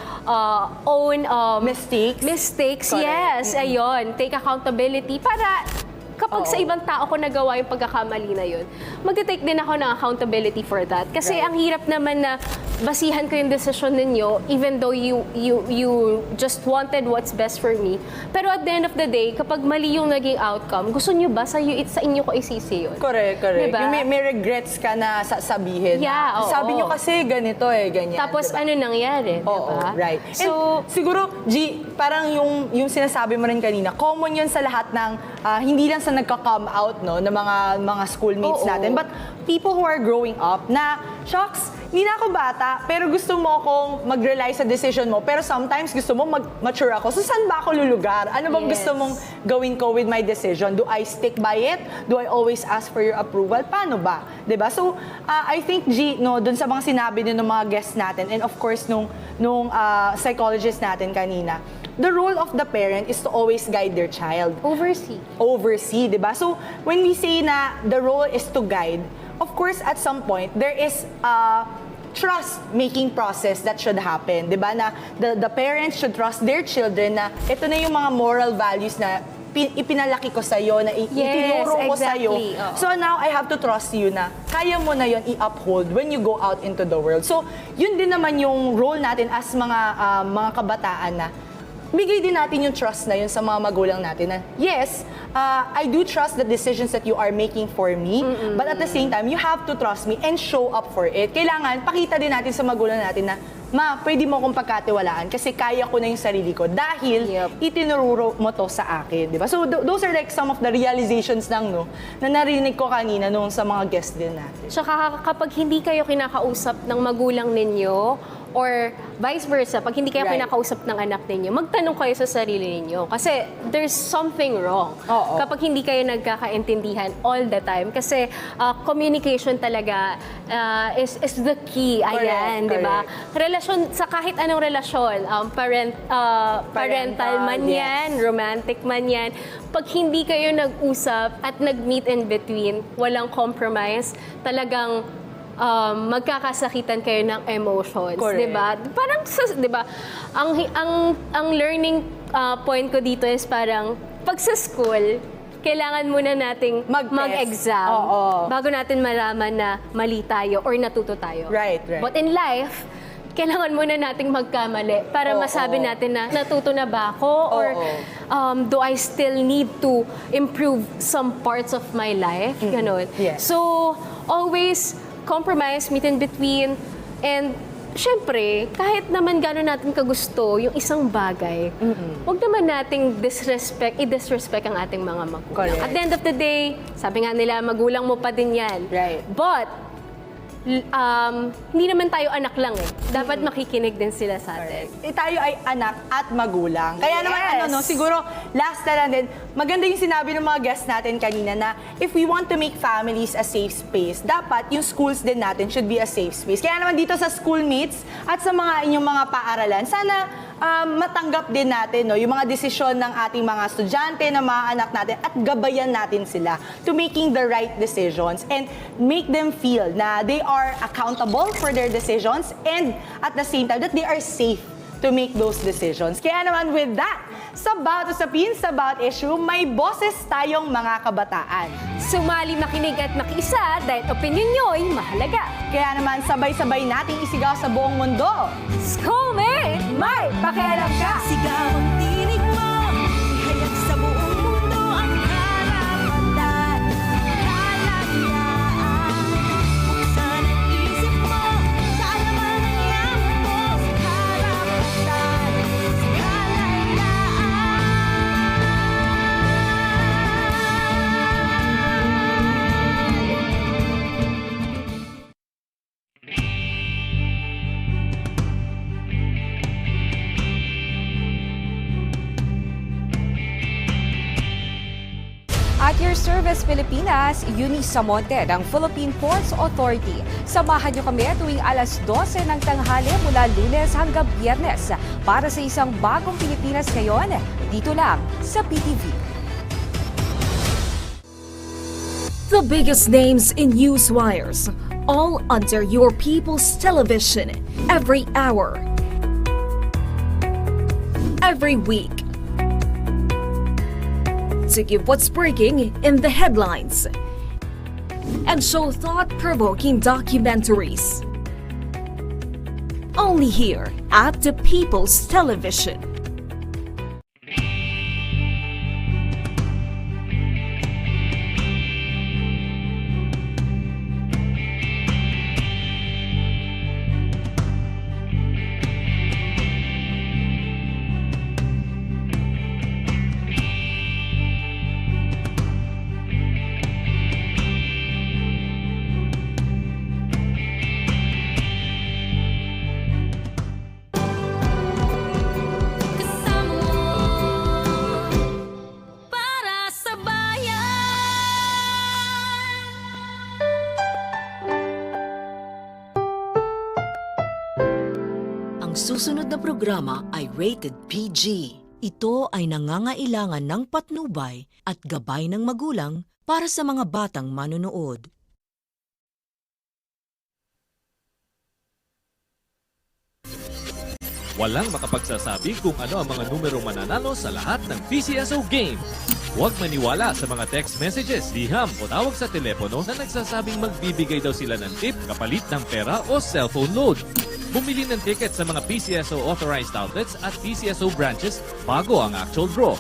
own mistakes. Correct. Yes, ayun. Take accountability para kapag sa ibang tao ko nagawa yung pagkakamali na yun, magte-take din ako ng accountability for that. Kasi ang hirap naman na basihan ko yung desisyon ninyo even though you just wanted what's best for me. Pero at the end of the day, kapag mali yung naging outcome, gusto nyo ba sa inyo ko isisi yun? Correct. Diba? Yung may regrets ka na sabihin. Yeah, Sabi nyo kasi ganito ganyan. Tapos diba? ano nangyari, diba? Right. So, siguro, G, parang yung sinasabi mo rin kanina, common yun sa lahat ng, hindi lang sa nagka-come out, no, ng mga schoolmates natin, but people who are growing up na, shocks, hindi na ako bata, pero gusto mo akong mag-rely sa decision mo, pero sometimes gusto mo mag-mature ako. So, saan ba ako lulugar? Ano bang gusto mong gawin ko with my decision? Do I stick by it? Do I always ask for your approval? Paano ba? Diba? So, I think, G, no, dun sa mga sinabi din ng mga guests natin, and of course, nung psychologist natin kanina, the role of the parent is to always guide their child. Oversee, diba? So, when we say na the role is to guide, of course, at some point, there is a trust-making process that should happen, di ba? Na the parents should trust their children na ito na yung mga moral values na ipinalaki ko sa'yo, na itinuro ko sa'yo. So now, I have to trust you na kaya mo na yon i-uphold when you go out into the world. So, yun din naman yung role natin as mga kabataan na bigay din natin yung trust na yun sa mga magulang natin na, yes, I do trust the decisions that you are making for me, but at the same time, you have to trust me and show up for it. Kailangan, pakita din natin sa magulang natin na, ma, pwede mo akong pagkatiwalaan kasi kaya ko na yung sarili ko dahil itinururo mo to sa akin, di ba? So, those are like some of the realizations lang, no, na narinig ko kanina nung sa mga guests din natin. Tsaka kapag hindi kayo kinakausap ng magulang ninyo, or vice versa, pag hindi kayo kinakausap ng anak ninyo, magtanong kayo sa sarili ninyo. Kasi there's something wrong. Kapag hindi kayo nagkakaintindihan all the time. Kasi communication talaga is the key. Ayan, di ba? Relasyon, sa kahit anong relasyon, parental man yan, romantic man yan, pag hindi kayo nag-usap at nag-meet in between, walang compromise, talagang magkakasakitan kayo ng emotions, 'di ba? Parang 'di ba? Ang learning point ko dito is parang pag sa school, kailangan muna nating mag-exam bago natin malaman na mali tayo or natuto tayo. Right. But in life, kailangan muna nating magkamali para masabi natin na natuto na ba ako or do I still need to improve some parts of my life? Ganon. So, always compromise, meet in between, and syempre, kahit naman gano'n natin kagusto yung isang bagay, huwag naman nating i-disrespect ang ating mga magulang. At the end of the day, sabi nga nila, magulang mo pa din yan. But, hindi naman tayo anak lang eh. Dapat makikinig din sila sa atin. Tayo ay anak at magulang. Kaya naman siguro last na lang din, maganda yung sinabi ng mga guests natin kanina na if we want to make families a safe space, dapat yung schools din natin should be a safe space. Kaya naman dito sa schoolmates at sa mga inyong mga paaralan, sana matanggap din natin yung mga desisyon ng ating mga estudyante, ng mga anak natin at gabayan natin sila to making the right decisions and make them feel na they are accountable for their decisions and at the same time that they are safe to make those decisions. Kaya naman with that, sa bawat usapin, sa bawat issue, may boses tayong mga kabataan. Sumali, makinig at makiisa dahil opinion nyo'y mahalaga. Kaya naman sabay-sabay nating isigaw sa buong mundo. Schoolmate, may pakialam ka! Sigaw ang tinig mo, ihayag sa buong mundo ang karapatan, kalayaan. Buksan ang isip mo, kaalaman ang yaman mo, karapatan, kalayaan. Sports Pilipinas, Eunice Samonte ng Philippine Ports Authority. Samahan niyo kami tuwing alas 12 ng tanghali mula Lunes hanggang Biyernes para sa isang bagong Pilipinas ngayon, dito lang sa PTV. The biggest names in news wires, all under your people's television, every hour, every week. To give what's breaking in the headlines and show thought-provoking documentaries. Only here at the People's Television. Susunod na programa ay rated PG. Ito ay nangangailangan ng patnubay at gabay ng magulang para sa mga batang manonood. Walang makapagsasabi kung ano ang mga numero mananalo sa lahat ng PCSO game. Huwag maniwala sa mga text messages, liham o tawag sa telepono na nagsasabing magbibigay daw sila ng tip kapalit ng pera o cellphone load. Bumili ng ticket sa mga PCSO authorized outlets at PCSO branches bago ang actual draw.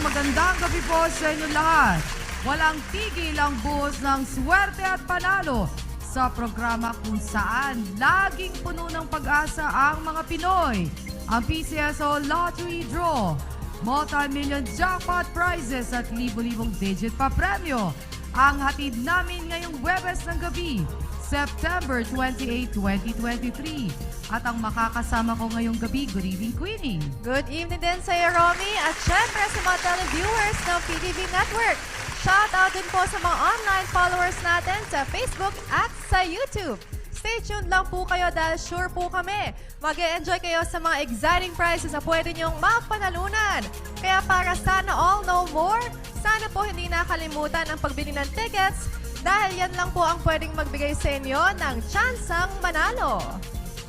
Magandang gabi po sa inyo lahat. Walang tigil ang buhos ng swerte at panalo sa programa kung saan laging puno ng pag-asa ang mga Pinoy. Ang PCSO Lottery Draw, multi-million jackpot prizes at libo-libong digit pa premyo ang hatid namin ngayong Huwebes ng gabi, September 28, 2023. At ang makakasama ko ngayong gabi, good evening, Queenie. Good evening din sa iyo, Romy. At syempre sa mga televiewers ng PTV Network. Shout out din po sa mga online followers natin sa Facebook at sa YouTube. Stay tuned lang po kayo dahil sure po kami mag-e-enjoy kayo sa mga exciting prizes na pwede niyong mapanalunan. Kaya para sana all know more, sana po hindi nakalimutan ang pagbili ng tickets dahil yan lang po ang pwedeng magbigay sa inyo ng tsansang manalo.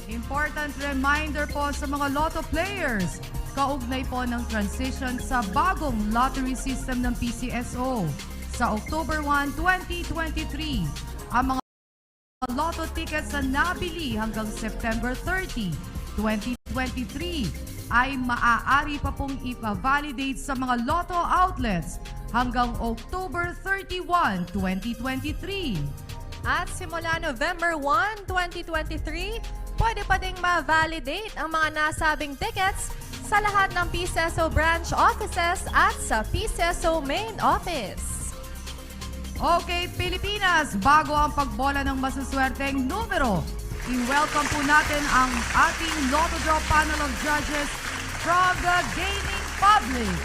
Important reminder po sa mga lotto players, kaugnay po ng transition sa bagong lottery system ng PCSO. Sa October 1, 2023, ang mga lotto tickets na nabili hanggang September 30, 2023 ay maaari pa pong ipa-validate sa mga lotto outlets hanggang October 31, 2023. At simula November 1, 2023, pwede pa ding ma-validate ang mga nasabing tickets sa lahat ng PCSO branch offices at sa PCSO main office. Okay, Pilipinas, bago ang pagbola ng masuswerteng numero, i-welcome po natin ang ating Lotto Draw panel of judges from the gaming public.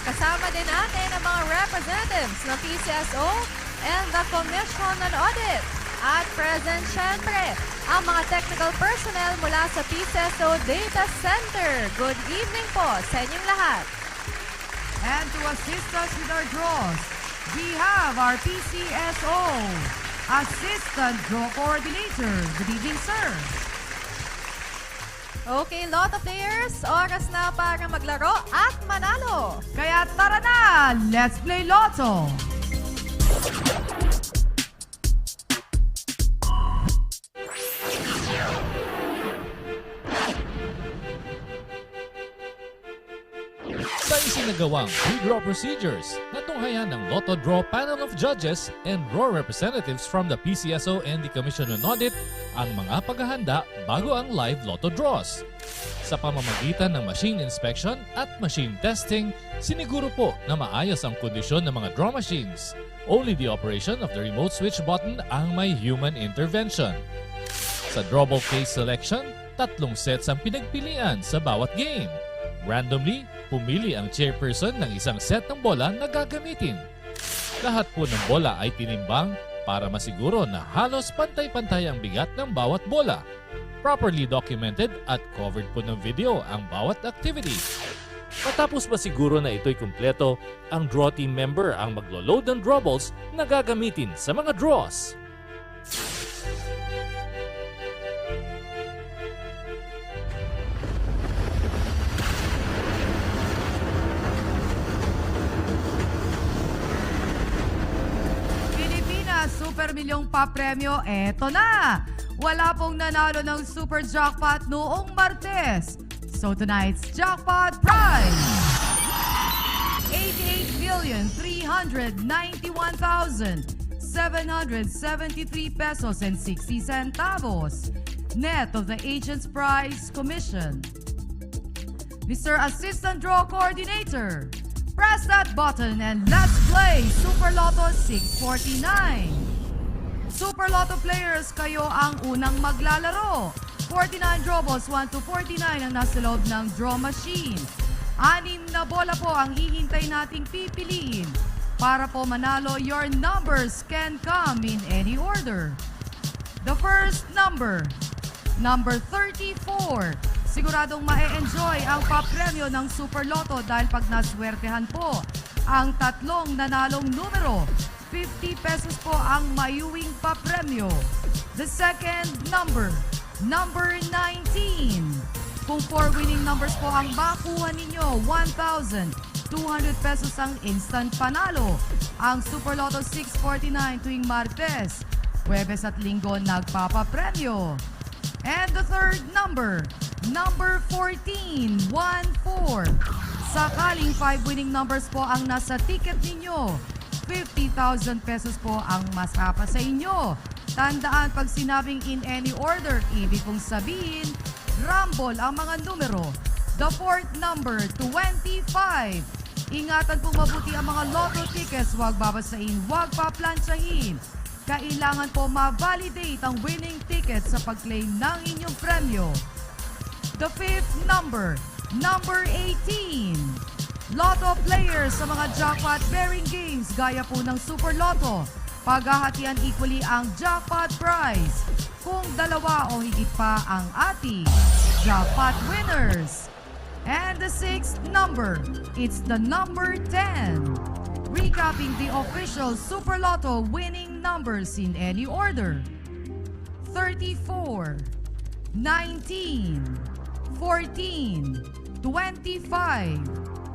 Kasama din natin ang mga representatives ng PCSO and the Commission on Audit. At present, syempre, ang mga technical personnel mula sa PCSO Data Center. Good evening po sa inyong lahat. And to assist us with our draws, we have our PCSO Assistant Draw Coordinator. Good evening, sir. Okay, Lotto players, oras na para maglaro at manalo. Kaya tara na, let's play Lotto! Sa isinagawang redraw procedures na tinunghayan ng Lotto Draw Panel of Judges and Draw Representatives from the PCSO and the Commission on Audit ang mga paghahanda bago ang live Lotto draws. Sa pamamagitan ng machine inspection at machine testing, siniguro po na maayos ang kondisyon ng mga draw machines. Only the operation of the remote switch button ang may human intervention. Sa drawball case selection, 3 sets ang pinagpilian sa bawat game. Randomly, pumili ang chairperson ng isang set ng bola na gagamitin. Lahat po ng bola ay tinimbang para masiguro na halos pantay-pantay ang bigat ng bawat bola. Properly documented at covered po ng video ang bawat activity. Matapos masiguro na ito'y kumpleto, ang draw team member ang maglo-load ng draw balls na gagamitin sa mga draws. Super milyong pa-premyo, eto na! Wala pong nanalo ng Super Jackpot noong Martes. So tonight's jackpot prize, 88,391,773 pesos and 60 centavos. Net of the agent's prize commission. Mr. Assistant Draw Coordinator, press that button and let's play Super Lotto 649. Super Lotto players, kayo ang unang maglalaro. 49 draw balls, 1 to 49 ang nasa loob ng draw machine. 6 na bola po ang hihintay nating pipiliin. Para po manalo, your numbers can come in any order. The first number, number 34. Siguradong ma-enjoy ang papremyo ng Super Lotto dahil pag naswertehan po ang 3 nanalong numero, 50 pesos po ang mayuwing papremyo. The second number, number 19. Kung 4 winning numbers po ang makuha ninyo, 1,200 pesos ang instant panalo. Ang Super Lotto 649 tuwing Martes, Huwebes at Linggo nagpapapremyo. And the third number, number 14, 1-4. Sakaling 5 winning numbers po ang nasa ticket ninyo, 50,000 pesos po ang masapa sa inyo. Tandaan, pag sinabing in any order, ibig pong sabihin, rumble ang mga numero. The fourth number, 25. Ingatan pong mabuti ang mga lotto tickets, huwag babasahin, huwag paplansyahin. Kailangan po ma-validate ang winning tickets sa pag-claim ng inyong premyo. The fifth number, number 18. Lotto players sa mga jackpot-bearing games gaya po ng Super Lotto. Paghahatian equally ang jackpot prize kung 2 o higit pa ang ating jackpot winners. And the sixth number, it's the number 10. Recapping the official Super Lotto winning numbers in any order. 34, 19, 14, 25,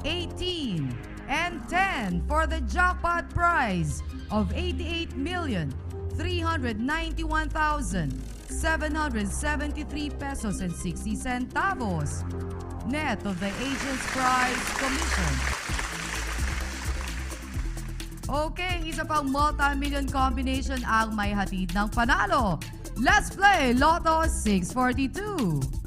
18, and 10 for the jackpot prize of 88,391,773 pesos and 60 centavos. Net of the agent's prize commission. Okay, isa pang multi-million combination ang may hatid ng panalo. Let's play Lotto 642.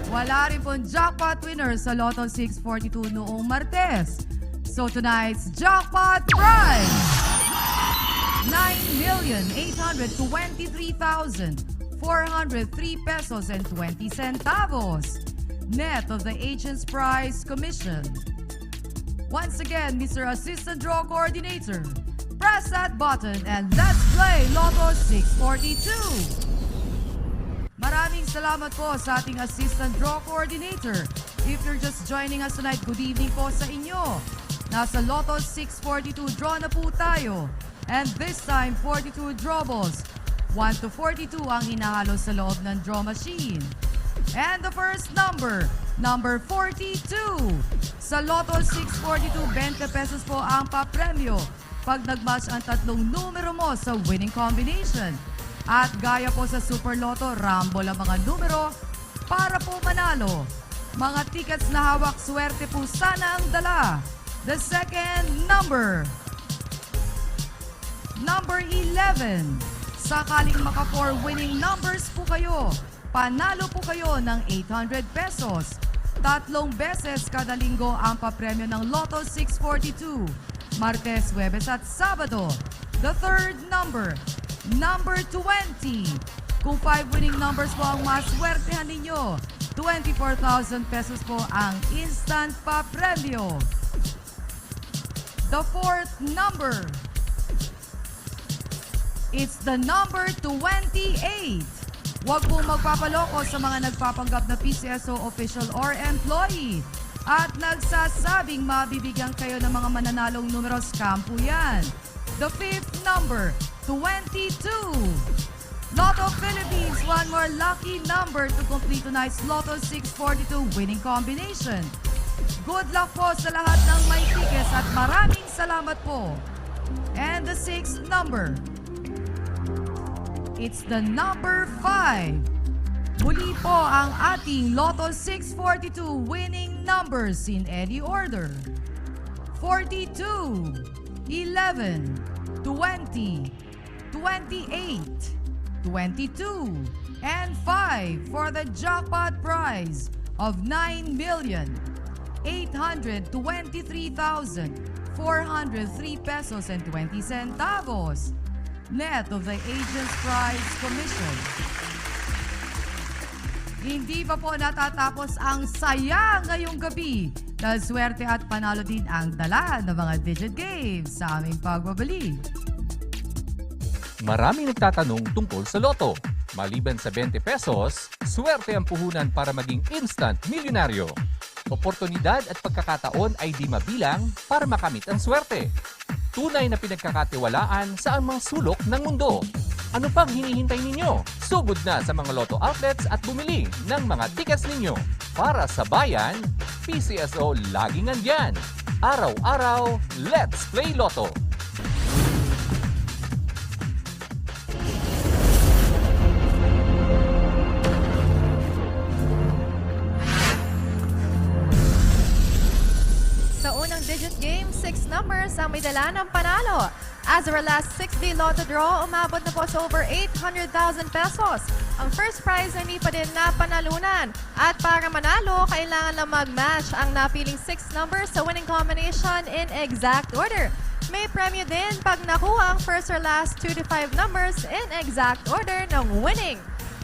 Wala rin pong jackpot winner sa Lotto 642 noong Martes. So tonight's jackpot prize, 9,823,403 pesos and 20 centavos. Net of the agent's prize commission. Once again, Mr. Assistant Draw Coordinator, press that button and let's play Lotto 642. Maraming salamat po sa ating Assistant Draw Coordinator. If you're just joining us tonight, good evening po sa inyo. Nasa Lotto 642 draw na po tayo. And this time, 42 draw balls. 1 to 42 ang hinahalo sa loob ng draw machine. And the first number, number 42. Sa Lotto 642, 20 pesos po ang papremyo pag nag-match ang 3 numero mo sa winning combination. At gaya po sa Super Lotto, rumble ang mga numero para po manalo. Mga tickets na hawak, swerte po sana ang dala. The second number, number 11. Sakaling maka-4 winning numbers po kayo, panalo po kayo ng 800 pesos. 3 beses kada linggo ang papremyo ng Lotto 642, Martes, Huwebes at Sabado. The third number, number 20. Kung 5 winning numbers po ang maswertehan ninyo, 24,000 pesos po ang instant papremyo. The fourth number, it's the number 28. Huwag po magpapaloko sa mga nagpapanggap na PCSO official or employee at nagsasabing mabibigyan kayo ng mga mananalong numero. Scam po yan. The fifth number, 22. Lotto Philippines, one more lucky number to complete tonight's Lotto 642 winning combination. Good luck po sa lahat ng may tickets at maraming salamat po. And the sixth number, it's the number 5. Muli po ang ating Lotto 642 winning numbers in any order. 42, 11, 20, 28, 22, and 5 for the jackpot prize of 9,823,403 pesos and 20 centavos. Net of the agent's prize commission. Hindi pa po natatapos ang saya ngayong gabi dahil swerte at panalo din ang dala ng mga digit games sa aming pagbabalik. Maraming nagtatanong tungkol sa loto. Maliban sa 20 pesos, swerte ang puhunan para maging instant milyonaryo. Oportunidad at pagkakataon ay di mabilang para makamit ang swerte. Tunay na pinagkakatiwalaan sa mga sulok ng mundo. Ano pang hinihintay ninyo? Sugod na sa mga Lotto outlets at bumili ng mga tickets ninyo. Para sa bayan, PCSO laging nandyan. Araw-araw, let's play Lotto! Sa unang digit game, 6 numbers ang may dala ng panalo. As our last 6-day Lotto draw, umabot na po sa over 800,000 pesos. Ang first prize ay hindi pa din napanalunan. At para manalo, kailangan lang mag-match ang napiling 6 numbers sa winning combination in exact order. May premyo din pag nakuha ang first or last 2 to 5 numbers in exact order ng winning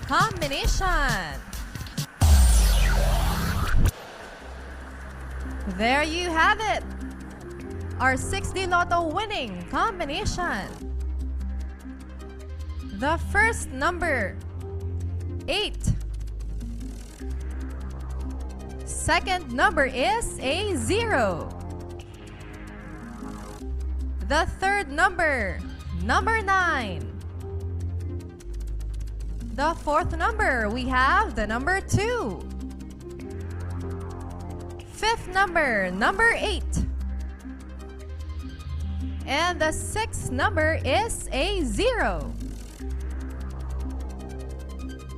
combination. There you have it. Our 6D Lotto winning combination. The first number, 8. Second number is a 0. The third number, number 9. The fourth number, we have the number 2. Fifth number, number 8. And the sixth number is a 0.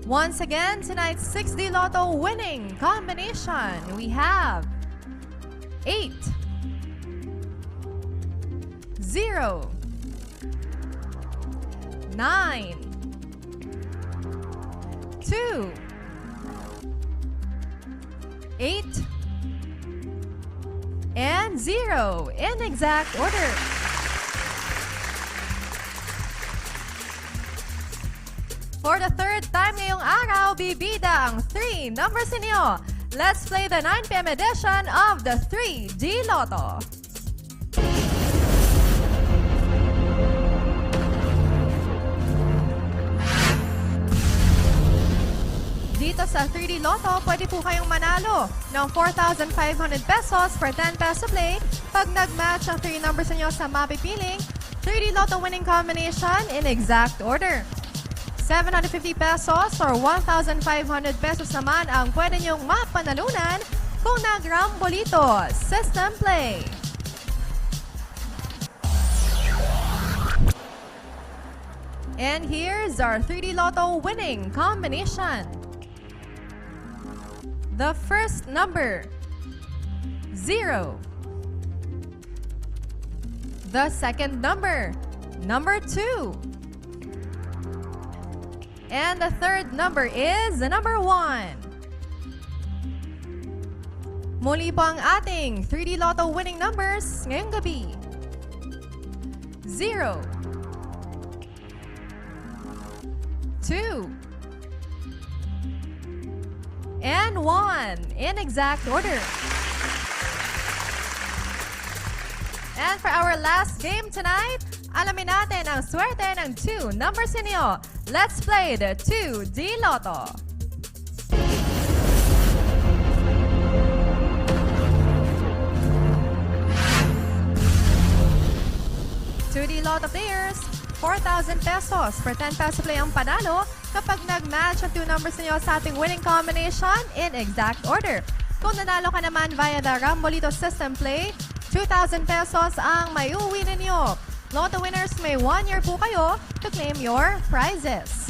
Once again, tonight's 6D Lotto winning combination, we have 8, 0, 9, 2, 8, and 0 in exact order. For the third time ngayong araw, bibida ang 3 numbers ninyo. Let's play the 9 PM edition of the 3D Lotto. Dito sa 3D Lotto, pwede po kayong manalo ng 4,500 pesos for 10 peso play pag nag-match ang 3 numbers ninyo sa mapipiling 3D Lotto winning combination in exact order. 750 pesos or 1,500 pesos naman ang pwede nyong mapanalunan kung nag-rambolito system play. And here's our 3D Lotto winning combination. The first number, 0. The second number, number 2. And the third number is the number 1. Muli po ang ating 3D Lotto winning numbers ngayong gabi. 0, 2, and 1 in exact order. And for our last game tonight, alamin natin ang swerte ng 2 numbers ninyo. Let's play the 2D Lotto. $2D Lotto players, 4,000 pesos per 10 peso play ang panalo kapag nag-match ang 2 numbers niyo sa ating winning combination in exact order. Kung nanalo ka naman via the Rambolito system play, 2,000 pesos ang may uwi ninyo. Lotto winners, may 1 year po kayo to claim your prizes.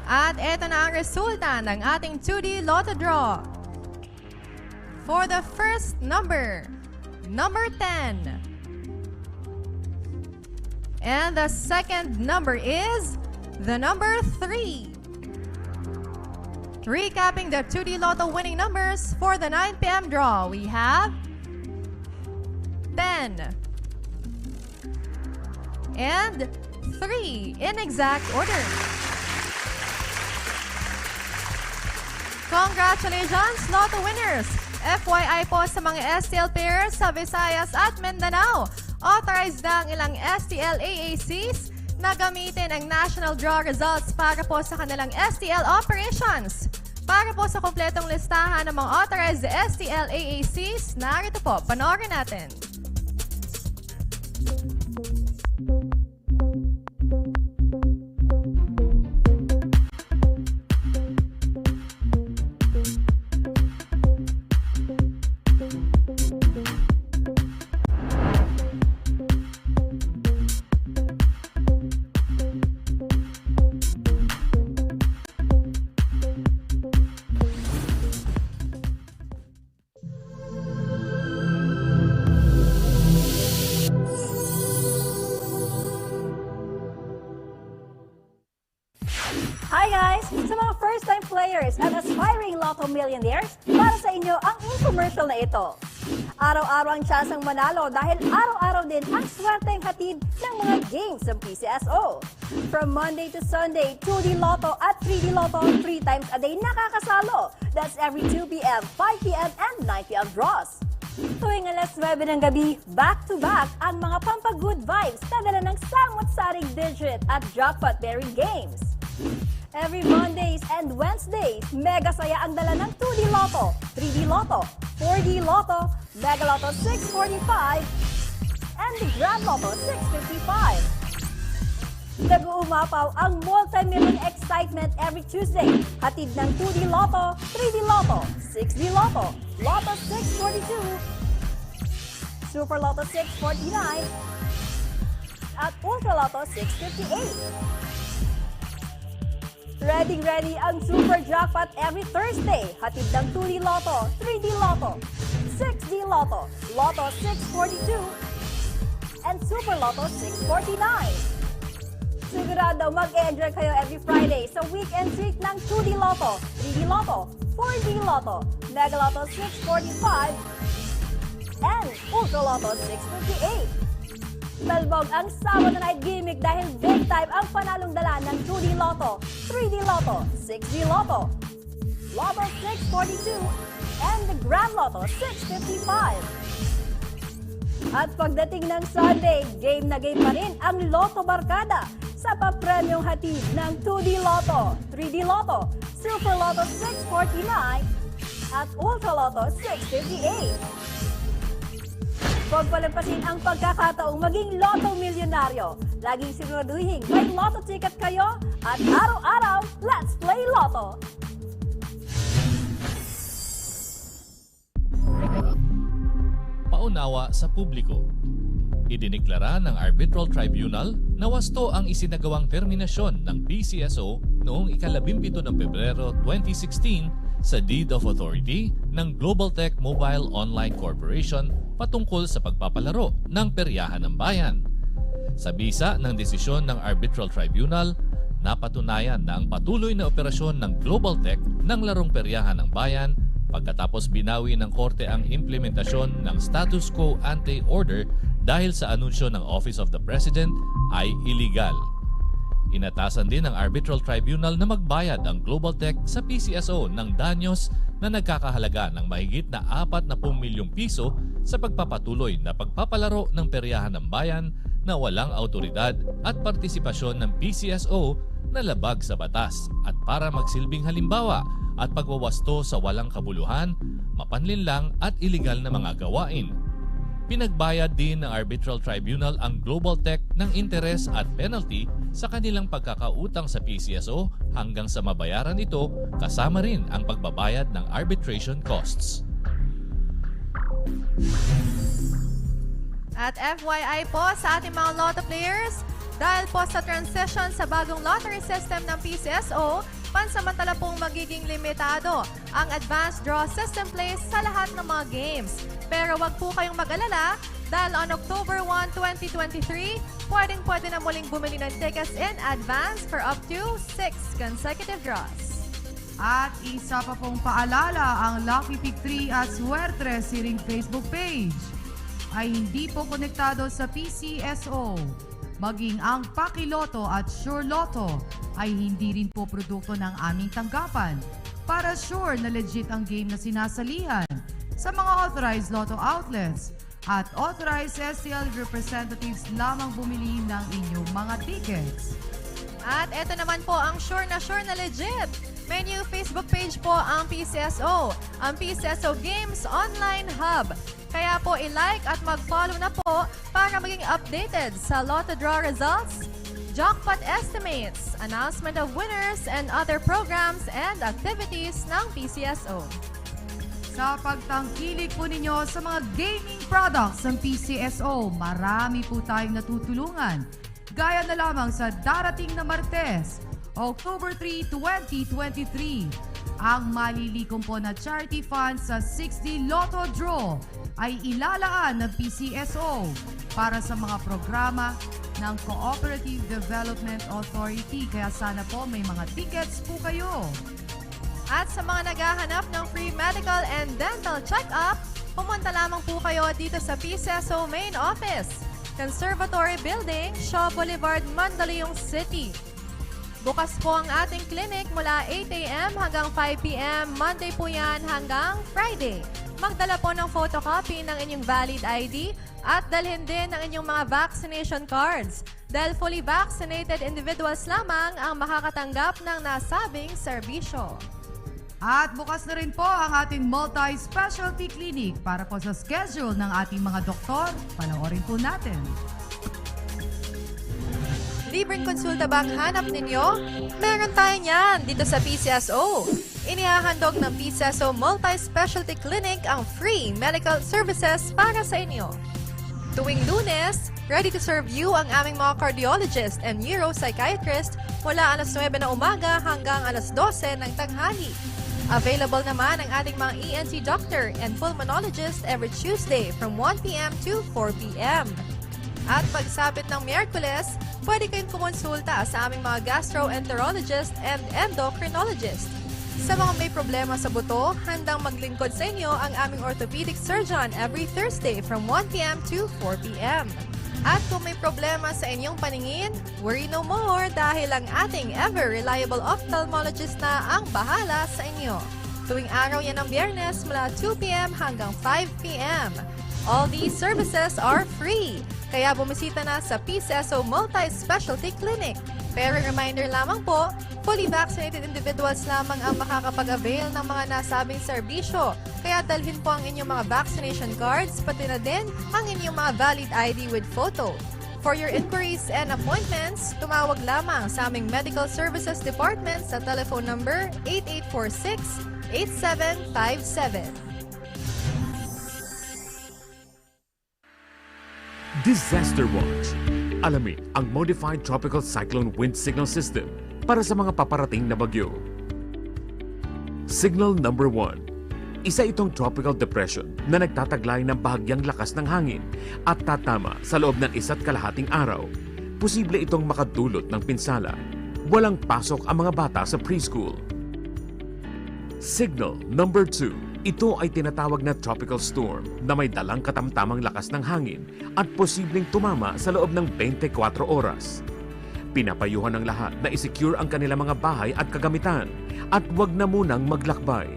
At eto na ang resulta ng ating 2D Lotto draw. For the first number, number 10. And the second number is the number 3. Recapping the 2D Lotto winning numbers for the 9 p.m. draw, we have 10 and 3 in exact order. Congratulations, Lotto winners! FYI po sa mga STL players sa Visayas at Mindanao, authorized na ang ilang STL AACs na gamitin ang national draw results para po sa kanilang STL operations. Para po sa kompletong listahan ng mga authorized STL AACs, narito po, panoorin natin. Hi guys! Sa mga first-time players at aspiring Lotto millionaires, para sa inyo ang infomercial na ito. Araw-araw ang tsansang manalo dahil araw-araw din ang swerteng hatid ng mga games ng PCSO. From Monday to Sunday, 2D Lotto at 3D Lotto 3 times a day nakakasalo. That's every 2 p.m., 5 p.m., and 9 p.m. draws. Tuwing alas 9 ng gabi, back-to-back ang mga pampag-good vibes na dala ng samot-saring digit at jackpot-bearing games. Every Mondays and Wednesdays, mega saya ang dala ng 2D Lotto, 3D Lotto, 4D Lotto, Mega Lotto 645, and the Grand Lotto 655. Nag-uumapaw ang multi-million excitement every Tuesday. Hatid ng 2D Lotto, 3D Lotto, 6D Lotto, Lotto 642, Super Lotto 649, at Ultra Lotto 658. Ready ang Super Jackpot every Thursday. Hatid ng 2D Lotto, 3D Lotto, 6D Lotto, Lotto 642, and Super Lotto 649. Sigurado mag-enjoy kayo every Friday sa weekend treat ng 2D Lotto, 3D Lotto, 4D Lotto, Mega Lotto 645, and Ultra Lotto 658. Talbog ang Sabado Night Gimmick dahil big time ang panalong dala ng 2D Lotto, 3D Lotto, 6D Lotto, Lotto 642, and the Grand Lotto 655. At pagdating ng Sunday, game na game pa rin ang Lotto Barkada sa papremyong hatid ng 2D Lotto, 3D Lotto, Super Lotto 649, at Ultra Lotto 658. Huwag palampasin ang pagkakataong maging Lotto Milyonaryo. Laging siguraduhin may Lotto ticket kayo at araw-araw, let's play Lotto! Pauna pang-unawa sa publiko. Idiniklara ng Arbitral Tribunal na wasto ang isinagawang terminasyon ng PCSO noong ika-17 ng Pebrero 2016 sa Deed of Authority ng Global Tech Mobile Online Corporation patungkol sa pagpapalaro ng peryahan ng bayan. Sa bisa ng desisyon ng Arbitral Tribunal, napatunayan na ang patuloy na operasyon ng Global Tech ng larong peryahan ng bayan pagkatapos binawi ng korte ang implementasyon ng status quo ante order dahil sa anunsyo ng Office of the President ay illegal. Inatasan din ng Arbitral Tribunal na magbayad ang Global Tech sa PCSO ng danyos na nagkakahalaga ng mahigit na 40 milyong piso sa pagpapatuloy na pagpapalaro ng peryahan ng bayan na walang autoridad at partisipasyon ng PCSO na labag sa batas at para magsilbing halimbawa at pagwawasto sa walang kabuluhan, mapanlinlang at iligal na mga gawain. Pinagbayad din ng Arbitral Tribunal ang Global Tech ng interes at penalty sa kanilang pagkakautang sa PCSO hanggang sa mabayaran ito kasama rin ang pagbabayad ng arbitration costs. At FYI po sa ating mga lotto players, dahil po sa transition sa bagong lottery system ng PCSO, pansamantala pong magiging limitado ang advanced draw system plays sa lahat ng mga games. Pero wag po kayong mag-alala dahil on October 1, 2023, pwedeng-pwede na muling bumili ng tickets in advance for up to 6 consecutive draws. At isa pa pong paalala, ang Lucky Pick 3 at Suerte Siring Facebook page ay hindi po konektado sa PCSO. Maging ang Pakiloto at Sure Lotto ay hindi rin po produkto ng aming tanggapan. Para sure na legit ang game na sinasalihan sa mga authorized lotto outlets at authorized STL representatives lamang bumili ng inyong mga tickets. At ito naman po ang sure na legit. May new Facebook page po ang PCSO, ang PCSO Games Online Hub. Kaya po i-like at mag-follow na po para maging updated sa lotto draw results, jackpot estimates, announcement of winners, and other programs and activities ng PCSO. Sa pagtangkilik po ninyo sa mga gaming products ng PCSO, marami po tayong natutulungan. Gaya na lamang sa darating na Martes, October 3, 2023, ang malilikom po na charity fund sa 60 Lotto Draw ay ilalaan ng PCSO para sa mga programa ng Cooperative Development Authority. Kaya sana po may mga tickets po kayo. At sa mga naghahanap ng free medical and dental check-up, pumunta lamang po kayo dito sa PCSO Main Office, Conservatory Building, Shaw Boulevard, Mandaluyong City. Bukas po ang ating clinic mula 8 a.m. hanggang 5 p.m. Monday po yan hanggang Friday. Magdala po ng photocopy ng inyong valid ID at dalhin din ang inyong mga vaccination cards dahil fully vaccinated individuals lamang ang makakatanggap ng nasabing serbisyo. At bukas na rin po ang ating multi-specialty clinic para po sa schedule ng ating mga doktor. Panoorin po natin. Libreng konsulta ba ang hanap ninyo? Meron tayo niyan dito sa PCSO. Inihahandog ng PCSO Multi-Specialty Clinic ang free medical services para sa inyo. Tuwing Lunes, ready to serve you ang aming mga cardiologist and neuropsychiatrist mula alas 9 na umaga hanggang alas 12 ng tanghali. Available naman ang ating mga ENT doctor and pulmonologist every Tuesday from 1 p.m. to 4 p.m. At pagsapit ng Miyerkules, pwede kayong kumonsulta sa aming mga gastroenterologist and endocrinologist. Sa mga may problema sa buto, handang maglingkod sa inyo ang aming orthopedic surgeon every Thursday from 1 p.m. to 4 p.m. At kung may problema sa inyong paningin, worry no more dahil ang ating ever-reliable ophthalmologist na ang bahala sa inyo. Tuwing araw yan ng Biyernes mula 2 p.m. hanggang 5 p.m. All these services are free. Kaya bumisita na sa PCSO Multi-Specialty Clinic. Pero reminder lamang po, fully vaccinated individuals lamang ang makakapag-avail ng mga nasabing serbisyo. Kaya dalhin po ang inyong mga vaccination cards, pati na din ang inyong mga valid ID with photo. For your inquiries and appointments, tumawag lamang sa aming Medical Services Department sa telephone number 8846-8757. Disaster Watch. Alamin ang Modified Tropical Cyclone Wind Signal System para sa mga paparating na bagyo. Signal number 1. Isa itong tropical depression na nagtataglay ng bahagyang lakas ng hangin at tatama sa loob ng 1.5 araw. Posible itong makadulot ng pinsala. Walang pasok ang mga bata sa preschool. Signal number 2. Ito ay tinatawag na tropical storm na may dalang katamtamang lakas ng hangin at posibleng tumama sa loob ng 24 oras. Pinapayuhan ng lahat na isecure ang kanilang mga bahay at kagamitan at wag na munang maglakbay.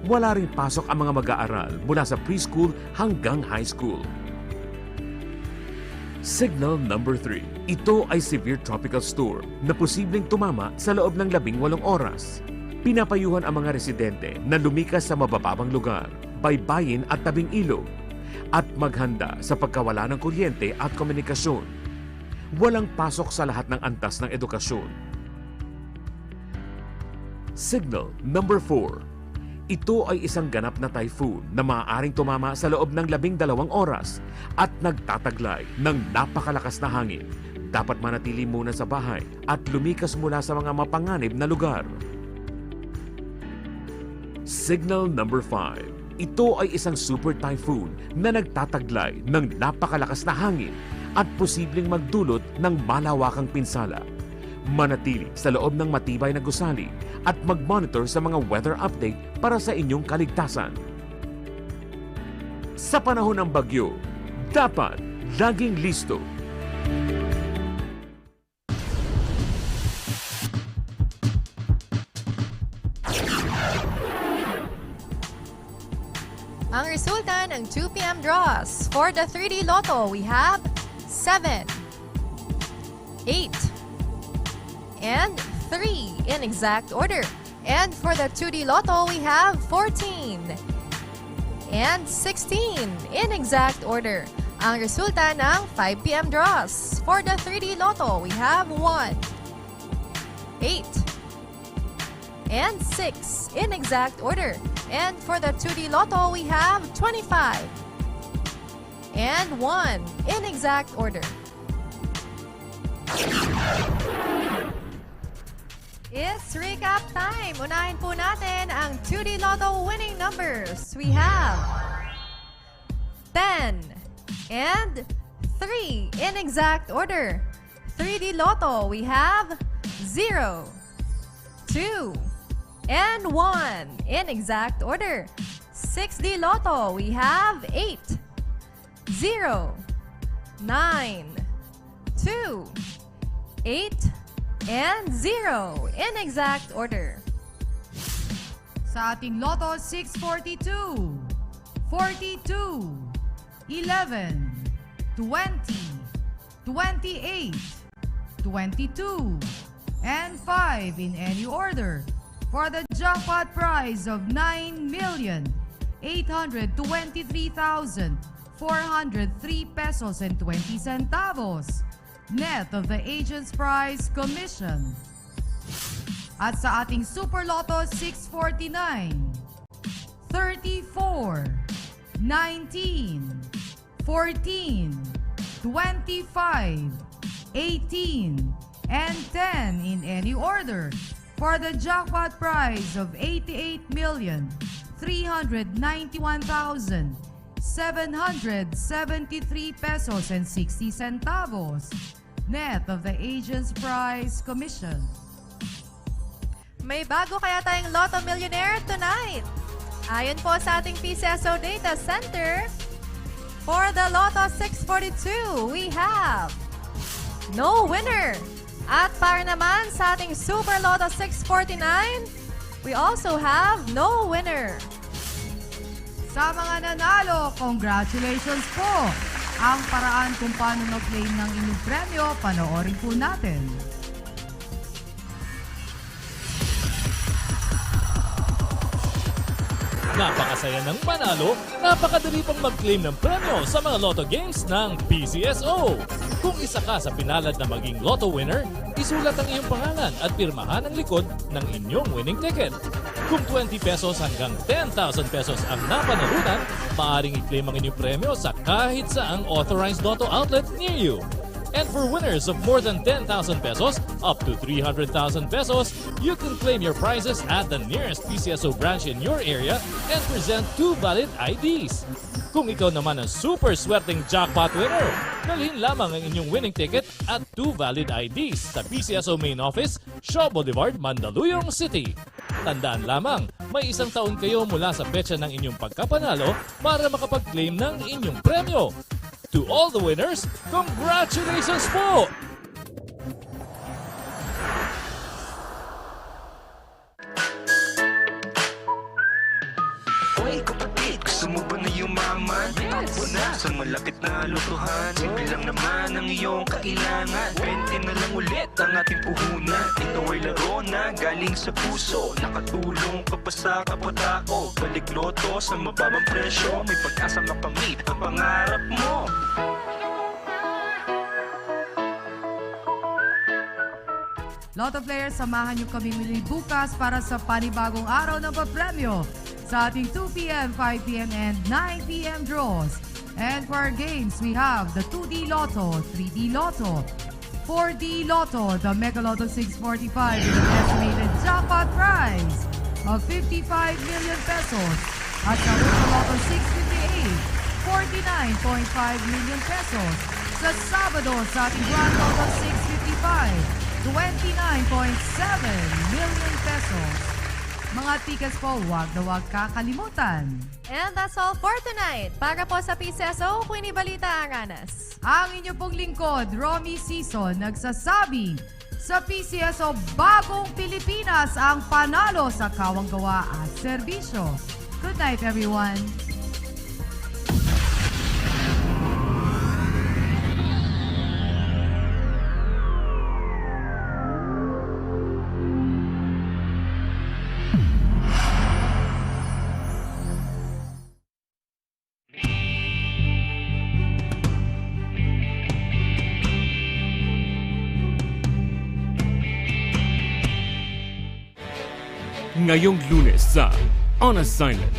Wala ring pasok ang mga mag-aaral mula sa preschool hanggang high school. Signal number 3. Ito ay severe tropical storm na posibleng tumama sa loob ng 18 oras. Pinapayuhan ang mga residente na lumikas sa mabababang lugar, baybayin at tabing ilog at maghanda sa pagkawala ng kuryente at komunikasyon. Walang pasok sa lahat ng antas ng edukasyon. Signal number 4. Ito ay isang ganap na typhoon na maaaring tumama sa loob ng 12 oras at nagtataglay ng napakalakas na hangin. Dapat manatili muna sa bahay at lumikas mula sa mga mapanganib na lugar. Signal number 5. Ito ay isang super typhoon na nagtataglay ng napakalakas na hangin at posibleng magdulot ng malawakang pinsala. Manatili sa loob ng matibay na gusali at mag-monitor sa mga weather update para sa inyong kaligtasan. Sa panahon ng bagyo, dapat laging listo. Ang resulta ng 2 p.m. draws. For the 3D Lotto, we have 7, 8, and 3 in exact order. And for the 2D Lotto, we have 14 and 16 in exact order. Ang resulta ng 5 p.m. draws. For the 3D Lotto, we have 1, 8, and 6 in exact order. And for the 2D Lotto, we have 25 and 1 in exact order. It's recap time. Unahin po natin ang 2D Lotto winning numbers. We have 10 and 3 in exact order. 3D Lotto, we have 0, 2, and 1 in exact order. 6D Lotto, we have 8, 0, 9, 2, 8, and 0 in exact order. Sa ating Lotto 642, 42, 11, 20, 28, 22, and 5 in any order. For the jackpot prize of 9,823,403 pesos and 20 centavos, net of the agent's prize commission. At sa ating Super Lotto 649, 34, 19, 14, 25, 18, and 10 in any order. For the jackpot prize of 88,391,773 pesos and 60 centavos, net of the agent's prize commission. May bago kaya tayong Lotto Millionaire tonight. Ayon po sa ating PCSO Data Center, for the Lotto 642, we have no winner. At para naman sa ating Super Lotto 649, we also have no winner. Sa mga nanalo, congratulations po! Ang paraan kung paano mag-claim ng inyong premyo, panoorin po natin. Napakasaya ng manalo, napakadali pang mag-claim ng premyo sa mga Lotto games ng PCSO. Kung isa ka sa pinalad na maging Lotto winner, isulat ang iyong pangalan at pirmahan ang likod ng inyong winning ticket. Kung 20 pesos hanggang 10,000 pesos ang napanalunan, maaaring i-claim ang inyong premyo sa kahit saang authorized Lotto outlet near you. And for winners of more than 10,000 pesos up to 300,000 pesos, you can claim your prizes at the nearest PCSO branch in your area and present 2 valid IDs. Kung ikaw naman ang super swerteng jackpot winner, dalhin lamang ang inyong winning ticket at 2 valid IDs sa PCSO Main Office, Shaw Boulevard, Mandaluyong City. Tandaan lamang, may 1 taon kayo mula sa petsa ng inyong pagkapanalo para makapag-claim ng inyong premyo. To all the winners, congratulations po! Oy, kapatid, gusto mo ba na yumaman? Takbo na sa malapit na lutuhan. Simple lang naman ang iyong kailangan. 20 na lang ulit ang ating puhunan. Ito ay laro na galing sa puso. Nakatulong ka pa sa kapatao. Balik loto sa mababang presyo. May pag-asa makamit ang pangarap mo. Lotto players, samahan niyo kami muli bukas para sa panibagong araw ng papremyo sa ating 2 p.m., 5 p.m. and 9 p.m. draws. And for our games, we have the 2D Lotto, 3D Lotto, 4D Lotto, the Mega Lotto 645 with an estimated jackpot prize of 55 million pesos. At sa Ultra Lotto 658, 49.5 million pesos. Sa Sabado, sa ating Grand Lotto 655, 29.7 million pesos. Mga tickets po, huwag na huwag kakalimutan. And that's all for tonight. Para po sa PCSO, Queenie Balita Aranas. Ang inyo pong lingkod, Romy Season, nagsasabi, sa PCSO, bagong Pilipinas ang panalo sa kawang-gawa at serbisyo. Good night, everyone. Ngayong Lunes sa On Assignment.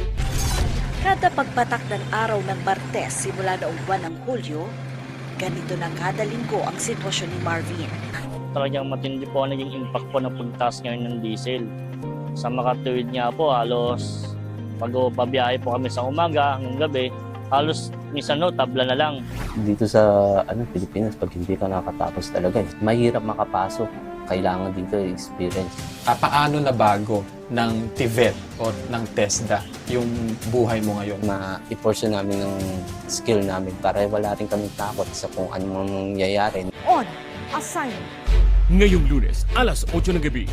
Kada pagpatak ng araw ng Martes simula noong buwan ng Hulyo, ganito na kada linggo ang sitwasyon ni Marvin. Talagang matindi po ang naging impact po ng pagtaas ngayon ng diesel. Sa makatuwid nga po, halos pag-pabiyahe po kami sa umaga hanggang gabi, halos minsan tabla na lang. Dito sa Pilipinas, pag hindi ka nakatapos talaga, mahirap makapasok. Kailangan dito experience. Paano na bago ng TVET o ng TESDA yung buhay mo ngayon? Ma-i-portion namin ng skill namin para wala rin kami takot sa kung ano mangyayari. On Assignment. Ngayong Lunes, alas 8 ng gabi,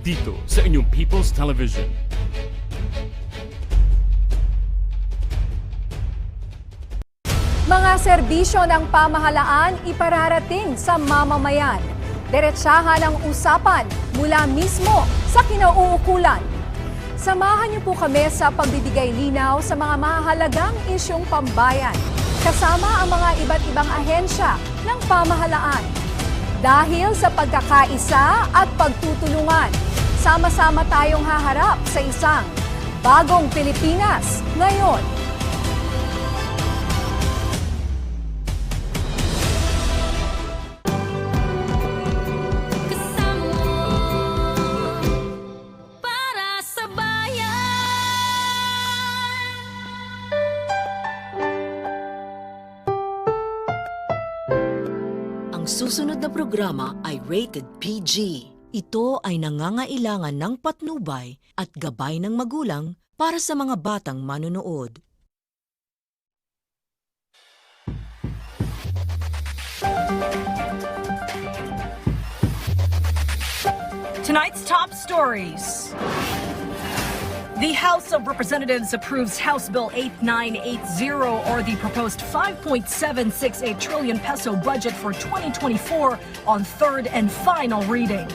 dito sa inyong People's Television. Mga serbisyo ng pamahalaan ipararating sa mamamayan. Diretsahan ang usapan mula mismo sa kinauukulan. Samahan niyo po kami sa pagbibigay linaw sa mga mahalagang isyong pambayan, kasama ang mga iba't ibang ahensya ng pamahalaan. Dahil sa pagkakaisa at pagtutulungan, sama-sama tayong haharap sa isang bagong Pilipinas ngayon. Ang susunod na programa ay rated PG. Ito ay nangangailangan ng patnubay at gabay ng magulang para sa mga batang manunood. Tonight's top stories. The House of Representatives approves House Bill 8980, or the proposed 5.768 trillion peso budget for 2024, on third and final reading.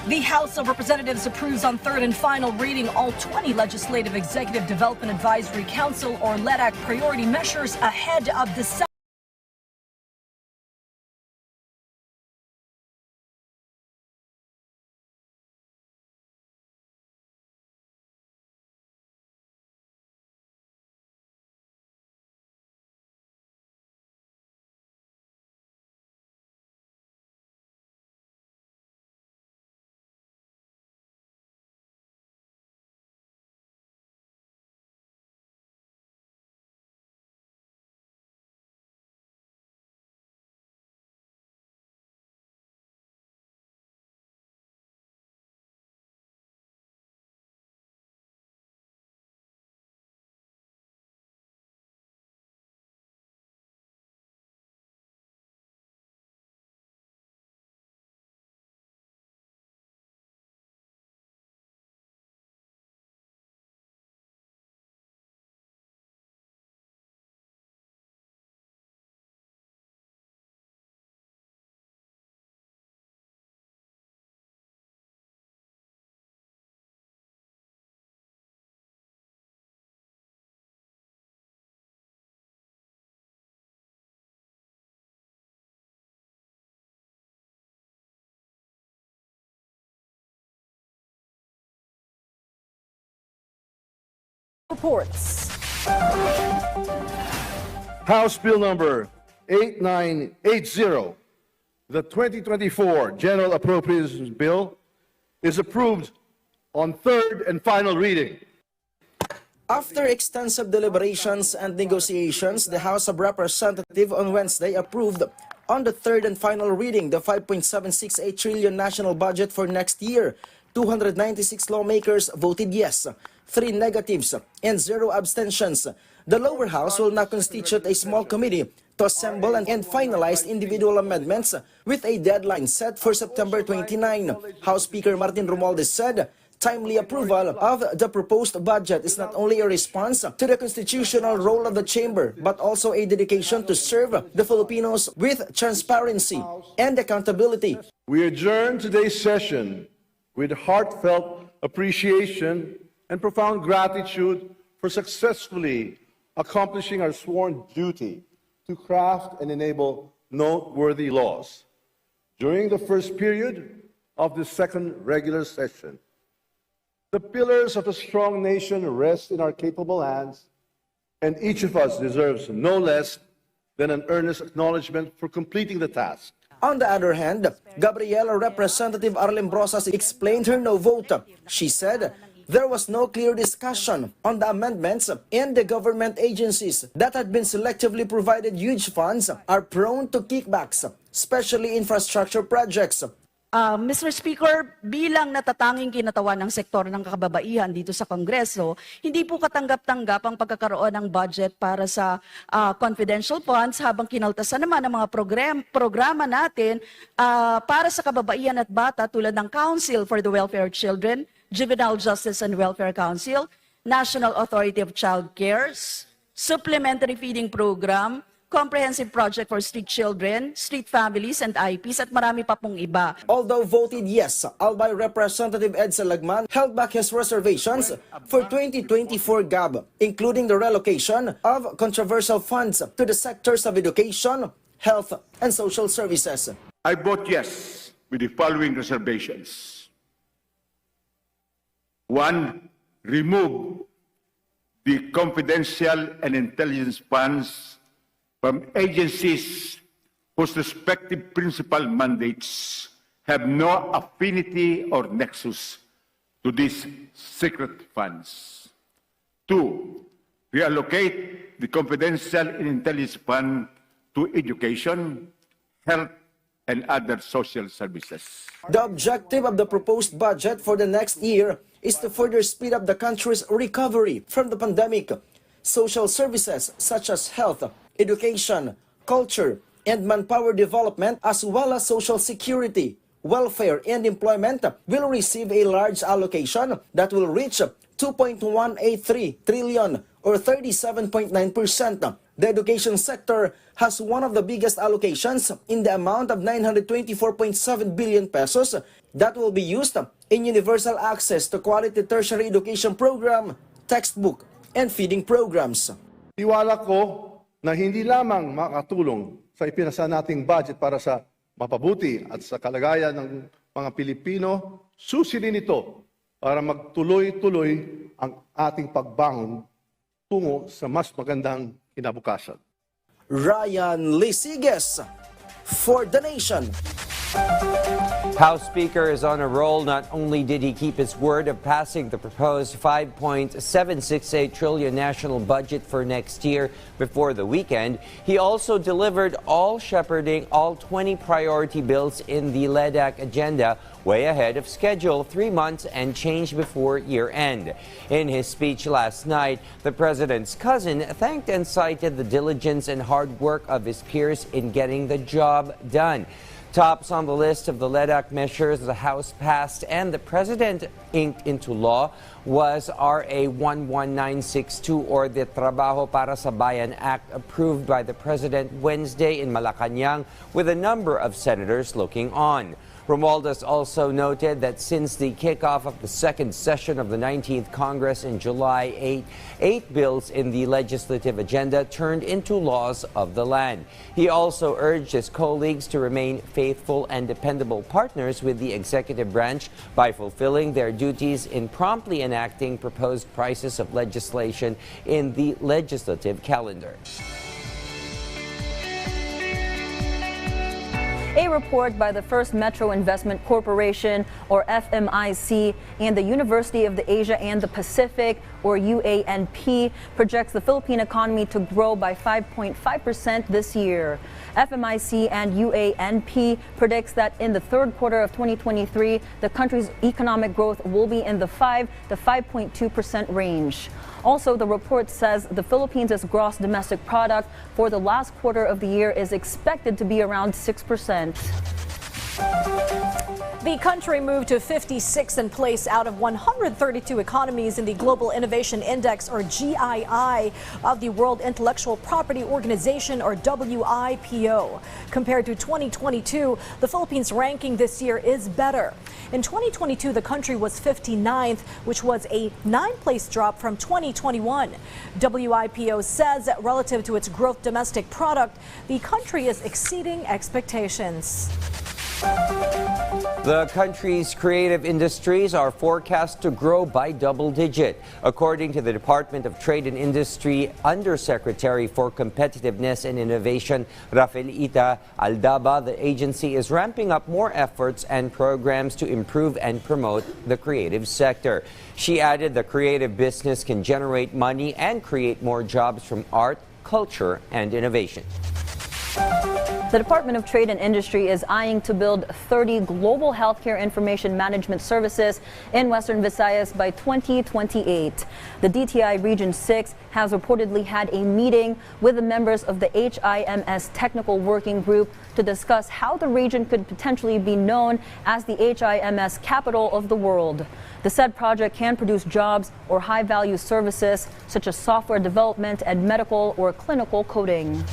The House of Representatives approves on third and final reading all 20 Legislative Executive Development Advisory Council, or LEDAC, priority measures ahead of the reports. House Bill number 8980, the 2024 General Appropriations Bill, is approved on third and final reading. After extensive deliberations and negotiations, the House of Representatives on Wednesday approved on the third and final reading the 5.768 trillion national budget for next year. 296 lawmakers voted yes, 3 negatives, and 0 abstentions. The lower house will now constitute a small committee to assemble and finalize individual amendments with a deadline set for September 29. House Speaker Martin Romualdez said, timely approval of the proposed budget is not only a response to the constitutional role of the chamber, but also a dedication to serve the Filipinos with transparency and accountability. We adjourn today's session with heartfelt appreciation and profound gratitude for successfully accomplishing our sworn duty to craft and enable noteworthy laws. During the first period of the second regular session, the pillars of a strong nation rest in our capable hands, and each of us deserves no less than an earnest acknowledgement for completing the task. On the other hand, Gabriela Representative Arlen Brosas explained her no vote. She said there was no clear discussion on the amendments, and the government agencies that had been selectively provided huge funds are prone to kickbacks, especially infrastructure projects. Mr. Speaker, bilang natatanging kinatawan ng sektor ng kababaihan dito sa Kongreso, hindi po katanggap-tanggap ang pagkakaroon ng budget para sa confidential funds habang kinaltasan naman ang mga programa natin para sa kababaihan at bata tulad ng Council for the Welfare of Children, Juvenile Justice and Welfare Council, National Authority of Child Care, Supplementary Feeding Program, Comprehensive Project for Street Children, Street Families and IPs at marami pa pong iba. Although voted yes, albay Representative Ed Salagman held back his reservations for 2024 GAB, including the relocation of controversial funds to the sectors of education, health, and social services. I vote yes with the following reservations. 1. Remove the confidential and intelligence funds from agencies whose respective principal mandates have no affinity or nexus to these secret funds. 2. Reallocate the confidential and intelligence fund to education, health, and other social services. The objective of the proposed budget for the next year is to further speed up the country's recovery from the pandemic. Social services such as health, education, culture, and manpower development, as well as social security, welfare, and employment, will receive a large allocation that will reach 2.183 trillion or 37.9%. The education sector has one of the biggest allocations in the amount of 924.7 billion pesos that will be used in universal access to quality tertiary education program, textbook, and feeding programs. Tiwala ko na hindi lamang makatulong sa ipinasa nating budget para sa mapabuti at sa kalagayan ng mga Pilipino, susi rin ito para magtuloy-tuloy ang ating pagbangon tungo sa mas magandang kinabukasan. Ryan Lisiges for the Nation. House Speaker is on a roll. Not only did he keep his word of passing the proposed 5.768 trillion national budget for next year before the weekend, he also delivered shepherding all 20 priority bills in the LEDAC agenda way ahead of schedule, 3 months and change before year end. In his speech last night, the president's cousin thanked and cited the diligence and hard work of his peers in getting the job done. Tops on the list of the LEDAC measures the House passed and the President inked into law was RA 11962, or the Trabajo para sa Bayan Act, approved by the President Wednesday in Malacanang with a number of senators looking on. Romualdez also noted that since the kickoff of the second session of the 19th Congress in July, eight bills in the legislative agenda turned into laws of the land. He also urged his colleagues to remain faithful and dependable partners with the executive branch by fulfilling their duties in promptly enacting proposed pieces of legislation in the legislative calendar. A report by the First Metro Investment Corporation, or FMIC, and the University of the Asia and the Pacific, or UANP, projects the Philippine economy to grow by 5.5% this year. FMIC and UANP predicts that in the third quarter of 2023, the country's economic growth will be in the 5 to 5.2% range. Also, the report says the Philippines' gross domestic product for the last quarter of the year is expected to be around 6%. The country moved to 56th in place out of 132 economies in the Global Innovation Index, or GII, of the World Intellectual Property Organization, or WIPO. Compared to 2022, the Philippines' ranking this year is better. In 2022, the country was 59th, which was a 9-place drop from 2021. WIPO says that relative to its gross domestic product, the country is exceeding expectations. The country's creative industries are forecast to grow by double-digit. According to the Department of Trade and Industry Undersecretary for Competitiveness and Innovation, Rafaelita Aldaba, the agency is ramping up more efforts and programs to improve and promote the creative sector. She added the creative business can generate money and create more jobs from art, culture, and innovation. The Department of Trade and Industry is eyeing to build 30 global healthcare information management services in Western Visayas by 2028. The DTI Region 6 has reportedly had a meeting with the members of the HIMS Technical Working Group to discuss how the region could potentially be known as the HIMS capital of the world. The said project can produce jobs or high-value services such as software development and medical or clinical coding.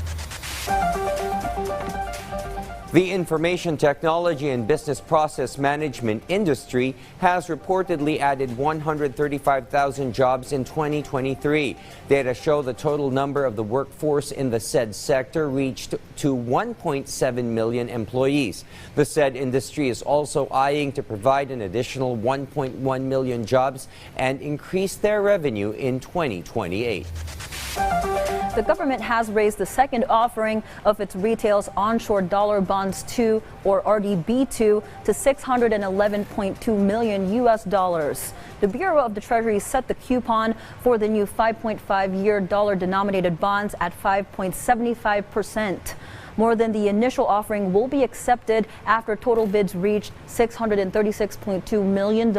The information technology and business process management industry has reportedly added 135,000 jobs in 2023. Data show the total number of the workforce in the said sector reached to 1.7 million employees. The said industry is also eyeing to provide an additional 1.1 million jobs and increase their revenue in 2028. The government has raised the second offering of its retail's onshore dollar bonds 2, or RDB2, to $611.2 million US. The Bureau of the Treasury set the coupon for the new 5.5-year dollar-denominated bonds at 5.75%. More than the initial offering will be accepted after total bids reached $636.2 million.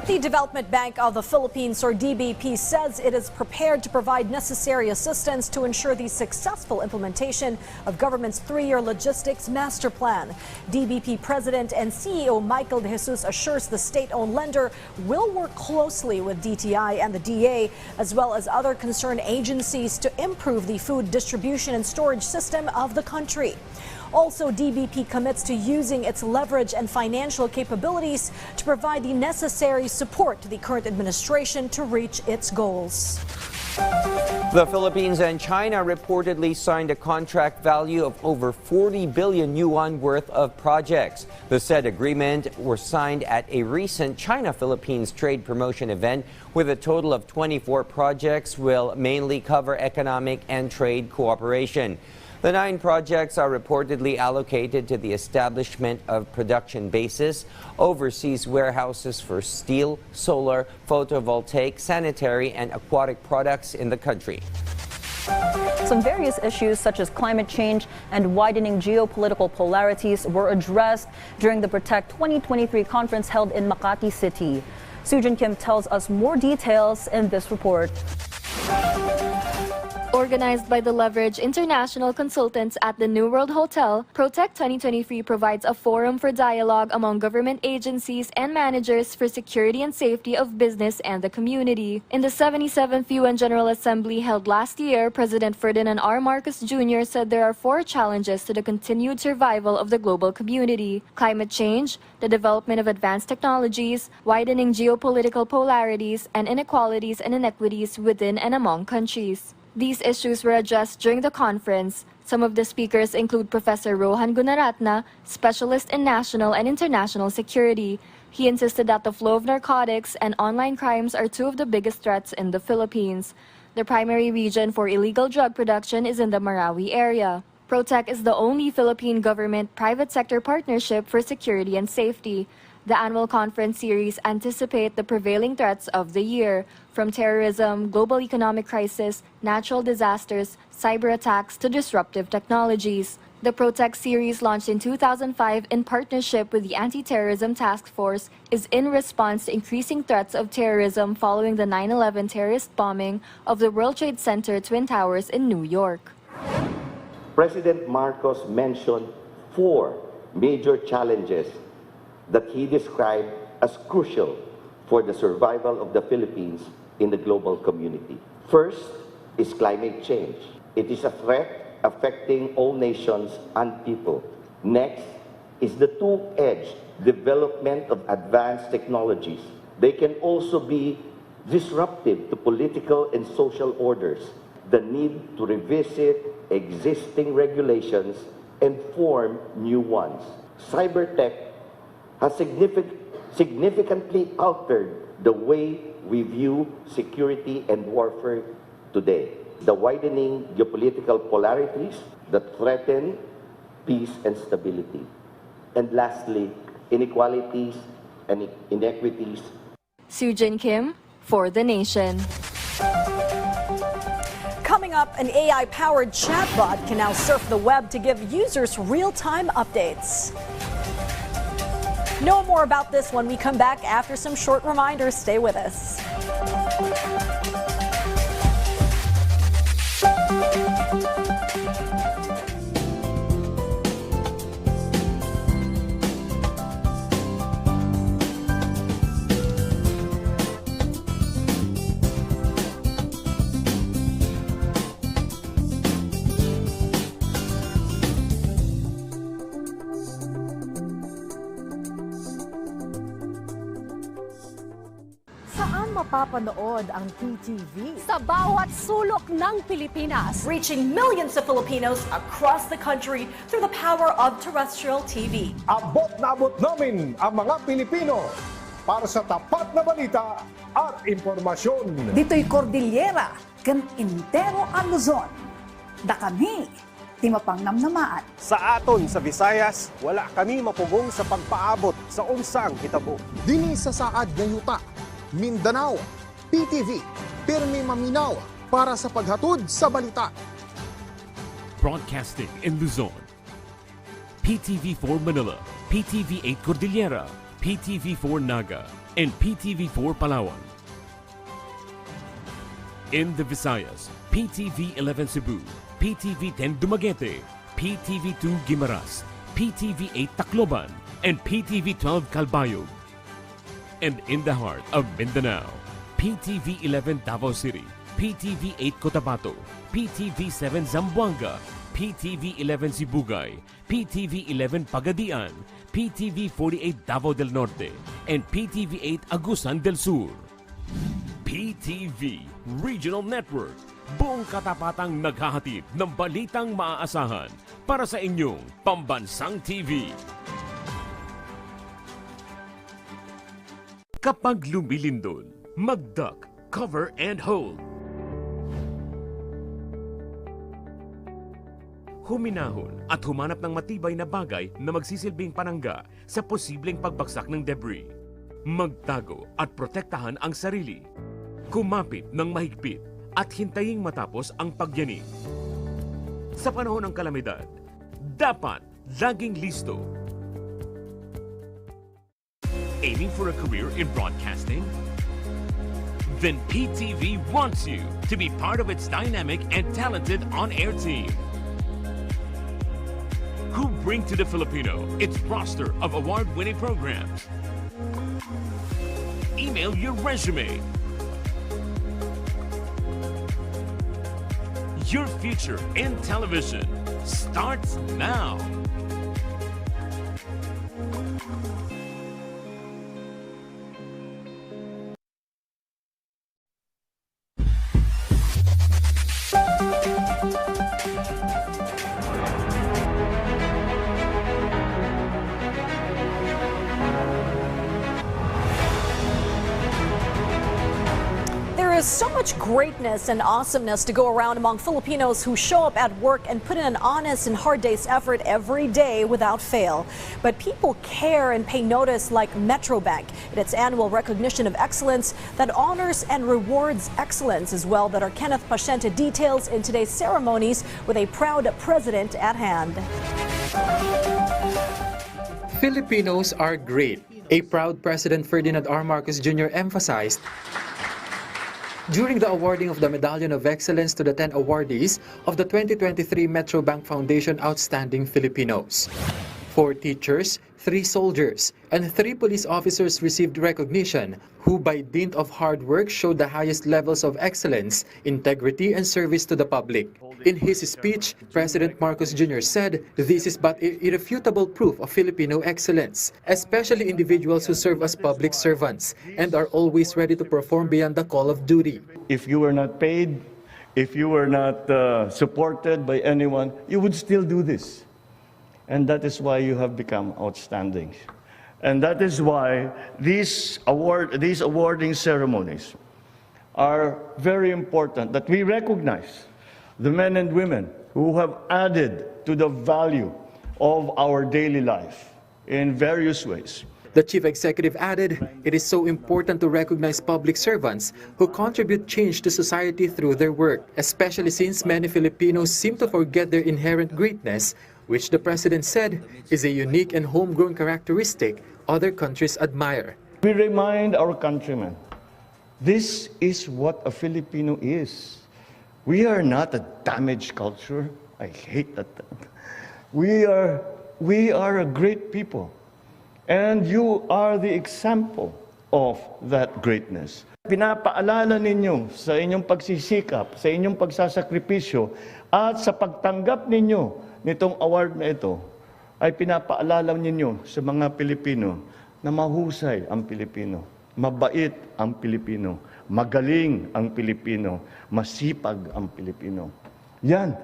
The Development Bank of the Philippines, or DBP, says it is prepared to provide necessary assistance to ensure the successful implementation of government's 3-year logistics master plan. DBP President and CEO Michael De Jesus assures the state-owned lender will work closely with DTI and the DA, as well as other concerned agencies, to improve the food distribution and storage system of the country. Also, DBP commits to using its leverage and financial capabilities to provide the necessary support to the current administration to reach its goals. The Philippines and China reportedly signed a contract value of over 40 billion yuan worth of projects. The said agreement were signed at a recent China-Philippines trade promotion event, with a total of 24 projects will mainly cover economic and trade cooperation. The 9 projects are reportedly allocated to the establishment of production bases, overseas warehouses for steel, solar, photovoltaic, sanitary, and aquatic products in the country. Some various issues such as climate change and widening geopolitical polarities were addressed during the Protect 2023 conference held in Makati City. Sujin Kim tells us more details in this report. Organized by the Leverage International Consultants at the New World Hotel, Protect 2023 provides a forum for dialogue among government agencies and managers for security and safety of business and the community. In the 77th UN General Assembly held last year, President Ferdinand R. Marcos Jr. said there are 4 challenges to the continued survival of the global community: climate change, the development of advanced technologies, widening geopolitical polarities, and inequalities and inequities within and among countries. These issues were addressed during the conference. Some of the speakers include Professor Rohan Gunaratna, specialist in national and international security. He insisted that the flow of narcotics and online crimes are 2 of the biggest threats in the Philippines. The primary region for illegal drug production is in the Marawi area. Protect is the only Philippine government-private sector partnership for security and safety. The annual conference series anticipate the prevailing threats of the year, from terrorism, global economic crisis, natural disasters, cyber attacks to disruptive technologies. The Protect series, launched in 2005 in partnership with the Anti-Terrorism Task Force, is in response to increasing threats of terrorism following the 9/11 terrorist bombing of the World Trade Center Twin Towers in New York. President Marcos mentioned 4 major challenges that he described as crucial for the survival of the Philippines in the global community. First is climate change. It is a threat affecting all nations and people. Next is the two-edged development of advanced technologies. They can also be disruptive to political and social orders. The need to revisit existing regulations and form new ones. Cybertech has significantly altered the way we view security and warfare today. The widening geopolitical polarities that threaten peace and stability. And lastly, inequalities and inequities. Sujin Kim for The Nation. Coming up, an AI-powered chatbot can now surf the web to give users real-time updates. Know more about this when we come back after some short reminders. Stay with us. Mapapanood ang PTV sa bawat sulok ng Pilipinas, reaching millions of Filipinos across the country through the power of terrestrial TV. Abot na abot namin ang mga Pilipino para sa tapat na balita at impormasyon. Dito'y Cordillera, kan Intero ang Luzon. Da kami, timapang namnamaan. Sa aton sa Visayas, wala kami mapugong sa pagpaabot sa unsang hitabo. Dini sa saad ng yuta, Mindanao, PTV, pirmi maminaw para sa paghatod sa balita. Broadcasting in Luzon, PTV4 Manila, PTV8 Cordillera, PTV4 Naga, and PTV4 Palawan. In the Visayas, PTV11 Cebu, PTV10 Dumaguete, PTV2 Guimaras, PTV8 Tacloban, and PTV12 Calbayog. And in the heart of Mindanao, PTV11 Davao City, PTV8 Cotabato, PTV7 Zamboanga, PTV11 Sibugay, PTV11 Pagadian, PTV48 Davao del Norte, and PTV8 Agusan del Sur. PTV Regional Network, buong katapatang naghahatid ng balitang maaasahan para sa inyong pambansang TV. Kapag lumilindol, mag-duck, cover, and hold. Huminahon at humanap ng matibay na bagay na magsisilbing panangga sa posibleng pagbagsak ng debris. Magtago at protektahan ang sarili. Kumapit ng mahigpit at hintaying matapos ang pagyanig. Sa panahon ng kalamidad, dapat laging listo. Aiming for a career in broadcasting? Then PTV wants you to be part of its dynamic and talented on-air team, who bring to the Filipino its roster of award-winning programs. Email your resume. Your future in television starts now. There is so much greatness and awesomeness to go around among Filipinos who show up at work and put in an honest and hard day's effort every day without fail. But people care and pay notice like Metrobank in its annual recognition of excellence that honors and rewards excellence as well, that our Kenneth Paciente details in today's ceremonies with a proud president at hand. Filipinos are great. A proud President Ferdinand R. Marcos Jr. emphasized during the awarding of the Medallion of Excellence to the 10 awardees of the 2023 Metrobank Foundation Outstanding Filipinos. 4 teachers, 3 soldiers, and 3 police officers received recognition who by dint of hard work showed the highest levels of excellence, integrity, and service to the public. In his speech, President Marcos Jr. said this is but irrefutable proof of Filipino excellence, especially individuals who serve as public servants and are always ready to perform beyond the call of duty. If you were not paid, if you were not supported by anyone, you would still do this. And that is why you have become outstanding. And that is why these awarding ceremonies are very important, that we recognize the men and women who have added to the value of our daily life in various ways. The chief executive added, it is so important to recognize public servants who contribute change to society through their work, especially since many Filipinos seem to forget their inherent greatness, which the president said is a unique and homegrown characteristic other countries admire. We remind our countrymen, this is what a Filipino is. We are not a damaged culture. I hate that term. We are a great people. And you are the example of that greatness. Pinapaalala ninyo sa inyong pagsisikap, sa inyong pagsasakripisyo, at sa pagtanggap ninyo nitong award na ito, ay pinapaalala ninyo sa mga Pilipino na mahusay ang Pilipino, mabait ang Pilipino, magaling ang Pilipino, masipag ang Pilipino. Yan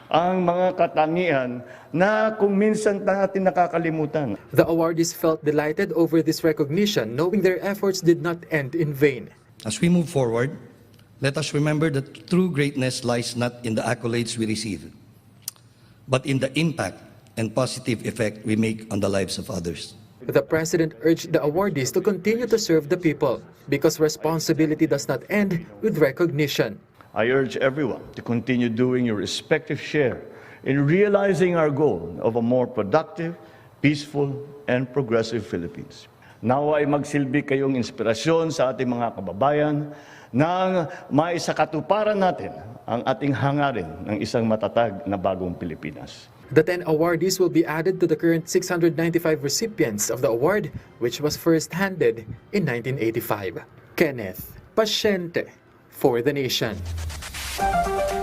ang mga katangian na kung minsan natin nakakalimutan. The awardees felt delighted over this recognition, knowing their efforts did not end in vain. As we move forward, let us remember that true greatness lies not in the accolades we receive, but in the impact and positive effect we make on the lives of others. The president urged the awardees to continue to serve the people because responsibility does not end with recognition. I urge everyone to continue doing your respective share in realizing our goal of a more productive, peaceful, and progressive Philippines. Nawa ay magsilbi kayong inspirasyon sa ating mga kababayan nang maisakatuparan natin ang ating hangarin ng isang matatag na bagong Pilipinas. The 10 awardees will be added to the current 695 recipients of the award, which was first handed in 1985. Kenneth Paciente for the Nation.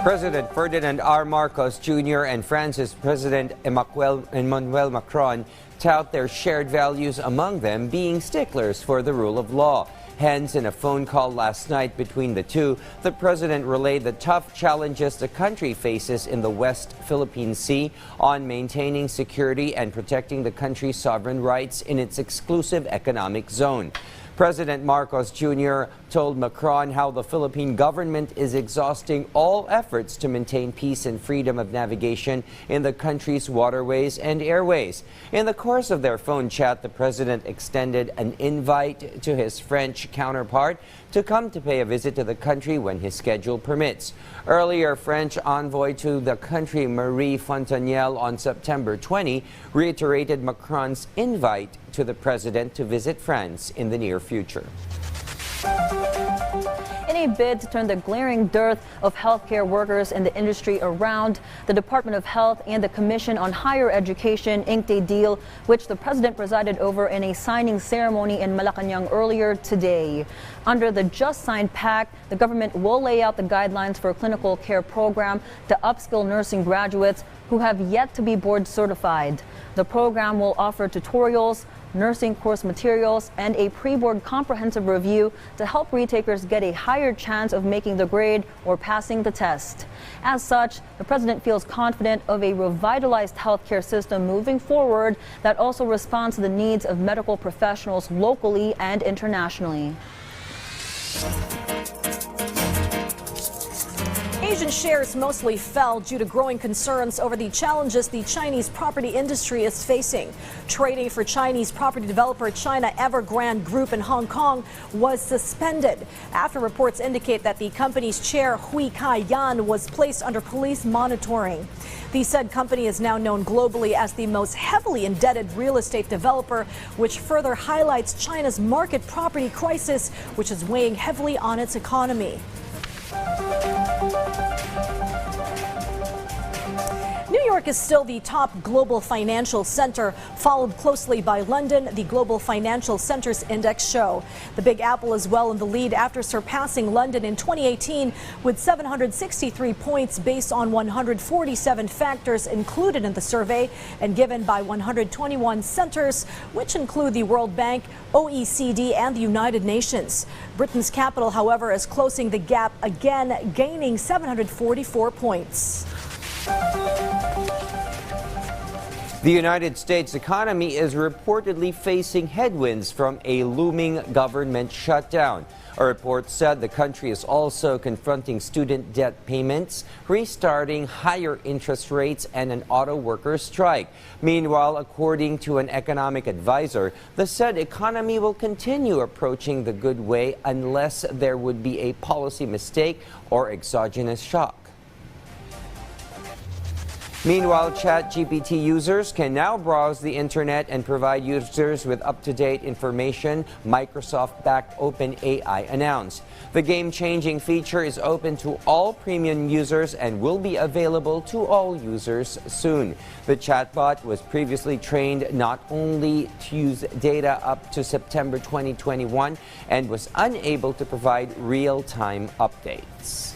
President Ferdinand R. Marcos Jr. and France's President Emmanuel Macron tout their shared values, among them being sticklers for the rule of law. Hence, in a phone call last night between the two, the president relayed the tough challenges the country faces in the West Philippine Sea on maintaining security and protecting the country's sovereign rights in its exclusive economic zone. President Marcos Jr. told Macron how the Philippine government is exhausting all efforts to maintain peace and freedom of navigation in the country's waterways and airways. In the course of their phone chat, the president extended an invite to his French counterpart to come to pay a visit to the country when his schedule permits. Earlier, French envoy to the country Marie Fontanelle on September 20 reiterated Macron's invite to the president to visit France in the near future. In in a bid to turn the glaring dearth of healthcare workers in the industry around, the Department of Health and the Commission on Higher Education inked a deal which the President presided over in a signing ceremony in Malacanang earlier today. Under the just signed pact, the government will lay out the guidelines for a clinical care program to upskill nursing graduates who have yet to be board certified. The program will offer tutorials, nursing course materials, and a pre-board comprehensive review to help retakers get a higher chance of making the grade or passing the test. As such, the President feels confident of a revitalized healthcare system moving forward that also responds to the needs of medical professionals locally and internationally. Asian shares mostly fell due to growing concerns over the challenges the Chinese property industry is facing. Trading for Chinese property developer China Evergrande Group in Hong Kong was suspended after reports indicate that the company's chair, Hui Kai-yan, was placed under police monitoring. The said company is now known globally as the most heavily indebted real estate developer, which further highlights China's market property crisis, which is weighing heavily on its economy. New York is still the top global financial center, followed closely by London, the Global Financial Centers Index show. The Big Apple is well in the lead after surpassing London in 2018 with 763 points based on 147 factors included in the survey and given by 121 centers, which include the World Bank, OECD, and the United Nations. Britain's capital, however, is closing the gap again, gaining 744 points. The United States economy is reportedly facing headwinds from a looming government shutdown. A report said the country is also confronting student debt payments, restarting higher interest rates, and an auto workers' strike. Meanwhile, according to an economic advisor, the said economy will continue approaching the good way unless there would be a policy mistake or exogenous shock. Meanwhile, ChatGPT users can now browse the internet and provide users with up-to-date information, Microsoft-backed OpenAI announced. The game-changing feature is open to all premium users and will be available to all users soon. The chatbot was previously trained not only to use data up to September 2021 and was unable to provide real-time updates.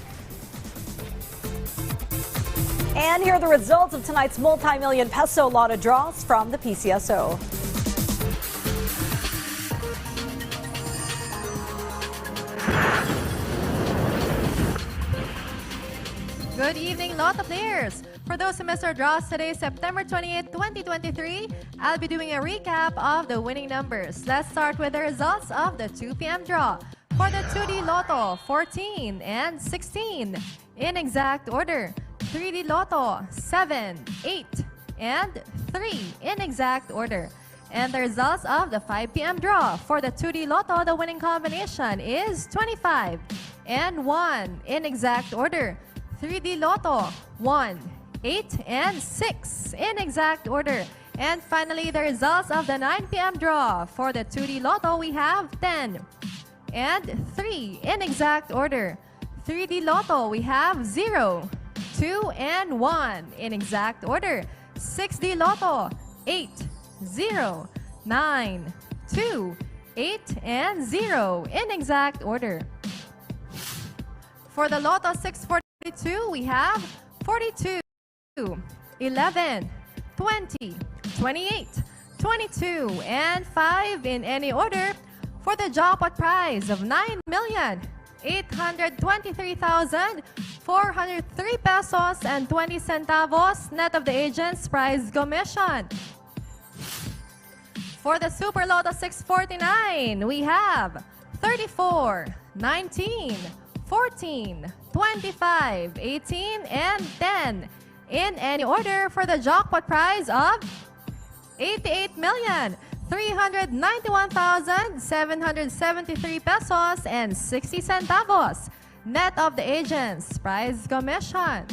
And here are the results of tonight's multi-million peso lotto draws from the PCSO. Good evening, Lotto players! For those who missed our draws today, September 28, 2023, I'll be doing a recap of the winning numbers. Let's start with the results of the 2 p.m. draw. For the 2D Lotto, 14 and 16 in exact order. 3D Lotto, 7, 8, and 3 in exact order. And the results of the 5 p.m. draw. For the 2D Lotto, the winning combination is 25 and 1 in exact order. 3D Lotto, 1, 8, and 6 in exact order. And finally, the results of the 9 p.m. draw. For the 2D Lotto, we have 10 and 3 in exact order. 3D Lotto, we have 0, 2, and 1 in exact order. 6D Lotto, 8, 0, 9, 2, 8, and 0 in exact order. For the Lotto 642, we have 42, 11, 20, 28, 22, and 5 in any order. For the jackpot prize of 9,823,403 pesos and 20 centavos net of the agent's prize commission. For the Super Lotto 649, we have 34, 19, 14, 25, 18, and 10 in any order for the jackpot prize of 88,391,773 pesos and 60 centavos net of the agent's prize commission.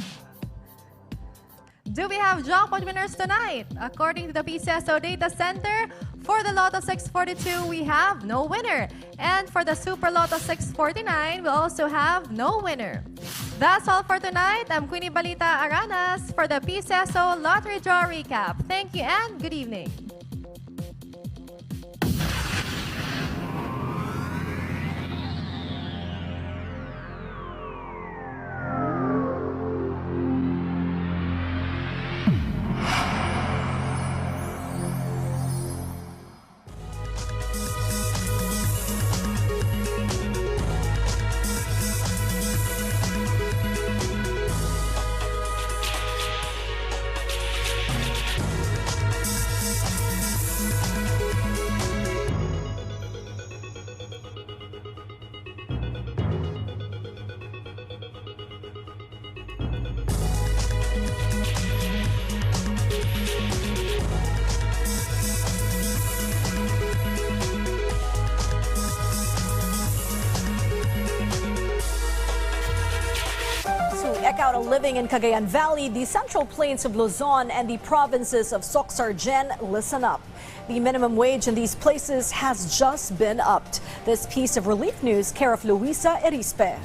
Do we have jackpot winners tonight? According to the PCSO Data Center, for the Lotto 642, we have no winner. And for the Super Lotto 649, we also have no winner. That's all for tonight. I'm Queenie Balita Aranas for the PCSO Lottery Draw Recap. Thank you and good evening. Eke out a living in Cagayan Valley, the Central Plains of Luzon, and the provinces of Soc-Sargen, listen up. The minimum wage in these places has just been upped. This piece of relief news, care of Luisa Erispe.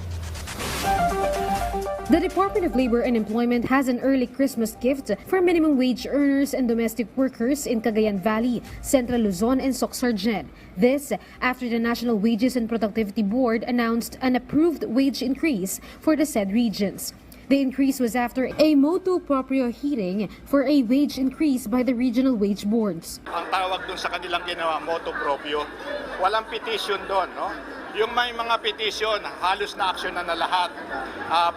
The Department of Labor and Employment has an early Christmas gift for minimum wage earners and domestic workers in Cagayan Valley, Central Luzon, and Soc-Sargen. This after the National Wages and Productivity Board announced an approved wage increase for the said regions. The increase was after a motu proprio hearing for a wage increase by the regional wage boards. Ang tawag dun sa kanilang ginawa, motu proprio, walang petition doon, no? Yung may mga petition, halos na aksyon na lahat.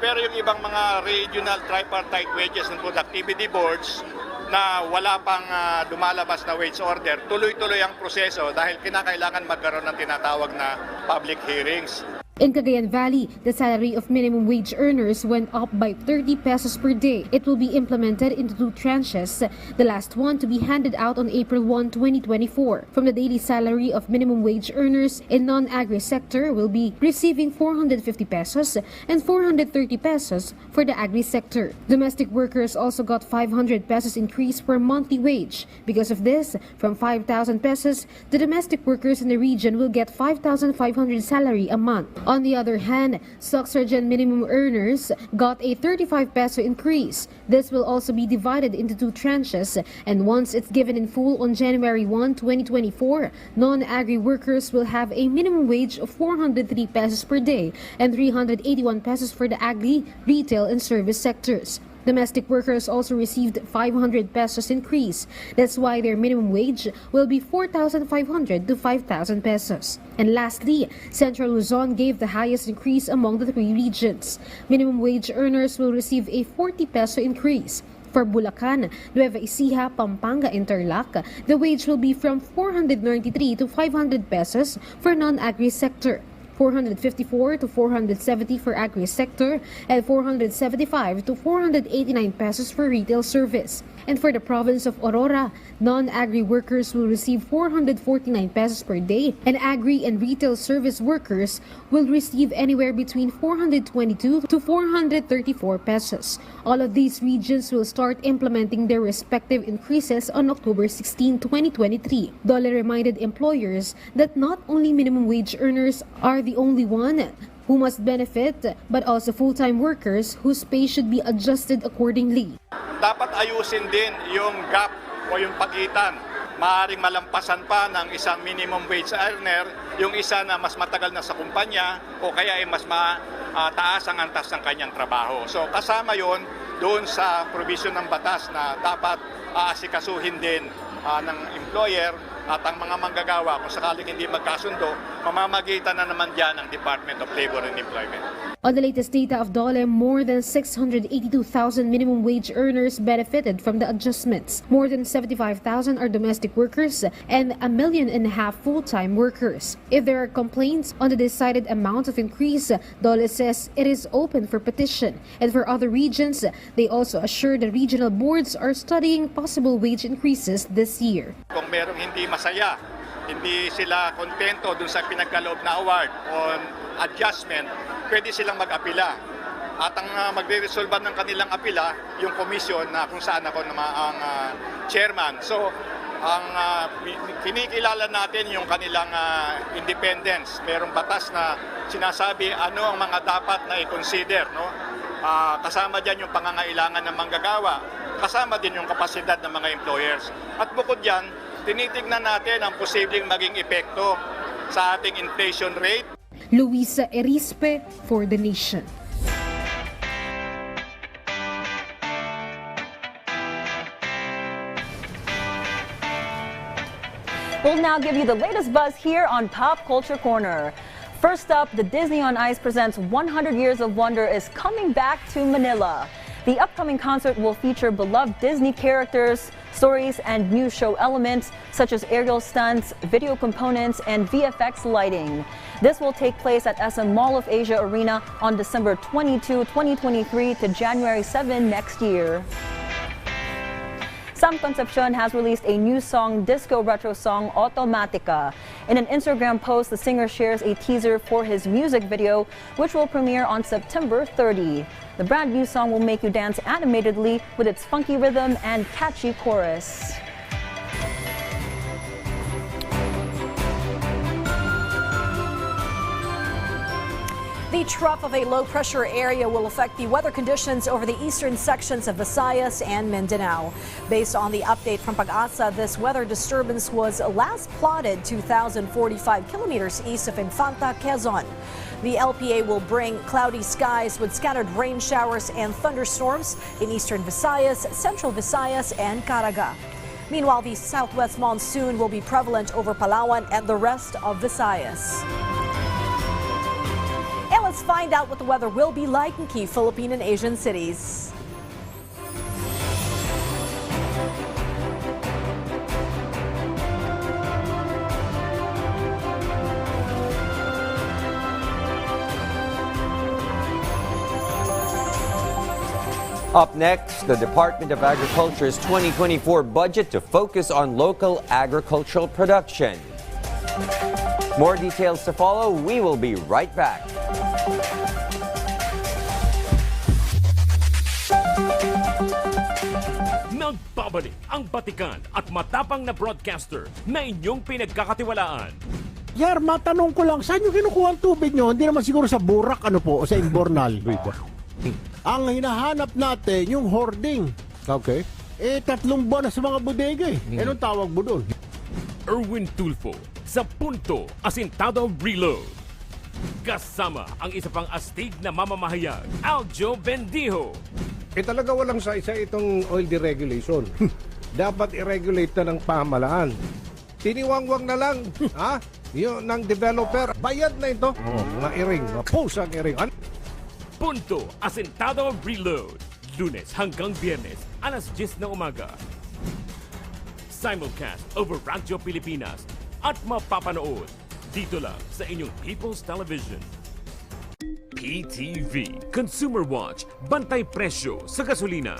Pero yung ibang mga regional tripartite wages and productivity boards na wala pang dumalabas na wage order, tuloy-tuloy ang proseso dahil kinakailangan magkaroon ng tinatawag na public hearings. In Cagayan Valley, the salary of minimum wage earners went up by 30 pesos per day. It will be implemented into 2 tranches, the last one to be handed out on April 1, 2024. From the daily salary of minimum wage earners in non-agri sector will be receiving 450 pesos and 430 pesos for the agri sector. Domestic workers also got 500 pesos increase per monthly wage. Because of this, from 5,000 pesos, the domestic workers in the region will get 5,500 salary a month. On the other hand, Soc-Sargen minimum earners got a 35 peso increase. This will also be divided into 2 tranches, and once it's given in full on January 1, 2024, non-agri workers will have a minimum wage of 403 pesos per day and 381 pesos for the agri, retail, and service sectors. Domestic workers also received 500 pesos increase. That's why their minimum wage will be 4,500 to 5,000 pesos. And lastly, Central Luzon gave the highest increase among the 3 regions. Minimum wage earners will receive a 40 peso increase. For Bulacan, Nueva Ecija, Pampanga, Interlac, the wage will be from 493 to 500 pesos for non-agri sector, 454 to 470 for agri sector, and 475 to 489 pesos for retail service. And for the province of Aurora, non-agri workers will receive 449 pesos per day, and agri and retail service workers will receive anywhere between 422 to 434 pesos. All of these regions will start implementing their respective increases on October 16, 2023. Dole reminded employers that not only minimum wage earners are the only one who must benefit, but also full-time workers whose pay should be adjusted accordingly. Dapat ayusin din yung gap o yung pagitan. Maaring malampasan pa ng isang minimum wage earner yung isa na mas matagal na sa kumpanya o kaya ay mas mataas ang antas ng kanyang trabaho. So kasama yon doon sa provision ng batas na dapat aasikasuhin din ng employer at ang mga manggagawa kung sakaling hindi magkasundo, mamamagitan na naman dyan ang Department of Labor and Employment. On the latest data of DOLE, more than 682,000 minimum wage earners benefited from the adjustments. More than 75,000 are domestic workers and 1.5 million full-time workers. If there are complaints on the decided amount of increase, DOLE says it is open for petition. And for other regions, they also assure the regional boards are studying possible wage increases this year. Kung merong hindi masaya, hindi sila kontento dun sa pinagkaloob na award on adjustment, pwede silang mag-apila At ang magre-resolve ng kanilang apila, yung komisyon na kung saan ako naman ang chairman. So, ang kinikilala natin yung kanilang independence. Merong batas na sinasabi ano ang mga dapat na i-consider. No? Kasama dyan yung pangangailangan ng manggagawa. Kasama din yung kapasidad ng mga employers. At bukod dyan, tinitignan natin ang posibleng maging epekto sa ating inflation rate. Luisa Erispe for The Nation. We'll now give you the latest buzz here on Pop Culture Corner. First up, the Disney on Ice presents 100 Years of Wonder is coming back to Manila. The upcoming concert will feature beloved Disney characters, stories, and new show elements such as aerial stunts, video components, and VFX lighting. This will take place at SM Mall of Asia Arena on December 22, 2023 to January 7 next year. Sam Concepcion has released a new song, disco retro song, Automatica. In an Instagram post, the singer shares a teaser for his music video, which will premiere on September 30. The brand new song will make you dance animatedly with its funky rhythm and catchy chorus. The trough of a low-pressure area will affect the weather conditions over the eastern sections of Visayas and Mindanao. Based on the update from Pag-asa, this weather disturbance was last plotted 2,045 kilometers east of Infanta, Quezon. The LPA will bring cloudy skies with scattered rain showers and thunderstorms in eastern Visayas, central Visayas, and Caraga. Meanwhile, the southwest monsoon will be prevalent over Palawan and the rest of Visayas. And let's find out what the weather will be like in key Philippine and Asian cities. Up next, the Department of Agriculture's 2024 budget to focus on local agricultural production. More details to follow. We will be right back. Nagbabalik ang batikan at matapang na broadcaster na inyong pinagkakatiwalaan. Yar, matanong ko lang, saan nyo kinukuha ang tubig nyo? Hindi naman siguro sa Burak, ano po, o sa Imbornal. Ang hinahanap natin, yung hoarding. Okay. 3 buwan na sa mga bodega eh. Anong tawag mo doon? Erwin Tulfo sa Punto Asintado Reload. Kasama ang isa pang astig na mamamahayag, Aljo Bendijo. Talaga walang sa isa itong oil deregulation. Dapat i-regulate na ng pamahalaan. Tiniwangwang na lang, ha? Yun ng developer. Bayad na ito. Mga iring, mga pusang iring. Punto Asintado Reload. Lunes hanggang Biyernes, alas 10 na umaga. Simulcast over Radyo Pilipinas at mapapanood dito lang sa inyong People's Television. PTV Consumer Watch, bantay presyo sa gasolina.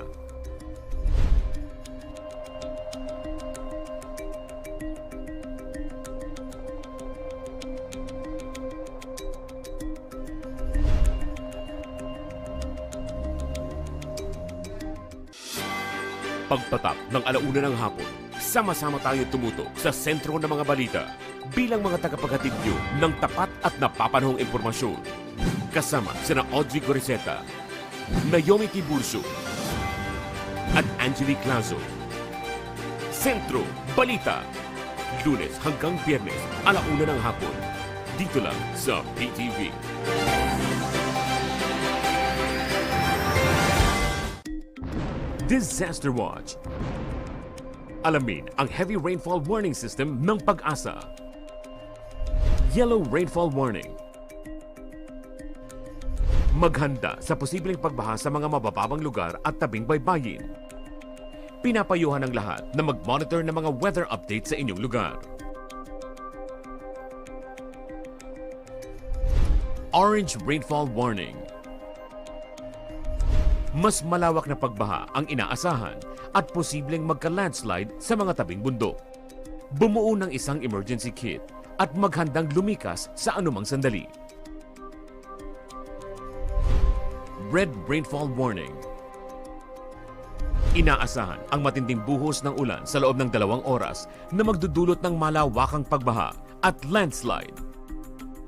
Pagpatak ng alauna ng hapon, sama-sama tayo tumutok sa sentro ng mga balita bilang mga tagapaghatid nyo ng tapat at napapanahong impormasyon. Kasama sina Audrey Goriseta, Naomi Tiburcio, at Angelique Lazo. Sentro Balita, Lunes hanggang Biyernes, alauna ng hapon, dito lang sa PTV. Disaster Watch. Alamin ang heavy rainfall warning system ng Pag-asa. Yellow rainfall warning. Maghanda sa posibleng pagbaha sa mga mabababang lugar at tabing baybayin. Pinapayuhan ng lahat na mag-monitor ng mga weather updates sa inyong lugar. Orange rainfall warning. Mas malawak na pagbaha ang inaasahan at posibleng magka-landslide sa mga tabing bundok. Bumuo ng isang emergency kit at maghandang lumikas sa anumang sandali. red rainfall warning. Inaasahan ang matinding buhos ng ulan sa loob ng 2 oras na magdudulot ng malawakang pagbaha at landslide.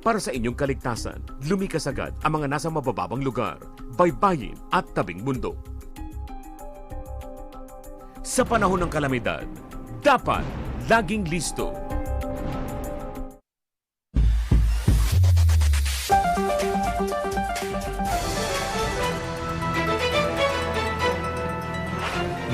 Para sa inyong kaligtasan, lumikas agad ang mga nasa mabababang lugar, baybayin at tabing bundok. Sa panahon ng kalamidad, dapat laging listo.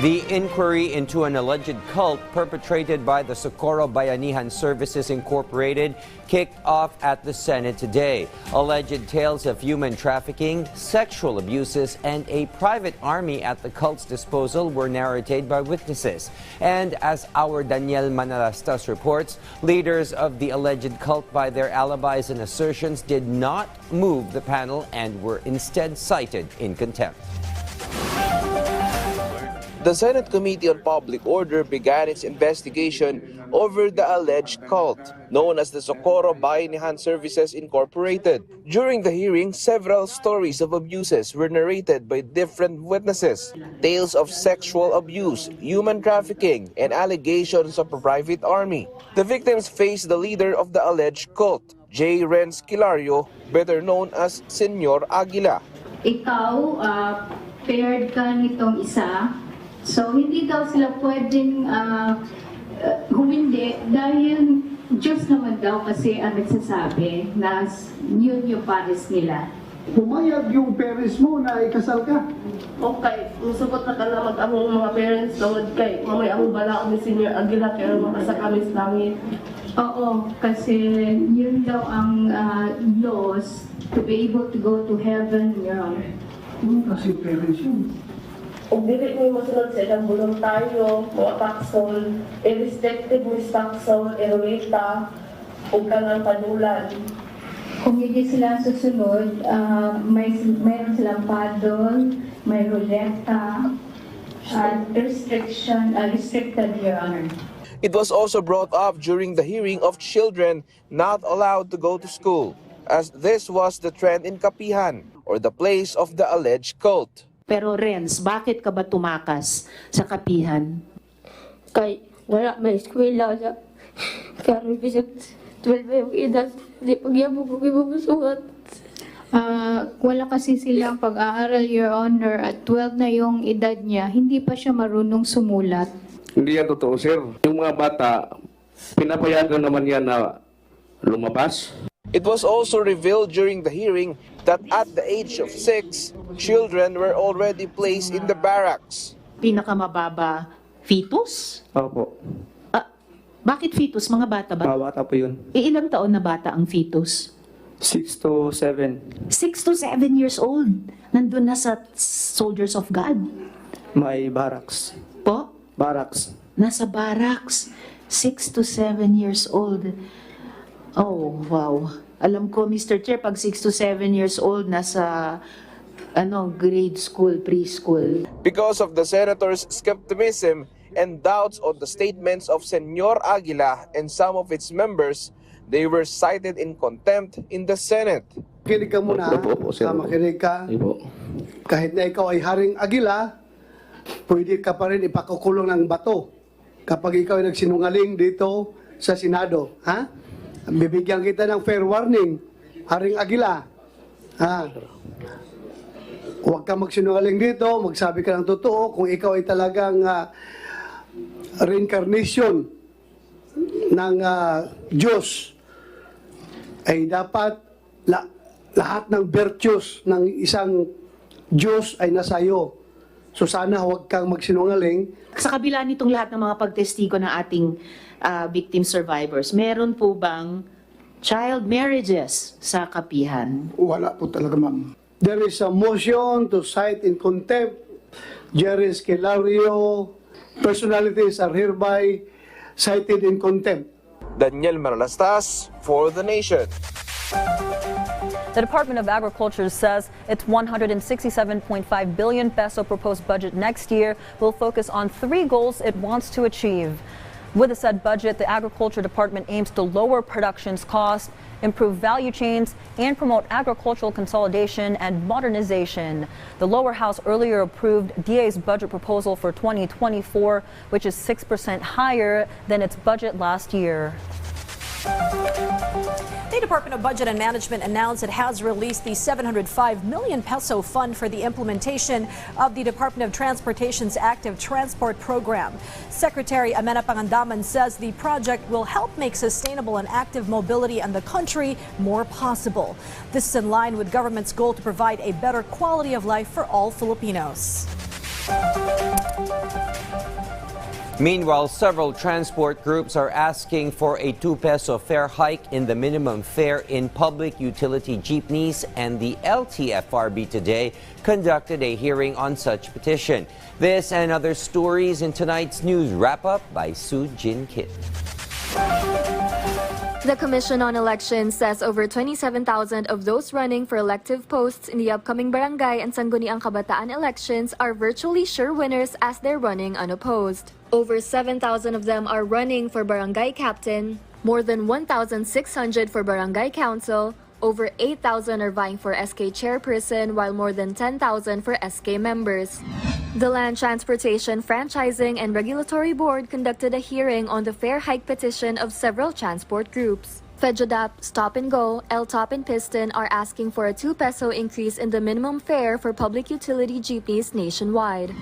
The inquiry into an alleged cult perpetrated by the Socorro Bayanihan Services Incorporated kicked off at the Senate today. Alleged tales of human trafficking, sexual abuses, and a private army at the cult's disposal were narrated by witnesses. And as our Daniel Manalastas reports, leaders of the alleged cult by their alibis and assertions did not move the panel and were instead cited in contempt. The Senate Committee on Public Order began its investigation over the alleged cult, known as the Socorro Bayanihan Services Incorporated. During the hearing, several stories of abuses were narrated by different witnesses. Tales of sexual abuse, human trafficking, and allegations of a private army. The victims faced the leader of the alleged cult, J. Renz Kilario, better known as Senyor Aguila. Ikaw, paired ka nitong isa. So, hindi daw sila pwedeng humindi dahil Diyos naman daw kasi ang nagsasabi na yun yung pares nila. Pumayag yung parents mo na ikasal ka? Okay, musubot na ka na mag-among mga parents tungod kay mamay among balaod ni Senior Aguila kaya makasa kami sa langit. Oo, kasi yun daw ang laws to be able to go to heaven. Kasi parents yun. Kung dili mo masunod sa ilang voluntaryo, mga taksol, irrespective mo sa taksol, erwita, o kanang panulan. Kung hindi sila susunod, mayroon silang paddle, may ruleta, restricted, Your Honor. It was also brought up during the hearing of children not allowed to go to school, as this was the trend in Kapihan, or the place of the alleged cult. Pero Renz, bakit ka ba tumakas sa Kapihan? Kay wala may eskwela sa karon bisag 12 yung edad, di pagyabog ko gibubusuhat. Wala kasi silang pag-aaral, Your Honor, at 12 na yung edad niya, hindi pa siya marunong sumulat. Hindi yan totoo, sir. Yung mga bata, pinapayagan naman yan na lumabas. It was also revealed during the hearing that at the age of 6, children were already placed in the barracks. Pinakamababa, fetus? Opo. Bakit fetus? Mga bata ba? Mga bata po yun. Ilang taon na bata ang fetus? 6 to 7. 6 to 7 years old. Nandun na sa Soldiers of God. May barracks. Po? Barracks. Nasa barracks. 6 to 7 years old. Oh, wow. Alam ko, Mr. Chair, pag 6 to 7 years old, nasa grade school, preschool. Because of the senator's skepticism and doubts on the statements of Senyor Aguila and some of its members, they were cited in contempt in the Senate. Makinig ka muna, makinig ka. Kahit na ikaw ay Haring Aguila, pwede ka pa rin ipakukulong ng bato kapag ikaw ay nagsinungaling dito sa Senado. Ha? Bibigyan kita ng fair warning, Haring Aguila. Huwag ka magsinungaling dito, magsabi ka ng totoo kung ikaw ay talagang reincarnation ng Diyos. Ay dapat lahat ng virtues ng isang Diyos ay nasa iyo. So sana huwag kang magsinungaling. Sa kabila nitong lahat ng mga pagtestigo ng ating victim survivors, meron po bang child marriages sa Kapihan? Wala po talaga, ma'am. There is a motion to cite in contempt. Jerry Esquilario, personalities are hereby cited in contempt. Daniel Manalastas for The Nation. The Department of Agriculture says its 167.5 billion peso proposed budget next year will focus on 3 goals it wants to achieve. With the said budget, the Agriculture Department aims to lower production's cost, improve value chains, and promote agricultural consolidation and modernization. The lower house earlier approved DA's budget proposal for 2024, which is 6% higher than its budget last year. The Department of Budget and Management announced it has released the 705 million peso fund for the implementation of the Department of Transportation's Active Transport Program. Secretary Amena Pangandaman says the project will help make sustainable and active mobility in the country more possible. This is in line with government's goal to provide a better quality of life for all Filipinos. Meanwhile, several transport groups are asking for a 2 peso fare hike in the minimum fare in public utility jeepneys, and the LTFRB today conducted a hearing on such petition. This and other stories in tonight's news wrap-up by Soo Jin Kim. The Commission on Elections says over 27,000 of those running for elective posts in the upcoming barangay and Sangguniang Kabataan elections are virtually sure winners as they're running unopposed. Over 7,000 of them are running for barangay captain, more than 1,600 for barangay council, over 8,000 are vying for SK chairperson, while more than 10,000 for SK members. The Land Transportation Franchising and Regulatory Board conducted a hearing on the fare hike petition of several transport groups. FEDJADAP, Stop and Go, LTOP and Piston are asking for a 2 peso increase in the minimum fare for public utility jeepneys nationwide.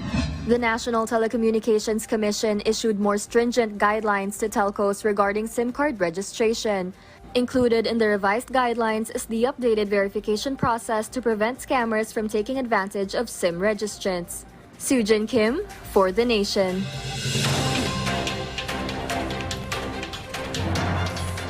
The National Telecommunications Commission issued more stringent guidelines to telcos regarding SIM card registration. Included in the revised guidelines is the updated verification process to prevent scammers from taking advantage of SIM registrants. Soo Jin Kim for The Nation.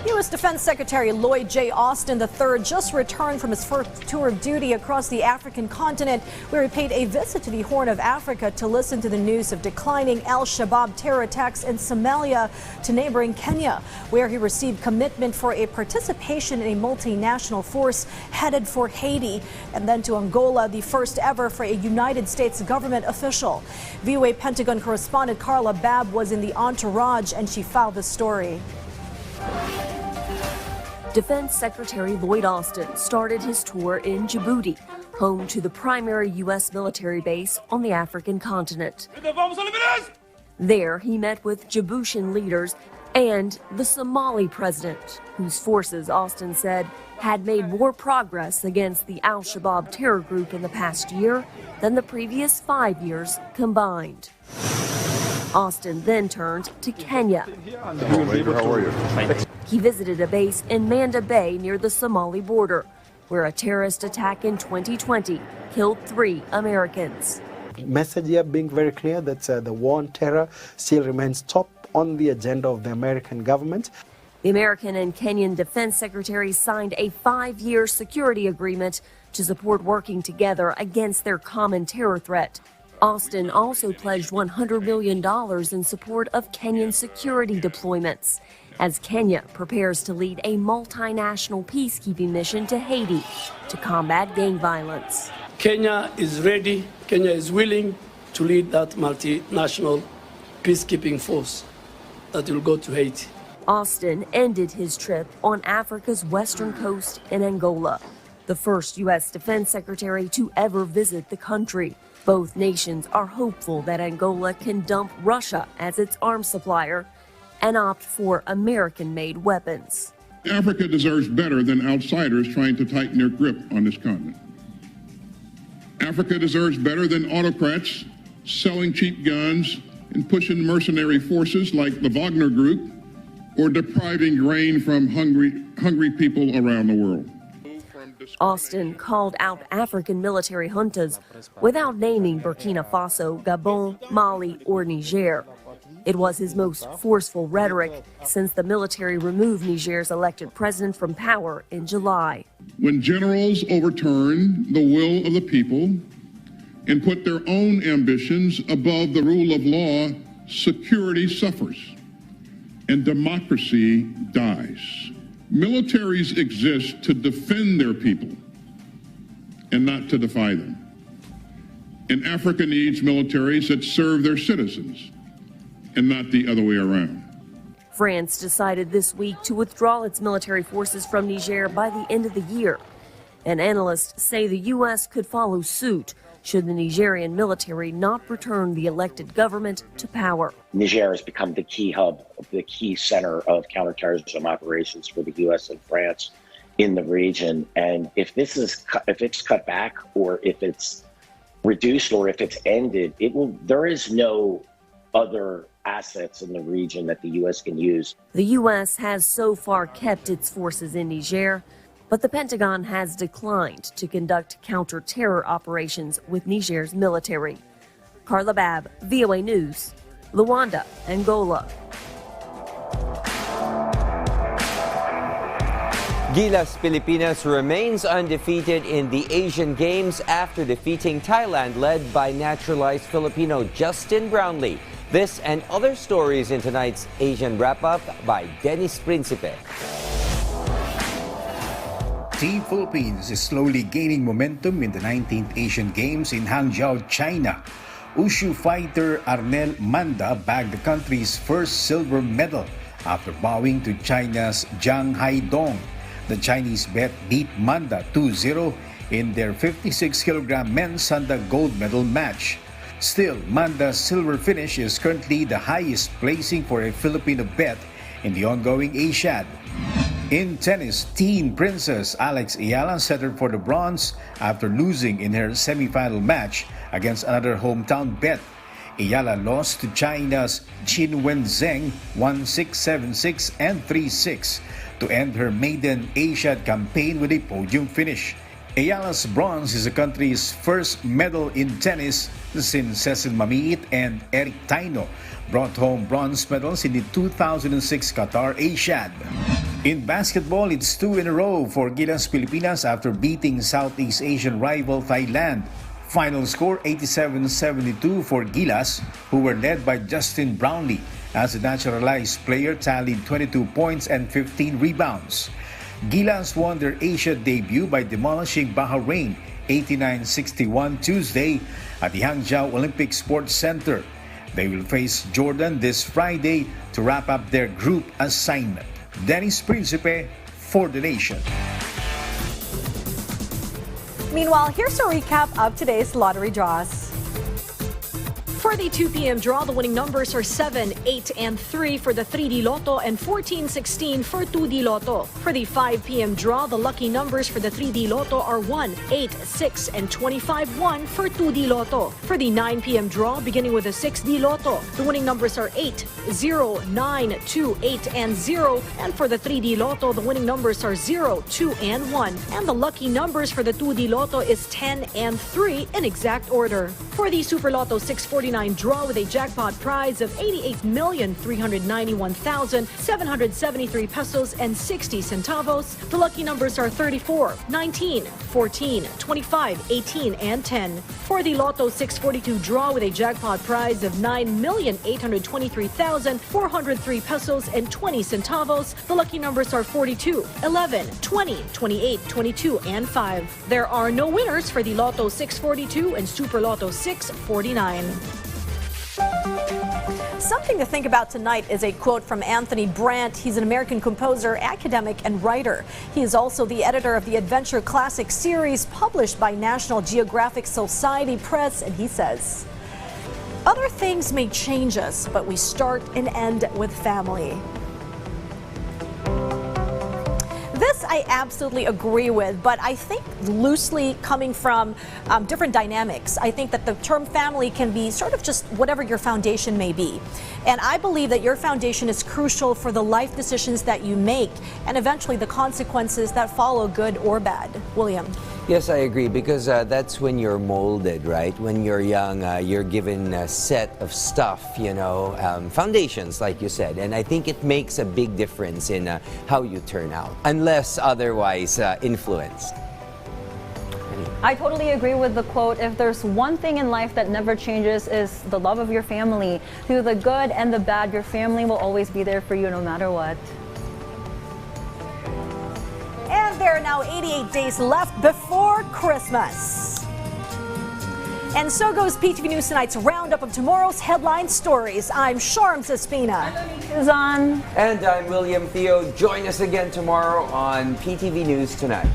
U.S. Defense Secretary Lloyd J. Austin III just returned from his first tour of duty across the African continent, where he paid a visit to the Horn of Africa to listen to the news of declining Al-Shabaab terror attacks in Somalia, to neighboring Kenya, where he received commitment for a participation in a multinational force headed for Haiti, and then to Angola, the first ever for a United States government official. VOA Pentagon correspondent Carla Babb was in the entourage, and she filed the story. Defense Secretary Lloyd Austin started his tour in Djibouti, home to the primary U.S. military base on the African continent. There, he met with Djiboutian leaders and the Somali president, whose forces, Austin said, had made more progress against the Al-Shabaab terror group in the past year than the previous 5 years combined. Austin then turned to Kenya. How are you? He visited a base in Manda Bay near the Somali border, where a terrorist attack in 2020 killed 3 Americans. Message here being very clear that the war on terror still remains top on the agenda of the American government. The American and Kenyan defense secretaries signed a 5-year security agreement to support working together against their common terror threat. Austin also pledged $100 million in support of Kenyan security deployments, as Kenya prepares to lead a multinational peacekeeping mission to Haiti to combat gang violence. Kenya is ready, Kenya is willing to lead that multinational peacekeeping force that will go to Haiti. Austin ended his trip on Africa's western coast in Angola, the first U.S. defense secretary to ever visit the country. Both nations are hopeful that Angola can dump Russia as its arms supplier and opt for American-made weapons. Africa deserves better than outsiders trying to tighten their grip on this continent. Africa deserves better than autocrats selling cheap guns and pushing mercenary forces like the Wagner Group, or depriving grain from hungry people around the world. Austin called out African military juntas without naming Burkina Faso, Gabon, Mali, or Niger. It was his most forceful rhetoric since the military removed Niger's elected president from power in July. When generals overturn the will of the people and put their own ambitions above the rule of law, security suffers and democracy dies. Militaries exist to defend their people and not to defy them. And Africa needs militaries that serve their citizens and not the other way around. France decided this week to withdraw its military forces from Niger by the end of the year. And analysts say the U.S. could follow suit should the Nigerian military not return the elected government to power. Niger has become the key hub, the key center of counterterrorism operations for the U.S. and France in the region. And if it's cut back, or if it's reduced, or if it's ended, there is no other assets in the region that the U.S. can use. The U.S. has so far kept its forces in Niger, but the Pentagon has declined to conduct counter-terror operations with Niger's military. Carla Babb, VOA News, Luanda, Angola. Gilas Pilipinas remains undefeated in the Asian Games after defeating Thailand, led by naturalized Filipino Justin Brownlee. This and other stories in tonight's Asian Wrap-Up by Dennis Principe. Team Philippines is slowly gaining momentum in the 19th Asian Games in Hangzhou, China. Wushu fighter Arnel Manda bagged the country's first silver medal after bowing to China's Zhang Haidong. The Chinese beat Manda 2-0 in their 56-kilogram men's Sanda gold medal match. Still, Manda's silver finish is currently the highest placing for a Filipino bet in the ongoing Asiad. In tennis, teen princess Alex Ayala settled for the bronze after losing in her semifinal match against another hometown bet. Ayala lost to China's Qin Wenzheng 1-6, 7-6, and 3-6 to end her maiden Asiad campaign with a podium finish. Ayala's bronze is the country's first medal in tennis since Cecil Mamiit and Eric Taino brought home bronze medals in the 2006 Qatar Asiad. In basketball, it's 2 in a row for Gilas Pilipinas after beating Southeast Asian rival Thailand. Final score 87-72 for Gilas, who were led by Justin Brownlee, as the naturalized player tallied 22 points and 15 rebounds. Gilas won their Asia debut by demolishing Bahrain 89-61 Tuesday at the Hangzhou Olympic Sports Center. They will face Jordan this Friday to wrap up their group assignment. Dennis Principe for The Nation. Meanwhile, here's a recap of today's lottery draws. For the 2 p.m. draw, the winning numbers are 7, 8, and 3 for the 3D Lotto and 14, 16 for 2D Lotto. For the 5 p.m. draw, the lucky numbers for the 3D Lotto are 1, 8, 6, and 25, 1 for 2D Lotto. For the 9 p.m. draw, beginning with the 6D Lotto, the winning numbers are 8, 0, 9, 2, 8, and 0. And for the 3D Lotto, the winning numbers are 0, 2, and 1. And the lucky numbers for the 2D Lotto is 10 and 3 in exact order. For the Super Lotto 649 draw with a jackpot prize of 88,391,773 pesos and 60 centavos, the lucky numbers are 34, 19, 14, 25, 18, and 10. For the Lotto 642 draw with a jackpot prize of 9,823,403 pesos and 20 centavos, the lucky numbers are 42, 11, 20, 28, 22, and 5. There are no winners for the Lotto 642 and Super Lotto 649. Something to think about tonight is a quote from Anthony Brandt. He's an American composer, academic, and writer. He is also the editor of the Adventure Classic series published by National Geographic Society Press, and he says, "Other things may change us, but we start and end with family." This I absolutely agree with, but I think loosely coming from different dynamics. I think that the term family can be sort of just whatever your foundation may be. And I believe that your foundation is crucial for the life decisions that you make and eventually the consequences that follow, good or bad. William? Yes, I agree, because that's when you're molded, right? When you're young, you're given a set of stuff, foundations, like you said. And I think it makes a big difference in how you turn out, unless otherwise influenced. I totally agree with the quote. If there's one thing in life that never changes, is the love of your family. Through the good and the bad, your family will always be there for you no matter what. And there are now 88 days left before Christmas. And so goes PTV News Tonight's roundup of tomorrow's headline stories. I'm Sharm Saspina. Suzanne. And I'm William Theo. Join us again tomorrow on PTV News Tonight.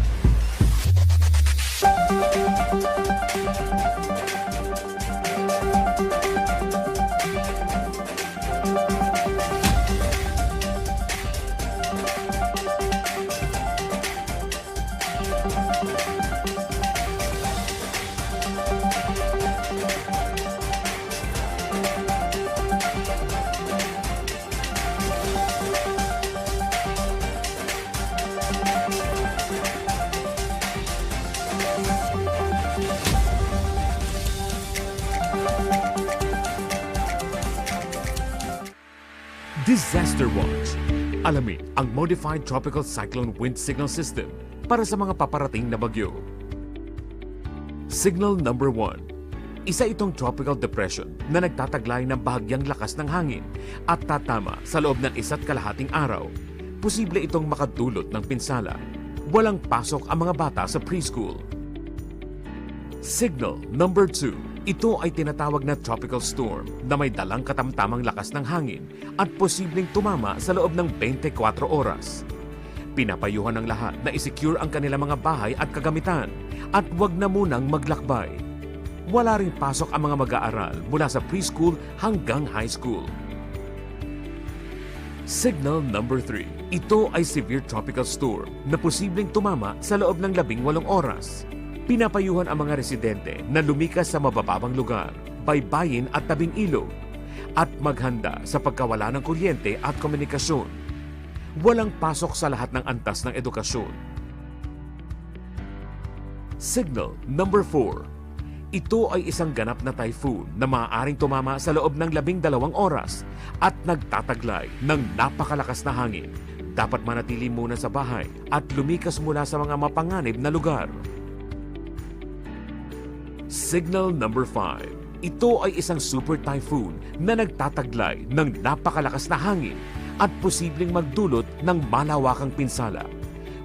Disaster Watch. Alamin ang Modified Tropical Cyclone Wind Signal System para sa mga paparating na bagyo. Signal number 1. Isa itong tropical depression na nagtataglay ng bahagyang lakas ng hangin at tatama sa loob ng 1.5 araw. Posible itong makadulot ng pinsala. Walang pasok ang mga bata sa preschool. Signal number 2. Ito ay tinatawag na tropical storm na may dalang katamtamang lakas ng hangin at posibleng tumama sa loob ng 24 oras. Pinapayuhan ng lahat na isecure ang kanilang mga bahay at kagamitan at huwag na munang maglakbay. Wala ring pasok ang mga mag-aaral mula sa preschool hanggang high school. Signal number 3. Ito ay severe tropical storm na posibleng tumama sa loob ng 18 oras. Pinapayuhan ang mga residente na lumikas sa mabababang lugar, baybayin at tabing ilog at maghanda sa pagkawala ng kuryente at komunikasyon. Walang pasok sa lahat ng antas ng edukasyon. Signal number 4. Ito ay isang ganap na typhoon na maaaring tumama sa loob ng 12 oras at nagtataglay ng napakalakas na hangin. Dapat manatili muna sa bahay at lumikas mula sa mga mapanganib na lugar. Signal number 5. Ito ay isang super typhoon na nagtataglay ng napakalakas na hangin at posibleng magdulot ng malawakang pinsala.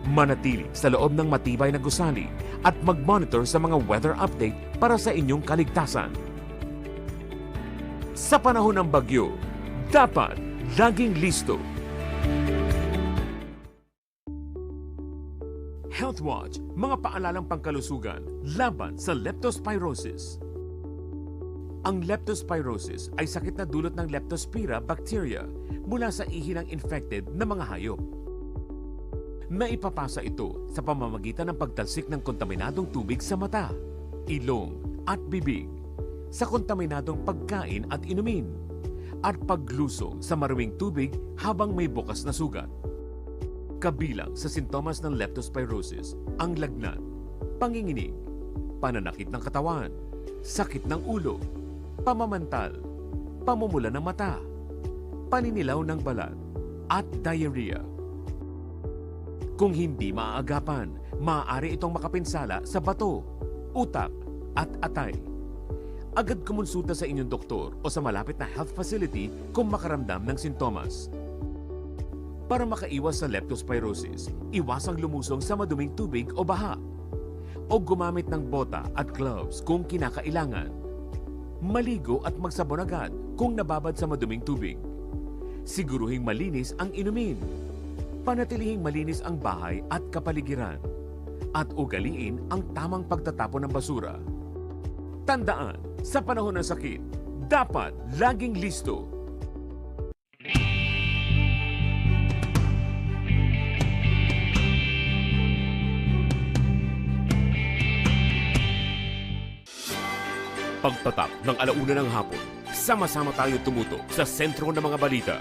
Manatili sa loob ng matibay na gusali at mag-monitor sa mga weather update para sa inyong kaligtasan. Sa panahon ng bagyo, dapat laging listo. Health Watch, mga paalalang pangkalusugan laban sa leptospirosis. Ang leptospirosis ay sakit na dulot ng Leptospira bacteria mula sa ihi ng infected na mga hayop. Naipapasa ito sa pamamagitan ng pagtalsik ng kontaminadong tubig sa mata, ilong at bibig, sa kontaminadong pagkain at inumin, at pagluso sa maraming tubig habang may bukas na sugat. Kabilang sa sintomas ng leptospirosis ang lagnat, panginginig, pananakit ng katawan, sakit ng ulo, pamamantal, pamumula ng mata, paninilaw ng balat, at diarrhea. Kung hindi maaagapan, maaari itong makapinsala sa bato, utak, at atay. Agad kumonsulta sa inyong doktor o sa malapit na health facility kung makaramdam ng sintomas. Para makaiwas sa leptospirosis, iwasang lumusong sa maduming tubig o baha, o gumamit ng bota at gloves kung kinakailangan. Maligo at magsabon agad kung nababad sa maduming tubig. Siguruhing malinis ang inumin. Panatilihing malinis ang bahay at kapaligiran. At ugaliin ang tamang pagtatapon ng basura. Tandaan, sa panahon ng sakit, dapat laging listo. Pagtatak ng 1:00 ng hapon, sama-sama tayo tumutok sa sentro ng mga balita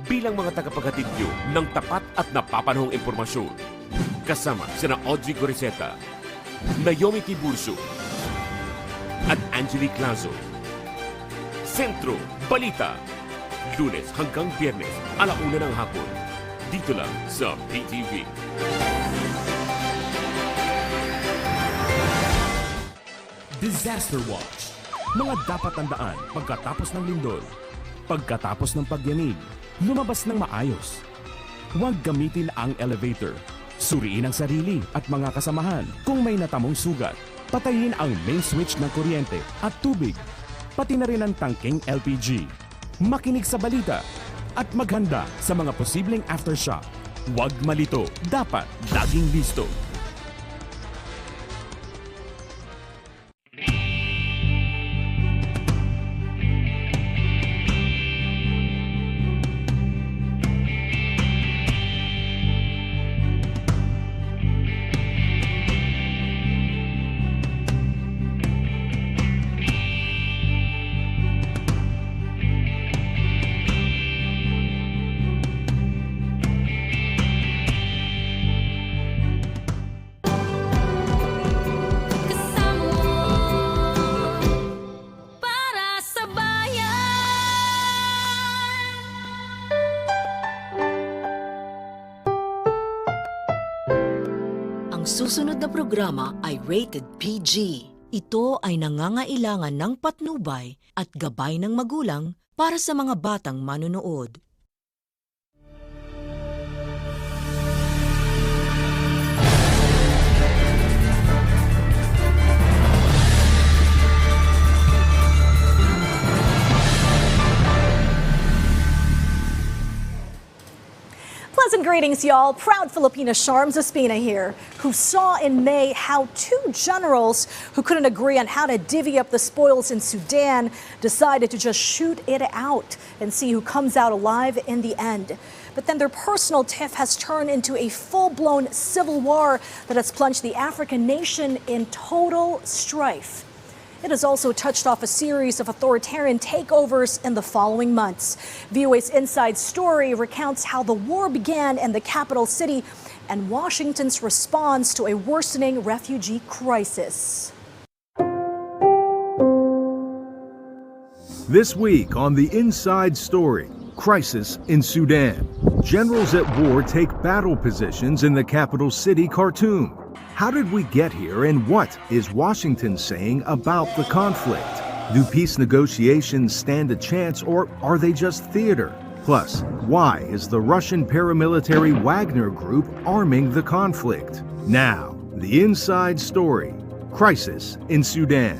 bilang mga tagapaghatid nyo ng tapat at napapanahong impormasyon. Kasama sina Audrey Goriseta, Naomi Tiburcio, at Angelique Lazo. Sentro Balita, Lunes hanggang Biyernes, 1:00 ng hapon. Dito lang sa PTV. Disaster Watch. Mga dapat tandaan pagkatapos ng lindol, pagkatapos ng pagyanig, lumabas ng maayos. Huwag gamitin ang elevator. Suriin ang sarili at mga kasamahan kung may natamong sugat. Patayin ang main switch ng kuryente at tubig, pati na rin ang tangking LPG. Makinig sa balita at maghanda sa mga posibleng aftershock. Huwag malito, dapat laging listo. Ang susunod na programa ay rated PG. Ito ay nangangailangan ng patnubay at gabay ng magulang para sa mga batang manonood. Pleasant greetings, y'all. Proud Filipina Sharms Espina here, who saw in May how two generals who couldn't agree on how to divvy up the spoils in Sudan decided to just shoot it out and see who comes out alive in the end. But then their personal tiff has turned into a full-blown civil war that has plunged the African nation in total strife. It has also touched off a series of authoritarian takeovers in the following months. VOA's Inside Story recounts how the war began in the capital city and Washington's response to a worsening refugee crisis. This week on the Inside Story, crisis in Sudan. Generals at war take battle positions in the capital city, Khartoum. How did we get here, and what is Washington saying about the conflict? Do peace negotiations stand a chance, or are they just theater? Plus, why is the Russian paramilitary Wagner Group arming the conflict? Now, the Inside Story, crisis in Sudan.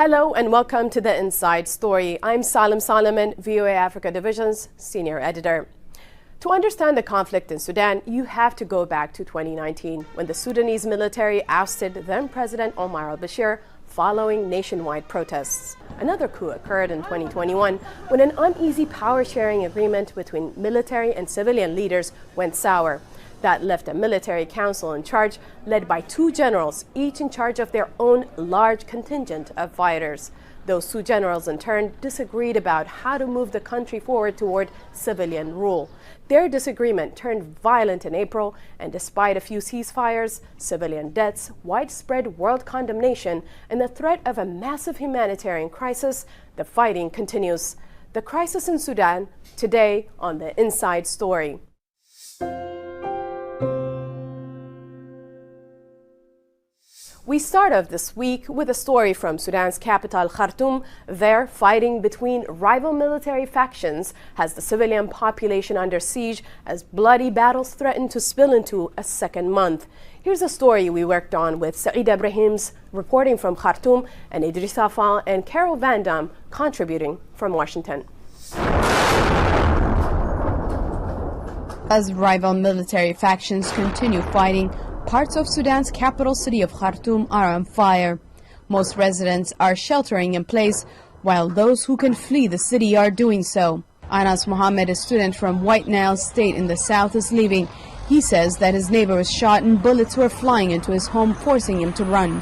Hello and welcome to the Inside Story. I'm Salim Solomon, VOA Africa Division's Senior Editor. To understand the conflict in Sudan, you have to go back to 2019 when the Sudanese military ousted then-President Omar al-Bashir following nationwide protests. Another coup occurred in 2021 when an uneasy power-sharing agreement between military and civilian leaders went sour. That left a military council in charge, led by two generals, each in charge of their own large contingent of fighters. Those two generals, in turn, disagreed about how to move the country forward toward civilian rule. Their disagreement turned violent in April, and despite a few ceasefires, civilian deaths, widespread world condemnation, and the threat of a massive humanitarian crisis, the fighting continues. The crisis in Sudan, today on the Inside Story. We start off this week with a story from Sudan's capital, Khartoum. There, fighting between rival military factions has the civilian population under siege as bloody battles threaten to spill into a second month. Here's a story we worked on with Saeed Ibrahim's reporting from Khartoum and Idris Afal and Carol Van Dam contributing from Washington. As rival military factions continue fighting, parts of Sudan's capital city of Khartoum are on fire. Most residents are sheltering in place, while those who can flee the city are doing so. Anas Mohammed, a student from White Nile State in the south, is leaving. He says that his neighbor was shot and bullets were flying into his home, forcing him to run.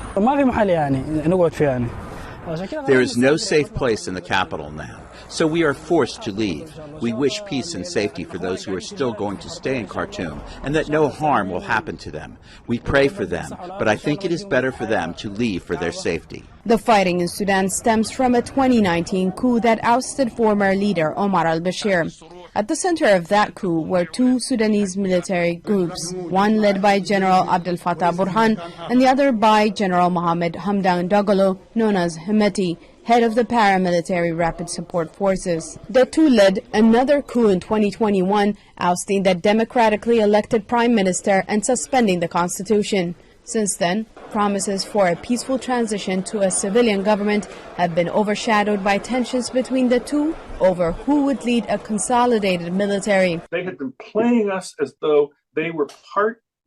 There is no safe place in the capital now, So we are forced to leave. We wish peace and safety for those who are still going to stay in Khartoum and that no harm will happen to them. We pray for them, but I think it is better for them to leave for their safety. The fighting in Sudan stems from a 2019 coup that ousted former leader Omar al-Bashir. At the center of that coup were two Sudanese military groups, one led by General Abdel Fattah Burhan and the other by General Mohammed Hamdan Dagalo, known as Hemeti, head of the paramilitary Rapid Support Forces. The two led another coup in 2021, ousting the democratically elected prime minister and suspending the constitution. Since then, promises for a peaceful transition to a civilian government have been overshadowed by tensions between the two over who would lead a consolidated military. They had been playing us as though they were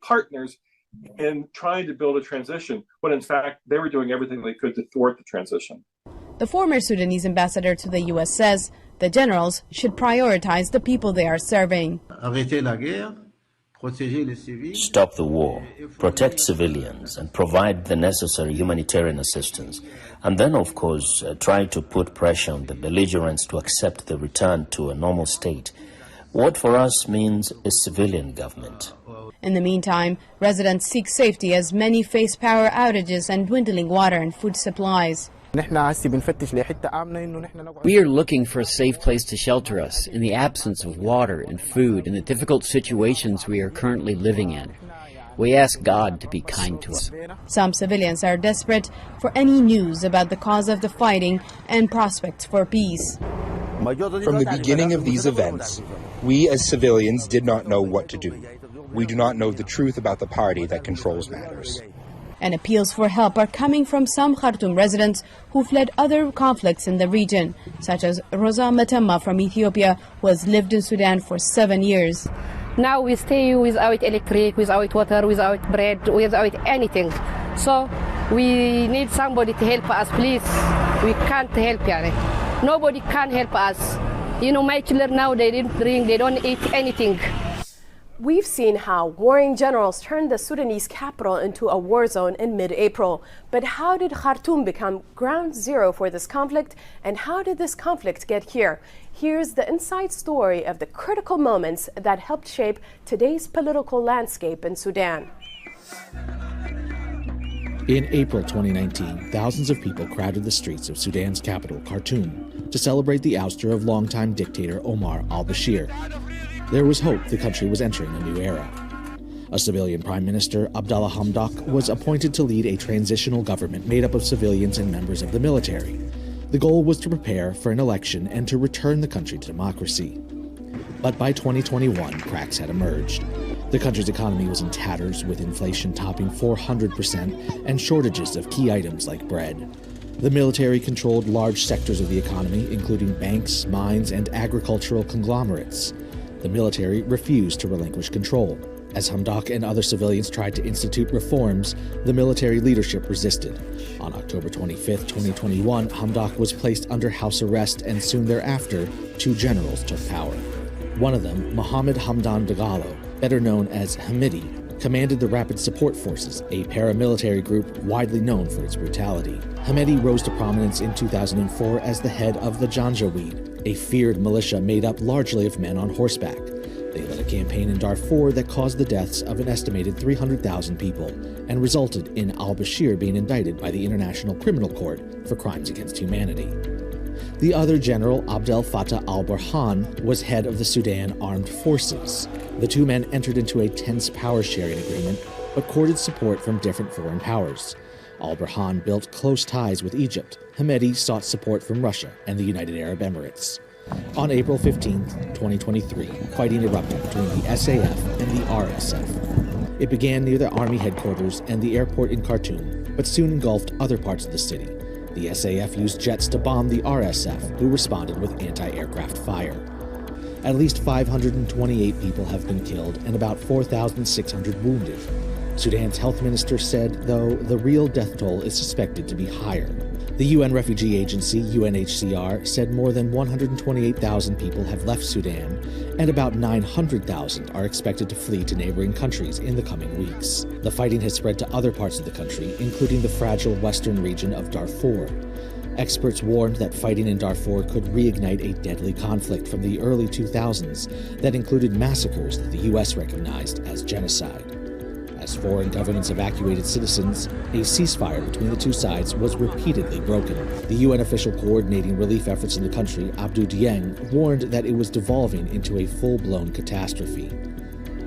partners in trying to build a transition, when in fact they were doing everything they could to thwart the transition. The former Sudanese ambassador to the U.S. says the generals should prioritize the people they are serving. Stop the war, protect civilians, and provide the necessary humanitarian assistance. And then, of course, try to put pressure on the belligerents to accept the return to a normal state. What for us means a civilian government. In the meantime, residents seek safety as many face power outages and dwindling water and food supplies. We are looking for a safe place to shelter us in the absence of water and food in the difficult situations we are currently living in. We ask God to be kind to us. Some civilians are desperate for any news about the cause of the fighting and prospects for peace. From the beginning of these events, we as civilians did not know what to do. We do not know the truth about the party that controls matters. And appeals for help are coming from some Khartoum residents who fled other conflicts in the region, such as Rosa Matama from Ethiopia, who has lived in Sudan for 7 years. Now we stay without electric, without water, without bread, without anything. So we need somebody to help us, please. We can't help here. Nobody can help us. You know, my children now, they didn't drink, they don't eat anything. We've seen how warring generals turned the Sudanese capital into a war zone in mid-April. But how did Khartoum become ground zero for this conflict? And how did this conflict get here? Here's the inside story of the critical moments that helped shape today's political landscape in Sudan. In April 2019, thousands of people crowded the streets of Sudan's capital, Khartoum, to celebrate the ouster of longtime dictator Omar al-Bashir. There was hope the country was entering a new era. A civilian prime minister, Abdallah Hamdok, was appointed to lead a transitional government made up of civilians and members of the military. The goal was to prepare for an election and to return the country to democracy. But by 2021, cracks had emerged. The country's economy was in tatters, with inflation topping 400% and shortages of key items like bread. The military controlled large sectors of the economy, including banks, mines, and agricultural conglomerates. The military refused to relinquish control. As Hamdok and other civilians tried to institute reforms, the military leadership resisted. On October 25, 2021, Hamdok was placed under house arrest, and soon thereafter, two generals took power. One of them, Mohammed Hamdan Dagalo, better known as Hemeti, commanded the Rapid Support Forces, a paramilitary group widely known for its brutality. Hemeti rose to prominence in 2004 as the head of the Janjaweed, a feared militia made up largely of men on horseback. They led a campaign in Darfur that caused the deaths of an estimated 300,000 people and resulted in al-Bashir being indicted by the International Criminal Court for crimes against humanity. The other general, Abdel Fattah al-Burhan, was head of the Sudan Armed Forces. The two men entered into a tense power-sharing agreement, but courted support from different foreign powers. Al-Burhan built close ties with Egypt. Hemeti sought support from Russia and the United Arab Emirates. On April 15, 2023, fighting erupted between the SAF and the RSF. It began near the army headquarters and the airport in Khartoum, but soon engulfed other parts of the city. The SAF used jets to bomb the RSF, who responded with anti-aircraft fire. At least 528 people have been killed and about 4,600 wounded. Sudan's health minister said, though, the real death toll is suspected to be higher. The UN refugee agency, UNHCR, said more than 128,000 people have left Sudan, and about 900,000 are expected to flee to neighboring countries in the coming weeks. The fighting has spread to other parts of the country, including the fragile western region of Darfur. Experts warned that fighting in Darfur could reignite a deadly conflict from the early 2000s that included massacres that the U.S. recognized as genocide. As foreign governments evacuated citizens, a ceasefire between the two sides was repeatedly broken. The UN official coordinating relief efforts in the country, Abdou Dieng, warned that it was devolving into a full-blown catastrophe.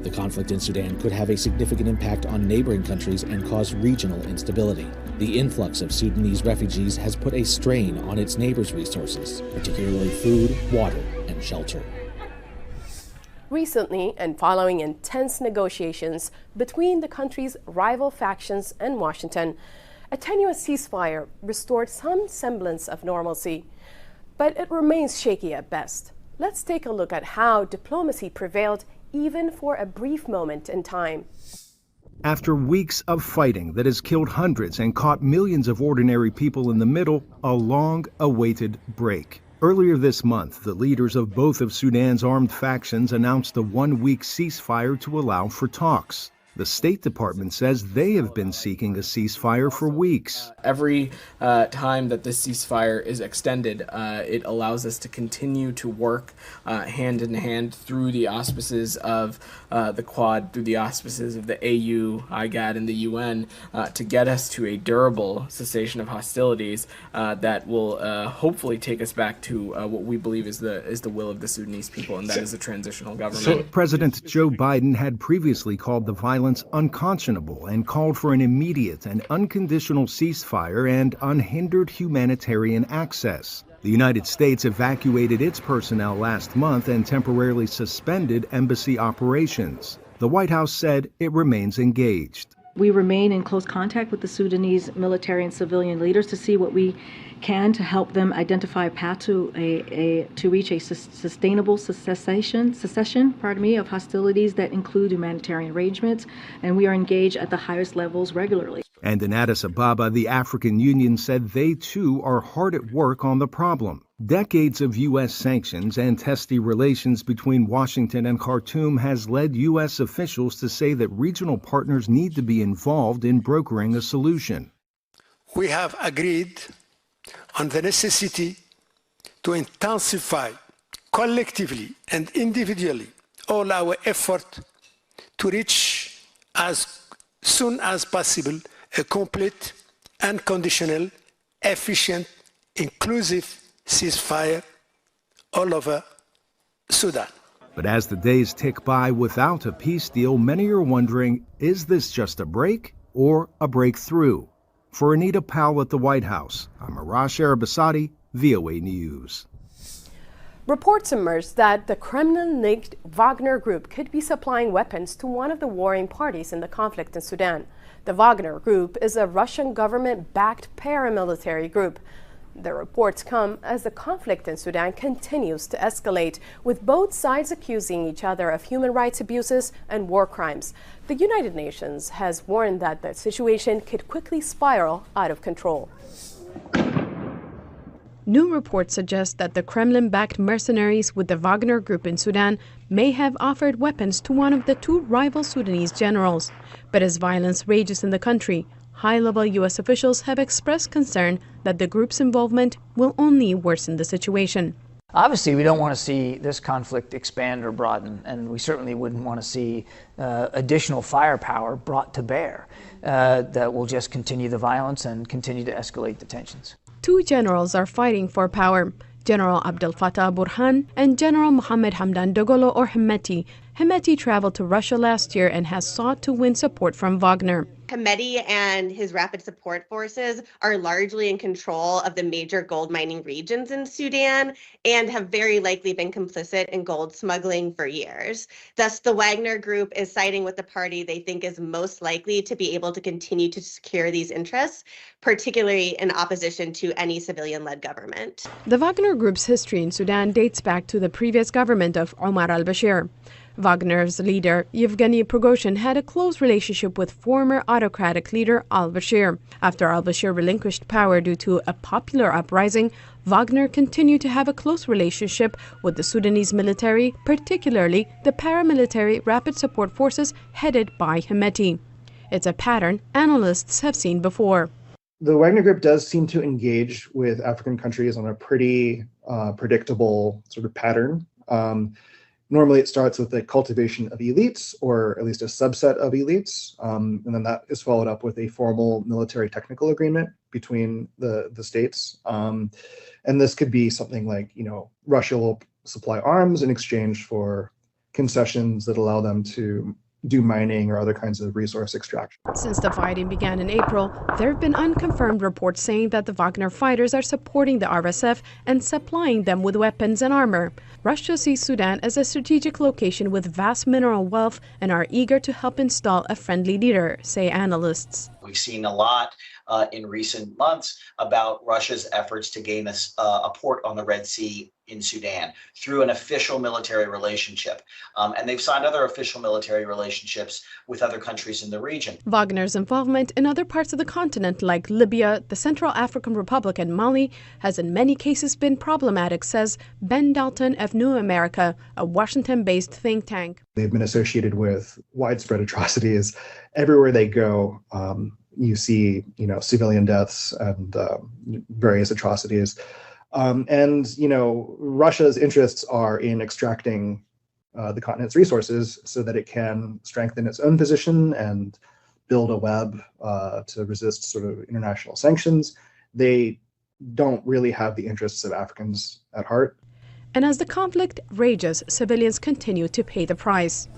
The conflict in Sudan could have a significant impact on neighboring countries and cause regional instability. The influx of Sudanese refugees has put a strain on its neighbors' resources, particularly food, water, and shelter. Recently, and following intense negotiations between the country's rival factions and Washington, a tenuous ceasefire restored some semblance of normalcy. But it remains shaky at best. Let's take a look at how diplomacy prevailed even for a brief moment in time. After weeks of fighting that has killed hundreds and caught millions of ordinary people in the middle, a long-awaited break. Earlier this month, the leaders of both of Sudan's armed factions announced a one-week ceasefire to allow for talks. The State Department says they have been seeking a ceasefire for weeks. Every time that this ceasefire is extended, it allows us to continue to work hand in hand through the auspices of the Quad, through the auspices of the AU, IGAD, and the UN to get us to a durable cessation of hostilities that will hopefully take us back to what we believe is the will of the Sudanese people, and that is a transitional government. President Joe Biden had previously called the violence unconscionable and called for an immediate and unconditional ceasefire and unhindered humanitarian access. The United States evacuated its personnel last month and temporarily suspended embassy operations. The White House said it remains engaged. We remain in close contact with the Sudanese military and civilian leaders to see what we can to help them identify a path to reach a sustainable cessation of hostilities that include humanitarian arrangements, and we are engaged at the highest levels regularly. And in Addis Ababa, the African Union said they too are hard at work on the problem. Decades of U.S. sanctions and testy relations between Washington and Khartoum has led U.S. officials to say that regional partners need to be involved in brokering a solution. We have agreed on the necessity to intensify collectively and individually all our effort to reach as soon as possible a complete, unconditional, efficient, inclusive ceasefire all over Sudan. But as the days tick by without a peace deal, many are wondering, is this just a break or a breakthrough? For Anita Powell at the White House, I'm Arash Arabasadi, VOA News. Reports emerged that the Kremlin-linked Wagner Group could be supplying weapons to one of the warring parties in the conflict in Sudan. The Wagner Group is a Russian government-backed paramilitary group. The reports come as the conflict in Sudan continues to escalate, with both sides accusing each other of human rights abuses and war crimes. The United Nations has warned that the situation could quickly spiral out of control. New reports suggest that the Kremlin-backed mercenaries with the Wagner Group in Sudan may have offered weapons to one of the two rival Sudanese generals. But as violence rages in the country, high-level U.S. officials have expressed concern that the group's involvement will only worsen the situation. Obviously, we don't want to see this conflict expand or broaden, and we certainly wouldn't want to see additional firepower brought to bear that will just continue the violence and continue to escalate the tensions. Two generals are fighting for power, General Abdel Fattah Burhan and General Mohammed Hamdan Dagalo or Hemeti. Hemeti traveled to Russia last year and has sought to win support from Wagner. Hemeti and his rapid support forces are largely in control of the major gold mining regions in Sudan and have very likely been complicit in gold smuggling for years. Thus, the Wagner Group is siding with the party they think is most likely to be able to continue to secure these interests, particularly in opposition to any civilian-led government. The Wagner Group's history in Sudan dates back to the previous government of Omar al-Bashir. Wagner's leader, Yevgeny Prigozhin, had a close relationship with former autocratic leader al-Bashir. After al-Bashir relinquished power due to a popular uprising, Wagner continued to have a close relationship with the Sudanese military, particularly the paramilitary rapid support forces headed by Hemeti. It's a pattern analysts have seen before. the Wagner Group does seem to engage with African countries on a pretty predictable sort of pattern. Normally, it starts with the cultivation of elites, or at least a subset of elites, and then that is followed up with a formal military technical agreement between the states. And this could be something like, Russia will supply arms in exchange for concessions that allow them to do mining or other kinds of resource extraction. Since the fighting began in April, there have been unconfirmed reports saying that the Wagner fighters are supporting the RSF and supplying them with weapons and armor. Russia sees Sudan as a strategic location with vast mineral wealth and are eager to help install a friendly leader, say analysts. We've seen a lot in recent months about Russia's efforts to gain a port on the Red Sea in Sudan through an official military relationship. And they've signed other official military relationships with other countries in the region. Wagner's involvement in other parts of the continent like Libya, the Central African Republic, and Mali has in many cases been problematic, says Ben Dalton of New America, a Washington-based think tank. They've been associated with widespread atrocities. Everywhere they go, you see, civilian deaths and various atrocities. Russia's interests are in extracting the continent's resources so that it can strengthen its own position and build a web to resist sort of international sanctions. They don't really have the interests of Africans at heart. And as the conflict rages, civilians continue to pay the price.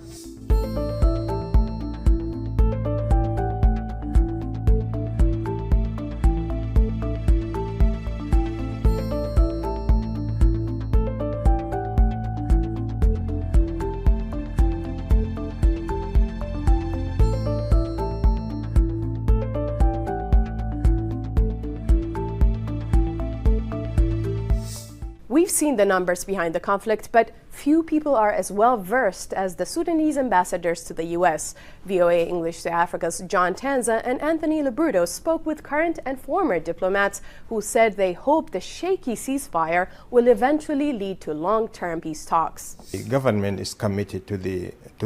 We've seen the numbers behind the conflict, but few people are as well versed as the Sudanese ambassadors to the U.S. VOA English to Africa's John Tanza and Anthony Labruto spoke with current and former diplomats who said they hope the shaky ceasefire will eventually lead to long-term peace talks. The government is committed to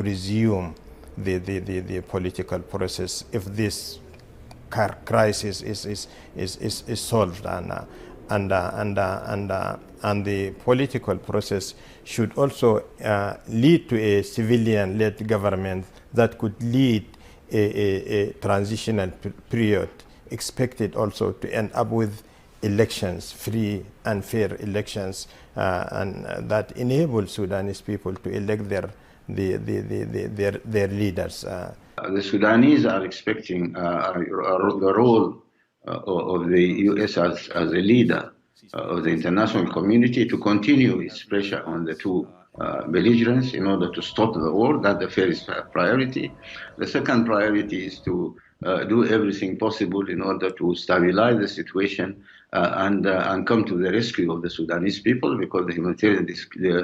resume the political process if this crisis is solved, and the political process should also lead to a civilian-led government that could lead a transitional period, expected also to end up with elections, free and fair elections, and that enable Sudanese people to elect their leaders. The Sudanese are expecting the role of the U.S. as a leader of the international community to continue its pressure on the two belligerents in order to stop the war. That's the first priority. The second priority is to do everything possible in order to stabilize the situation and come to the rescue of the Sudanese people, because the humanitarian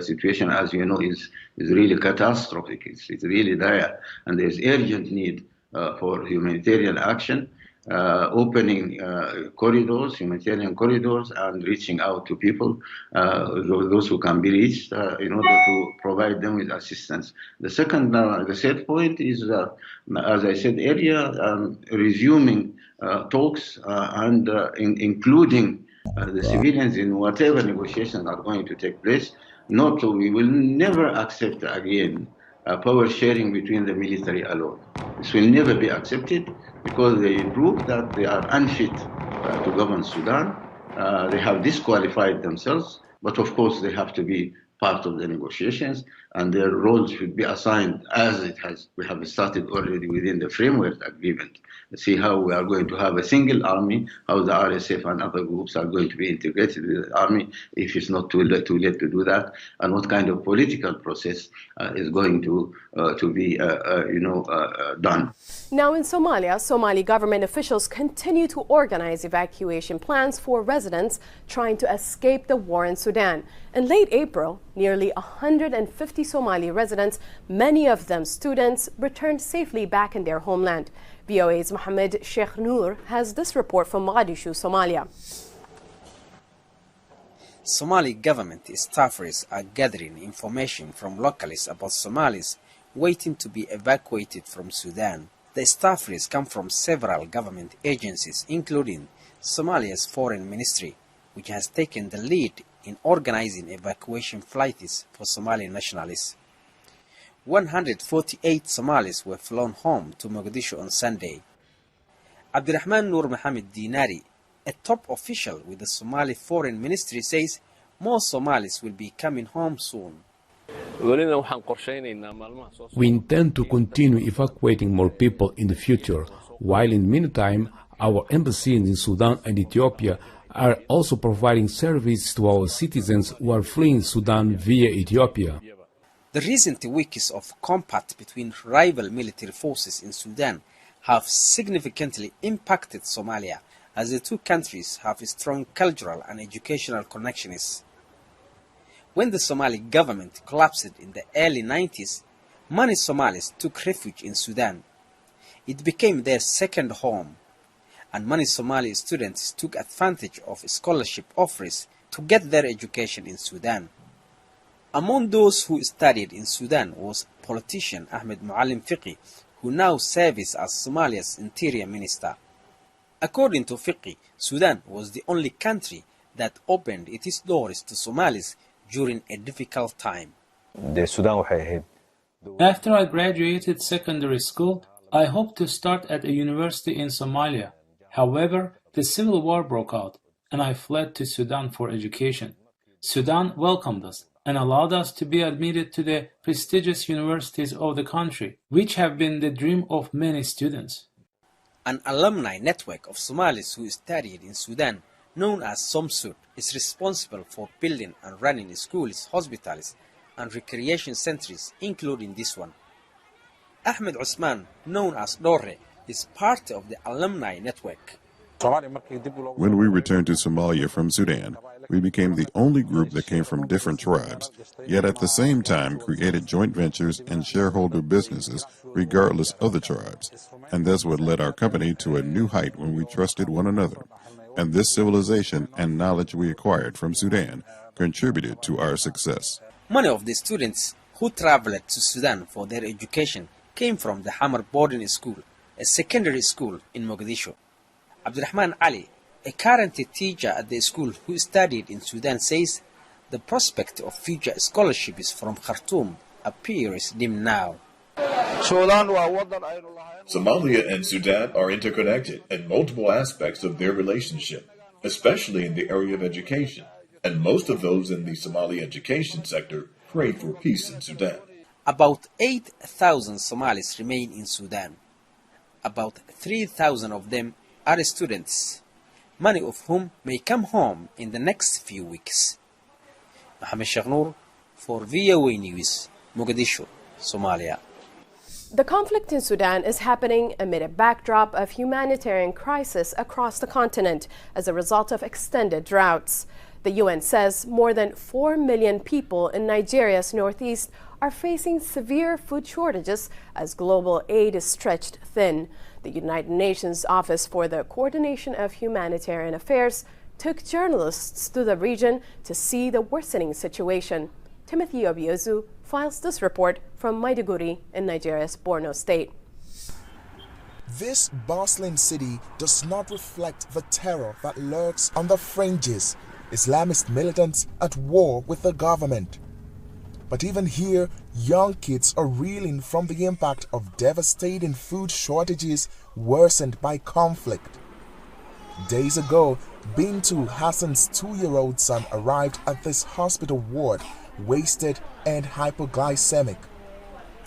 situation, as you know, is really catastrophic. It's really dire, and there's urgent need for humanitarian action. Opening corridors, humanitarian corridors, and reaching out to people, those who can be reached, in order to provide them with assistance. The third point is, as I said earlier, resuming talks and including the civilians in whatever negotiations are going to take place. We will never accept again power sharing between the military alone. This will never be accepted, because they prove that they are unfit to govern Sudan. They have disqualified themselves, but of course they have to be part of the negotiations, and their roles should be assigned as we have started already within the framework agreement. See how we are going to have a single army, how the RSF and other groups are going to be integrated with the army, if it's not too late to do that, and what kind of political process is going to be done. Now in Somalia, Somali government officials continue to organize evacuation plans for residents trying to escape the war in Sudan. In late April, nearly 150 Somali residents, many of them students, returned safely back in their homeland. VOA's Mohammed Sheikh Noor has this report from Mogadishu, Somalia. Somali government staffers are gathering information from locals about Somalis waiting to be evacuated from Sudan. The staffers come from several government agencies, including Somalia's foreign ministry, which has taken the lead in organizing evacuation flights for Somali nationalists. 148 Somalis were flown home to Mogadishu on Sunday. Abdurrahman Nur Mohammed Dinari, a top official with the Somali Foreign Ministry, says more Somalis will be coming home soon. We intend to continue evacuating more people in the future, while in the meantime, our embassies in Sudan and Ethiopia are also providing service to our citizens who are fleeing Sudan via Ethiopia. The recent weeks of combat between rival military forces in Sudan have significantly impacted Somalia, as the two countries have strong cultural and educational connections. When the Somali government collapsed in the early 90s, many Somalis took refuge in Sudan. It became their second home, and many Somali students took advantage of scholarship offers to get their education in Sudan. Among those who studied in Sudan was politician Ahmed Muallim Fiqi, who now serves as Somalia's interior minister. According to Fiqi, Sudan was the only country that opened its doors to Somalis during a difficult time. After I graduated secondary school, I hoped to start at a university in Somalia. However, the civil war broke out, and I fled to Sudan for education. Sudan welcomed us and allowed us to be admitted to the prestigious universities of the country, which have been the dream of many students. An alumni network of Somalis who studied in Sudan, known as SOMSUD, is responsible for building and running schools, hospitals, and recreation centers, including this one. Ahmed Usman, known as Dore, is part of the alumni network. When we returned to Somalia from Sudan, we became the only group that came from different tribes, yet at the same time created joint ventures and shareholder businesses regardless of the tribes. And that's what led our company to a new height when we trusted one another. And this civilization and knowledge we acquired from Sudan contributed to our success. Many of the students who traveled to Sudan for their education came from the Hamar Boarding School, a secondary school in Mogadishu. Abdurrahman Ali, a current teacher at the school who studied in Sudan, says the prospect of future scholarships from Khartoum appears dim now. Somalia and Sudan are interconnected in multiple aspects of their relationship, especially in the area of education, and most of those in the Somali education sector pray for peace in Sudan. About 8,000 Somalis remain in Sudan. About 3,000 of them are students, many of whom may come home in the next few weeks. Mohammed Shaghnour for VOA News, Mogadishu, Somalia. The conflict in Sudan is happening amid a backdrop of humanitarian crisis across the continent as a result of extended droughts. The UN says more than 4 million people in Nigeria's northeast are facing severe food shortages as global aid is stretched thin. The United Nations Office for the Coordination of Humanitarian Affairs took journalists to the region to see the worsening situation. Timothy Obiozu files this report from Maiduguri in Nigeria's Borno State. This bustling city does not reflect the terror that lurks on the fringes. Islamist militants at war with the government. But even here, young kids are reeling from the impact of devastating food shortages worsened by conflict. Days ago, Bintu Hassan's 2-year-old son arrived at this hospital ward, wasted and hypoglycemic.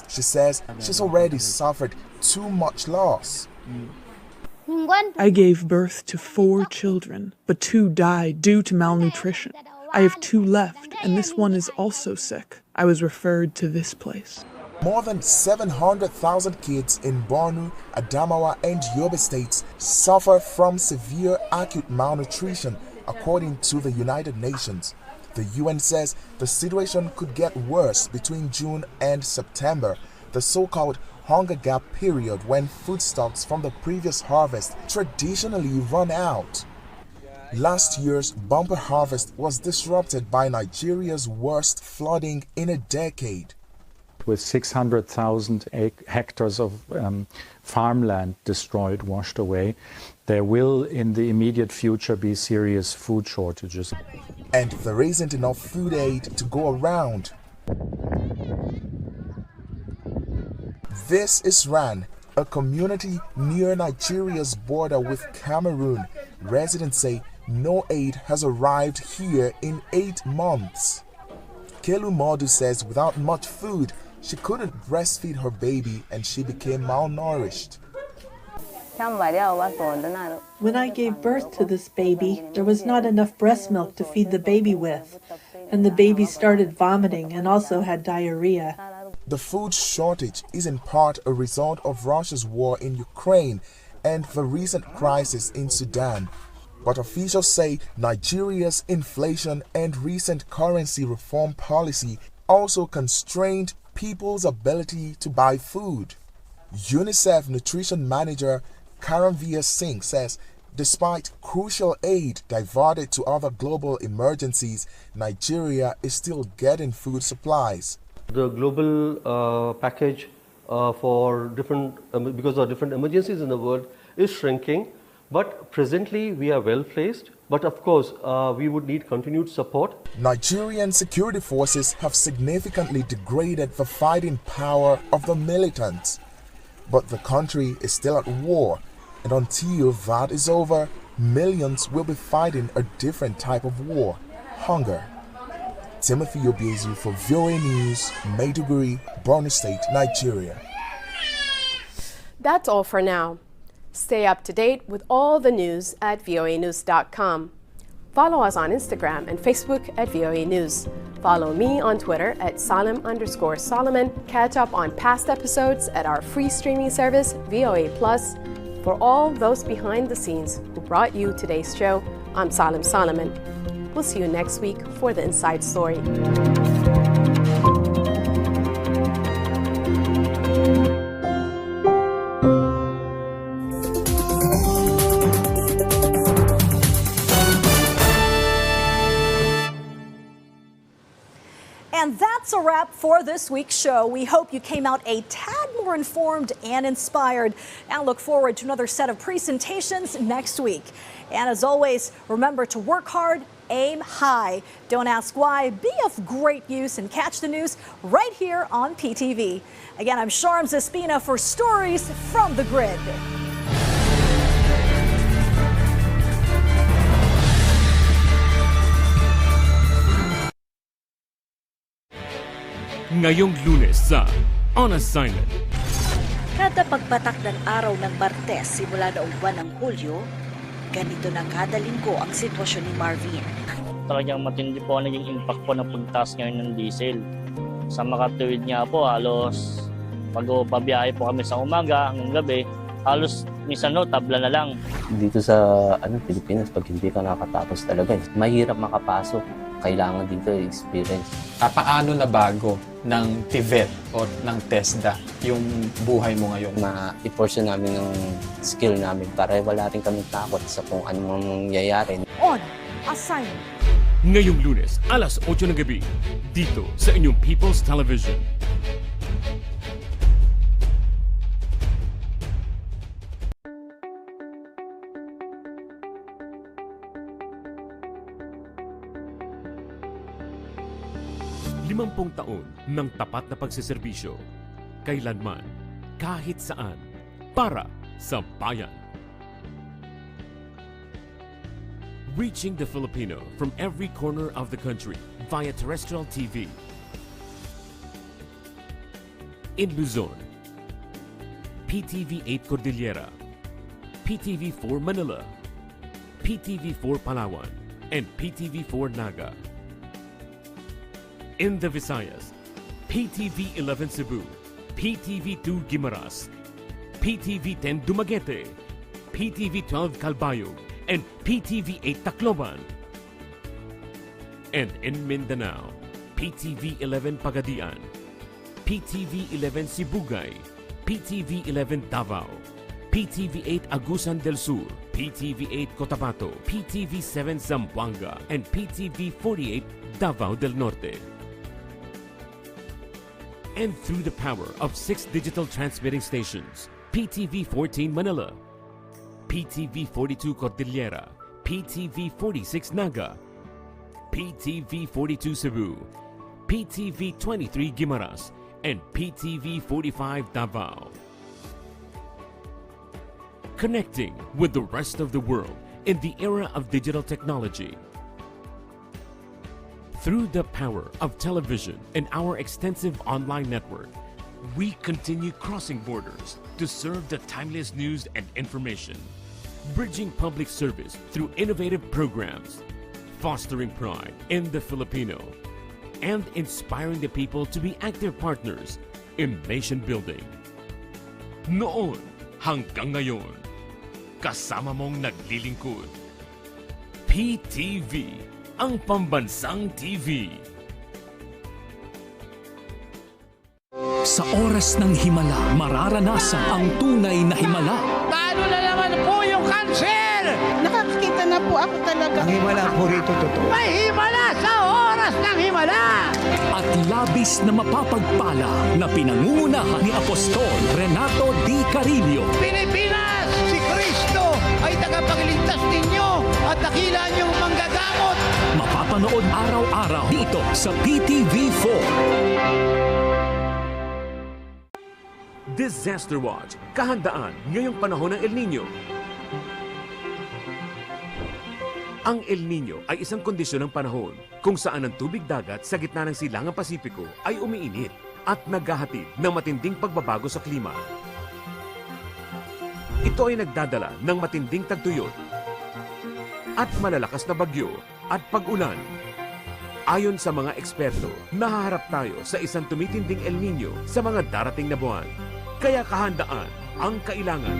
She says she's already suffered too much loss. I gave birth to 4 children, but 2 died due to malnutrition. I have 2 left, and this one is also sick. I was referred to this place. More than 700,000 kids in Borno, Adamawa, and Yobe states suffer from severe acute malnutrition, according to the United Nations. The UN says the situation could get worse between June and September, the so-called hunger gap period when foodstuffs from the previous harvest traditionally run out. Last year's bumper harvest was disrupted by Nigeria's worst flooding in a decade. with 600,000 hectares of farmland destroyed, washed away, there will in the immediate future be serious food shortages. And there isn't enough food aid to go around. This is Ran, a community near Nigeria's border with Cameroon. Residents say no aid has arrived here in 8 months. Kelu Modu says without much food, she couldn't breastfeed her baby and she became malnourished. When I gave birth to this baby, there was not enough breast milk to feed the baby with, and the baby started vomiting and also had diarrhea. The food shortage is in part a result of Russia's war in Ukraine and the recent crisis in Sudan. But officials say Nigeria's inflation and recent currency reform policy also constrained people's ability to buy food. UNICEF Nutrition Manager Karanvir Singh says despite crucial aid diverted to other global emergencies, Nigeria is still getting food supplies. The global package for different, because of different emergencies in the world, is shrinking. But presently we are well placed. But of course, we would need continued support. Nigerian security forces have significantly degraded the fighting power of the militants. But the country is still at war, and until that is over, millions will be fighting a different type of war, hunger. Timothy Obiezu for VOA News, Maiduguri, Borno State, Nigeria. That's all for now. Stay up to date with all the news at voanews.com. Follow us on Instagram and Facebook at VOA News. Follow me on Twitter at Salim_Solomon. Catch up on past episodes at our free streaming service, VOA Plus. For all those behind the scenes who brought you today's show, I'm Salim Solomon. We'll see you next week for the Inside Story. And that's a wrap for this week's show. We hope you came out a tad more informed and inspired, and look forward to another set of presentations next week. And as always, remember to work hard, aim high. Don't ask why, be of great use, and catch the news right here on PTV. Again, I'm Sharms Espina for Stories from the Grid. Ngayong Lunes sa On Assignment. Kada pagbatak ng araw ng Martes simula noong buwan ng Hulyo, ganito na kada linggo ang sitwasyon ni Marvin. Talagang matindi po ang naging impact po ng pagtaas ngayon ng diesel. Sa makatuwid nga po, halos pag-pabiyahe po kami sa umaga hanggang gabi, halos minsan tabla na lang. Dito sa Pilipinas, pag hindi ka nakatapos talaga, mahirap makapasok. Kailangan dito experience. Paano na bago ng TVET o ng TESDA yung buhay mo ngayon? Ma-i-portion namin ng skill namin para wala rin kami takot sa kung anong mangyayari. On Assignment. Ngayong Lunes, alas 8 ng gabi, dito sa inyong People's Television. Limampung taon ng tapat na pagsiserbisyo, kailanman, kahit saan, para sa bayan. Reaching the Filipino from every corner of the country via terrestrial TV. In Luzon, PTV 8 Cordillera, PTV 4 Manila, PTV 4 Palawan, and PTV 4 Naga. In the Visayas, PTV 11 Cebu, PTV 2 Guimaras, PTV 10 Dumaguete, PTV 12 Calbayog, and PTV 8 Tacloban. And in Mindanao, PTV 11 Pagadian, PTV 11 Sibugay, PTV 11 Davao, PTV 8 Agusan del Sur, PTV 8 Cotabato, PTV 7 Zamboanga, and PTV 48 Davao del Norte. and through the power of 6 digital transmitting stations: PTV 14 Manila, PTV 42 Cordillera, PTV 46 Naga, PTV 42 Cebu, PTV 23 Guimaras, and PTV 45 Davao. Connecting with the rest of the world in the era of digital technology. Through the power of television and our extensive online network, we continue crossing borders to serve the timeless news and information, bridging public service through innovative programs, fostering pride in the Filipino, and inspiring the people to be active partners in nation building. Noon hanggang ngayon, kasama mong naglilingkod. PTV, ang pambansang TV. Sa oras ng himala, mararanasan ang tunay na himala. Paano na naman po yung cancer? Nakakakita na po ako talaga. Ang himala po rito totoo. May himala sa oras ng himala! At labis na mapapagpala na pinangungunahan ni Apostol Renato D. Carillo. Pilipinas! Si Kristo ay tagapagligtas ninyo at dakila niyong manggagamot. Mapapanood araw-araw dito sa PTV4. Disaster Watch, kahandaan ngayong panahon ng El Nino. Ang El Nino ay isang kondisyon ng panahon kung saan ang tubig dagat sa gitna ng silangang Pasipiko ay umiinit at naghahatid ng matinding pagbabago sa klima. Ito ay nagdadala ng matinding tagtuyot at malalakas na bagyo at pag-ulan. Ayon sa mga eksperto, nahaharap tayo sa isang tumitinding El Nino sa mga darating na buwan. Kaya kahandaan ang kailangan.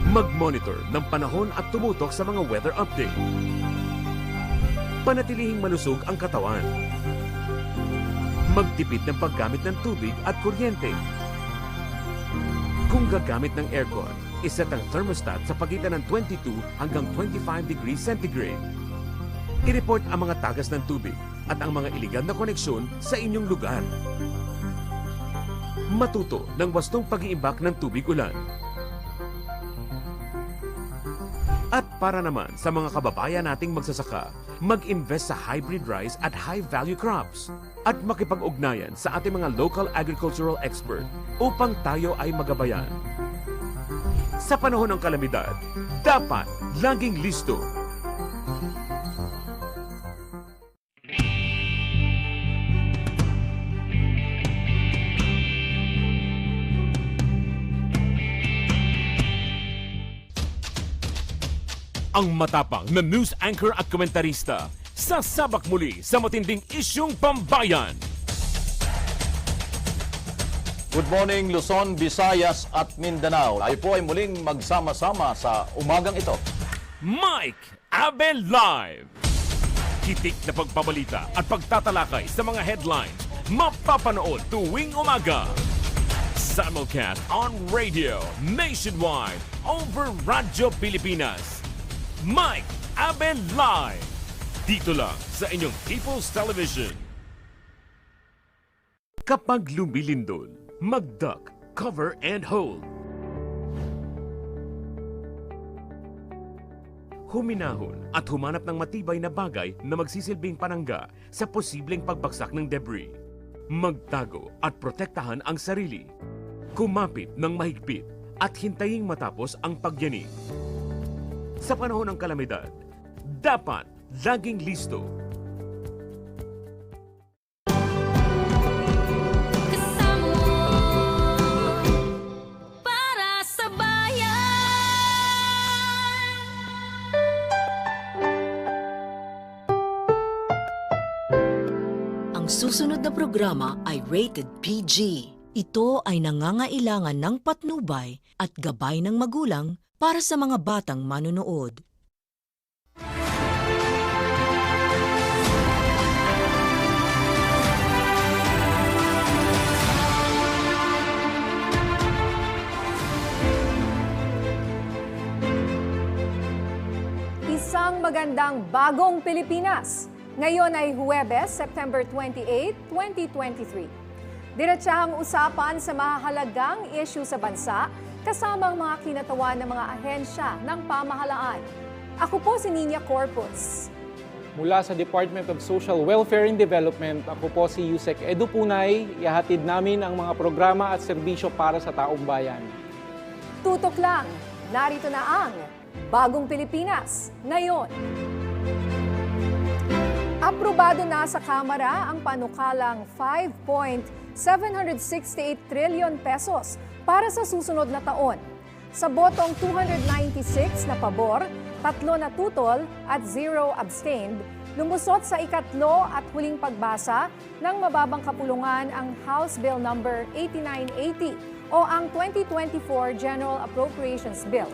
Mag-monitor ng panahon at tumutok sa mga weather update. Panatilihing malusog ang katawan. Magtipid ng paggamit ng tubig at kuryente. Kung gagamit ng aircon, iset ang thermostat sa pagitan ng 22 hanggang 25 degrees centigrade. I-report ang mga tagas ng tubig at ang mga iligal na koneksyon sa inyong lugar. Matuto ng wastong pag-iimbak ng tubig ulan. At para naman sa mga kababayan nating magsasaka, mag-invest sa hybrid rice at high-value crops at makipag-ugnayan sa ating mga local agricultural expert upang tayo ay magabayan. Sa panahon ng kalamidad, dapat laging listo. Ang matapang na news anchor at komentarista, sasabak muli sa matinding isyung pambayan. Good morning Luzon, Visayas at Mindanao. Tayo po ay muling magsama-sama sa umagang ito. Mike Abel Live. Kitik na pagpabalita at pagtatalakay sa mga headlines mapapanood tuwing umaga. Simulcast on radio nationwide over Radyo Pilipinas. Mike Abel Live. Dito lang sa inyong People's Television. Kapag lumilindol, mag-duck, cover, and hold. Huminahon at humanap ng matibay na bagay na magsisilbing panangga sa posibleng pagbagsak ng debris. Magtago at protektahan ang sarili. Kumapit ng mahigpit at hintaying matapos ang pagyanig. Sa panahon ng kalamidad, dapat laging listo. Para sa bayan. Ang susunod na programa ay rated PG. Ito ay nangangailangan ng patnubay at gabay ng magulang para sa mga batang manonood. Isang magandang bagong Pilipinas. Ngayon ay Huwebes, September 28, 2023. Diretsahang usapan sa mahahalagang issue sa bansa kasama ang mga kinatawan ng mga ahensya ng pamahalaan. Ako po si Nina Corpus. Mula sa Department of Social Welfare and Development, ako po si Yusek Edu Punay. Ihahatid namin ang mga programa at serbisyo para sa taong bayan. Tutok lang, narito na ang Bagong Pilipinas ngayon. Aprobado na sa Kamara ang panukalang 5.768 trillion pesos para sa susunod na taon. Sa botong 296 na pabor, 3 na tutol at 0 abstained, lumusot sa ikatlo at huling pagbasa ng mababang kapulungan ang House Bill No. 8980 o ang 2024 General Appropriations Bill.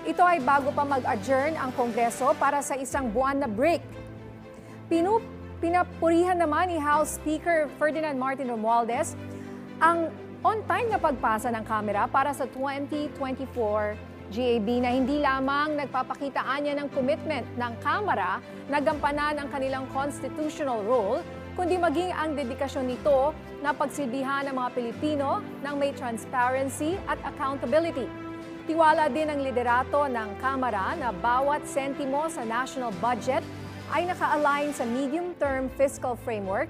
Ito ay bago pa mag-adjourn ang Kongreso para sa isang buwan na break. Pinapurihan naman ni House Speaker Ferdinand Martin Romualdez ang on-time na pagpasa ng Kamara para sa 2024 GAB na hindi lamang nagpapakitaan niya ng commitment ng Kamara na gampanan ang kanilang constitutional role, kundi maging ang dedikasyon nito na pagsilbihan ng mga Pilipino ng may transparency at accountability. Tiwala din ang liderato ng Kamara na bawat sentimo sa national budget ay naka-align sa medium-term fiscal framework,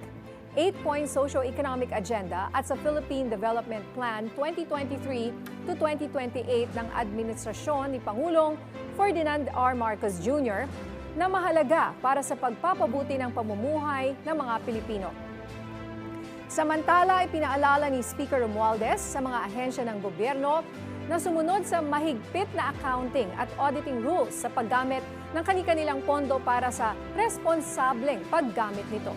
8-point socio-economic agenda at sa Philippine Development Plan 2023 to 2028 ng administrasyon ni Pangulong Ferdinand R. Marcos Jr. na mahalaga para sa pagpapabuti ng pamumuhay ng mga Pilipino. Samantala, ipinaalala ni Speaker Romualdez sa mga ahensya ng gobyerno na sumunod sa mahigpit na accounting at auditing rules sa paggamit ng kani-kanilang pondo para sa responsableng paggamit nito.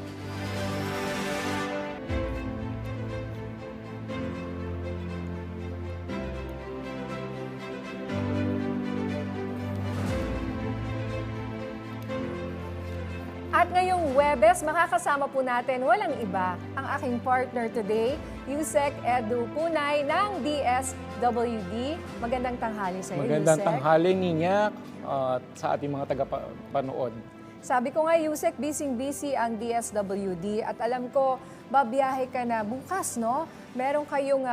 At ngayong Huwebes, makakasama po natin walang iba ang aking partner today, Yusek Edu Punay ng DSWD. Magandang tanghali sa iyo, Magandang Yusek. tanghali, Ninya, sa ating mga tagapanood. Sabi ko nga, Yusek, busy-busy ang DSWD at alam ko, babiyahe ka na bukas, no? Meron kayong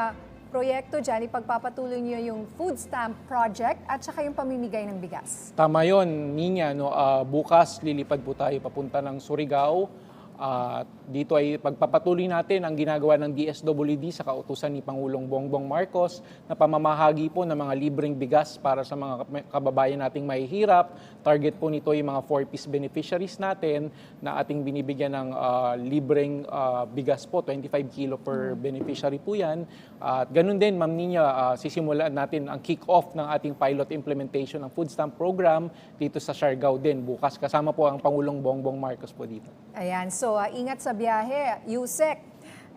proyekto dyan, ipagpapatuloy niyo yung food stamp project at saka yung pamimigay ng bigas. Tama yun, Ninya. No? Bukas, lilipad po tayo papunta ng Surigao. Dito ay pagpapatuloy natin ang ginagawa ng DSWD sa kautusan ni Pangulong Bongbong Marcos na pamamahagi po ng mga libreng bigas para sa mga kababayan nating mahihirap. Target po nito yung mga 4-piece beneficiaries natin na ating binibigyan ng libreng bigas po, 25 kilo per beneficiary po yan. At ganun din, Ma'am Ninya, sisimulan natin ang kick-off ng ating pilot implementation ng food stamp program dito sa Siargao din bukas. Kasama po ang Pangulong Bongbong Marcos po dito. Ayan, so ingat sa biyahe, Yusek.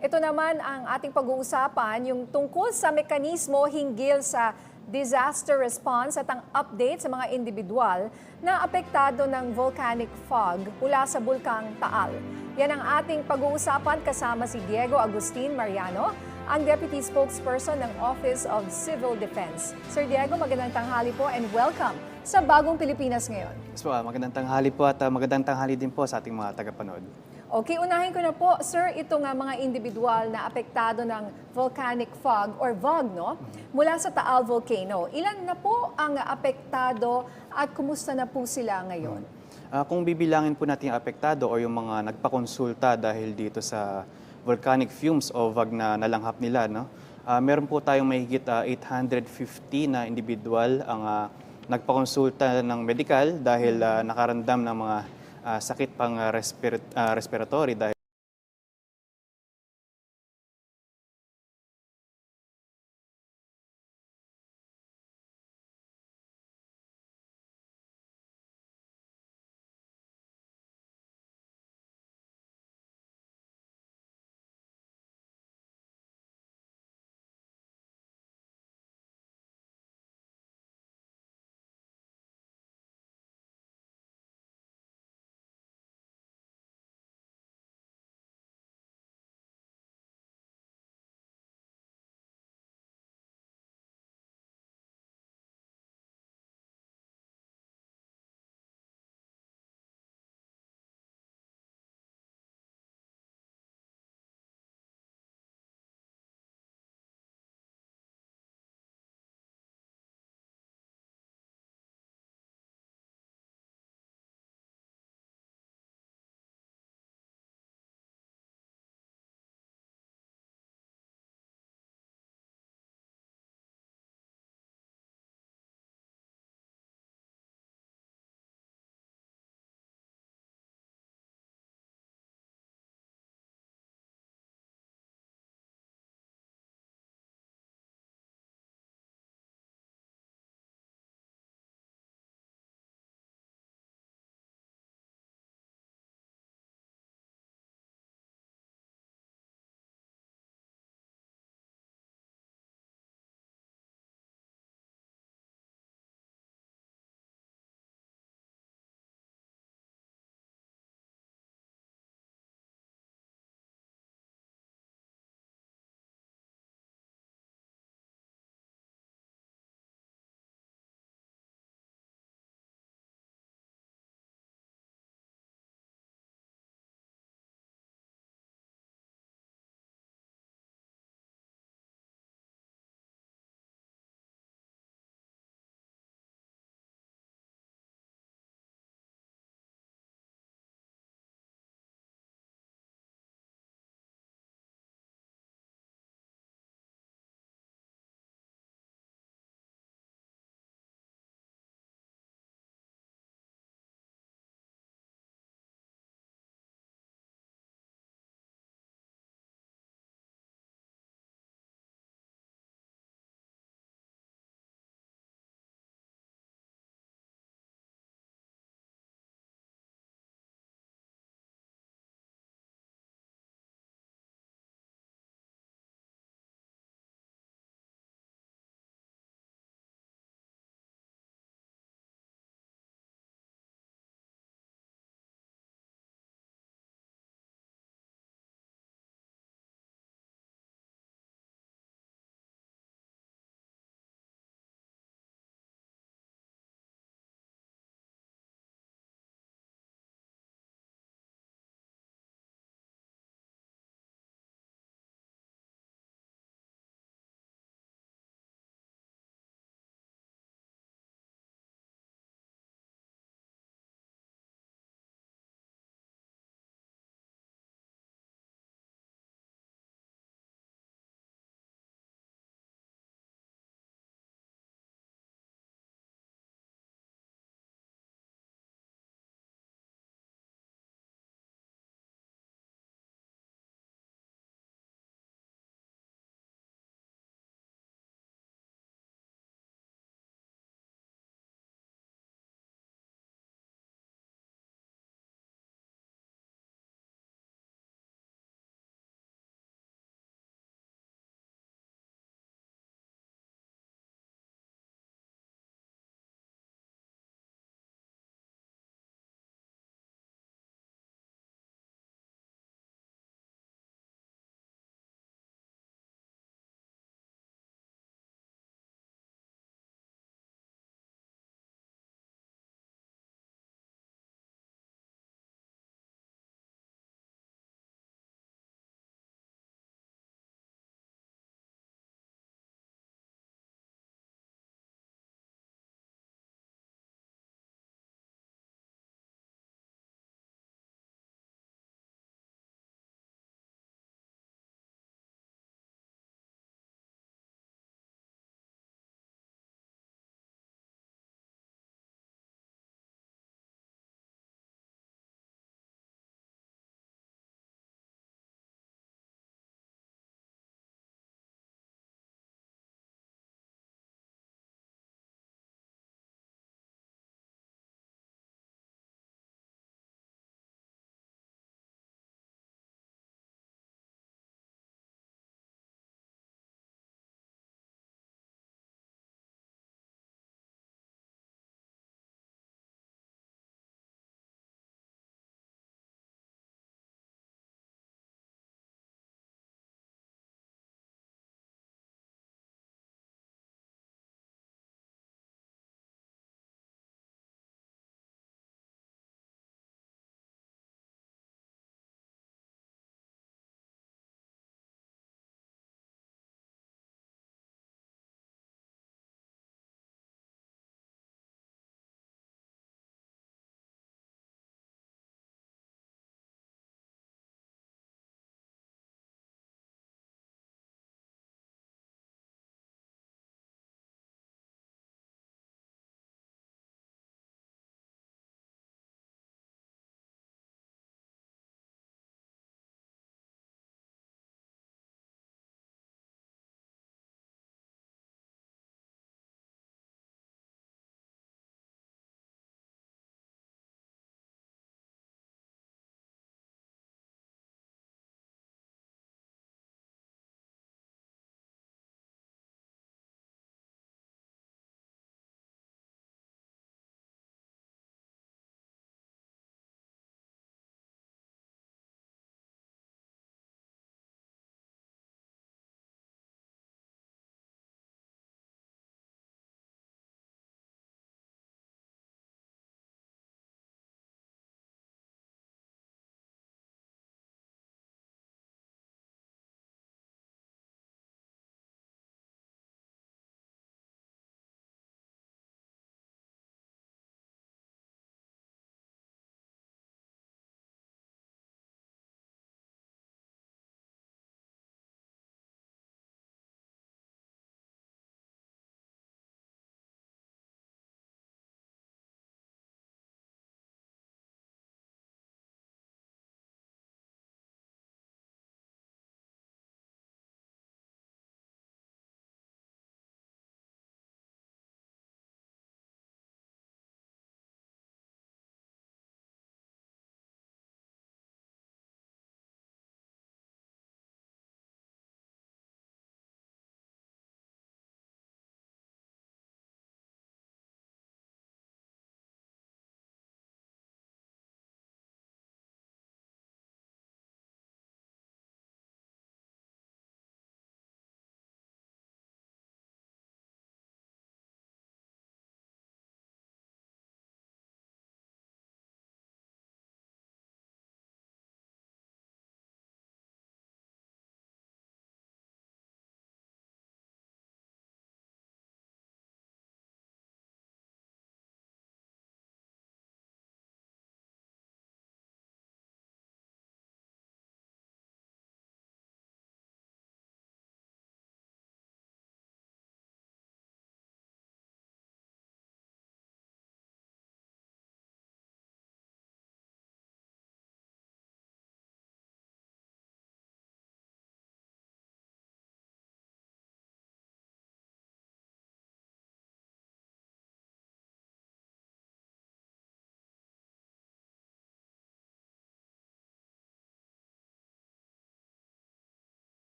Ito naman ang ating pag-uusapan, yung tungkol sa mekanismo hinggil sa disaster response at ang update sa mga individual na apektado ng volcanic fog mula sa Bulkang Taal. Yan ang ating pag-uusapan kasama si Diego Agustin Mariano, ang Deputy Spokesperson ng Office of Civil Defense. Sir Diego, magandang tanghali po and welcome sa Bagong Pilipinas ngayon. So, magandang tanghali po at magandang tanghali din po sa ating mga tagapanood. Okay, unahin ko na po, sir, ito nga mga individual na apektado ng volcanic fog or VOG, no? Mula sa Taal Volcano. Ilan na po ang apektado at kumusta na po sila ngayon? Kung bibilangin po natin yung apektado o yung mga nagpakonsulta dahil dito sa volcanic fumes o VOG na nalanghap nila, no? Meron po tayong mahigit 850 na individual ang nagpakonsulta ng medical dahil nakaramdam ng mga sakit pang respiratory dahil